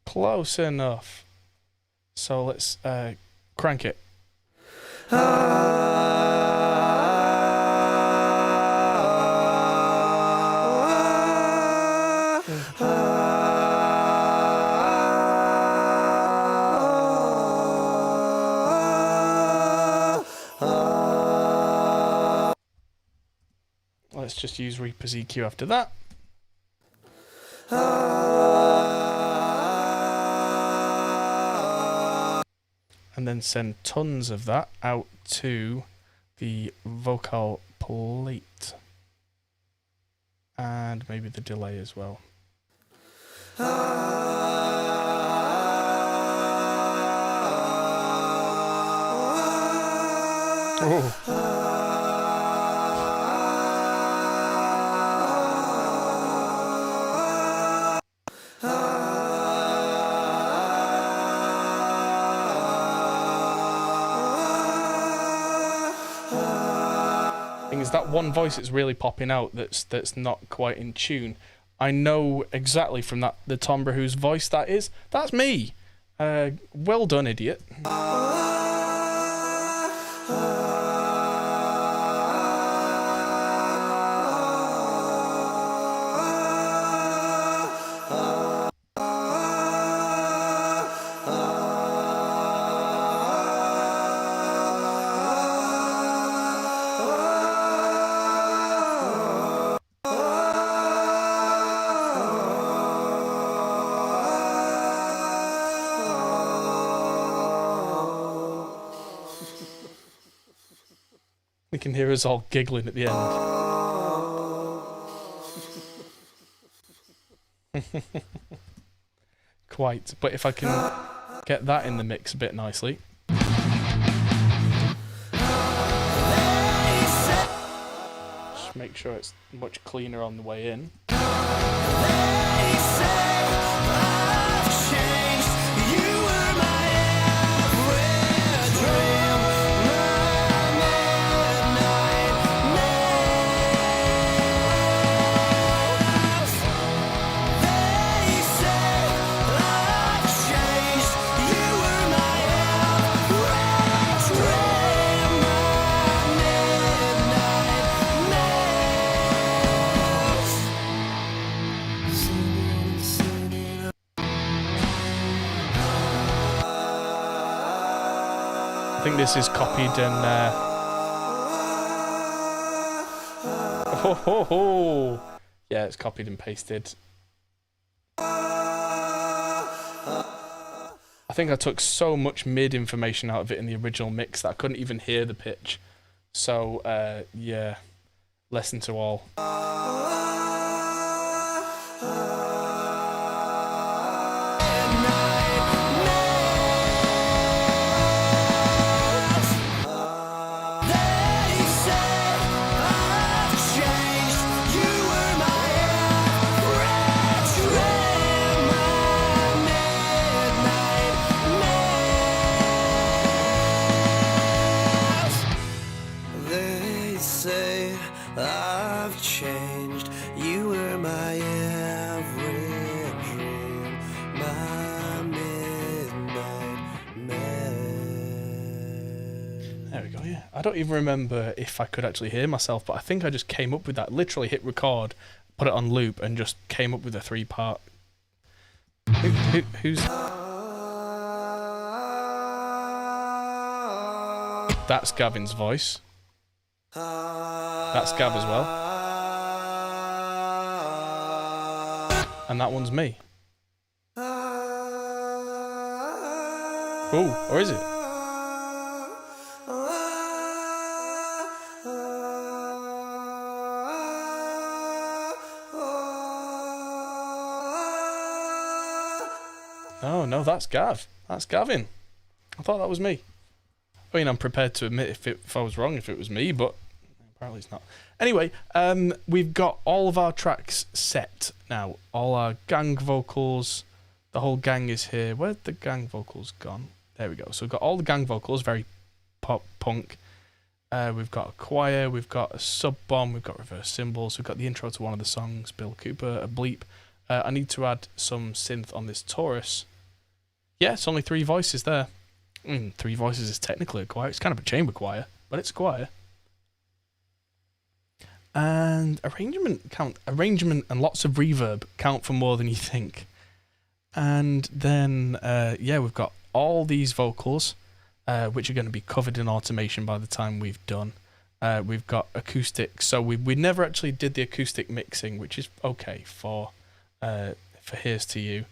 Close enough. So let's crank it. Let's just use Reaper's EQ after that. And then send tons of that out to the vocal plate. And maybe the delay as well. Oh. Is that one voice that's really popping out that's not quite in tune. I know exactly from that the timbre whose voice that is. That's me. Well done, idiot. You can hear us all giggling at the end. Quite, but if I can get that in the mix a bit nicely. Just make sure it's much cleaner on the way in. think this is copied and. Yeah, it's copied and pasted. I think I took so much mid information out of it in the original mix that I couldn't even hear the pitch. So, yeah, lesson to all. They say I've changed. You were my every dream, my midnight man. There we go, yeah. I don't even remember if I could actually hear myself, but I think I just came up with that. Literally hit record, put it on loop, and just came up with a 3-part. Who's... That's Gavin's voice. That's Gav as well. And that one's me. Oh, or is it? Oh, no, that's Gav. That's Gavin. I thought that was me. I mean, I'm prepared to admit if I was wrong, if it was me, but apparently it's not. Anyway, we've got all of our tracks set now. All our gang vocals, the whole gang is here. Where'd the gang vocals gone? There we go. So we've got all the gang vocals, very pop punk. We've got a choir, we've got a sub-bomb, we've got reverse cymbals, we've got the intro to one of the songs, Bill Cooper, a bleep. I need to add some synth on this Taurus. Yeah, it's only 3 voices there. 3 voices is technically a choir. It's kind of a chamber choir, but it's a choir. And arrangement and lots of reverb count for more than you think. And then, yeah, we've got all these vocals, which are going to be covered in automation by the time we've done. We've got acoustic. So we never actually did the acoustic mixing, which is okay for Here's to You.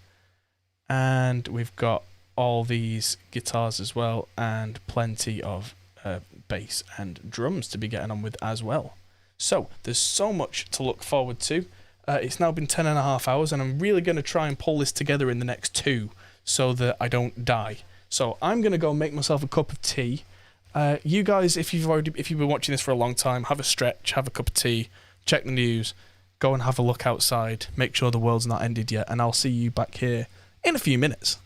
And we've got all these guitars as well, and plenty of bass and drums to be getting on with as well. So there's so much to look forward to. It's now been 10.5 hours, and I'm really going to try and pull this together in the next 2 so that I don't die. So I'm going to go make myself a cup of tea. You guys, if you've been watching this for a long time, have a stretch, have a cup of tea, check the news, go and have a look outside, make sure the world's not ended yet, and I'll see you back here in a few minutes.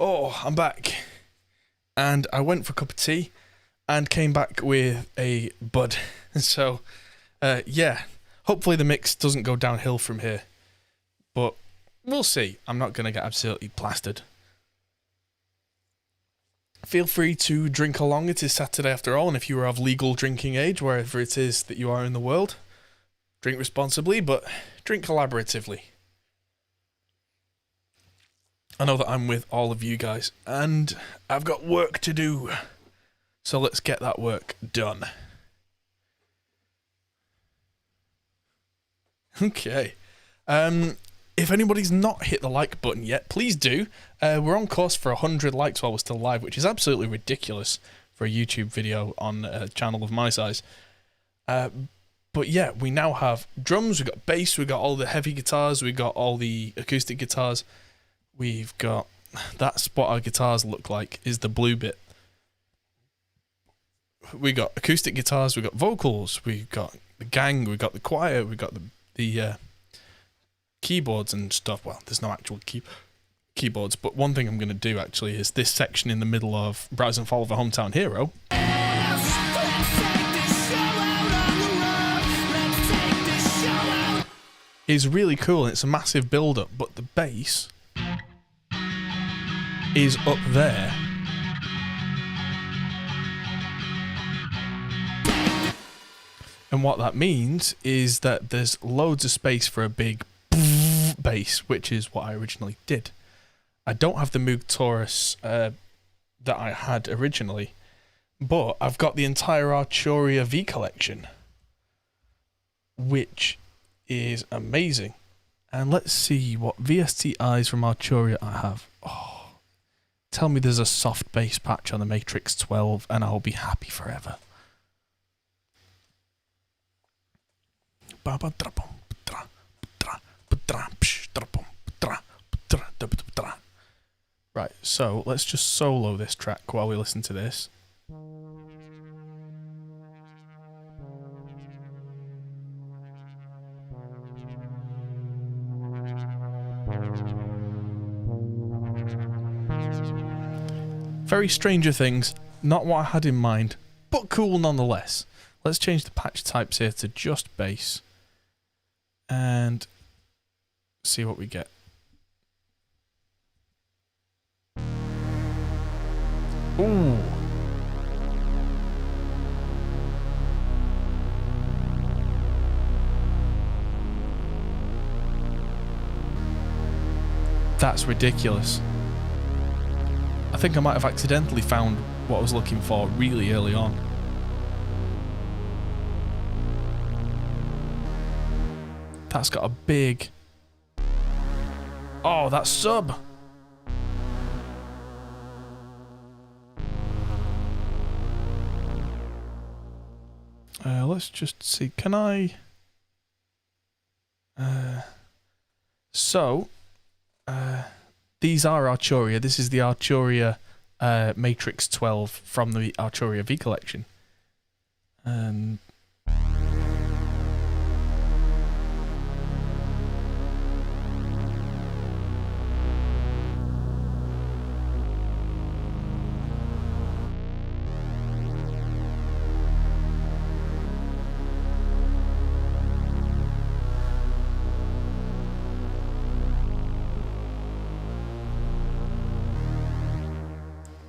Oh, I'm back. And I went for a cup of tea and came back with a bud. So, yeah, hopefully the mix doesn't go downhill from here. But we'll see. I'm not going to get absolutely plastered. Feel free to drink along. It is Saturday after all, and if you are of legal drinking age, wherever it is that you are in the world, drink responsibly, but drink collaboratively. I know that I'm with all of you guys, and I've got work to do. So let's get that work done. Okay. If anybody's not hit the like button yet, please do. We're on course for 100 likes while we're still live, which is absolutely ridiculous for a YouTube video on a channel of my size. But yeah, we now have drums, we've got bass, we've got all the heavy guitars, we've got all the acoustic guitars. We've got... That's what our guitars look like, is the blue bit. We got acoustic guitars, we got vocals, we got the gang, we got the choir, we got the keyboards and stuff. Well, there's no actual keyboards, but one thing I'm going to do actually is this section in the middle of Rise and Fall of a Hometown Hero. Is really cool, and it's a massive build-up, but the bass is up there. And what that means is that there's loads of space for a big bass, which is what I originally did. I don't have the Moog Taurus that I had originally, but I've got the entire Arturia V collection, which is amazing. And let's see what VSTIs from Arturia I have. Oh, tell me there's a soft bass patch on the Matrix 12 and I'll be happy forever. Right, so let's just solo this track while we listen to this. Very Stranger Things, not what I had in mind, but cool nonetheless. Let's change the patch types here to just bass and see what we get. Ooh. That's ridiculous. I think I might have accidentally found what I was looking for really early on. That's got a big... Oh, that sub! Let's just see, can I... these are Arturia. This is the Arturia Matrix 12 from the Arturia V collection.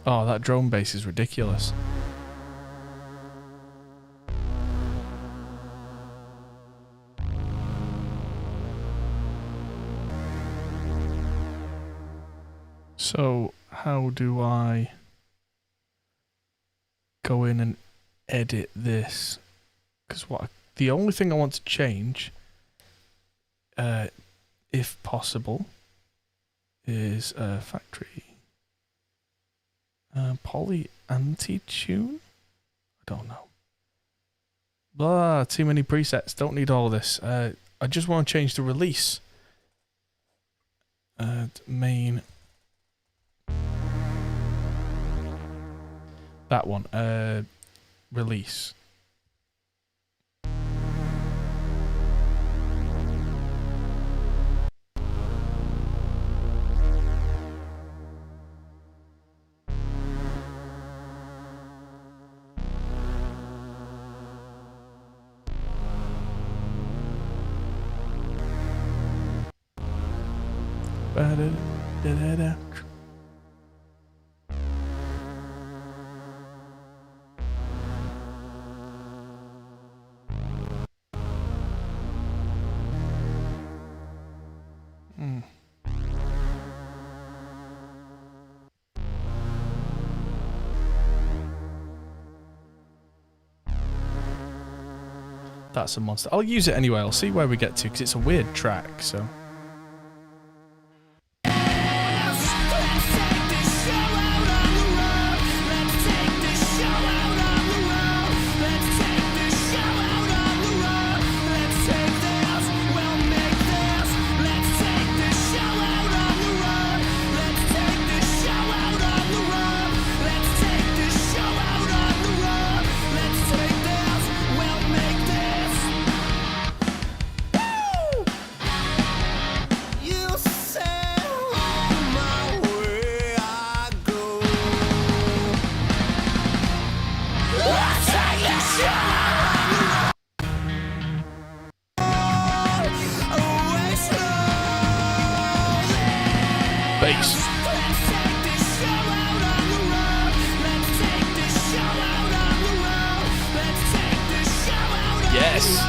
Oh, that drone bass is ridiculous. So, how do I go in and edit this? Because the only thing I want to change, if possible, is factory. Poly anti-tune? I don't know. Blah, too many presets. Don't need all this. I just want to change the release. Main. That one. Release. Da-da-da-da-da. That's a monster. I'll use it anyway. I'll see where we get to because it's a weird track. So. Bass. Yes.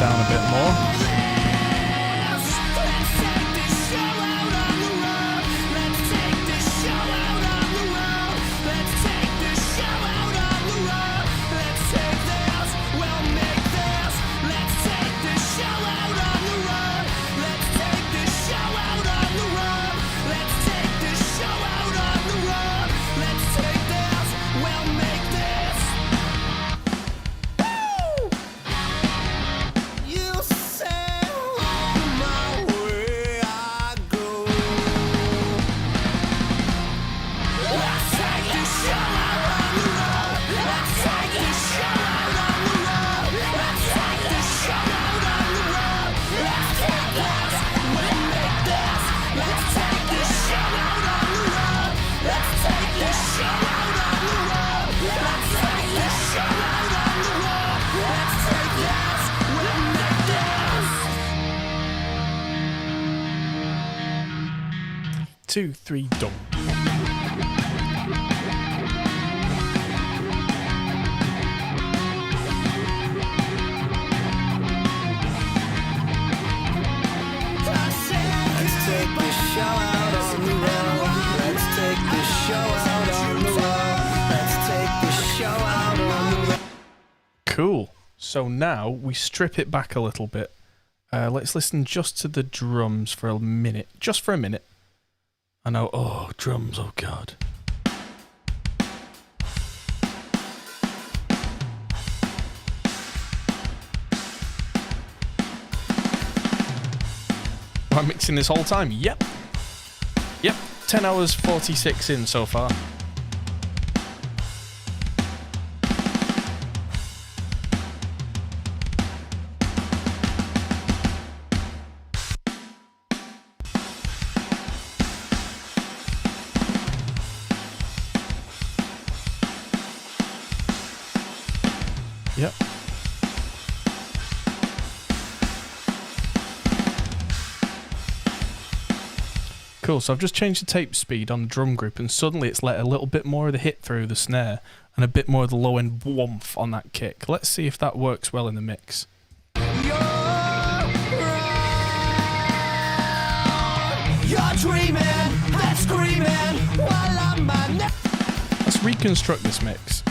Down a bit more. Two, three, done. Cool. So now we strip it back a little bit. Let's listen just to the drums for a minute. Just for a minute. I know. Oh, drums. Oh, God. I mixing this whole time? Yep. 10 hours 46 in so far. Yep. Cool, so I've just changed the tape speed on the drum group and suddenly it's let a little bit more of the hit through the snare and a bit more of the low end woomph on that kick. Let's see if that works well in the mix. You're dreaming, that's screaming while I'm on. Let's reconstruct this mix.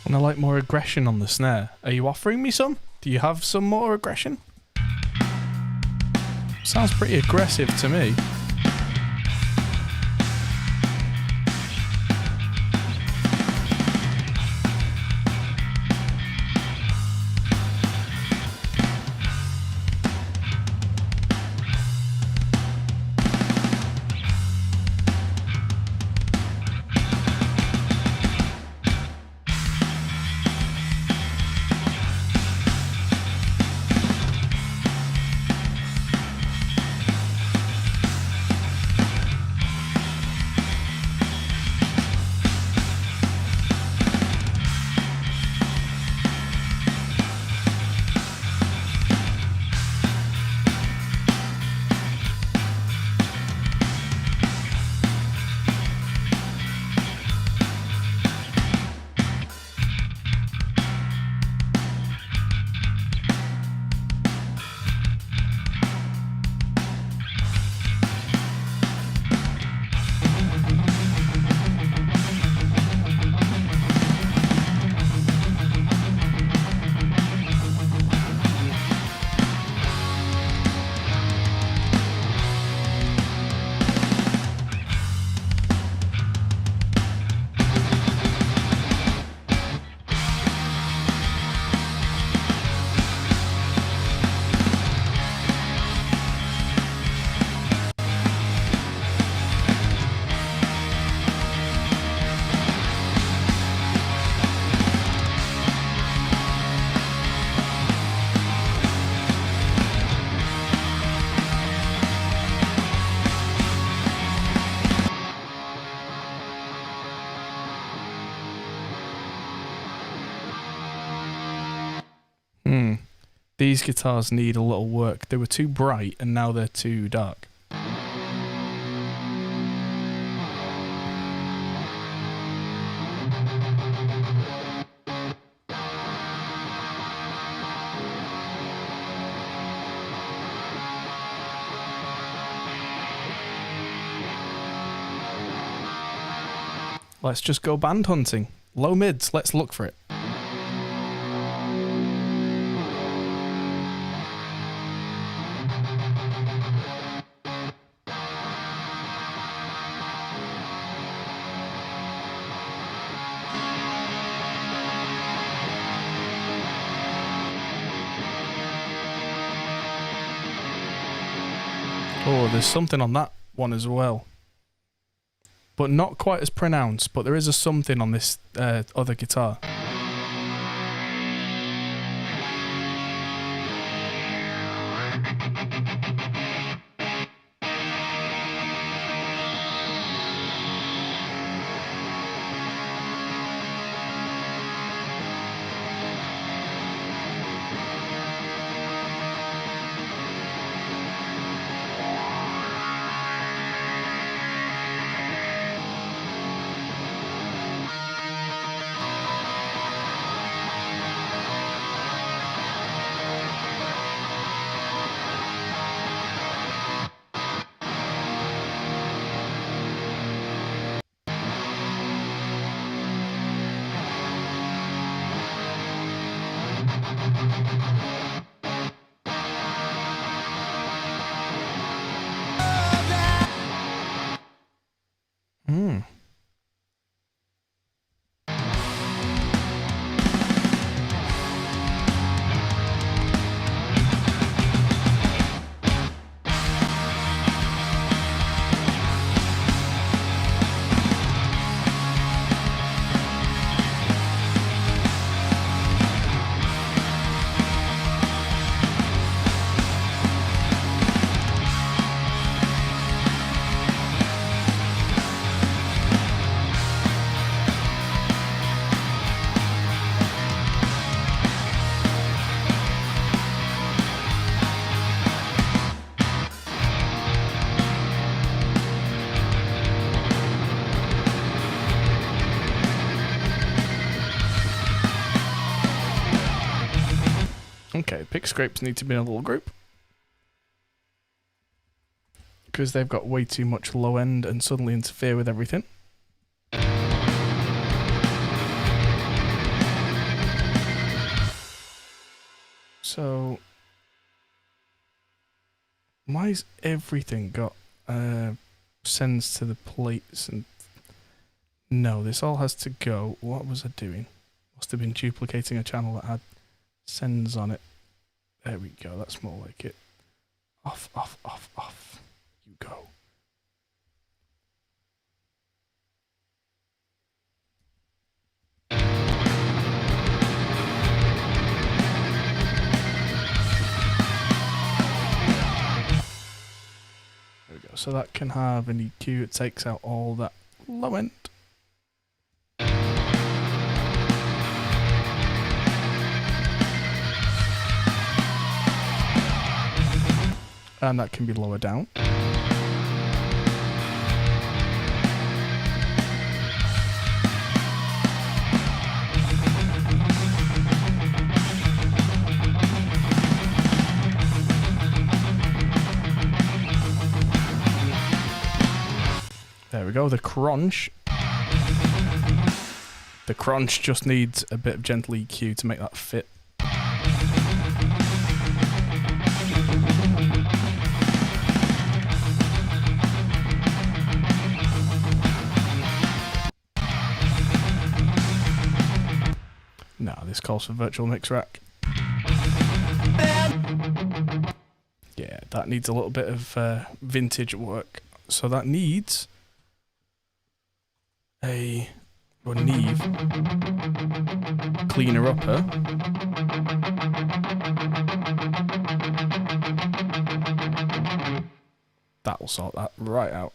And I like more aggression on the snare. Are you offering me some? Do you have some more aggression? Sounds pretty aggressive to me. These guitars need a little work. They were too bright and now they're too dark. Let's just go band hunting. Low mids, let's look for it. Oh, there's something on that one as well. But not quite as pronounced, but there is a something on this other guitar. Okay, pick scrapes need to be in a little group. Because they've got way too much low end and suddenly interfere with everything. So, why's everything got sends to the plates and... No, this all has to go. What was I doing? Must have been duplicating a channel that had sends on it. There we go, that's more like it. Off, off, off, off. You go. There we go. So that can have an EQ. It takes out all that low end. And that can be lower down. There we go, the crunch. The crunch just needs a bit of gentle EQ to make that fit. No, this calls for virtual mix rack. Yeah, that needs a little bit of vintage work. So that needs a Neve cleaner upper. That will sort that right out.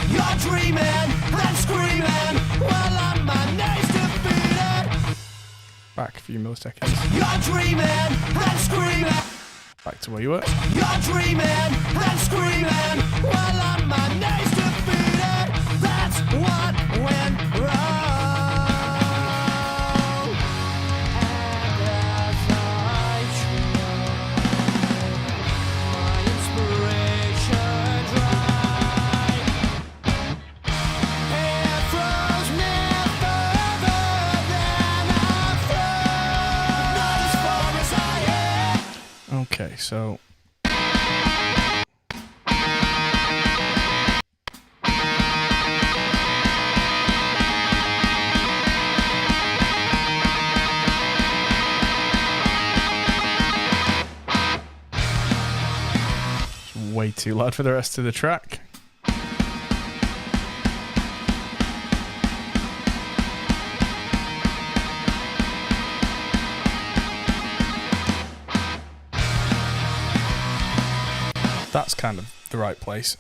You're dreaming and screaming while on my knees defeated. Back a few milliseconds. You're dreaming and screaming. Back to where you were. You're dreaming and screaming while on my knees defeated. That's what went wrong. And as I try, my inspiration dry. It throws me further than I flew. Not as far as I am. Okay, so it's way too loud for the rest of the track. That's kind of the right place.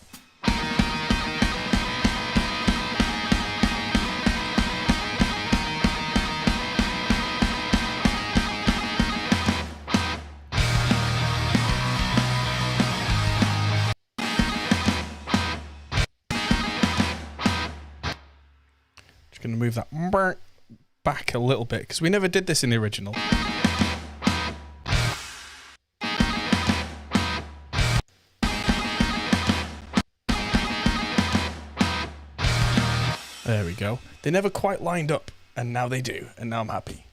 Just going to move that back a little bit because we never did this in the original. There we go. They never quite lined up, and now they do, and now I'm happy.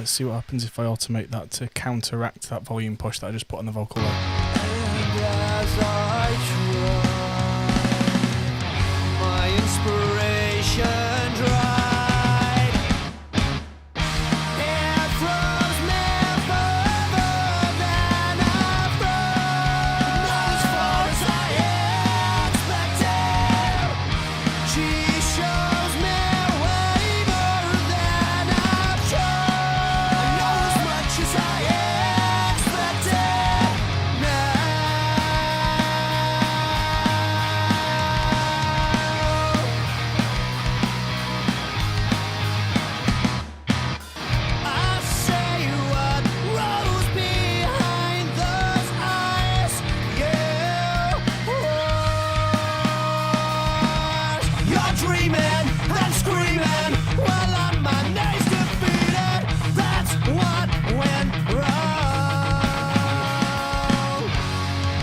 Let's see what happens if I automate that to counteract that volume push that I just put on the vocal layer. And as I try, my inspiration dried. It froze me further than I froze. Not as far as I expected. She shows me way more than I've shown. I know as much as I expected now. I say what rose behind those eyes. You're dreaming and screaming while on my knees defeated. That's what went wrong.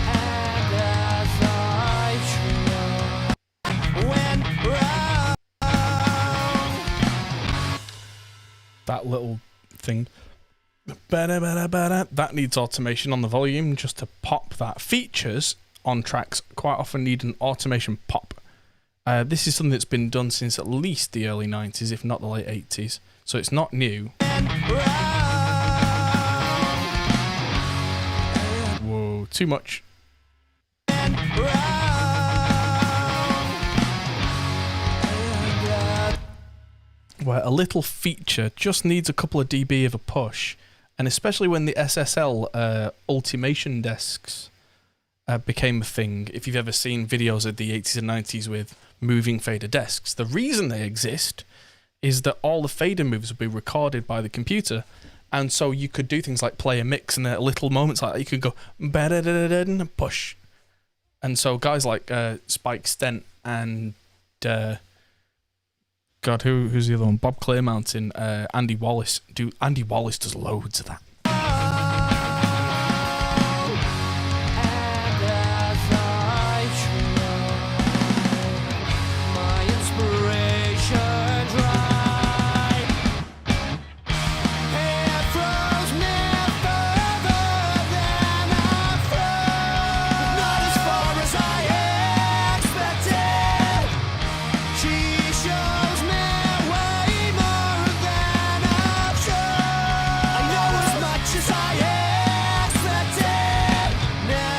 And as I try, went wrong. That little thing. That needs automation on the volume just to pop that. Features on tracks quite often need an automation pop. This is something that's been done since at least the early 90s, if not the late 80s. So it's not new. Whoa, too much. Where a little feature just needs a couple of dB of a push, and especially when the SSL ultimation desks became a thing. If you've ever seen videos of the 80s and 90s with moving fader desks, the reason they exist is that all the fader moves would be recorded by the computer, and so you could do things like play a mix, and at little moments like that you could go push. And so guys like Spike Stent and God, who's the other one? Bob Clearmountain, Andy Wallace. Andy Wallace does loads of that. And as I try, my inspiration dried. It froze me further than I froze. Not as far as I expected. She shows me way more than I've shown. I know as much as I expected now.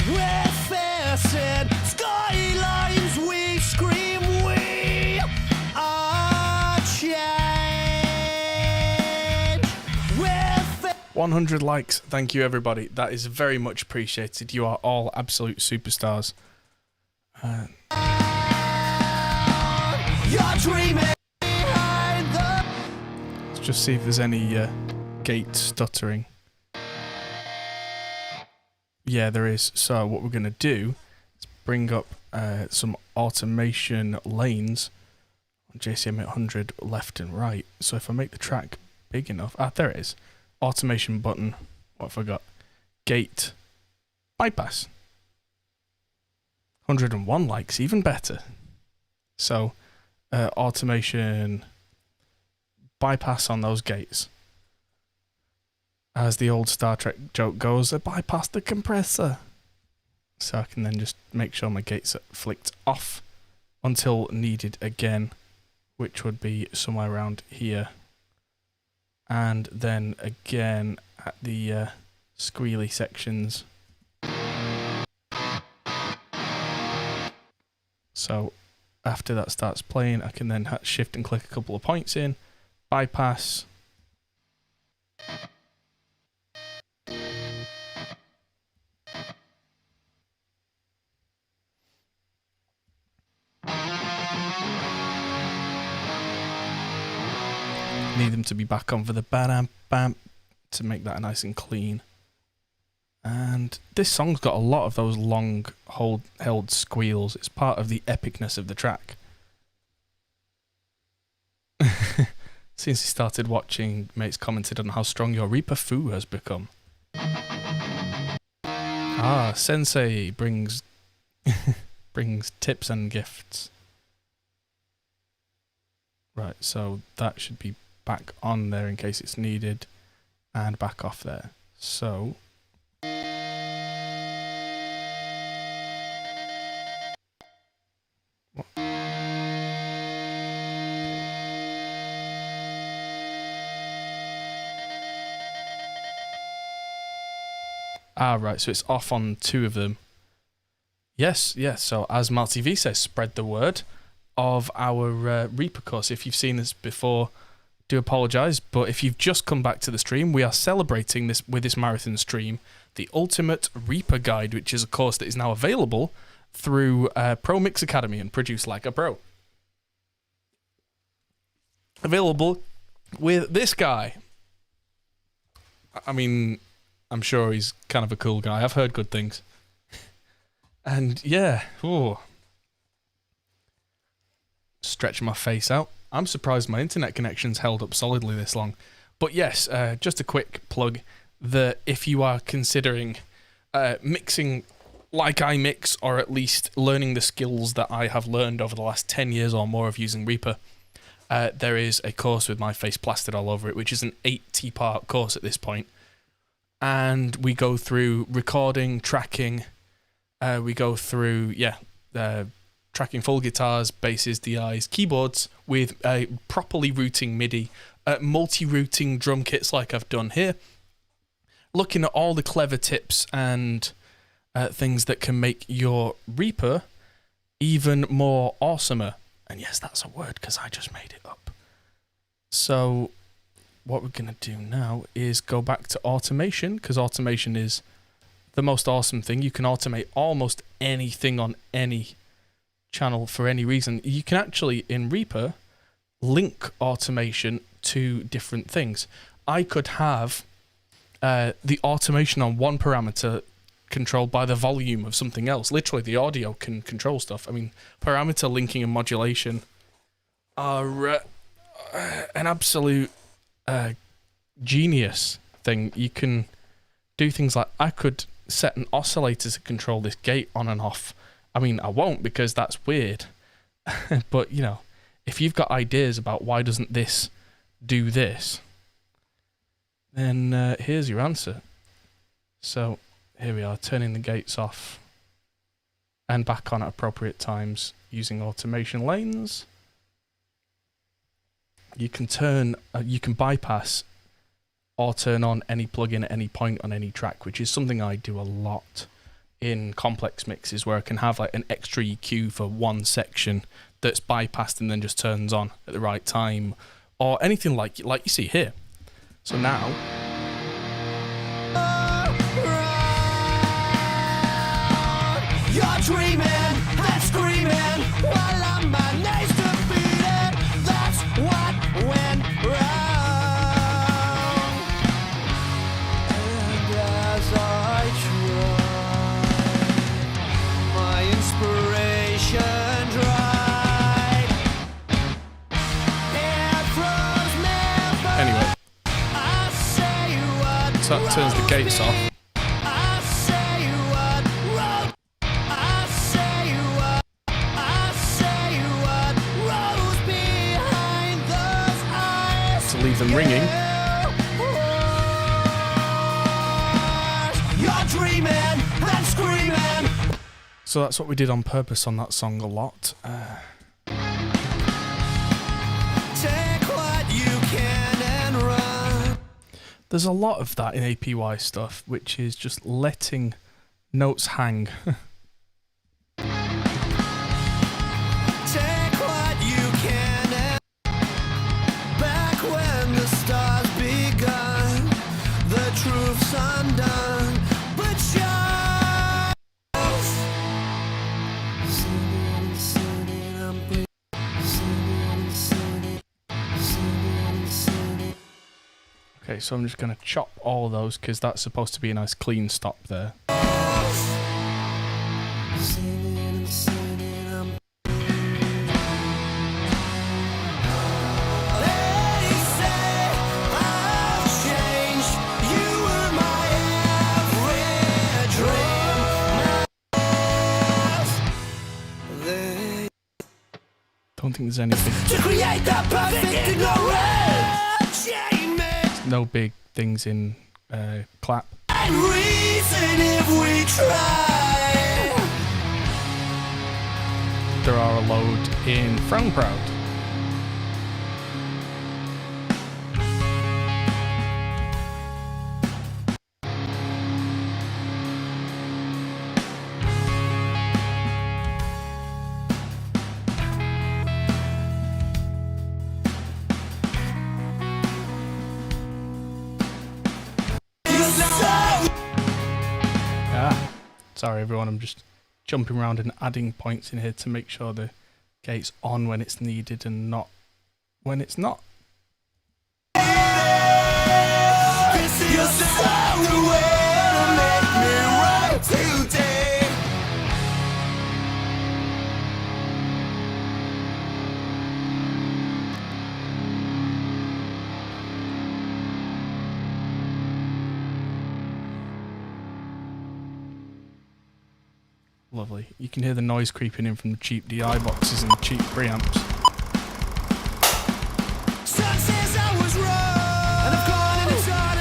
We're facing skylines, we scream, we are change. We're 100 likes. Thank you, everybody. That is very much appreciated. You are all absolute superstars. You're dreaming behind the Let's just see if there's any gate stuttering. Yeah, there is. So what we're going to do is bring up some automation lanes on JCM 800 left and right. So if I make the track big enough... there it is. Automation button. What have I got? Gate. Bypass. 101 likes, even better. So automation bypass on those gates. As the old Star Trek joke goes, I bypass the compressor. So I can then just make sure my gates are flicked off until needed again, which would be somewhere around here. And then again at the squealy sections. So after that starts playing, I can then shift and click a couple of points in, bypass. Need them to be back on for the bam bam to make that nice and clean. And this song's got a lot of those long held squeals. It's part of the epicness of the track. Since he started watching, mates commented on how strong your Reaper foo has become. Ah, Sensei brings brings tips and gifts. Right, so that should be back on there in case it's needed, and back off there. So right, so it's off on 2 of them. Yes, so as MarTV says, spread the word of our Reaper course. If you've seen this before, do apologise, but if you've just come back to the stream, we are celebrating this with this marathon stream, the Ultimate Reaper Guide, which is a course that is now available through Pro Mix Academy and Produce Like a Pro. Available with this guy. I mean, I'm sure he's kind of a cool guy. I've heard good things. And yeah, stretching my face out. I'm surprised my internet connection's held up solidly this long. But yes, just a quick plug that if you are considering mixing like I mix, or at least learning the skills that I have learned over the last 10 years or more of using Reaper, there is a course with my face plastered all over it, which is an 80-part course at this point. And we go through recording, tracking, we go through, tracking full guitars, basses, DIs, keyboards with properly routing MIDI, multi-routing drum kits like I've done here, looking at all the clever tips and things that can make your Reaper even more awesomer. And yes, that's a word because I just made it up. So what we're going to do now is go back to automation, because automation is the most awesome thing. You can automate almost anything on any channel for any reason. You can actually, in Reaper, link automation to different things. I could have the automation on one parameter controlled by the volume of something else. Literally, the audio can control stuff. I mean, parameter linking and modulation are an absolute genius thing. You can do things like, I could set an oscillator to control this gate on and off. I mean, I won't because that's weird. But, you know, if you've got ideas about why doesn't this do this, then here's your answer. So here we are, turning the gates off and back on at appropriate times using automation lanes. You can bypass or turn on any plugin at any point on any track, which is something I do a lot in complex mixes, where I can have like an extra EQ for one section that's bypassed and then just turns on at the right time, or anything like you see here. So now You're dreaming and screaming while on my knees defeated. That's what went wrong. And as I try, my inspiration dried. It froze me. anyway, I say what so that turns the gates off. I say what wrong. I say what rose behind those eyes. To leave them ringing. You're dreaming and screaming. So that's what we did on purpose on that song a lot. Take what you can and run. There's a lot of that in APY stuff, which is just letting notes hang. Take what you can and back when the stars begun, the truth's undone, but yours. Okay, so I'm just going to chop all those because that's supposed to be a nice clean stop there. don't think there's anything. To create the perfect ignorance. No big things in clap. And reason if we try. There are a load in Frown Proud. Sorry everyone, I'm just jumping around and adding points in here to make sure the gate's on when it's needed and not when it's not. Lovely. You can hear the noise creeping in from the cheap DI boxes and the cheap preamps. Sun says I was wrong, and I've gone and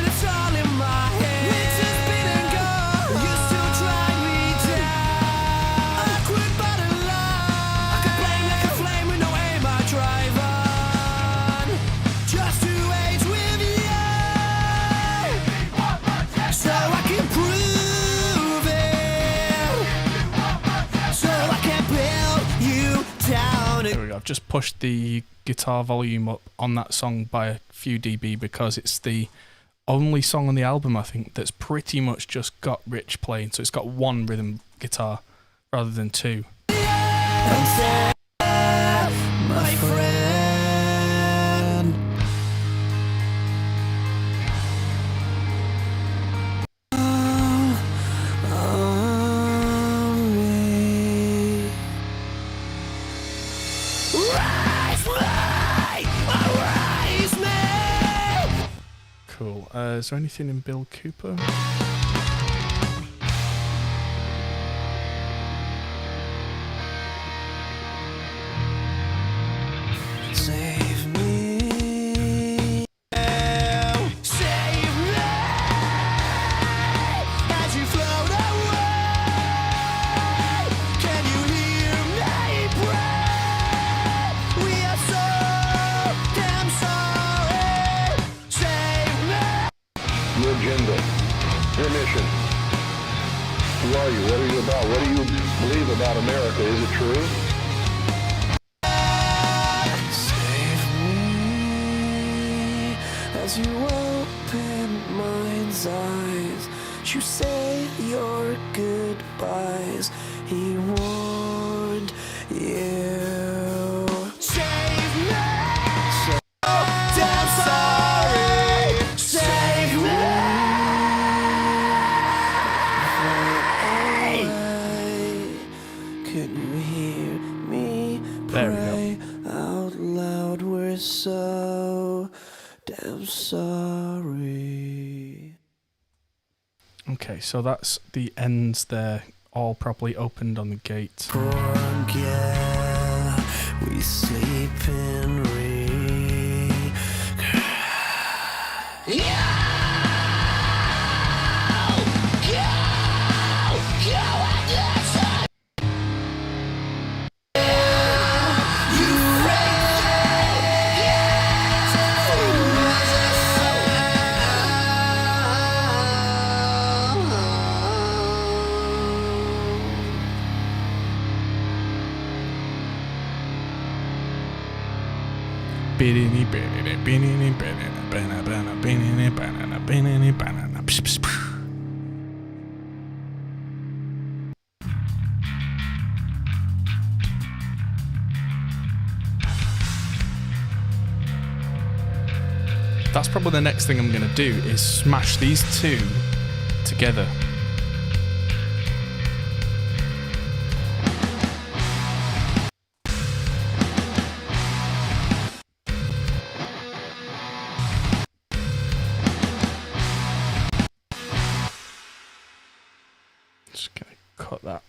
it's all in my head. Winter's been and gone, you still drag me down. Awkward but alive, I could blame like a flame with no aim I drive on. Just to age with you, so I can prove it. So I can build you down. There we go. I've just pushed the guitar volume up on that song by a few dB because it's the only song on the album, I think, that's pretty much just got Rich playing. So it's got one rhythm guitar rather than two. My friend. Cool. Is there anything in Bill Cooper? Save me. Save me. As you float away, can you hear me pray? We are so damn sorry. Save me. Your agenda, your mission. Who are you? What are you about? What do you believe about America? Is it true? Save me as you open mind's eyes. You say your goodbyes. He warned you. Save me. Damn sorry. Save me. Could you hear me There we go. pray out loud? We're so damn sorry. Okay, so that's the ends there, all properly opened on the gate. Forget we sleep in That's probably the next thing I'm going to do is smash these two together. Just going to cut that.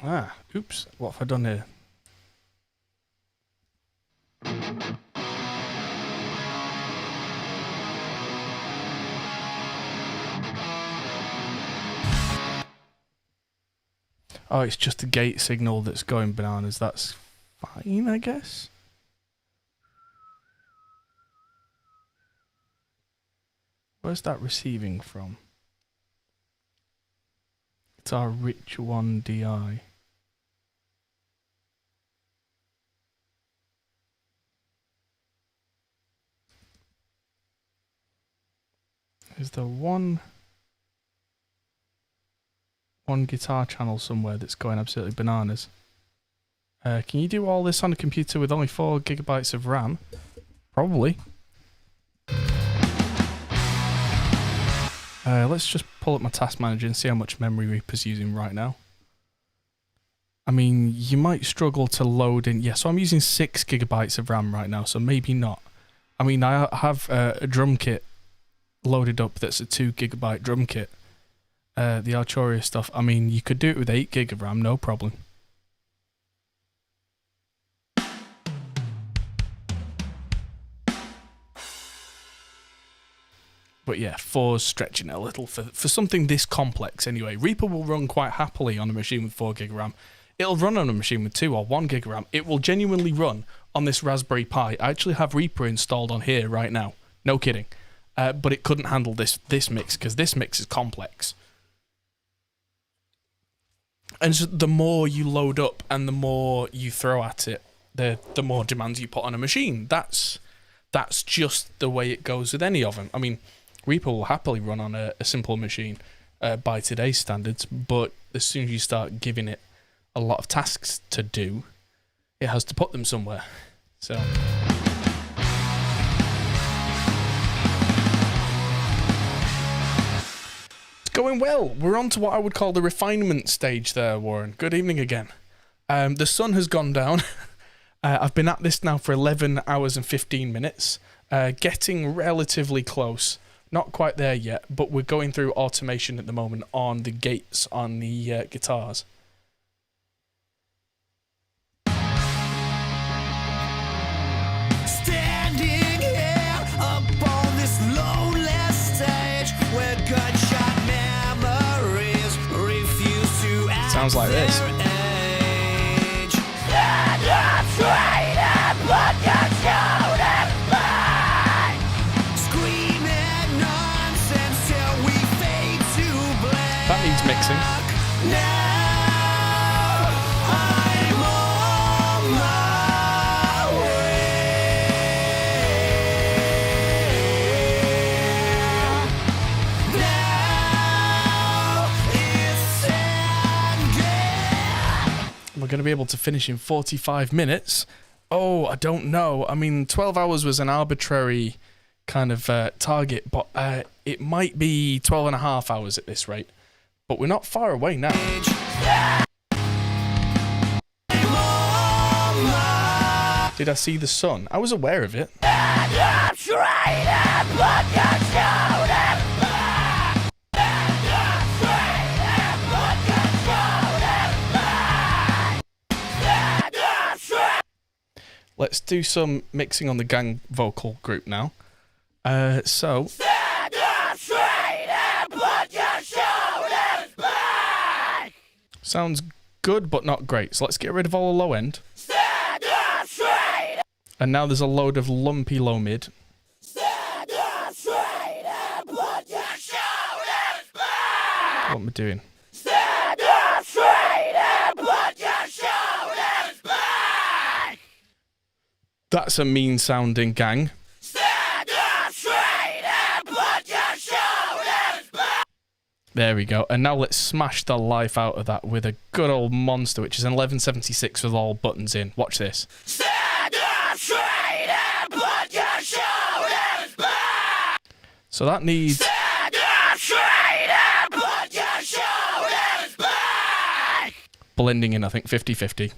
Ah, oops. What have I done here? Oh, it's just a gate signal that's going bananas. That's fine, I guess. Where's that receiving from? It's our Rich One DI. Is there one guitar channel somewhere that's going absolutely bananas? Can you do all this on a computer with only 4 gigabytes of RAM? Probably. Let's just pull up my task manager and see how much memory Reaper's using right now. I mean, you might struggle to load in... Yeah, so I'm using 6 gigabytes of RAM right now, so maybe not. I mean, I have a drum kit loaded up that's a 2 gigabyte drum kit. The Arturia stuff, I mean, you could do it with 8 gig of RAM, no problem. But yeah, 4's stretching it a little for something this complex anyway. Reaper will run quite happily on a machine with 4 gig of RAM. It'll run on a machine with 2 or 1 gig of RAM. It will genuinely run on this Raspberry Pi. I actually have Reaper installed on here right now. No kidding. But it couldn't handle this mix because this mix is complex. And so the more you load up and the more you throw at it, the more demands you put on a machine. That's just the way it goes with any of them. I mean, Reaper will happily run on a simple machine by today's standards, but as soon as you start giving it a lot of tasks to do, it has to put them somewhere. So... going well. We're on to what I would call the refinement stage there, Warren. Good evening again. The sun has gone down. I've been at this now for 11 hours and 15 minutes. Getting relatively close. Not quite there yet, but we're going through automation at the moment on the gates on the guitars. Standing here upon this lonely stage where gunshot memories refuse to act. Sounds like this. their age. Stand up straight and put your shoulders back. Screaming nonsense till we fade to black. That needs mixing. Now I'm on my way. Now it's ending. We're going to be able to finish in 45 minutes. Oh, I don't know. I mean, 12 hours was an arbitrary kind of target, but it might be 12 and a half hours at this rate. But we're not far away now. Did I see the sun? I was aware of it. Let's do some mixing on the gang vocal group now. So... sounds good, but not great. So let's get rid of all the low end. And now there's a load of lumpy low mid. What am I doing? That's a mean sounding gang. There we go. And now let's smash the life out of that with a good old monster, which is an 1176 with all buttons in. Watch this. So that needs... blending in, I think, 50-50.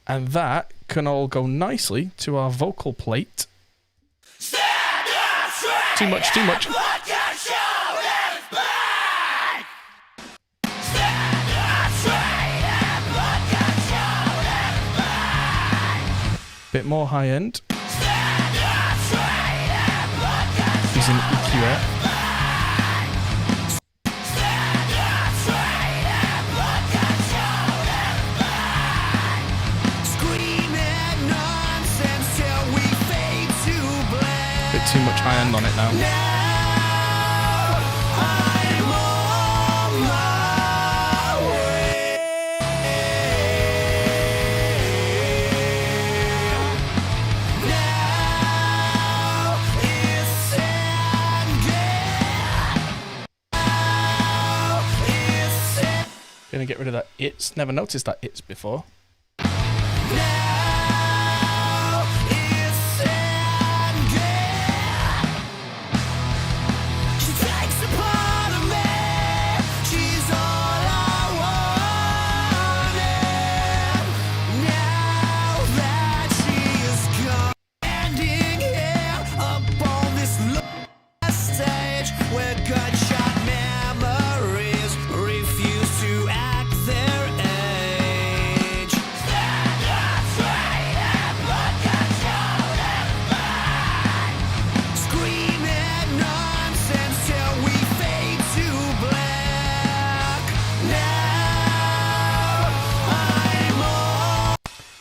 And that can all go nicely to our vocal plate. Too much, too much. Bit more high end. Using EQF. Bit too much high end on it now. Gonna get rid of that it's. Never noticed that it's before.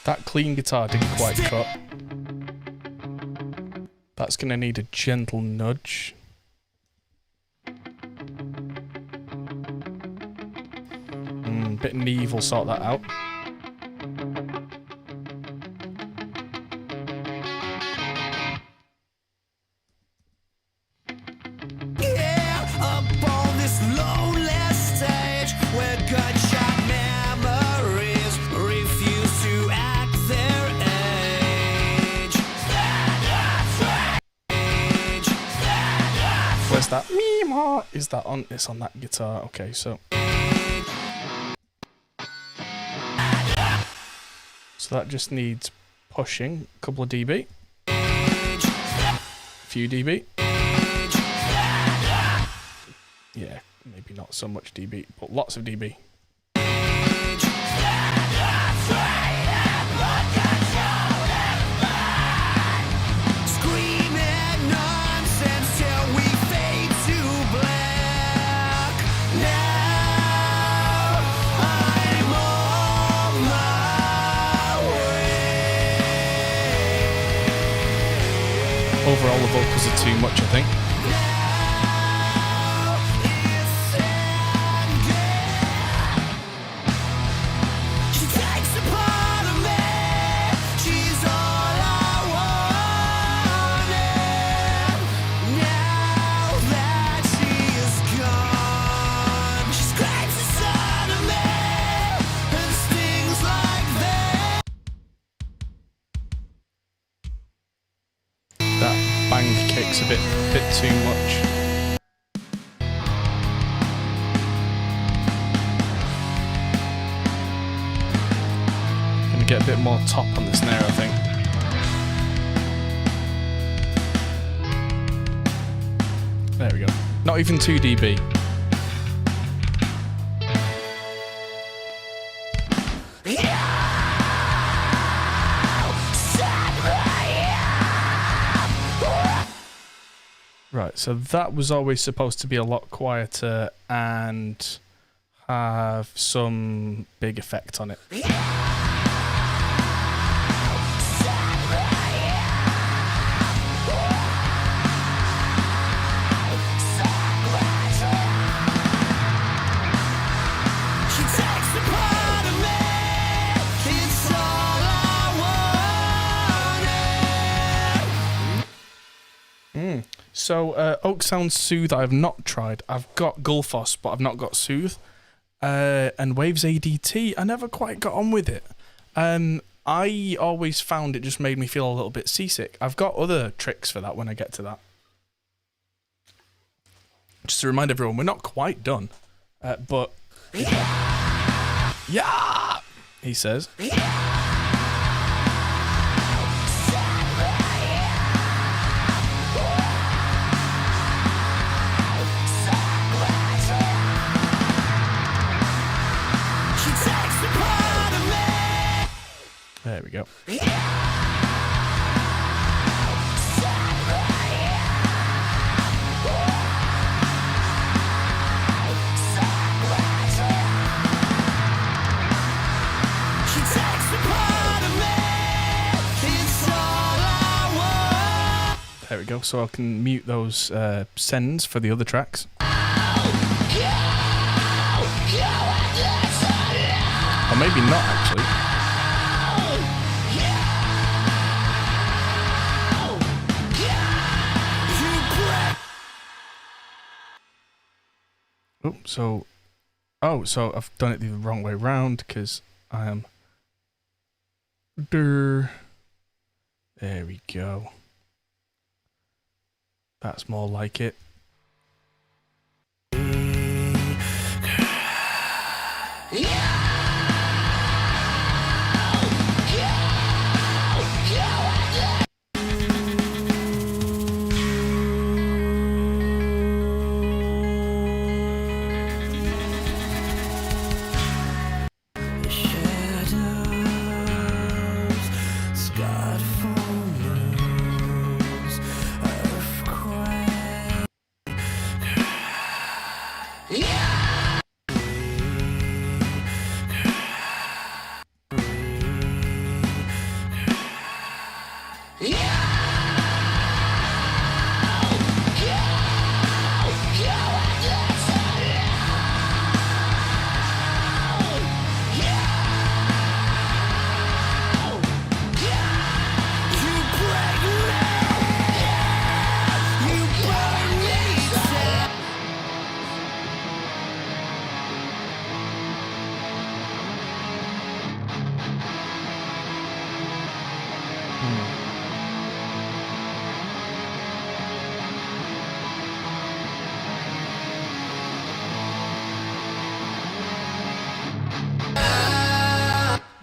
That clean guitar didn't quite cut. That's gonna need a gentle nudge. Bit of Neve will sort that out. Where's that? Is that on? It's on that guitar. Okay, so. So that just needs pushing. A couple of dB. A few dB. Yeah, maybe not so much dB, but lots of dB. Overall, the vocals are too much, I think. Bang kicks a bit too much. Gonna get a bit more top on the snare, I think. There we go. Not even 2 dB. Right, so that was always supposed to be a lot quieter and have some big effect on it. So, Oak Sound Soothe I have not tried. I've got Gullfoss, but I've not got Soothe. And Waves ADT, I never quite got on with it. I always found it just made me feel a little bit seasick. I've got other tricks for that when I get to that. Just to remind everyone, we're not quite done. But... Yeah! He says. There we go. we go. So I can mute those sends for the other tracks. Or maybe not, actually. So I've done it the wrong way round because I am. There we go. That's more like it.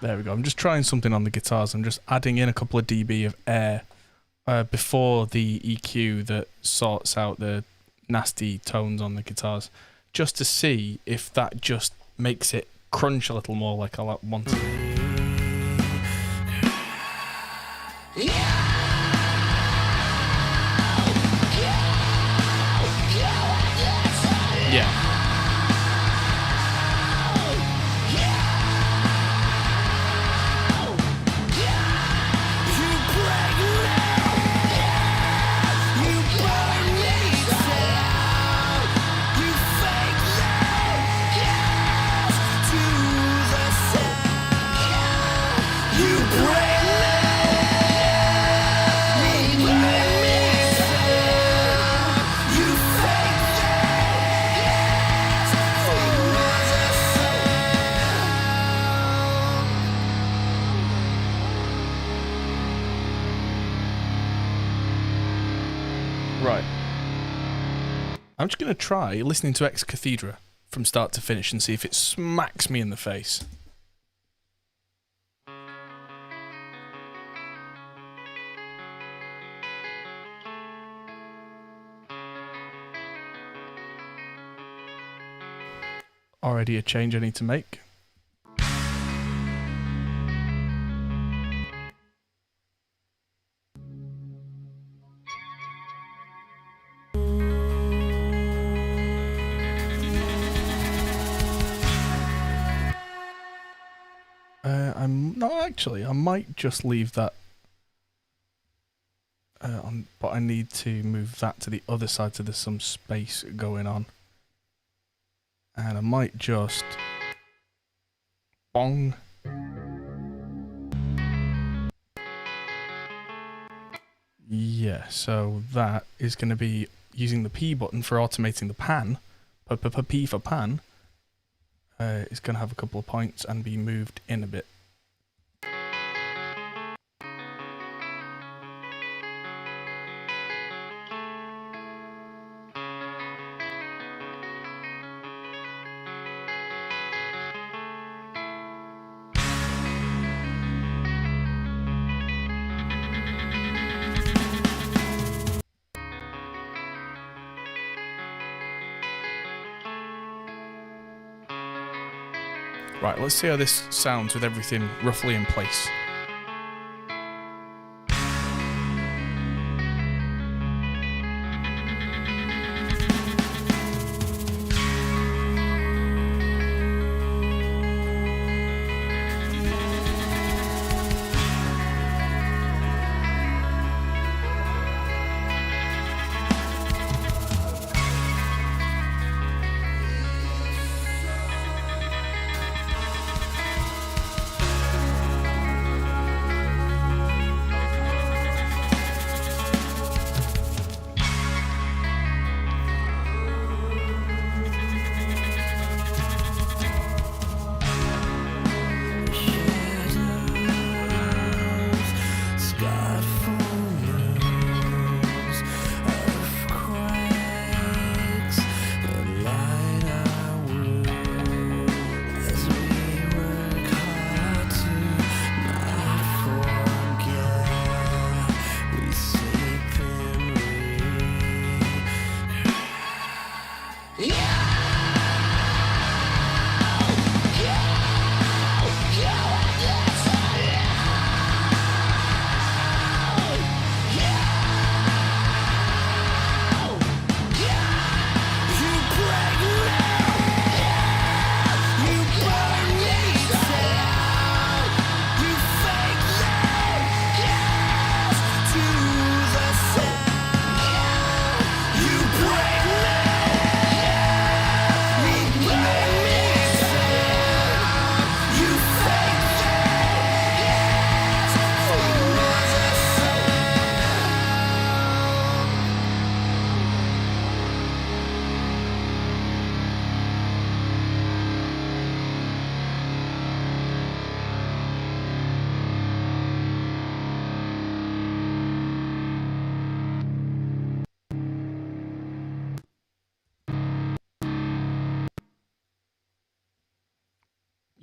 There we go. I'm just trying something on the guitars. I'm just adding in a couple of dB of air before the EQ that sorts out the nasty tones on the guitars, just to see if that just makes it crunch a little more like I want it. Yeah. Right. I'm just going to try listening to Ex Cathedra from start to finish and see if it smacks me in the face. Already a change I need to make. I'm not actually. I might just leave that on, but I need to move that to the other side so there's some space going on. And I might just bong. Yeah, so that is going to be using the P button for automating the pan. P for pan. Is going to have a couple of points and be moved in a bit. Right, let's see how this sounds with everything roughly in place.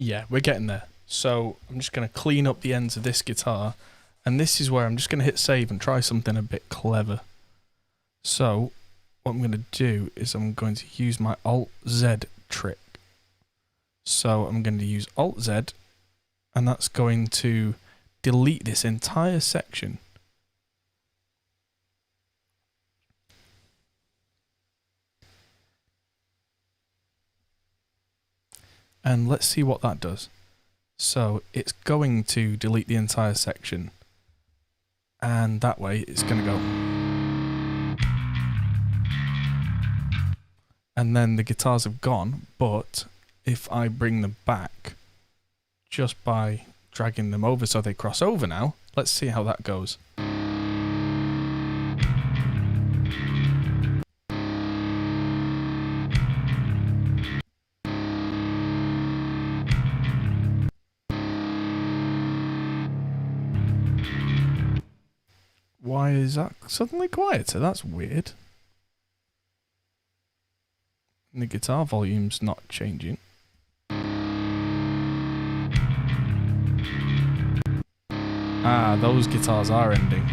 Yeah, we're getting there. So I'm just going to clean up the ends of this guitar, and this is where I'm just going to hit save and try something a bit clever. So what I'm going to do is I'm going to use my Alt-Z trick. So I'm going to use Alt-Z, and that's going to delete this entire section. And let's see what that does. So it's going to delete the entire section, and that way it's going to go. And then the guitars have gone, but if I bring them back just by dragging them over so they cross over now, let's see how that goes. Why is that suddenly quieter? That's weird. And the guitar volume's not changing. Ah, those guitars are ending.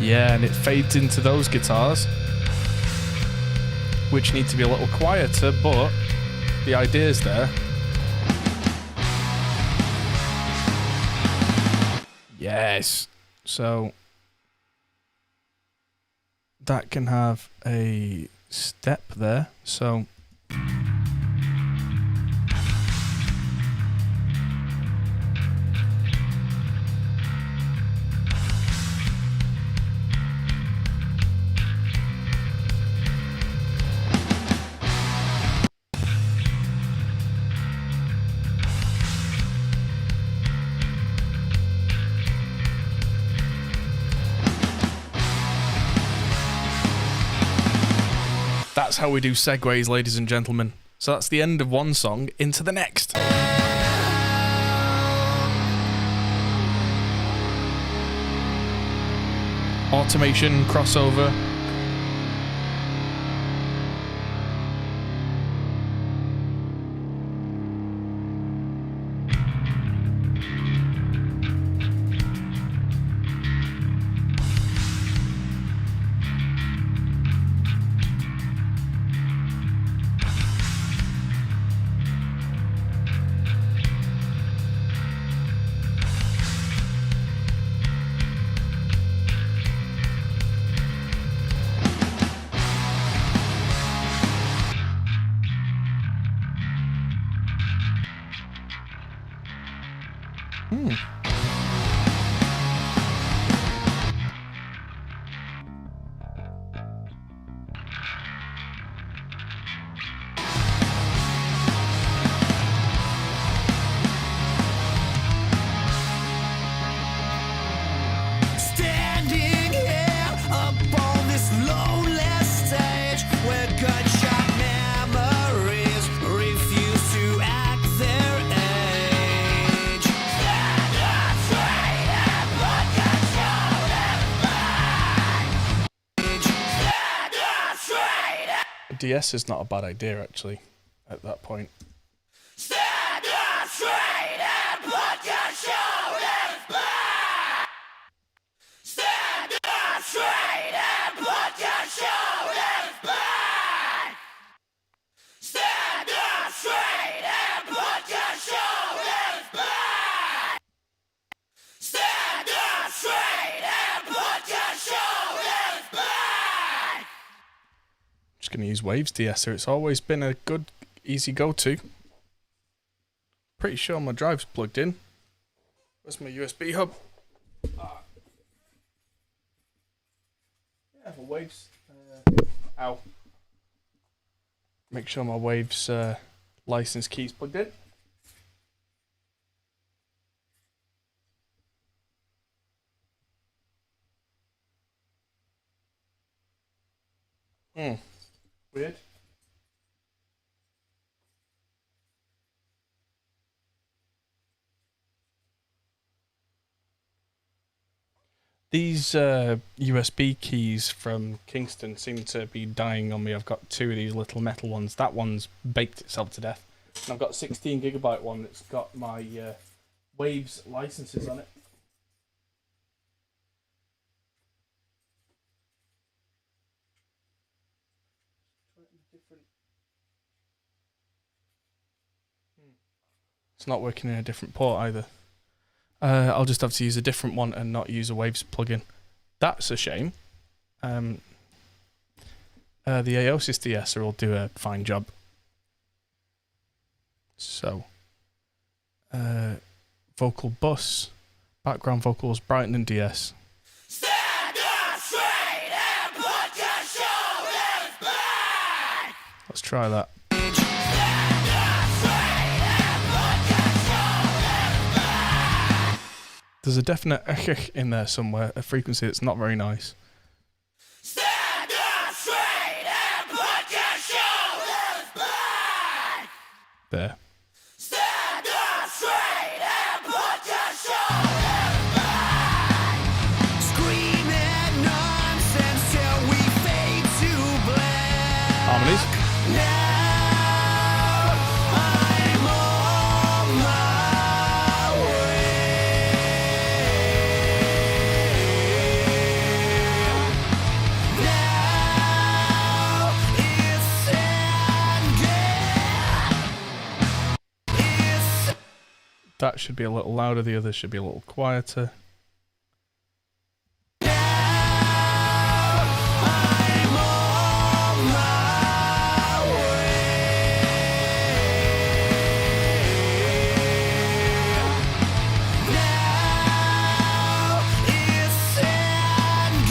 Yeah, and it fades into those guitars, which need to be a little quieter, but the idea's there. Yes. So that can have a step there. So that's how we do segues, ladies and gentlemen. So that's the end of one song, into the next. Automation, crossover. Standing here upon this lonely stage where gunshot memories refuse to act their age. Stand up straight and put control in mind. Stand up straight and DS is not a bad idea, actually, at that point. stand up straight and put control in mind. Stand up straight and put control in mind. Stand up straight and put control in mind. Stand up straight and put control in mind. Just going to use Waves de-esser. It's always been a good, easy go-to. Pretty sure my drive's plugged in. Where's my USB hub? Yeah, for Waves Ow. Make sure my Waves license key's plugged in. Weird. These USB keys from Kingston seem to be dying on me. I've got two of these little metal ones. That one's baked itself to death. And I've got a 16GB one that's got my Waves licenses on it. It's not working in a different port either. I'll just have to use a different one and not use a Waves plugin. That's a shame. The Aosis DSer will do a fine job. So, vocal bus, background vocals, Brighton and DS. Stand up straight and put your shoulders back. Let's try that. Stand up straight and put your shoulders back. There's a definite in there somewhere, a frequency that's not very nice. Stand up straight and put your shoulders back. There. Stand up straight and put your shoulders back. Screaming nonsense till we fade to black. Harmonies. Now I'm on my way. Now it's ended. That should be a little louder, the other should be a little quieter. Now I'm on my way. Now it's ended.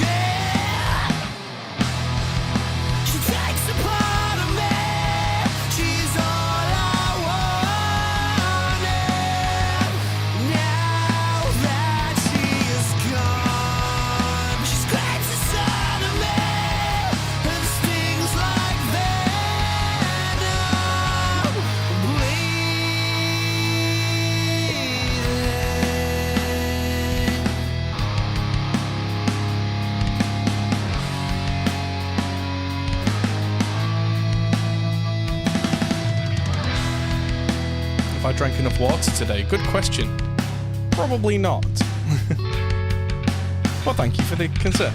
She takes a part of me. She's all I wanted. Now that she is gone, she scrapes inside of me and stings like venom. If I drank enough water today? Good question. Probably not. Well, thank you for the concern.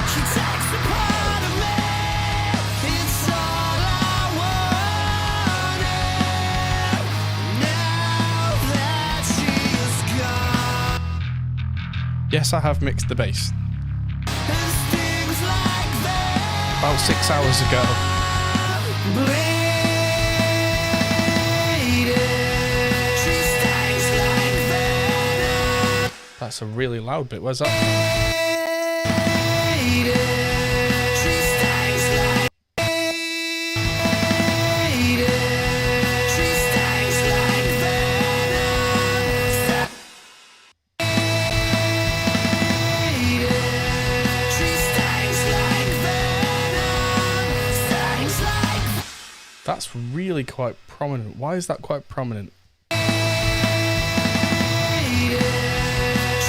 She takes a part of me. It's all I wanted. Now that she is gone, Yes, I have mixed the bass. and stings like venom. About 6 hours ago. Bleeding. She stings like venom. That's a really loud bit. Where's that? Bleeding. She stings like bleeding. She stings like venom. She stings like venom. Stings like That's really quite prominent. Why is that quite prominent? She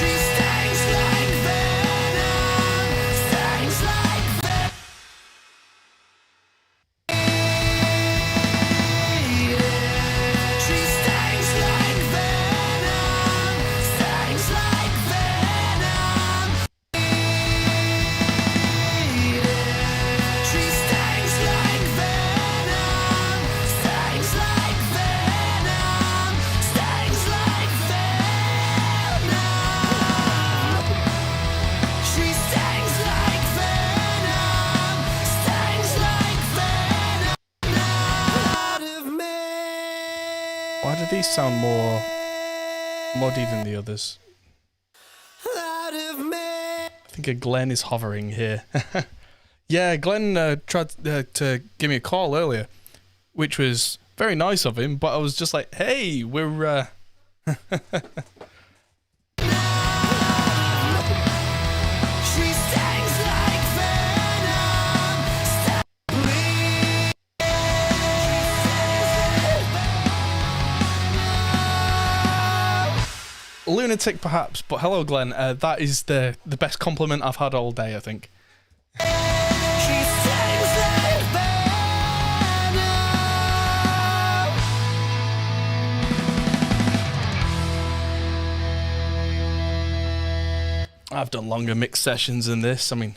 stings like venom. Stings like venom. She stings like venom. Stings like venom. She stings like venom. Stings like venom. do these sound more muddy than the others? Out of me. I think Glenn is hovering here. Yeah, Glenn tried to give me a call earlier, which was very nice of him, but I was just like, hey, we're... She stings like venom. Stop bleeding. Lunatic, perhaps, but hello, Glenn. That is the best compliment I've had all day, I think. She stings like venom. I've done longer mix sessions than this. I mean,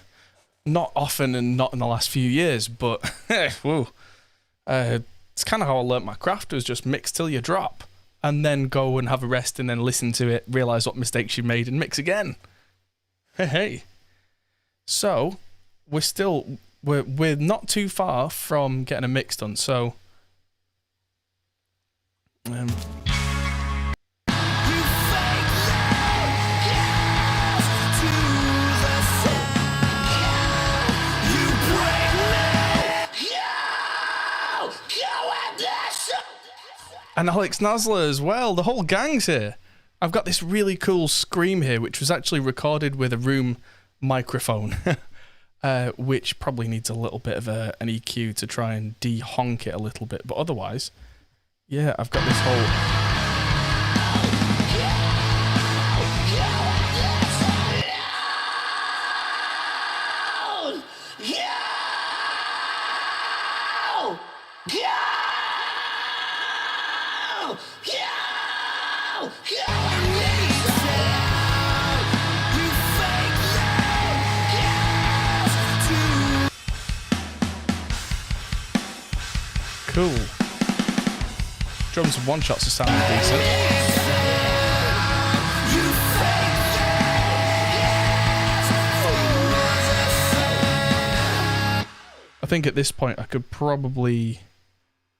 not often and not in the last few years, but whoa. It's kind of how I learnt my craft, was just mix till you drop, and then go and have a rest, and then listen to it, realise what mistakes you made, and mix again. Hey. So, we're not too far from getting a mix done, so... You fake love, yes, to the sound. You break me. Go at this. And Alex Nasler as well. The whole gang's here. I've got this really cool scream here, which was actually recorded with a room microphone, which probably needs a little bit of an EQ to try and de-honk it a little bit. But otherwise, yeah, I've got this whole... Cool. Drums and one-shots are sounding decent. I think at this point I could probably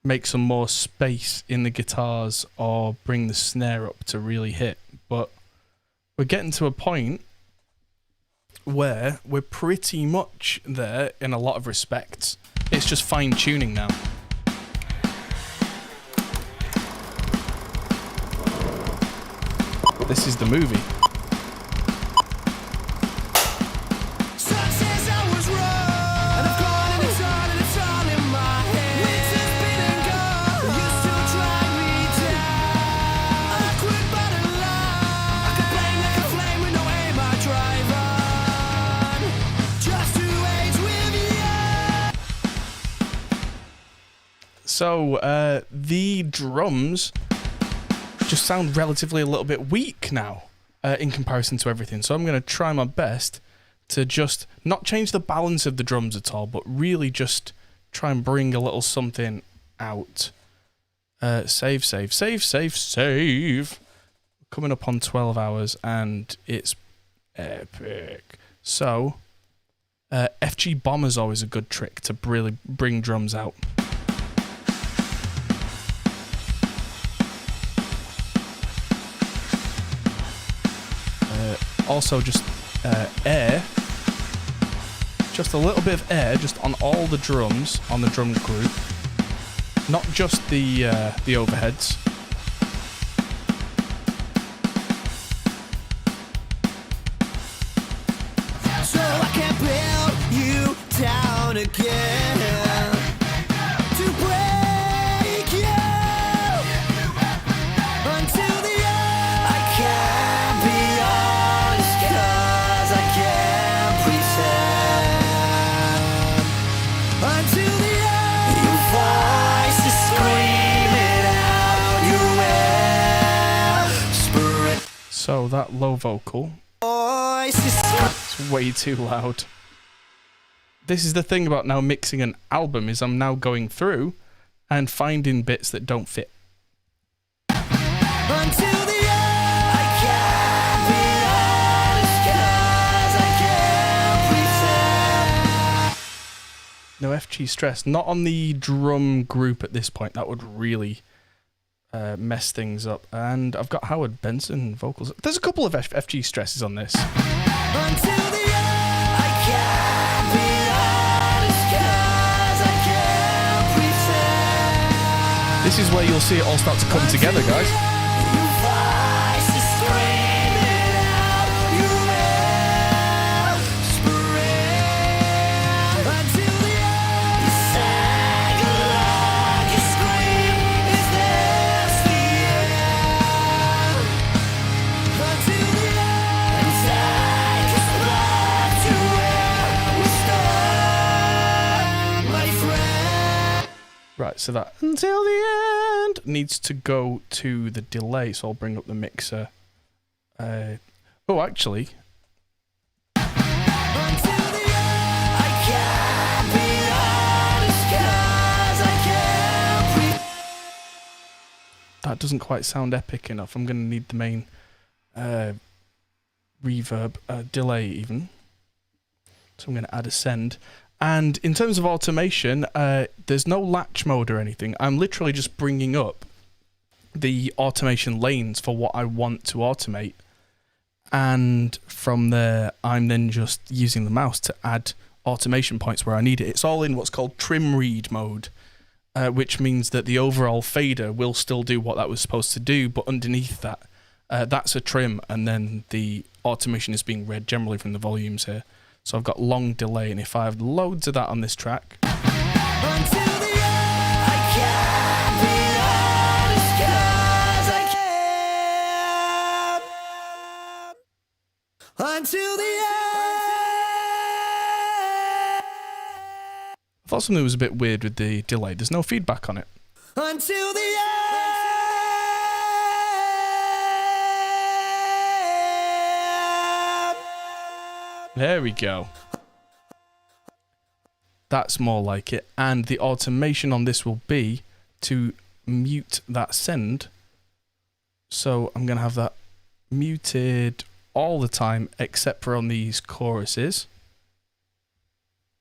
make some more space in the guitars or bring the snare up to really hit, but we're getting to a point where we're pretty much there in a lot of respects. It's just fine-tuning now. This is the movie. Sun says I was wrong, and I've gone and it's all in my head. Winter's been and gone, you still drag me down. Awkward but alive, I can blame like a flame with no aim I drive on. Just to age with you. So, the drums just sound relatively a little bit weak now in comparison to everything. So I'm going to try my best to just not change the balance of the drums at all, but really just try and bring a little something out. Save. Coming up on 12 hours and it's epic. So, FG Bomber's always a good trick to really bring drums out. Also just air, just a little bit of air just on all the drums on the drum group, not just the overheads. So I can build you down again, to break you until the end. I can't be honest 'cause I can't pretend until the end. Your voice is screaming out, you whisper it. So that low vocal, Voice is it's way too loud. This is the thing about now mixing an album, is I'm now going through and finding bits that don't fit. until the end. I can't be honest 'cause I can't pretend. No FG stress, not on the drum group at this point. That would really mess things up. And I've got Howard Benson vocals. There's a couple of FG stresses on this. Until the end, I can't be honest 'cause I can't pretend. This is where you'll see it all start to come together, guys. Your voice is screaming out, you're whispering. Until the end, you sang along, you scream, is this the end? Until the end, and take us back to where we started, my friend. Right, so that until the end needs to go to the delay, so I'll bring up the mixer. Oh, actually, Until the end, I can't be honest 'cause I can't that doesn't quite sound epic enough. I'm going to need the main reverb, delay even. So I'm going to add a send. And in terms of automation, there's no latch mode or anything. I'm literally just bringing up the automation lanes for what I want to automate. And from there, I'm then just using the mouse to add automation points where I need it. It's all in what's called trim read mode, which means that the overall fader will still do what that was supposed to do, but underneath that, that's a trim, and then the automation is being read generally from the volumes here. So I've got long delay, and if I have loads of that on this track, Until the end, I can't be honest 'cause I can't. Until the end. I thought something was a bit weird with the delay. There's no feedback on it. Until the end. There we go. That's more like it. And the automation on this will be to mute that send. So I'm going to have that muted all the time except for on these choruses.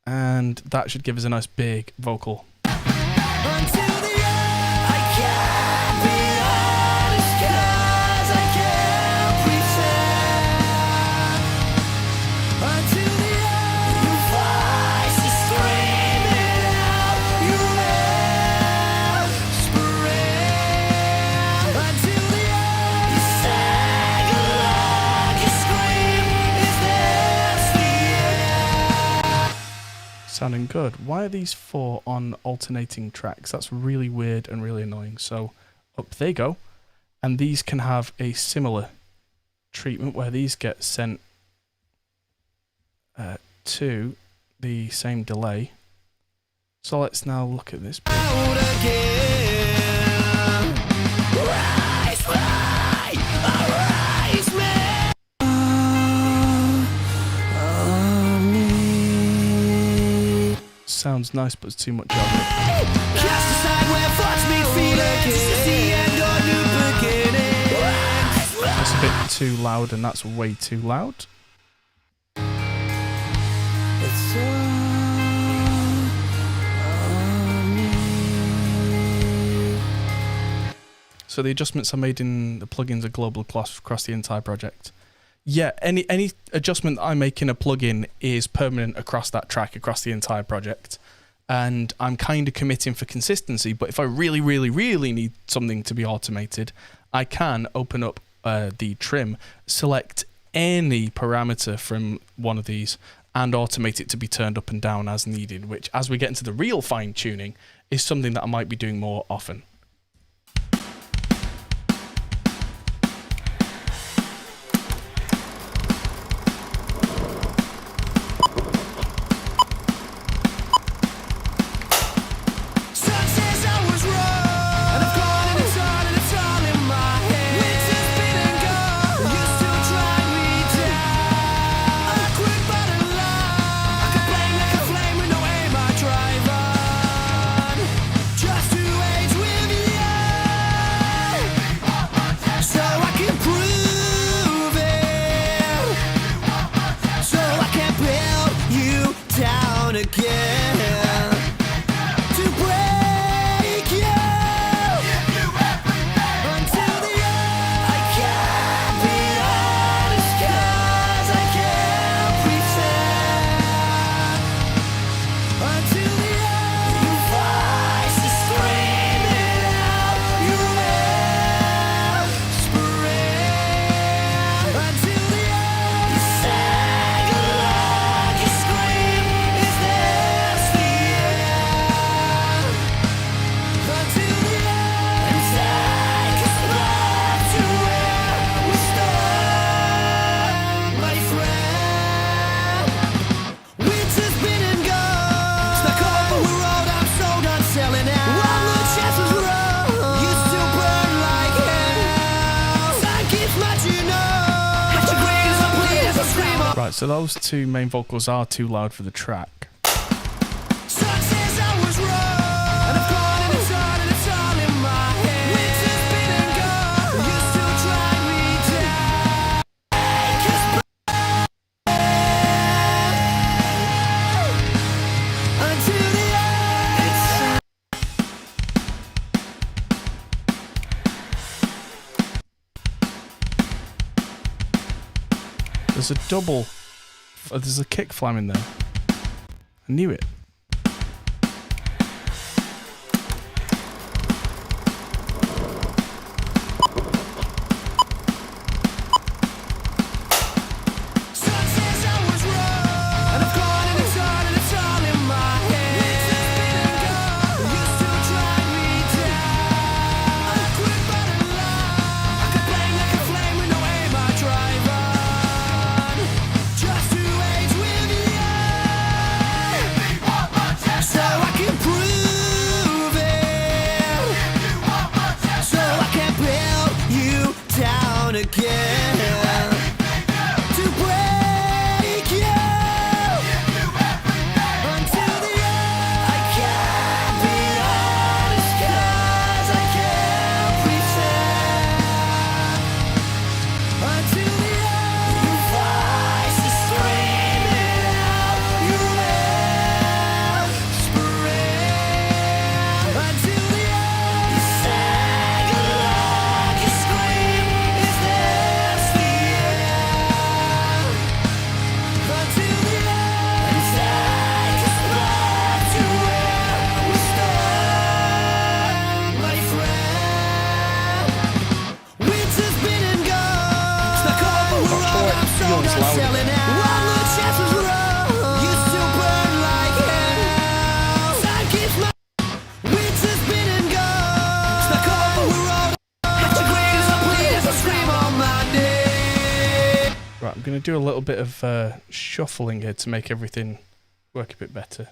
And that should give us a nice big vocal. Until the end, I can't be honest 'cause I can't pretend. Until the end, your voice is screaming out, you're whispering. Until the end, you sang along, you scream, is this the end? Sounding good. Why are these 4 on alternating tracks? That's really weird and really annoying. So up they go. And these can have a similar treatment where these get sent to the same delay. So let's now look at this. Out again. Rise, fly, arise, man. Sounds nice, but it's too much of it. Cast aside where thoughts meet feelings. This is the end or new beginning. That's a bit too loud, and that's way too loud. It's all on me. So the adjustments I made in the plugins are global across the entire project. Yeah, any adjustment that I make in a plugin is permanent across that track, across the entire project. And I'm kind of committing for consistency, but if I really, really, really need something to be automated, I can open up the trim, select any parameter from one of these, and automate it to be turned up and down as needed, which, as we get into the real fine-tuning, is something that I might be doing more often. Sun says I was wrong, and I've gone and it's all in my head. Winter's been and gone, you still drag me down. I quit but alive, I could blame like a flame with no aim I drive on. Just to age with so those two main vocals are too loud for the track. Sun says I was wrong, and I've gone and it's all in my head. Winter's been and gone, you still drag me down. Until the end. There's a double. There's a kick flam in there. I knew it. Sun says I was wrong, and I've gone and it's all in my head. Winter's been and gone, you still drag me down. I quit by the line, I could blame like a flame with no aim I drive on. Just to age with you, so I can prove it, so I can build you down again. To break you until the end. I can't be honest 'cause I can't pretend. Until the end, you voice is screaming out, you whispering. Until the end, you sing along, you scream, is this the end? Until the end, and take us back to where we started, my friend. Winter's been and gone, stuck over Not sure all it I'm sold feels out, loud selling enough. out. One more chance was wrong, you still burn like hell. Time keeps my winter's been and gone, stuck over all. Let your greatest please, I scream on my name. Right, I'm going to do a little bit of shuffling here to make everything work a bit better.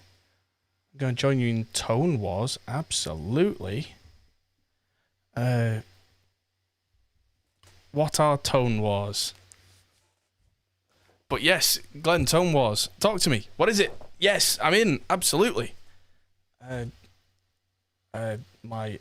I'm going to join you in Tone Wars, absolutely. What are Tone Wars? But yes, Glenn, Tone Wars. Talk to me. What is it? Yes, I'm in, absolutely. My